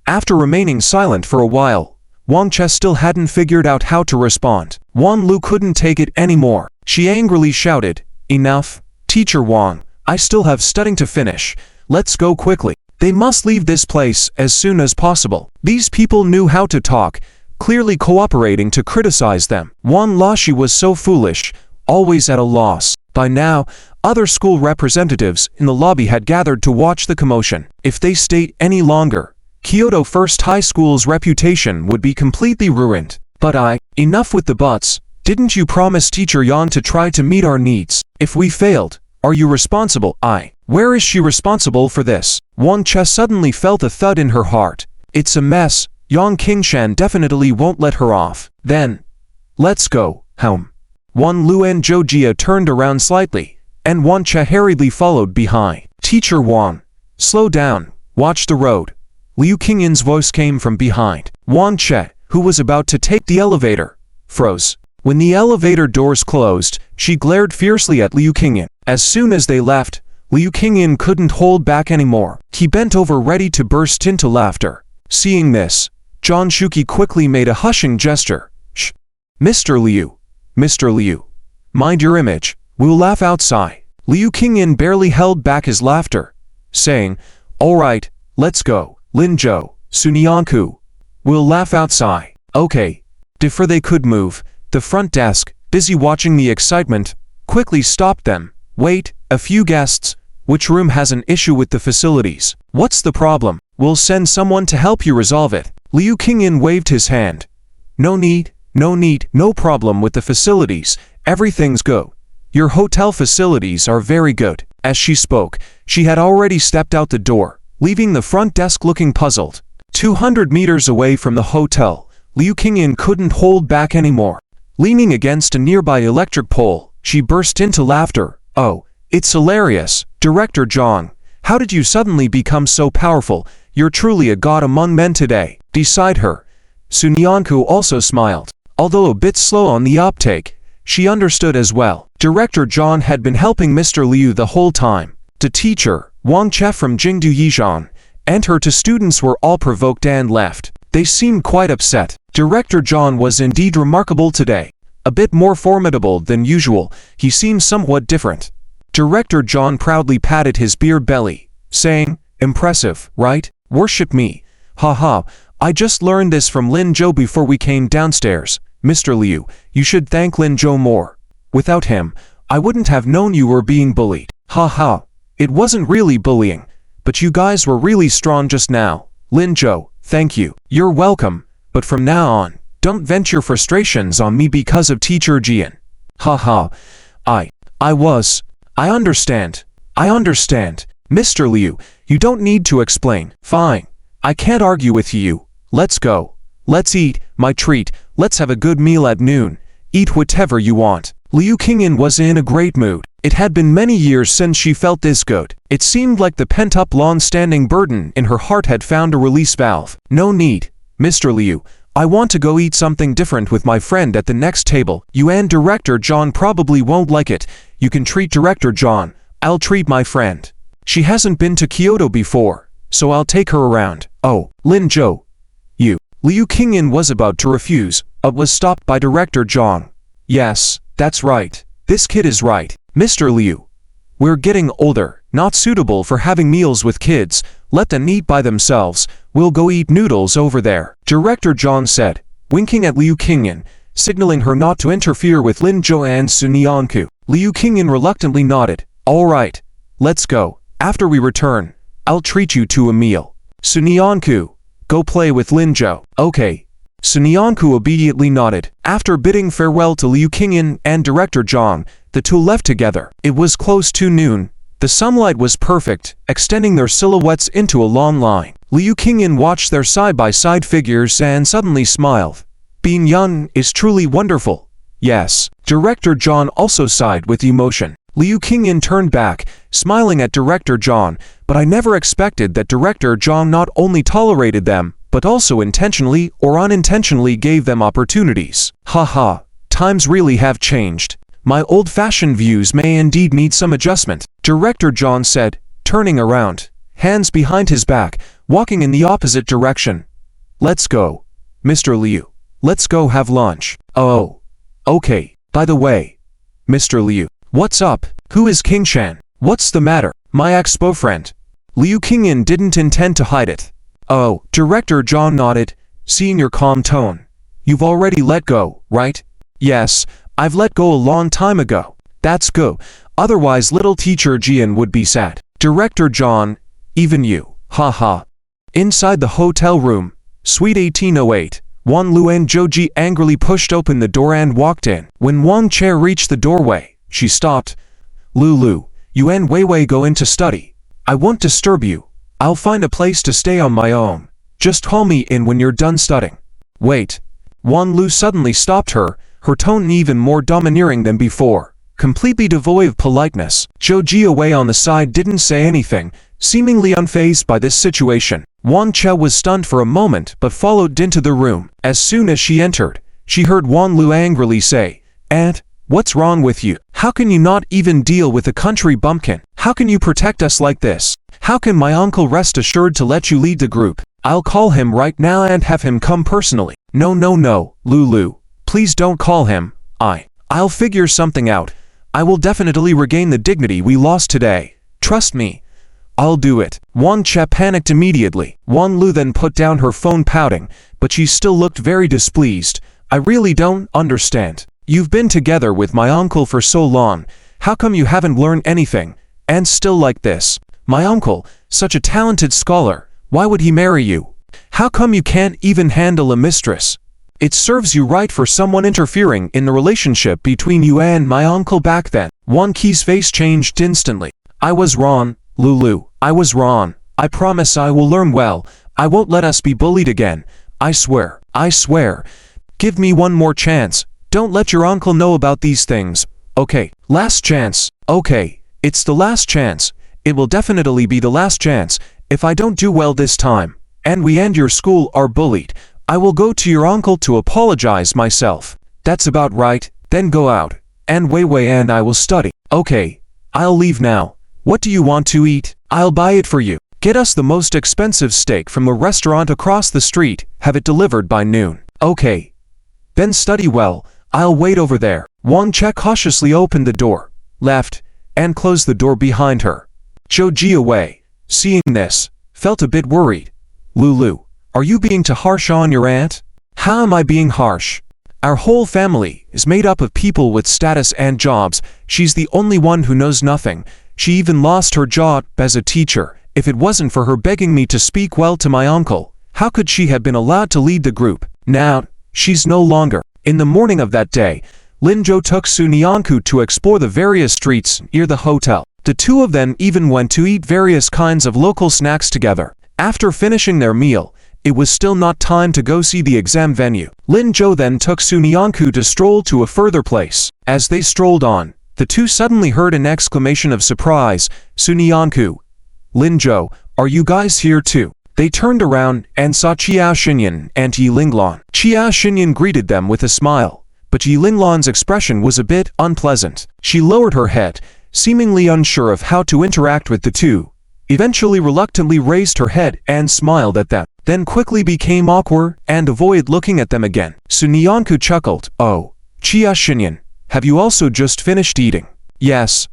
After remaining silent for a while, Wan Che still hadn't figured out how to respond. Wan Lu couldn't take it anymore. She angrily shouted, Enough. Teacher Wang, I still have studying to finish. Let's go quickly. They must leave this place as soon as possible. These people knew how to talk, clearly cooperating to criticize them. Wan Lashi was so foolish, always at a loss. By now, other school representatives in the lobby had gathered to watch the commotion. If they stayed any longer, Kyoto First High School's reputation would be completely ruined. But enough with the buts. Didn't you promise Teacher Yan to try to meet our needs? If we failed, are you responsible? Where is she responsible for this? Wan Che suddenly felt a thud in her heart. It's a mess. Yang Qingshan definitely won't let her off. Then, let's go. Wan Lu and Zhou Jia turned around slightly, and Wan Che hurriedly followed behind. Teacher Wang, slow down. Watch the road. Liu Qingyin's voice came from behind. Wang Che, who was about to take the elevator, froze. When the elevator doors closed, she glared fiercely at Liu Qingyin. As soon as they left, Liu Qingyin couldn't hold back anymore. He bent over ready to burst into laughter. Seeing this, Zhang Shuqi quickly made a hushing gesture. Shh. Mr. Liu. Mr. Liu. Mind your image. We'll laugh outside. Liu Qingyin barely held back his laughter, saying, all right, let's go. Lin Zhou, Sunyanku. We'll laugh outside. Okay. Before they could move, the front desk, busy watching the excitement, quickly stopped them. Wait, a few guests. Which room has an issue with the facilities? What's the problem? We'll send someone to help you resolve it. Liu Qingyin waved his hand. No need, no problem with the facilities. Everything's good. Your hotel facilities are very good. As she spoke, she had already stepped out the door, leaving the front desk looking puzzled. 200 meters away from the hotel, Liu Qingyin couldn't hold back anymore. Leaning against a nearby electric pole, she burst into laughter. Oh, it's hilarious. Director Zhang, how did you suddenly become so powerful? You're truly a god among men today. Beside her, Sunyanku also smiled. Although a bit slow on the uptake, she understood as well. Director Zhang had been helping Mr. Liu the whole time. The teacher, Wang Che from Jingdu Yizhan, and her two students were all provoked and left. They seemed quite upset. Director Zhang was indeed remarkable today. A bit more formidable than usual, he seemed somewhat different. Director Zhang proudly patted his beard belly, saying, impressive, right? Worship me. Haha, I just learned this from Lin Zhou before we came downstairs. Mr. Liu, you should thank Lin Zhou more. Without him, I wouldn't have known you were being bullied. Haha, it wasn't really bullying, but you guys were really strong just now. Lin Zhou, thank you. You're welcome, but from now on, don't vent your frustrations on me because of Teacher Jian. Haha, I understand. Mr. Liu, you don't need to explain. Fine. I can't argue with you. Let's go. Let's eat, my treat. Let's have a good meal at noon. Eat whatever you want. Liu Qingyin was in a great mood. It had been many years since she felt this good. It seemed like the pent-up long-standing burden in her heart had found a release valve. No need, Mr. Liu. I want to go eat something different with my friend at the next table. You and Director Zhang probably won't like it. You can treat Director Zhang. I'll treat my friend. She hasn't been to Kyoto before, so I'll take her around. Oh, Lin Zhou. You. Liu Qingyin was about to refuse, but was stopped by Director Zhang. Yes, that's right. This kid is right. Mr. Liu. We're getting older, not suitable for having meals with kids. Let them eat by themselves. We'll go eat noodles over there. Director Zhang said, winking at Liu Qingyin, signaling her not to interfere with Lin Zhou and Sunyanku. Liu Qingyin reluctantly nodded. All right, let's go. After we return, I'll treat you to a meal. Sunyanku, go play with Lin Zhou. Okay. Sunyanku obediently nodded. After bidding farewell to Liu Qingyin and Director Zhang, the two left together. It was close to noon. The sunlight was perfect, extending their silhouettes into a long line. Liu Qingyin watched their side-by-side figures and suddenly smiled. Being young is truly wonderful. Yes. Director Zhang also sighed with emotion. Liu Qingyin turned back, smiling at Director Zhang, but I never expected that Director Zhang not only tolerated them, but also intentionally or unintentionally gave them opportunities. Haha, times really have changed. My old-fashioned views may indeed need some adjustment, Director Zhang said, turning around, hands behind his back, walking in the opposite direction. Let's go. Mr. Liu. Let's go have lunch. Oh. Okay. By the way, Mr. Liu. What's up? Who is King Shan? What's the matter? My ex-boyfriend. Liu Qingyin didn't intend to hide it. Oh, Director Zhang nodded, seeing your calm tone. You've already let go, right? Yes, I've let go a long time ago. That's good. Otherwise little Teacher Jian would be sad. Director Zhang, even you. Haha. Inside the hotel room, Suite 1808, Wan Lu and Zhouji angrily pushed open the door and walked in. When Wang Che reached the doorway, she stopped. Lu, you and Wei go in to study. I won't disturb you. I'll find a place to stay on my own. Just call me in when you're done studying. Wait. Wan Lu suddenly stopped her, her tone even more domineering than before, completely devoid of politeness. Zhouji away on the side didn't say anything, seemingly unfazed by this situation. Wang Che was stunned for a moment but followed into the room. As soon as she entered, she heard Wan Lu angrily say, "Aunt, what's wrong with you? How can you not even deal with a country bumpkin? How can you protect us like this? How can my uncle rest assured to let you lead the group? I'll call him right now and have him come personally." No, Lulu. Please don't call him. I'll figure something out. I will definitely regain the dignity we lost today. Trust me. I'll do it. Wang Che panicked immediately. Wan Lu then put down her phone pouting, but she still looked very displeased. "I really don't understand. You've been together with my uncle for so long. How come you haven't learned anything? And still like this? My uncle, such a talented scholar, why would he marry you? How come you can't even handle a mistress? It serves you right for someone interfering in the relationship between you and my uncle back then." Wan Qi's face changed instantly. "I was wrong, Lulu. I was wrong. I promise I will learn well. I won't let us be bullied again. I swear. I swear. Give me one more chance. Don't let your uncle know about these things. Okay. Last chance. Okay. It's the last chance. It will definitely be the last chance. If I don't do well this time, and we and your school are bullied, I will go to your uncle to apologize myself." "That's about right. Then go out. And Wei and I will study." "Okay. I'll leave now. What do you want to eat? I'll buy it for you. Get us the most expensive steak from the restaurant across the street. Have it delivered by noon." "Okay. Then study well. I'll wait over there." Wang Che cautiously opened the door, left, and closed the door behind her. Zhou Jiawei, seeing this, felt a bit worried. "Lulu, are you being too harsh on your aunt?" "How am I being harsh? Our whole family is made up of people with status and jobs. She's the only one who knows nothing. She even lost her job as a teacher. If it wasn't for her begging me to speak well to my uncle, how could she have been allowed to lead the group? Now, she's no longer." In the morning of that day, Lin Zhou took Su Nianku to explore the various streets near the hotel. The two of them even went to eat various kinds of local snacks together. After finishing their meal, it was still not time to go see the exam venue. Lin Zhou then took Su Nianku to stroll to a further place. As they strolled on, the two suddenly heard an exclamation of surprise. "Su Nianku, Lin Zhou, are you guys here too?" They turned around and saw Qiao Xinyan and Yi Linglan. Qiao Xinyan greeted them with a smile, but Yi Linglan's expression was a bit unpleasant. She lowered her head, seemingly unsure of how to interact with the two, eventually reluctantly raised her head and smiled at them, then quickly became awkward and avoided looking at them again. Su Nianku chuckled. "Oh, Qiao Xinyan, have you also just finished eating?" "Yes.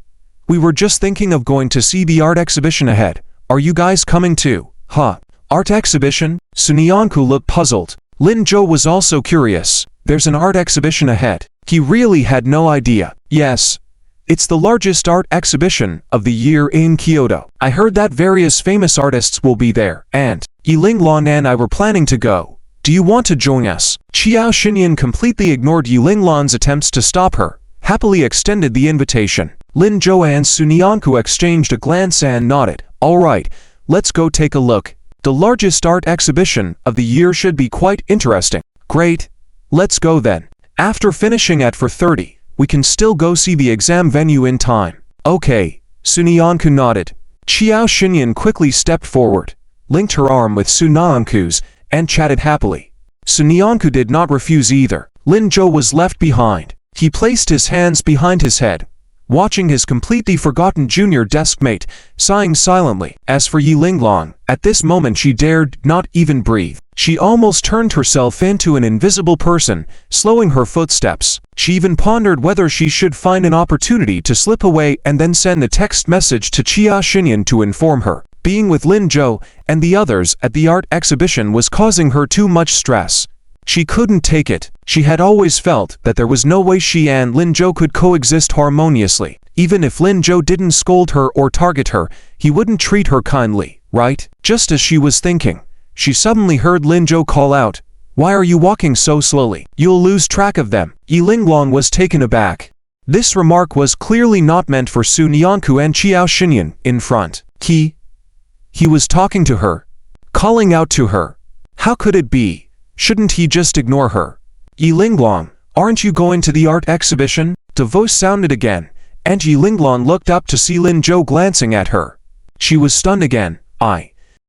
We were just thinking of going to see the art exhibition ahead. Are you guys coming too?" "Huh? Art exhibition?" Su Nianku looked puzzled. Lin Zhou was also curious. "There's an art exhibition ahead?" He really had no idea. "Yes. It's the largest art exhibition of the year in Kyoto. I heard that various famous artists will be there, and Yi Linglan and I were planning to go. Do you want to join us?" Qiao Xinyan completely ignored Yi Linglan's attempts to stop her, happily extended the invitation. Lin Zhou and Su Nianku exchanged a glance and nodded. "All right, let's go take a look. The largest art exhibition of the year should be quite interesting." "Great. Let's go then. After finishing at 4:30, we can still go see the exam venue in time." "Okay." Su Nianku nodded. Qiao Xinyan quickly stepped forward, linked her arm with Su Nianku's, and chatted happily. Su Nianku did not refuse either. Lin Zhou was left behind. He placed his hands behind his head, watching his completely forgotten junior deskmate, sighing silently. As for Yi Linglan, at this moment she dared not even breathe. She almost turned herself into an invisible person, slowing her footsteps. She even pondered whether she should find an opportunity to slip away and then send a text message to Qiao Xinyan to inform her. Being with Lin Zhou and the others at the art exhibition was causing her too much stress. She couldn't take it. She had always felt that there was no way she and Lin Zhou could coexist harmoniously. Even if Lin Zhou didn't scold her or target her, he wouldn't treat her kindly, right? Just as she was thinking, she suddenly heard Lin Zhou call out, "Why are you walking so slowly? You'll lose track of them." Yi Linglan was taken aback. This remark was clearly not meant for Su Nianku and Qiao Xinyan in front. He was talking to her, calling out to her. How could it be? Shouldn't he just ignore her? "Yi Linglan, aren't you going to the art exhibition?" The voice sounded again, and Yi Linglan looked up to see Lin Zhou glancing at her. She was stunned again.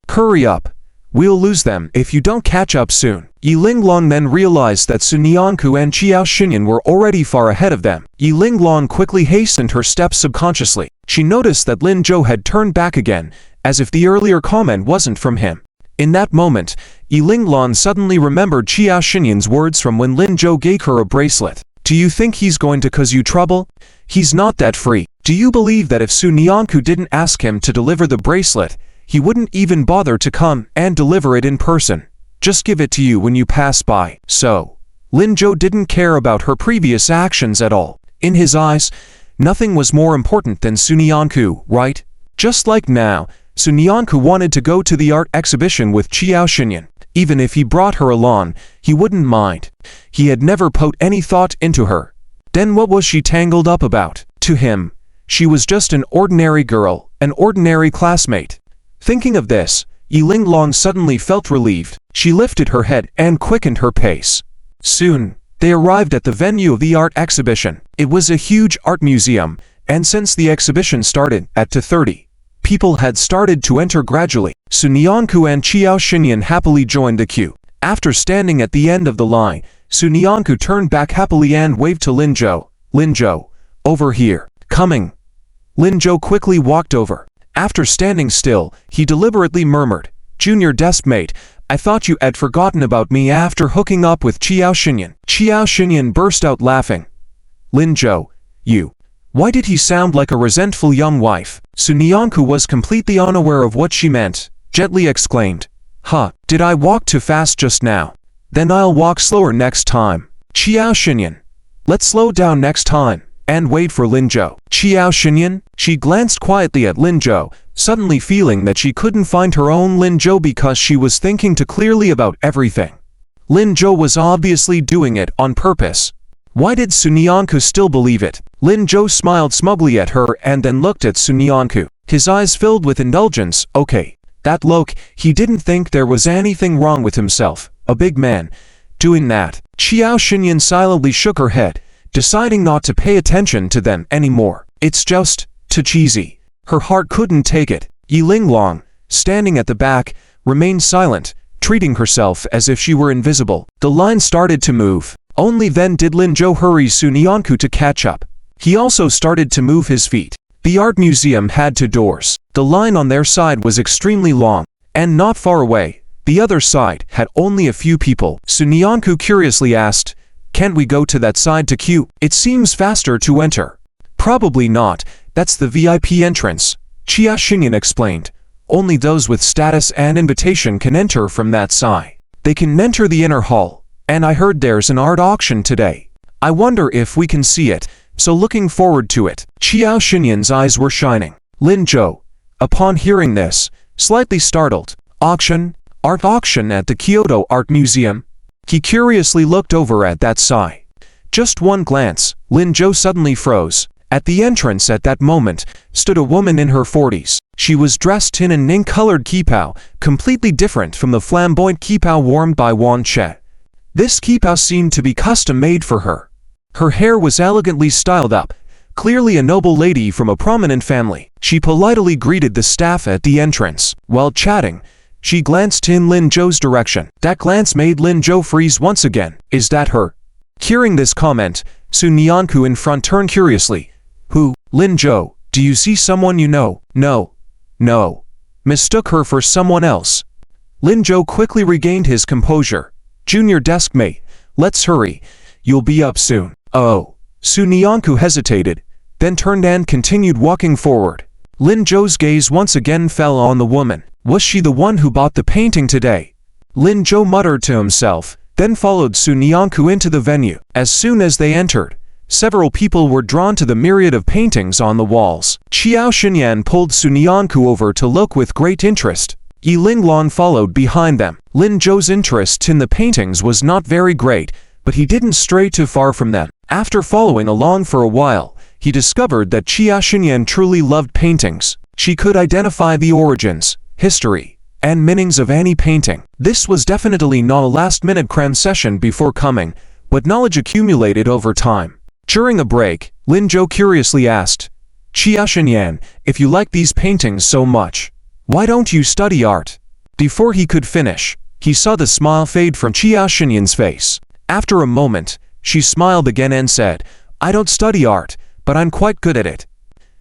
Hurry up. We'll lose them if you don't catch up soon. Yi Linglong then realized that Su Nianku and Qiao Xinyan were already far ahead of them. Yi Linglong quickly hastened her steps subconsciously. She noticed that Lin Zhou had turned back again, as if the earlier comment wasn't from him. In that moment, Yi Linglong suddenly remembered Qiao Xinyan's words from when Lin Zhou gave her a bracelet. Do you think he's going to cause you trouble? He's not that free. Do you believe that if Su Nianku didn't ask him to deliver the bracelet, he wouldn't even bother to come and deliver it in person? Just give it to you when you pass by. So, Lin Zhou didn't care about her previous actions at all. In his eyes, nothing was more important than Su Nianku, right? Just like now, Su Nianku wanted to go to the art exhibition with Qiao Xinyan. Even if he brought her along, he wouldn't mind. He had never put any thought into her. Then what was she tangled up about? To him, she was just an ordinary girl, an ordinary classmate. Thinking of this, Yi Linglong suddenly felt relieved. She lifted her head and quickened her pace. Soon, they arrived at the venue of the art exhibition. It was a huge art museum, and since the exhibition started at 2:30, people had started to enter gradually. Su Nianku and Qiao Xinyan happily joined the queue. After standing at the end of the line, Su Nianku turned back happily and waved to Lin Zhou. Lin Zhou, over here. Coming. Lin Zhou quickly walked over. After standing still, he deliberately murmured, Junior Deskmate, I thought you had forgotten about me after hooking up with Qiao Xinyan. Qiao Xinyan burst out laughing. Lin Zhou, you. Why did he sound like a resentful young wife? Su Nianku was completely unaware of what she meant, gently exclaimed. Did I walk too fast just now? Then I'll walk slower next time. Qiao Xinyan. Let's slow down next time, and wait for Lin Zhou. Qiao Xinyan? She glanced quietly at Lin Zhou, suddenly feeling that she couldn't find her own Lin Zhou because she was thinking too clearly about everything. Lin Zhou was obviously doing it on purpose. Why did Su Nianku still believe it? Lin Zhou smiled smugly at her and then looked at Su Nianku. His eyes filled with indulgence. Okay. That look, he didn't think there was anything wrong with himself, a big man, doing that. Qiao Xinyan silently shook her head, deciding not to pay attention to them anymore. It's just too cheesy. Her heart couldn't take it. Yi Linglong, standing at the back, remained silent, treating herself as if she were invisible. The line started to move. Only then did Lin Zhou hurry Su Nianku to catch up. He also started to move his feet. The art museum had 2 doors. The line on their side was extremely long, and not far away. The other side had only a few people. Su Nianku curiously asked, Can't we go to that side to queue? It seems faster to enter. Probably not, that's the VIP entrance, Qiao Xinyan explained. Only those with status and invitation can enter from that side. They can enter the inner hall, and I heard there's an art auction today. I wonder if we can see it, so looking forward to it. Qiao Xinyan's eyes were shining. Lin Zhou, upon hearing this, slightly startled. Auction? Art auction at the Kyoto Art Museum? He curiously looked over at that side. Just one glance, Lin Zhou suddenly froze. At the entrance at that moment, stood a woman in her 40s. She was dressed in an ink-colored kipao, completely different from the flamboyant kipao worn by Wan Che. This kipao seemed to be custom-made for her. Her hair was elegantly styled up, clearly a noble lady from a prominent family. She politely greeted the staff at the entrance. While chatting, she glanced in Lin Zhou's direction. That glance made Lin Zhou freeze once again. Is that her? Hearing this comment, Su Nianku in front turned curiously. Who? Lin Zhou, do you see someone you know? No. Mistook her for someone else. Lin Zhou quickly regained his composure. Junior Deskmate, let's hurry. You'll be up soon. Oh. Su Nianku hesitated, then turned and continued walking forward. Lin Zhou's gaze once again fell on the woman. Was she the one who bought the painting today? Lin Zhou muttered to himself, then followed Su Nianku into the venue. As soon as they entered, several people were drawn to the myriad of paintings on the walls. Qiao Xinyan pulled Su Nianku over to look with great interest. Yi Linglong followed behind them. Lin Zhou's interest in the paintings was not very great, but he didn't stray too far from them. After following along for a while, he discovered that Qiao Xinyan truly loved paintings. She could identify the origins, history, and meanings of any painting. This was definitely not a last-minute cram session before coming, but knowledge accumulated over time. During a break, Lin Zhou curiously asked, Chia Xinyan, if you like these paintings so much, why don't you study art? Before he could finish, he saw the smile fade from Chia Xinyan's face. After a moment, she smiled again and said, I don't study art, but I'm quite good at it.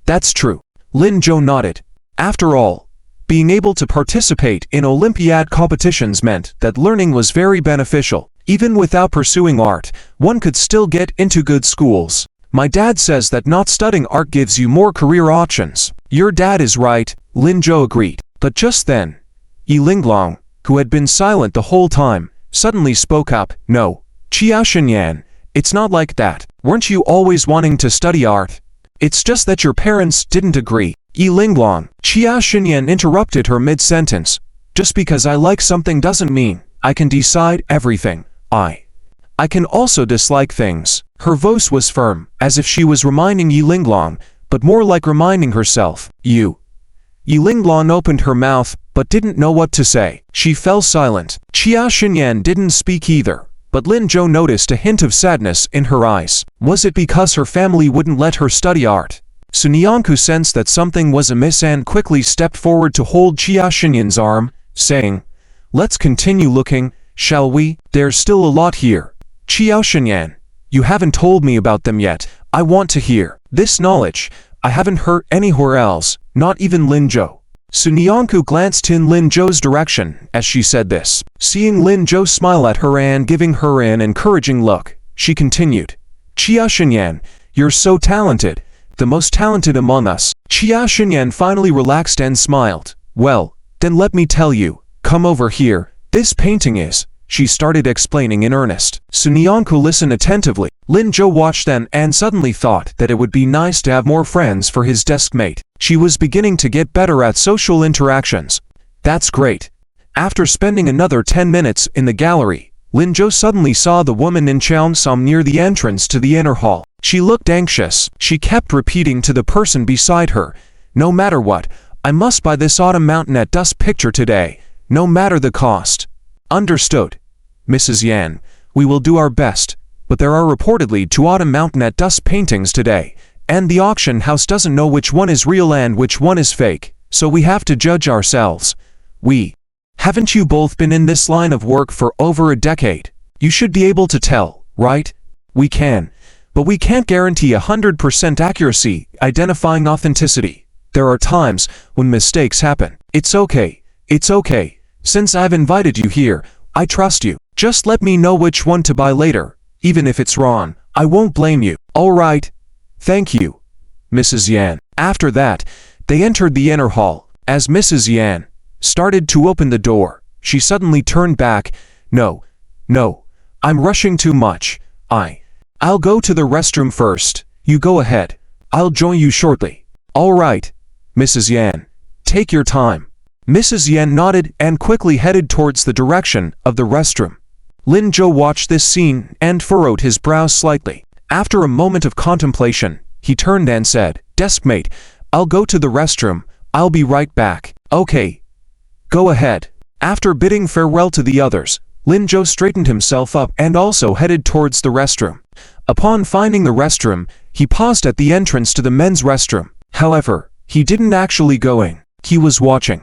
That's true. Lin Zhou nodded. After all, being able to participate in Olympiad competitions meant that learning was very beneficial. Even without pursuing art, one could still get into good schools. My dad says that not studying art gives you more career options. Your dad is right, Lin Zhou agreed. But just then, Yi Linglong, who had been silent the whole time, suddenly spoke up. No, Chia Xinyan, it's not like that. Weren't you always wanting to study art? It's just that your parents didn't agree. Yi Linglong, Chia Xinyan interrupted her mid-sentence. Just because I like something doesn't mean I can decide everything. I can also dislike things. Her voice was firm, as if she was reminding Yi Linglong, but more like reminding herself. Yi Linglong opened her mouth, but didn't know what to say. She fell silent. Chia Xinyan didn't speak either, but Lin Zhou noticed a hint of sadness in her eyes. Was it because her family wouldn't let her study art? Sun Yanku sensed that something was amiss and quickly stepped forward to hold Chia Xinyan's arm, saying, Let's continue looking, shall we? There's still a lot here. Chia Xinyan, you haven't told me about them yet. I want to hear. This knowledge, I haven't heard anywhere else, not even Lin Zhou. Sun Yanku glanced in Lin Zhou's direction as she said this. Seeing Lin Zhou smile at her and giving her an encouraging look, she continued, Chia Xinyan, you're so talented, the most talented among us. Chia Xinyan finally relaxed and smiled. Well, then let me tell you, come over here, this painting is, she started explaining in earnest. Sun Yanku listened attentively. Lin Zhou watched then and suddenly thought that it would be nice to have more friends for his deskmate. She was beginning to get better at social interactions. That's great. After spending another 10 minutes in the gallery, Lin Zhou suddenly saw the woman in Cheongsam near the entrance to the inner hall. She looked anxious. She kept repeating to the person beside her, no matter what, I must buy this autumn mountain at dusk picture today, no matter the cost. Understood. Mrs. Yan, we will do our best, but there are reportedly 2 autumn mountain at dusk paintings today, and the auction house doesn't know which one is real and which one is fake, so we have to judge ourselves. Haven't you both been in this line of work for over a decade? You should be able to tell, right? We can, but we can't guarantee 100% accuracy, identifying authenticity. There are times when mistakes happen. It's okay. Since I've invited you here, I trust you. Just let me know which one to buy later. Even if it's wrong, I won't blame you. All right. Thank you, Mrs. Yan. After that, they entered the inner hall. As Mrs. Yan started to open the door, she suddenly turned back. No, I'm rushing too much. I'll go to the restroom first. You go ahead. I'll join you shortly. All right, Mrs. Yan. Take your time. Mrs. Yan nodded and quickly headed towards the direction of the restroom. Lin Zhou watched this scene and furrowed his brows slightly. After a moment of contemplation, he turned and said, Deskmate, I'll go to the restroom. I'll be right back. Okay. Go ahead. After bidding farewell to the others, Lin Zhou straightened himself up and also headed towards the restroom. Upon finding the restroom, he paused at the entrance to the men's restroom. However, he didn't actually go in. He was watching.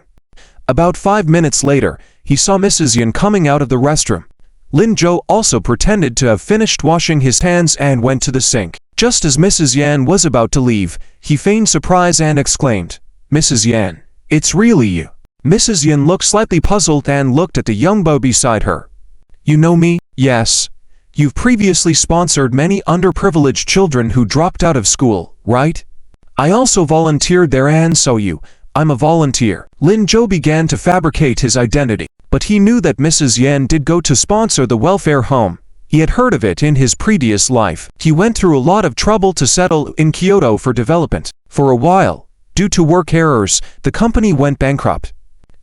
About 5 minutes later, he saw Mrs. Yan coming out of the restroom. Lin Zhou also pretended to have finished washing his hands and went to the sink. Just as Mrs. Yan was about to leave, he feigned surprise and exclaimed, Mrs. Yan, it's really you. Mrs. Yan looked slightly puzzled and looked at the young beau beside her. You know me? Yes. You've previously sponsored many underprivileged children who dropped out of school, right? I also volunteered there and so I'm a volunteer. Lin Zhou began to fabricate his identity, but he knew that Mrs. Yan did go to sponsor the welfare home. He had heard of it in his previous life. He went through a lot of trouble to settle in Kyoto for development. For a while, due to work errors, the company went bankrupt.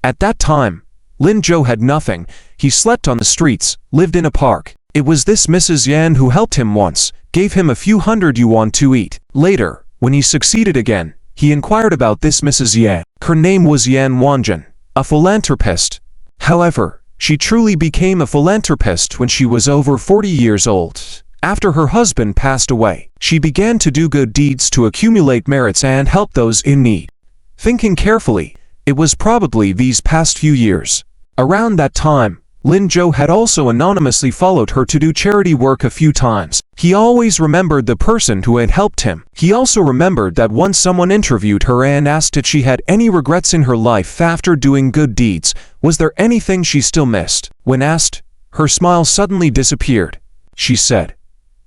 At that time, Lin Zhou had nothing. He slept on the streets, lived in a park. It was this Mrs. Yan who helped him once, gave him a few hundred yuan to eat. Later, when he succeeded again, he inquired about this Mrs. Yan. Her name was Yan Wanjun, a philanthropist. However, she truly became a philanthropist when she was over 40 years old. After her husband passed away, she began to do good deeds to accumulate merits and help those in need. Thinking carefully, it was probably these past few years. Around that time, Lin Zhou had also anonymously followed her to do charity work a few times. He always remembered the person who had helped him. He also remembered that once someone interviewed her and asked if she had any regrets in her life after doing good deeds. Was there anything she still missed? When asked, her smile suddenly disappeared. She said,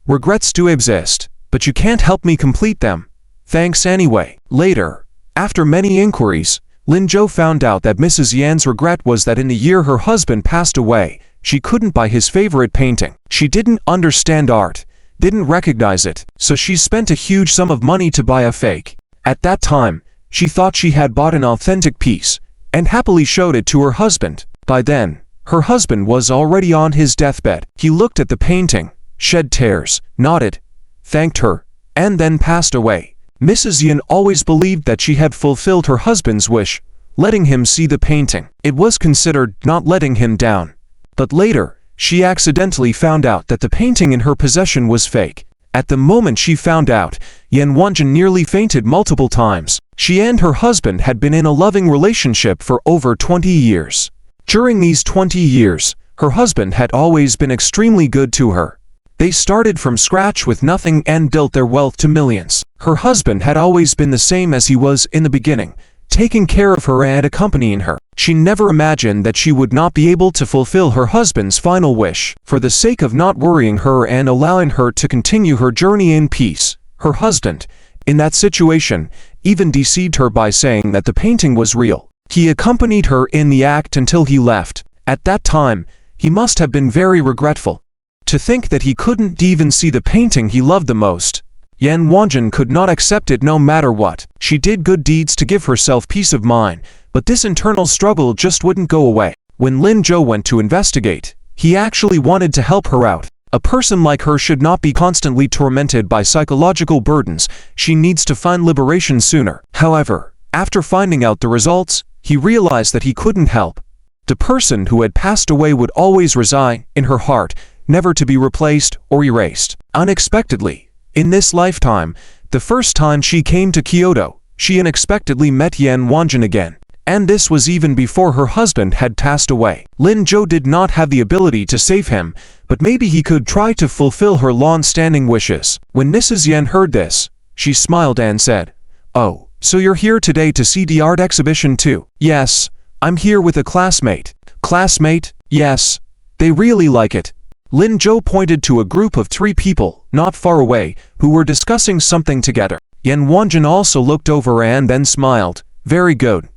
"Regrets do exist, but you can't help me complete them. Thanks anyway." Later, after many inquiries, Lin Zhou found out that Mrs. Yan's regret was that in the year her husband passed away, she couldn't buy his favorite painting. She didn't understand art, didn't recognize it, so she spent a huge sum of money to buy a fake. At that time, she thought she had bought an authentic piece, and happily showed it to her husband. By then, her husband was already on his deathbed. He looked at the painting, shed tears, nodded, thanked her, and then passed away. Mrs. Yan always believed that she had fulfilled her husband's wish, letting him see the painting. It was considered not letting him down. But later, she accidentally found out that the painting in her possession was fake. At the moment she found out, Yan Wanjin nearly fainted multiple times. She and her husband had been in a loving relationship for over 20 years. During these 20 years, her husband had always been extremely good to her. They started from scratch with nothing and built their wealth to millions. Her husband had always been the same as he was in the beginning, taking care of her and accompanying her. She never imagined that she would not be able to fulfill her husband's final wish. For the sake of not worrying her and allowing her to continue her journey in peace, her husband, in that situation, even deceived her by saying that the painting was real. He accompanied her in the act until he left. At that time, he must have been very regretful. To think that he couldn't even see the painting he loved the most. Yan Wanjin could not accept it no matter what. She did good deeds to give herself peace of mind, but this internal struggle just wouldn't go away. When Lin Zhou went to investigate, he actually wanted to help her out. A person like her should not be constantly tormented by psychological burdens. She needs to find liberation sooner. However, after finding out the results, he realized that he couldn't help. The person who had passed away would always reside in her heart, never to be replaced or erased. Unexpectedly, in this lifetime, the first time she came to Kyoto, she unexpectedly met Yan Wanjin again. And this was even before her husband had passed away. Lin Zhou did not have the ability to save him, but maybe he could try to fulfill her long-standing wishes. When Mrs. Yan heard this, she smiled and said, "Oh, so you're here today to see the art exhibition too?" "Yes, I'm here with a classmate." "Classmate?" "Yes. They really like it." Lin Zhou pointed to a group of 3 people, not far away, who were discussing something together. Yan Wanjin also looked over and then smiled. "Very good.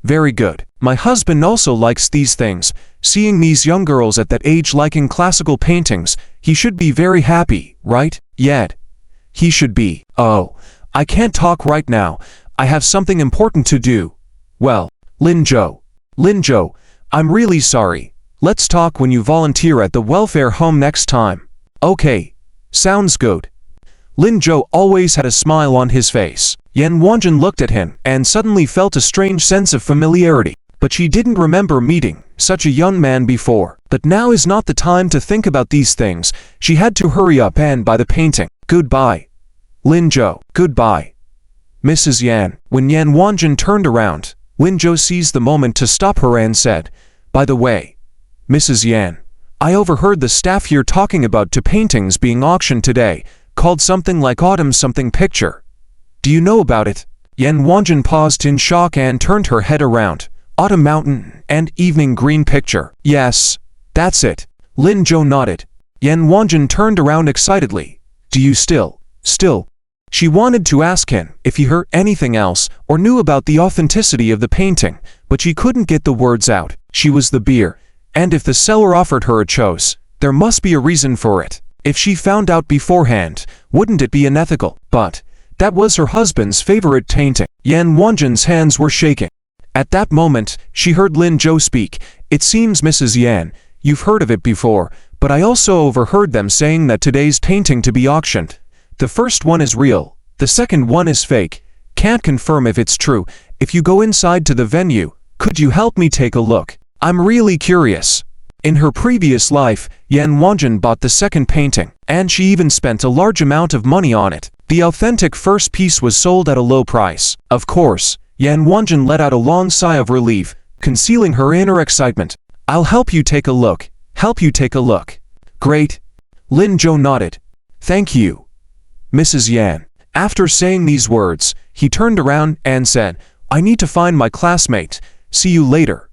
Very good. My husband also likes these things. Seeing these young girls at that age liking classical paintings, he should be very happy, right? Yet, he should be." "Oh, I can't talk right now. I have something important to do." "Well, Lin Zhou, I'm really sorry. Let's talk when you volunteer at the welfare home next time." "Okay, sounds good." Lin Zhou always had a smile on his face. Yan Wanjin looked at him and suddenly felt a strange sense of familiarity. But she didn't remember meeting such a young man before. But now is not the time to think about these things. She had to hurry up and buy the painting. "Goodbye, Lin Zhou." "Goodbye, Mrs. Yan." When Yan Wanjin turned around, Lin Zhou seized the moment to stop her and said, "By the way, Mrs. Yan, I overheard the staff here talking about 2 paintings being auctioned today, called something like Autumn something picture. Do you know about it?" Yan Wanjin paused in shock and turned her head around. "Autumn Mountain and Evening Green picture." "Yes, that's it." Lin Zhou nodded. Yan Wanjin turned around excitedly. "Do you still? She wanted to ask him if he heard anything else or knew about the authenticity of the painting, but she couldn't get the words out. She was the beer, and if the seller offered her a choice, there must be a reason for it. If she found out beforehand, wouldn't it be unethical? But that was her husband's favorite painting. Yan Wanjin's hands were shaking. At that moment, she heard Lin Zhou speak. "It seems, Mrs. Yan, you've heard of it before, but I also overheard them saying that today's painting to be auctioned. The first one is real, the second one is fake. Can't confirm if it's true. If you go inside to the venue, could you help me take a look? I'm really curious." In her previous life, Yan Wanjun bought the second painting, and she even spent a large amount of money on it. The authentic first piece was sold at a low price. Of course, Yan Wanjun let out a long sigh of relief, concealing her inner excitement. "I'll help you take a look. Help you take a look." "Great." Lin Zhou nodded. "Thank you, Mrs. Yan." After saying these words, he turned around and said, "I need to find my classmate. See you later,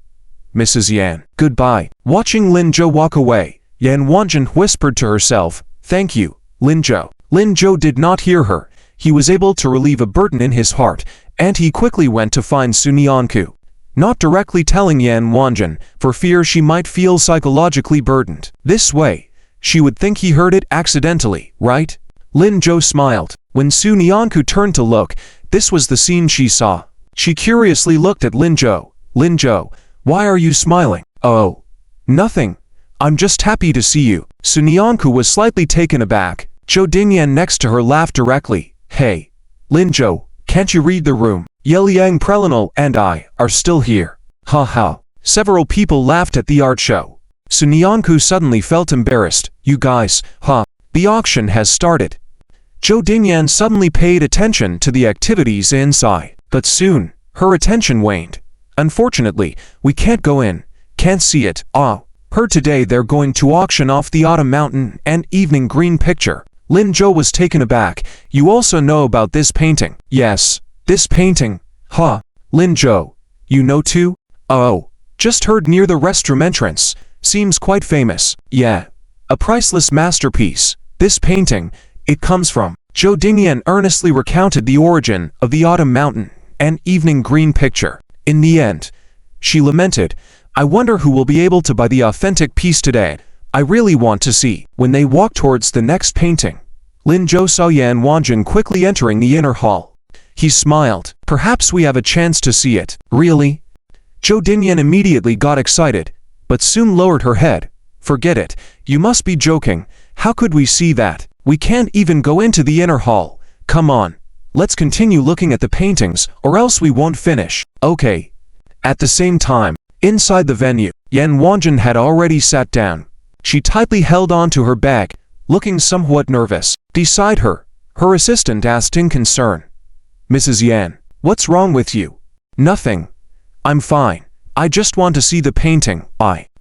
Mrs. Yan." "Goodbye." Watching Lin Zhou walk away, Yan Wanjun whispered to herself, "Thank you, Lin Zhou." Lin Zhou did not hear her. He was able to relieve a burden in his heart, and he quickly went to find Su Nianku, not directly telling Yan Wanjun, for fear she might feel psychologically burdened. This way, she would think he heard it accidentally, right? Lin Zhou smiled. When Su Nianku turned to look, this was the scene she saw. She curiously looked at Lin Zhou. "Lin Zhou, why are you smiling?" "Oh, nothing. I'm just happy to see you." Su Nianku was slightly taken aback. Zhou Dingyan next to her laughed directly. "Hey, Lin Zhou, can't you read the room? Yeliang Prelinal and I are still here." "Ha ha." Several people laughed at the art show. Su Nianku suddenly felt embarrassed. "You guys, huh? The auction has started." Zhou Dingyan suddenly paid attention to the activities inside, but soon, her attention waned. "Unfortunately, we can't go in, can't see it." Heard today they're going to auction off the Autumn Mountain and Evening Green picture. Lin Zhou was taken aback. "You also know about this painting?" "Yes, this painting." "Huh, Lin Zhou, you know too?" "Oh, just heard near the restroom entrance. Seems quite famous." "Yeah, a priceless masterpiece. This painting, it comes from..." Zhou Dingyan earnestly recounted the origin of the Autumn Mountain and Evening Green picture. In the end, she lamented, "I wonder who will be able to buy the authentic piece today. I really want to see." When they walked towards the next painting, Lin Zhou saw Yan Wanjun quickly entering the inner hall. He smiled. "Perhaps we have a chance to see it." "Really?" Zhou Dingyan immediately got excited, but soon lowered her head. "Forget it. You must be joking. How could we see that? We can't even go into the inner hall. Come on. Let's continue looking at the paintings, or else we won't finish." "Okay." At the same time, inside the venue, Yan Wanjun had already sat down. She tightly held on to her bag, looking somewhat nervous. Beside her, her assistant asked in concern, "Mrs. Yan, what's wrong with you?" "Nothing. I'm fine. I just want to see the painting."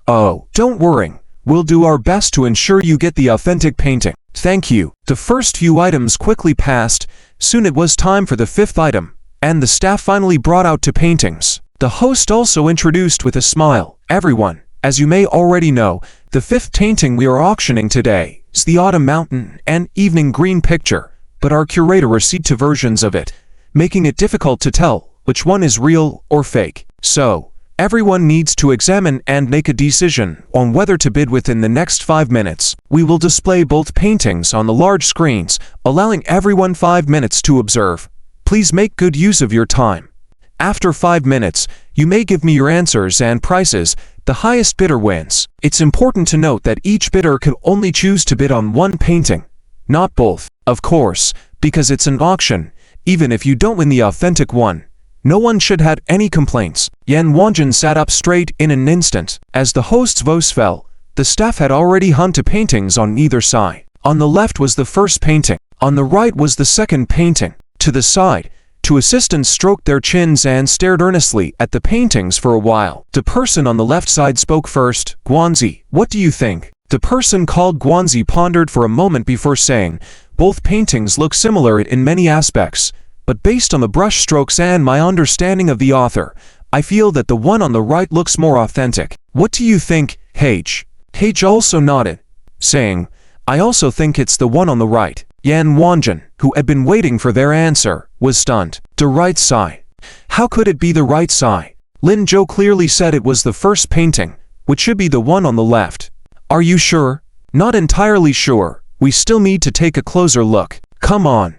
"Oh, don't worry. We'll do our best to ensure you get the authentic painting." "Thank you." The first few items quickly passed. Soon it was time for the fifth item, and the staff finally brought out two paintings. The host also introduced with a smile, "Everyone, as you may already know, the fifth painting we are auctioning today is the Autumn Mountain and Evening Green picture, but our curator received two versions of it, making it difficult to tell which one is real or fake. So, everyone needs to examine and make a decision on whether to bid within the next 5 minutes. We will display both paintings on the large screens, allowing everyone 5 minutes to observe. Please make good use of your time. After 5 minutes, you may give me your answers and prices. The highest bidder wins." It's important to note that each bidder can only choose to bid on one painting, not both. Of course, because it's an auction, even if you don't win the authentic one, no one should have any complaints. Yan Wanjun sat up straight in an instant. As the host's voice fell, the staff had already hunted paintings on either side. On the left was the first painting. On the right was the second painting. To the side, two assistants stroked their chins and stared earnestly at the paintings for a while. The person on the left side spoke first. "Guanzi, what do you think?" The person called Guanzi pondered for a moment before saying, "Both paintings look similar in many aspects, but based on the brush strokes and my understanding of the author, I feel that the one on the right looks more authentic. What do you think, H?" H also nodded, saying, "I also think it's the one on the right." Yan Wanjun, who had been waiting for their answer, was stunned. "The right side? How could it be the right side?" Lin Zhou clearly said it was the first painting, which should be the one on the left. "Are you sure?" "Not entirely sure. We still need to take a closer look." "Come on,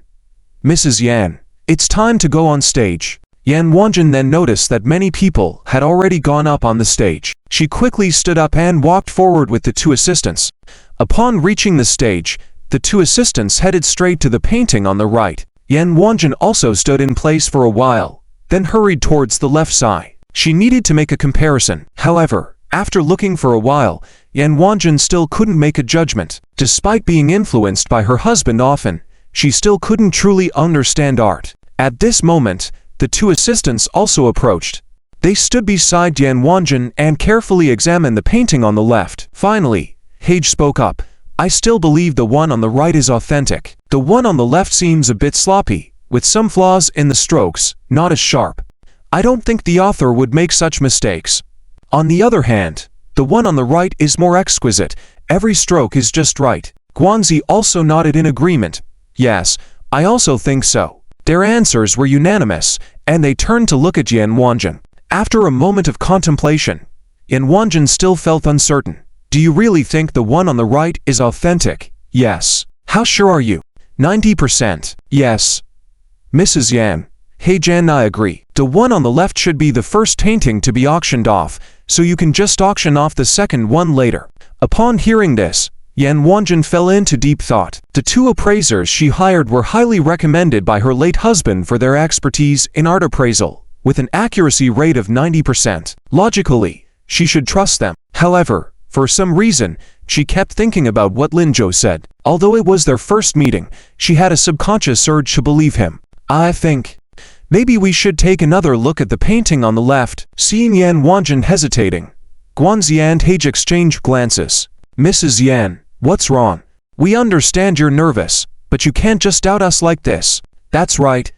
Mrs. Yan. It's time to go on stage." Yan Wanjun then noticed that many people had already gone up on the stage. She quickly stood up and walked forward with the two assistants. Upon reaching the stage, the two assistants headed straight to the painting on the right. Yan Wanjun also stood in place for a while, then hurried towards the left side. She needed to make a comparison. However, After looking for a while, Yan Wanjun still couldn't make a judgment. Despite being influenced by her husband often, she still couldn't truly understand art. At this moment, the two assistants also approached. They stood beside Yan Wanjun and carefully examined the painting on the left. Finally, Hage spoke up. I still believe the one on the right is authentic. The one on the left seems a bit sloppy, with some flaws in the strokes, not as sharp. I don't think the author would make such mistakes. On the other hand, the one on the right is more exquisite. Every stroke is just right. Guanzi also nodded in agreement. Yes, I also think so. Their answers were unanimous, and they turned to look at Yan Wanjun. After a moment of contemplation, Yan Wanjun still felt uncertain. Do you really think the one on the right is authentic? Yes. How sure are you? 90%. Yes. Mrs. Yan, Hage and I agree. The one on the left should be the first painting to be auctioned off, so you can just auction off the second one later. Upon hearing this, Yan Wanjun fell into deep thought. The two appraisers she hired were highly recommended by her late husband for their expertise in art appraisal, with an accuracy rate of 90%. Logically, she should trust them. However, for some reason, she kept thinking about what Lin Zhou said. Although it was their first meeting, she had a subconscious urge to believe him. I think maybe we should take another look at the painting on the left. Seeing Yan Wanjun hesitating, Guanzi and Hage exchanged glances. Mrs. Yan, what's wrong? We understand you're nervous, but you can't just doubt us like this. That's right.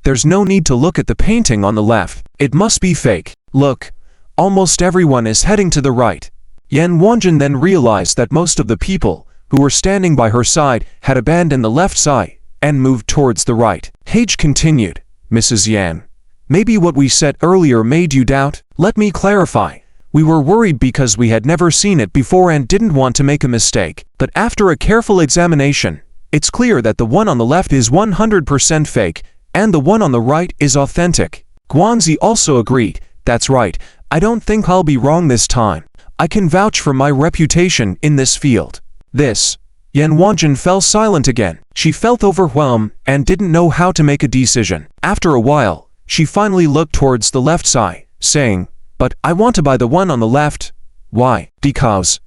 There's no need to look at the painting on the left. It must be fake. Look, almost everyone is heading to the right. Yan Wanjun then realized that most of the people who were standing by her side had abandoned the left side and moved towards the right. Hage continued, Mrs. Yan, maybe what we said earlier made you doubt. Let me clarify. We were worried because we had never seen it before and didn't want to make a mistake. But after a careful examination, it's clear that the one on the left is 100% fake and the one on the right is authentic. Guanzi also agreed. That's right. I don't think I'll be wrong this time. I can vouch for my reputation in this field. Yan Wanjun fell silent again. She felt overwhelmed and didn't know how to make a decision. After a while, she finally looked towards the left side, saying, but I want to buy the one on the left. Why? Because.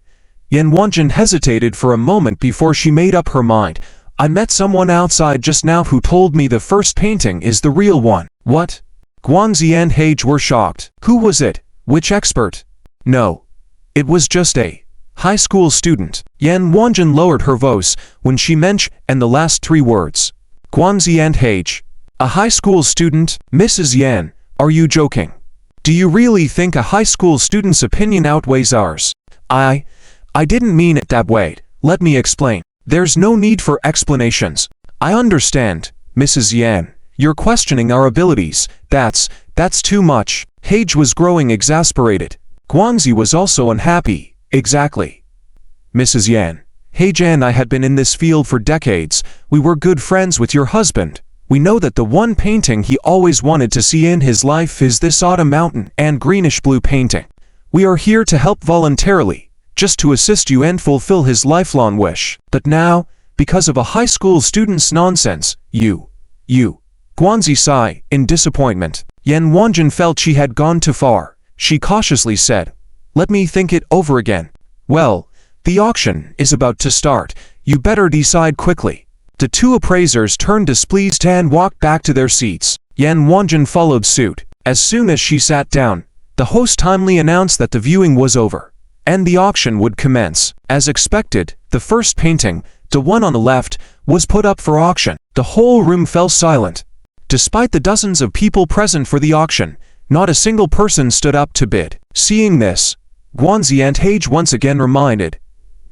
Yan Wanjun hesitated for a moment before she made up her mind. I met someone outside just now who told me the first painting is the real one. What? Guanzi and Hage were shocked. Who was it? Which expert? No. It was just a high school student. Yan Wanjun lowered her voice when she mentioned the last three words. Guanzi and Hage. A high school student? Mrs. Yan, are you joking? Do you really think a high school student's opinion outweighs ours? I didn't mean it that way. Let me explain. There's no need for explanations. I understand, Mrs. Yan. You're questioning our abilities. That's too much. Hage was growing exasperated. Guanzi was also unhappy. Exactly. Mrs. Yan, Hage and I had been in this field for decades. We were good friends with your husband. We know that the one painting he always wanted to see in his life is this autumn mountain and greenish-blue painting. We are here to help voluntarily, just to assist you and fulfill his lifelong wish. But now, because of a high school student's nonsense, you. Guanzi sighed in disappointment. Yan Wanjun felt she had gone too far. She cautiously said, let me think it over again. Well, the auction is about to start. You better decide quickly. The two appraisers turned displeased and walked back to their seats. Yan Wanjun followed suit. As soon as she sat down, the host timely announced that the viewing was over, and the auction would commence. As expected, the first painting, the one on the left, was put up for auction. The whole room fell silent. Despite the dozens of people present for the auction, not a single person stood up to bid. Seeing this, Guanzi and Hage once again reminded,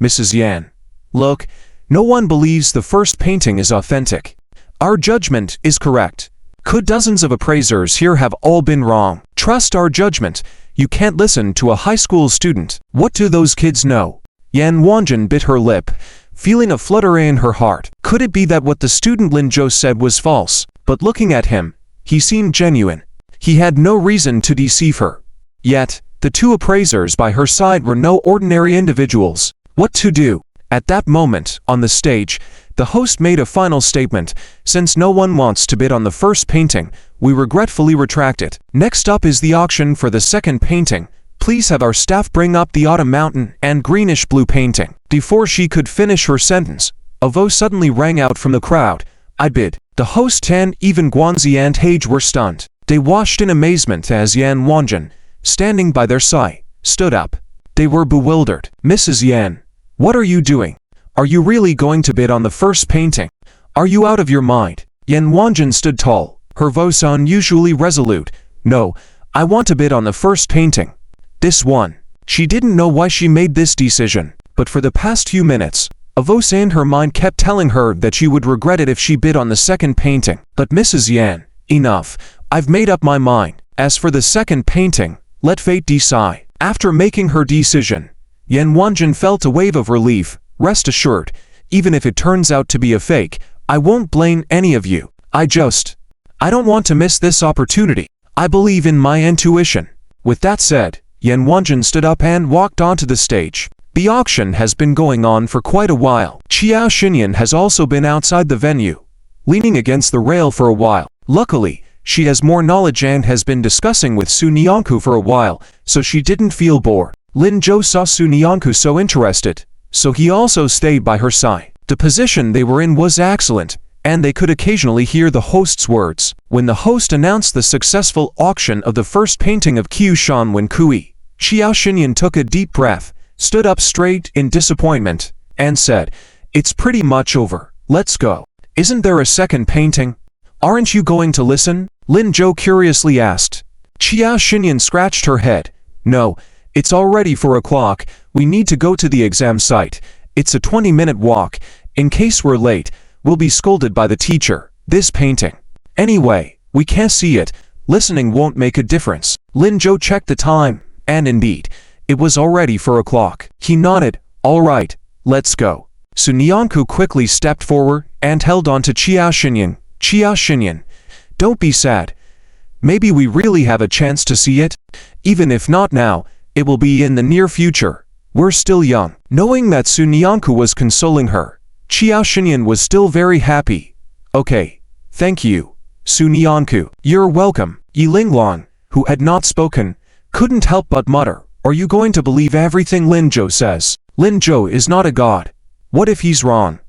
Mrs. Yan, look, no one believes the first painting is authentic. Our judgment is correct. Could dozens of appraisers here have all been wrong? Trust our judgment. You can't listen to a high school student. What do those kids know? Yan Wanjun bit her lip, feeling a flutter in her heart. Could it be that what the student Lin Zhou said was false? But looking at him, he seemed genuine. He had no reason to deceive her. Yet, the two appraisers by her side were no ordinary individuals. What to do? At that moment, on the stage, the host made a final statement. Since no one wants to bid on the first painting, we regretfully retract it. Next up is the auction for the second painting, please have our staff bring up the autumn mountain and greenish-blue painting. Before she could finish her sentence, a voice suddenly rang out from the crowd. I bid. The host Tan, even Guanzi and Hage were stunned. They watched in amazement as Yan Wanjun, standing by their side, stood up. They were bewildered. Mrs. Yan, what are you doing? Are you really going to bid on the first painting? Are you out of your mind? Yan Wanjun stood tall, her voice unusually resolute. No, I want to bid on the first painting. This one. She didn't know why she made this decision, but for the past few minutes, a voice in her mind kept telling her that she would regret it if she bid on the second painting. But Mrs. Yan, enough. I've made up my mind. As for the second painting, let fate decide. After making her decision, Yan Wanjun felt a wave of relief. Rest assured, even if it turns out to be a fake, I won't blame any of you. I don't want to miss this opportunity. I believe in my intuition. With that said, Yan Wanjun stood up and walked onto the stage. The auction has been going on for quite a while. Qiao Xinyan has also been outside the venue, leaning against the rail for a while. Luckily, she has more knowledge and has been discussing with Su Nianku for a while, so she didn't feel bored. Lin Zhou saw Su Nianku so interested, so he also stayed by her side. The position they were in was excellent, and they could occasionally hear the host's words. When the host announced the successful auction of the first painting of Qiu Shan Wen Kui, Qiao Xinyan took a deep breath, stood up straight in disappointment, and said, "It's pretty much over. Let's go. Isn't there a second painting? Aren't you going to listen?" Lin Zhou curiously asked. Qiao Xinyan scratched her head. "No, it's already 4 o'clock. We need to go to the exam site. It's a 20-minute walk. In case we're late, we'll be scolded by the teacher. This painting. Anyway, we can't see it. Listening won't make a difference." Lin Zhou checked the time, and indeed, it was already 4 o'clock. He nodded. "All right, let's go." Su Nianku quickly stepped forward and held on to Qiao Xinyan. "Qiao Xinyan, don't be sad. Maybe we really have a chance to see it. Even if not now, it will be in the near future. We're still young." Knowing that Su Nianku was consoling her, Qiao Xinyan was still very happy. "Okay, thank you, Su Nianku." "You're welcome." Yi Linglang, who had not spoken, couldn't help but mutter, "Are you going to believe everything Lin Zhou says? Lin Zhou is not a god. What if he's wrong?"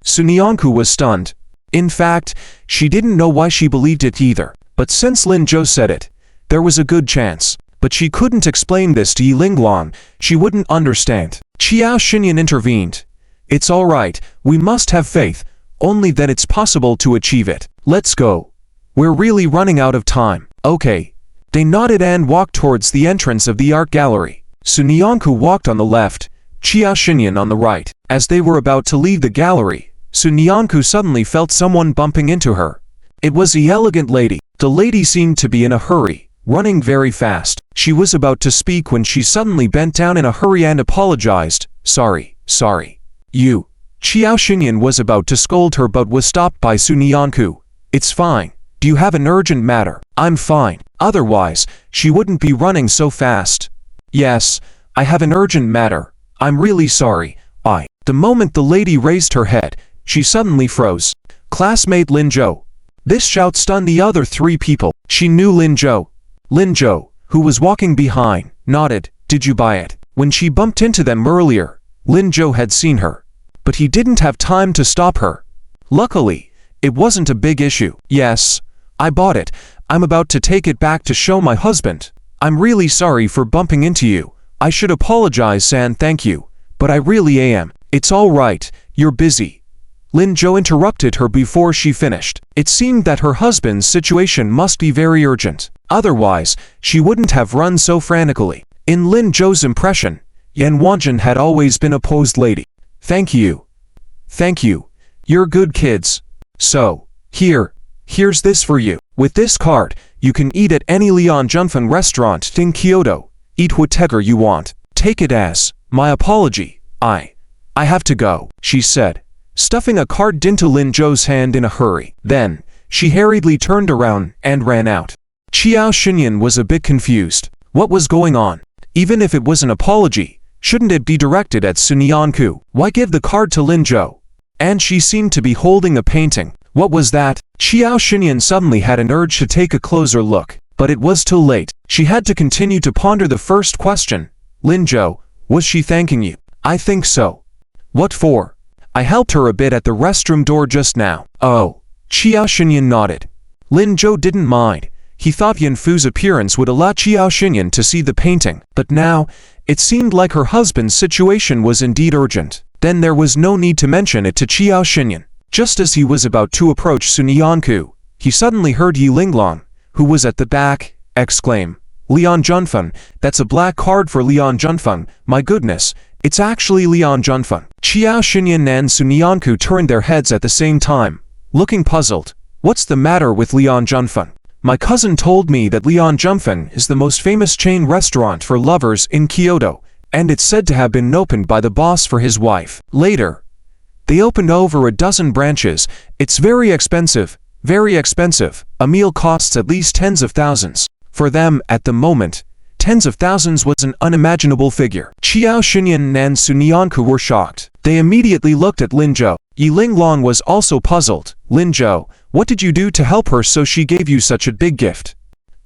Su Nianku was stunned. In fact, she didn't know why she believed it either. But since Lin Zhou said it, there was a good chance. But she couldn't explain this to Yi Linglang. She wouldn't understand. Qiao Xinyan intervened. "It's all right. We must have faith. Only then it's possible to achieve it. Let's go. We're really running out of time." "Okay." They nodded and walked towards the entrance of the art gallery. Su Nianku walked on the left, Qiao Xinyan on the right. As they were about to leave the gallery, Su Nianku suddenly felt someone bumping into her. It was the elegant lady. The lady seemed to be in a hurry, running very fast. She was about to speak when she suddenly bent down in a hurry and apologized. Sorry. You." Qiao Xinyan was about to scold her but was stopped by Su Nianku. "It's fine. Do you have an urgent matter?" "I'm fine. Otherwise, she wouldn't be running so fast." "Yes, I have an urgent matter. I'm really sorry. The moment the lady raised her head, she suddenly froze. Classmate Lin Zhou. This shout stunned the other 3 people. She knew Lin Zhou. Lin Zhou, who was walking behind, nodded. "Did you buy it?" When she bumped into them earlier, Lin Zhou had seen her. But he didn't have time to stop her. Luckily, it wasn't a big issue. "Yes, I bought it. I'm about to take it back to show my husband. I'm really sorry for bumping into you. I should apologize and thank you. But I really am." "It's all right. You're busy." Lin Zhou interrupted her before she finished. It seemed that her husband's situation must be very urgent. Otherwise, she wouldn't have run so frantically. In Lin Zhou's impression, Yan Wanjun had always been a posed lady. Thank you. You're good kids. So, here's this for you. With this card, you can eat at any Lian Junfan restaurant in Kyoto. Eat whatever you want. Take it as my apology. I have to go," she said, stuffing a card into Lin Zhou's hand in a hurry. Then, she hurriedly turned around and ran out. Qiao Xinyan was a bit confused. What was going on? Even if it was an apology, shouldn't it be directed at Su Nianku? Why give the card to Lin Zhou? And she seemed to be holding a painting. What was that? Qiao Xinyan suddenly had an urge to take a closer look. But it was too late. She had to continue to ponder the first question. Linzhou, was she thanking you? I think so. What for? I helped her a bit at the restroom door just now. Oh. Qiao Xinyan nodded. Linzhou didn't mind. He thought Yanfu's appearance would allow Qiao Xinyan to see the painting. But now, it seemed like her husband's situation was indeed urgent. Then there was no need to mention it to Qiao Xinyan. Just as he was about to approach Sun Yanku, he suddenly heard Yi Linglong, who was at the back, exclaim, Lian Junfeng, that's a black card for Lian Junfeng, my goodness, it's actually Lian Junfeng. Qiao Xinyan and Sun Yanku turned their heads at the same time, looking puzzled. What's the matter with Lian Junfeng? My cousin told me that Lian Junfeng is the most famous chain restaurant for lovers in Kyoto, and it's said to have been opened by the boss for his wife. Later, they opened over a dozen branches. It's very expensive, very expensive. A meal costs at least tens of thousands. For them, at the moment, tens of thousands was an unimaginable figure. Qiao Xinyan and Sun Yanku were shocked. They immediately looked at Linzhou. Yi Linglong was also puzzled. Linzhou, what did you do to help her so she gave you such a big gift?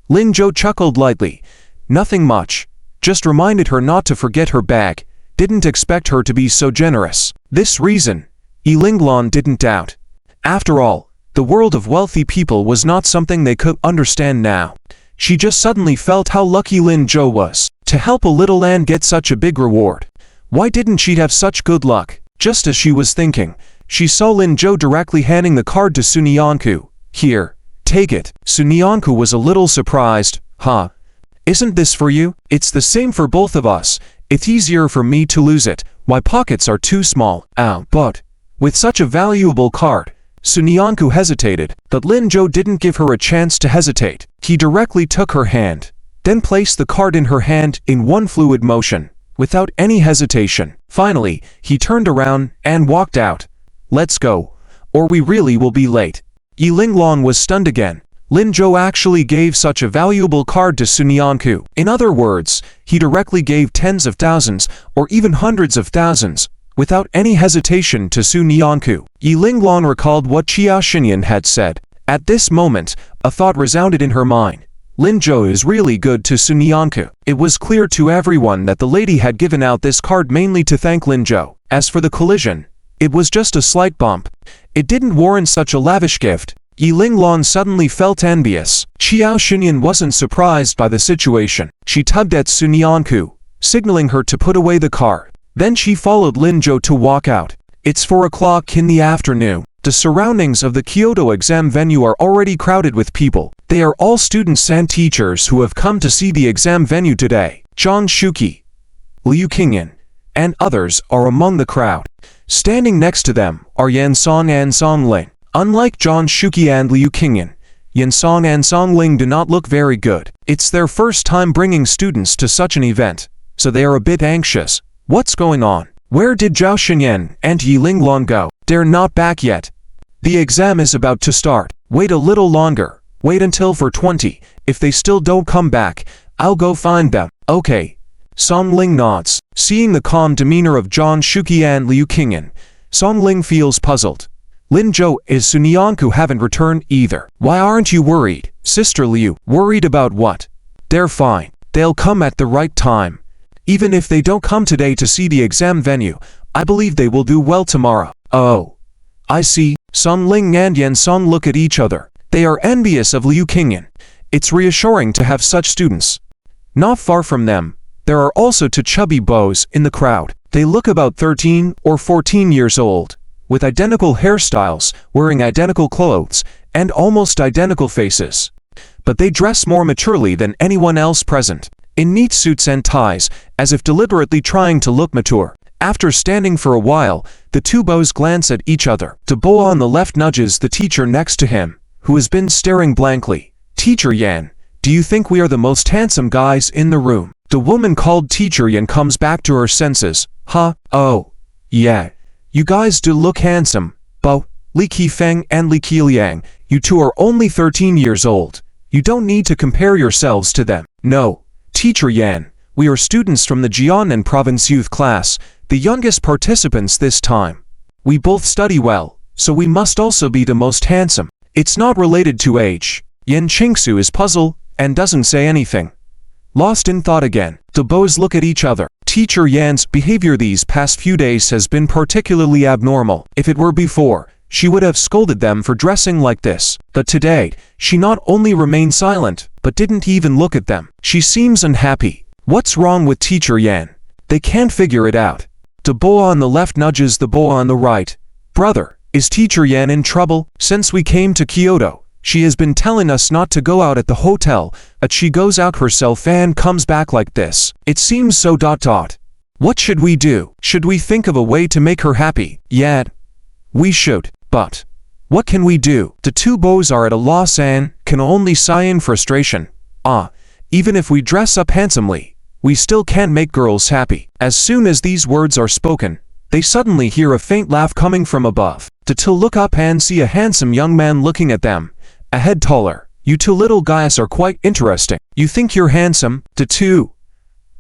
Linzhou chuckled lightly. Nothing much. Just reminded her not to forget her bag. Didn't expect her to be so generous. This reason, Yi Linglong didn't doubt. After all, the world of wealthy people was not something they could understand now. She just suddenly felt how lucky Linzhou was to help a little and get such a big reward. Why didn't she have such good luck? Just as she was thinking, she saw Linzhou directly handing the card to Sun Yanku. Here, take it. Sun Yanku was a little surprised. Huh? Isn't this for you? It's the same for both of us. It's easier for me to lose it. My pockets are too small. Ow. But, with such a valuable card, Sun Yanku hesitated, but Linzhou didn't give her a chance to hesitate. He directly took her hand, then placed the card in her hand in one fluid motion, without any hesitation. Finally, he turned around and walked out. Let's go, or we really will be late. Yi Linglong was stunned again. Linzhou actually gave such a valuable card to Sun Yanku. In other words, he directly gave tens of thousands, or even hundreds of thousands, without any hesitation to Sun Yanku. Yi Linglong recalled what Qiao Xinyan had said. At this moment, a thought resounded in her mind. Linzhou is really good to Sun Yanku. It was clear to everyone that the lady had given out this card mainly to thank Linzhou. As for the collision, it was just a slight bump. It didn't warrant such a lavish gift. Yi Linglong suddenly felt envious. Qiao Xinyan wasn't surprised by the situation. She tugged at Sun Yanku, signaling her to put away the card. Then she followed Linzhou to walk out. It's 4 o'clock in the afternoon. The surroundings of the Kyoto exam venue are already crowded with people. They are all students and teachers who have come to see the exam venue today. Zhang Shuqi, Liu Qingyan, and others are among the crowd. Standing next to them are Yansong and Songling. Unlike Zhang Shuqi and Liu Qingyan, Yansong and Songling do not look very good. It's their first time bringing students to such an event, so they are a bit anxious. What's going on? Where did Zhao Xinyan and Yi Linglong go? They're not back yet. The exam is about to start. Wait a little longer. Wait until 4:20. If they still don't come back, I'll go find them. Okay. Songling nods. Seeing the calm demeanor of Zhang Shuqi and Liu Qingyan, Songling feels puzzled. Linzhou and Sun Yanku haven't returned either. Why aren't you worried, Sister Liu? Worried about what? They're fine. They'll come at the right time. Even if they don't come today to see the exam venue, I believe they will do well tomorrow. Oh. I see. Songling and Yansong look at each other. They are envious of Liu Qingyan. It's reassuring to have such students. Not far from them, there are also two chubby boys in the crowd. They look about 13 or 14 years old, with identical hairstyles, wearing identical clothes, and almost identical faces. But they dress more maturely than anyone else present, in neat suits and ties, as if deliberately trying to look mature. After standing for a while, the two boys glance at each other. The boy on the left nudges the teacher next to him, who has been staring blankly. Teacher Yan, do you think we are the most handsome guys in the room? The woman called Teacher Yan comes back to her senses. Huh? Oh. Yeah. You guys do look handsome. But Li Qifeng and Li Qiliang, you two are only 13 years old. You don't need to compare yourselves to them. No. Teacher Yan, we are students from the Jiangnan province youth class, the youngest participants this time. We both study well, so we must also be the most handsome. It's not related to age. Yan Qingsu is puzzled. and doesn't say anything. Lost in thought again, the boys look at each other. Teacher Yan's behavior these past few days has been particularly abnormal. If it were before, she would have scolded them for dressing like this. But today, she not only remained silent, but didn't even look at them. She seems unhappy. What's wrong with Teacher Yan? They can't figure it out. The boy on the left nudges the boy on the right. Brother, is Teacher Yan in trouble? Since we came to Kyoto, she has been telling us not to go out at the hotel, but she goes out herself and comes back like this. It seems so ... What should we do? Should we think of a way to make her happy? Yeah, we should. But what can we do? The two boys are at a loss and can only sigh in frustration. Even if we dress up handsomely, we still can't make girls happy. As soon as these words are spoken, they suddenly hear a faint laugh coming from above. The two look up and see a handsome young man looking at them, a head taller. You two little guys are quite interesting. You think you're handsome? The two,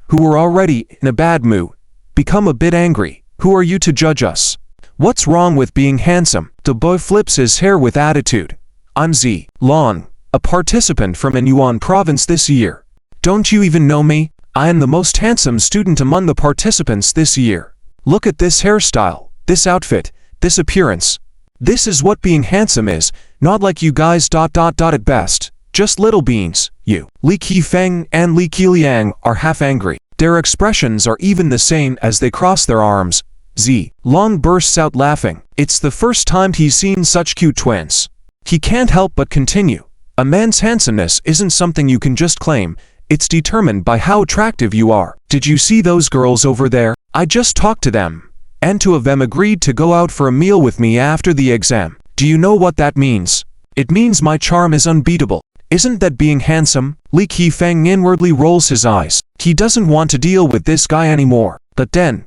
who were already in a bad mood, become a bit angry. Who are you to judge us? What's wrong with being handsome? The boy flips his hair with attitude. I'm Z Long, a participant from Anyuan province this year. Don't you even know me? I am the most handsome student among the participants this year. Look at this hairstyle, this outfit, this appearance. This is what being handsome is, not like you guys ... at best. Just little beans. You. Li Qifeng and Li Qiliang are half angry. Their expressions are even the same as they cross their arms. Z Long bursts out laughing. It's the first time he's seen such cute twins. He can't help but continue. A man's handsomeness isn't something you can just claim. It's determined by how attractive you are. Did you see those girls over there? I just talked to them, and two of them agreed to go out for a meal with me after the exam. Do you know what that means? It means my charm is unbeatable. Isn't that being handsome? Li Qifeng inwardly rolls his eyes. He doesn't want to deal with this guy anymore. But then,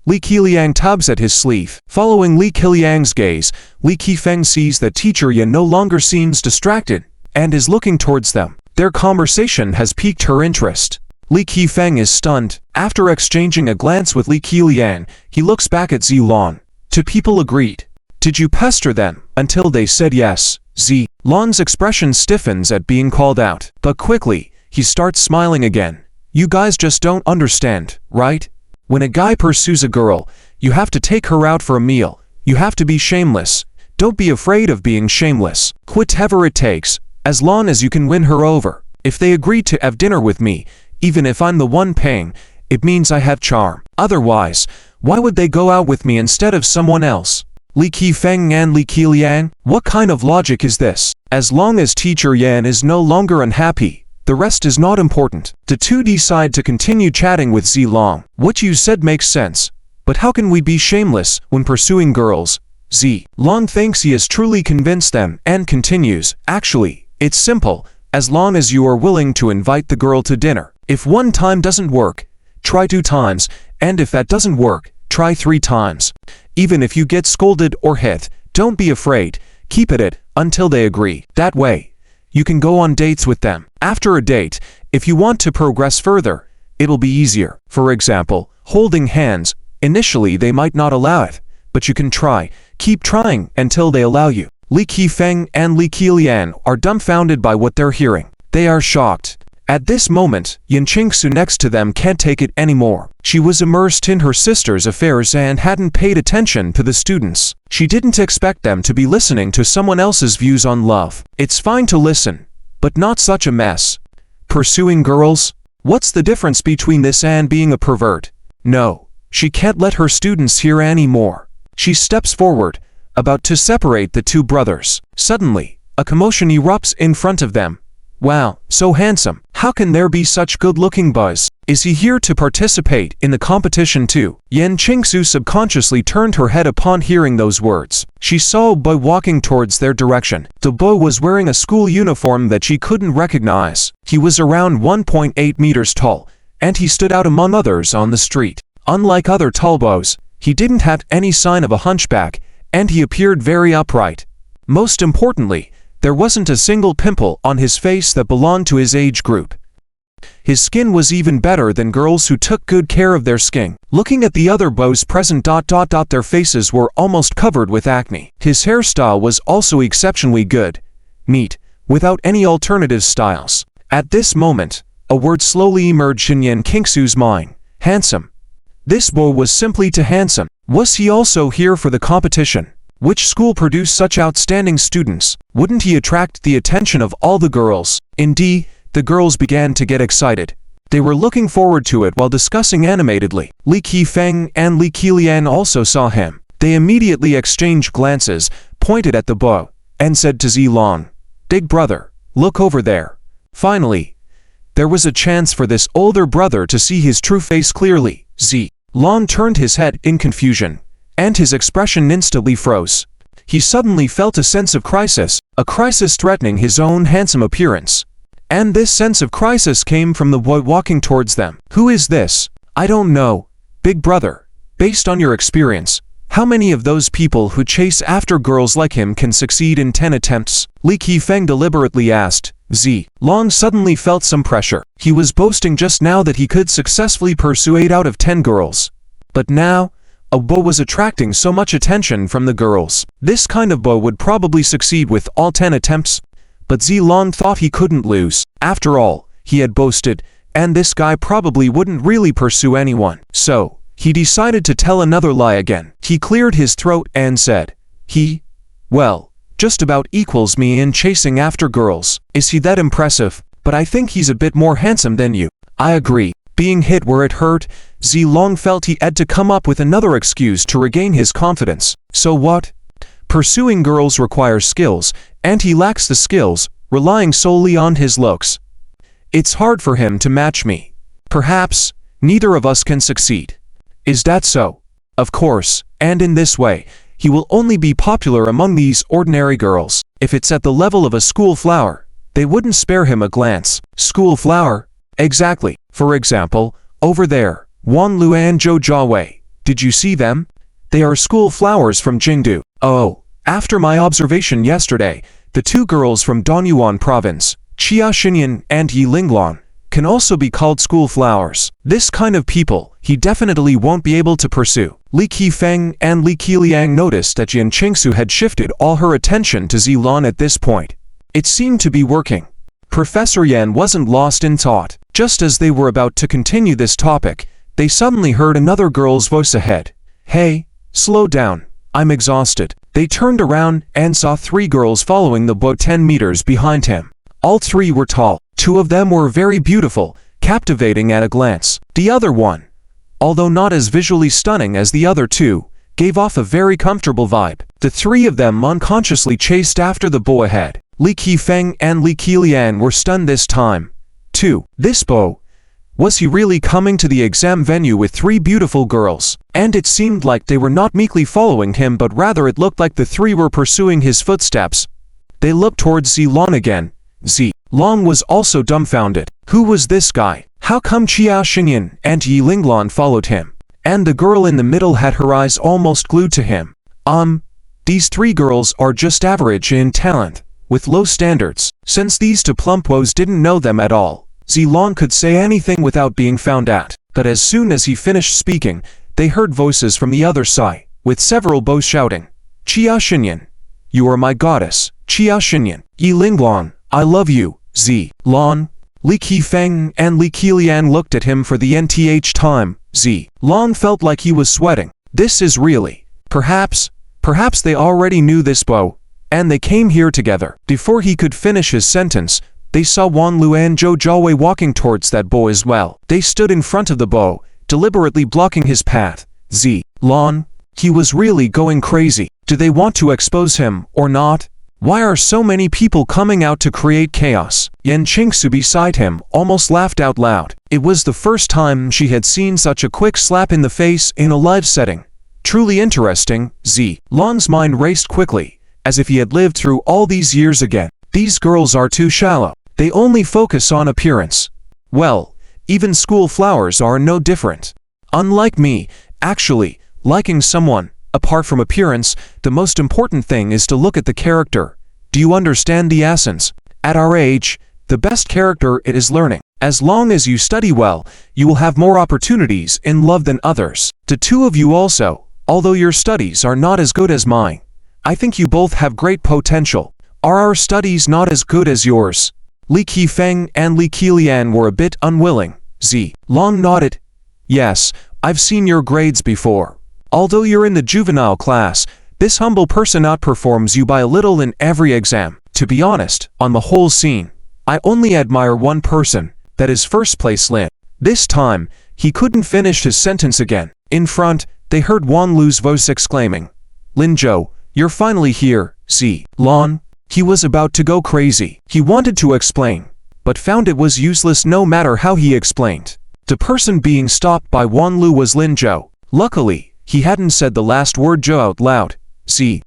Li Qiliang tugs at his sleeve. Following Li Qiliang's gaze, Li Qifeng sees that Teacher Yan no longer seems distracted, and is looking towards them. Their conversation has piqued her interest. Li Qifeng is stunned. After exchanging a glance with Li Qiliang, he looks back at Z Long. Two people agreed. Did you pester them until they said yes? Z Long's expression stiffens at being called out. But quickly, he starts smiling again. You guys just don't understand, right? When a guy pursues a girl, you have to take her out for a meal. You have to be shameless. Don't be afraid of being shameless. Whatever it takes, as long as you can win her over. If they agree to have dinner with me, even if I'm the one paying, it means I have charm. Otherwise, why would they go out with me instead of someone else? Li Qifeng and Li Qiliang? What kind of logic is this? As long as Teacher Yan is no longer unhappy, the rest is not important. The two decide to continue chatting with Z Long. What you said makes sense, but how can we be shameless when pursuing girls? Z Long thinks he has truly convinced them and continues, actually, it's simple, as long as you are willing to invite the girl to dinner. If one time doesn't work, try 2 times, and if that doesn't work, try 3 times. Even if you get scolded or hit, don't be afraid, keep at it until they agree. That way, you can go on dates with them. After a date, if you want to progress further, it'll be easier. For example, holding hands. Initially they might not allow it, but you can try. Keep trying until they allow you. Li Qifeng and Li Qiliang are dumbfounded by what they're hearing. They are shocked. At this moment, Yin Qingsu next to them can't take it anymore. She was immersed in her sister's affairs and hadn't paid attention to the students. She didn't expect them to be listening to someone else's views on love. It's fine to listen, but not such a mess. Pursuing girls? What's the difference between this and being a pervert? No, she can't let her students hear anymore. She steps forward, about to separate the two brothers. Suddenly, a commotion erupts in front of them. Wow, so handsome. How can there be such good-looking boys? Is he here to participate in the competition too? Yin Qingsu subconsciously turned her head upon hearing those words. She saw a boy walking towards their direction. The boy was wearing a school uniform that she couldn't recognize. He was around 1.8 meters tall, and he stood out among others on the street. Unlike other tall boys, he didn't have any sign of a hunchback, and he appeared very upright. Most importantly, there wasn't a single pimple on his face that belonged to his age group. His skin was even better than girls who took good care of their skin. Looking at the other boys present, their faces were almost covered with acne. His hairstyle was also exceptionally good, neat, without any alternative styles. At this moment, a word slowly emerged in Yan Qingsu's mind. Handsome. This boy was simply too handsome. Was he also here for the competition? Which school produced such outstanding students? Wouldn't he attract the attention of all the girls? Indeed, the girls began to get excited. They were looking forward to it while discussing animatedly. Li Qifeng and Li Qilian also saw him. They immediately exchanged glances, pointed at the bow, and said to Zilong, "Big brother, look over there." Finally, there was a chance for this older brother to see his true face clearly. Zilong turned his head in confusion, and his expression instantly froze. He suddenly felt a sense of crisis, a crisis threatening his own handsome appearance. And this sense of crisis came from the boy walking towards them. "Who is this?" "I don't know, big brother. Based on your experience, how many of those people who chase after girls like him can succeed in 10 attempts? Li Qifeng deliberately asked. Zilong suddenly felt some pressure. He was boasting just now that he could successfully pursue 8 out of 10 girls. But now, a bow was attracting so much attention from the girls. This kind of bow would probably succeed with all 10 attempts. But Zilong thought he couldn't lose. After all, he had boasted, and this guy probably wouldn't really pursue anyone. So, he decided to tell another lie again. He cleared his throat and said, well, just about equals me in chasing after girls. Is he that impressive? But I think he's a bit more handsome than you." "I agree." Being hit where it hurt, Zilong felt he had to come up with another excuse to regain his confidence. So what? Pursuing girls requires skills, and he lacks the skills, relying solely on his looks. It's hard for him to match me. Perhaps neither of us can succeed. Is that so? Of course, and in this way, he will only be popular among these ordinary girls. If it's at the level of a school flower, they wouldn't spare him a glance. School flower? Exactly. For example, over there, Wan Lu and Zhou Jiawei. Did you see them? They are school flowers from Jingdu. Oh, after my observation yesterday, the 2 girls from Donyuan province, Chia Xinyan and Yi Linglan, can also be called school flowers. This kind of people, he definitely won't be able to pursue. Li Qifeng and Li Qiliang noticed that Yan Qingsu had shifted all her attention to Zilong at this point. It seemed to be working. Professor Yan wasn't lost in thought. Just as they were about to continue this topic, they suddenly heard another girl's voice ahead. "Hey, slow down. I'm exhausted." They turned around and saw 3 girls following the boat 10 meters behind him. All 3 were tall. 2 of them were very beautiful, captivating at a glance. The other one, although not as visually stunning as the other 2, gave off a very comfortable vibe. The 3 of them unconsciously chased after the bow ahead. Li Qifeng and Li Qilian were stunned this time, too. This bow, was he really coming to the exam venue with 3 beautiful girls? And it seemed like they were not meekly following him, but rather it looked like the 3 were pursuing his footsteps. They looked towards Zilong again. Zilong was also dumbfounded. Who was this guy? How come Chia Xinyan and Yi Linglan followed him? And the girl in the middle had her eyes almost glued to him. These 3 girls are just average in talent, with low standards. Since these 2 plump woes didn't know them at all, Zilong could say anything without being found out. But as soon as he finished speaking, they heard voices from the other side, with several bows shouting, "Chia Xinyan, you are my goddess. Chia Xinyan, Yi Linglan, I love you." Zilong, Li Qifeng and Li Qilian looked at him for the nth time. Zilong felt like he was sweating. This is really, perhaps they already knew this bow, and they came here together. Before he could finish his sentence, they saw Wan Lu and Zhou Jiawei walking towards that bow as well. They stood in front of the bow, deliberately blocking his path. Zilong, he was really going crazy. Do they want to expose him or not? Why are so many people coming out to create chaos? Yan Qingsu beside him almost laughed out loud. It was the first time she had seen such a quick slap in the face in a live setting. Truly interesting. Zilong's mind raced quickly, as if he had lived through all these years again. These girls are too shallow. They only focus on appearance. Well, even school flowers are no different. Unlike me, actually, liking someone, apart from appearance, the most important thing is to look at the character. Do you understand the essence? At our age, the best character it is learning. As long as you study well, you will have more opportunities in love than others. The 2 of you also, although your studies are not as good as mine, I think you both have great potential. Are our studies not as good as yours? Li Qifeng and Li Qilian were a bit unwilling. Long nodded. Yes, I've seen your grades before. Although you're in the juvenile class, this humble person outperforms you by a little in every exam. To be honest, on the whole scene, I only admire one person, that is first place Lin. This time, he couldn't finish his sentence again. In front, they heard Wan Lu's voice exclaiming, Lin Zhou, you're finally here, Lon. He was about to go crazy. He wanted to explain, but found it was useless no matter how he explained. The person being stopped by Wan Lu was Lin Zhou. Luckily, he hadn't said the last word Zhou out loud.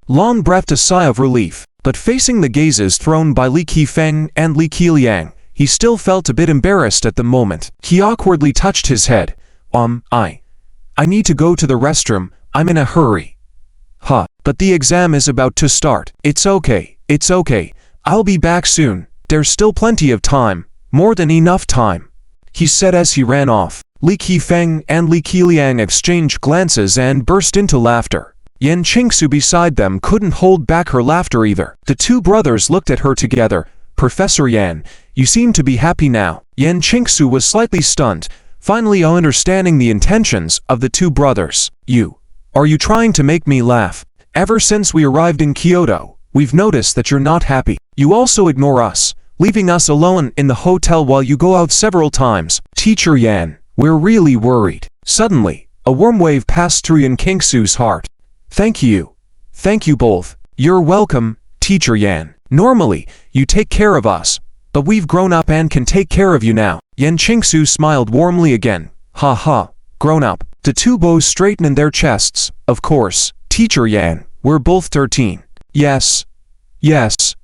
Lon breathed a sigh of relief, but facing the gazes thrown by Li Qifeng and Li Qiliang, he still felt a bit embarrassed at the moment. He awkwardly touched his head. I need to go to the restroom, I'm in a hurry. But the exam is about to start. It's okay, I'll be back soon. There's still plenty of time, more than enough time, he said as he ran off. Li Qifeng and Li Qiliang exchanged glances and burst into laughter. Yan Qingsu beside them couldn't hold back her laughter either. The two brothers looked at her together. Professor Yan, you seem to be happy now. Yan Qingsu was slightly stunned, finally understanding the intentions of the two brothers. Are you trying to make me laugh? Ever since we arrived in Kyoto, we've noticed that you're not happy. You also ignore us, leaving us alone in the hotel while you go out several times. Teacher Yan, we're really worried. Suddenly, a warm wave passed through Yan Qingsu's heart. Thank you. Thank you both. You're welcome, Teacher Yan. Normally, you take care of us, but we've grown up and can take care of you now. Yan Qingsu smiled warmly again. Grown up. The two bows straightened their chests. Of course, Teacher Yan, we're both 13. Yes,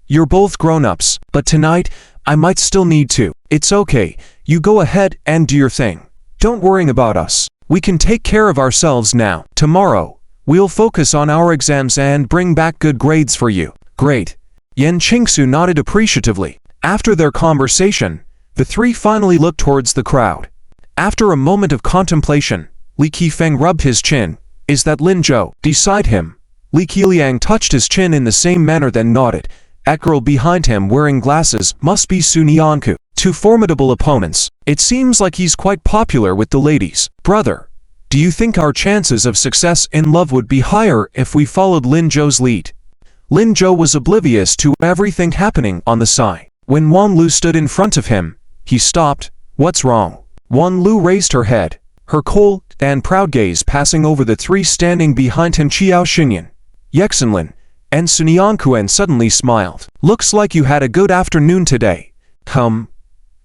you're both grown-ups, but tonight, I might still need to. It's okay, you go ahead and do your thing. Don't worry about us. We can take care of ourselves now. Tomorrow, we'll focus on our exams and bring back good grades for you. Great. Yan Qingsu nodded appreciatively. After their conversation, the three finally looked towards the crowd. After a moment of contemplation, Li Qifeng rubbed his chin. Is that Lin Zhou? Beside him, Li Qiliang touched his chin in the same manner then nodded. That girl behind him wearing glasses must be Su Nianku. Two formidable opponents. It seems like he's quite popular with the ladies. Brother, do you think our chances of success in love would be higher if we followed Lin Zhou's lead? Lin Zhou was oblivious to everything happening on the side. When Wan Lu stood in front of him, he stopped. What's wrong? Wan Lu raised her head, her cold and proud gaze passing over the three standing behind him. Qiao Xinyan, Yexinlin, and Su Nianku suddenly smiled. Looks like you had a good afternoon today.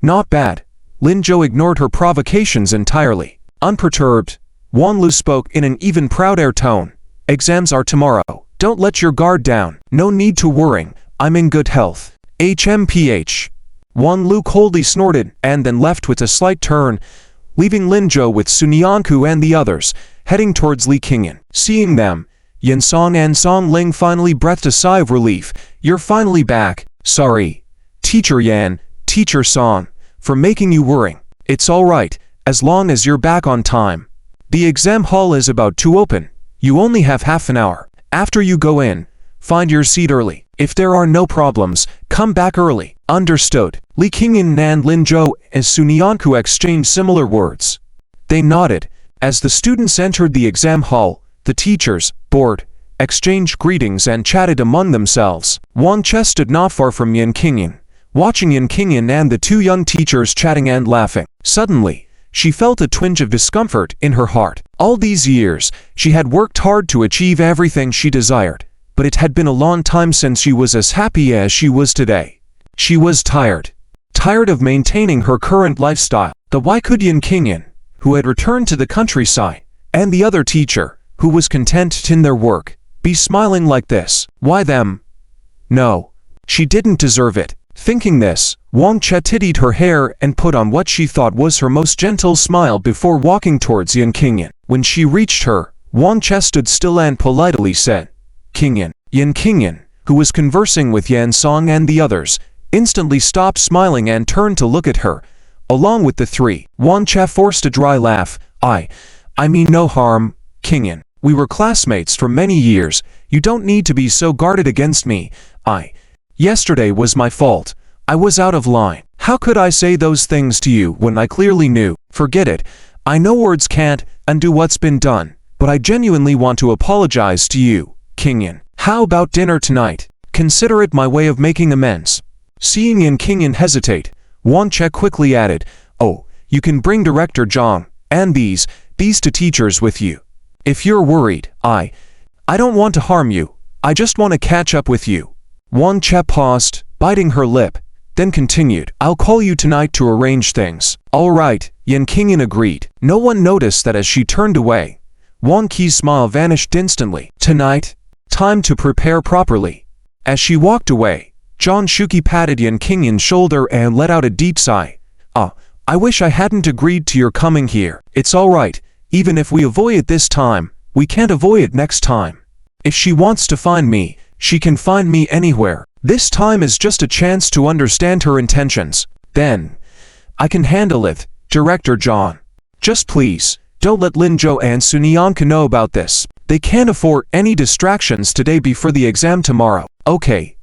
Not bad. Lin Zhou ignored her provocations entirely. Unperturbed, Wan Lu spoke in an even prouder tone. Exams are tomorrow. Don't let your guard down. No need to worry. I'm in good health. HMPH. Wan Lu coldly snorted and then left with a slight turn, leaving Lin Zhou with Su Nianku and the others, heading towards Li Qingyan. Seeing them, Yin Song and Song Ling finally breathed a sigh of relief. You're finally back. Sorry, Teacher Yan, Teacher Song, for making you worry. It's alright, as long as you're back on time. The exam hall is about to open. You only have half an hour. After you go in, find your seat early. If there are no problems, come back early. Understood. Li Qingyan and Lin Zhou and Su Nianku exchanged similar words. They nodded. As the students entered the exam hall, the teachers, bored, exchanged greetings and chatted among themselves. Wang Che stood not far from Yan Qingyan, watching Yan Qingyan and the two young teachers chatting and laughing. Suddenly, she felt a twinge of discomfort in her heart. All these years, she had worked hard to achieve everything she desired, but it had been a long time since she was as happy as she was today. She was tired of maintaining her current lifestyle. The why could Yan Qingyan, who had returned to the countryside, and the other teacher, who was content in their work, be smiling like this? Why them? No, she didn't deserve it. Thinking this, Wang Che tidied her hair and put on what she thought was her most gentle smile before walking towards Yan Qingyan. When she reached her, Wang Che stood still and politely said, Qingyan. Yan Qingyan, who was conversing with Yan Song and the others, instantly stopped smiling and turned to look at her, along with the three. Wang Che forced a dry laugh. I mean no harm, Qingyan. We were classmates for many years. You don't need to be so guarded against me. Yesterday was my fault. I was out of line. How could I say those things to you when I clearly knew? Forget it. I know words can't undo what's been done, but I genuinely want to apologize to you, Kingin. How about dinner tonight? Consider it my way of making amends. Seeing Yin Kingin hesitate, Wang Che quickly added, oh, you can bring Director Zhang and these two teachers with you. If you're worried, I don't want to harm you. I just want to catch up with you. Wang Che paused, biting her lip, then continued, I'll call you tonight to arrange things. All right, Yin Kingin agreed. No one noticed that as she turned away. Wang Qi's smile vanished instantly. Tonight, time to prepare properly. As she walked away, Zhang Shuqi patted Yin Kingin's shoulder and let out a deep sigh. I wish I hadn't agreed to your coming here. It's all right. Even if we avoid it this time, we can't avoid it next time. If she wants to find me, she can find me anywhere. This time is just a chance to understand her intentions. Then, I can handle it, Director Zhang. Just please, don't let Lin Zhou and Su Nianke know about this. They can't afford any distractions today before the exam tomorrow. Okay.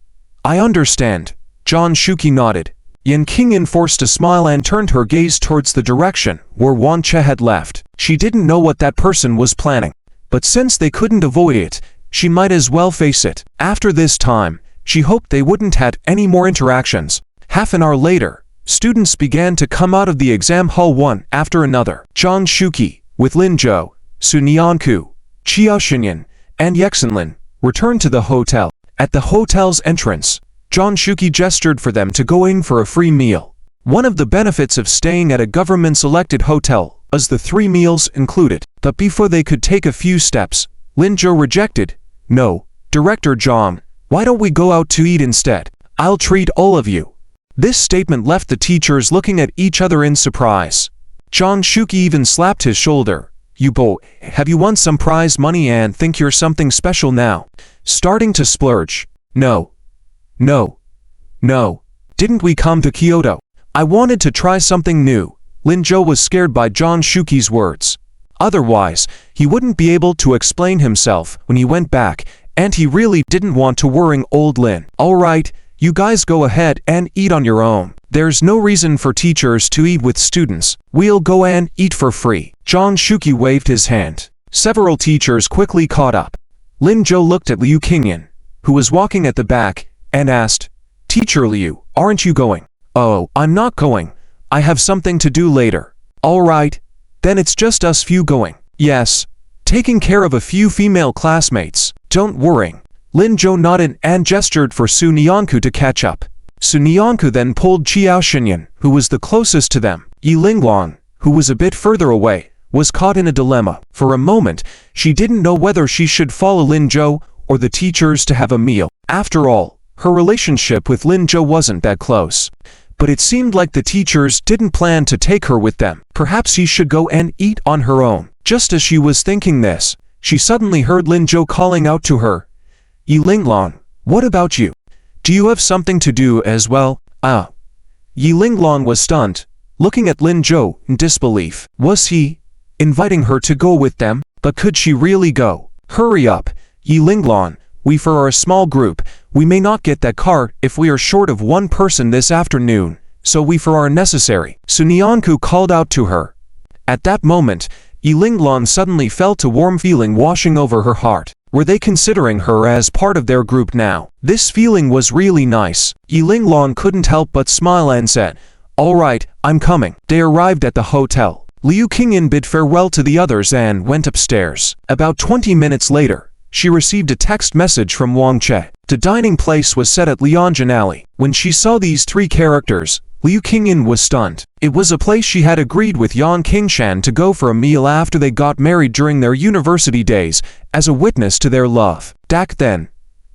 I understand. Zhang Shuqi nodded. Yin Kingin forced a smile and turned her gaze towards the direction where Wang Che had left. She didn't know what that person was planning, but since they couldn't avoid it, she might as well face it. After this time, she hoped they wouldn't have any more interactions. Half an hour later, students began to come out of the exam hall one after another. Zhang Shuqi, with Lin Zhou, Su Nianke, Qiao Xinyan, and Yexinlin, returned to the hotel. At the hotel's entrance, Zhang Shuqi gestured for them to go in for a free meal. One of the benefits of staying at a government-selected hotel was the 3 meals included. But before they could take a few steps, Lin Zhou rejected. No, Director Zhang, why don't we go out to eat instead? I'll treat all of you. This statement left the teachers looking at each other in surprise. Zhang Shuqi even slapped his shoulder. You both, have you won some prize money and think you're something special now? Starting to splurge. No. Didn't we come to Kyoto? I wanted to try something new. Lin Zhou was scared by Zhang Shuqi's words. Otherwise, he wouldn't be able to explain himself when he went back, and he really didn't want to worry old Lin. All right, you guys go ahead and eat on your own. There's no reason for teachers to eat with students. We'll go and eat for free. Zhang Shuqi waved his hand. Several teachers quickly caught up. Lin Zhou looked at Liu Qingyan, who was walking at the back, and asked, Teacher Liu, aren't you going? Oh, I'm not going. I have something to do later. All right, then it's just us few going. Yes, taking care of a few female classmates. Don't worry. Lin Zhou nodded and gestured for Su Nianke to catch up. Su Nianke then pulled Qiao Xinyan, who was the closest to them. Yi Linglong, who was a bit further away, was caught in a dilemma. For a moment, she didn't know whether she should follow Lin Zhou or the teachers to have a meal. After all, her relationship with Lin Zhou wasn't that close. But it seemed like the teachers didn't plan to take her with them. Perhaps she should go and eat on her own. Just as she was thinking this, she suddenly heard Lin Zhou calling out to her. Yi Linglong, what about you? Do you have something to do as well? Yi Linglong was stunned, looking at Lin Zhou in disbelief. Was he inviting her to go with them? But could she really go? Hurry up, Yi Linglong. We are a small group. We may not get that car if we are short of one person this afternoon, so we are necessary. Su Nianke called out to her. At that moment, Yi Linglong suddenly felt a warm feeling washing over her heart. Were they considering her as part of their group now? This feeling was really nice. Yi Linglong couldn't help but smile and said, All right, I'm coming. They arrived at the hotel. Liu Qingyan bid farewell to the others and went upstairs. About 20 minutes later, she received a text message from Wang Che. The dining place was set at Lianjin Alley. When she saw these 3 characters, Liu Qingyan was stunned. It was a place she had agreed with Yan Qingshan to go for a meal after they got married during their university days, as a witness to their love. Back then,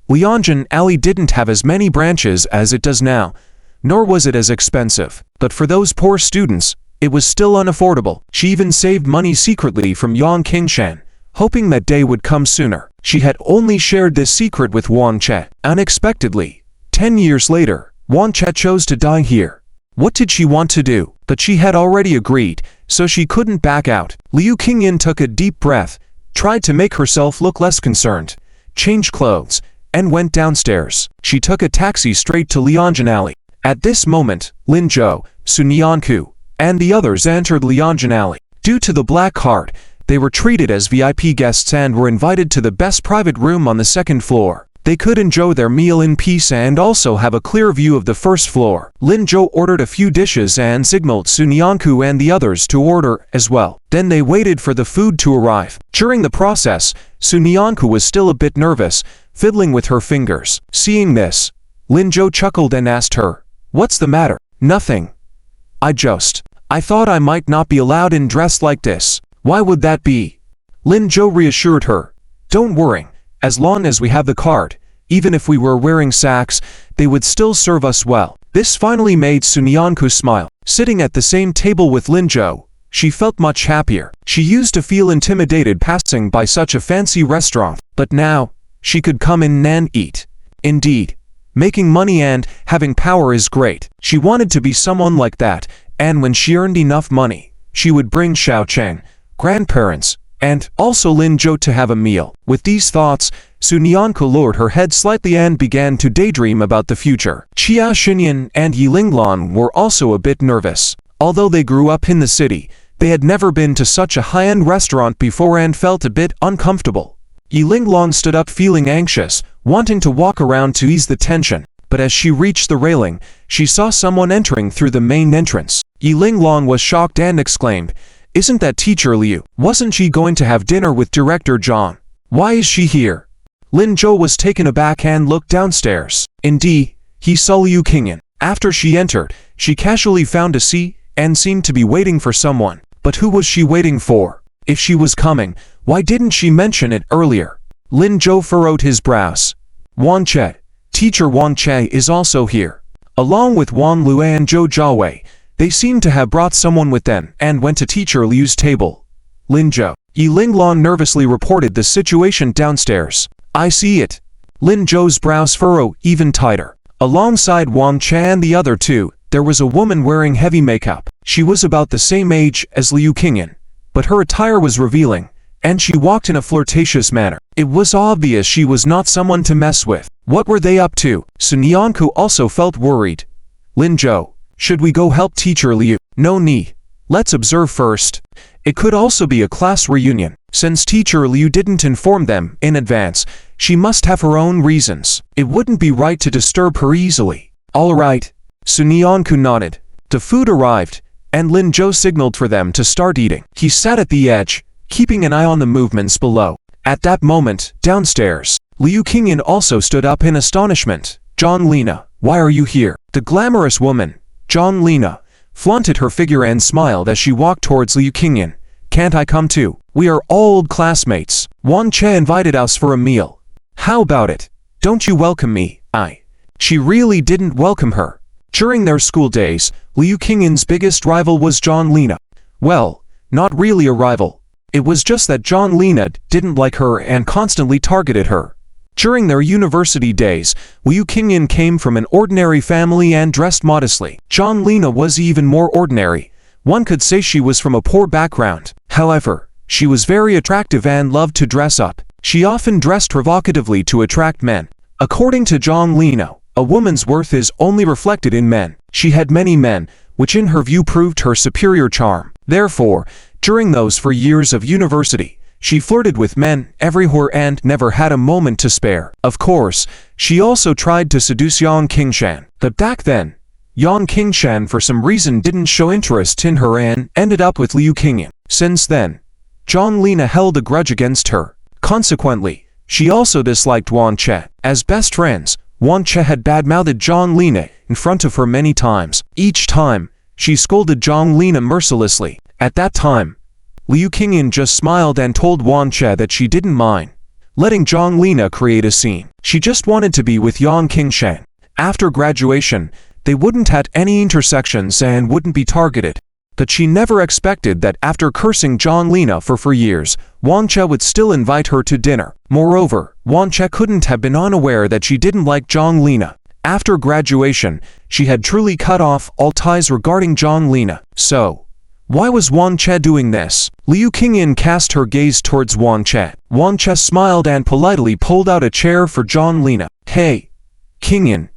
Lianjin Alley didn't have as many branches as it does now, nor was it as expensive. But for those poor students, it was still unaffordable. She even saved money secretly from Yan Qingshan, hoping that day would come sooner. She had only shared this secret with Wang Che. Unexpectedly, 10 years later, Wang Che chose to die here. What did she want to do? But she had already agreed, so she couldn't back out. Liu Qingyan took a deep breath, tried to make herself look less concerned, changed clothes, and went downstairs. She took a taxi straight to Lianjin Alley. At this moment, Lin Zhou, Sun Yanku, and the others entered Lianjin Alley. Due to the black card, they were treated as VIP guests and were invited to the best private room on the second floor. They could enjoy their meal in peace and also have a clear view of the first floor. Lin Zhou ordered a few dishes and signaled Sun Yanku and the others to order as well. Then they waited for the food to arrive. During the process, Sun Yanku was still a bit nervous, fiddling with her fingers. Seeing this, Lin Zhou chuckled and asked her, "What's the matter?" "Nothing. I thought I might not be allowed in dressed like this." "Why would that be?" Lin Zhou reassured her. "Don't worry. As long as we have the card, even if we were wearing sacks, they would still serve us well." This finally made Sun Yanku smile. Sitting at the same table with Lin Zhou, she felt much happier. She used to feel intimidated passing by such a fancy restaurant, but now, she could come in and eat. Indeed, making money and having power is great. She wanted to be someone like that, and when she earned enough money, she would bring Xiao Cheng, grandparents, and also Lin Zhou to have a meal. With these thoughts, Sun Yanku lowered her head slightly and began to daydream about the future. Xia Xinyan and Yi Linglan were also a bit nervous. Although they grew up in the city, they had never been to such a high-end restaurant before and felt a bit uncomfortable. Yi Linglan stood up feeling anxious, wanting to walk around to ease the tension, but as she reached the railing, she saw someone entering through the main entrance. Yi Linglan was shocked and exclaimed, "Isn't that Teacher Liu? Wasn't she going to have dinner with Director Zhang? Why is she here?" Lin Zhou was taken aback and looked downstairs. Indeed, he saw Liu Qingyan. After she entered, she casually found a seat and seemed to be waiting for someone. But who was she waiting for? If she was coming, why didn't she mention it earlier? Lin Zhou furrowed his brows. Wang Che, Teacher Wang Che is also here. Along with Wang Lu and Zhou Jiawei, they seemed to have brought someone with them and went to Teacher Liu's table. Lin Zhou. Yi Linglan nervously reported the situation downstairs. "I see it." Lin Zhou's brows furrowed even tighter. Alongside Wang Che and the other two, there was a woman wearing heavy makeup. She was about the same age as Liu Qingyan, but her attire was revealing, and she walked in a flirtatious manner. It was obvious she was not someone to mess with. What were they up to? Sun Yanku also felt worried. "Lin Zhou, should we go help Teacher Liu?" "No need. Let's observe first." It could also be a class reunion. Since Teacher Liu didn't inform them in advance, she must have her own reasons. It wouldn't be right to disturb her easily. "All right." Sun Yanku nodded. The food arrived, and Lin Zhou signaled for them to start eating. He sat at the edge, keeping an eye on the movements below. At that moment, downstairs, Liu Qingyan also stood up in astonishment. "Zhang Lina, why are you here?" The glamorous woman, Zhang Lina, flaunted her figure and smiled as she walked towards Liu Qingyan. "Can't I come too? We are all old classmates. Wang Che invited us for a meal. How about it? Don't you welcome me?" She really didn't welcome her. During their school days, Liu Qingyan's biggest rival was Zhang Lina. Well, not really a rival. It was just that Zhang Lina didn't like her and constantly targeted her. During their university days, Liu Qingyan came from an ordinary family and dressed modestly. Zhang Lina was even more ordinary. One could say she was from a poor background. However, she was very attractive and loved to dress up. She often dressed provocatively to attract men. According to Zhang Lina, a woman's worth is only reflected in men. She had many men, which in her view proved her superior charm. Therefore, during those 4 years of university, she flirted with men everywhere and never had a moment to spare. Of course, she also tried to seduce Yang Qingshan. But back then, Yang Qingshan for some reason didn't show interest in her and ended up with Liu Qingyan. Since then, Zhang Lina held a grudge against her. Consequently, she also disliked Wang Che. As best friends, Wang Che had bad-mouthed Zhang Lina in front of her many times. Each time, she scolded Zhang Lina mercilessly. At that time, Liu Qingyan just smiled and told Wang Che that she didn't mind letting Zhang Lina create a scene. She just wanted to be with Yang Qingshan. After graduation, they wouldn't have any intersections and wouldn't be targeted. But she never expected that after cursing Zhang Lina for 4 years, Wang Che would still invite her to dinner. Moreover, Wang Che couldn't have been unaware that she didn't like Zhang Lina. After graduation, she had truly cut off all ties regarding Zhang Lina. So, why was Wang Che doing this? Liu Qingyan cast her gaze towards Wang Che. Wang Che smiled and politely pulled out a chair for Zhang Lina. "Hey, Qingyan,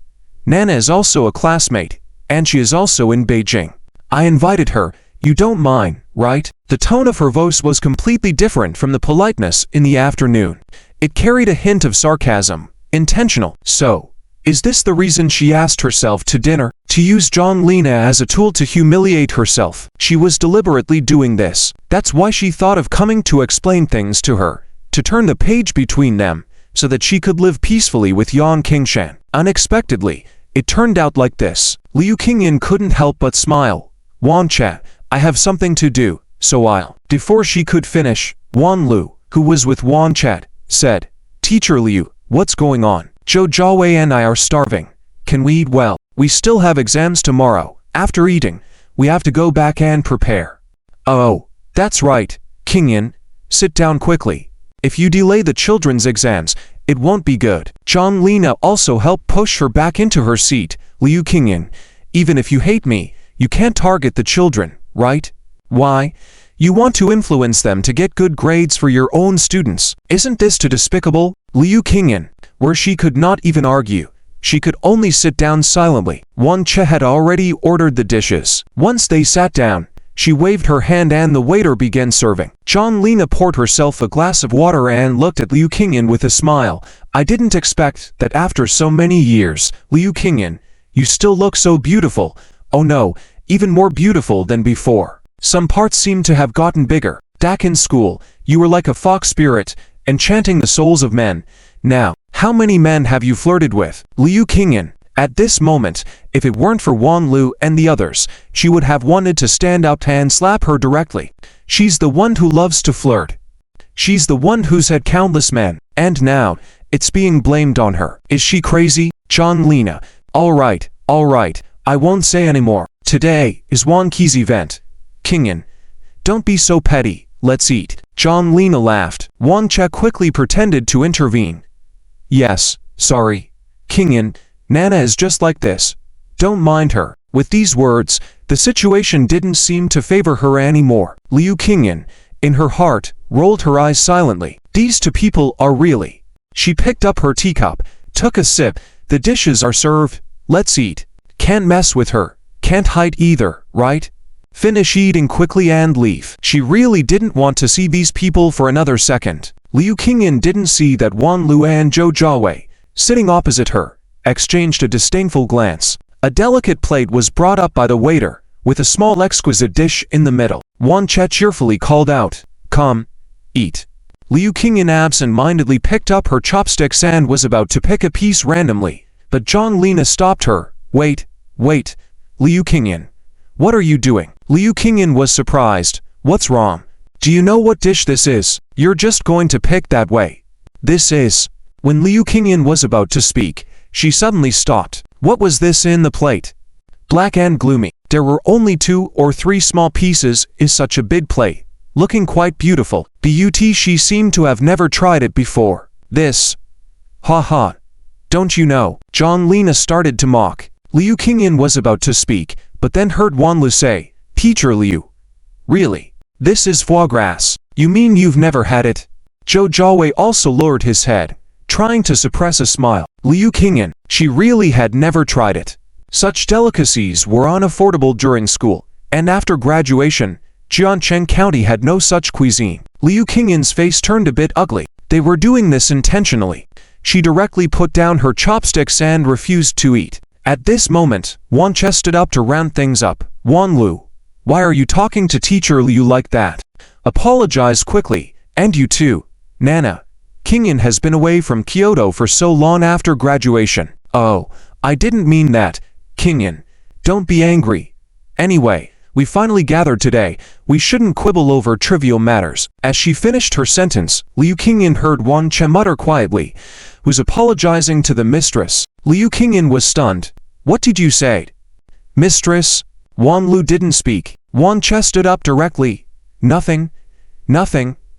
Nana is also a classmate, and she is also in Beijing. I invited her. You don't mind, right?" The tone of her voice was completely different from the politeness in the afternoon. It carried a hint of sarcasm, intentional. So, is this the reason she asked herself to dinner? To use John Lena as a tool to humiliate herself. She was deliberately doing this. That's why she thought of coming to explain things to her, to turn the page between them, so that she could live peacefully with Yan Qingshan. Unexpectedly, it turned out like this. Liu Qingyan couldn't help but smile. "Wan Che, I have something to do, so I'll." Before she could finish, Wan Lu, who was with Wan Che, said, "Teacher Liu, what's going on? Zhou Jiawei and I are starving. Can we eat well? We still have exams tomorrow. After eating, we have to go back and prepare." "Oh, that's right, Qingyan. Sit down quickly. If you delay the children's exams, it won't be good." John Lena also helped push her back into her seat. "Liu Qingyan, even if you hate me, you can't target the children, right? Why? You want to influence them to get good grades for your own students. Isn't this too despicable?" Liu Qingyan, where she could not even argue, she could only sit down silently. Wan Che had already ordered the dishes. Once they sat down, she waved her hand and the waiter began serving. John Lena poured herself a glass of water and looked at Liu Qingyan with a smile. "I didn't expect that after so many years, Liu Qingyan, you still look so beautiful. Oh no, even more beautiful than before. Some parts seem to have gotten bigger. Back in school, you were like a fox spirit, enchanting the souls of men. Now, how many men have you flirted with?" Liu Qingyan, at this moment, if it weren't for Wan Lu and the others, she would have wanted to stand up and slap her directly. She's the one who loves to flirt. She's the one who's had countless men, and now, it's being blamed on her. Is she crazy? John Lena, all right, I won't say anymore. Today is Wan Qi's event. Qingyan, don't be so petty, let's eat. John Lena laughed. Wan Che quickly pretended to intervene. "Yes, sorry. Qingyan, Nana is just like this. Don't mind her." With these words, the situation didn't seem to favor her anymore. Liu Qingyan, in her heart, rolled her eyes silently. These two people are really. She picked up her teacup, took a sip. "The dishes are served. Let's eat. Can't mess with her. Can't hide either, right? Finish eating quickly and leave." She really didn't want to see these people for another second. Liu Qingyan didn't see that Wan Lu and Zhou Jiawei, sitting opposite her, exchanged a disdainful glance. A delicate plate was brought up by the waiter, with a small exquisite dish in the middle. Wan Che cheerfully called out, "Come, eat." Liu Qingyan absent-mindedly picked up her chopsticks and was about to pick a piece randomly, but John Lena stopped her. Wait, Liu Qingyan. What are you doing?" Liu Qingyan was surprised. "What's wrong? Do you know what dish this is? You're just going to pick that way. This is..." When Liu Qingyan was about to speak, she suddenly stopped. What was this in the plate? Black and gloomy. There were only 2 or 3 small pieces. Is such a big plate. Looking quite beautiful. She seemed to have never tried it before. This. Ha. Don't you know? John Lena started to mock. Liu Qingyan was about to speak, but then heard Wan Lu say, "Teacher Liu. Really? This is foie gras. You mean you've never had it?" Zhou Jiawei also lowered his head, trying to suppress a smile. Liu Qingyan, she really had never tried it. Such delicacies were unaffordable during school, and after graduation, Jiancheng County had no such cuisine. Liu Qingyan's face turned a bit ugly. They were doing this intentionally. She directly put down her chopsticks and refused to eat. At this moment, Wan Che stood up to round things up. "Wan Lu, why are you talking to Teacher Liu like that? Apologize quickly, and you too, Nana. Qingyan has been away from Kyoto for so long after graduation." "Oh, I didn't mean that, Qingyan. Don't be angry. Anyway, we finally gathered today. We shouldn't quibble over trivial matters." As she finished her sentence, Liu Qingyan heard Wan Che mutter quietly, "Who's apologizing to the mistress?" Liu Qingyan was stunned. "What did you say?" "Mistress?" Wan Lu didn't speak. Wan Che stood up directly. Nothing.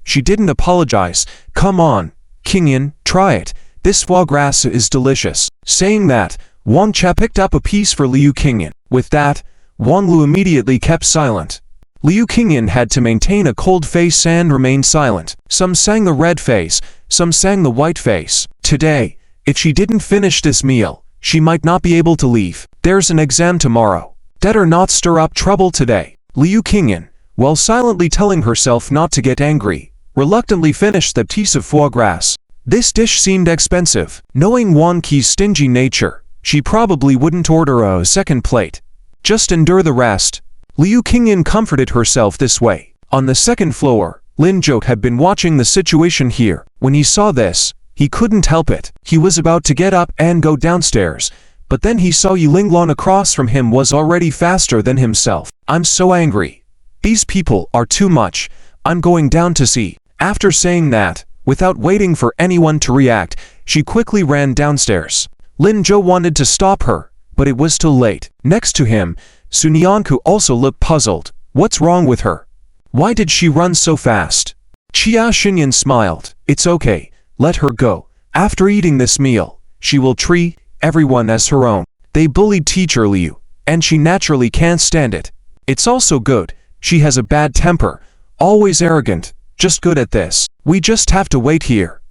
She didn't apologize. "Come on, Qingyan, try it. This foie gras is delicious." Saying that, Wan Che picked up a piece for Liu Qingyan. With that, Wan Lu immediately kept silent. Liu Qingyan had to maintain a cold face and remain silent. Some sang the red face, some sang the white face. Today, if she didn't finish this meal, She might not be able to leave. There's an exam tomorrow. Better not stir up trouble today. Liu Qingyan, while silently telling herself not to get angry, reluctantly finished the piece of foie gras. This dish seemed expensive. Knowing Wang Qi's stingy nature, she probably wouldn't order a second plate. Just endure the rest. Liu Qingyan comforted herself this way. On the second floor, Lin Zhou had been watching the situation here. When he saw this, he couldn't help it. He was about to get up and go downstairs, but then he saw Yilinglan across from him was already faster than himself. I'm so angry. These people are too much. I'm going down to see. After saying that, without waiting for anyone to react, she quickly ran downstairs. Lin Zhou wanted to stop her, but it was too late. Next to him, Sun Yanku also looked puzzled. What's wrong with her? Why did she run so fast? Xia Xinyan smiled. It's okay. Let her go. After eating this meal, she will treat everyone as her own. They bullied teacher Liu, and she naturally can't stand it. It's also good. She has a bad temper, always arrogant, just good at this. We just have to wait here.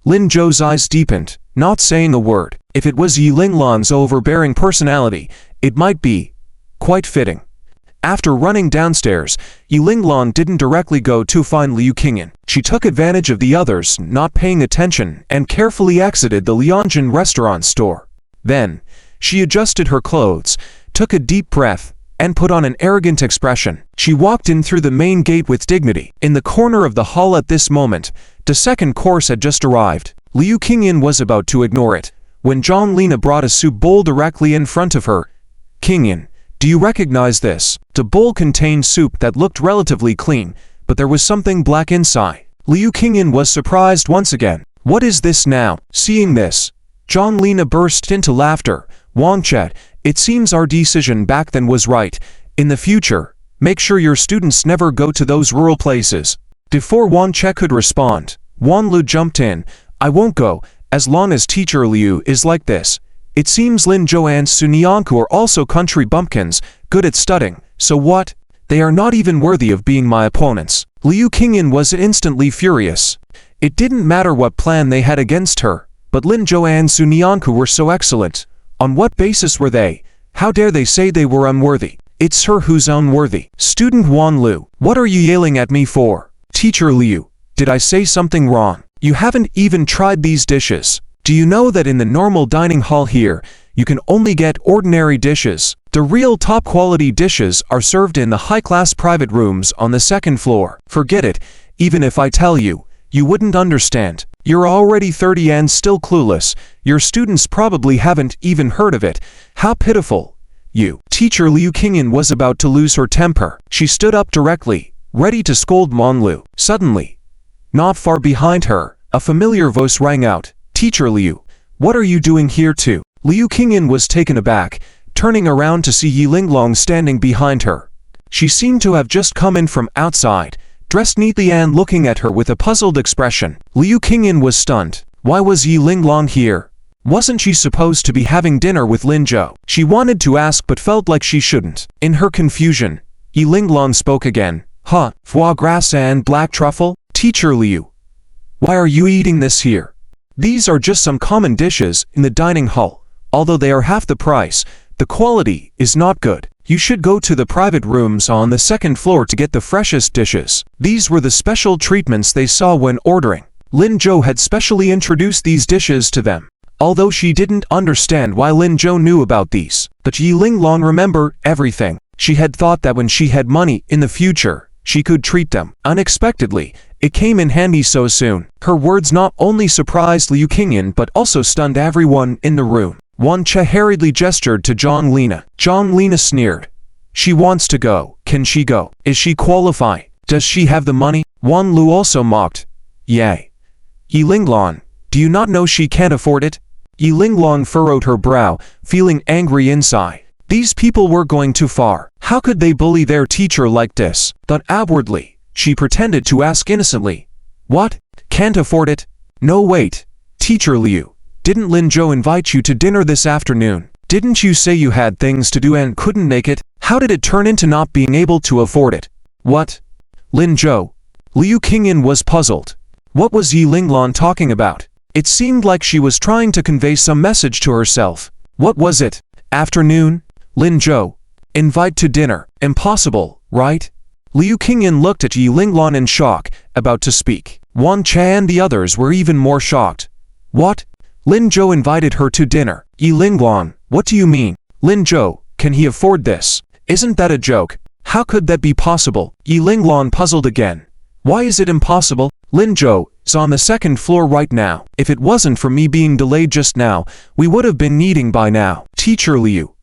Lin Zhou's eyes deepened, not saying a word. If it was Yilinglan's overbearing personality, it might be quite fitting. After running downstairs, Yilinglan didn't directly go to find Liu Qingyan. She took advantage of the others not paying attention and carefully exited the Lianjin restaurant store. Then, she adjusted her clothes, took a deep breath, and put on an arrogant expression. She walked in through the main gate with dignity. In the corner of the hall at this moment, the second course had just arrived. Liu Qingyan was about to ignore it, when Zhang Lina brought a soup bowl directly in front of her. Qingyan, do you recognize this? The bowl contained soup that looked relatively clean, but there was something black inside. Liu Qingyan was surprised once again. What is this now? Seeing this, Zhang Lina burst into laughter. Wang Chet, it seems our decision back then was right. In the future, make sure your students never go to those rural places. Before Wang Chet could respond, Wang Lu jumped in. I won't go, as long as teacher Liu is like this. It seems Lin Zhou and Sun Yanku are also country bumpkins, good at studying. So what? They are not even worthy of being my opponents. Liu Qingyan was instantly furious. It didn't matter what plan they had against her, but Lin Zhou and Sun Yanku were so excellent. On what basis were they? How dare they say they were unworthy? It's her who's unworthy. Student Wang Lu, what are you yelling at me for? Teacher Liu, did I say something wrong? You haven't even tried these dishes. Do you know that in the normal dining hall here, you can only get ordinary dishes? The real top-quality dishes are served in the high-class private rooms on the second floor. Forget it, even if I tell you, you wouldn't understand. You're already 30 and still clueless. Your students probably haven't even heard of it. How pitiful. You. Teacher Liu Qingyan was about to lose her temper. She stood up directly, ready to scold Wang Lu. Suddenly, not far behind her, a familiar voice rang out. Teacher Liu, what are you doing here too? Liu Qingyan was taken aback, turning around to see Yilinglan standing behind her. She seemed to have just come in from outside, dressed neatly and looking at her with a puzzled expression. Liu Qingyan was stunned. Why was Yilinglan here? Wasn't she supposed to be having dinner with Lin Zhou? She wanted to ask but felt like she shouldn't. In her confusion, Yilinglan spoke again. Huh, foie gras and black truffle? Teacher Liu, why are you eating this here? These are just some common dishes in the dining hall. Although they are half the price, the quality is not good. You should go to the private rooms on the second floor to get the freshest dishes. These were the special treatments they saw when ordering. Lin Zhou had specially introduced these dishes to them. Although she didn't understand why Lin Zhou knew about these, but Yilinglan remembered everything. She had thought that when she had money in the future, she could treat them. Unexpectedly, it came in handy so soon. Her words not only surprised Liu Qingyan but also stunned everyone in the room. Wang Che hurriedly gestured to Zhang Lina. Zhang Lina sneered. She wants to go. Can she go? Is she qualified? Does she have the money? Wang Lu also mocked. Yay. Yilinglan, do you not know she can't afford it? Yilinglan furrowed her brow, feeling angry inside. These people were going too far. How could they bully their teacher like this? But outwardly, she pretended to ask innocently. What? Can't afford it? No wait. Teacher Liu, didn't Lin Zhou invite you to dinner this afternoon? Didn't you say you had things to do and couldn't make it? How did it turn into not being able to afford it? What? Lin Zhou. Liu Qingyan was puzzled. What was Yilinglan talking about? It seemed like she was trying to convey some message to herself. What was it? Afternoon? Lin Zhou. Invite to dinner. Impossible, right? Liu Qingyan looked at Yi Linglan in shock, about to speak. Wan Che and the others were even more shocked. What? Lin Zhou invited her to dinner. Yi Linglan, what do you mean? Lin Zhou, can he afford this? Isn't that a joke? How could that be possible? Yi Linglan puzzled again. Why is it impossible? Lin Zhou is on the second floor right now. If it wasn't for me being delayed just now, we would have been eating by now. Teacher Liu.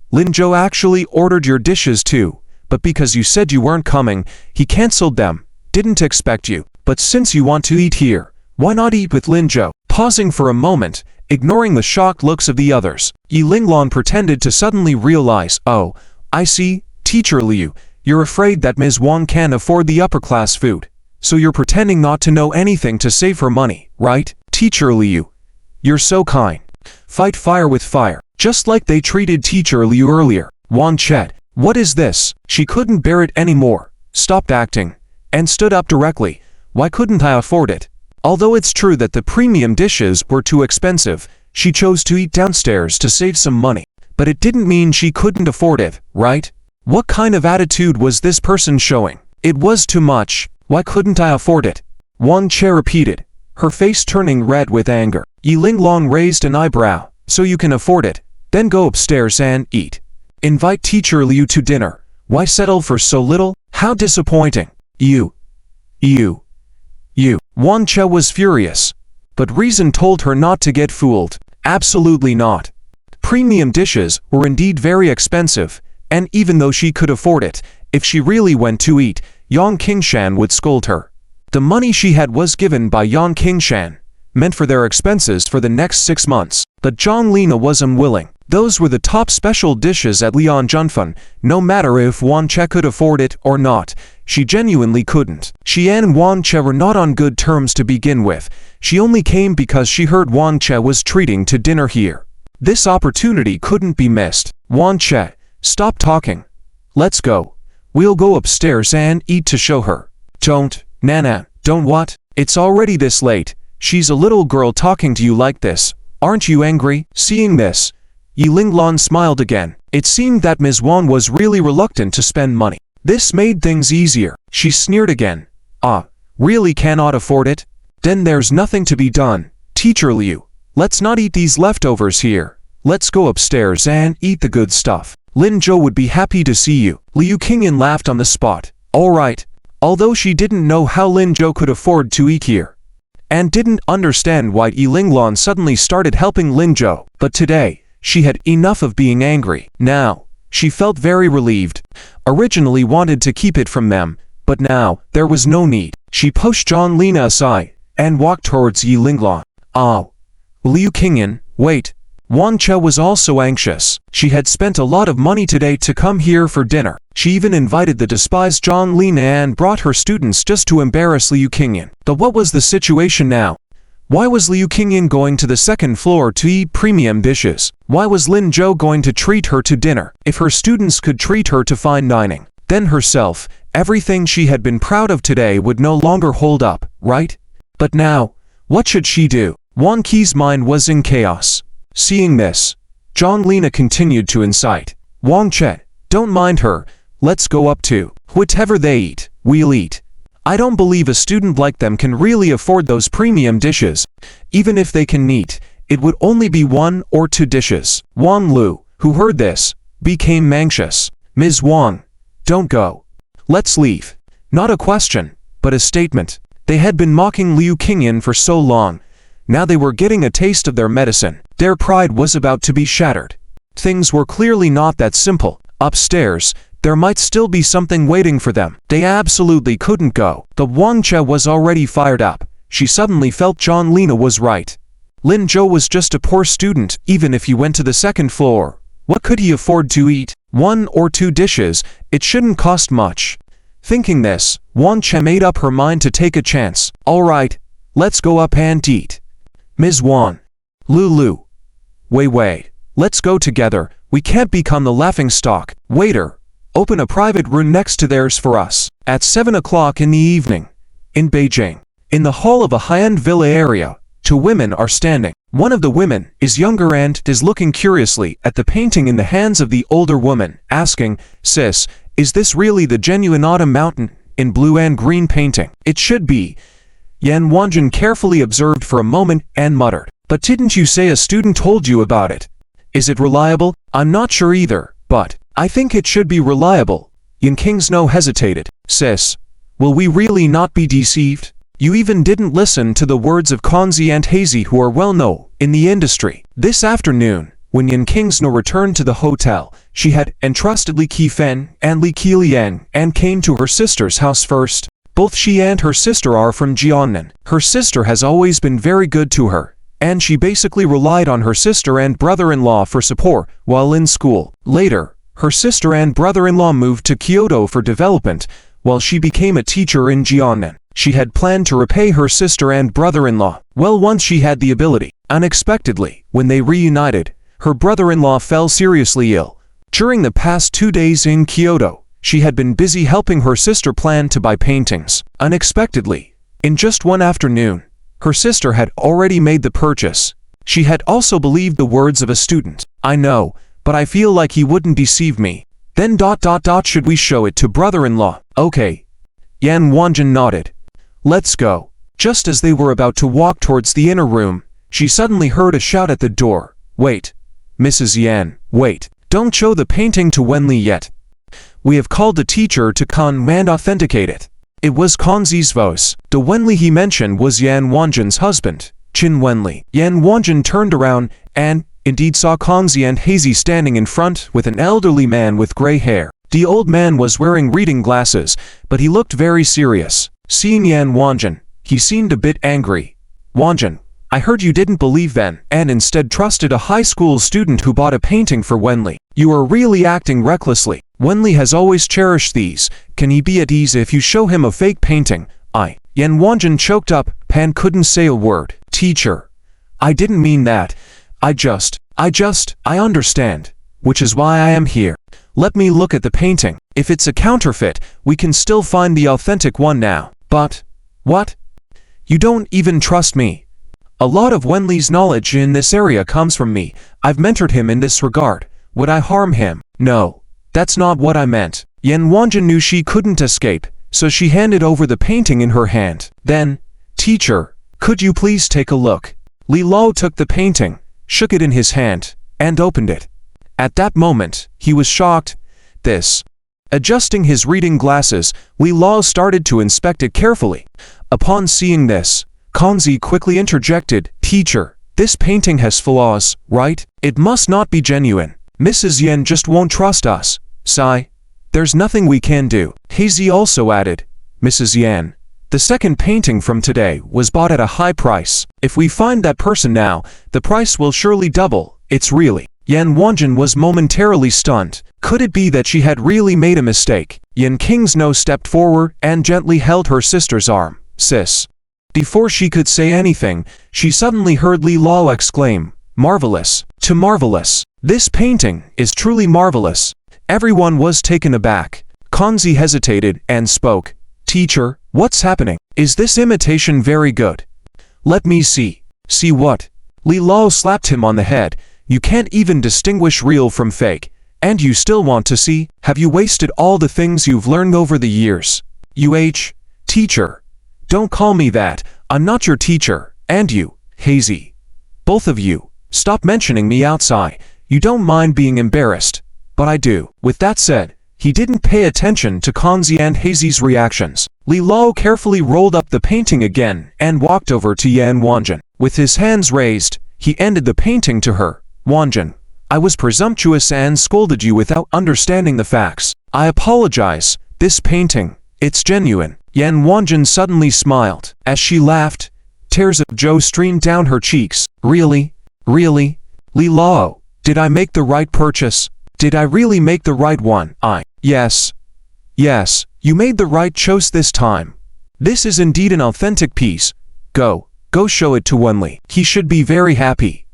Lin Zhou actually ordered your dishes too, but because you said you weren't coming, he cancelled them. Didn't expect you. But since you want to eat here, why not eat with Lin Zhou? Pausing for a moment, ignoring the shocked looks of the others, Yi Linglan pretended to suddenly realize, oh, I see, Teacher Liu, you're afraid that Ms. Wang can't afford the upper-class food. So you're pretending not to know anything to save her money, right? Teacher Liu, you're so kind. Fight fire with fire, just like they treated Teacher Liu earlier. Wan Che, what is this? She couldn't bear it anymore, stopped acting, and stood up directly. Why couldn't I afford it? Although it's true that the premium dishes were too expensive, she chose to eat downstairs to save some money. But it didn't mean she couldn't afford it, right? What kind of attitude was this person showing? It was too much. Why couldn't I afford it? Wan Che repeated, her face turning red with anger. Yi Linglan raised an eyebrow. So you can afford it, then go upstairs and eat. Invite Teacher Liu to dinner. Why settle for so little? How disappointing. You. Wan Che was furious. But reason told her not to get fooled. Absolutely not. Premium dishes were indeed very expensive, and even though she could afford it, if she really went to eat, Yang Qingshan would scold her. The money she had was given by Yang Qingshan, meant for their expenses for the next 6 months. But Zhang Lina was unwilling. Those were the top special dishes at Lian Junfen, no matter if Wan Che could afford it or not. She genuinely couldn't. She and Wan Che were not on good terms to begin with. She only came because she heard Wan Che was treating to dinner here. This opportunity couldn't be missed. Wan Che, stop talking. Let's go. We'll go upstairs and eat to show her. Don't, Nana, don't what? It's already this late. She's a little girl talking to you like this. Aren't you angry? Seeing this, Yi Linglan smiled again. It seemed that Ms. Wang was really reluctant to spend money. This made things easier. She sneered again. Ah, really cannot afford it? Then there's nothing to be done. Teacher Liu, let's not eat these leftovers here. Let's go upstairs and eat the good stuff. Lin Zhou would be happy to see you. Liu Qingyan laughed on the spot. All right. Although she didn't know how Lin Zhou could afford to eat here, and didn't understand why Yi Linglan suddenly started helping Lin Zhou. But today, she had enough of being angry. Now, she felt very relieved. Originally wanted to keep it from them, but now, there was no need. She pushed Zhang Lina aside, and walked towards Yi Linglan. Oh. Liu Qingyan, wait. Wan Che was also anxious. She had spent a lot of money today to come here for dinner. She even invited the despised Zhang Lina and brought her students just to embarrass Liu Qingyan. But what was the situation now? Why was Liu Qingyan going to the second floor to eat premium dishes? Why was Lin Zhou going to treat her to dinner? If her students could treat her to fine dining, then herself, everything she had been proud of today would no longer hold up, right? But now, what should she do? Wan Qi's mind was in chaos. Seeing this, Zhang Lina continued to incite. Wang Che, don't mind her, let's go up to. Whatever they eat, we'll eat. I don't believe a student like them can really afford those premium dishes. Even if they can eat, it would only be 1 or 2 dishes. Wang Lu, who heard this, became anxious. Ms. Wang, don't go. Let's leave. Not a question, but a statement. They had been mocking Liu Qingyan for so long. Now they were getting a taste of their medicine. Their pride was about to be shattered. Things were clearly not that simple. Upstairs, there might still be something waiting for them. They absolutely couldn't go. But Wang Che was already fired up. She suddenly felt Zhang Lina was right. Lin Zhou was just a poor student, even if he went to the second floor. What could he afford to eat? 1 or 2 dishes, it shouldn't cost much. Thinking this, Wang Che made up her mind to take a chance. All right, let's go up and eat. Ms. Wang. Lulu. Wait, let's go together. We can't become the laughingstock. Waiter, open a private room next to theirs for us. At 7 o'clock in the evening, in Beijing, in the hall of a high-end villa area, Two women are standing. One of the women is younger and is looking curiously at the painting in the hands of the older woman, asking, "Sis, is this really the genuine autumn mountain in blue and green painting?" "It should be." Yan Wanjun carefully observed for a moment and muttered, "But didn't you say a student told you about it? Is it reliable?" "I'm not sure either, but I think it should be reliable." Yan Kingsno hesitated. "Sis, will we really not be deceived? You even didn't listen to the words of Kanzi and Hazy, who are well known in the industry." This afternoon, when Yan Kingsno returned to the hotel, she had entrusted Li Qifen and Li Qilian and came to her sister's house first. Both she and her sister are from Jiangnan. Her sister has always been very good to her, and she basically relied on her sister and brother-in-law for support while in school. Later, her sister and brother-in-law moved to Kyoto for development, while she became a teacher in Jiangnan. She had planned to repay her sister and brother-in-law. Well, once she had the ability. Unexpectedly, when they reunited, her brother-in-law fell seriously ill. During the past 2 days in Kyoto, she had been busy helping her sister plan to buy paintings. Unexpectedly, in just one afternoon, her sister had already made the purchase. She had also believed the words of a student. "I know, but I feel like he wouldn't deceive me." Then ... should we show it to brother-in-law? "Okay." Yan Wanjun nodded. "Let's go." Just as they were about to walk towards the inner room, she suddenly heard a shout at the door. "Wait, Mrs. Yan, wait. Don't show the painting to Wenli yet. We have called the teacher to come and authenticate it." It was Kanzi's voice. The Wenli he mentioned was Yan Wanjun's husband, Qin Wenli. Yan Wanjun turned around and indeed saw Kanzi and Hazy standing in front with an elderly man with gray hair. The old man was wearing reading glasses, but he looked very serious. Seeing Yan Wanjun, he seemed a bit angry. "Wanjun, I heard you didn't believe then, and instead trusted a high school student who bought a painting for Wenli. You are really acting recklessly. Wenli has always cherished these. Can he be at ease if you show him a fake painting?" Yan Wanjun choked up and couldn't say a word. "Teacher, I didn't mean that. I understand, which is why I am here. Let me look at the painting. If it's a counterfeit, we can still find the authentic one now." "But, what? You don't even trust me?" "A lot of Wenli's knowledge in this area comes from me. I've mentored him in this regard. Would I harm him?" "No, that's not what I meant." Yan Wanjun knew she couldn't escape, so she handed over the painting in her hand. Then, "Teacher, could you please take a look?" Li Lao took the painting, shook it in his hand, and opened it. At that moment, he was shocked. This. Adjusting his reading glasses, Li Lao started to inspect it carefully. Upon seeing this, Kanzi quickly interjected, "Teacher, this painting has flaws, right? It must not be genuine. Mrs. Yan just won't trust us. Sigh. There's nothing we can do." Hazy also added, "Mrs. Yan, the second painting from today was bought at a high price. If we find that person now, the price will surely double. It's really..." Yan Wanjun was momentarily stunned. Could it be that she had really made a mistake? Yan Kingsno stepped forward and gently held her sister's arm. "Sis." Before she could say anything, she suddenly heard Li Lao exclaim, "Marvelous! Too marvelous! This painting is truly marvelous." Everyone was taken aback. Kanzi hesitated and spoke. "Teacher, what's happening? Is this imitation very good?" "Let me see." "See what?" Li Lao slapped him on the head. "You can't even distinguish real from fake. And you still want to see? Have you wasted all the things you've learned over the years?" Teacher. Don't call me that. I'm not your teacher. And you, Hazy. Both of you, stop mentioning me outside. You don't mind being embarrassed. But I do." With that said, he didn't pay attention to Kanzi and Hazy's reactions. Li Lao carefully rolled up the painting again and walked over to Yan Wanjun. With his hands raised, he handed the painting to her. "Wanjun, I was presumptuous and scolded you without understanding the facts. I apologize. This painting, it's genuine." Yan Wanjun suddenly smiled. As she laughed, tears of joy streamed down her cheeks. "Really? Really? Li Lao, did I make the right purchase? Did I really make the right one?" Yes, you made the right choice this time. This is indeed an authentic piece. Go show it to Wenli. He should be very happy."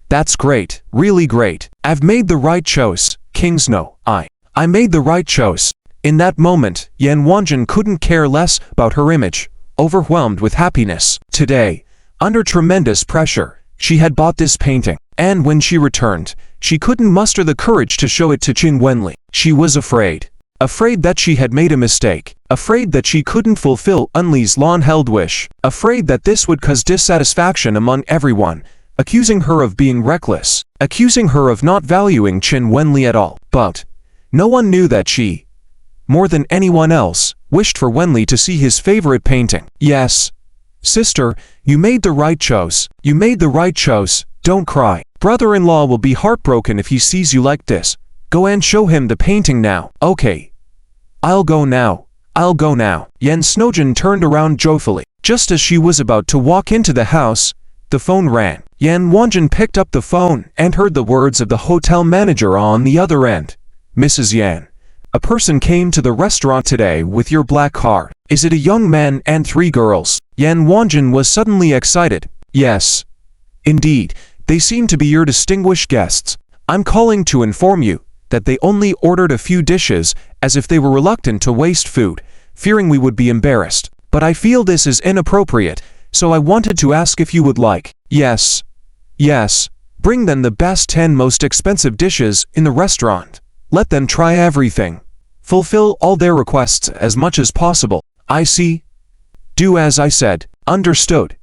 "That's great, really great. I've made the right choice, Kingsno. I made the right choice." In that moment, Yan Wanjun couldn't care less about her image, overwhelmed with happiness. Today, Under tremendous pressure, she had bought this painting, and when she returned, she couldn't muster the courage to show it to Qin Wenli. She was afraid. Afraid that she had made a mistake. Afraid that she couldn't fulfill Unli's long-held wish. Afraid that this would cause dissatisfaction among everyone, accusing her of being reckless, accusing her of not valuing Qin Wenli at all. But no one knew that she, more than anyone else, wished for Wenli to see his favorite painting. Yes, sister, you made the right choice. You made the right choice. Don't cry. Brother-in-law will be heartbroken if he sees you like this. Go and show him the painting now. Okay. I'll go now. I'll go now. Yan Snowjin turned around joyfully. Just as she was about to walk into the house, the phone rang. Yan Wanjin picked up the phone and heard the words of the hotel manager on the other end. Mrs. Yan, a person came to the restaurant today with your black card. Is it a young man and 3 girls? Yan Wanjin was suddenly excited. Yes. Indeed, they seem to be your distinguished guests. I'm calling to inform you that they only ordered a few dishes as if they were reluctant to waste food, fearing we would be embarrassed. But I feel this is inappropriate, so I wanted to ask if you would like. Yes. Yes. Bring them the best 10 most expensive dishes in the restaurant. Let them try everything. Fulfill all their requests as much as possible. I see. Do as I said. Understood.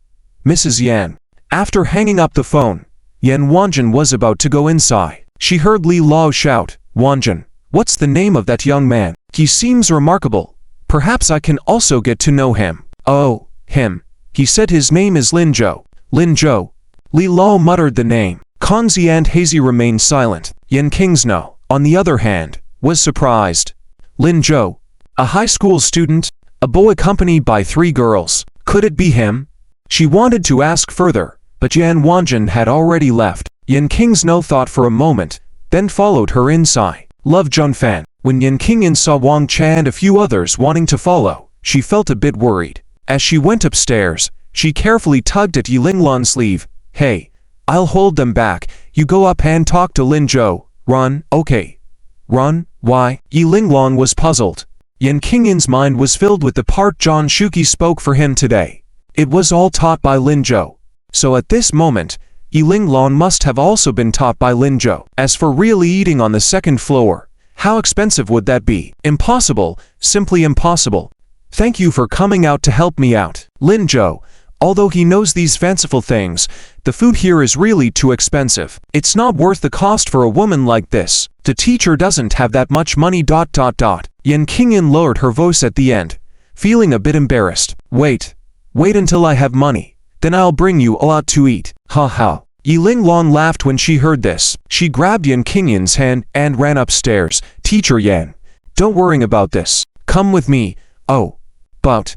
Mrs. Yan. After hanging up the phone, Yan Wanjin was about to go inside. She heard Li Lao shout, Wanjin, what's the name of that young man? He seems remarkable. Perhaps I can also get to know him. Oh, him. He said his name is Lin Zhou. Lin Zhou. Li Lao muttered the name. Kanzi and Hazy remained silent. Yan Kingsno, on the other hand, was surprised. Lin Zhou. A high school student? A boy accompanied by 3 girls. Could it be him? She wanted to ask further, but Yan Wanjin had already left. Yan Kingsno thought for a moment, then followed her inside. Love Junfan. When Yan Qingyan saw Wang Cha and a few others wanting to follow, she felt a bit worried. As she went upstairs, she carefully tugged at Yilinglan's sleeve. Hey, I'll hold them back. You go up and talk to Lin Zhou. Run, okay. Run, why? Yilinglan was puzzled. Yan Qingyan's mind was filled with the part John Shuki spoke for him today. It was all taught by Lin Zhou. So at this moment, Yilinglan must have also been taught by Lin Zhou. As for really eating on the 2nd floor, how expensive would that be? Impossible, simply impossible. Thank you for coming out to help me out. Lin Zhou, although he knows these fanciful things, the food here is really too expensive. It's not worth the cost for a woman like this. The teacher doesn't have that much money. Yan Qingyan lowered her voice at the end, feeling a bit embarrassed. Wait until I have money. Then I'll bring you a lot to eat. Ha ha. Yilinglan laughed when she heard this. She grabbed Yan Qingyan's hand and ran upstairs. Teacher Yan, don't worry about this. Come with me. Oh, but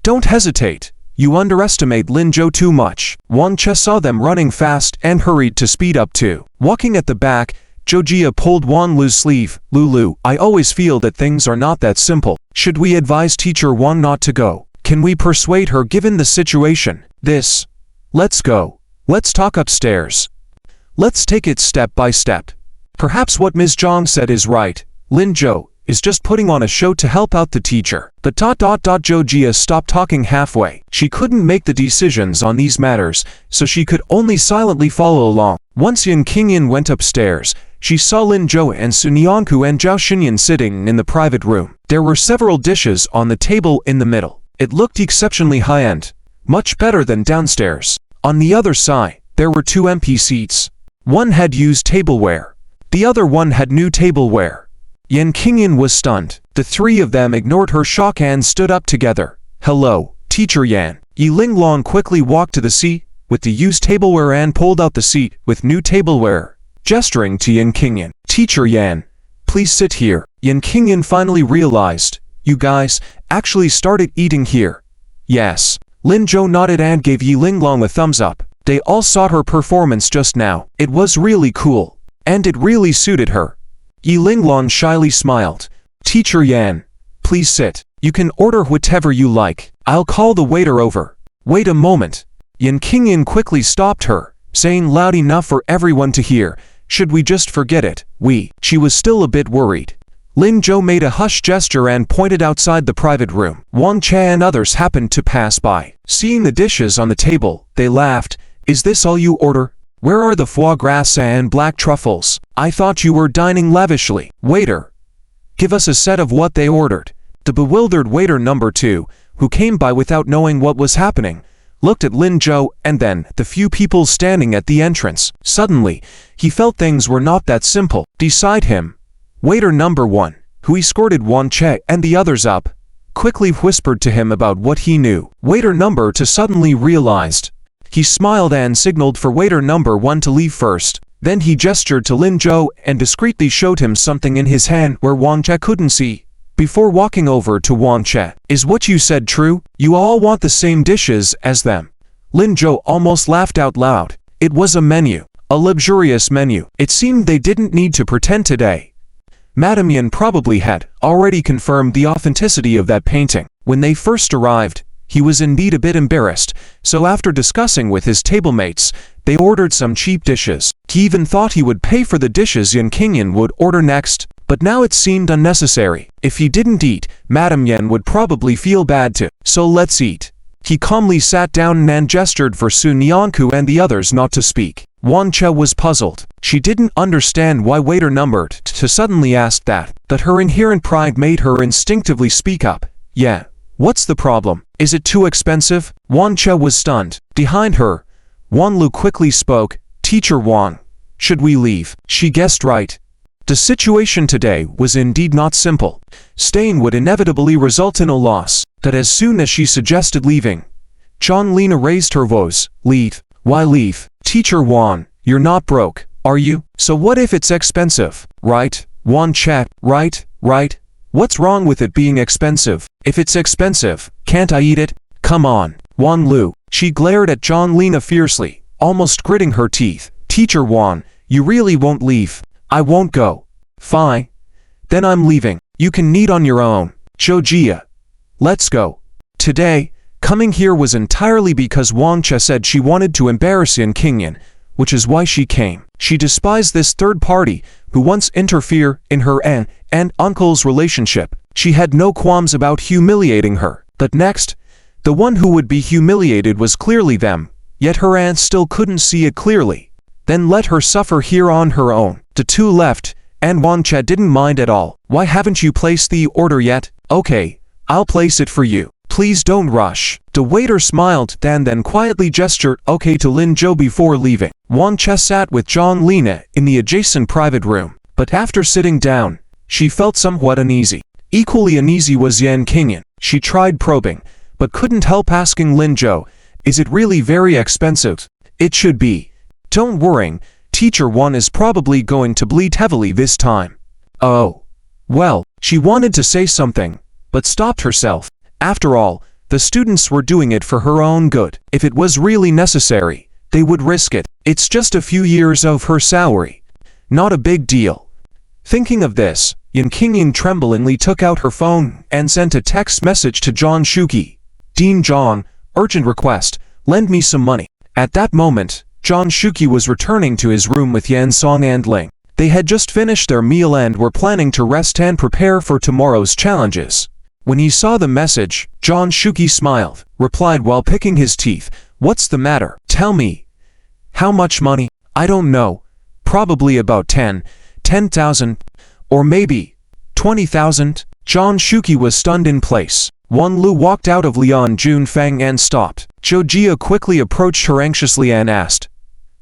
don't hesitate. You underestimate Lin Zhou too much. Wang Che saw them running fast and hurried to speed up too. Walking at the back, Zhou Jia pulled Wan Lu's sleeve. Lulu, I always feel that things are not that simple. Should we advise teacher Wang not to go? Can we persuade her given the situation? Let's go. Let's talk upstairs. Let's take it step by step. Perhaps what Ms. Zhang said is right. Lin Zhou is just putting on a show to help out the teacher. But Zhou Jia stopped talking halfway. She couldn't make the decisions on these matters, so she could only silently follow along. Once Yan Qingyan went upstairs, she saw Lin Zhou and Sun Yanku and Zhao Xinyan sitting in the private room. There were several dishes on the table in the middle. It looked exceptionally high-end, much better than downstairs. On the other side, there were 2 empty seats. One had used tableware. The other one had new tableware. Yan Qingyan was stunned. The 3 of them ignored her shock and stood up together. Hello, Teacher Yan. Yilinglan quickly walked to the seat with the used tableware and pulled out the seat with new tableware, gesturing to Yan Qingyan. Teacher Yan, please sit here. Yan Qingyan finally realized, you guys actually started eating here. Yes. Lin Zhou nodded and gave Yilinglan a thumbs up. They all saw her performance just now. It was really cool. And it really suited her. Yilinglan shyly smiled. Teacher Yan, please sit. You can order whatever you like. I'll call the waiter over. Wait a moment. Yan Qingyan quickly stopped her, saying loud enough for everyone to hear, should we just forget it? She was still a bit worried. Lin Zhou made a hush gesture and pointed outside the private room. Wang Che and others happened to pass by. Seeing the dishes on the table, they laughed. Is this all you order? Where are the foie gras and black truffles? I thought you were dining lavishly. Waiter, give us a set of what they ordered. The bewildered waiter number 2, who came by without knowing what was happening, looked at Lin Zhou and then the few people standing at the entrance. Suddenly, he felt things were not that simple. Beside him, waiter number 1, who escorted Wang Che and the others up, quickly whispered to him about what he knew. Waiter number 2 suddenly realized. He smiled and signaled for waiter number 1 to leave first. Then he gestured to Lin Zhou and discreetly showed him something in his hand where Wang Che couldn't see. Before walking over to Wang Che, is what you said true? You all want the same dishes as them? Lin Zhou almost laughed out loud. It was a menu. A luxurious menu. It seemed they didn't need to pretend today. Madame Yan probably had already confirmed the authenticity of that painting. When they first arrived, he was indeed a bit embarrassed, so after discussing with his tablemates, they ordered some cheap dishes. He even thought he would pay for the dishes Yan Qingyan would order next, but now it seemed unnecessary. If he didn't eat, Madame Yan would probably feel bad too. So let's eat. He calmly sat down and gestured for Sun Yanku and the others not to speak. Wang Che was puzzled. She didn't understand why waiter number 2 suddenly asked that, but her inherent pride made her instinctively speak up. Yeah. What's the problem? Is it too expensive? Wang Che was stunned. Behind her, Wang Lu quickly spoke. Teacher Wang, should we leave? She guessed right. The situation today was indeed not simple. Staying would inevitably result in a loss. That as soon as she suggested leaving, John Lena raised her voice. Leave? Why leave? Teacher Wang, you're not broke, are you? So what if it's expensive? Right? Wang Che, right? What's wrong with it being expensive? If it's expensive, can't I eat it? Come on. Wang Lu. She glared at John Lena fiercely, almost gritting her teeth. Teacher Wang, you really won't leave? I won't go. Fine. Then I'm leaving. You can eat on your own. Zhou Jia. Let's go. Today, coming here was entirely because Wang Che said she wanted to embarrass Yan Qingyan, which is why she came. She despised this third party who wants interfere in her aunt and uncle's relationship. She had no qualms about humiliating her. But next, the one who would be humiliated was clearly them, yet her aunt still couldn't see it clearly. Then let her suffer here on her own. The 2 left, and Wang Che didn't mind at all. Why haven't you placed the order yet? Okay, I'll place it for you. Please don't rush. The waiter smiled then quietly gestured okay to Lin Zhou before leaving. Wang Che sat with John Lena in the adjacent private room, but after sitting down, she felt somewhat uneasy. Equally uneasy was Yan Qingyan. She tried probing, but couldn't help asking Lin Zhou, is it really very expensive? It should be. Don't worry, Teacher Wang is probably going to bleed heavily this time. Oh. Well, she wanted to say something, but stopped herself. After all, the students were doing it for her own good. If it was really necessary, they would risk it. It's just a few years of her salary. Not a big deal. Thinking of this, Yan Qingyan tremblingly took out her phone and sent a text message to Zhang Shuqi. Dean Zhang, urgent request, lend me some money. At that moment, Zhang Shuqi was returning to his room with Yan Song and Ling. They had just finished their meal and were planning to rest and prepare for tomorrow's challenges. When he saw the message, Zhang Shuqi smiled, replied while picking his teeth, what's the matter? Tell me. How much money? I don't know. Probably about 10,000, or maybe 20,000. Zhang Shuqi was stunned in place. Wang Lu walked out of Lian Junfang and stopped. Zhou Jia quickly approached her anxiously and asked,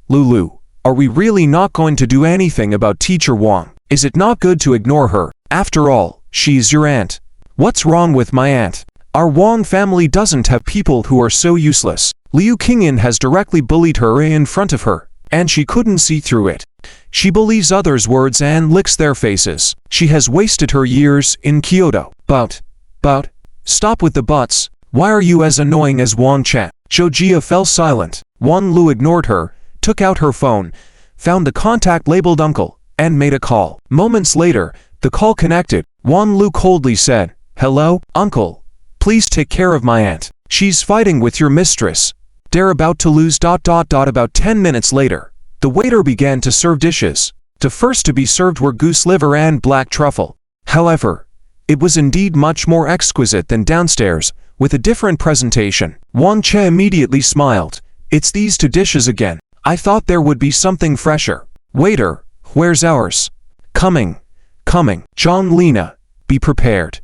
Lulu, are we really not going to do anything about Teacher Wang? Is it not good to ignore her? After all, she's your aunt. What's wrong with my aunt? Our Wang family doesn't have people who are so useless. Liu Qingyan has directly bullied her in front of her, and she couldn't see through it. She believes others' words and licks their faces. She has wasted her years in Kyoto. But, stop with the buts. Why are you as annoying as Wang Che? Zhou Jia fell silent. Wang Lu ignored her, took out her phone, found the contact labeled uncle, and made a call. Moments later, the call connected. Wang Lu coldly said, hello, uncle. Please take care of my aunt. She's fighting with your mistress. They're about to lose ... About 10 minutes later, the waiter began to serve dishes. The first to be served were goose liver and black truffle. However, it was indeed much more exquisite than downstairs, with a different presentation. Wang Che immediately smiled. It's these two dishes again. I thought there would be something fresher. Waiter, where's ours? Coming. John Lena, be prepared.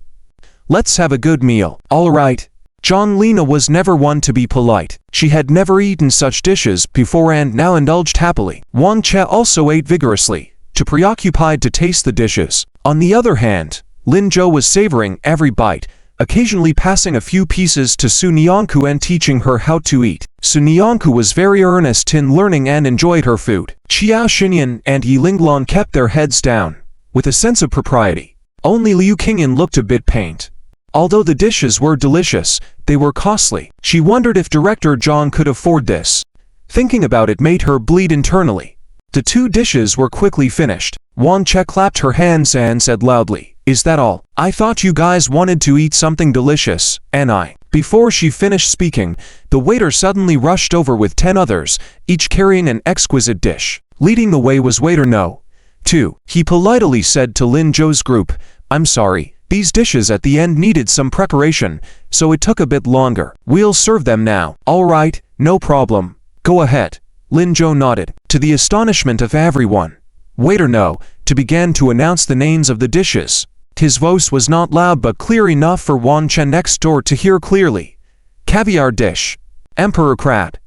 Let's have a good meal. All right. John Lena was never one to be polite. She had never eaten such dishes before and now indulged happily. Wang Che also ate vigorously, too preoccupied to taste the dishes. On the other hand, Lin Zhou was savoring every bite, occasionally passing a few pieces to Su Nianku and teaching her how to eat. Su Nianku was very earnest in learning and enjoyed her food. Qiao Xinyan and Yi Linglong kept their heads down, with a sense of propriety. Only Liu Qingyan looked a bit pained. Although the dishes were delicious, they were costly. She wondered if Director Zhang could afford this. Thinking about it made her bleed internally. The two dishes were quickly finished. Wang Che clapped her hands and said loudly, "Is that all? I thought you guys wanted to eat something delicious, and I." Before she finished speaking, the waiter suddenly rushed over with 10 others, each carrying an exquisite dish. Leading the way was waiter No. 2. He politely said to Lin Zhou's group, "I'm sorry, these dishes at the end needed some preparation, so it took a bit longer. We'll serve them now." "All right, no problem. Go ahead." Lin Zhou nodded. To the astonishment of everyone, waiter No. 2 began to announce the names of the dishes. His voice was not loud but clear enough for Wang Che next door to hear clearly. Caviar dish, emperor crab,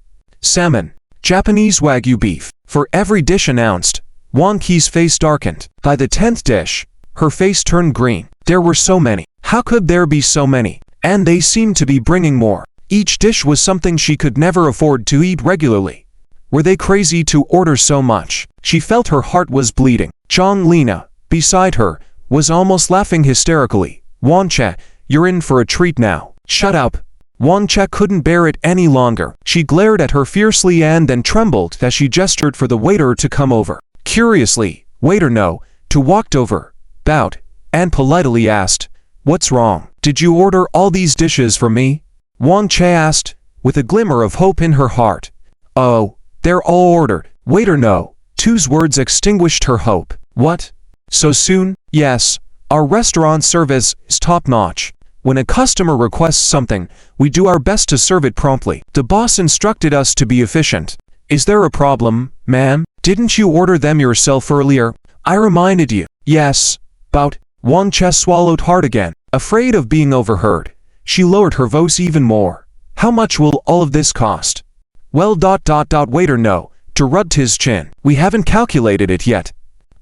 salmon, Japanese wagyu beef. For every dish announced, Wang Qi's face darkened. By the 10th dish, her face turned green. There were so many. How could there be so many? And they seemed to be bringing more. Each dish was something she could never afford to eat regularly. Were they crazy to order so much? She felt her heart was bleeding. Zhang Lena, beside her, was almost laughing hysterically. "Wang Che, you're in for a treat now." "Shut up." Wang Che couldn't bear it any longer. She glared at her fiercely and then trembled as she gestured for the waiter to come over. Curiously, waiter No. 2 walked over, bowed, and politely asked, "What's wrong? Did you order all these dishes for me?" Wang Che asked, with a glimmer of hope in her heart. "Oh, they're all ordered." Waiter No. 2's words extinguished her hope. "What? So soon?" "Yes, our restaurant service is top-notch. When a customer requests something, we do our best to serve it promptly. The boss instructed us to be efficient." "Is there a problem, ma'am? Didn't you order them yourself earlier?" "I reminded you." "Yes, but..." Wang Che swallowed hard again. Afraid of being overheard, she lowered her voice even more. "How much will all of this cost?" "Well, waiter No. 2 rubbed his chin. "We haven't calculated it yet,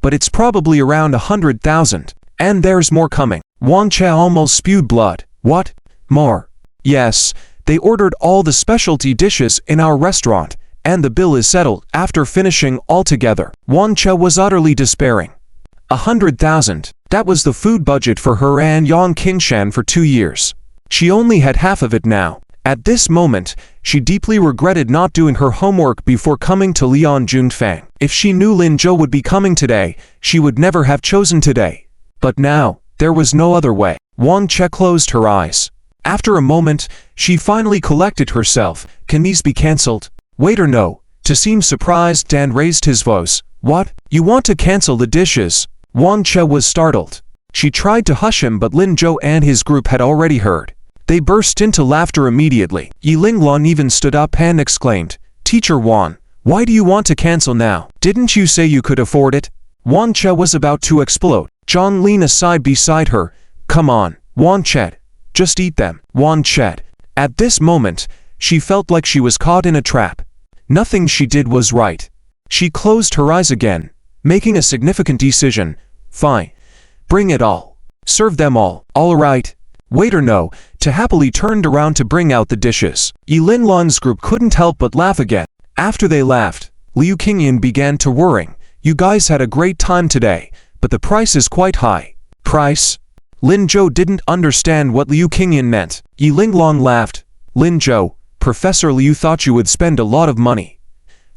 but it's probably around 100,000, and there's more coming." Wang Che almost spewed blood. "What? More?" "Yes, they ordered all the specialty dishes in our restaurant, and the bill is settled." After finishing all together, Wang Che was utterly despairing. 100,000. That was the food budget for her and Yang Qingshan for 2 years. She only had half of it now. At this moment, she deeply regretted not doing her homework before coming to Lian Junfang. If she knew Lin Zhou would be coming today, she would never have chosen today. But now, there was no other way. Wang Che closed her eyes. After a moment, she finally collected herself. "Can these be cancelled?" Waiter No. 2 seemed surprised and raised his voice. "What? You want to cancel the dishes?" Wang Che was startled. She tried to hush him but Lin Zhou and his group had already heard. They burst into laughter immediately. Yi Linglong even stood up and exclaimed, "Teacher Wang, why do you want to cancel now? Didn't you say you could afford it?" Wang Che was about to explode. Zhang Lena sighed beside her. "Come on, Wang Che, just eat them." Wang Che. At this moment, she felt like she was caught in a trap. Nothing she did was right. She closed her eyes again, making a significant decision. "Fine. Bring it all. Serve them all." "All right." Waiter No. 2 happily turned around to bring out the dishes. Yi Linglong's group couldn't help but laugh again. After they laughed, Liu Qingyan began to worry. "You guys had a great time today, but the price is quite high." "Price?" Lin Zhou didn't understand what Liu Qingyan meant. Yi Linglong laughed. "Lin Zhou, Professor Liu thought you would spend a lot of money."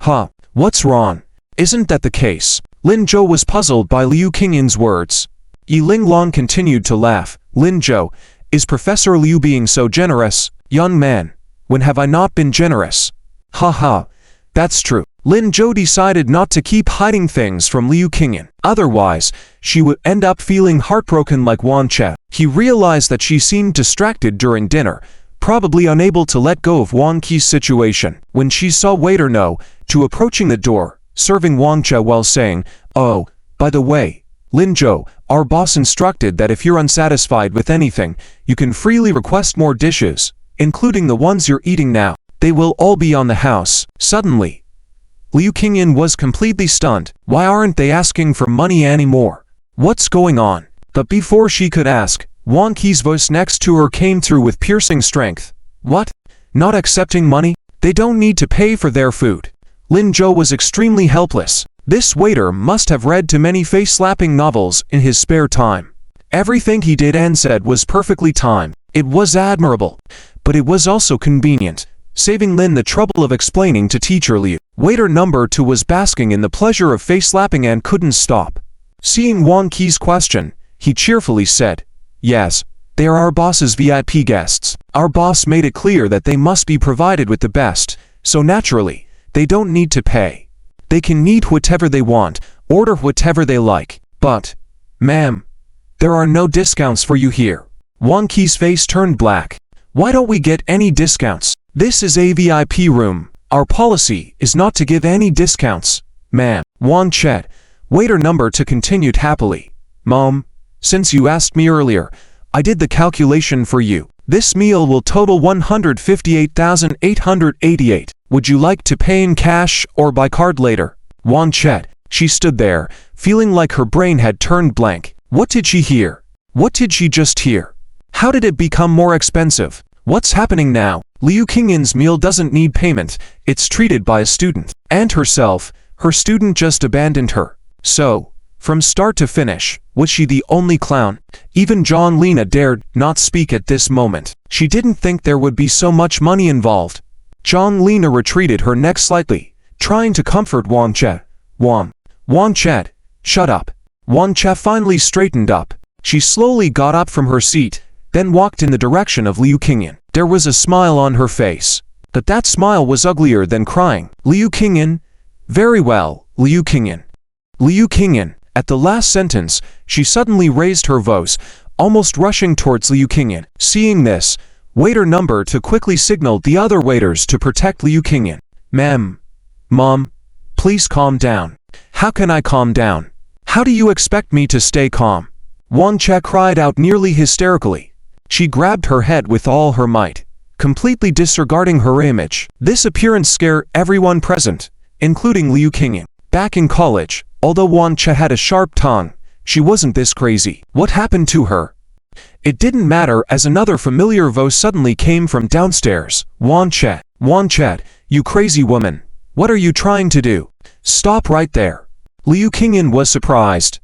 "Huh, what's wrong? Isn't that the case?" Lin Zhou was puzzled by Liu Qingyan's words. Yi Linglong continued to laugh. "Lin Zhou, is Professor Liu being so generous?" "Young man, when have I not been generous?" "Ha ha, That's true. Lin Zhou decided not to keep hiding things from Liu Qingyan. Otherwise, she would end up feeling heartbroken like Wan Che. He realized that she seemed distracted during dinner, probably unable to let go of Wang Qi's situation. When she saw waiter No to approaching the door, serving Wang Che while saying, "Oh, by the way, Lin Zhou, our boss instructed that if you're unsatisfied with anything, you can freely request more dishes, including the ones you're eating now. They will all be on the house." Suddenly, Liu Qingyan was completely stunned. Why aren't they asking for money anymore? What's going on? But before she could ask, Wang Qi's voice next to her came through with piercing strength. What? Not accepting money? They don't need to pay for their food. Lin Zhou was extremely helpless. This waiter must have read too many face-slapping novels in his spare time. Everything he did and said was perfectly timed. It was admirable, but it was also convenient, saving Lin the trouble of explaining to teacher Liu. Waiter number 2 was basking in the pleasure of face-slapping and couldn't stop. Seeing Wang Qi's question, he cheerfully said, "Yes, they are our boss's VIP guests. Our boss made it clear that they must be provided with the best, so naturally, they don't need to pay. They can eat whatever they want, order whatever they like. But, ma'am, there are no discounts for you here." Wang Qi's face turned black. "Why don't we get any discounts? This is a VIP room. Our policy is not to give any discounts, ma'am." Wang Che, waiter number 2, continued happily. "Mom, since you asked me earlier, I did the calculation for you. This meal will total 158,888. Would you like to pay in cash or by card later?" Wang Che, she stood there, feeling like her brain had turned blank. What did she hear? What did she just hear? How did it become more expensive? What's happening now? Liu Qingyan's meal doesn't need payment, it's treated by a student. And herself, her student just abandoned her. So, from start to finish, was she the only clown? Even John Lena dared not speak at this moment. She didn't think there would be so much money involved. John Lena retreated her neck slightly, trying to comfort Wang Che. Wang Che, shut up." Wang Che finally straightened up. She slowly got up from her seat, then walked in the direction of Liu Qingyan. There was a smile on her face, but that smile was uglier than crying. "Liu Qingyan? Very well, Liu Qingyan." Liu Qingyan. At the last sentence, she suddenly raised her voice, almost rushing towards Liu Qingyan. Seeing this, waiter number 2 quickly signaled the other waiters to protect Liu Qingyan. Mom, please calm down." "How can I calm down? How do you expect me to stay calm?" Wang Che cried out nearly hysterically. She grabbed her head with all her might, completely disregarding her image. This appearance scared everyone present, including Liu Qingyan. Back in college, although Wang Che had a sharp tongue, she wasn't this crazy. What happened to her? It didn't matter as another familiar voice suddenly came from downstairs. Wang Che, you crazy woman. What are you trying to do? Stop right there." Liu Qingyan was surprised.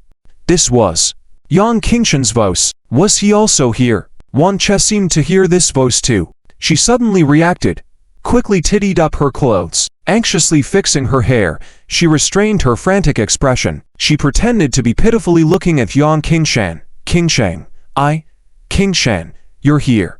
This was Yang Qingshan's voice. Was he also here? Wang Che seemed to hear this voice too. She suddenly reacted, quickly tidied up her clothes. Anxiously fixing her hair, she restrained her frantic expression. She pretended to be pitifully looking at Yang Qingshan. Qingshan, you're here.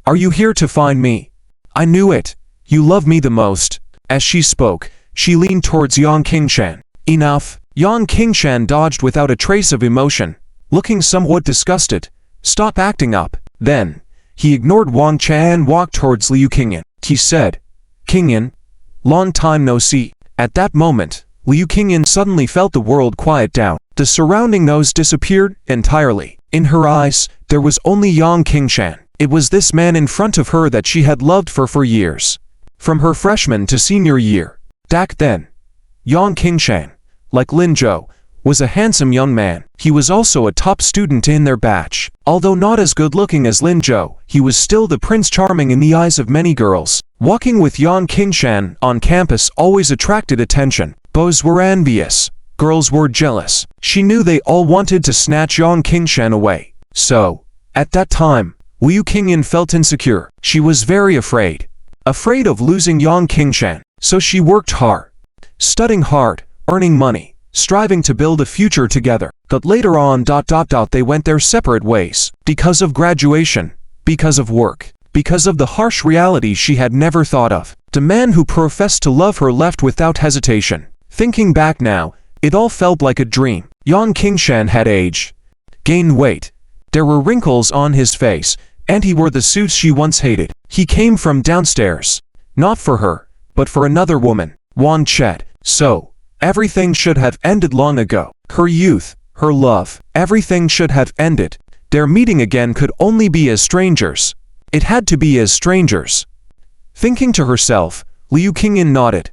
Are you here to find me? I knew it. You love me the most." As she spoke, she leaned towards Yang Qingshan. "Enough." Yang Qingshan dodged without a trace of emotion, looking somewhat disgusted. "Stop acting up." Then, he ignored Wang Che and walked towards Liu Qingyan. He said, "Qingyan, long time no see." At that moment, Liu Qingyan suddenly felt the world quiet down. The surrounding noise disappeared entirely. In her eyes, there was only Yang Qingshan. It was this man in front of her that she had loved for years, from her freshman to senior year. Back then, Yang Qingshan, like Lin Zhou, was a handsome young man. He was also a top student in their batch. Although not as good-looking as Lin Zhou, he was still the Prince Charming in the eyes of many girls. Walking with Yang Qingshan on campus always attracted attention. Boys were envious. Girls were jealous. She knew they all wanted to snatch Yang Qingshan away. So, at that time, Liu Qingyan felt insecure. She was very afraid. Afraid of losing Yang Qingshan. So she worked hard, studying hard, earning money, striving to build a future together. But later on, they went their separate ways. Because of graduation, because of work, because of the harsh reality she had never thought of. The man who professed to love her left without hesitation. Thinking back now, it all felt like a dream. Yan Qingshan had aged, gained weight. There were wrinkles on his face, and he wore the suits she once hated. He came from downstairs. Not for her, but for another woman, Wan Chet. So, everything should have ended long ago. Her youth, her love, everything should have ended. Their meeting again could only be as strangers. It had to be as strangers. Thinking to herself, Liu Qingyan nodded.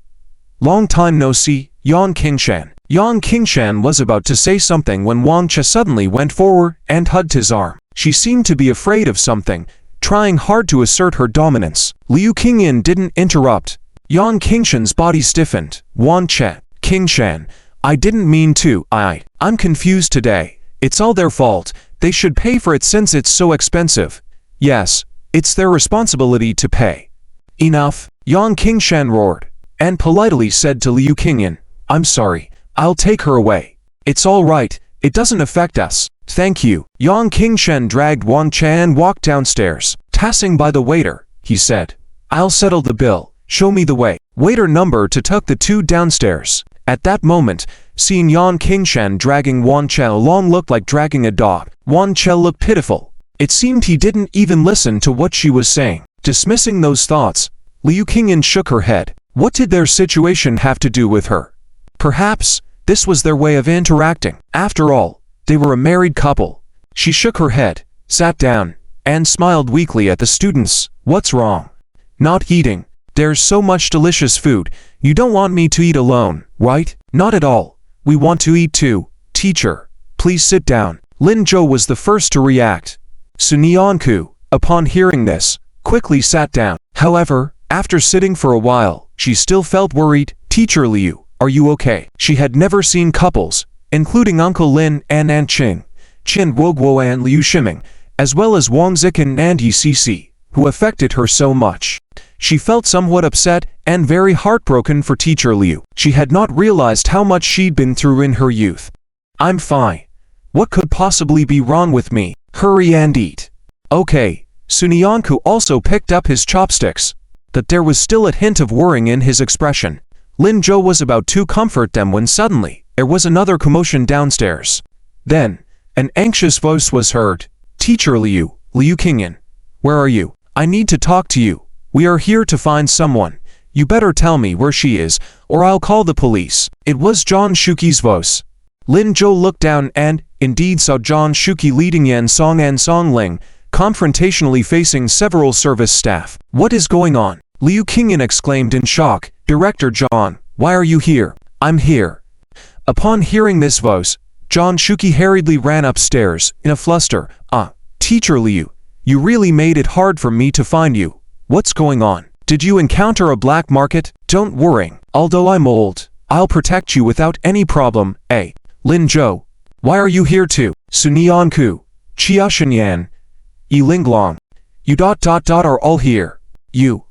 Long time no see, Yan Qingshan. Yan Qingshan was about to say something when Wang Che suddenly went forward and hugged his arm. She seemed to be afraid of something, trying hard to assert her dominance. Liu Qingyan didn't interrupt. Yan Qingshan's body stiffened. Wang Che, Qingshan, I didn't mean to. I'm confused today. It's all their fault. They should pay for it since it's so expensive. Yes, it's their responsibility to pay. Enough, Yan Qingshan roared, and politely said to Liu Qingyan, I'm sorry, I'll take her away. It's all right, it doesn't affect us. Thank you. Yan Qingshan dragged Wang Che and walked downstairs. Passing by the waiter, he said, I'll settle the bill, show me the way. Waiter number 2 took the two downstairs. At that moment, seeing Yan Qingshan dragging Wang Che along looked like dragging a dog. Wang Che looked pitiful. It seemed he didn't even listen to what she was saying. Dismissing those thoughts, Liu Qingyan shook her head. What did their situation have to do with her? Perhaps this was their way of interacting. After all, they were a married couple. She shook her head, sat down, and smiled weakly at the students. What's wrong? Not eating. There's so much delicious food. You don't want me to eat alone, right? Not at all. We want to eat too. Teacher, please sit down. Lin Zhou was the first to react. Sun Yanku, upon hearing this, quickly sat down. However, after sitting for a while, she still felt worried. Teacher Liu, are you okay? She had never seen couples, including Uncle Lin and Aunt Qin Ruoguo and Liu Shiming, as well as Wang Zikan and Yi Cici, who affected her so much. She felt somewhat upset and very heartbroken for Teacher Liu. She had not realized how much she'd been through in her youth. I'm fine. What could possibly be wrong with me? Hurry and eat. Okay. Sun Yanku also picked up his chopsticks. But there was still a hint of worrying in his expression. Lin Zhou was about to comfort them when suddenly, there was another commotion downstairs. Then, an anxious voice was heard. Teacher Liu, Liu Qingyan, where are you? I need to talk to you. We are here to find someone. You better tell me where she is, or I'll call the police. It was Zhang Shuqi's voice. Lin Zhou looked down and, indeed saw Zhang Shuqi leading Yan Song and Song Ling, confrontationally facing several service staff. What is going on? Liu Qingyan exclaimed in shock. Director Zhang, why are you here? I'm here. Upon hearing this voice, Zhang Shuqi hurriedly ran upstairs, in a fluster. Teacher Liu, you really made it hard for me to find you. What's going on? Did you encounter a black market? Don't worry. Although I'm old, I'll protect you without any problem. Lin Zhou, why are you here too? Sun Yanku, Chia Shenyan, Yi Linglong, you are all here. You,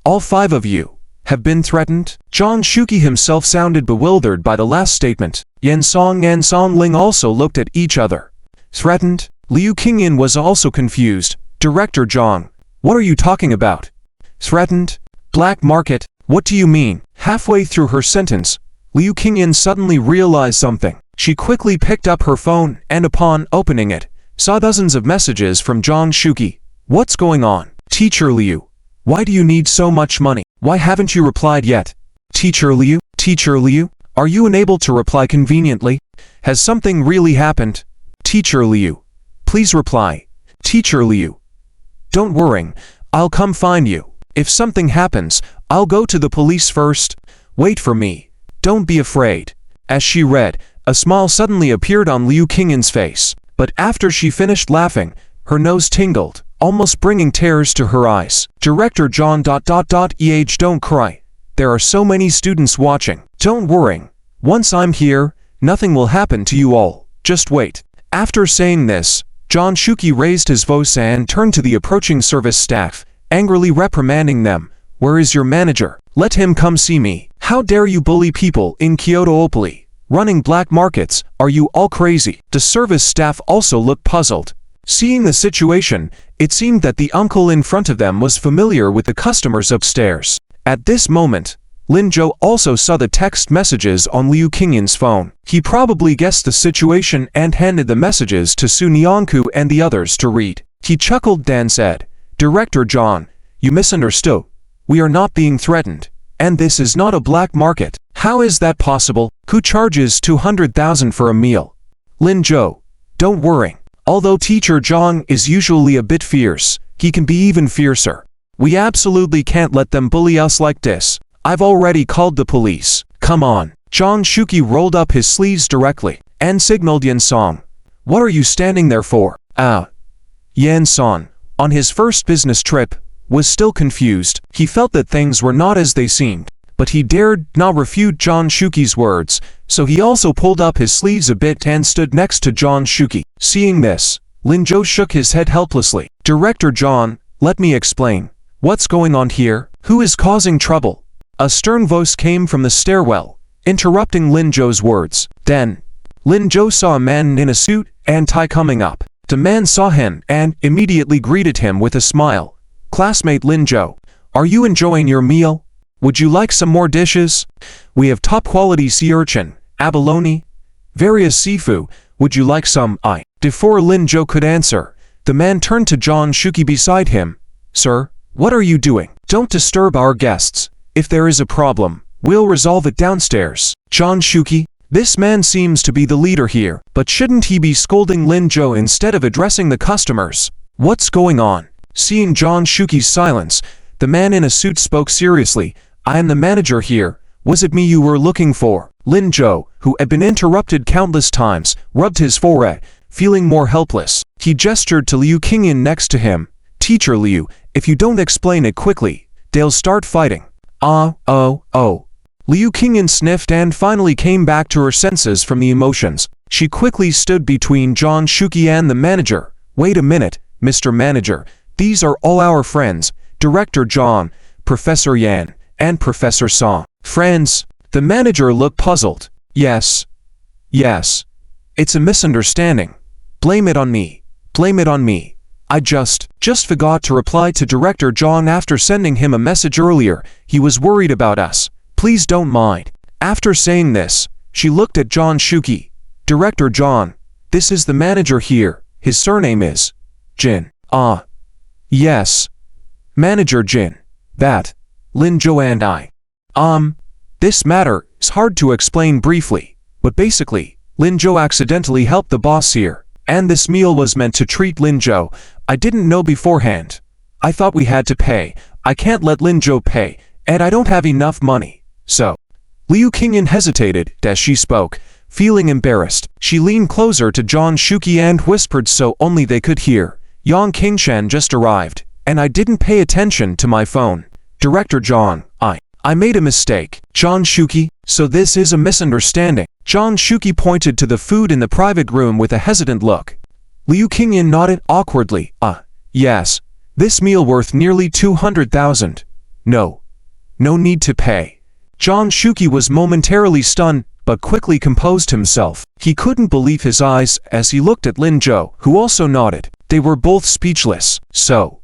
all 5 of you, have been threatened? Zhang Shuqi himself sounded bewildered by the last statement. Yan Song and Song Ling also looked at each other. Threatened? Liu Qingyan was also confused. Director Zhang, what are you talking about? Threatened? Black market? What do you mean? Halfway through her sentence, Liu Qingyan suddenly realized something. She quickly picked up her phone and upon opening it, saw dozens of messages from Zhang Shuqi. What's going on? Teacher Liu, why do you need so much money? Why haven't you replied yet? Teacher Liu, are you unable to reply conveniently? Has something really happened? Teacher Liu, please reply. Teacher Liu, don't worry, I'll come find you. If something happens, I'll go to the police first. Wait for me. Don't be afraid. As she read, a smile suddenly appeared on Liu Qingyan's face. But after she finished laughing, her nose tingled, almost bringing tears to her eyes. Director John. Don't cry. There are so many students watching. Don't worry. Once I'm here, nothing will happen to you all. Just wait. After saying this, Zhang Shuqi raised his voice and turned to the approaching service staff, angrily reprimanding them. Where is your manager? Let him come see me. How dare you bully people in Kyoto-Opoli? Running black markets, are you all crazy? The service staff also looked puzzled. Seeing the situation, it seemed that the uncle in front of them was familiar with the customers upstairs. At this moment, Lin Zhou also saw the text messages on Liu Qingyin's phone. He probably guessed the situation and handed the messages to Su Nianku and the others to read. He chuckled and said, "Director John, you misunderstood. We are not being threatened, and this is not a black market. How is that possible? Who charges 200,000 for a meal?" Lin Zhou, don't worry. Although Teacher Zhang is usually a bit fierce, he can be even fiercer. We absolutely can't let them bully us like this. I've already called the police. Come on. Zhang Shuqi rolled up his sleeves directly and signaled Yan Song. What are you standing there for? Yan Song, on his first business trip, was still confused. He felt that things were not as they seemed, but he dared not refute Zhang Shuqi's words, so he also pulled up his sleeves a bit and stood next to Zhang Shuqi. Seeing this, Lin Zhou shook his head helplessly. Director John, let me explain. What's going on here? Who is causing trouble? A stern voice came from the stairwell, interrupting Lin Zhou's words. Then, Lin Zhou saw a man in a suit and tie coming up. The man saw him and immediately greeted him with a smile. Classmate Lin Zhou, are you enjoying your meal? Would you like some more dishes? We have top-quality sea urchin, abalone, various seafood. Would you like some? Before Lin Zhou could answer, the man turned to Zhang Shuqi beside him. Sir, what are you doing? Don't disturb our guests. If there is a problem, we'll resolve it downstairs. Zhang Shuqi, this man seems to be the leader here, but shouldn't he be scolding Lin Zhou instead of addressing the customers? What's going on? Seeing Zhang Shuqi's silence, the man in a suit spoke seriously. I am the manager here. Was it me you were looking for? Lin Zhou, who had been interrupted countless times, rubbed his forehead, feeling more helpless. He gestured to Liu Qingyan next to him. Teacher Liu, if you don't explain it quickly, they'll start fighting. Liu Qingyan sniffed and finally came back to her senses from the emotions. She quickly stood between Zhang Shuqi and the manager. Wait a minute, Mr. Manager. These are all our friends. Director Zhang, Professor Yan, and Professor Song. Friends? The manager looked puzzled. Yes. It's a misunderstanding. Blame it on me. Blame it on me. I just forgot to reply to Director Zhang after sending him a message earlier. He was worried about us. Please don't mind. After saying this, she looked at Zhang Shuqi. Director Zhang, this is the manager here. His surname is Jin. Yes. Manager Jin. That. Lin Zhou and I. This matter is hard to explain briefly, but basically, Lin Zhou accidentally helped the boss here, and this meal was meant to treat Lin Zhou. I didn't know beforehand. I thought we had to pay. I can't let Lin Zhou pay, and I don't have enough money. So, Liu Qingyan hesitated as she spoke, feeling embarrassed. She leaned closer to Zhang Shuqi and whispered so only they could hear. Yang Qingshan just arrived, and I didn't pay attention to my phone. Director Zhang, I made a mistake. Zhang Shuqi, so this is a misunderstanding. Zhang Shuqi pointed to the food in the private room with a hesitant look. Liu Qingyan nodded awkwardly. Yes. This meal worth nearly 200,000. No need to pay. Zhang Shuqi was momentarily stunned, but quickly composed himself. He couldn't believe his eyes as he looked at Lin Zhou, who also nodded. They were both speechless. So,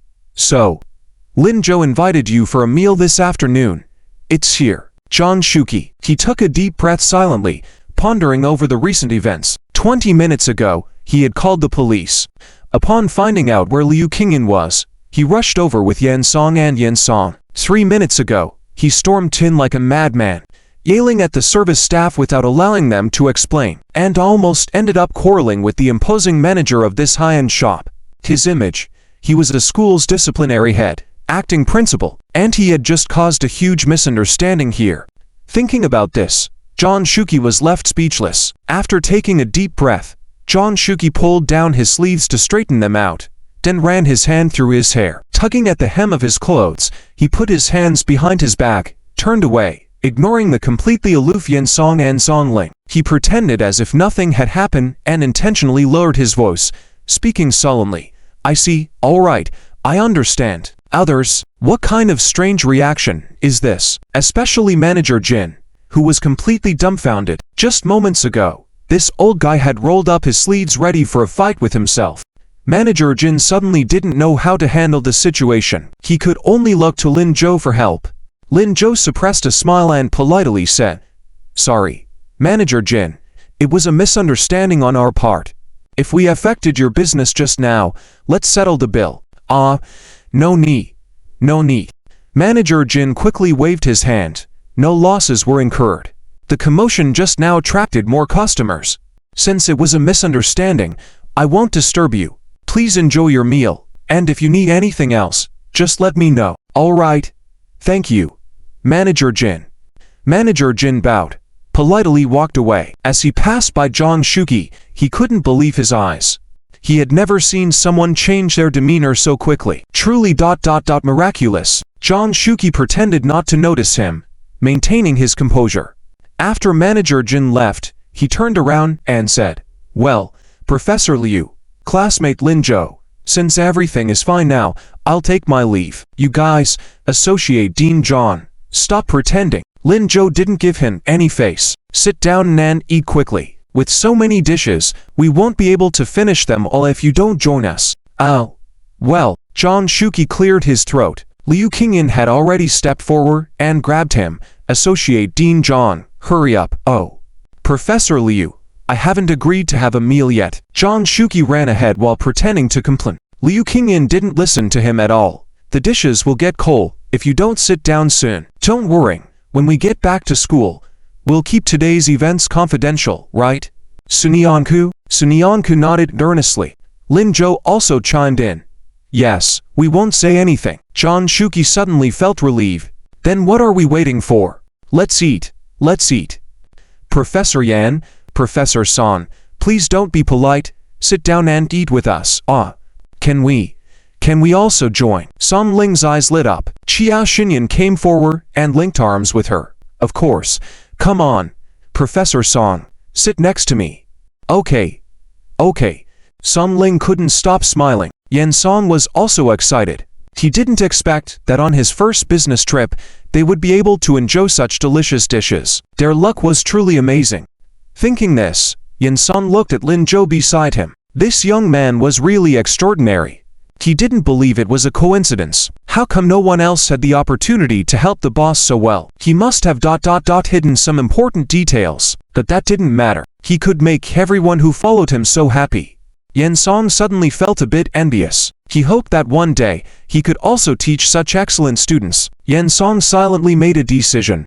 Lin Zhou invited you for a meal this afternoon. It's here. Zhang Shuqi. He took a deep breath silently, pondering over the recent events. 20 minutes ago, he had called the police. Upon finding out where Liu Qingyan was, he rushed over with Yan Song and Yan Song. 3 minutes ago, he stormed in like a madman, yelling at the service staff without allowing them to explain, and almost ended up quarreling with the imposing manager of this high-end shop. His image, he was the school's disciplinary head, acting principal, and he had just caused a huge misunderstanding here. Thinking about this, Zhang Shuqi was left speechless. After taking a deep breath, Zhang Shuqi pulled down his sleeves to straighten them out, then ran his hand through his hair. Tugging at the hem of his clothes, he put his hands behind his back, turned away, ignoring the completely aloof Yan Song and Song Ling. He pretended as if nothing had happened and intentionally lowered his voice, speaking sullenly. I see, all right, I understand. Others, what kind of strange reaction is this? Especially Manager Jin, who was completely dumbfounded. Just moments ago, this old guy had rolled up his sleeves ready for a fight with himself. Manager Jin suddenly didn't know how to handle the situation. He could only look to Lin Zhou for help. Lin Zhou suppressed a smile and politely said, "Sorry, Manager Jin. It was a misunderstanding on our part. If we affected your business just now, let's settle the bill." No need. No need. Manager Jin quickly waved his hand. No losses were incurred. The commotion just now attracted more customers. Since it was a misunderstanding, I won't disturb you. Please enjoy your meal, and if you need anything else, just let me know. All right. Thank you, Manager Jin. Manager Jin bowed, politely walked away. As he passed by Zhang Shuqi, he couldn't believe his eyes. He had never seen someone change their demeanor so quickly. Truly miraculous. Zhang Shuqi pretended not to notice him, maintaining his composure. After Manager Jin left, he turned around and said, "Well, Professor Liu, classmate Lin Zhou, since everything is fine now, I'll take my leave. You guys, Associate Dean John, stop pretending." Lin Zhou didn't give him any face. "Sit down and eat quickly. With so many dishes, we won't be able to finish them all if you don't join us." "Oh. Well." Zhang Shuqi cleared his throat. Liu Qingyan had already stepped forward and grabbed him. "Associate Dean John, hurry up." "Oh. Professor Liu, I haven't agreed to have a meal yet." Zhang Shuqi ran ahead while pretending to complain. Liu Qingyan didn't listen to him at all. "The dishes will get cold if you don't sit down soon." "Don't worry. When we get back to school, we'll keep today's events confidential, right?" Sunyanku nodded earnestly. Lin Zhou also chimed in. "Yes, we won't say anything." Zhang Shuqi suddenly felt relieved. "Then what are we waiting for? Let's eat. Let's eat." "Professor Yan, Professor San, please don't be polite. Sit down and eat with us." Can we also join?" San Ling's eyes lit up. Qiao Xinyan came forward and linked arms with her. "Of course. Come on. Professor San, sit next to me." Okay. San Ling couldn't stop smiling. Yan Song was also excited. He didn't expect that on his first business trip, they would be able to enjoy such delicious dishes. Their luck was truly amazing. Thinking this, Yan Song looked at Lin Zhou beside him. This young man was really extraordinary. He didn't believe it was a coincidence. How come no one else had the opportunity to help the boss so well? He must have hidden some important details, but that didn't matter. He could make everyone who followed him so happy. Yan Song suddenly felt a bit envious. He hoped that one day, he could also teach such excellent students. Yan Song silently made a decision.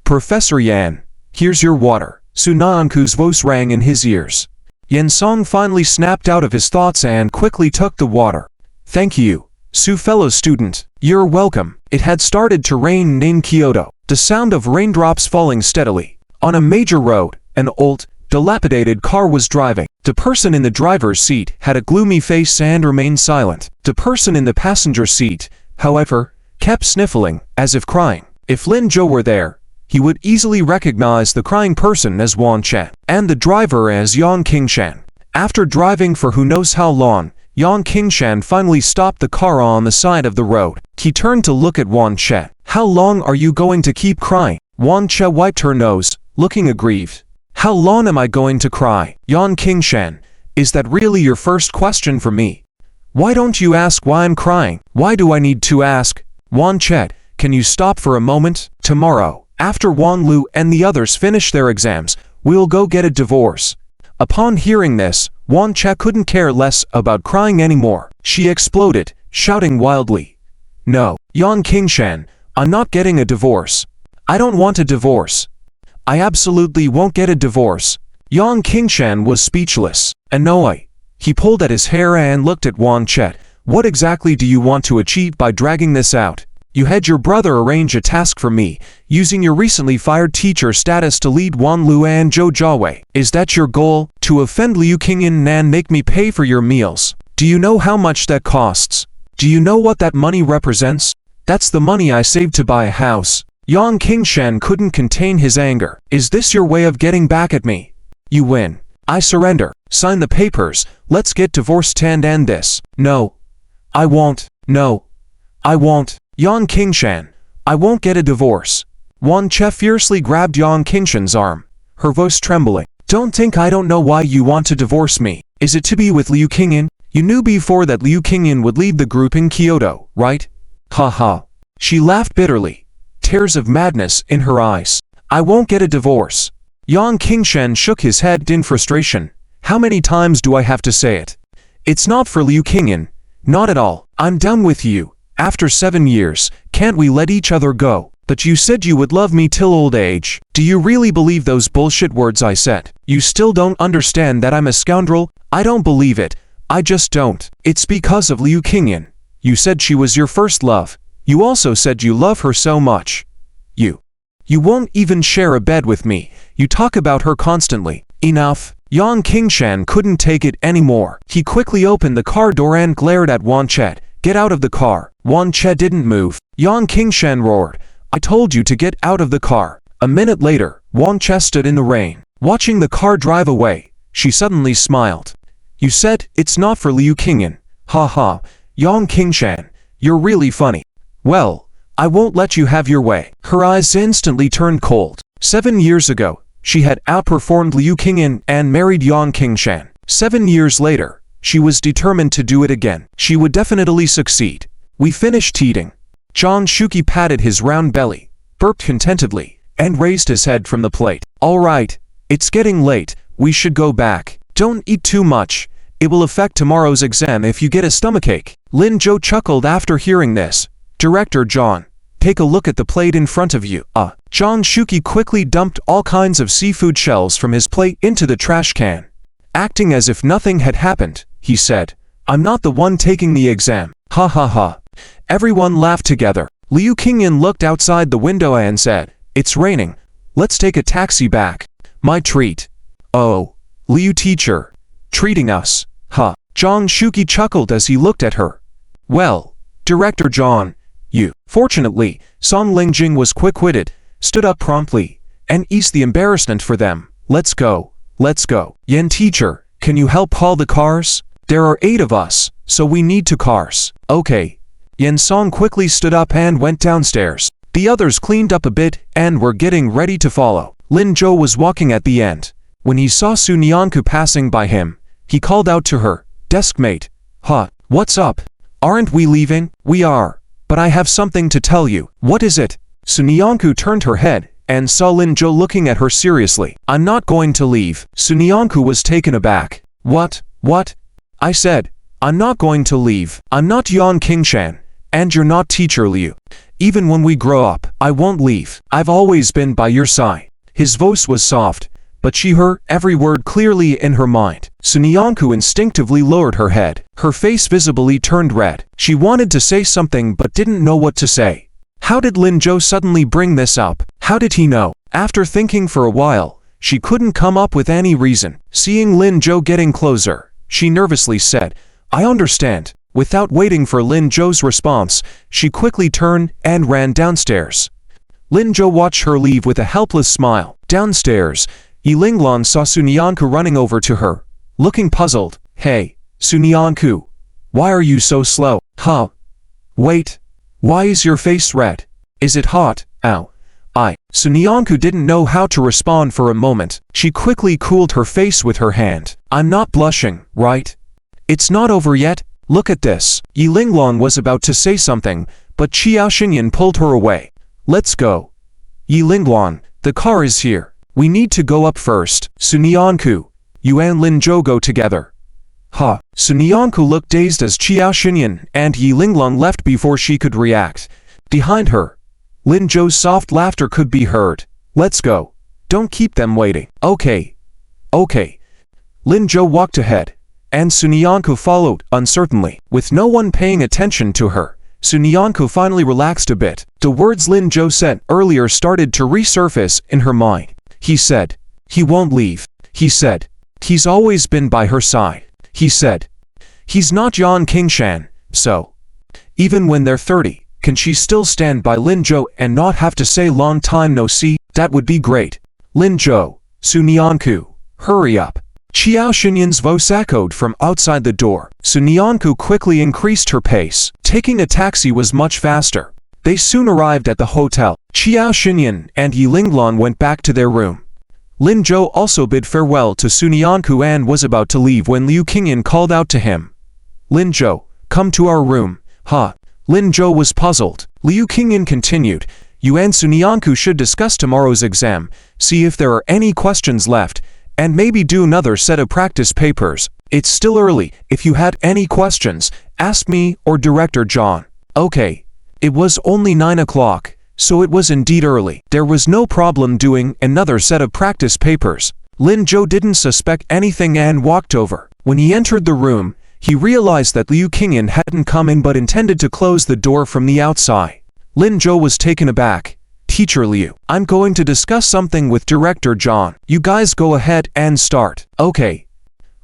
"Professor Yan, here's your water." Sunyanku's voice rang in his ears. Yan Song finally snapped out of his thoughts and quickly took the water. "Thank you, Su fellow student." "You're welcome." It had started to rain in Kyoto. The sound of raindrops falling steadily. On a major road, an old, dilapidated car was driving. The person in the driver's seat had a gloomy face and remained silent. The person in the passenger seat, however, kept sniffling, as if crying. If Lin Zhou were there, he would easily recognize the crying person as Wan Chen, and the driver as Yang Qingshan. After driving for who knows how long, Yang Qingshan finally stopped the car on the side of the road. He turned to look at Wan Chen. "How long are you going to keep crying?" Wan Chen wiped her nose, looking aggrieved. "How long am I going to cry?" "Yang Qingshan, is that really your first question for me? Why don't you ask why I'm crying?" "Why do I need to ask?" "Wan Chen, can you stop for a moment? Tomorrow, after Wang Lu and the others finish their exams, we'll go get a divorce." Upon hearing this, Wan Chen couldn't care less about crying anymore. She exploded, shouting wildly. "No, Yang Qingshan, I'm not getting a divorce. I don't want a divorce. I absolutely won't get a divorce." Yang Qingshan was speechless. Annoyed, he pulled at his hair and looked at Wan Chen. "What exactly do you want to achieve by dragging this out? You had your brother arrange a task for me, using your recently fired teacher status to lead Wan Lu and Zhou Jiawei. Is that your goal? To offend Liu Qingyan and make me pay for your meals? Do you know how much that costs? Do you know what that money represents? That's the money I saved to buy a house." Yang Qingshan couldn't contain his anger. "Is this your way of getting back at me? You win. I surrender. Sign the papers. Let's get divorced and end this." "No. I won't. No. I won't." "Yang Qingshan, I won't get a divorce." Wan Che fiercely grabbed Yang Qingshan's arm, her voice trembling. "Don't think I don't know why you want to divorce me. Is it to be with Liu Qingyan? You knew before that Liu Qingyan would lead the group in Kyoto, right?" "Ha ha." She laughed bitterly. tears of madness in her eyes. I won't get a divorce. Yang Qingshan shook his head in frustration. How many times do I have to say it? It's not for Liu Qingyan. Not at all. I'm done with you. After 7 years, can't we let each other go? But you said you would love me till old age. Do you really believe those bullshit words I said? You still don't understand that I'm a scoundrel? I don't believe it. I just don't. It's because of Liu Qingyan. You said she was your first love. You also said you love her so much. You won't even share a bed with me. You talk about her constantly. Enough. Yang Qingshan couldn't take it anymore. He quickly opened the car door and glared at Wan Chet. Get out of the car. Wan Chet didn't move. Yang Qingshan roared. I told you to get out of the car. A minute later, Wan Chet stood in the rain. Watching the car drive away, she suddenly smiled. You said it's not for Liu Qingyan. Ha ha. Yang Qingshan, you're really funny. Well, I won't let you have your way. Her eyes instantly turned cold. 7 years ago, she had outperformed Liu Qingyan and married Yang Qingshan. 7 years later, she was determined to do it again. She would definitely succeed. We finished eating. John Shuki patted his round belly, burped contentedly, and raised his head from the plate. All right, it's getting late. We should go back. Don't eat too much. It will affect tomorrow's exam if you get a stomachache. Lin Zhou chuckled after hearing this. Director John, take a look at the plate in front of you. John Shuki quickly dumped all kinds of seafood shells from his plate into the trash can. Acting as if nothing had happened, he said, I'm not the one taking the exam. Ha ha ha. Everyone laughed together. Liu Qingyan looked outside the window and said, it's raining. Let's take a taxi back. My treat. Oh, Liu teacher. Treating us. Huh. John Shuki chuckled as he looked at her. Well, Director John, you. Fortunately, Song Lingjing was quick-witted, stood up promptly, and eased the embarrassment for them. Let's go. Let's go. Yen teacher, can you help haul the cars? There are 8 of us, so we need 2 cars. Okay. Yen Song quickly stood up and went downstairs. The others cleaned up a bit and were getting ready to follow. Lin Zhou was walking at the end. When he saw Su Nianku passing by him, he called out to her, Deskmate. Huh, what's up? Aren't we leaving? We are. But I have something to tell you. What is it? Su Nianku turned her head and saw Lin Zhou looking at her seriously. I'm not going to leave. Su Nianku was taken aback. What? What? I said, I'm not going to leave. I'm not Yang Qingshan, and you're not Teacher Liu. Even when we grow up, I won't leave. I've always been by your side. His voice was soft, but she heard every word clearly in her mind. Su Nianku instinctively lowered her head. Her face visibly turned red. She wanted to say something but didn't know what to say. How did Lin Zhou suddenly bring this up? How did he know? After thinking for a while, she couldn't come up with any reason. Seeing Lin Zhou getting closer, she nervously said, I understand. Without waiting for Lin Zhou's response, she quickly turned and ran downstairs. Lin Zhou watched her leave with a helpless smile. Downstairs, Yi Linglan saw Su Nianku running over to her, looking puzzled. Hey, Su Nianku, why are you so slow? Huh? Wait. Why is your face red? Is it hot? Ow. Su Nianku didn't know how to respond for a moment. She quickly cooled her face with her hand. I'm not blushing, right? It's not over yet. Look at this. Yi Linglan was about to say something, but Qiao Xinyan pulled her away. Let's go. Yi Linglan, the car is here. We need to go up first. Su Nianku, you and Lin Zhou go together. Huh. Su Nianku looked dazed as Qiao Xinyan and Yi Linglan left before she could react. Behind her, Lin Zhou's soft laughter could be heard. Let's go. Don't keep them waiting. Okay. Okay. Lin Zhou walked ahead, and Su Nianku followed, uncertainly. With no one paying attention to her, Su Nianku finally relaxed a bit. The words Lin Zhou said earlier started to resurface in her mind. He said, he won't leave. He said, he's always been by her side. He said, he's not Yang Qingshan, so even when they're 30, can she still stand by Lin Zhou and not have to say long time no see? That would be great. Lin Zhou, Su Nianku, hurry up. Qiao Xinyan's voice echoed from outside the door. Su Nianku quickly increased her pace. Taking a taxi was much faster. They soon arrived at the hotel. Qiao Xinyan and Yi Linglan went back to their room. Lin Zhou also bid farewell to Su Nianku and was about to leave when Liu Qingyan called out to him. Lin Zhou, come to our room. Ha. Lin Zhou was puzzled. Liu Qingyan continued, You and Sunyanku should discuss tomorrow's exam, see if there are any questions left, and maybe do another set of practice papers. It's still early. If you had any questions, ask me or Director John. Okay. It was only 9 o'clock, so it was indeed early. There was no problem doing another set of practice papers. Lin Zhou didn't suspect anything and walked over. When he entered the room, he realized that Liu Qingyan hadn't come in but intended to close the door from the outside. Lin Zhou was taken aback. Teacher Liu, I'm going to discuss something with Director John. You guys go ahead and start. Okay.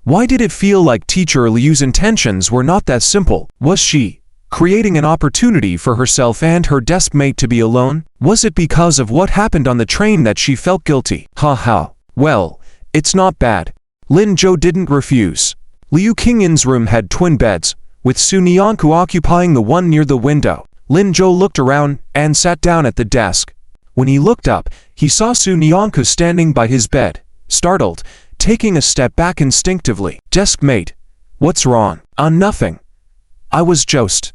Why did it feel like Teacher Liu's intentions were not that simple? Was she creating an opportunity for herself and her deskmate to be alone? Was it because of what happened on the train that she felt guilty? Ha. Well, it's not bad. Lin Zhou didn't refuse. Liu Qingyan's room had twin beds, with Sunyanku occupying the one near the window. Lin Zhou looked around and sat down at the desk. When he looked up, he saw Sunyanku standing by his bed, startled, taking a step back instinctively. Deskmate, what's wrong? Nothing. I was just.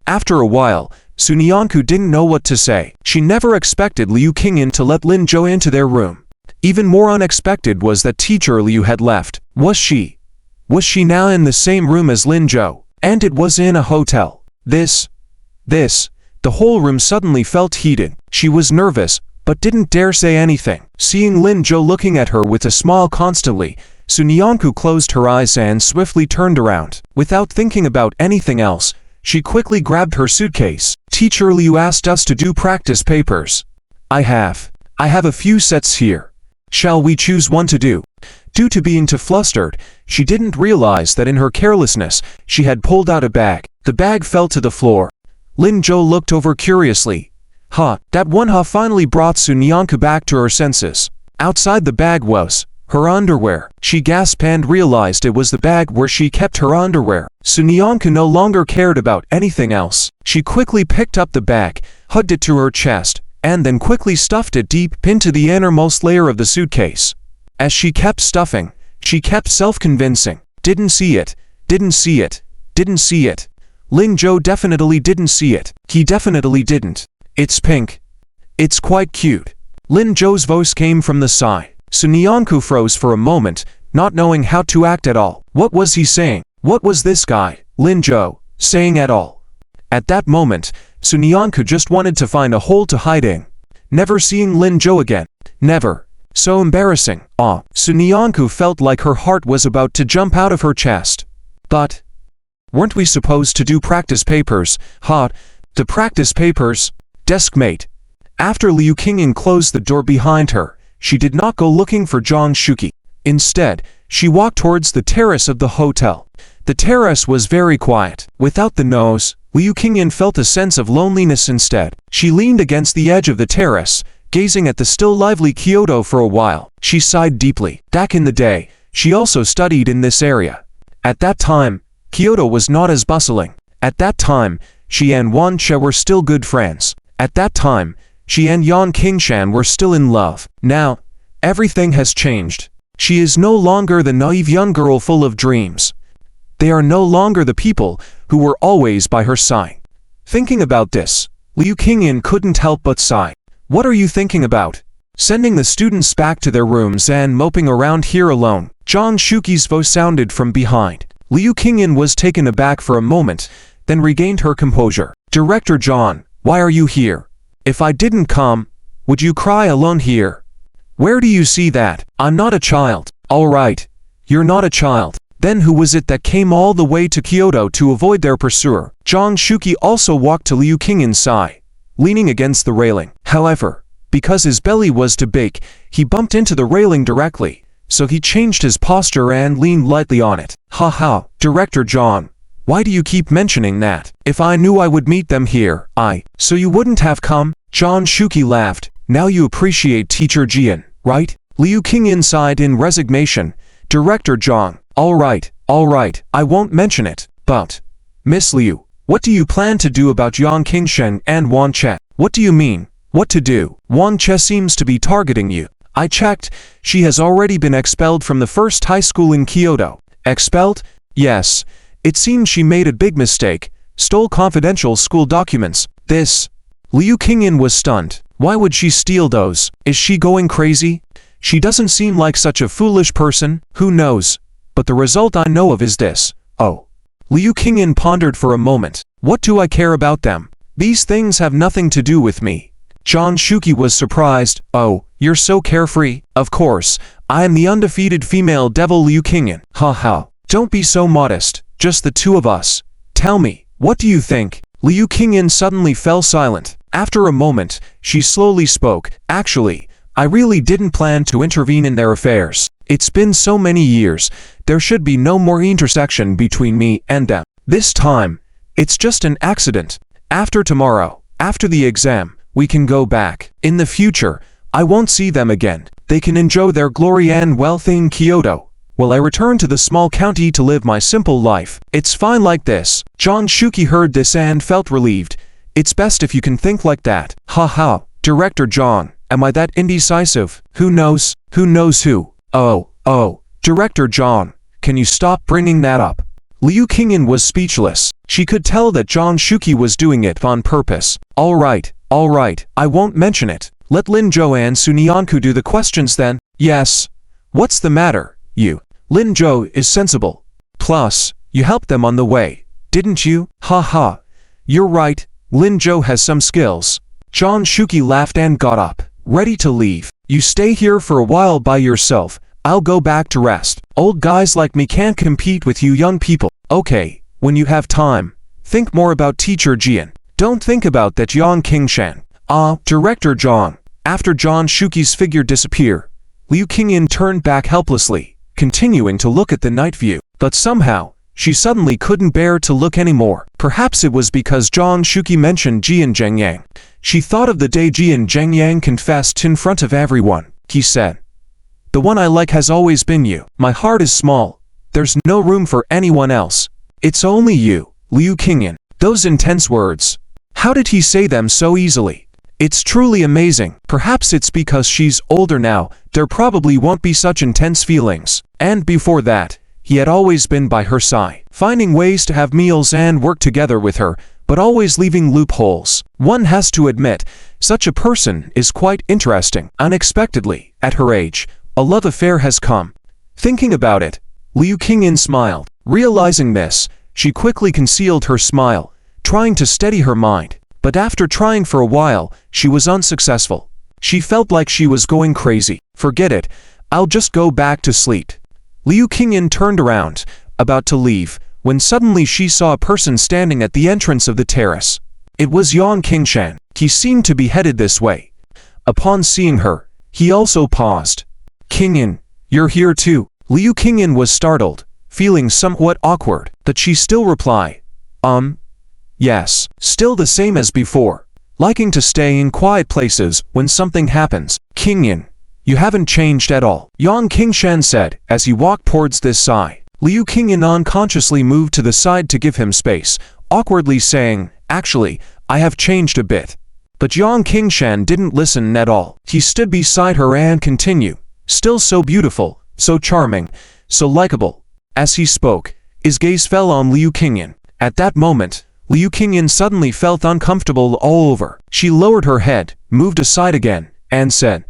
After a while, Sunyanku didn't know what to say. She never expected Liu Qingyan to let Lin Zhou into their room. Even more unexpected was that Teacher Liu had left. Was she now in the same room as Lin Zhou? And it was in a hotel. The whole room suddenly felt heated. She was nervous, but didn't dare say anything. Seeing Lin Zhou looking at her with a smile constantly, Sunyanku closed her eyes and swiftly turned around. Without thinking about anything else, she quickly grabbed her suitcase. Teacher Liu asked us to do practice papers. I have a few sets here. Shall we choose one to do? Due to being too flustered, she didn't realize that in her carelessness, she had pulled out a bag. The bag fell to the floor. Lin Zhou looked over curiously. That one finally brought Sunyanku back to her senses. Outside the bag was her underwear. She gasped and realized it was the bag where she kept her underwear. Sunyanku no longer cared about anything else. She quickly picked up the bag, hugged it to her chest, and then quickly stuffed it deep into the innermost layer of the suitcase. As she kept stuffing, she kept self-convincing. Didn't see it. Lin Zhou definitely didn't see it. He definitely didn't. It's pink. It's quite cute. Lin Zhou's voice came from the side. Sunyanku froze for a moment, not knowing how to act at all. What was he saying? What was this guy, Lin Zhou, saying at all? At that moment, Sunyanku just wanted to find a hole to hide in. Never seeing Lin Zhou again. Never. So embarrassing. Sunyanku felt like her heart was about to jump out of her chest. But weren't we supposed to do practice papers? The practice papers? Deskmate. After Liu Qingyan closed the door behind her, she did not go looking for Zhang Shuqi. Instead, she walked towards the terrace of the hotel. The terrace was very quiet. Without the nose, Liu Qingyan felt a sense of loneliness instead. She leaned against the edge of the terrace, gazing at the still lively Kyoto for a while. She sighed deeply. Back in the day, she also studied in this area. At that time, Kyoto was not as bustling. At that time, she and Wan Che were still good friends. At that time, she and Yan Qingshan were still in love. Now, everything has changed. She is no longer the naive young girl full of dreams. They are no longer the people who were always by her side. Thinking about this, Liu Qingyan couldn't help but sigh. What are you thinking about? Sending the students back to their rooms and moping around here alone. Zhang Shuqi's voice sounded from behind. Liu Qingyan was taken aback for a moment, then regained her composure. Director John, why are you here? If I didn't come, would you cry alone here? Where do you see that? I'm not a child. All right, you're not a child. Then who was it that came all the way to Kyoto to avoid their pursuer? Zhang Shuqi also walked to Liu Qingyan's side, leaning against the railing. However, because his belly was too big, he bumped into the railing directly, so he changed his posture and leaned lightly on it. Director John, why do you keep mentioning that? If I knew I would meet them here, so you wouldn't have come? Zhang Shuqi laughed. Now you appreciate Teacher Jian, right? Liu Qingyan sighed in resignation. Director Zhang, all right, I won't mention it, but Miss Liu, what do you plan to do about Yang Qingshan and Wan Che? What do you mean, what to do? Wan Che seems to be targeting you. I checked, she has already been expelled from the first high school in Kyoto. Expelled? Yes. It seems she made a big mistake, stole confidential school documents. This. Liu Qingyan was stunned. Why would she steal those? Is she going crazy? She doesn't seem like such a foolish person, who knows? But the result I know of is this. Oh. Liu Qingyan pondered for a moment. What do I care about them? These things have nothing to do with me. John Shuki was surprised. Oh, you're so carefree. Of course, I am the undefeated female devil Liu Qingyan. Ha ha. Don't be so modest, just the two of us. Tell me, what do you think? Liu Qingyan suddenly fell silent. After a moment, she slowly spoke. Actually, I really didn't plan to intervene in their affairs. It's been so many years, there should be no more intersection between me and them. This time, it's just an accident. After tomorrow, after the exam, we can go back. In the future, I won't see them again. They can enjoy their glory and wealth in Kyoto, while I return to the small county to live my simple life. It's fine like this. John Shuki heard this and felt relieved. It's best if you can think like that. Ha ha. Director John, am I that indecisive? Who knows? Who knows who? Oh, Director John, can you stop bringing that up? Liu Qingyan was speechless. She could tell that John Shuki was doing it on purpose. All right, I won't mention it. Let Lin Zhou and Sunyanku do the questions then. Yes. What's the matter, you? Lin Zhou is sensible. Plus, you helped them on the way, didn't you? Ha ha. You're right, Lin Zhou has some skills. John Shuki laughed and got up, ready to leave. You stay here for a while by yourself. I'll go back to rest. Old guys like me can't compete with you young people. Okay, when you have time, think more about Teacher Jian. Don't think about that Yang Qingshan. Director John. After John Shuki's figure disappeared, Liu Qingyan turned back helplessly, continuing to look at the night view. But somehow, she suddenly couldn't bear to look anymore. Perhaps it was because John Shuki mentioned Jian Zhengyang. She thought of the day Jian Zhengyang confessed in front of everyone. He said, "The one I like has always been you. My heart is small. There's no room for anyone else. It's only you, Liu Qingyan." Those intense words. How did he say them so easily? It's truly amazing. Perhaps it's because she's older now, there probably won't be such intense feelings. And before that, he had always been by her side, finding ways to have meals and work together with her, but always leaving loopholes. One has to admit, such a person is quite interesting. Unexpectedly, at her age, a love affair has come. Thinking about it, Liu Qingyan smiled. Realizing this, she quickly concealed her smile, trying to steady her mind. But after trying for a while, she was unsuccessful. She felt like she was going crazy. Forget it, I'll just go back to sleep. Liu Qingyan turned around, about to leave, when suddenly she saw a person standing at the entrance of the terrace. It was Yang Qingshan. He seemed to be headed this way. Upon seeing her, he also paused. "Qingyan, you're here too." Liu Qingyan was startled, feeling somewhat awkward, but she still replied, yes, still the same as before, liking to stay in quiet places when something happens. "Qingyan, you haven't changed at all," Yang Qingshan said as he walked towards this side. Liu Qingyan unconsciously moved to the side to give him space, awkwardly saying, "Actually, I have changed a bit." But Yang Qingshan didn't listen at all. He stood beside her and continued, "Still so beautiful, so charming, so likable." As he spoke, his gaze fell on Liu Qingyan. At that moment, Liu Qingyan suddenly felt uncomfortable all over. She lowered her head, moved aside again, and said,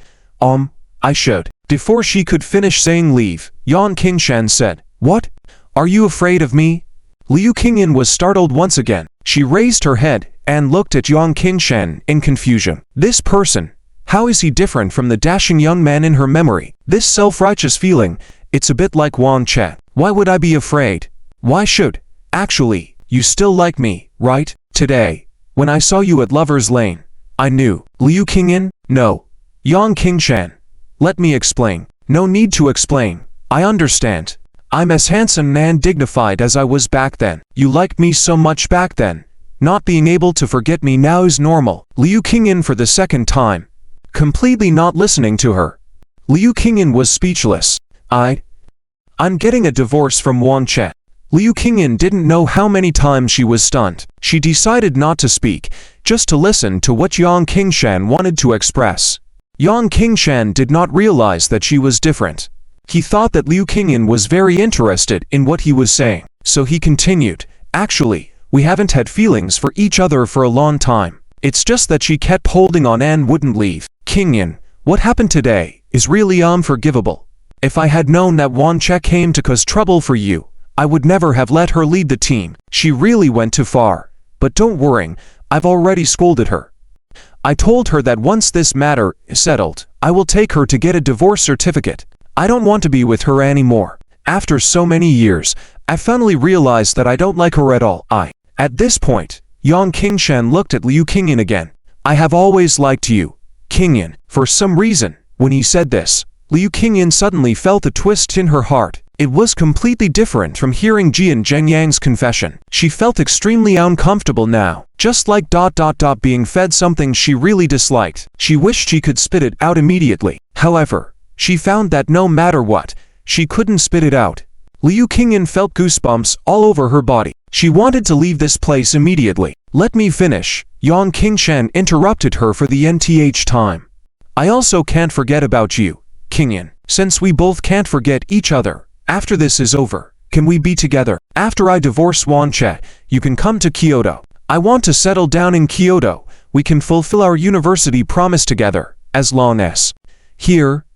I should. Before she could finish saying leave, Yang Qingshan said, "What? Are you afraid of me?" Liu Qingyan was startled once again. She raised her head and looked at Yang Qingshan in confusion. This person, how is he different from the dashing young man in her memory? This self-righteous feeling, it's a bit like Wang Chet. Why would I be afraid? Why should? Actually, you still like me, right? Today, when I saw you at Lover's Lane, I knew. Liu Qingyan? No. Yang Qingshan. Let me explain. No need to explain. I understand. I'm as handsome and dignified as I was back then. You liked me so much back then. Not being able to forget me now is normal. Liu Qingyan for the second time, completely not listening to her. Liu Qingyan was speechless. I'm getting a divorce from Wang Chet. Liu Qingyan didn't know how many times she was stunned. She decided not to speak, just to listen to what Yang Qingshan wanted to express. Yang Qingshan did not realize that she was different. He thought that Liu Qingyan was very interested in what he was saying, so he continued, "Actually, we haven't had feelings for each other for a long time. It's just that she kept holding on and wouldn't leave. Kingyan, what happened today is really unforgivable. If I had known that Wanche came to cause trouble for you, I would never have let her lead the team. She really went too far. But don't worry, I've already scolded her. I told her that once this matter is settled, I will take her to get a divorce certificate. I don't want to be with her anymore. After so many years, I finally realized that I don't like her at all. At this point, Yang Qingshan looked at Liu Qingyan again. I have always liked you, Qingyan. For some reason, when he said this, Liu Qingyan suddenly felt a twist in her heart. It was completely different from hearing Jian Zhengyang's confession. She felt extremely uncomfortable now, just like being fed something she really disliked. She wished she could spit it out immediately. However, she found that no matter what, she couldn't spit it out. Liu Qingyan felt goosebumps all over her body. She wanted to leave this place immediately. Let me finish. Yang Qingshan interrupted her for the nth time. I also can't forget about you, Qingyan. Since we both can't forget each other, after this is over, can we be together? After I divorce Wanche, you can come to Kyoto. I want to settle down in Kyoto. We can fulfill our university promise together, as long as. Here,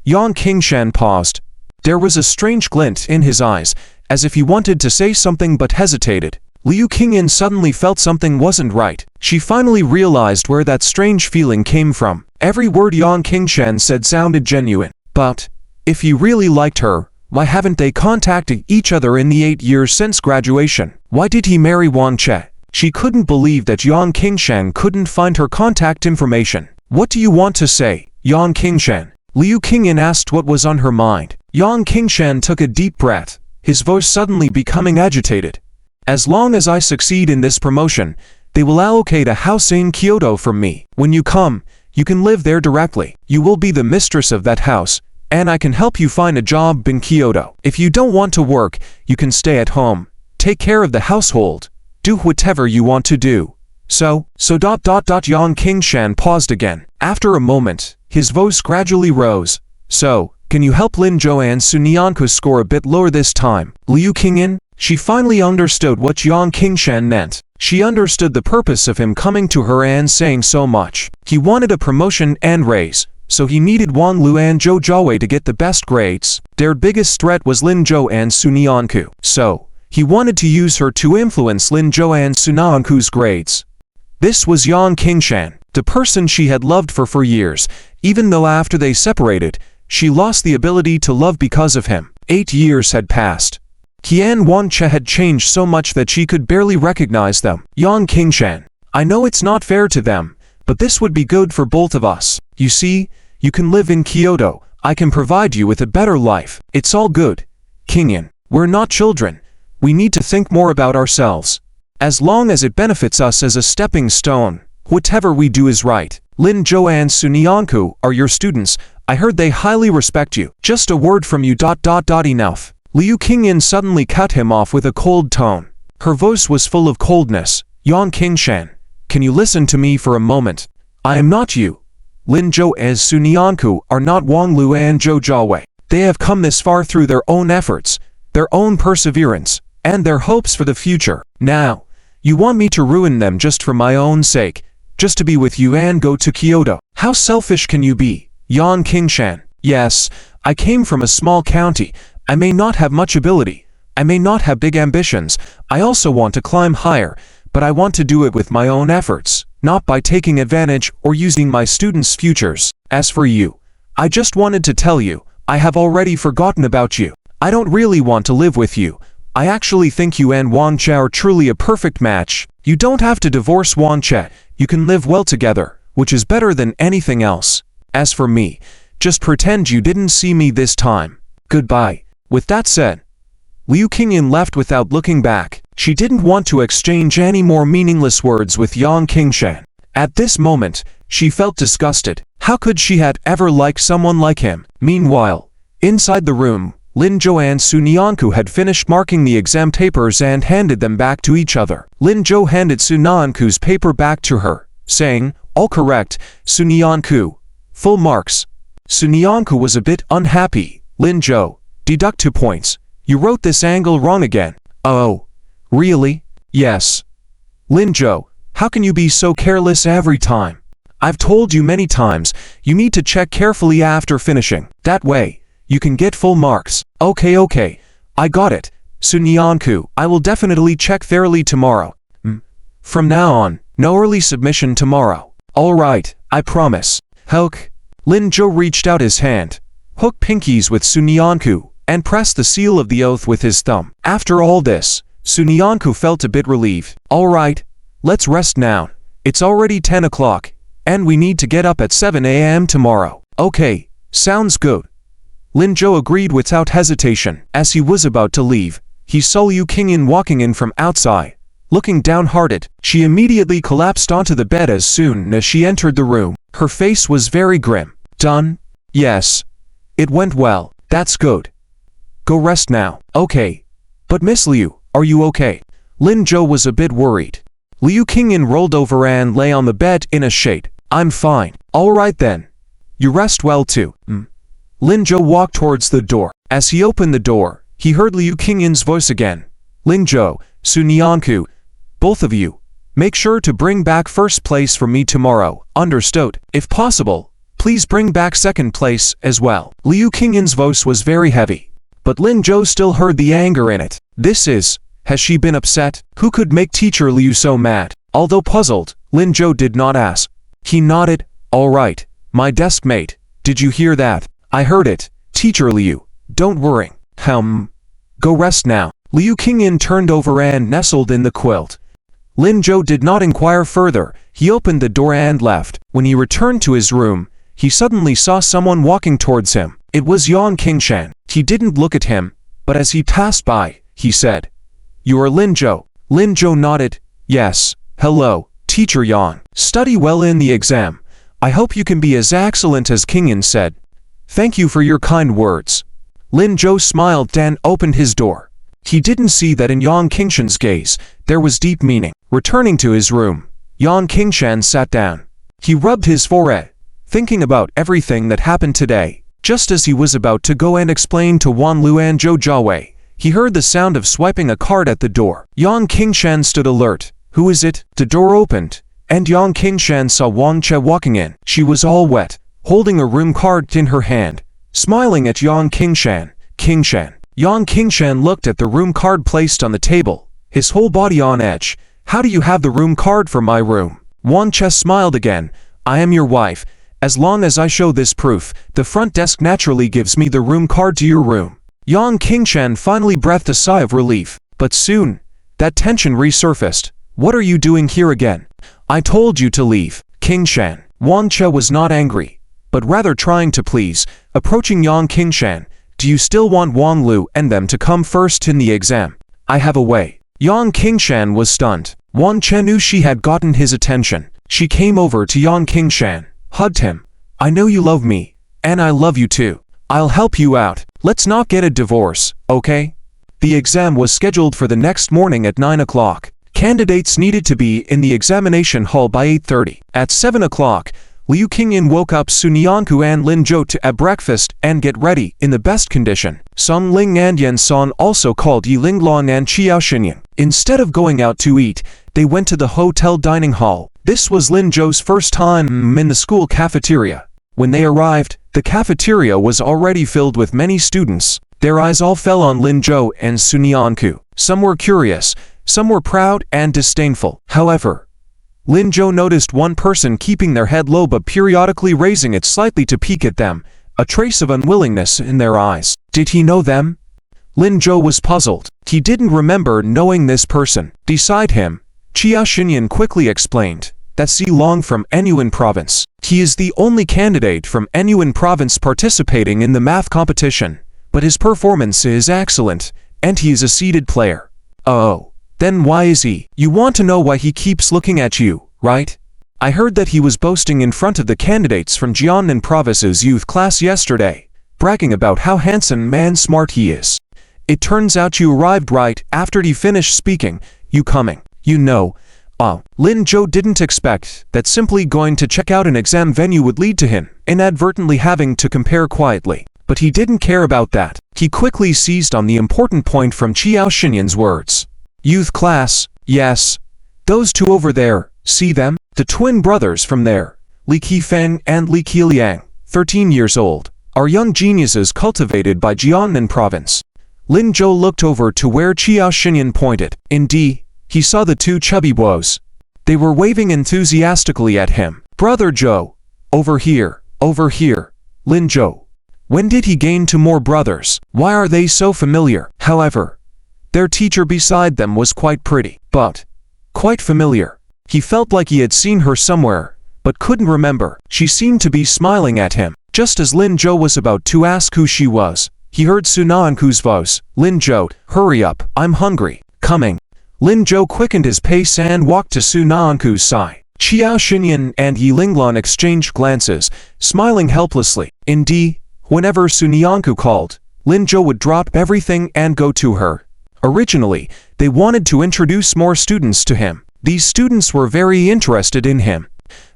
Yang Qingshan paused. There was a strange glint in his eyes, as if he wanted to say something but hesitated. Liu Qingyan suddenly felt something wasn't right. She finally realized where that strange feeling came from. Every word Yang Qingshan said sounded genuine. But, if he really liked her, why haven't they contacted each other in the 8 years since graduation? Why did he marry Wanche? She couldn't believe that Yang Qingshan couldn't find her contact information. What do you want to say, Yang Qingshan? Liu Qingyan asked what was on her mind. Yang Qingshan took a deep breath, his voice suddenly becoming agitated. As long as I succeed in this promotion, they will allocate a house in Kyoto for me. When you come, you can live there directly. You will be the mistress of that house, and I can help you find a job in Kyoto. If you don't want to work, you can stay at home, take care of the household, do whatever you want to do. Yang Qingshan paused again. After a moment, his voice gradually rose. So, can you help Lin Zhou and Sunyanku score a bit lower this time? Liu Qingyan? She finally understood what Yang Qingshan meant. She understood the purpose of him coming to her and saying so much. He wanted a promotion and raise, so he needed Wang Lu and Zhou Jiawei to get the best grades. Their biggest threat was Lin Zhou and Sunyanku. So, he wanted to use her to influence Lin Zhou and Sunyanku's grades. This was Yang Qingshan, the person she had loved for years, even though after they separated, she lost the ability to love because of him. 8 years had passed. Qian Wanche had changed so much that she could barely recognize them. Yang Qingshan, I know it's not fair to them, but this would be good for both of us. You see, you can live in Kyoto. I can provide you with a better life. It's all good. Qingyan, we're not children. We need to think more about ourselves. As long as it benefits us as a stepping stone, whatever we do is right. Lin Zhou and Sunyanku are your students. I heard they highly respect you. Just a word from you. Enough. Liu Qingyan suddenly cut him off with a cold tone. Her voice was full of coldness. Yang Qingshan, can you listen to me for a moment? I am not you. Lin Zhou and Sunyanku are not Wang Lu and Zhou Jiawei. They have come this far through their own efforts, their own perseverance, and their hopes for the future. Now, you want me to ruin them just for my own sake, just to be with you and go to Kyoto. How selfish can you be? Yang Qingshan, yes, I came from a small county. I may not have much ability. I may not have big ambitions. I also want to climb higher, but I want to do it with my own efforts, not by taking advantage or using my students' futures. As for you, I just wanted to tell you, I have already forgotten about you. I don't really want to live with you. I actually think you and Wanche are truly a perfect match. You don't have to divorce Wanche. You can live well together, which is better than anything else. As for me, just pretend you didn't see me this time. Goodbye. With that said, Liu Qingyan left without looking back. She didn't want to exchange any more meaningless words with Yang Qingshan. At this moment, she felt disgusted. How could she had ever liked someone like him? Meanwhile, inside the room, Lin Zhou and Sunyanku had finished marking the exam papers and handed them back to each other. Lin Zhou handed Sunyanku's paper back to her, saying, all correct, Sunyanku. Full marks. Sunyanku was a bit unhappy. Lin Zhou, deduct 2 points. You wrote this angle wrong again. Oh, really? Yes. Lin Zhou, How can you be so careless every time? I've told you many times, you need to check carefully after finishing. That way, you can get full marks. Okay, I got it. Sunyanku, I will definitely check thoroughly tomorrow. From now on, no early submission tomorrow. Alright, I promise. Hook. Lin Jo reached out his hand, hooked pinkies with Sunyanku, and pressed the seal of the oath with his thumb. After all this, Sunyanku felt a bit relieved. Alright, let's rest now. It's already 10 o'clock, and we need to get up at 7 a.m. tomorrow. Okay, sounds good. Lin Jo agreed without hesitation. As he was about to leave, he saw Liu Qingyan walking in from outside. Looking downhearted, she immediately collapsed onto the bed as soon as she entered the room. Her face was very grim. Done? Yes. It went well. That's good. Go rest now. Okay. But Miss Liu, are you okay? Lin Jo was a bit worried. Liu Qingyan rolled over and lay on the bed in a shade. I'm fine. Alright then. You rest well too. Lin Jo walked towards the door. As he opened the door, he heard Liu Qingyan's voice again. Lin Jo, Sunyanku, both of you, make sure to bring back first place for me tomorrow. Understood? If possible, please bring back second place as well. Liu Qingyan's voice was very heavy, but Lin Jo still heard the anger in it. Has she been upset? Who could make Teacher Liu so mad? Although puzzled, Lin Jo did not ask. He nodded. Alright, my desk mate, did you hear that? I heard it. Teacher Liu, don't worry. Go rest now. Liu Qingyan turned over and nestled in the quilt. Lin Jo did not inquire further. He opened the door and left. When he returned to his room, he suddenly saw someone walking towards him. It was Yang Qingshan. He didn't look at him, but as he passed by, he said, "You are Lin Jo." Lin Jo nodded. Yes. Hello, Teacher Yang. Study well in the exam. I hope you can be as excellent as Qingyan said. Thank you for your kind words. Lin Jo smiled and opened his door. He didn't see that in Yang Qingshan's gaze, there was deep meaning. Returning to his room, Yang Qingshan sat down. He rubbed his forehead, thinking about everything that happened today. Just as he was about to go and explain to Wan Lu and Zhou Jiawei, he heard the sound of swiping a card at the door. Yang Qingshan stood alert. Who is it? The door opened, and Yang Qingshan saw Wang Che walking in. She was all wet, holding a room card in her hand, smiling at Yang Qingshan. Yang Qingshan looked at the room card placed on the table, his whole body on edge. How do you have the room card for my room? Wang Che smiled again. I am your wife. As long as I show this proof, the front desk naturally gives me the room card to your room. Yang Qingshan finally breathed a sigh of relief. But soon, that tension resurfaced. What are you doing here again? I told you to leave, Qingshan. Wang Che was not angry, but rather trying to please. Approaching Yang Qingshan, do you still want Wang Lu and them to come first in the exam? I have a way. Yang Qingshan was stunned. Wang Che knew she had gotten his attention. She came over to Yang Qingshan, hugged him. I know you love me, and I love you too. I'll help you out. Let's not get a divorce, okay? The exam was scheduled for the next morning at 9 o'clock. Candidates needed to be in the examination hall by 8:30. At 7 o'clock, Liu Qingyan woke up Sunyanku and Lin Jo to have breakfast and get ready in the best condition. Song Ling and Yan San also called Yi Linglong and Qiao Xinyan. Instead of going out to eat, they went to the hotel dining hall. This was Lin Jo's first time in the school cafeteria. When they arrived, the cafeteria was already filled with many students. Their eyes all fell on Lin Jo and Sunyanku. Some were curious, some were proud and disdainful. However, Lin Jo noticed one person keeping their head low but periodically raising it slightly to peek at them, a trace of unwillingness in their eyes. Did he know them? Lin Jo was puzzled. He didn't remember knowing this person. Beside him, Qiao Xinyan quickly explained, that's Si Long from Enyuan Province. He is the only candidate from Enyuan Province participating in the math competition, but his performance is excellent, and he is a seeded player. Oh. Then why is he? You want to know why he keeps looking at you, right? I heard that he was boasting in front of the candidates from Jiangnan Province's youth class yesterday, bragging about how handsome and smart he is. It turns out you arrived right after he finished speaking. You coming? You know. Lin Jo didn't expect that simply going to check out an exam venue would lead to him inadvertently having to compare quietly. But he didn't care about that. He quickly seized on the important point from Qiao Xinyan's words. Youth class, yes. Those two over there, See them? The twin brothers from there, Li Qifeng and Li Qiliang, 13 years old, are young geniuses cultivated by Jiangnan province. Lin Zhou looked over to where Qiao Xinyan pointed. Indeed, he saw the two chubby boys. They were waving enthusiastically at him. Brother Zhou, over here, Lin Zhou. When did he gain two more brothers? Why are they so familiar? However, their teacher beside them was quite pretty, but quite familiar. He felt like he had seen her somewhere, but couldn't remember. She seemed to be smiling at him. Just as Lin Zhou was about to ask who she was, he heard Su Naanku's voice. Lin Zhou, hurry up, I'm hungry. Coming. Lin Zhou quickened his pace and walked to Su Naanku's side. Qiao Xinyan and Yi Linglan exchanged glances, smiling helplessly. Indeed, whenever Su Naanku called, Lin Zhou would drop everything and go to her. Originally, they wanted to introduce more students to him. These students were very interested in him.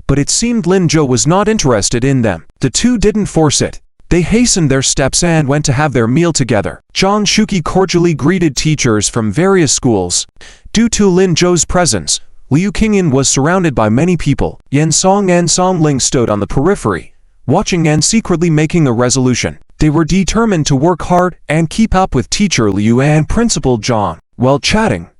But it seemed Lin Zhou was not interested in them. The two didn't force it. They hastened their steps and went to have their meal together. Zhang Shuqi cordially greeted teachers from various schools. Due to Lin Zhou's presence, Liu Qingyan was surrounded by many people. Yan Song and Song Ling stood on the periphery, watching and secretly making a resolution. They were determined to work hard and keep up with teacher Liu and principal Zhang. While chatting,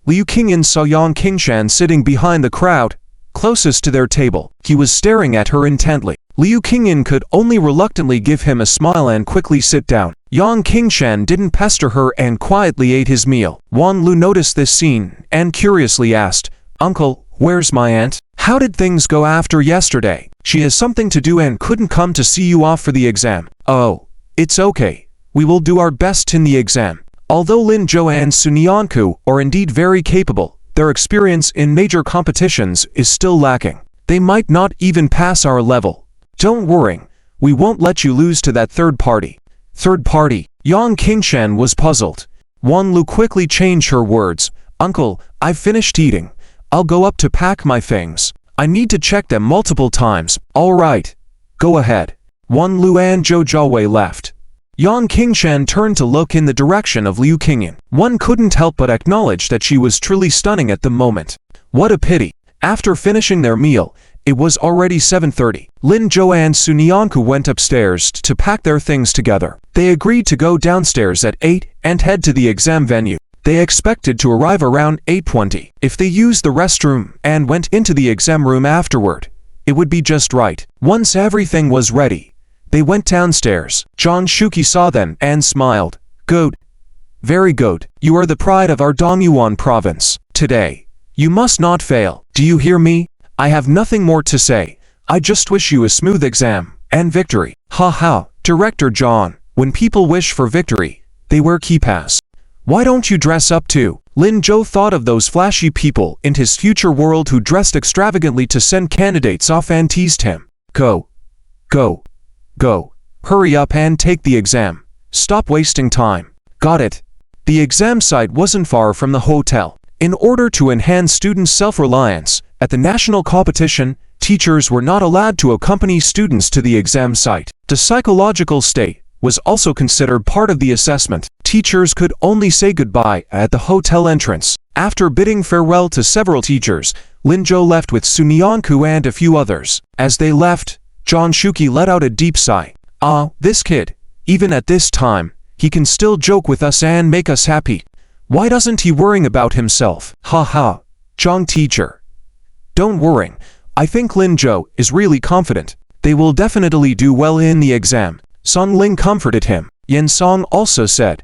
Liu Qingyan saw Yang Qingshan sitting behind the crowd, closest to their table. He was staring at her intently. Liu Qingyan could only reluctantly give him a smile and quickly sit down. Yang Qingshan didn't pester her and quietly ate his meal. Wan Lu noticed this scene and curiously asked, "Uncle, where's my aunt? How did things go after yesterday? She has something to do and couldn't come to see you off for the exam." "Oh, it's okay. We will do our best in the exam." Although Lin Zhou and Su Naanku are indeed very capable, their experience in major competitions is still lacking. They might not even pass our level. Don't worry, we won't let you lose to that third party. Third party? Yang Qingshan was puzzled. Wan Lu quickly changed her words. "Uncle, I've finished eating. I'll go up to pack my things. I need to check them multiple times." "All right. Go ahead." Wan Lu and Zhou Jiawei left. Yang Qingshan turned to look in the direction of Liu Qingyan. One couldn't help but acknowledge that she was truly stunning at the moment. What a pity. After finishing their meal, it was already 7:30. Lin Zhou and Su Naanku went upstairs to pack their things together. They agreed to go downstairs at 8 and head to the exam venue. They expected to arrive around 8:20. If they used the restroom and went into the exam room afterward, it would be just right. Once everything was ready, they went downstairs. Zhang Shuqi saw them and smiled. "Good. Very good. You are the pride of our Dongyuan province. Today, you must not fail. Do you hear me? I have nothing more to say. I just wish you a smooth exam and victory." "Ha ha, Director John, when people wish for victory, they wear kippas. Why don't you dress up too?" Lin Zhou thought of those flashy people in his future world who dressed extravagantly to send candidates off and teased him. Go. Hurry up and take the exam. Stop wasting time." "Got it." The exam site wasn't far from the hotel. In order to enhance students' self-reliance, at the national competition, teachers were not allowed to accompany students to the exam site. The psychological state was also considered part of the assessment. Teachers could only say goodbye at the hotel entrance. After bidding farewell to several teachers, Lin Zhou left with Su Naanku and a few others. As they left, Zhang Shuqi let out a deep sigh. "Ah, this kid, even at this time, he can still joke with us and make us happy. Why doesn't he worrying about himself?" "Ha ha, Zhang teacher. Don't worry, I think Lin Zhou is really confident. They will definitely do well in the exam." Song Ling comforted him. Yan Song also said,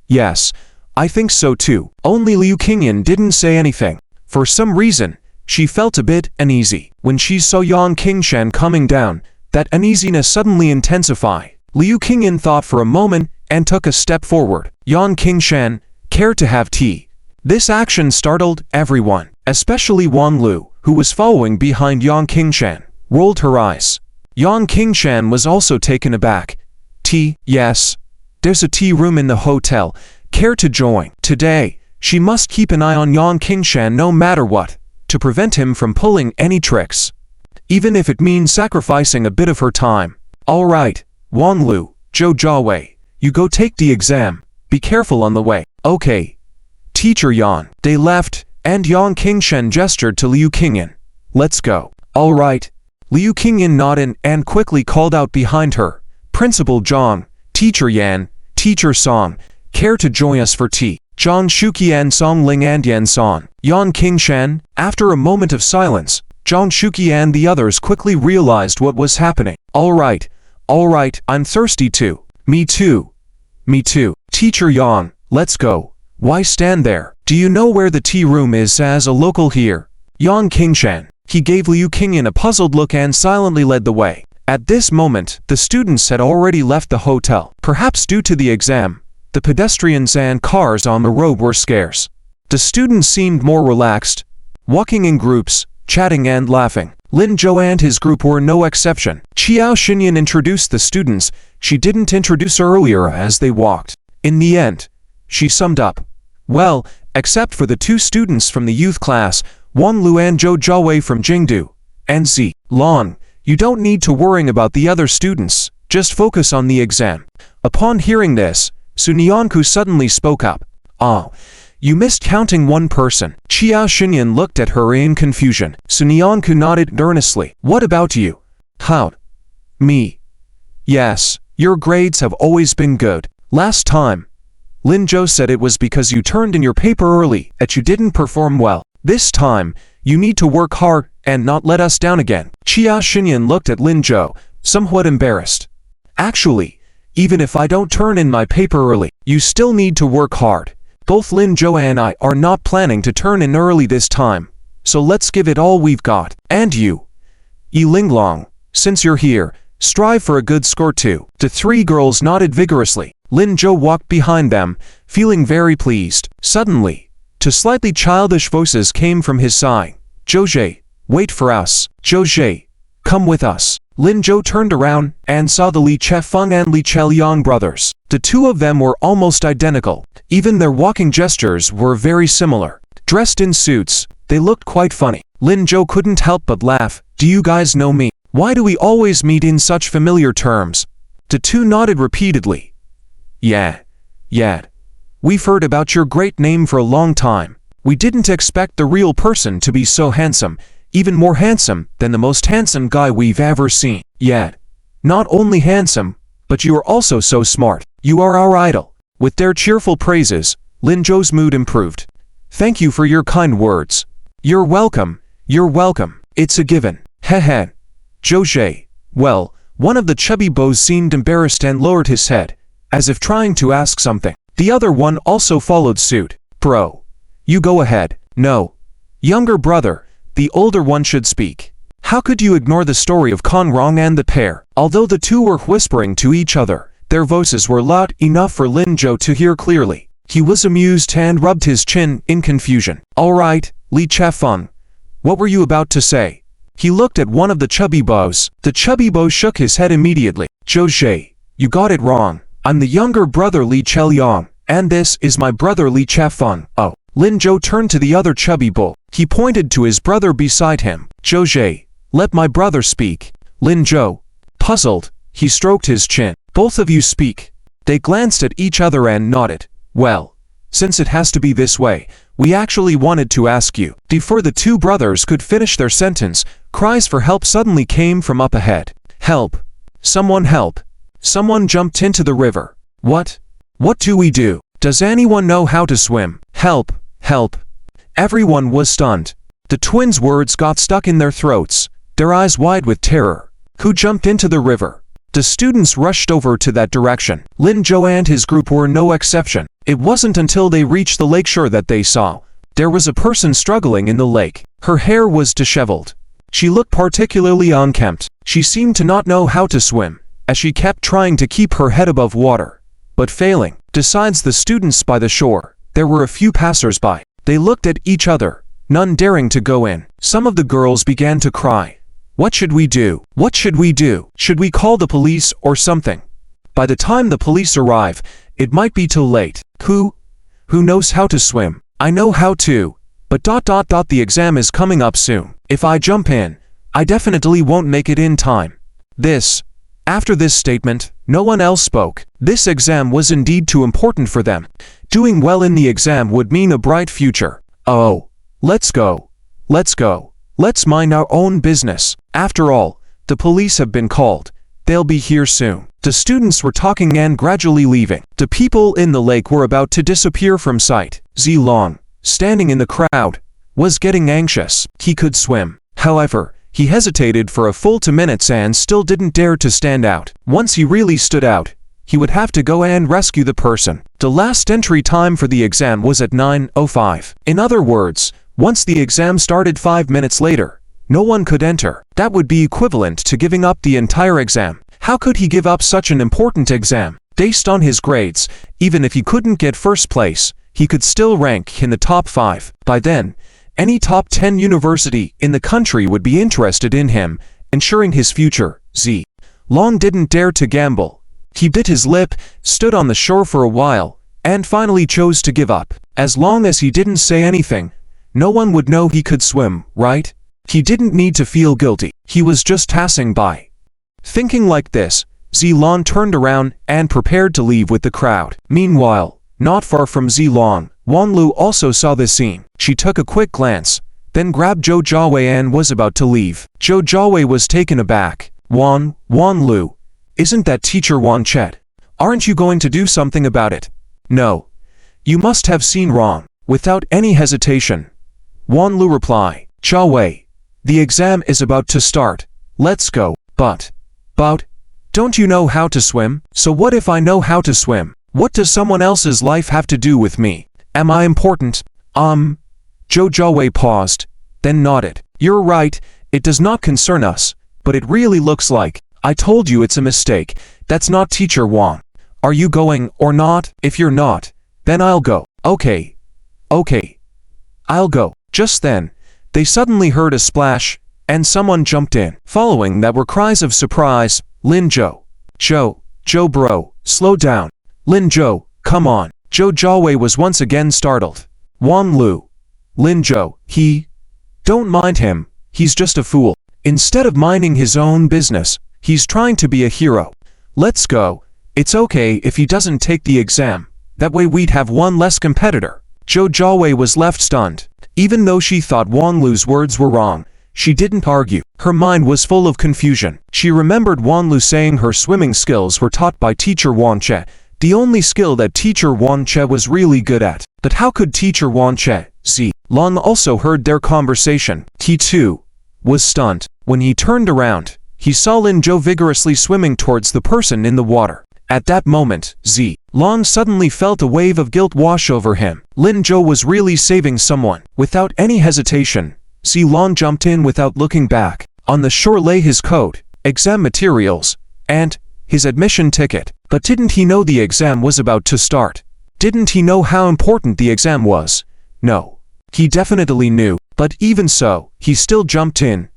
"Yes, I think so too." Only Liu Qingyan didn't say anything. For some reason, she felt a bit uneasy. When she saw Yang Qingshan coming down, that uneasiness suddenly intensified. Liu Qingyan thought for a moment and took a step forward. "Yang Qingshan, care to have tea?" This action startled everyone, especially Wan Lu, who was following behind Yang Qingshan, rolled her eyes. Yang Qingshan was also taken aback. "Tea? Yes. There's a tea room in the hotel. Care to join?" Today, she must keep an eye on Yang Qingshan no matter what, to prevent him from pulling any tricks, even if it means sacrificing a bit of her time. "All right, Wan Lu, Zhou Jiawei, you go take the exam. Be careful on the way." "Okay. Teacher Yan." They left, And Yang Qingshen gestured to Liu Qingyan. Let's go. All right. Liu Qingyan nodded and quickly called out behind her. Principal Zhang, Teacher Yan, Teacher Song, care to join us for tea? Zhang Shuqian Song Ling and Yan San. Yang Qingshen. After a moment of silence, Zhang Shuqian and the others quickly realized what was happening. All right, I'm thirsty too. Me too. Me too. Teacher Yang, let's go. Why stand there? Do you know where the tea room is as a local here? Yang Qingshen. He gave Liu Qingyan a puzzled look and silently led the way. At this moment, the students had already left the hotel. Perhaps due to the exam, the pedestrians and cars on the road were scarce. The students seemed more relaxed, walking in groups, chatting and laughing. Lin Zhou and his group were no exception. Qiao Xinyan introduced the students she didn't introduce earlier as they walked. In the end, she summed up. Well, except for the two students from the youth class, Wang Lu and Zhou Jiawei from Jingdu, and Zi Lan, you don't need to worry about the other students, just focus on the exam. Upon hearing this, Sun Yanku suddenly spoke up. Oh, you missed counting one person. Qiao Xinyan looked at her in confusion. Sun Yanku nodded earnestly. What about you? How? Me? Yes, your grades have always been good. Last time, Lin Zhou said it was because you turned in your paper early that you didn't perform well. This time, you need to work hard and not let us down again. Qiao Xinyan looked at Lin Zhou, somewhat embarrassed. Actually, even if I don't turn in my paper early, you still need to work hard. Both Lin Zhou and I are not planning to turn in early this time, so let's give it all we've got. And you, Yi Linglong, since you're here, strive for a good score too. The three girls nodded vigorously. Lin Zhou walked behind them, feeling very pleased. Suddenly, two slightly childish voices came from his side. Zhou, wait for us. Zhou, come with us. Lin Zhou turned around and saw the Li Chefeng and Li Cheliang brothers. The two of them were almost identical. Even their walking gestures were very similar. Dressed in suits, they looked quite funny. Lin Zhou couldn't help but laugh. Do you guys know me? Why do we always meet in such familiar terms? The two nodded repeatedly. Yeah. We've heard about your great name for a long time. We didn't expect the real person to be so handsome, even more handsome than the most handsome guy we've ever seen. Yeah. Not only handsome, but you are also so smart. You are our idol. With their cheerful praises, Lin Zhou's mood improved. Thank you for your kind words. You're welcome. It's a given. Heh. Zhou. Well, one of the chubby boys seemed embarrassed and lowered his head, as if trying to ask something. The other one also followed suit. Bro, you go ahead. No. Younger brother, the older one should speak. How could you ignore the story of Kong Rong and the pair? Although the two were whispering to each other, their voices were loud enough for Lin Zhou to hear clearly. He was amused and rubbed his chin in confusion. All right, Li Chefeng. What were you about to say? He looked at one of the chubby bows. The chubby bow shook his head immediately. Zhou, you got it wrong. I'm the younger brother Li Cheliang, and this is my brother Li Chefeng. Oh. Lin Zhou turned to the other chubby bull. He pointed to his brother beside him. Zhou, let my brother speak. Lin Zhou, puzzled, he stroked his chin. Both of you speak. They glanced at each other and nodded. Well, since it has to be this way, we actually wanted to ask you. Before the two brothers could finish their sentence, cries for help suddenly came from up ahead. Help! Someone help! Someone jumped into the river. What? What do we do? Does anyone know how to swim? Help! Help! Everyone was stunned. The twins' words got stuck in their throats, their eyes wide with terror. Who jumped into the river? The students rushed over to that direction. Lin Zhou and his group were no exception. It wasn't until they reached the lakeshore that they saw there was a person struggling in the lake. Her hair was disheveled. She looked particularly unkempt. She seemed to not know how to swim, as she kept trying to keep her head above water, but failing. Besides the students by the shore, there were a few passers-by. They looked at each other, none daring to go in. Some of the girls began to cry. What should we do? What should we do? Should we call the police or something? By the time the police arrive, it might be too late. Who knows how to swim? I know how to, but the exam is coming up soon. If I jump in, I definitely won't make it in time. After this statement, no one else spoke. This exam was indeed too important for them. Doing well in the exam would mean a bright future. Oh, Let's go. Let's go. Let's mind our own business. After all, the police have been called. They'll be here soon. The students were talking and gradually leaving. The people in the lake were about to disappear from sight. Zilong, standing in the crowd, was getting anxious. He could swim. However, he hesitated for a full 2 minutes and still didn't dare to stand out. Once he really stood out, he would have to go and rescue the person. The last entry time for the exam was at 9:05. In other words, once the exam started 5 minutes later, no one could enter. That would be equivalent to giving up the entire exam. How could he give up such an important exam? Based on his grades, even if he couldn't get first place, he could still rank in the top 5. By then, any top 10 university in the country would be interested in him, ensuring his future. Long didn't dare to gamble. He bit his lip, stood on the shore for a while, and finally chose to give up. As long as he didn't say anything, no one would know he could swim, right? He didn't need to feel guilty. He was just passing by. Thinking like this, Zilong turned around and prepared to leave with the crowd. Meanwhile, not far from Zilong, Wanlu also saw this scene. She took a quick glance, then grabbed Zhou Jiawei and was about to leave. Zhou Jiawei was taken aback. Wanlu, isn't that teacher Wan Chet? Aren't you going to do something about it? No. You must have seen wrong. Without any hesitation, Wanlu replied, Jiawei, the exam is about to start. Let's go. But, don't you know how to swim? So what if I know how to swim? What does someone else's life have to do with me? Am I important? Zhou Jiawei paused, then nodded. You're right, it does not concern us, but it really looks like. I told you it's a mistake. That's not Teacher Wang. Are you going or not? If you're not, then I'll go. Okay. I'll go. Just then, they suddenly heard a splash, and someone jumped in. Following that were cries of surprise. Lin Zhou. Zhou bro, slow down. Lin Zhou, come on. Zhou Jiawei was once again startled. Wanlu. Lin Zhou, don't mind him, he's just a fool. Instead of minding his own business, he's trying to be a hero. Let's go. It's okay if he doesn't take the exam. That way we'd have one less competitor. Zhou Jiawei was left stunned. Even though she thought Wanlu's words were wrong, she didn't argue. Her mind was full of confusion. She remembered Wanlu saying her swimming skills were taught by Teacher Wan Che, the only skill that Teacher Wan Che was really good at. But how could Teacher Wan Che? Long also heard their conversation. He too was stunned. When he turned around, he saw Lin Zhou vigorously swimming towards the person in the water. At that moment, Long suddenly felt a wave of guilt wash over him. Lin Zhou was really saving someone. Without any hesitation, Long jumped in without looking back. On the shore lay his coat, exam materials, and his admission ticket. But didn't he know the exam was about to start? Didn't he know how important the exam was? No. He definitely knew. But even so, he still jumped in.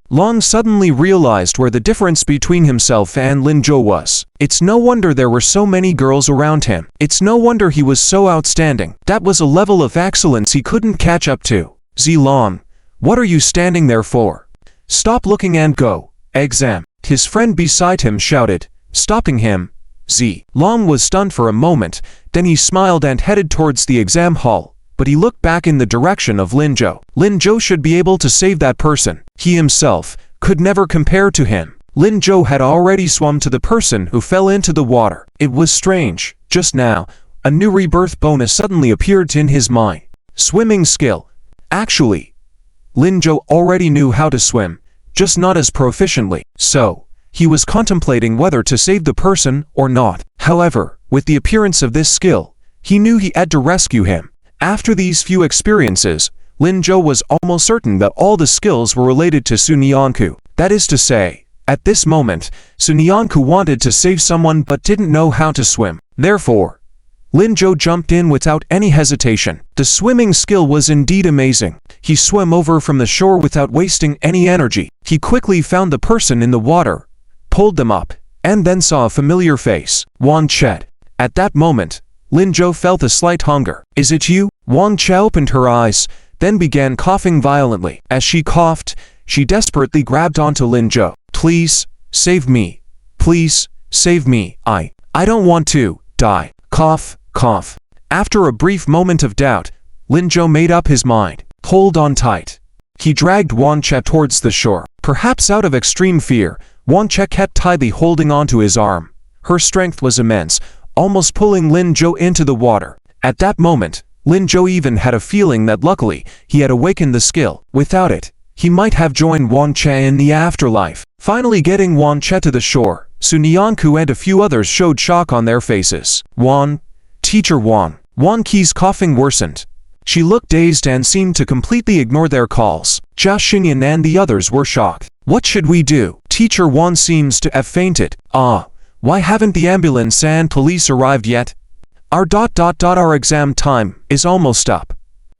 Long suddenly realized where the difference between himself and Lin Zhou was. It's no wonder there were so many girls around him. It's no wonder he was so outstanding. That was a level of excellence he couldn't catch up to. Long, what are you standing there for? Stop looking and go. Exam. His friend beside him shouted, stopping him. Long was stunned for a moment, then he smiled and headed towards the exam hall. But he looked back in the direction of Lin Zhou. Lin Zhou should be able to save that person. He himself could never compare to him. Lin Zhou had already swum to the person who fell into the water. It was strange. Just now, a new rebirth bonus suddenly appeared in his mind. Swimming skill. Actually, Lin Zhou already knew how to swim, just not as proficiently. So, he was contemplating whether to save the person or not. However, with the appearance of this skill, he knew he had to rescue him. After these few experiences, Lin Zhou was almost certain that all the skills were related to Sunyanku. That is to say, at this moment, Sunyanku wanted to save someone but didn't know how to swim. Therefore, Lin Zhou jumped in without any hesitation. The swimming skill was indeed amazing. He swam over from the shore without wasting any energy. He quickly found the person in the water, pulled them up, and then saw a familiar face. Wan Chet. At that moment, Lin Zhou felt a slight hunger. Is it you? Wang Che opened her eyes, then began coughing violently. As she coughed, she desperately grabbed onto Lin Zhou. Please, save me. Please, save me. I don't want to die. Cough, cough. After a brief moment of doubt, Lin Zhou made up his mind. Hold on tight. He dragged Wanche towards the shore. Perhaps out of extreme fear, Wanche kept tightly holding onto his arm. Her strength was immense, almost pulling Lin Zhou into the water. At that moment, Lin Zhou even had a feeling that luckily, he had awakened the skill. Without it, he might have joined Wanche in the afterlife. Finally getting Wanche to the shore, Sun Yanku and a few others showed shock on their faces. Teacher Wan. Wan Qi's coughing worsened. She looked dazed and seemed to completely ignore their calls. Jia Xingyan and the others were shocked. What should we do? Teacher Wan seems to have fainted. Why haven't the ambulance and police arrived yet? Our exam time is almost up.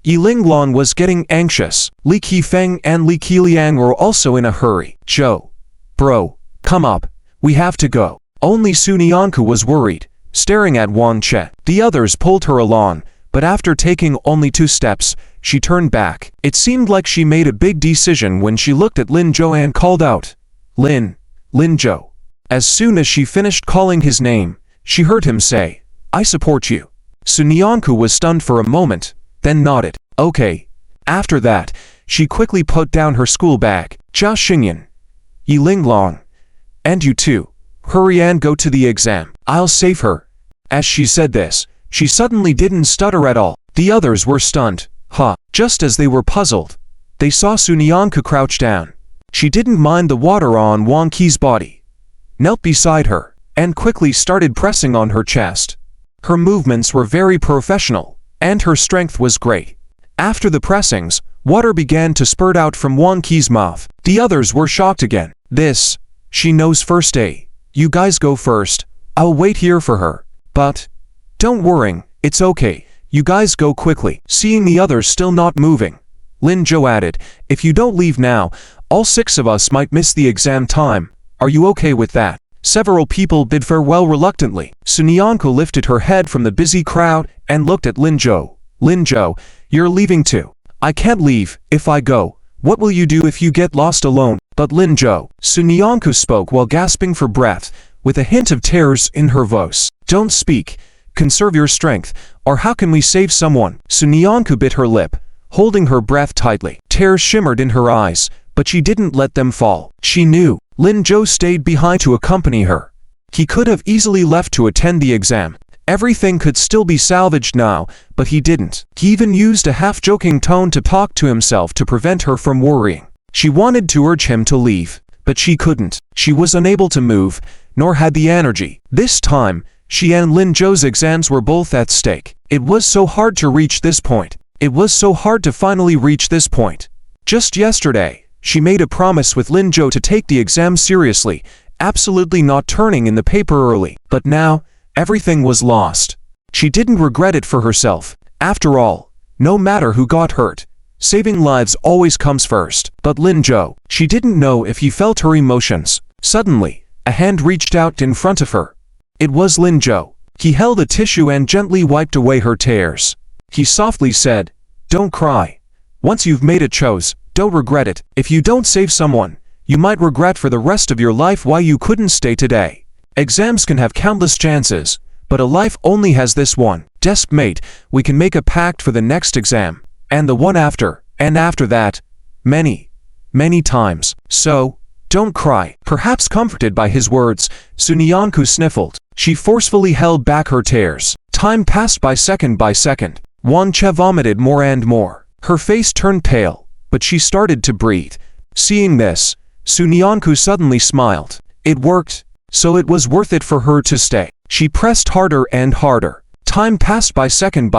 Yi Linglong was getting anxious. Li Qifeng and Li Qiliang were also in a hurry. Zhou. Bro, come up. We have to go. Only Sun Yanku was worried, staring at Wanche. The others pulled her along, but after taking only 2 steps, she turned back. It seemed like she made a big decision when she looked at Lin Zhou and called out, Lin Zhou. As soon as she finished calling his name, she heard him say, I support you. Sun Yanku was stunned for a moment, then nodded. Okay. After that, she quickly put down her school bag. Jia Xingyan, Yi Linglong, and you too. Hurry and go to the exam. I'll save her. As she said this, she suddenly didn't stutter at all. The others were stunned. Just as they were puzzled, they saw Sun Yanku crouch down. She didn't mind the water on Wan Qi's body, knelt beside her, and quickly started pressing on her chest. Her movements were very professional, and her strength was great. After the pressings, water began to spurt out from Wan Qi's mouth. The others were shocked again. She knows first aid. You guys go first. I'll wait here for her. But don't worry, it's okay. You guys go quickly. Seeing the others still not moving, Lin Zhou added, if you don't leave now, all 6 of us might miss the exam time. Are you okay with that? Several people bid farewell reluctantly. Sun Yanku lifted her head from the busy crowd and looked at Lin Zhou. Lin Zhou, you're leaving too. I can't leave. If I go, what will you do if you get lost alone? But Lin Zhou. Sun Yanku spoke while gasping for breath, with a hint of tears in her voice. Don't speak. Conserve your strength, or how can we save someone? Sun Yanku bit her lip, holding her breath tightly. Tears shimmered in her eyes, but she didn't let them fall. She knew Lin Zhou stayed behind to accompany her. He could have easily left to attend the exam. Everything could still be salvaged now, but he didn't. He even used a half-joking tone to talk to himself to prevent her from worrying. She wanted to urge him to leave, but she couldn't. She was unable to move, nor had the energy. This time, she and Lin Zhou's exams were both at stake. It was so hard to reach this point. It was so hard to finally reach this point. Just yesterday, she made a promise with Lin Zhou to take the exam seriously, absolutely not turning in the paper early. But now, everything was lost. She didn't regret it for herself. After all, no matter who got hurt, saving lives always comes first. But Lin Zhou, she didn't know if he felt her emotions. Suddenly, a hand reached out in front of her. It was Lin Zhou. He held a tissue and gently wiped away her tears. He softly said, Don't cry. Once you've made a choice, don't regret it. If you don't save someone, you might regret for the rest of your life why you couldn't stay today. Exams can have countless chances, but a life only has this one. Deskmate, we can make a pact for the next exam, and the one after, and after that, many times. So, don't cry. Perhaps comforted by his words, Sun Yanku sniffled. She forcefully held back her tears. Time passed by second. Wanche vomited more and more. Her face turned pale, but she started to breathe. Seeing this, Sun Yanku suddenly smiled. It worked, so it was worth it for her to stay. She pressed harder and harder. Time passed by second.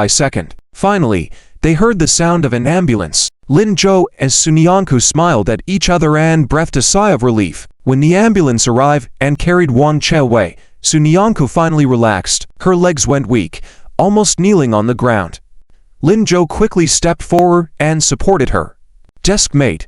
Finally, they heard the sound of an ambulance. Lin Zhou and Sun Yanku smiled at each other and breathed a sigh of relief. When the ambulance arrived and carried Wanche away, Sun Yanku finally relaxed. Her legs went weak, almost kneeling on the ground. Lin Zhou quickly stepped forward and supported her. Deskmate,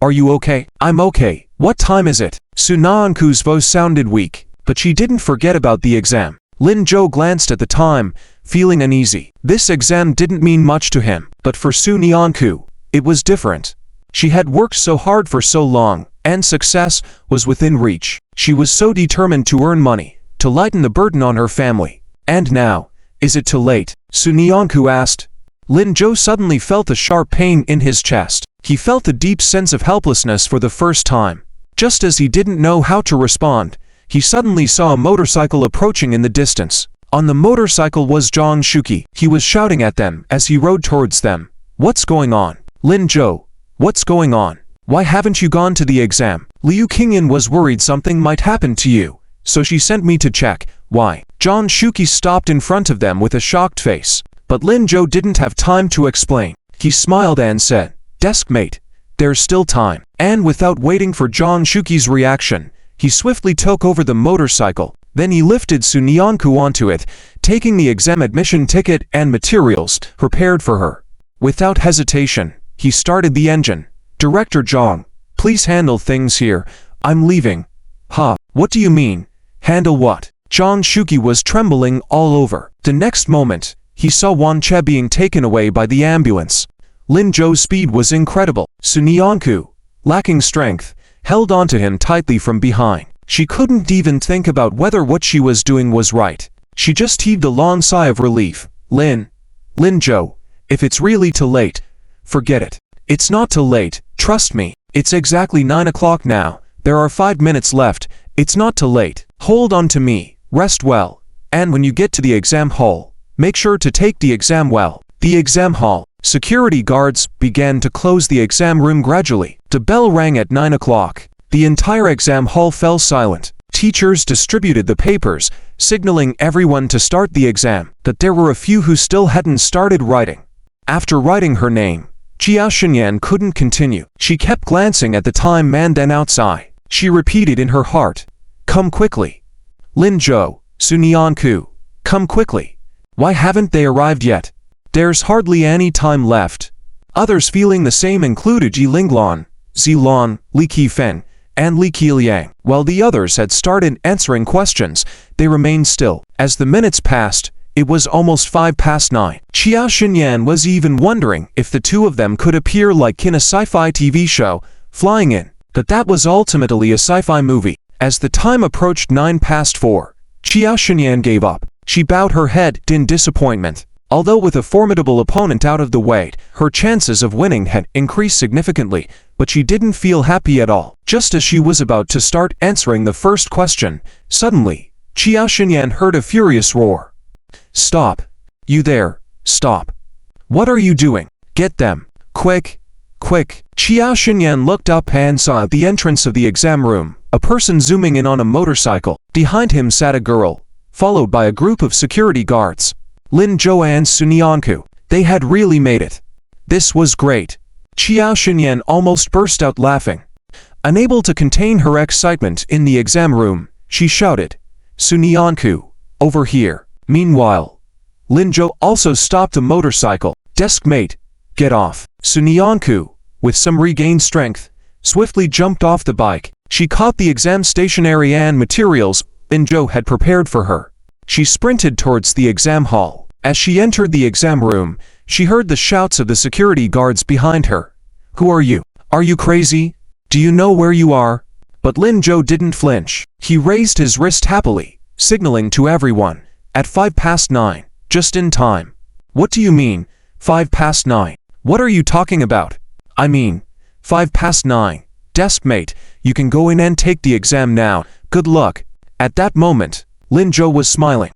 are you okay? I'm okay. What time is it? Sun Yanku's voice sounded weak, but she didn't forget about the exam. Lin Zhou glanced at the time, feeling uneasy. This exam didn't mean much to him, but for Sun Yanku, it was different. She had worked so hard for so long, and success was within reach. She was so determined to earn money, to lighten the burden on her family. And now, is it too late? Sun Yanku asked. Lin Zhou suddenly felt a sharp pain in his chest. He felt a deep sense of helplessness for the first time. Just as he didn't know how to respond, he suddenly saw a motorcycle approaching in the distance. On the motorcycle was Zhang Shuqi. He was shouting at them as he rode towards them. "What's going on? Lin Zhou, what's going on? Why haven't you gone to the exam?" Liu Qingyan was worried something might happen to you, so she sent me to check. Why? Zhang Shuqi stopped in front of them with a shocked face. But Lin Zhou didn't have time to explain. He smiled and said, "Deskmate, there's still time." And without waiting for Zhang Shuqi's reaction, he swiftly took over the motorcycle. Then he lifted Su Nianku onto it, taking the exam admission ticket and materials prepared for her. Without hesitation, he started the engine. "Director Zhang, please handle things here. I'm leaving." "Huh, what do you mean? Handle what?" Zhang Shuqi was trembling all over. The next moment, he saw Wan Che being taken away by the ambulance. Lin Zhou's speed was incredible. Su Nianku, lacking strength, held onto him tightly from behind. She couldn't even think about whether what she was doing was right. She just heaved a long sigh of relief. Lin Zhou, if it's really too late, forget it." "It's not too late, trust me. It's exactly 9 o'clock now. There are 5 minutes left. It's not too late. Hold on to me, rest well, and when you get to the exam hall, make sure to take the exam well." The exam hall. Security guards began to close the exam room gradually. The bell rang at 9 o'clock. The entire exam hall fell silent. Teachers distributed the papers, signaling everyone to start the exam, but there were a few who still hadn't started writing. After writing her name, Jia Xinyan couldn't continue. She kept glancing at the time man then outside. She repeated in her heart, "Come quickly. Lin Zhou, Su Nianku, come quickly. Why haven't they arrived yet? There's hardly any time left." Others feeling the same included Ji Linglan, Zilan, Li Qifeng, and Li Qiliang. While the others had started answering questions, they remained still. As the minutes passed, it was almost 9:05. Jia Xinyan was even wondering if the two of them could appear like in a sci-fi TV show, flying in. But that was ultimately a sci-fi movie. As the time approached 4:09, Jia Xinyan gave up. She bowed her head in disappointment. Although with a formidable opponent out of the way, her chances of winning had increased significantly, but she didn't feel happy at all. Just as she was about to start answering the first question, suddenly, Jia Xinyan heard a furious roar. "Stop! You there, stop! What are you doing? Get them! Quick! Quick!" Jia Xinyan looked up and saw at the entrance of the exam room a person zooming in on a motorcycle. Behind him sat a girl, followed by a group of security guards. Lin Zhou and Su Nianku. They had really made it. This was great. Jia Xinyan almost burst out laughing. Unable to contain her excitement in the exam room, she shouted, "Su Nianku, over here." Meanwhile, Lin Zhou also stopped the motorcycle. "Deskmate, get off." Su Nianku, with some regained strength, swiftly jumped off the bike. She caught the exam stationery and materials Lin Zhou had prepared for her. She sprinted towards the exam hall. As she entered the exam room, she heard the shouts of the security guards behind her. "Who are you? Are you crazy? Do you know where you are?" But Lin Zhou didn't flinch. He raised his wrist happily, signaling to everyone. At 9:05, just in time. "What do you mean, 9:05? What are you talking about?" "I mean, 9:05. Deskmate, you can go in and take the exam now. Good luck." At that moment, Lin Zhou was smiling.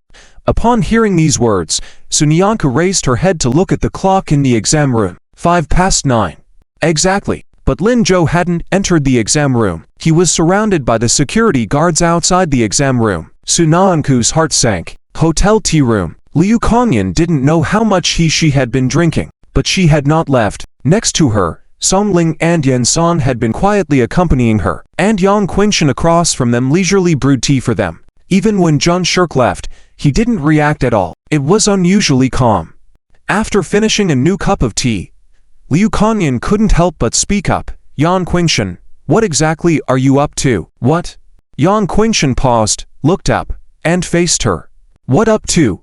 Upon hearing these words, Su Nianku raised her head to look at the clock in the exam room. 9:05. Exactly. But Lin Zhou hadn't entered the exam room. He was surrounded by the security guards outside the exam room. Su Nianku's heart sank. Hotel tea room. Liu Qingyan didn't know how much she had been drinking, but she had not left. Next to her, Song Ling and Yan San had been quietly accompanying her, and Yang Qingshan across from them leisurely brewed tea for them. Even when Zhang Shirk left, he didn't react at all. It was unusually calm. After finishing a new cup of tea, Liu Qingyan couldn't help but speak up. "Yang Qingshan, what exactly are you up to?" "What?" Yang Qingshan paused, looked up, and faced her. "What up to?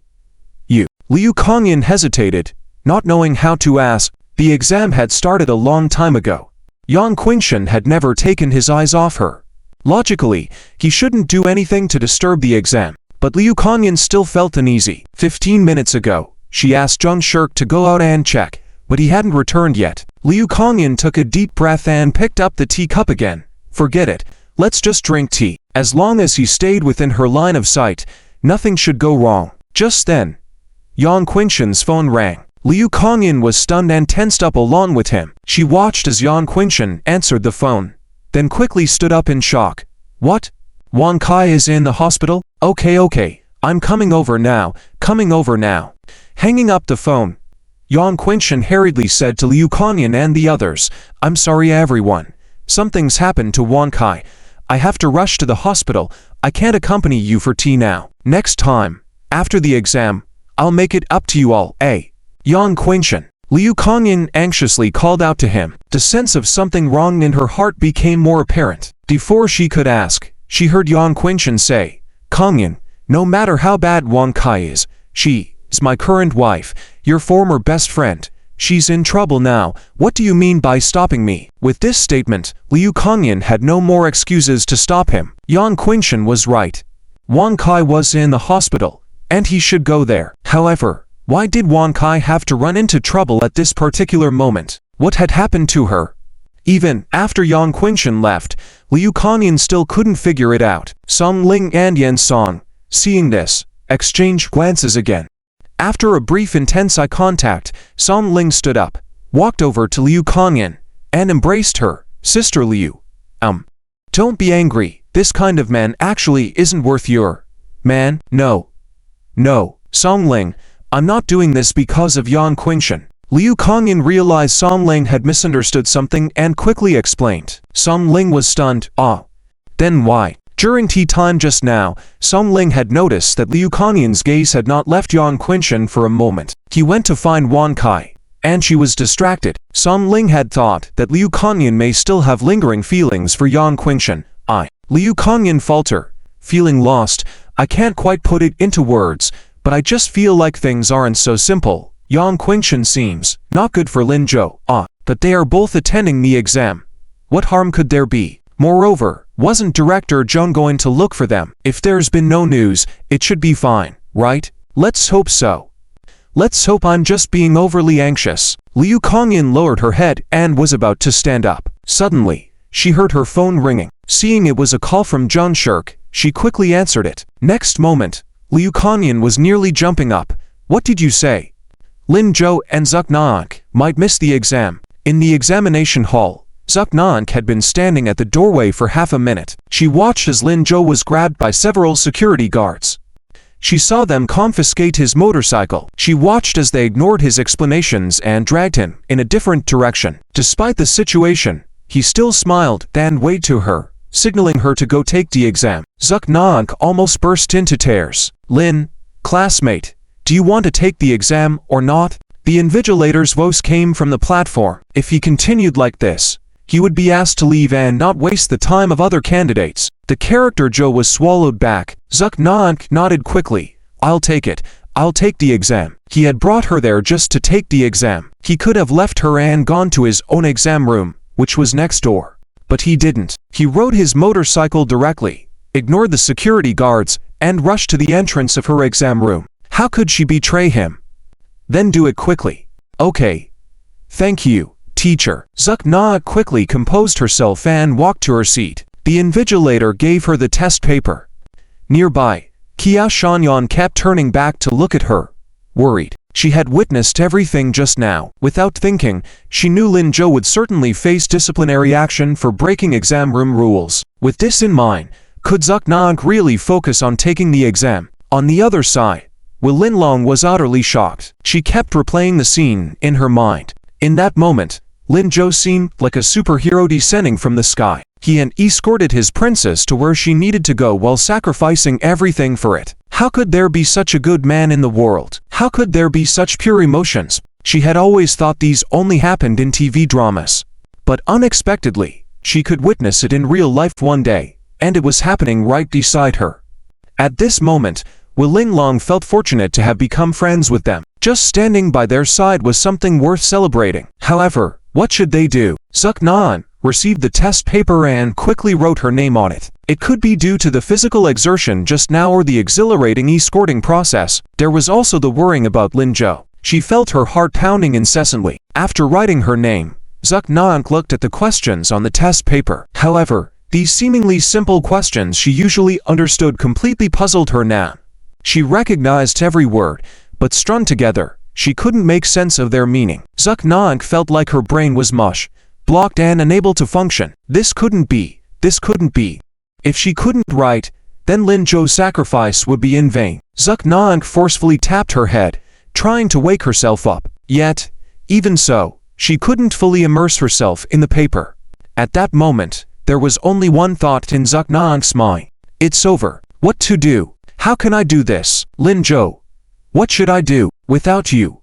You?" Liu Qingyan hesitated, not knowing how to ask. The exam had started a long time ago. Yang Qingshan had never taken his eyes off her. Logically, he shouldn't do anything to disturb the exam, but Liu Qingyan still felt uneasy. 15 minutes ago, She asked Jung Shirk to go out and check, but he hadn't returned yet. Liu Kongyan took a deep breath and picked up the teacup again. Forget it. Let's just drink tea. As long as he stayed within her line of sight, nothing should go wrong. Just then, Yang Qinshan's phone rang. Liu Kongyan was stunned and tensed up along with him. She watched as Yang Qinshan answered the phone, then quickly stood up in shock. What? Wang Kai is in the hospital? Okay, I'm coming over now. Hanging up the phone, Yang Qinshan hurriedly said to Liu Kongyan and the others, I'm sorry everyone. Something's happened to Wang Kai. I have to rush to the hospital. I can't accompany you for tea now. Next time, after the exam, I'll make it up to you all, eh? Yang Qinshan. Liu Kongyan anxiously called out to him. The sense of something wrong in her heart became more apparent. Before she could ask, she heard Yang Qinshan say, Kongyan, no matter how bad Wang Kai is, she is my current wife, your former best friend. She's in trouble now. What do you mean by stopping me? With this statement, Liu Kongyan had no more excuses to stop him. Yang Qinshan was right. Wang Kai was in the hospital, and he should go there. However, why did Wang Kai have to run into trouble at this particular moment? What had happened to her? Even after Yang Qinshan left, Liu Kongyan still couldn't figure it out. Song Ling and Yan Song, seeing this, exchanged glances again. After a brief intense eye contact, Song Ling stood up, walked over to Liu Kongyan, and embraced her. Sister Liu. Don't be angry. This kind of man actually isn't worth your man. No, Song Ling, I'm not doing this because of Yang Qinshan. Liu Kongyan realized Song Ling had misunderstood something and quickly explained. Song Ling was stunned. Then why? During tea time just now, Song Ling had noticed that Liu Kongyan's gaze had not left Yang Qinshan for a moment. He went to find Wang Kai, and she was distracted. Song Ling had thought that Liu Kongyan may still have lingering feelings for Yang Qinshan. Liu Kongyan faltered, feeling lost. I can't quite put it into words, but I just feel like things aren't so simple. Yang Qinshan seems not good for Lin Zhou. But they are both attending the exam. What harm could there be? Moreover, wasn't Director Zhong going to look for them? If there's been no news, it should be fine, right? Let's hope so. Let's hope I'm just being overly anxious. Liu Kongyan lowered her head and was about to stand up. Suddenly, she heard her phone ringing. Seeing it was a call from Jung Shirk, she quickly answered it. Next moment, Liu Kongyan was nearly jumping up. What did you say? Lin Zhou and Zuk Naank might miss the exam. In the examination hall, Zuk Naank had been standing at the doorway for half a minute. She watched as Lin Zhou was grabbed by several security guards. She saw them confiscate his motorcycle. She watched as they ignored his explanations and dragged him in a different direction. Despite the situation, he still smiled and waved to her, signaling her to go take the exam. Zuk Naank almost burst into tears. Lin, classmate, do you want to take the exam or not? The invigilator's voice came from the platform. If he continued like this, he would be asked to leave and not waste the time of other candidates. The character Zhou was swallowed back. Zuk Naank nodded quickly. I'll take it. I'll take the exam. He had brought her there just to take the exam. He could have left her and gone to his own exam room, which was next door. But he didn't. He rode his motorcycle directly, ignored the security guards, and rushed to the entrance of her exam room. How could she betray him? Then do it quickly. Okay. Thank you, teacher. Zuk Naank quickly composed herself and walked to her seat. The invigilator gave her the test paper. Nearby, Kia Shanyan kept turning back to look at her, worried. She had witnessed everything just now. Without thinking, she knew Lin Zhou would certainly face disciplinary action for breaking exam room rules. With this in mind, could Zuk Naank really focus on taking the exam? On the other side, Wu Linlong was utterly shocked. She kept replaying the scene in her mind. In that moment, Lin Zhou seemed like a superhero descending from the sky. He had escorted his princess to where she needed to go while sacrificing everything for it. How could there be such a good man in the world? How could there be such pure emotions? She had always thought these only happened in TV dramas. But unexpectedly, she could witness it in real life one day, and it was happening right beside her. At this moment, Wu Linglong felt fortunate to have become friends with them. Just standing by their side was something worth celebrating. However, what should they do? Zuk Nan received the test paper and quickly wrote her name on it. It could be due to the physical exertion just now or the exhilarating escorting process. There was also the worrying about Lin Zhou. She felt her heart pounding incessantly. After writing her name, Zuk Naunk looked at the questions on the test paper. However, these seemingly simple questions she usually understood completely puzzled her now. She recognized every word, but strung together, she couldn't make sense of their meaning. Zuk Naunk felt like her brain was mush, blocked and unable to function. This couldn't be. This couldn't be. If she couldn't write, then Lin Zhou's sacrifice would be in vain. Zuk Naunk forcefully tapped her head, trying to wake herself up. Yet, even so, she couldn't fully immerse herself in the paper. At that moment, there was only one thought in Zuk Naunk's mind. It's over. What to do? How can I do this? Lin Zhou. What should I do without you?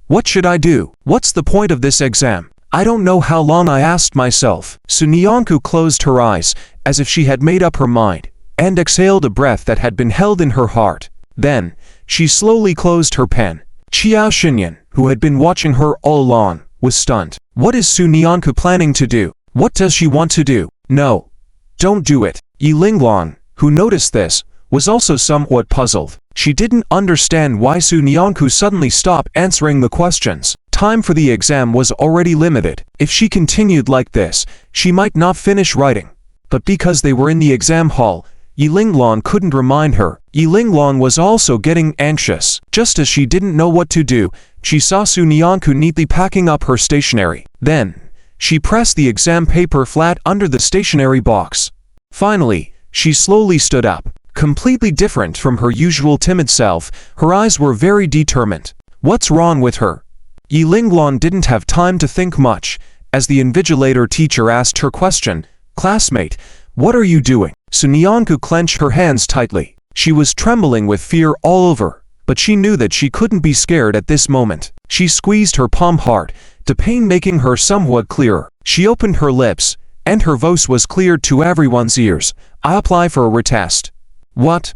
What should I do? What's the point of this exam? I don't know how long I asked myself. Sunyanku closed her eyes, as if she had made up her mind, and exhaled a breath that had been held in her heart. Then, she slowly closed her pen. Qiao Xinyan, who had been watching her all along, was stunned. What is Sunyanku planning to do? What does she want to do? No. Don't do it. Yi Linglong, who noticed this, was also somewhat puzzled. She didn't understand why Sunyanku suddenly stopped answering the questions. Time for the exam was already limited. If she continued like this, she might not finish writing. But because they were in the exam hall, Yi Linglong couldn't remind her. Yi Linglong was also getting anxious. Just as she didn't know what to do, she saw Sunyanku neatly packing up her stationery. Then, she pressed the exam paper flat under the stationery box. Finally, she slowly stood up. Completely different from her usual timid self, her eyes were very determined. What's wrong with her? Yi Linglong didn't have time to think much, as the invigilator teacher asked her question. Classmate, what are you doing? Sunyanku clenched her hands tightly. She was trembling with fear all over, but she knew that she couldn't be scared at this moment. She squeezed her palm hard, the pain making her somewhat clearer. She opened her lips, and her voice was cleared to everyone's ears. I apply for a retest. What?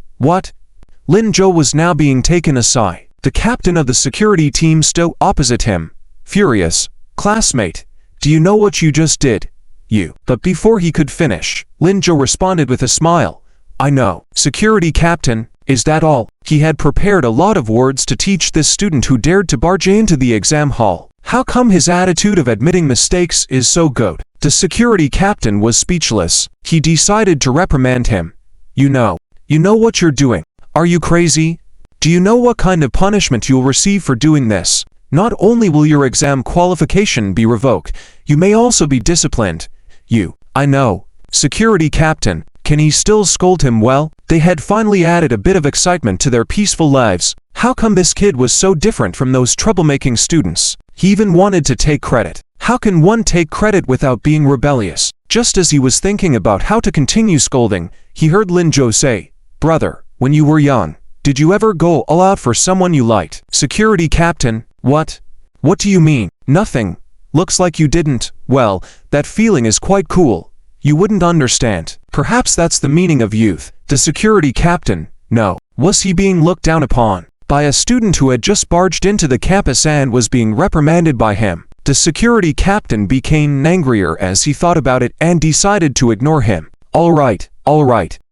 Lin Zhou was now being taken aside. The captain of the security team stood opposite him, furious. Classmate, do you know what you just did? You. But before he could finish, Lin Zhou responded with a smile. I know. Security captain, is that all? He had prepared a lot of words to teach this student who dared to barge into the exam hall. How come his attitude of admitting mistakes is so good? The security captain was speechless. He decided to reprimand him. You know what you're doing. Are you crazy? Do you know what kind of punishment you'll receive for doing this? Not only will your exam qualification be revoked, you may also be disciplined. I know. Security captain, can he still scold him well? They had finally added a bit of excitement to their peaceful lives. How come this kid was so different from those troublemaking students? He even wanted to take credit. How can one take credit without being rebellious? Just as he was thinking about how to continue scolding, he heard Lin Zhou say, Brother, when you were young, did you ever go all out for someone you liked? Security captain, what? What do you mean? Nothing. Looks like you didn't. Well, that feeling is quite cool. You wouldn't understand. Perhaps that's the meaning of youth. The security captain, no. Was he being looked down upon by a student who had just barged into the campus and was being reprimanded by him? The security captain became angrier as he thought about it and decided to ignore him. All right.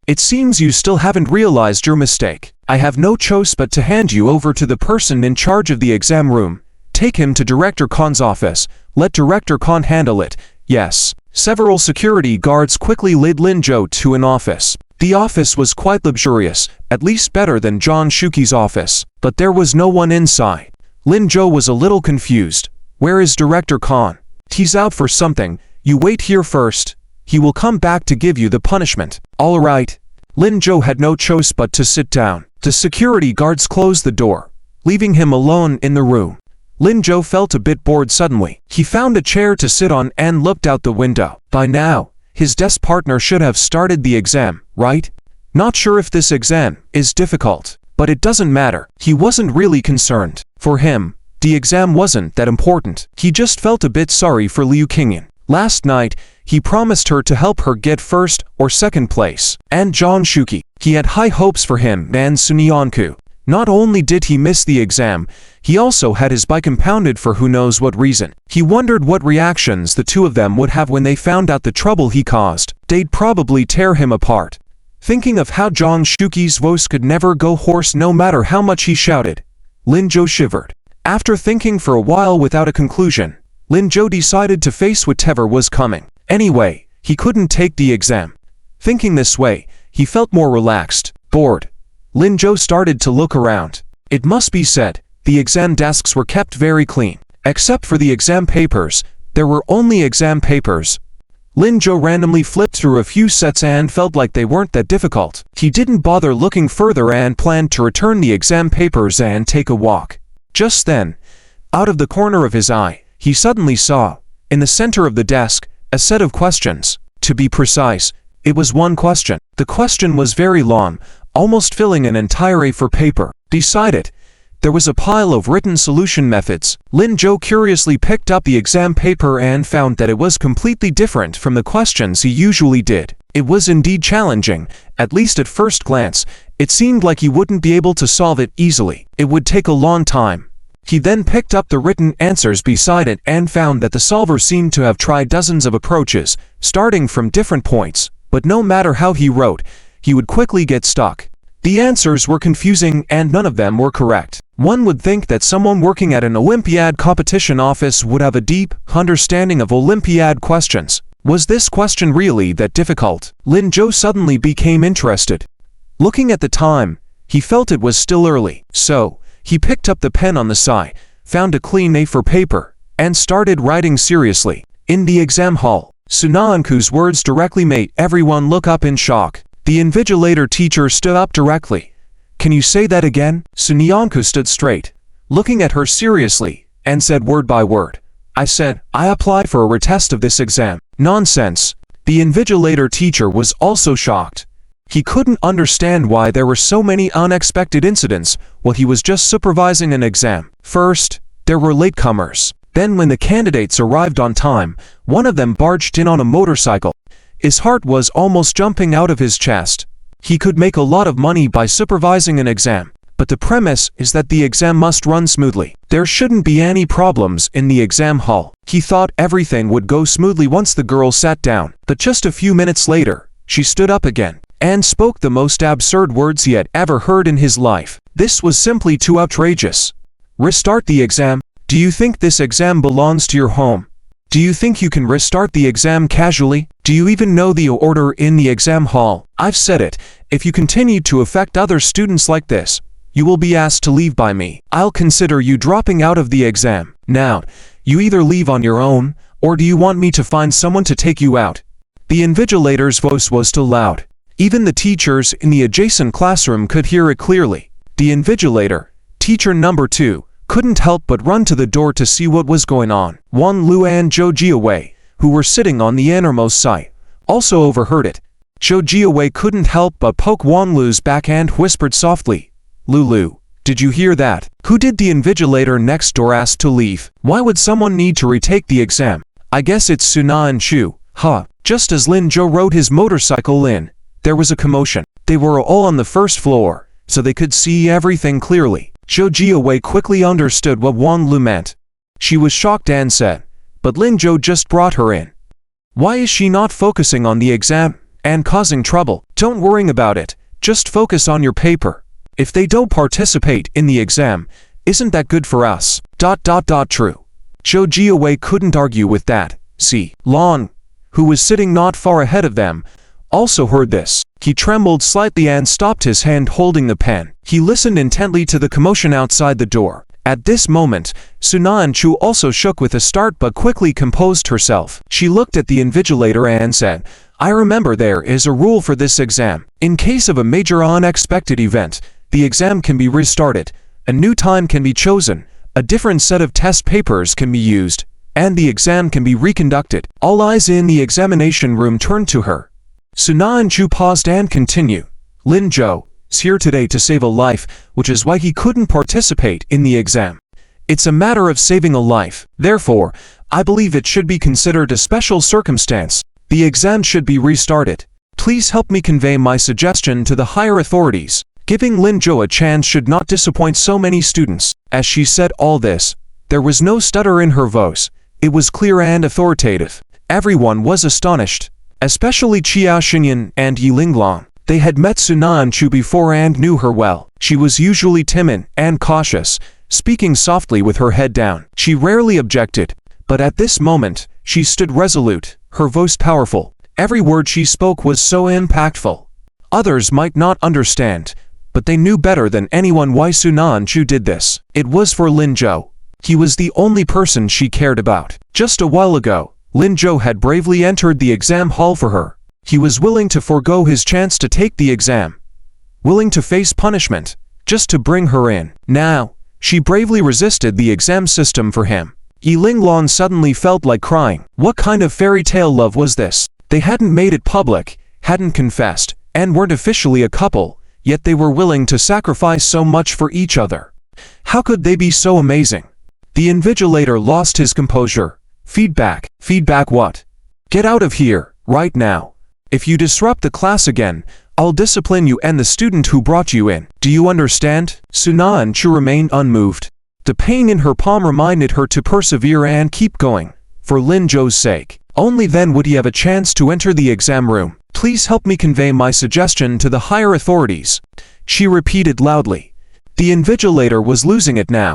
It seems you still haven't realized your mistake. I have no choice but to hand you over to the person in charge of the exam room. Take him to Director Khan's office. Let Director Khan handle it. Yes. Several security guards quickly led Lin Zhou to an office. The office was quite luxurious, at least better than Zhang Shuqi's office. But there was no one inside. Lin Zhou was a little confused. Where is Director Khan? He's out for something. You wait here first. He will come back to give you the punishment. All right. Lin Zhou had no choice but to sit down. The security guards closed the door, leaving him alone in the room. Lin Zhou felt a bit bored suddenly. He found a chair to sit on and looked out the window. By now, his desk partner should have started the exam, right? Not sure if this exam is difficult, but it doesn't matter. He wasn't really concerned. For him, the exam wasn't that important. He just felt a bit sorry for Liu Qingyan. Last night, he promised her to help her get first or second place. And Zhang Shuqi, he had high hopes for him and Sunyanku. Not only did he miss the exam, he also had his bike impounded for who knows what reason. He wondered what reactions the two of them would have when they found out the trouble he caused. They'd probably tear him apart. Thinking of how Zhang Shuqi's voice could never go hoarse no matter how much he shouted, Lin Zhou shivered. After thinking for a while without a conclusion, Lin Zhou decided to face whatever was coming. Anyway, he couldn't take the exam. Thinking this way, he felt more relaxed. Bored, Lin Zhou started to look around. It must be said, the exam desks were kept very clean. Except for the exam papers, there were only exam papers. Lin Zhou randomly flipped through a few sets and felt like they weren't that difficult. He didn't bother looking further and planned to return the exam papers and take a walk. Just then, out of the corner of his eye, he suddenly saw, in the center of the desk, a set of questions. To be precise, it was one question. The question was very long, almost filling an entire A4 paper. Beside it, there was a pile of written solution methods. Lin Zhou curiously picked up the exam paper and found that it was completely different from the questions he usually did. It was indeed challenging, at least at first glance. It seemed like he wouldn't be able to solve it easily. It would take a long time. He then picked up the written answers beside it and found that the solver seemed to have tried dozens of approaches, starting from different points. But no matter how he wrote, he would quickly get stuck. The answers were confusing and none of them were correct. One would think that someone working at an Olympiad competition office would have a deep understanding of Olympiad questions. Was this question really that difficult? Lin Zhou suddenly became interested. Looking at the time, he felt it was still early. So, he picked up the pen on the side, found a clean A4 paper, and started writing seriously. In the exam hall, Sunanku's words directly made everyone look up in shock. The invigilator teacher stood up directly. "Can you say that again?" Sunyanku stood straight, looking at her seriously, and said word by word, "I said, I applied for a retest of this exam." Nonsense. The invigilator teacher was also shocked. He couldn't understand why there were so many unexpected incidents while he was just supervising an exam. First, there were latecomers. Then when the candidates arrived on time, one of them barged in on a motorcycle. His heart was almost jumping out of his chest. He could make a lot of money by supervising an exam, but the premise is that the exam must run smoothly. There shouldn't be any problems in the exam hall. He thought everything would go smoothly once the girl sat down, but just a few minutes later, she stood up again and spoke the most absurd words he had ever heard in his life. This was simply too outrageous. Restart the exam? Do you think this exam belongs to your home? Do you think you can restart the exam casually? Do you even know the order in the exam hall? I've said it, if you continue to affect other students like this, you will be asked to leave by me. I'll consider you dropping out of the exam. Now, you either leave on your own, or do you want me to find someone to take you out? The invigilator's voice was still loud. Even the teachers in the adjacent classroom could hear it clearly. The invigilator, teacher number 2, couldn't help but run to the door to see what was going on. Wan Lu and Zhou Jiawei, who were sitting on the innermost side, also overheard it. Zhou Jiawei couldn't help but poke Wan Lu's back and whispered softly, "Lulu, did you hear that?" Who did the invigilator next door ask to leave? Why would someone need to retake the exam? I guess it's Suna and Chu. Huh. Just as Lin Zhou rode his motorcycle in, there was a commotion. They were all on the first floor, so they could see everything clearly. Zhou Jiawei quickly understood what Wan Lu meant. She was shocked and said, "But Lin Zhou just brought her in. Why is she not focusing on the exam and causing trouble?" "Don't worry about it, just focus on your paper. If they don't participate in the exam, isn't that good for us?" True. Zhou Jiawei couldn't argue with that. See, Lan, who was sitting not far ahead of them, also heard this. He trembled slightly and stopped his hand holding the pen. He listened intently to the commotion outside the door. At this moment, Suna and Chu also shook with a start but quickly composed herself. She looked at the invigilator and said, "I remember there is a rule for this exam. In case of a major unexpected event, the exam can be restarted, a new time can be chosen, a different set of test papers can be used, and the exam can be reconducted." All eyes in the examination room turned to her. Suna and Chu paused and continued. "Lin Zhou is here today to save a life, which is why he couldn't participate in the exam. It's a matter of saving a life. Therefore, I believe it should be considered a special circumstance. The exam should be restarted. Please help me convey my suggestion to the higher authorities." Giving Lin Zhou a chance should not disappoint so many students. As she said all this, there was no stutter in her voice. It was clear and authoritative. Everyone was astonished, especially Qiao Xinyan and Yi Linglong. They had met Sunan Chu before and knew her well. She was usually timid and cautious, speaking softly with her head down. She rarely objected, but at this moment, she stood resolute, her voice powerful. Every word she spoke was so impactful. Others might not understand, but they knew better than anyone why Sunan Chu did this. It was for Lin Zhou. He was the only person she cared about. Just a while ago, Lin Zhou had bravely entered the exam hall for her. He was willing to forego his chance to take the exam, willing to face punishment, just to bring her in. Now, she bravely resisted the exam system for him. Yi Linglong suddenly felt like crying. What kind of fairy tale love was this? They hadn't made it public, hadn't confessed, and weren't officially a couple, yet they were willing to sacrifice so much for each other. How could they be so amazing? The invigilator lost his composure. Feedback. Feedback what? Get out of here, right now. If you disrupt the class again, I'll discipline you and the student who brought you in. Do you understand? Sunan Chu remained unmoved. The pain in her palm reminded her to persevere and keep going, for Lin Zhou's sake. Only then would he have a chance to enter the exam room. Please help me convey my suggestion to the higher authorities, she repeated loudly. The invigilator was losing it now.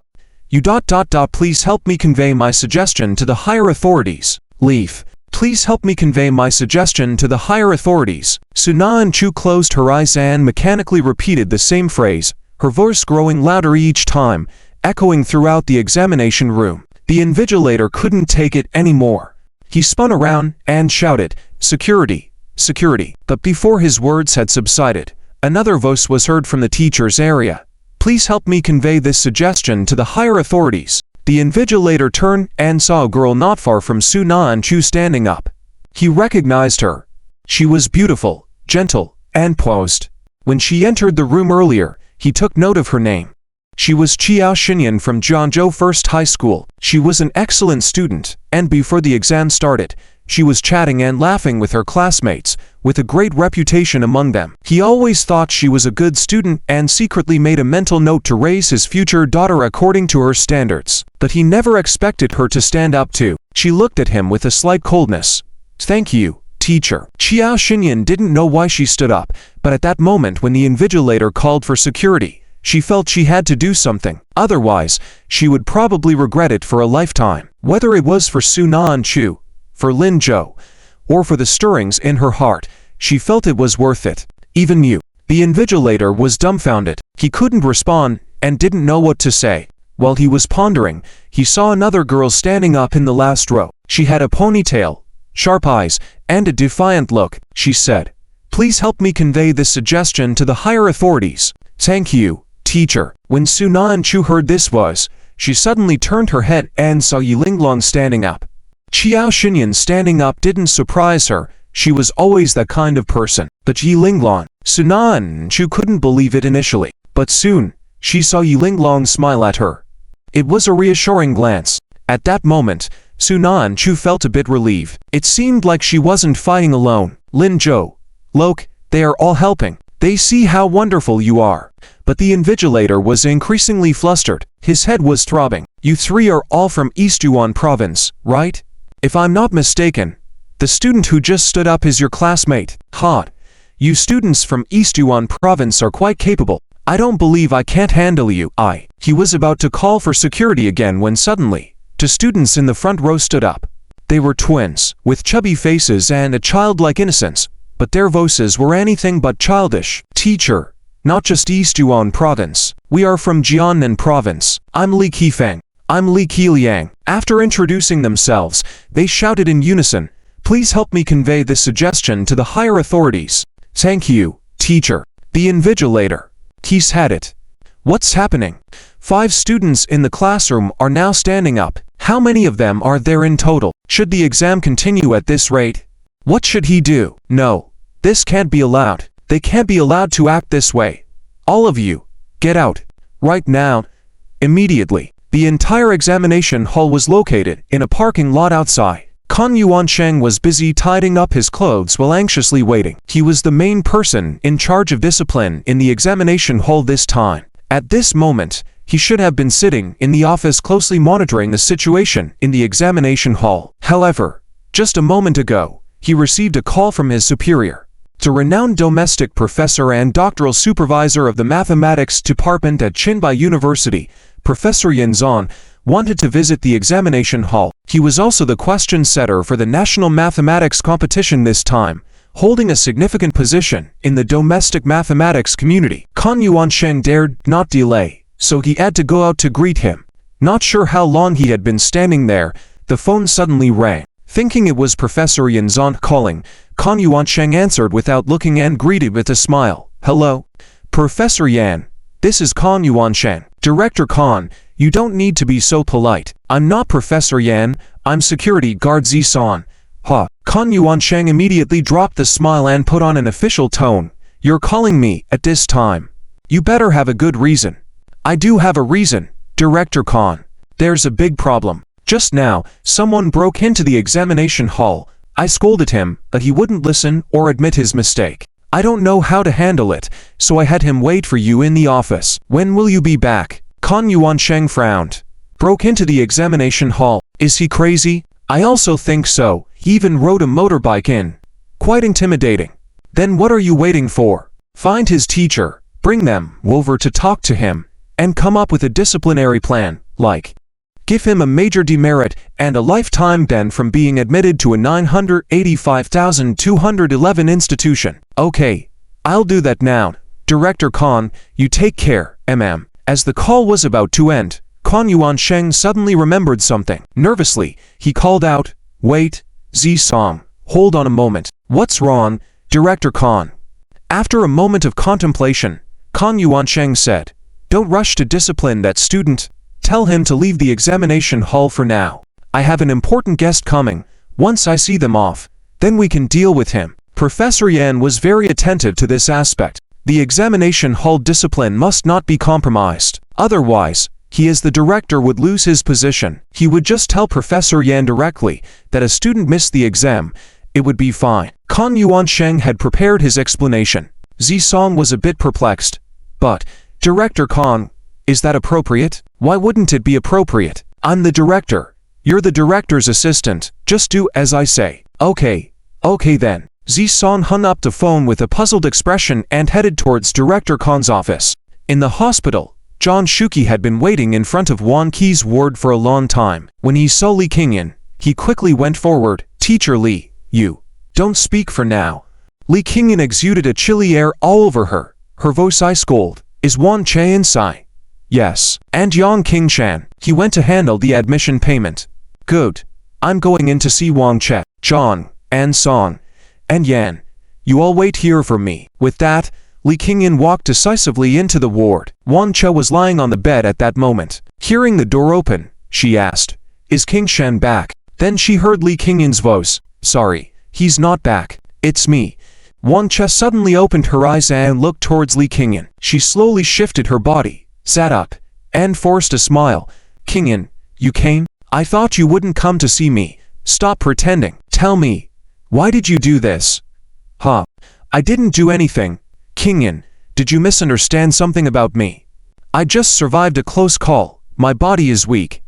Please help me convey my suggestion to the higher authorities. Leaf. Please help me convey my suggestion to the higher authorities. Sunan Chu closed her eyes and mechanically repeated the same phrase, her voice growing louder each time, echoing throughout the examination room. The invigilator couldn't take it anymore. He spun around and shouted, "Security! Security!" But before his words had subsided, another voice was heard from the teacher's area. Please help me convey this suggestion to the higher authorities. The invigilator turned and saw a girl not far from Sunan Chu standing up. He recognized her. She was beautiful, gentle, and posed. When she entered the room earlier, he took note of her name. She was Qiao Xinyan from Zhangzhou First High School. She was an excellent student, and before the exam started, she was chatting and laughing with her classmates, with a great reputation among them. He always thought she was a good student and secretly made a mental note to raise his future daughter according to her standards. But he never expected her to stand up to. She looked at him with a slight coldness. "Thank you, teacher." Qiao Xinyan didn't know why she stood up, but at that moment when the invigilator called for security, she felt she had to do something. Otherwise, she would probably regret it for a lifetime. Whether it was for Sunan Chu, for Lin Zhou, or for the stirrings in her heart, she felt it was worth it. Even you. The invigilator was dumbfounded. He couldn't respond and didn't know what to say. While he was pondering, he saw another girl standing up in the last row. She had a ponytail, sharp eyes, and a defiant look. She said, "Please help me convey this suggestion to the higher authorities." "Thank you, teacher." When Sunan Chu heard this was, she suddenly turned her head and saw Yi Linglong standing up. Qiao Xinyan standing up didn't surprise her. She was always that kind of person. But Yi Linglong, Sunan Chu couldn't believe it initially. But soon, she saw Yi Linglong smile at her. It was a reassuring glance. At that moment, Sunan Chu felt a bit relieved. It seemed like she wasn't fighting alone. Lin Zhou, Lok, they are all helping. They see how wonderful you are. But the invigilator was increasingly flustered. His head was throbbing. You three are all from East Yuan province, right? If I'm not mistaken, the student who just stood up is your classmate. Hot. You students from East Yuan province are quite capable. I don't believe I can't handle you. He was about to call for security again when suddenly, two students in the front row stood up. They were twins, with chubby faces and a childlike innocence, but their voices were anything but childish. Teacher, not just East Yuan province. We are from Jiannan province. I'm Li Qifeng. I'm Li Qiliang. After introducing themselves, they shouted in unison, "Please help me convey this suggestion to the higher authorities." "Thank you, teacher." The invigilator. He's had it. What's happening? 5 students in the classroom are now standing up. How many of them are there in total? Should the exam continue at this rate? What should he do? No. This can't be allowed. They can't be allowed to act this way. All of you, get out. Right now. Immediately. The entire examination hall was located in a parking lot outside. Kan Yuansheng was busy tidying up his clothes while anxiously waiting. He was the main person in charge of discipline in the examination hall this time. At this moment, he should have been sitting in the office closely monitoring the situation in the examination hall. However, just a moment ago, he received a call from his superior. The renowned domestic professor and doctoral supervisor of the mathematics department at Qinghai University, Professor Yan Zhan, wanted to visit the examination hall. He was also the question setter for the national mathematics competition this time, holding a significant position in the domestic mathematics community. Kan Yuansheng dared not delay, so he had to go out to greet him. Not sure how long he had been standing there, the phone suddenly rang. Thinking it was Professor Yan Zhan calling, Kan Yuansheng answered without looking and greeted with a smile. "Hello? Professor Yan. This is Kan Yuansheng." "Director Kan, you don't need to be so polite. I'm not Professor Yan, I'm security guard Zisan." "Huh." Kan Yuansheng immediately dropped the smile and put on an official tone. "You're calling me at this time. You better have a good reason." "I do have a reason, Director Kan. There's a big problem. Just now, someone broke into the examination hall. I scolded him, but he wouldn't listen or admit his mistake. I don't know how to handle it, so I had him wait for you in the office. When will you be back?" Kan Yuansheng frowned. "Broke into the examination hall. Is he crazy?" "I also think so. He even rode a motorbike in. Quite intimidating." "Then what are you waiting for? Find his teacher, bring them over to talk to him, and come up with a disciplinary plan, like give him a major demerit and a lifetime ban from being admitted to a 985,211 institution." "Okay, I'll do that now. Director Kan, you take care, mm." As the call was about to end, Kan Yuansheng suddenly remembered something. Nervously, he called out, "Wait, Zisong, hold on a moment." "What's wrong, Director Kan?" After a moment of contemplation, Kan Yuansheng said, "Don't rush to discipline that student. Tell him to leave the examination hall for now. I have an important guest coming. Once I see them off, then we can deal with him." Professor Yan was very attentive to this aspect. The examination hall discipline must not be compromised. Otherwise, he as the director would lose his position. He would just tell Professor Yan directly that a student missed the exam. It would be fine. Kan Yuansheng had prepared his explanation. Zisong was a bit perplexed. "But, Director Kan, is that appropriate? Why wouldn't it be appropriate? I'm the director. You're the director's assistant. Just do as I say." Okay then." Zisong hung up the phone with a puzzled expression and headed towards Director Kan's office. In the hospital, John Shuki had been waiting in front of Wan Qi's ward for a long time. When he saw Li Qingyan, he quickly went forward. "Teacher Li, you don't speak for now." Li Qingyan exuded a chilly air all over her. Her voice ice-cold. "Is Wan Che inside?" "Yes." "And Yang Qingshan?" "He went to handle the admission payment." "Good. I'm going in to see Wang Che, John, and Song, and Yan. You all wait here for me." With that, Li Qingyan walked decisively into the ward. Wang Che was lying on the bed at that moment. Hearing the door open, she asked, "Is Qingshan back?" Then she heard Li Qingyan's voice. "Sorry, he's not back. It's me." Wang Che suddenly opened her eyes and looked towards Li Qingyan. She slowly shifted her body, sat up, and forced a smile. "Qingyan, you came? I thought you wouldn't come to see me. Stop pretending. Tell me, why did you do this?" "Huh? I didn't do anything. Qingyan, did you misunderstand something about me? I just survived a close call. My body is weak.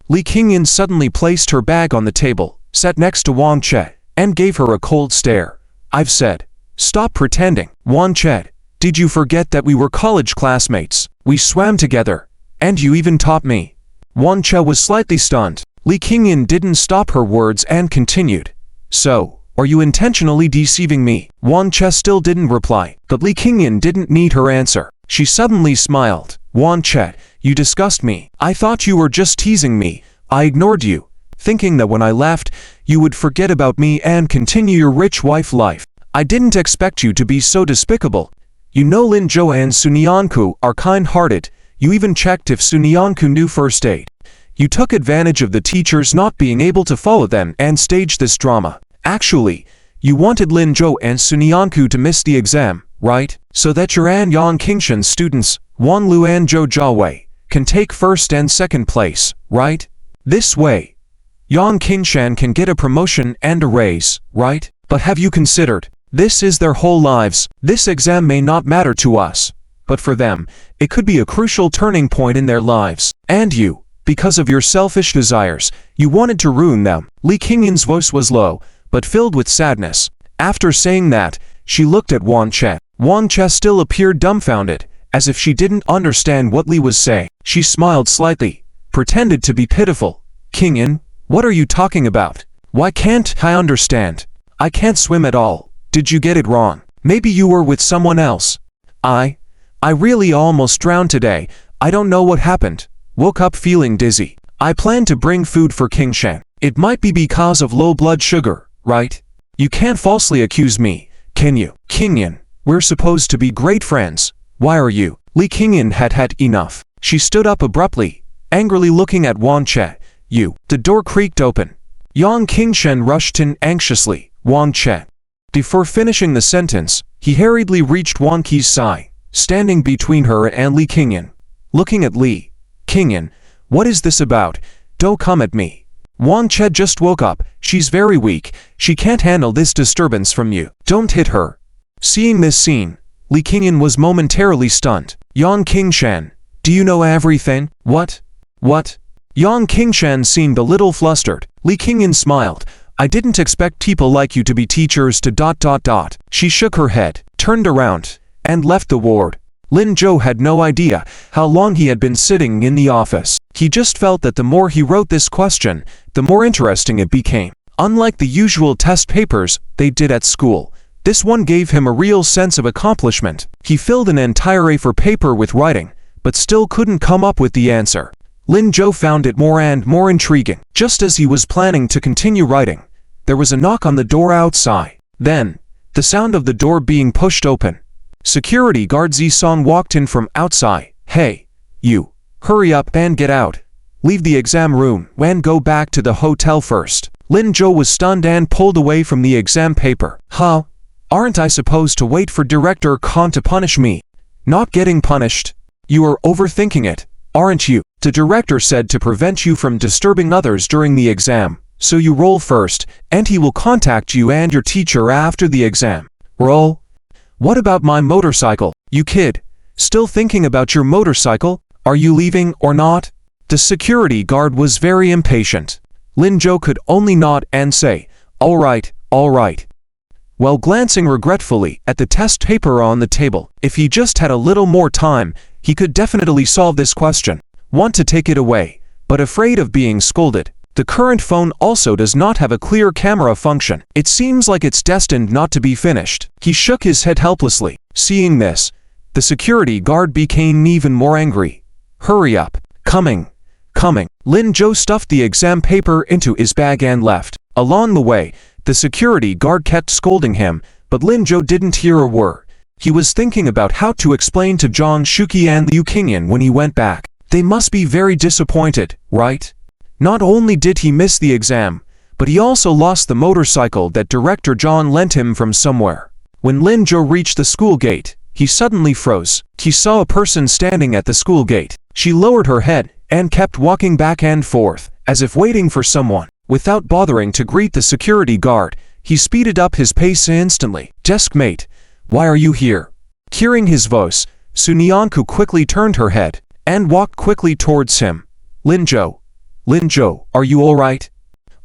Li Qingyan suddenly placed her bag on the table, sat next to Wang Che, and gave her a cold stare. "I've said, stop pretending. Wang Che, did you forget that we were college classmates? We swam together, and you even taught me." Wang Che was slightly stunned. Li Qingyan didn't stop her words and continued. "So, are you intentionally deceiving me?" Wang Che still didn't reply, but Li Qingyan didn't need her answer. She suddenly smiled. "Wang Che, you disgust me. I thought you were just teasing me. I ignored you, thinking that when I left, you would forget about me and continue your rich wife life. I didn't expect you to be so despicable. You know Lin Zhou and Sunyanku are kind-hearted. You even checked if Sunyanku knew first aid. You took advantage of the teachers not being able to follow them and staged this drama. Actually, you wanted Lin Zhou and Sunyanku to miss the exam, right? So that your and Yang Qingshan students, Wan Lu and Zhou Jiawei, can take first and second place, right? This way, Yang Qingshan can get a promotion and a raise, right? But have you considered, this is their whole lives. This exam may not matter to us, but for them, it could be a crucial turning point in their lives. And you, because of your selfish desires, you wanted to ruin them. Li Qingyan's voice was low, but filled with sadness. After saying that, she looked at Wang Che. Wang Che still appeared dumbfounded, as if she didn't understand what Li was saying. She smiled slightly, pretended to be pitiful. Qingyan, what are you talking about? Why can't I understand? I can't swim at all. Did you get it wrong? Maybe you were with someone else. I really almost drowned today. I don't know what happened. Woke up feeling dizzy. I planned to bring food for Qingshan. It might be because of low blood sugar, right? You can't falsely accuse me, can you? Qingyan, we're supposed to be great friends. Why are you? Li Qingyan had had enough. She stood up abruptly, angrily looking at Wang Che. You. The door creaked open. Yang Qingshan rushed in anxiously. Wang Che. Before finishing the sentence, he hurriedly reached Wang Qi's side, standing between her and Li Qingyan. Looking at Li. Qingyan, what is this about? Don't come at me. Wang Che just woke up. She's very weak. She can't handle this disturbance from you. Don't hit her. Seeing this scene, Li Qingyan was momentarily stunned. Yang Qingshan, do you know everything? What? Yang Qingshan seemed a little flustered. Li Qingyan smiled. I didn't expect people like you to be teachers to ... She shook her head, turned around, and left the ward. Lin Zhou had no idea how long he had been sitting in the office. He just felt that the more he wrote this question, the more interesting it became. Unlike the usual test papers they did at school, this one gave him a real sense of accomplishment. He filled an entire A4 paper with writing, but still couldn't come up with the answer. Lin Zhou found it more and more intriguing. Just as he was planning to continue writing, there was a knock on the door outside. Then, the sound of the door being pushed open. Security guard Zisong walked in from outside. Hey, you, hurry up and get out. Leave the exam room and go back to the hotel first. Lin Zhou was stunned and pulled away from the exam paper. Huh? Aren't I supposed to wait for Director Khan to punish me? Not getting punished. You are overthinking it, aren't you? The director said to prevent you from disturbing others during the exam, so you roll first, and he will contact you and your teacher after the exam. Roll? What about my motorcycle? You kid, still thinking about your motorcycle? Are you leaving or not? The security guard was very impatient. Lin Zhou could only nod and say, all right. While glancing regretfully at the test paper on the table, if he just had a little more time, he could definitely solve this question. Want to take it away, but afraid of being scolded. The current phone also does not have a clear camera function. It seems like it's destined not to be finished. He shook his head helplessly. Seeing this, the security guard became even more angry. Hurry up. Coming. Lin Zhou stuffed the exam paper into his bag and left. Along the way, the security guard kept scolding him, but Lin Zhou didn't hear a word. He was thinking about how to explain to Zhang Shuqi and Liu Qingyan when he went back. They must be very disappointed, right? Not only did he miss the exam, but he also lost the motorcycle that Director Zhang lent him from somewhere. When Lin Zhou reached the school gate, he suddenly froze. He saw a person standing at the school gate. She lowered her head and kept walking back and forth, as if waiting for someone. Without bothering to greet the security guard, he speeded up his pace instantly. Deskmate, why are you here? Hearing his voice, Sunyanku quickly turned her head and walked quickly towards him. Lin Zhou, are you alright?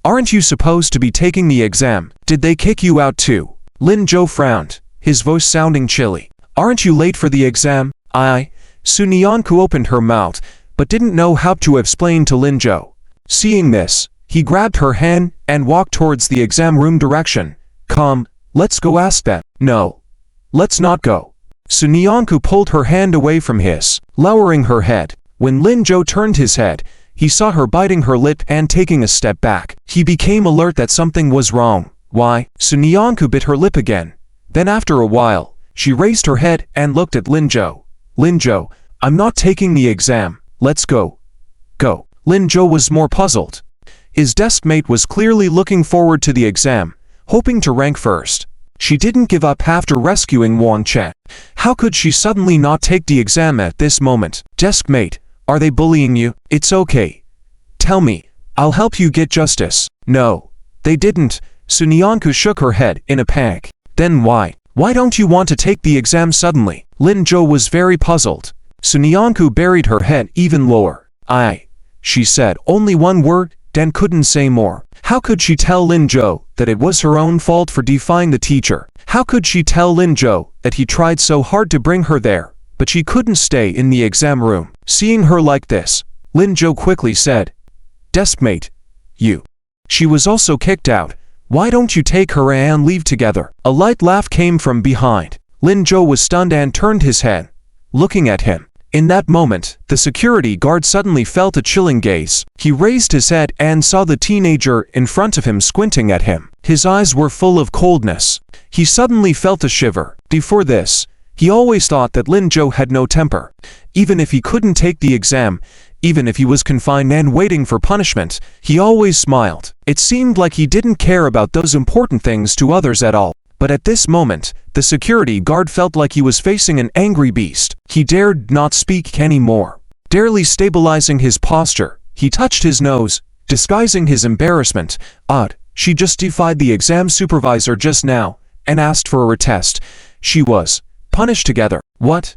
Aren't you supposed to be taking the exam? Did they kick you out too? Lin Zhou frowned, his voice sounding chilly. Aren't you late for the exam? Sunyanku opened her mouth, but didn't know how to explain to Lin Zhou. Seeing this, he grabbed her hand and walked towards the exam room direction. Come, let's go ask them. No. Let's not go. Sunyanku pulled her hand away from his, lowering her head. When Lin Zhou turned his head, he saw her biting her lip and taking a step back. He became alert that something was wrong. Why? Sunyanku bit her lip again. Then after a while, she raised her head and looked at Lin Zhou. Lin Zhou, I'm not taking the exam. Let's go. Go. Lin Zhou was more puzzled. His deskmate was clearly looking forward to the exam, hoping to rank first. She didn't give up after rescuing Wang Che. How could she suddenly not take the exam at this moment? Deskmate, are they bullying you? It's okay. Tell me, I'll help you get justice. No, they didn't. Sunyanku shook her head in a panic. Then why? Why don't you want to take the exam suddenly? Lin Jo was very puzzled. Sunyanku buried her head even lower. She said only one word, then couldn't say more. How could she tell Lin Jo that it was her own fault for defying the teacher? How could she tell Lin Jo that he tried so hard to bring her there, but she couldn't stay in the exam room? Seeing her like this, Lin Jo quickly said, "Deskmate, you." She was also kicked out. Why don't you take her and leave together? A light laugh came from behind. Lin Jo was stunned and turned his head, looking at him. In that moment, the security guard suddenly felt a chilling gaze. He raised his head and saw the teenager in front of him squinting at him. His eyes were full of coldness. He suddenly felt a shiver. Before this, he always thought that Lin Jo had no temper. Even if he couldn't take the exam, even if he was confined and waiting for punishment, he always smiled. It seemed like he didn't care about those important things to others at all. But at this moment, the security guard felt like he was facing an angry beast. He dared not speak anymore. Barely stabilizing his posture, he touched his nose, disguising his embarrassment. She just defied the exam supervisor just now, and asked for a retest. She was punished together. What?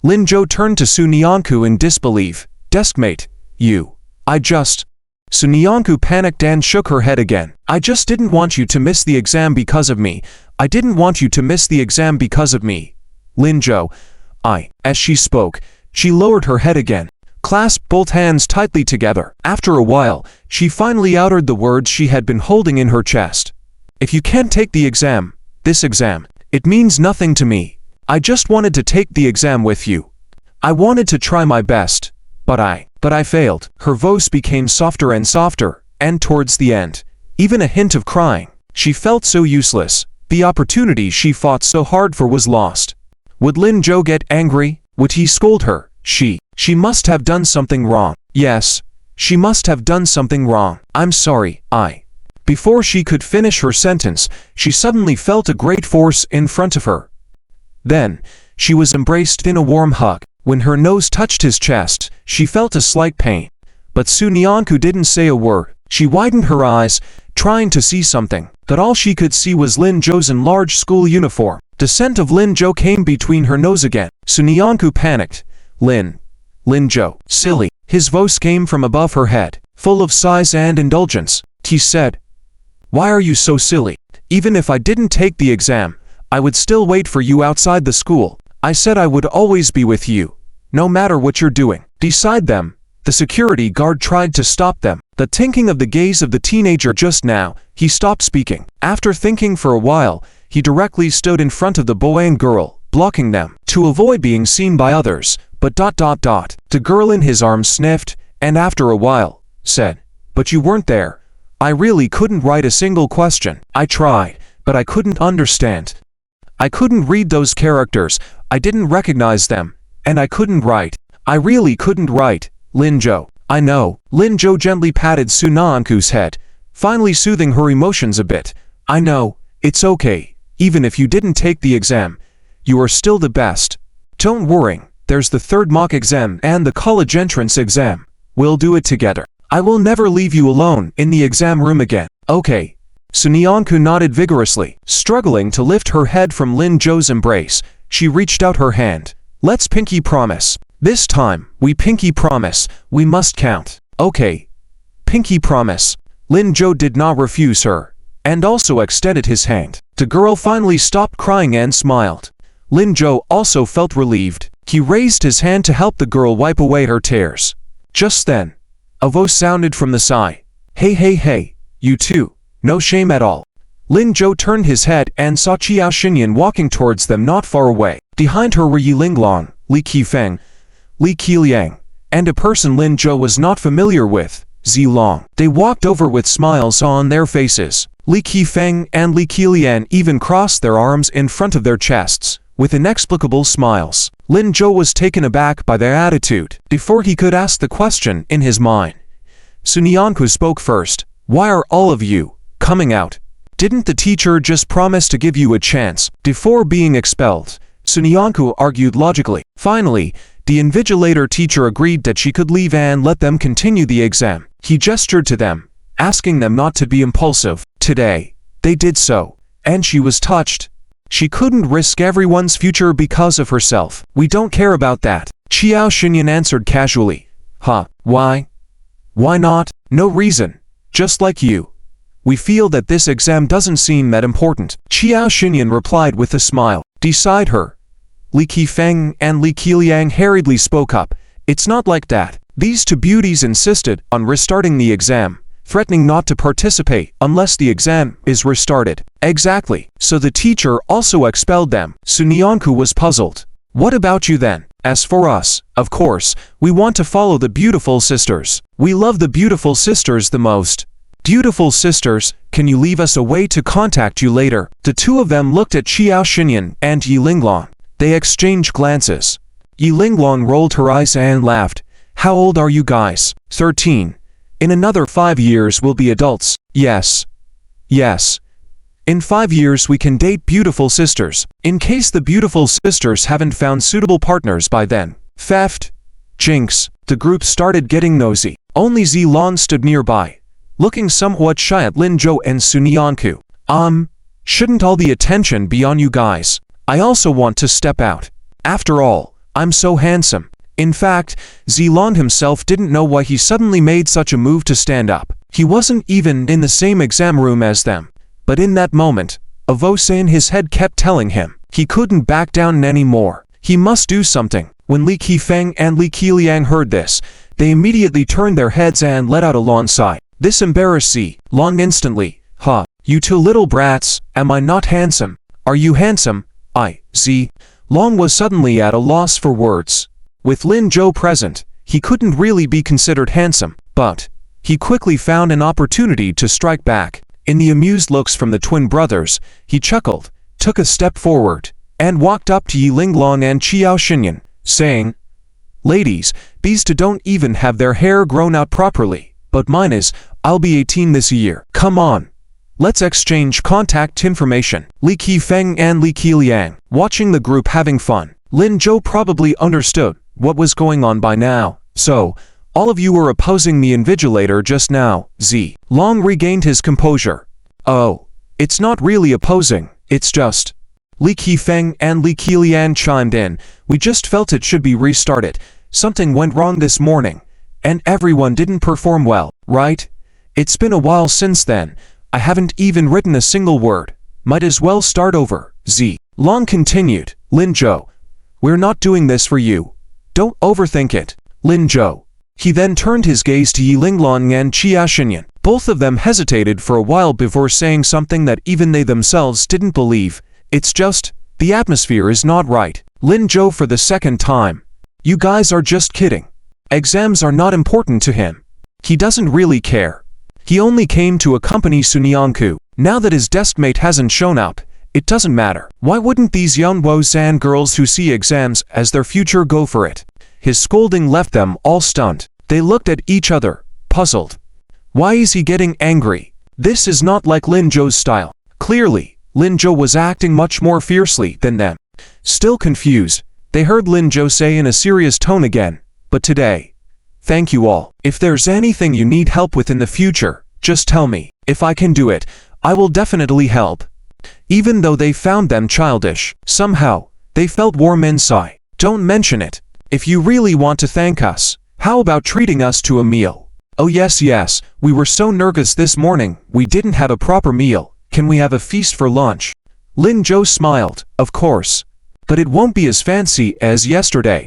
Lin Jo turned to Sunyanku in disbelief. Deskmate, you. Sunyanku panicked and shook her head again. I just didn't want you to miss the exam because of me. I didn't want you to miss the exam because of me. Lin Jo. As she spoke, she lowered her head again, clasped both hands tightly together. After a while, she finally uttered the words she had been holding in her chest. If you can't take the exam, this exam, it means nothing to me. I just wanted to take the exam with you. I wanted to try my best, but I failed. Her voice became softer and softer, and towards the end, even a hint of crying. She felt so useless. The opportunity she fought so hard for was lost. Would Lin Jo get angry? Would he scold her? She must have done something wrong. Yes, she must have done something wrong. I'm sorry, Before she could finish her sentence, she suddenly felt a great force in front of her. Then, she was embraced in a warm hug. When her nose touched his chest, she felt a slight pain. But Sunyanku didn't say a word. She widened her eyes, trying to see something, but all she could see was Lin Jo's large school uniform. The scent of Lin Jo came between her nose again. Sunyanku panicked. Lin Jo, silly. His voice came from above her head, full of sighs and indulgence. He said, why are you so silly? Even if I didn't take the exam, I would still wait for you outside the school. I said I would always be with you, no matter what you're doing. Beside them, the security guard tried to stop them. But thinking of the gaze of the teenager just now, he stopped speaking. After thinking for a while, he directly stood in front of the boy and girl, blocking them, to avoid being seen by others. But ... The girl in his arms sniffed, and after a while, said, but you weren't there. I really couldn't write a single question. I tried, but I couldn't understand. I couldn't read those characters, I didn't recognize them, and I couldn't write. I really couldn't write. Lin Jo. I know. Lin Jo gently patted Sunyanku's head, finally soothing her emotions a bit. I know, it's okay. Even if you didn't take the exam, you are still the best. Don't worry, there's the third mock exam and the college entrance exam. We'll do it together. I will never leave you alone in the exam room again. Okay. Sunyanku nodded vigorously. Struggling to lift her head from Lin Jo's embrace, she reached out her hand. Let's pinky promise. This time, we pinky promise, we must count. Okay. Pinky promise. Lin Jo did not refuse her, and also extended his hand. The girl finally stopped crying and smiled. Lin Jo also felt relieved. He raised his hand to help the girl wipe away her tears. Just then, a voice sounded from the side. Hey, you two, no shame at all. Lin Jo turned his head and saw Qiao Xinyan walking towards them not far away. Behind her were Yi Linglong, Li Qifeng, Li Qiliang, and a person Lin Jo was not familiar with, Zi Long. They walked over with smiles on their faces. Li Qifeng and Li Qiliang even crossed their arms in front of their chests, with inexplicable smiles. Lin Jo was taken aback by their attitude. Before he could ask the question in his mind, Sunyanku spoke first. Why are all of you coming out? Didn't the teacher just promise to give you a chance before being expelled? Sunyanku argued logically. Finally, the invigilator teacher agreed that she could leave and let them continue the exam. He gestured to them, asking them not to be impulsive. Today, they did so, and she was touched. She couldn't risk everyone's future because of herself. We don't care about that, Qiao Xinyan answered casually. Huh, why? Why not? No reason. Just like you. We feel that this exam doesn't seem that important, Qiao Xinyan replied with a smile. Beside her, Li Qifeng and Li Qiliang hurriedly spoke up. It's not like that. These two beauties insisted on restarting the exam, threatening not to participate unless the exam is restarted. Exactly. So the teacher also expelled them. Sunyanku was puzzled. What about you then? As for us, of course, we want to follow the beautiful sisters. We love the beautiful sisters the most. Beautiful sisters, can you leave us a way to contact you later? The two of them looked at Qiao Xinyan and Yi Linglong. They exchanged glances. Yi Linglong rolled her eyes and laughed. How old are you guys? 13. In another 5 years we'll be adults. Yes. Yes. In 5 years we can date beautiful sisters. In case the beautiful sisters haven't found suitable partners by then. Theft. Jinx. The group started getting nosy. Only Zilong stood nearby, looking somewhat shy at Lin Zhou and Sunyanku. Shouldn't all the attention be on you guys? I also want to step out. After all, I'm so handsome. In fact, Zilong himself didn't know why he suddenly made such a move to stand up. He wasn't even in the same exam room as them. But in that moment, a voice in his head kept telling him he couldn't back down anymore. He must do something. When Li Qifeng and Li Qiliang heard this, they immediately turned their heads and let out a long sigh. This embarrassed Zilong instantly. Huh, you two little brats, am I not handsome? Are you handsome? Zilong was suddenly at a loss for words. With Lin Zhou present, he couldn't really be considered handsome, but he quickly found an opportunity to strike back. In the amused looks from the twin brothers, he chuckled, took a step forward, and walked up to Yi Linglong and Qiao Xinyan, saying, Ladies, these two don't even have their hair grown out properly, but mine is. I'll be 18 this year. Come on. Let's exchange contact information. Li Qifeng and Li Qiliang, watching the group having fun. Lin Zhou probably understood what was going on by now. So, all of you were opposing the invigilator just now. Zilong regained his composure. Oh, it's not really opposing, it's just. Li Qifeng and Li Qiliang chimed in. We just felt it should be restarted. Something went wrong this morning, and everyone didn't perform well, right? It's been a while since then. I haven't even written a single word. Might as well start over. Zilong continued. Lin Zhou, we're not doing this for you. Don't overthink it. Lin Zhou. He then turned his gaze to Yi Linglong and Qiao Xinyan. Both of them hesitated for a while before saying something that even they themselves didn't believe. It's just, the atmosphere is not right. Lin Zhou for the second time. You guys are just kidding. Exams are not important to him. He doesn't really care. He only came to accompany Sunyanku. Now that his deskmate hasn't shown up, it doesn't matter. Why wouldn't these young Wozan girls who see exams as their future go for it? His scolding left them all stunned. They looked at each other, puzzled. Why is he getting angry? This is not like Lin Zhou's style. Clearly, Lin Zhou was acting much more fiercely than them. Still confused, they heard Lin Zhou say in a serious tone again, but today. Thank you all. If there's anything you need help with in the future, just tell me. If I can do it, I will definitely help. Even though they found them childish, somehow, they felt warm inside. Don't mention it. If you really want to thank us, how about treating us to a meal? Oh yes, we were so nervous this morning, we didn't have a proper meal. Can we have a feast for lunch? Lin Zhou smiled, of course. But it won't be as fancy as yesterday.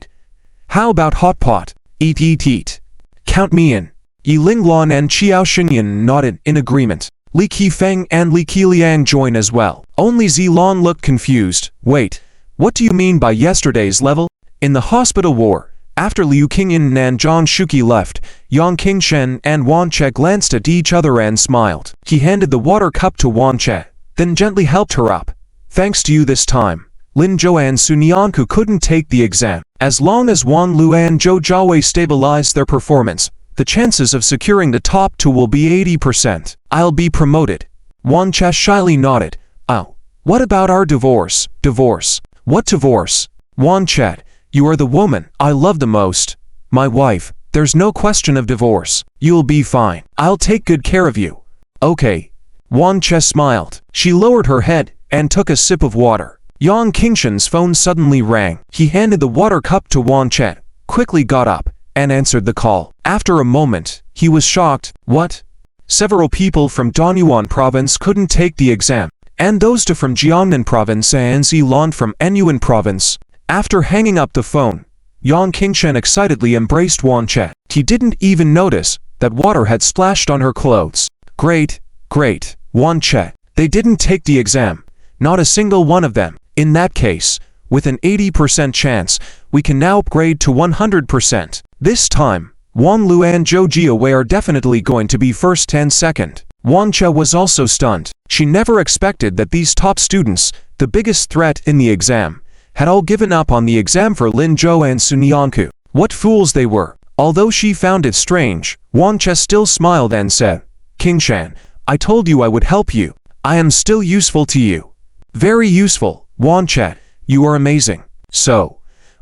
How about hot pot? Eat. Count me in. Yi Linglong and Qiao Xinyan nodded in agreement. Li Qifeng and Li Qiliang joined as well. Only Zilong looked confused. Wait, what do you mean by yesterday's level? In the hospital war, after Liu Qingyan and Zhang Shuqi left, Yang Qingshen and Wan Che glanced at each other and smiled. He handed the water cup to Wan Che, then gently helped her up. Thanks to you this time. Lin Zhou and Sunyanku couldn't take the exam. As long as Wang Lu and Zhou Jiawei stabilized their performance, the chances of securing the top two will be 80%. I'll be promoted. Wan Che shyly nodded. Oh, what about our divorce? Divorce? What divorce? Wanchett, you are the woman I love the most. My wife, there's no question of divorce. You'll be fine. I'll take good care of you. Okay. Wanchett smiled. She lowered her head and took a sip of water. Yang Qingshan's phone suddenly rang. He handed the water cup to Wanchett, quickly got up, and answered the call. After a moment, he was shocked. What? Several people from Danyuan province couldn't take the exam, and those two from Jiangnan province and Zilong from Enyuan province. After hanging up the phone, Yang Qingshan excitedly embraced Wanchett. He didn't even notice that water had splashed on her clothes. Great, great, Wanchett. They didn't take the exam. Not a single one of them. In that case, with an 80% chance, we can now upgrade to 100%. This time, Wan Lu and Zhou Jiawei are definitely going to be first and second. Wanchett was also stunned. She never expected that these top students, the biggest threat in the exam, had all given up on the exam for Lin Zhou and Sun Yanku. What fools they were. Although she found it strange, Wanchett still smiled and said, Qingshan, I told you I would help you. I am still useful to you. Very useful, Wanchett, you are amazing. So,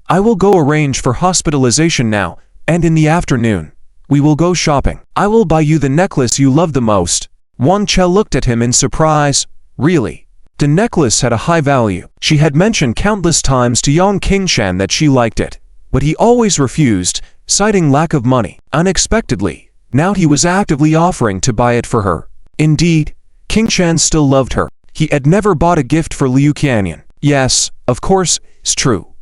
I will go arrange for hospitalization now, and in the afternoon, we will go shopping. I will buy you the necklace you love the most. Wanchett looked at him in surprise. Really? The necklace had a high value. She had mentioned countless times to Yang Qingshan that she liked it, but he always refused, citing lack of money. Unexpectedly, now he was actively offering to buy it for her. Indeed, Qingshan still loved her. He had never bought a gift for Liu Qianyan. Yes, of course, it's true.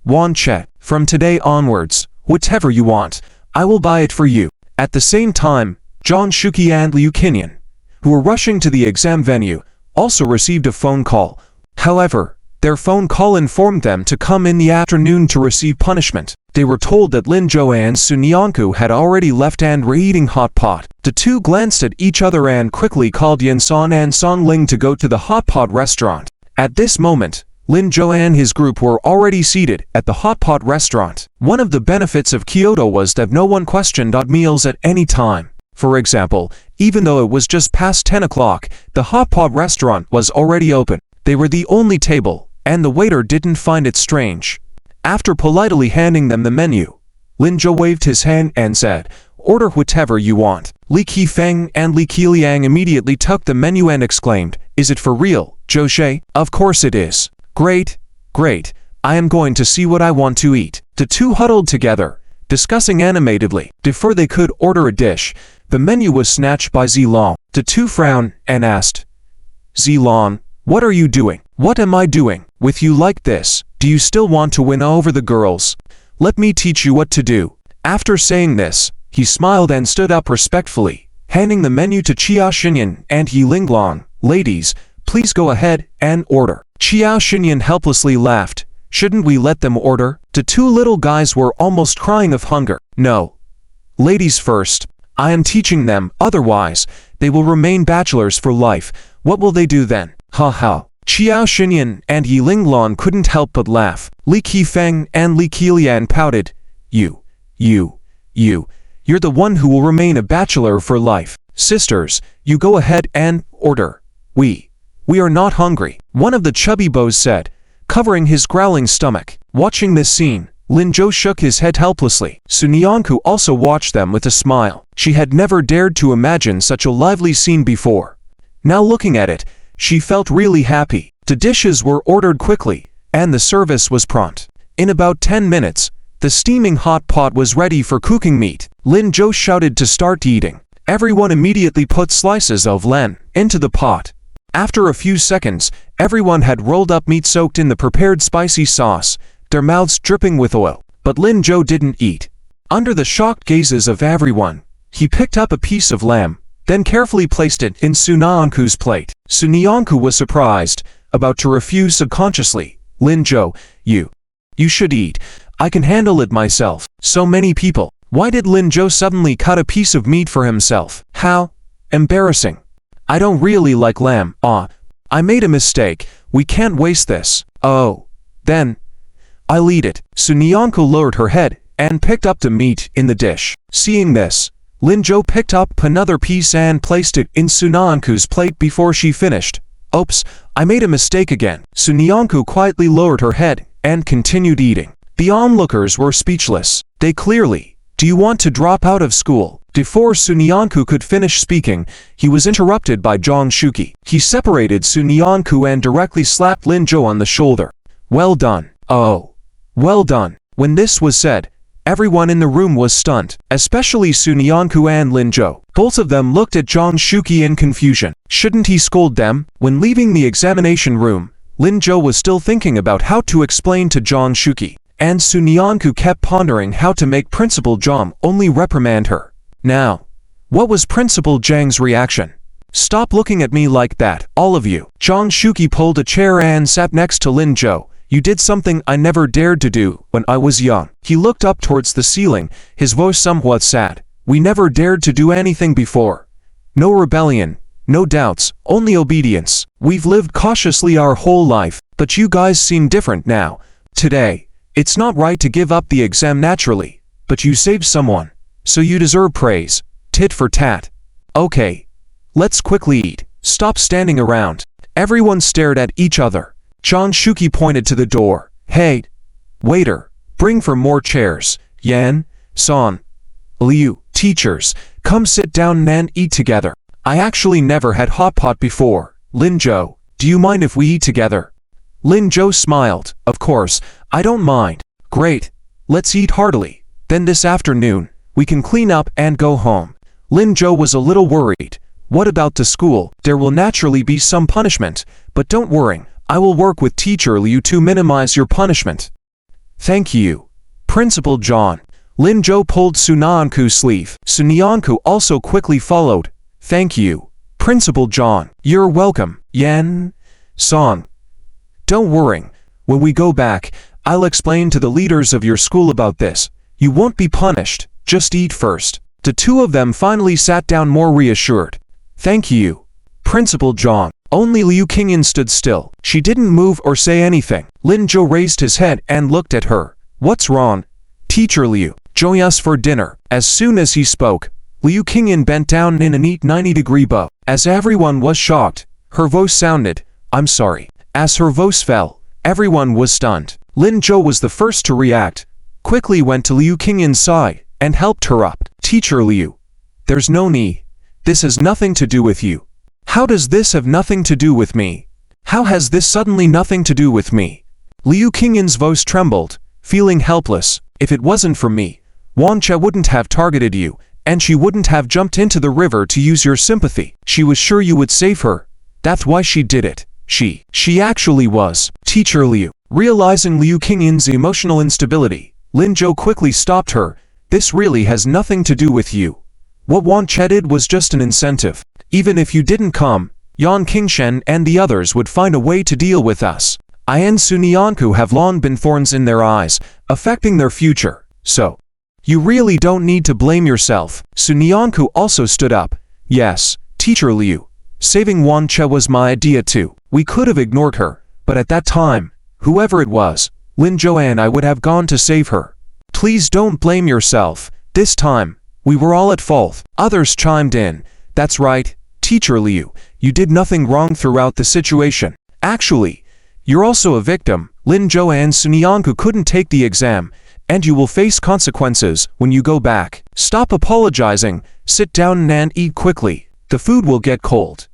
Wanchett, from today onwards, whatever you want, I will buy it for you. At the same time, Zhang Shuqi and Liu Qianyan, who were rushing to the exam venue, also received a phone call. However, their phone call informed them to come in the afternoon to receive punishment. They were told that Lin Zhou and Sun Yanku had already left and were eating hot pot. The two glanced at each other and quickly called Yan San and Song Ling to go to the hot pot restaurant. At this moment, Lin Zhou and his group were already seated at the hot pot restaurant. One of the benefits of Kyoto was that no one questioned odd meals at any time. For example, even though it was just past 10 o'clock, the hot pot restaurant was already open. They were the only table, and the waiter didn't find it strange. After politely handing them the menu, Lin Zhou waved his hand and said, "Order whatever you want." Li Qifeng and Li Qiliang immediately took the menu and exclaimed, "Is it for real, Zhou Shui?" "Of course it is." "Great, great. I am going to see what I want to eat." The two huddled together, discussing animatedly. Before they could order a dish, the menu was snatched by Zilong. The two frowned and asked, "Zilong, what are you doing?" "What am I doing? With you like this, do you still want to win over the girls? Let me teach you what to do." After saying this, he smiled and stood up respectfully, handing the menu to Qiao Xinyan and Yi Linglong. "Ladies, please go ahead and order." Qiao Xinyan helplessly laughed. "Shouldn't we let them order?" The two little guys were almost crying of hunger. "No. Ladies first. I am teaching them, otherwise, they will remain bachelors for life. What will they do then?" "Ha ha." Qiao Xinyan and Yi Linglong couldn't help but laugh. Li Qifeng and Li Qilian pouted. You're the one who will remain a bachelor for life. Sisters, you go ahead and order. We are not hungry," one of the chubby boys said, covering his growling stomach. Watching this scene, Lin Zhou shook his head helplessly. Sun Yanku also watched them with a smile. She had never dared to imagine such a lively scene before. Now looking at it, she felt really happy. The dishes were ordered quickly, and the service was prompt. In about 10 minutes, the steaming hot pot was ready for cooking meat. Lin Zhou shouted to start eating. Everyone immediately put slices of lamb into the pot. After a few seconds, everyone had rolled up meat soaked in the prepared spicy sauce, their mouths dripping with oil. But Lin Zhou didn't eat. Under the shocked gazes of everyone, he picked up a piece of lamb, then carefully placed it in Sun Yanku's plate. Sun Yanku was surprised, about to refuse subconsciously. "Lin Zhou, you should eat. I can handle it myself." So many people. Why did Lin Zhou suddenly cut a piece of meat for himself? How embarrassing. "I don't really like lamb. I made a mistake. We can't waste this." "Oh, then I'll eat it." Sun Yanku lowered her head and picked up the meat in the dish. Seeing this, Lin Zhou picked up another piece and placed it in Sun Yanku's plate before she finished. Oops, I made a mistake again. Sunyanku quietly lowered her head and continued eating. The onlookers were speechless. They clearly, "Do you want to drop out of school?" Before Sunyanku could finish speaking, he was interrupted by Zhang Shuqi. He separated Sunyanku and directly slapped Lin Zhou on the shoulder. "Well done. Oh, well done." When this was said, everyone in the room was stunned, especially Sunyanku and Lin Zhou. Both of them looked at Zhang Shuqi in confusion. Shouldn't he scold them? When leaving the examination room, Lin Zhou was still thinking about how to explain to Zhang Shuqi, and Sunyanku kept pondering how to make Principal Zhang only reprimand her. Now, what was Principal Zhang's reaction? "Stop looking at me like that, all of you." Zhang Shuqi pulled a chair and sat next to Lin Zhou. "You did something I never dared to do when I was young." He looked up towards the ceiling, his voice somewhat sad. "We never dared to do anything before. No rebellion, no doubts, only obedience. We've lived cautiously our whole life, but you guys seem different now. Today, it's not right to give up the exam naturally, but you saved someone, so you deserve praise. Tit for tat. Okay, let's quickly eat. Stop standing around." Everyone stared at each other. Zhang Shuqi pointed to the door. "Hey, waiter, bring for more chairs. Yan, San, Liu, teachers, come sit down and eat together. I actually never had hot pot before. Lin Zhou, do you mind if we eat together?" Lin Zhou smiled. "Of course, I don't mind." "Great, let's eat heartily. Then this afternoon, we can clean up and go home." Lin Zhou was a little worried. "What about the school? There will naturally be some punishment, but don't worry, I will work with Teacher Liu to minimize your punishment." "Thank you, Principal Zhang." Lin Zhou pulled Sunyanku's sleeve. Sunyanku also quickly followed. "Thank you, Principal Zhang." "You're welcome, Yan, San. Don't worry, when we go back, I'll explain to the leaders of your school about this. You won't be punished, just eat first." The two of them finally sat down more reassured. "Thank you, Principal Zhang." Only Liu Qingyan stood still. She didn't move or say anything. Lin Zhou raised his head and looked at her. "What's wrong?" "Teacher Liu, join us for dinner." As soon as he spoke, Liu Qingyan bent down in a neat 90-degree bow. As everyone was shocked, her voice sounded, "I'm sorry." As her voice fell, everyone was stunned. Lin Zhou was the first to react, quickly went to Liu Qingyan's side, and helped her up. "Teacher Liu, there's no need. This has nothing to do with you." "How does this have nothing to do with me? How has this suddenly nothing to do with me?" Liu Qingyan's voice trembled, feeling helpless. "If it wasn't for me, Wancha wouldn't have targeted you, and she wouldn't have jumped into the river to use your sympathy. She was sure you would save her. That's why she did it. She actually was." Teacher Liu. Realizing Liu Qingyan's emotional instability, Lin Zhou quickly stopped her. "This really has nothing to do with you. What Wancha did was just an incentive. Even if you didn't come, Yan Qingshen and the others would find a way to deal with us. I and Sunyanku have long been thorns in their eyes, affecting their future. So, you really don't need to blame yourself." Sunyanku also stood up. "Yes, Teacher Liu. Saving Wancha was my idea too. We could have ignored her, but at that time, whoever it was, Lin Zhou and I would have gone to save her. Please don't blame yourself. This time, we were all at fault." Others chimed in. "That's right, Teacher Liu. You did nothing wrong throughout the situation. Actually, you're also a victim. Lin Zhou and Sunyanku couldn't take the exam, and you will face consequences when you go back. Stop apologizing, sit down and eat quickly. The food will get cold."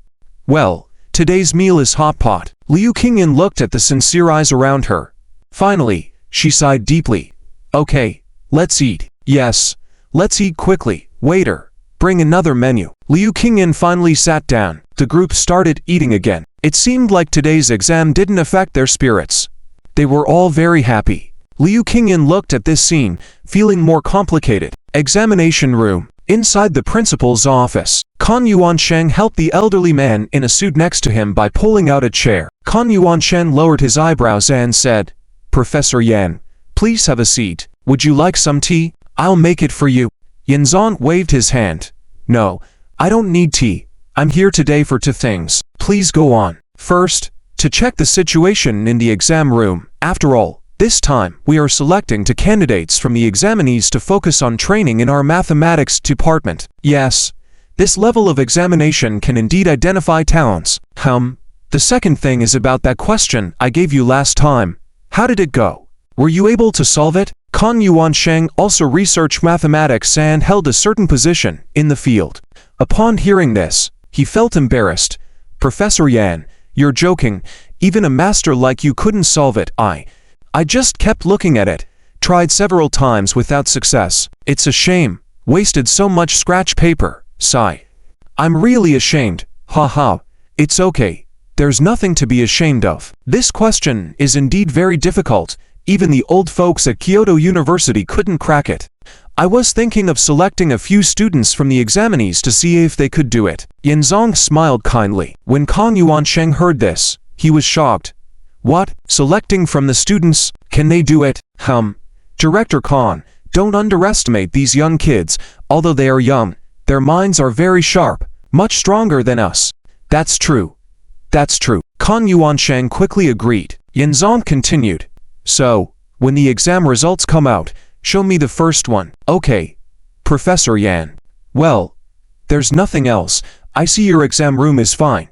"Well, today's meal is hot pot." Liu Qingyan looked at the sincere eyes around her. Finally, she sighed deeply. "Okay, let's eat." "Yes, let's eat quickly. Waiter, bring another menu." Liu Qingyan finally sat down. The group started eating again. It seemed like today's exam didn't affect their spirits. They were all very happy. Liu Qingyan looked at this scene, feeling more complicated. Examination room. Inside the principal's office, Kan Yuansheng helped the elderly man in a suit next to him by pulling out a chair. Kan Yuansheng lowered his eyebrows and said, "Professor Yan, please have a seat. Would you like some tea? I'll make it for you." Yanzan waved his hand. "No, I don't need tea. I'm here today for two things. Please go on. First, to check the situation in the exam room. After all, this time, we are selecting two candidates from the examinees to focus on training in our mathematics department. Yes, this level of examination can indeed identify talents. The second thing is about that question I gave you last time. How did it go? Were you able to solve it? Kan Yuansheng also researched mathematics and held a certain position in the field. Upon hearing this, he felt embarrassed. Professor Yan, you're joking. Even a master like you couldn't solve it. I just kept looking at it. Tried several times without success. It's a shame. Wasted so much scratch paper. Sigh. I'm really ashamed. Ha. It's okay. There's nothing to be ashamed of. This question is indeed very difficult. Even the old folks at Kyoto University couldn't crack it. I was thinking of selecting a few students from the examinees to see if they could do it. Yanzong smiled kindly. When Kan Yuansheng heard this, he was shocked. What? Selecting from the students? Can they do it? Director Kan, don't underestimate these young kids. Although they are young, their minds are very sharp, much stronger than us. That's true. Kan Yuansheng quickly agreed. Yanzong continued. So, when the exam results come out, show me the first one. Okay, Professor Yan. Well, there's nothing else. I see your exam room is fine.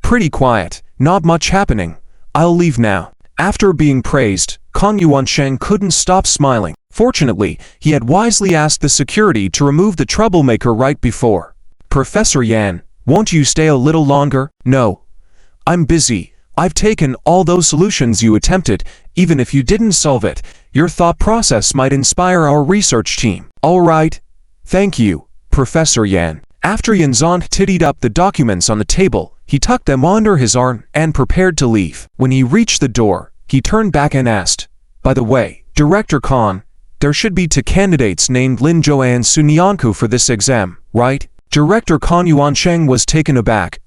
Pretty quiet, not much happening. I'll leave now. After being praised, Kan Yuansheng couldn't stop smiling. Fortunately, he had wisely asked the security to remove the troublemaker right before. Professor Yan, won't you stay a little longer? No. I'm busy. I've taken all those solutions you attempted. Even if you didn't solve it, your thought process might inspire our research team. All right. Thank you, Professor Yan. After Yanzong tidied up the documents on the table, he tucked them under his arm and prepared to leave. When he reached the door, he turned back and asked, By the way, Director Kan, there should be 2 candidates named Lin Zhou and Sunyanku for this exam, right? Director Kan Yuansheng was taken aback.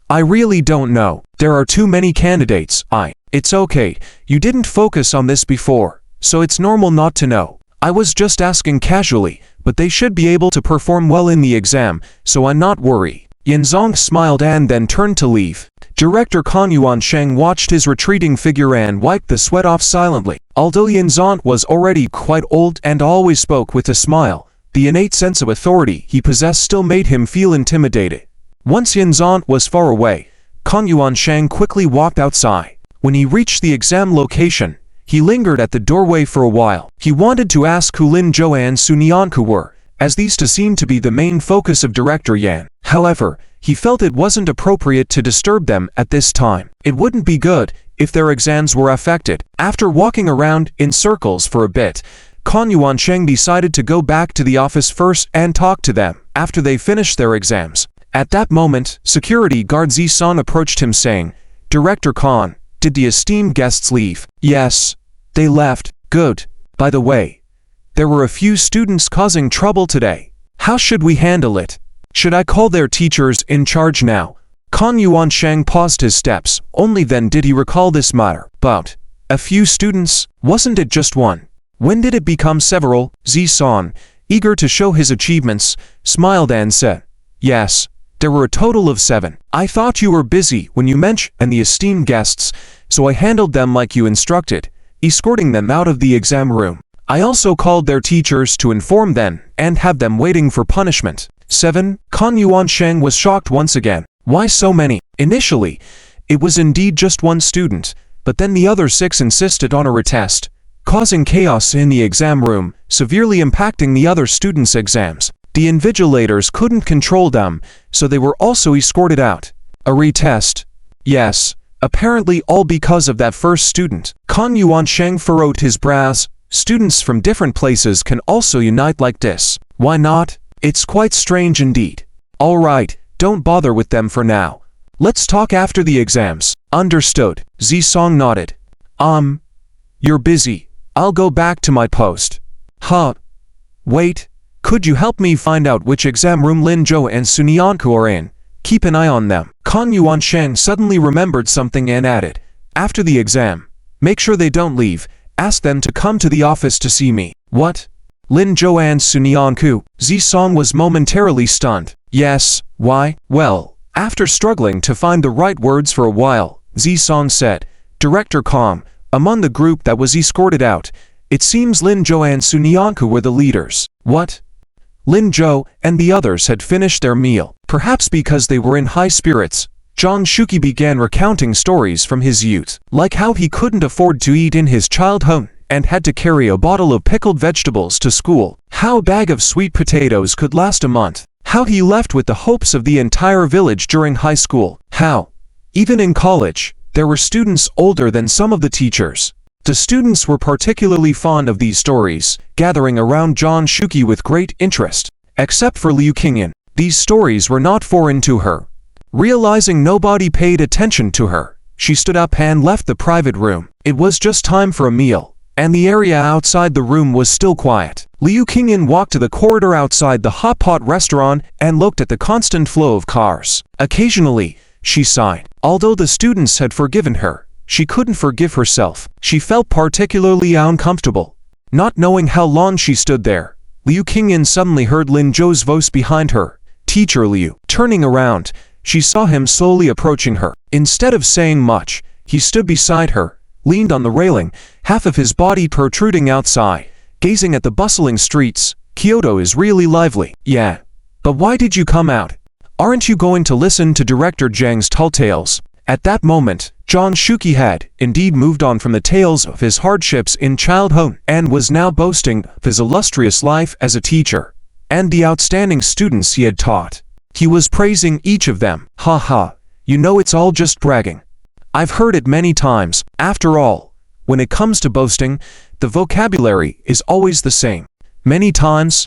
I really don't know. There are too many candidates. It's okay. You didn't focus on this before, so it's normal not to know. I was just asking casually, but they should be able to perform well in the exam, so I'm not worried. Yanzong smiled and then turned to leave. Director Kan Yuansheng watched his retreating figure and wiped the sweat off silently. Although Yanzong was already quite old and always spoke with a smile, the innate sense of authority he possessed still made him feel intimidated. Once Yanzong was far away, Kan Yuansheng quickly walked outside. When he reached the exam location, he lingered at the doorway for a while. He wanted to ask who Lin Zhou and Sunyanku were, as these two seemed to be the main focus of Director Yan. However, he felt it wasn't appropriate to disturb them at this time. It wouldn't be good if their exams were affected. After walking around in circles for a bit, Kan Yuansheng decided to go back to the office first and talk to them after they finished their exams. At that moment, security guard Zisong approached him saying, Director Kan, did the esteemed guests leave? Yes, they left. Good. By the way, there were a few students causing trouble today. How should we handle it? Should I call their teachers in charge now? Kan Yuansheng paused his steps. Only then did he recall this matter. But a few students? Wasn't it just one? When did it become several? Zisong, eager to show his achievements, smiled and said, Yes. There were a total of 7. I thought you were busy when you mentioned the esteemed guests, so I handled them like you instructed, escorting them out of the exam room. I also called their teachers to inform them and have them waiting for punishment. 7. Kan Yuansheng was shocked once again. Why so many? Initially, it was indeed just one student, but then the other 6 insisted on a retest, causing chaos in the exam room, severely impacting the other students' exams. The invigilators couldn't control them, so they were also escorted out. A retest? Yes, apparently all because of that first student. Kan Yuansheng furrowed his brows. Students from different places can also unite like this. Why not? It's quite strange indeed. All right, don't bother with them for now. Let's talk after the exams. Understood. Zisong nodded. You're busy. I'll go back to my post. Wait. Could you help me find out which exam room Lin Zhou and Sunyanku are in? Keep an eye on them. Kan Yuansheng suddenly remembered something and added, After the exam, make sure they don't leave. Ask them to come to the office to see me. What? Lin Zhou and Sunyanku? Zisong was momentarily stunned. Yes, why? Well, after struggling to find the right words for a while, Zisong said, Director Kan, among the group that was escorted out, it seems Lin Zhou and Sunyanku were the leaders. What? Lin Zhou and the others had finished their meal. Perhaps because they were in high spirits, Zhang Shuqi began recounting stories from his youth, like how he couldn't afford to eat in his childhood and had to carry a bottle of pickled vegetables to school, how a bag of sweet potatoes could last a month, how he left with the hopes of the entire village during high school, how, even in college, there were students older than some of the teachers. The students were particularly fond of these stories, gathering around Zhang Shuqi with great interest. Except for Liu Qingyan, these stories were not foreign to her. Realizing nobody paid attention to her, she stood up and left the private room. It was just time for a meal, and the area outside the room was still quiet. Liu Qingyan walked to the corridor outside the hot pot restaurant and looked at the constant flow of cars. Occasionally, she sighed. Although the students had forgiven her, she couldn't forgive herself. She felt particularly uncomfortable. Not knowing how long she stood there, Liu Qingyan suddenly heard Lin Zhou's voice behind her. "Teacher Liu." Turning around, she saw him slowly approaching her. Instead of saying much, he stood beside her, leaned on the railing, half of his body protruding outside, gazing at the bustling streets. "Kyoto is really lively." "Yeah. But why did you come out? Aren't you going to listen to Director Zhang's tall tales?" At that moment, Zhang Shuqi had, indeed, moved on from the tales of his hardships in childhood and was now boasting of his illustrious life as a teacher, and the outstanding students he had taught. He was praising each of them. "Ha ha, you know it's all just bragging. I've heard it many times. After all, when it comes to boasting, the vocabulary is always the same. Many times,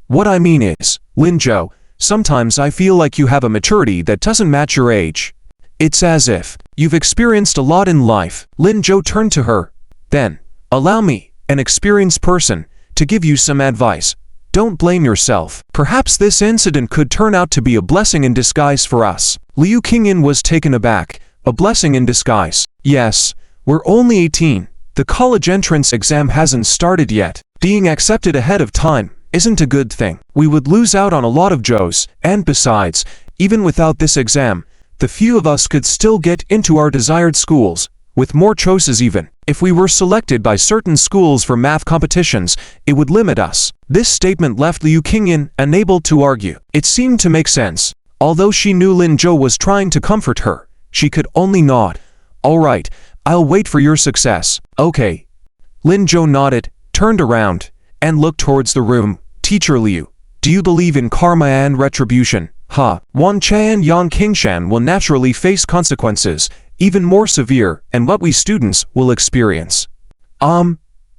what I mean is, Lin Zhou, sometimes I feel like you have a maturity that doesn't match your age. It's as if you've experienced a lot in life." Lin Zhou turned to her. "Then, allow me, an experienced person, to give you some advice. Don't blame yourself. Perhaps this incident could turn out to be a blessing in disguise for us." Liu Qingyan was taken aback. "A blessing in disguise?" "Yes, we're only 18. The college entrance exam hasn't started yet. Being accepted ahead of time isn't a good thing. We would lose out on a lot of Zhous, and besides, even without this exam, the few of us could still get into our desired schools, with more choices even. If we were selected by certain schools for math competitions, it would limit us." This statement left Liu Qingyan unable to argue. It seemed to make sense. Although she knew Lin Zhou was trying to comfort her, she could only nod. "All right, I'll wait for your success." "Okay." Lin Zhou nodded, turned around, and looked towards the room. "Teacher Liu, do you believe in karma and retribution?" Wan Chan Yang Qingshan will naturally face consequences, even more severe, and what we students will experience.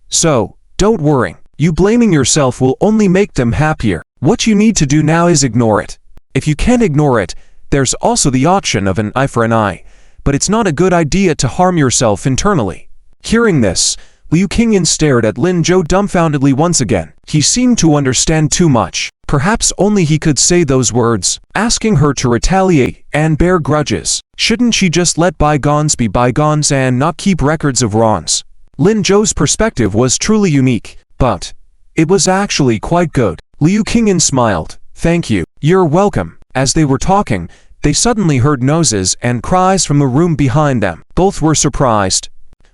So, don't worry. You blaming yourself will only make them happier. What you need to do now is ignore it. If you can't ignore it, there's also the option of an eye for an eye, but it's not a good idea to harm yourself internally." Hearing this, Liu Qingyan stared at Lin Zhou dumbfoundedly once again. He seemed to understand too much. Perhaps only he could say those words, asking her to retaliate and bear grudges. Shouldn't she just let bygones be bygones and not keep records of wrongs? Lin Zhou's perspective was truly unique, but it was actually quite good. Liu Qingyan smiled. "Thank you." "You're welcome." As they were talking, they suddenly heard noises and cries from the room behind them. Both were surprised.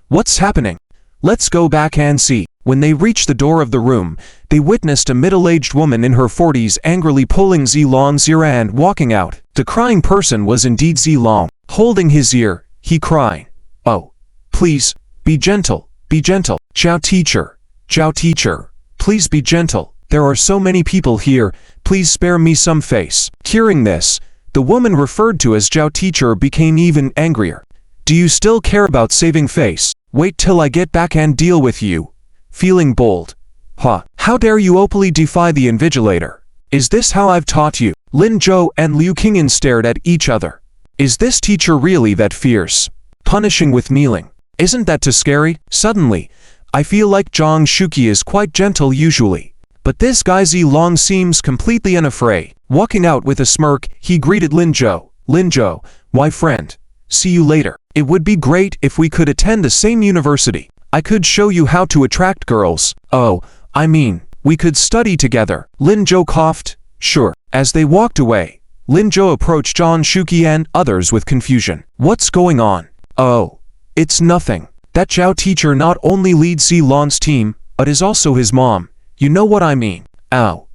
"What's happening? Let's go back and see." When they reached the door of the room, they witnessed a middle-aged woman in her 40s angrily pulling Zilong's ear and walking out. The crying person was indeed Zilong. Holding his ear, he cried, "Oh, please, be gentle, be gentle. Zhao teacher, please be gentle. There are so many people here, please spare me some face." Hearing this, the woman referred to as Zhao teacher became even angrier. "Do you still care about saving face? Wait till I get back and deal with you." Feeling bold. How dare you openly defy the invigilator? Is this how I've taught you?" Lin Zhou and Liu Qingyan stared at each other. Is this teacher really that fierce? Punishing with kneeling. Isn't that too scary? Suddenly, I feel like Zhang Shuqi is quite gentle usually, but this guy Zilong seems completely unafraid. Walking out with a smirk, he greeted Lin Zhou. "Lin Zhou, my friend. See you later. It would be great if we could attend the same university. I could show you how to attract girls. Oh, I mean, we could study together." Lin Zhou coughed. "Sure." As they walked away, Lin Zhou approached Zhang Shuqi and others with confusion. "What's going on?" "Oh, it's nothing. That Zhao teacher not only leads Zilong's team, but is also his mom. You know what I mean." "Ow."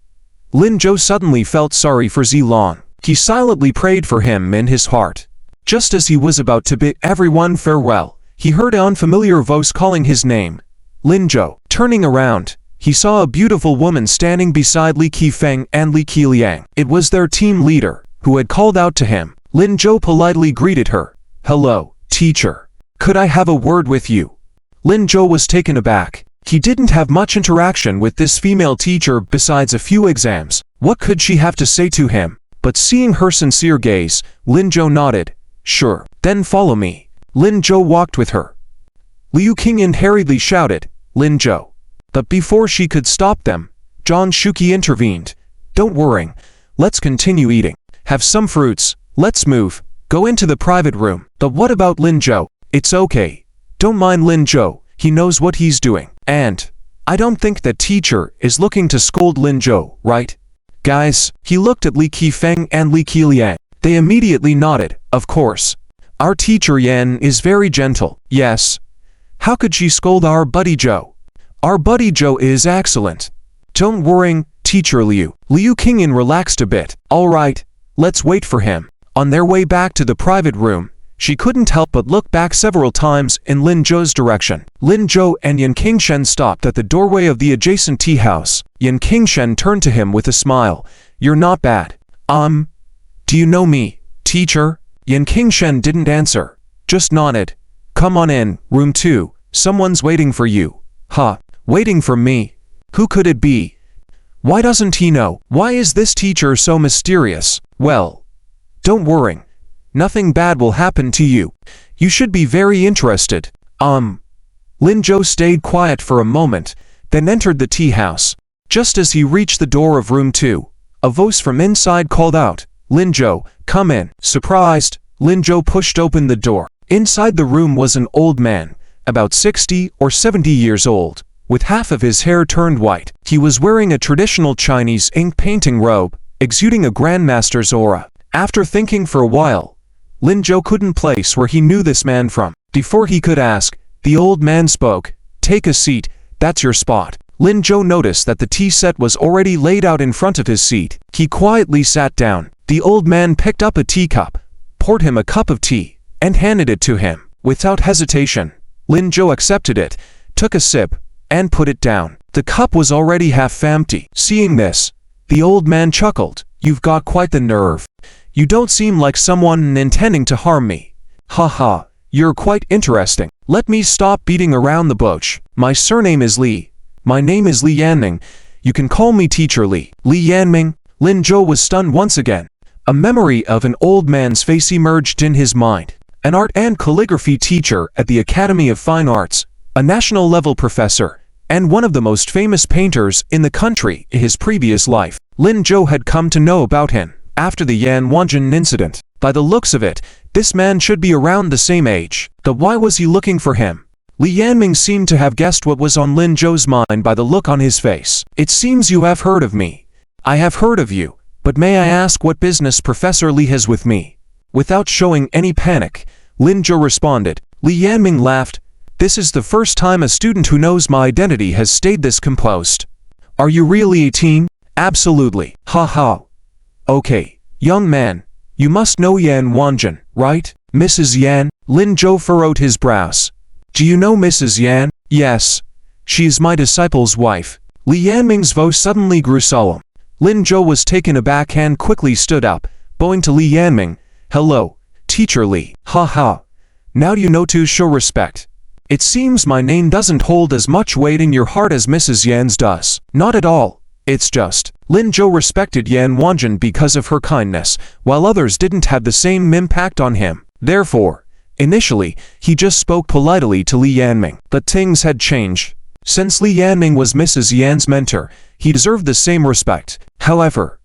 Lin Zhou suddenly felt sorry for Zilong. He silently prayed for him in his heart. Just as he was about to bid everyone farewell, he heard an unfamiliar voice calling his name. Lin Zhou. Turning around, he saw a beautiful woman standing beside Li Qifeng and Li Qiliang. It was their team leader, who had called out to him. Lin Zhou politely greeted her. "Hello, teacher. Could I have a word with you?" Lin Zhou was taken aback. He didn't have much interaction with this female teacher besides a few exams. What could she have to say to him? But seeing her sincere gaze, Lin Zhou nodded. "Sure, then follow me." Lin Zhou walked with her. Liu Qingyan hurriedly shouted, "Lin Zhou." But before she could stop them, Zhang Shuqi intervened. "Don't worry. Let's continue eating. Have some fruits. Let's move. Go into the private room." "But what about Lin Zhou?" "It's okay. Don't mind Lin Zhou. He knows what he's doing. And I don't think that teacher is looking to scold Lin Zhou, right? Guys," he looked at Li Qifeng and Li Qiliang. They immediately nodded. "Of course. Our teacher Yan is very gentle." "Yes. How could she scold our buddy Zhou? Our buddy Zhou is excellent." "Don't worry, teacher Liu." Liu Qingyan relaxed a bit. "All right, let's wait for him." On their way back to the private room, she couldn't help but look back several times in Lin Zhou's direction. Lin Zhou and Yan Qingshen stopped at the doorway of the adjacent tea house. Yan Qingshen turned to him with a smile. "You're not bad. Do you know me, teacher?" Yan Qingshen didn't answer, just nodded. "Come on in, room 2. Someone's waiting for you." "Huh? Waiting for me? Who could it be? Why doesn't he know? Why is this teacher so mysterious?" "Well, don't worry. Nothing bad will happen to you. You should be very interested." Lin Zhou stayed quiet for a moment, then entered the tea house. Just as he reached the door of room 2, a voice from inside called out, "Lin Zhou, come in." Surprised, Lin Zhou pushed open the door. Inside the room was an old man, about 60 or 70 years old, with half of his hair turned white. He was wearing a traditional Chinese ink painting robe, exuding a grandmaster's aura. After thinking for a while, Lin Zhou couldn't place where he knew this man from. Before he could ask, the old man spoke. "Take a seat, that's your spot." Lin Zhou noticed that the tea set was already laid out in front of his seat. He quietly sat down. The old man picked up a teacup, poured him a cup of tea, and handed it to him. Without hesitation, Lin Zhou accepted it, took a sip, and put it down. The cup was already half empty. Seeing this, the old man chuckled. "You've got quite the nerve. You don't seem like someone intending to harm me. Haha, you're quite interesting. Let me stop beating around the bush. My surname is Li. My name is Li Yanming. You can call me Teacher Li." Li Yanming? Lin Zhou was stunned once again. A memory of an old man's face emerged in his mind. An art and calligraphy teacher at the Academy of Fine Arts, a national-level professor, and one of the most famous painters in the country in his previous life. Lin Zhou had come to know about him after the Yan Wanjin incident. By the looks of it, this man should be around the same age. But why was he looking for him? Li Yanming seemed to have guessed what was on Lin Zhou's mind by the look on his face. "It seems you have heard of me." "I have heard of you, but may I ask what business Professor Li has with me?" Without showing any panic, Lin Zhou responded. Li Yanming laughed. "This is the first time a student who knows my identity has stayed this composed." "Are you really 18? "Absolutely." "Ha ha. Okay, young man, you must know Yan Wanjin, right?" "Mrs. Yan?" Lin Zhou furrowed his brows. "Do you know Mrs. Yan?" "Yes. She is my disciple's wife." Li Yanming's voice suddenly grew solemn. Lin Zhou was taken aback and quickly stood up, bowing to Li Yanming. "Hello, Teacher Li." "Ha ha. Now you know to show respect. It seems my name doesn't hold as much weight in your heart as Mrs. Yan's does." "Not at all. It's just." Lin Zhou respected Yan Wanjin because of her kindness, while others didn't have the same impact on him. Therefore, initially, he just spoke politely to Li Yanming. But things had changed. Since Li Yanming was Mrs. Yan's mentor, he deserved the same respect. However,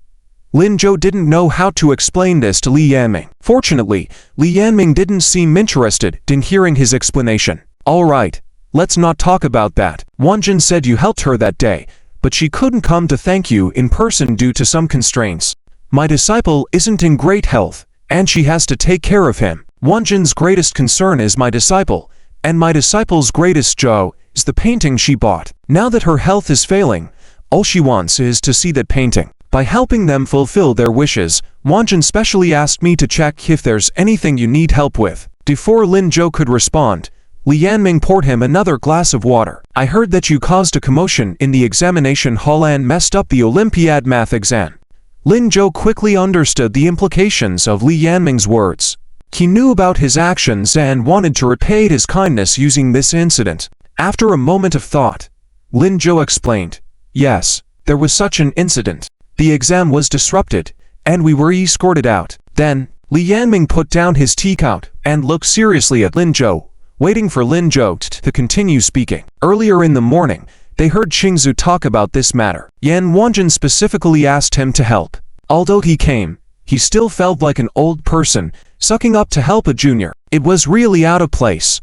Lin Zhou didn't know how to explain this to Li Yanming. Fortunately, Li Yanming didn't seem interested in hearing his explanation. "All right, let's not talk about that. Wanjin said you helped her that day, but she couldn't come to thank you in person due to some constraints. My disciple isn't in great health, and she has to take care of him. Wanjin's greatest concern is my disciple, and my disciple's greatest joy is the painting she bought. Now that her health is failing, all she wants is to see that painting. By helping them fulfill their wishes, Wanjin specially asked me to check if there's anything you need help with. Before Lin Zhou could respond, Li Yanming poured him another glass of water. I heard that you caused a commotion in the examination hall and messed up the Olympiad math exam. Lin Zhou quickly understood the implications of Li Yanming's words. He knew about his actions and wanted to repay his kindness using this incident. After a moment of thought, Lin Zhou explained, "Yes, there was such an incident. The exam was disrupted, and we were escorted out." Then, Li Yanming put down his teacup and looked seriously at Lin Zhou, waiting for Lin Zhou to continue speaking. Earlier in the morning, they heard Qingzu talk about this matter. Yan Wanjin specifically asked him to help. Although he came, he still felt like an old person, sucking up to help a junior. It was really out of place.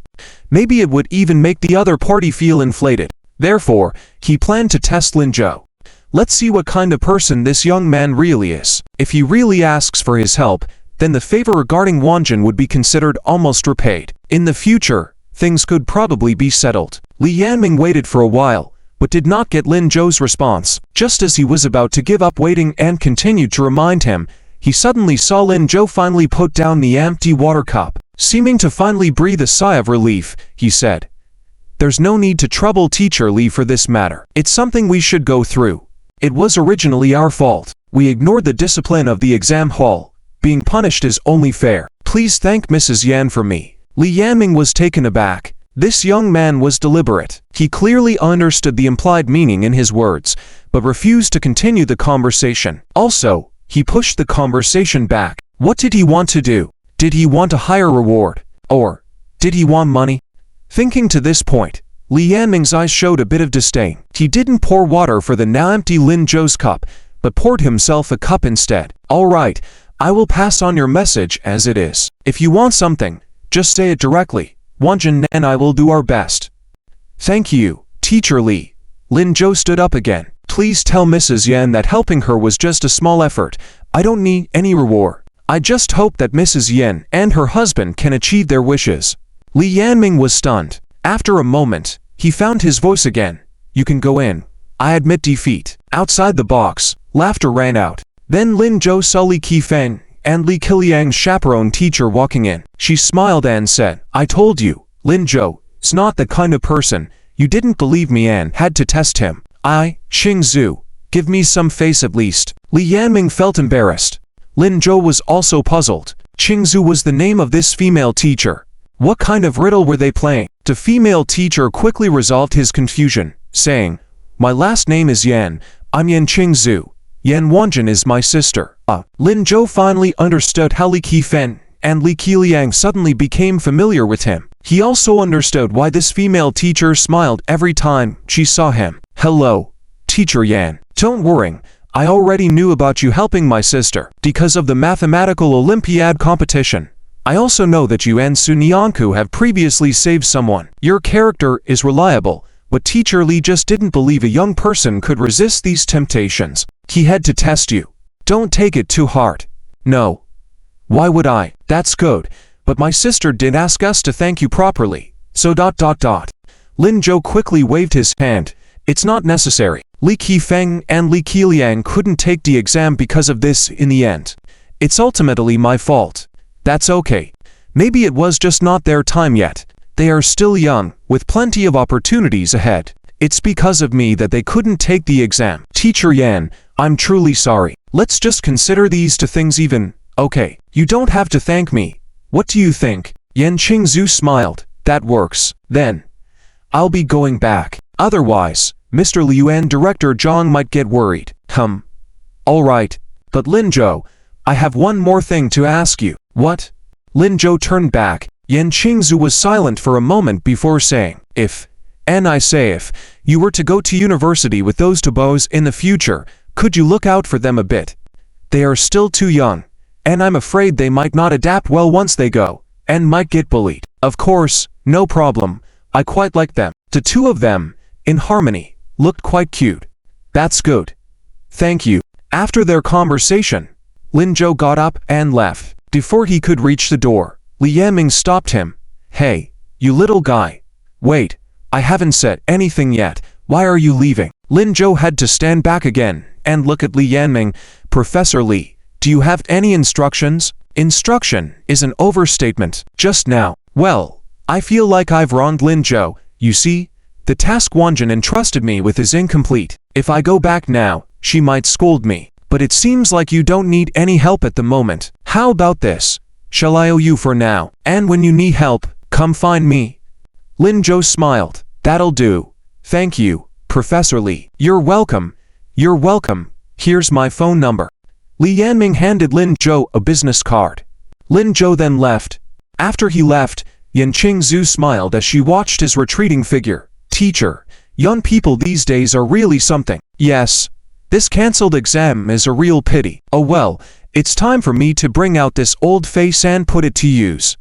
Maybe it would even make the other party feel inflated. Therefore, he planned to test Lin Zhou. Let's see what kind of person this young man really is. If he really asks for his help, then the favor regarding Wanjin would be considered almost repaid. In the future, things could probably be settled. Li Yanming waited for a while, but did not get Lin Zhou's response. Just as he was about to give up waiting and continued to remind him, he suddenly saw Lin Zhou finally put down the empty water cup. Seeming to finally breathe a sigh of relief, he said, "There's no need to trouble Teacher Li for this matter. It's something we should go through. It was originally our fault. We ignored the discipline of the exam hall. Being punished is only fair. Please thank Mrs. Yan for me." Li Yanming was taken aback. This young man was deliberate. He clearly understood the implied meaning in his words, but refused to continue the conversation. Also, he pushed the conversation back. What did he want to do? Did he want a higher reward? Or did he want money? Thinking to this point, Li Yanming's eyes showed a bit of disdain. He didn't pour water for the now empty Lin Zhou's cup, but poured himself a cup instead. "All right, I will pass on your message as it is. If you want something, just say it directly. Wanjin and I will do our best." "Thank you, Teacher Li." Lin Zhou stood up again. "Please tell Mrs. Yan that helping her was just a small effort. I don't need any reward. I just hope that Mrs. Yan and her husband can achieve their wishes." Li Yanming was stunned. After a moment, he found his voice again. "You can go in. I admit defeat." Outside the box, laughter rang out. Then Lin Zhou saw Li Qifeng and Li Qiliang's chaperone teacher walking in. She smiled and said, "I told you, Lin Zhou is not the kind of person. You didn't believe me and had to test him. Qingzu, give me some face at least." Li Yanming felt embarrassed. Lin Zhou was also puzzled. Qingzu was the name of this female teacher. What kind of riddle were they playing? The female teacher quickly resolved his confusion, saying, "My last name is Yan. I'm Yan Qingzu. Yan Wanjin is my sister." Lin Zhou finally understood how Li Qifeng and Li Qiliang suddenly became familiar with him. He also understood why this female teacher smiled every time she saw him. "Hello, Teacher Yan. Don't worry, I already knew about you helping my sister because of the mathematical Olympiad competition. I also know that you and Sunyanku have previously saved someone. Your character is reliable, but Teacher Li just didn't believe a young person could resist these temptations. He had to test you. Don't take it too hard." "No. Why would I? That's good, but my sister did ask us to thank you properly, so ... Lin Zhou quickly waved his hand. "It's not necessary. Li Qifeng and Li Qiliang couldn't take the exam because of this in the end. It's ultimately my fault. That's okay. Maybe it was just not their time yet. They are still young, with plenty of opportunities ahead. It's because of me that they couldn't take the exam. Teacher Yan, I'm truly sorry. Let's just consider these two things even. Okay, you don't have to thank me. What do you think?" Yan Qingzu smiled. "That works. Then I'll be going back. Otherwise, Mr. Liu and Director Zhang might get worried." All right. But Lin Zhou, I have one more thing to ask you." "What?" Lin Zhou turned back. Yan Qingzu was silent for a moment before saying, If you were to go to university with those two boys in the future, could you look out for them a bit? They are still too young, and I'm afraid they might not adapt well once they go, and might get bullied." "Of course, no problem. I quite like them." The two of them, in harmony, looked quite cute. "That's good. Thank you." After their conversation, Lin Zhou got up and left. Before he could reach the door, Li Yanming stopped him. "Hey, you little guy. Wait, I haven't said anything yet. Why are you leaving?" Lin Zhou had to stand back again and look at Li Yanming. Professor Li, do you have any instructions? Instruction is an overstatement. Just now. Well, I feel like I've wronged Lin Zhou. You see, the task Wanjin entrusted me with is incomplete. If I go back now, she might scold me. But it seems like you don't need any help at the moment. How about this? Shall I owe you for now? And when you need help, come find me. Lin Zhou smiled. That'll do. Thank you, Professor Li. You're welcome. You're welcome. Here's my phone number. Li Yanming handed Lin Zhou a business card. Lin Zhou then left. After he left, Yanqing Zhu smiled as she watched his retreating figure. Teacher, young people these days are really something. Yes. This cancelled exam is a real pity. Oh well, it's time for me to bring out this old face and put it to use.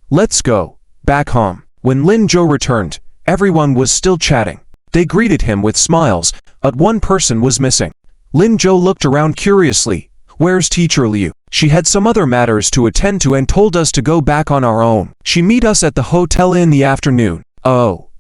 Let's go. Back home. When Lin Zhou returned, everyone was still chatting. They greeted him with smiles, but one person was missing. Lin Zhou looked around curiously. Where's Teacher Liu? She had some other matters to attend to and told us to go back on our own. She meet us at the hotel in the afternoon. Oh.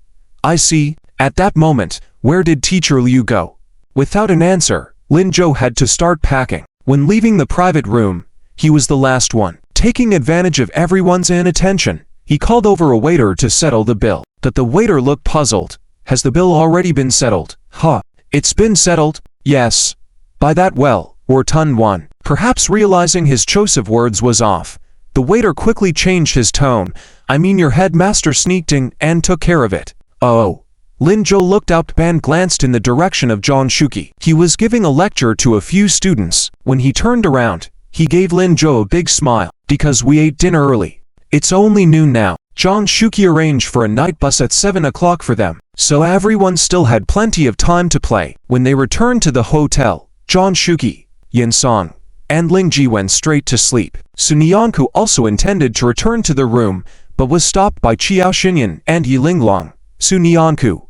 I see. At that moment, where did Teacher Liu go? Without an answer, Lin Zhou had to start packing. When leaving the private room, he was the last one. Taking advantage of everyone's inattention, he called over a waiter to settle the bill. But the waiter looked puzzled. Has the bill already been settled? Huh. It's been settled? Yes. By that well, or ton one. Perhaps realizing his choice of words was off, the waiter quickly changed his tone. I mean your headmaster sneaked in and took care of it. Oh. Lin Zhou looked up and glanced in the direction of Zhang Shuqi. He was giving a lecture to a few students. When he turned around, he gave Lin Zhou a big smile. Because we ate dinner early. It's only noon now. Zhang Shuqi arranged for a night bus at 7 o'clock for them, so everyone still had plenty of time to play. When they returned to the hotel, Zhang Shuqi, Yin Song, and Ling Ji went straight to sleep. Sun Yanku also intended to return to the room, but was stopped by Qiao Xinyan and Yi Linglong. Sun Yanku,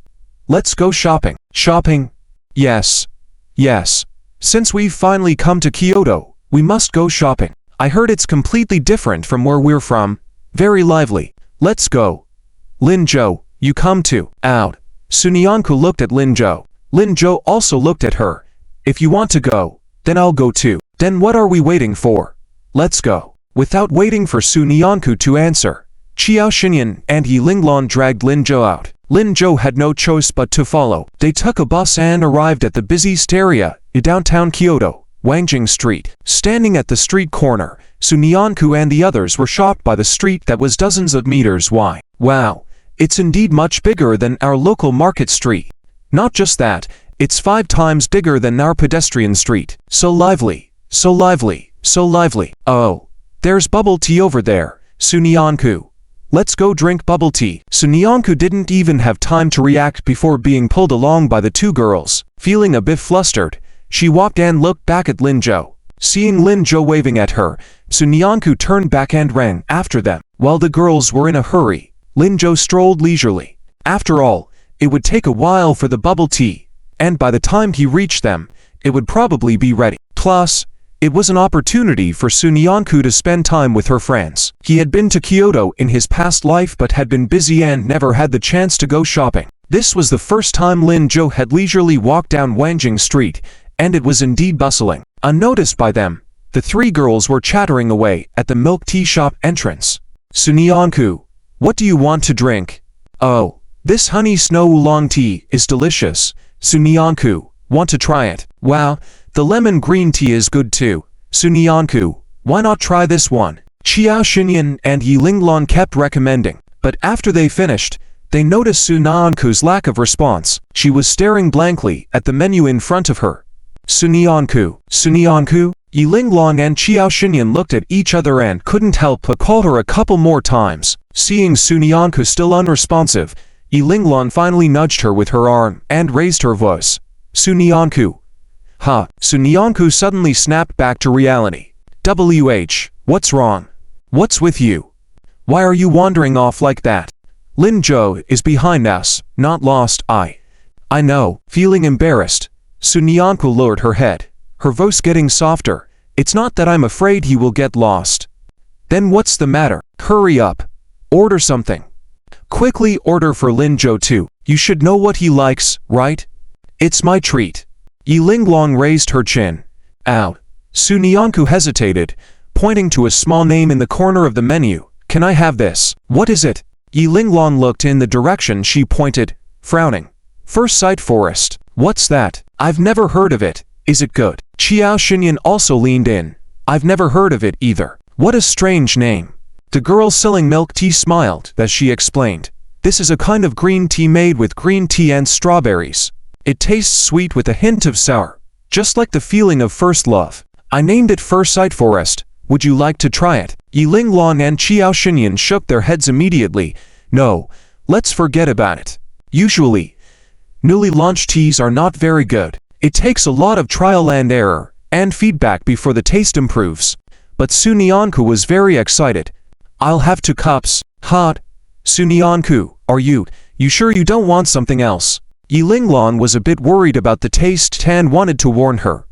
let's go shopping. Shopping? Yes. Yes. Since we've finally come to Kyoto, we must go shopping. I heard it's completely different from where we're from. Very lively. Let's go. Lin Zhou, you come too. Out. Sun Yanku looked at Lin Zhou. Lin Zhou also looked at her. If you want to go, then I'll go too. Then what are we waiting for? Let's go. Without waiting for Sun Yanku to answer, Qiao Xinyan and Yi Linglong dragged Lin Zhou out. Lin Zhou had no choice but to follow. They took a bus and arrived at the busiest area in downtown Kyoto, Wangjing Street. Standing at the street corner, Sun Yanku and the others were shocked by the street that was dozens of meters wide. Wow, it's indeed much bigger than our local market street. Not just that, it's 5 times bigger than our pedestrian street. So lively, so lively, so lively. Oh, there's bubble tea over there, Sun Yanku. Let's go drink bubble tea. Sun Yanku didn't even have time to react before being pulled along by the 2 girls. Feeling a bit flustered, she walked and looked back at Lin Zhou. Seeing Lin Zhou waving at her, Sun Yanku turned back and ran after them. While the girls were in a hurry, Lin Zhou strolled leisurely. After all, it would take a while for the bubble tea, and by the time he reached them, it would probably be ready. Plus, it was an opportunity for Sun Yanku to spend time with her friends. He had been to Kyoto in his past life but had been busy and never had the chance to go shopping. This was the first time Lin Zhou had leisurely walked down Wangjing Street, and it was indeed bustling. Unnoticed by them, the 3 girls were chattering away at the milk tea shop entrance. Sun Yanku, what do you want to drink? Oh, this honey snow oolong tea is delicious. Sun Yanku, want to try it? Wow, the lemon green tea is good too. Sun Yanku, why not try this one? Qiao Xinyan and Yi Linglong kept recommending, but after they finished, they noticed Sun Yanku's lack of response. She was staring blankly at the menu in front of her. Sun Yanku, Yi Linglong and Qiao Xinyan looked at each other and couldn't help but call her a couple more times. Seeing Sun Yanku still unresponsive, Yi Linglong finally nudged her with her arm and raised her voice. Sun Yanku. Huh. Sun Yanku suddenly snapped back to reality. WH, what's wrong? What's with you? Why are you wandering off like that? Lin Zhou is behind us, not lost. I know. Feeling embarrassed, Sun Yanku lowered her head, her voice getting softer. It's not that I'm afraid he will get lost. Then what's the matter? Hurry up. Order something. Quickly order for Lin Zhou too. You should know what he likes, right? It's my treat. Yi Linglong raised her chin. Out. Su Nianku hesitated, pointing to a small name in the corner of the menu. Can I have this? What is it? Yi Linglong looked in the direction she pointed, frowning. First Sight Forest. What's that? I've never heard of it. Is it good? Qiao Xinyan also leaned in. I've never heard of it either. What a strange name. The girl selling milk tea smiled as she explained. This is a kind of green tea made with green tea and strawberries. It tastes sweet with a hint of sour, just like the feeling of first love. I named it First Sight Forest. Would you like to try it? Yi Linglong and Qiao Xinyan shook their heads immediately. No, let's forget about it. Usually, newly launched teas are not very good. It takes a lot of trial and error and feedback before the taste improves. But Su Nianku was very excited. I'll have 2 cups. Hot. Su Nianku, are you sure you don't want something else? Yi Linglong was a bit worried about the taste Tan wanted to warn her.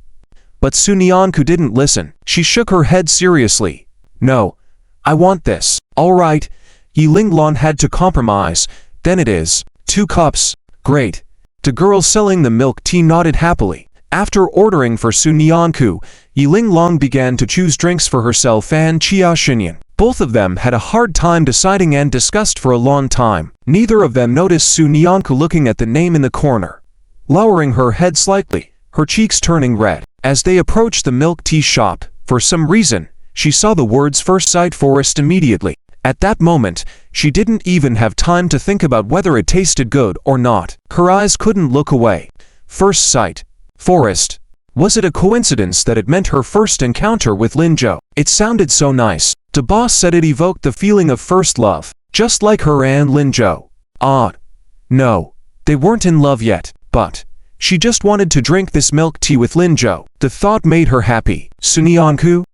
But Su Nianku didn't listen. She shook her head seriously. No, I want this. All right. Yi Linglong had to compromise. Then it is. 2 cups. Great. The girl selling the milk tea nodded happily. After ordering for Su Nianku, Yi Linglong began to choose drinks for herself and Qiao Xinyan. Both of them had a hard time deciding and discussed for a long time. Neither of them noticed Su Nianku looking at the name in the corner, lowering her head slightly, her cheeks turning red. As they approached the milk tea shop, for some reason, she saw the words First Sight Forest immediately. At that moment, she didn't even have time to think about whether it tasted good or not. Her eyes couldn't look away. First Sight Forest. Was it a coincidence that it meant her first encounter with Lin Zhou? It sounded so nice. The boss said it evoked the feeling of first love, just like her and Lin Zhou. No, they weren't in love yet, but she just wanted to drink this milk tea with Lin Zhou. The thought made her happy. Su Nianku,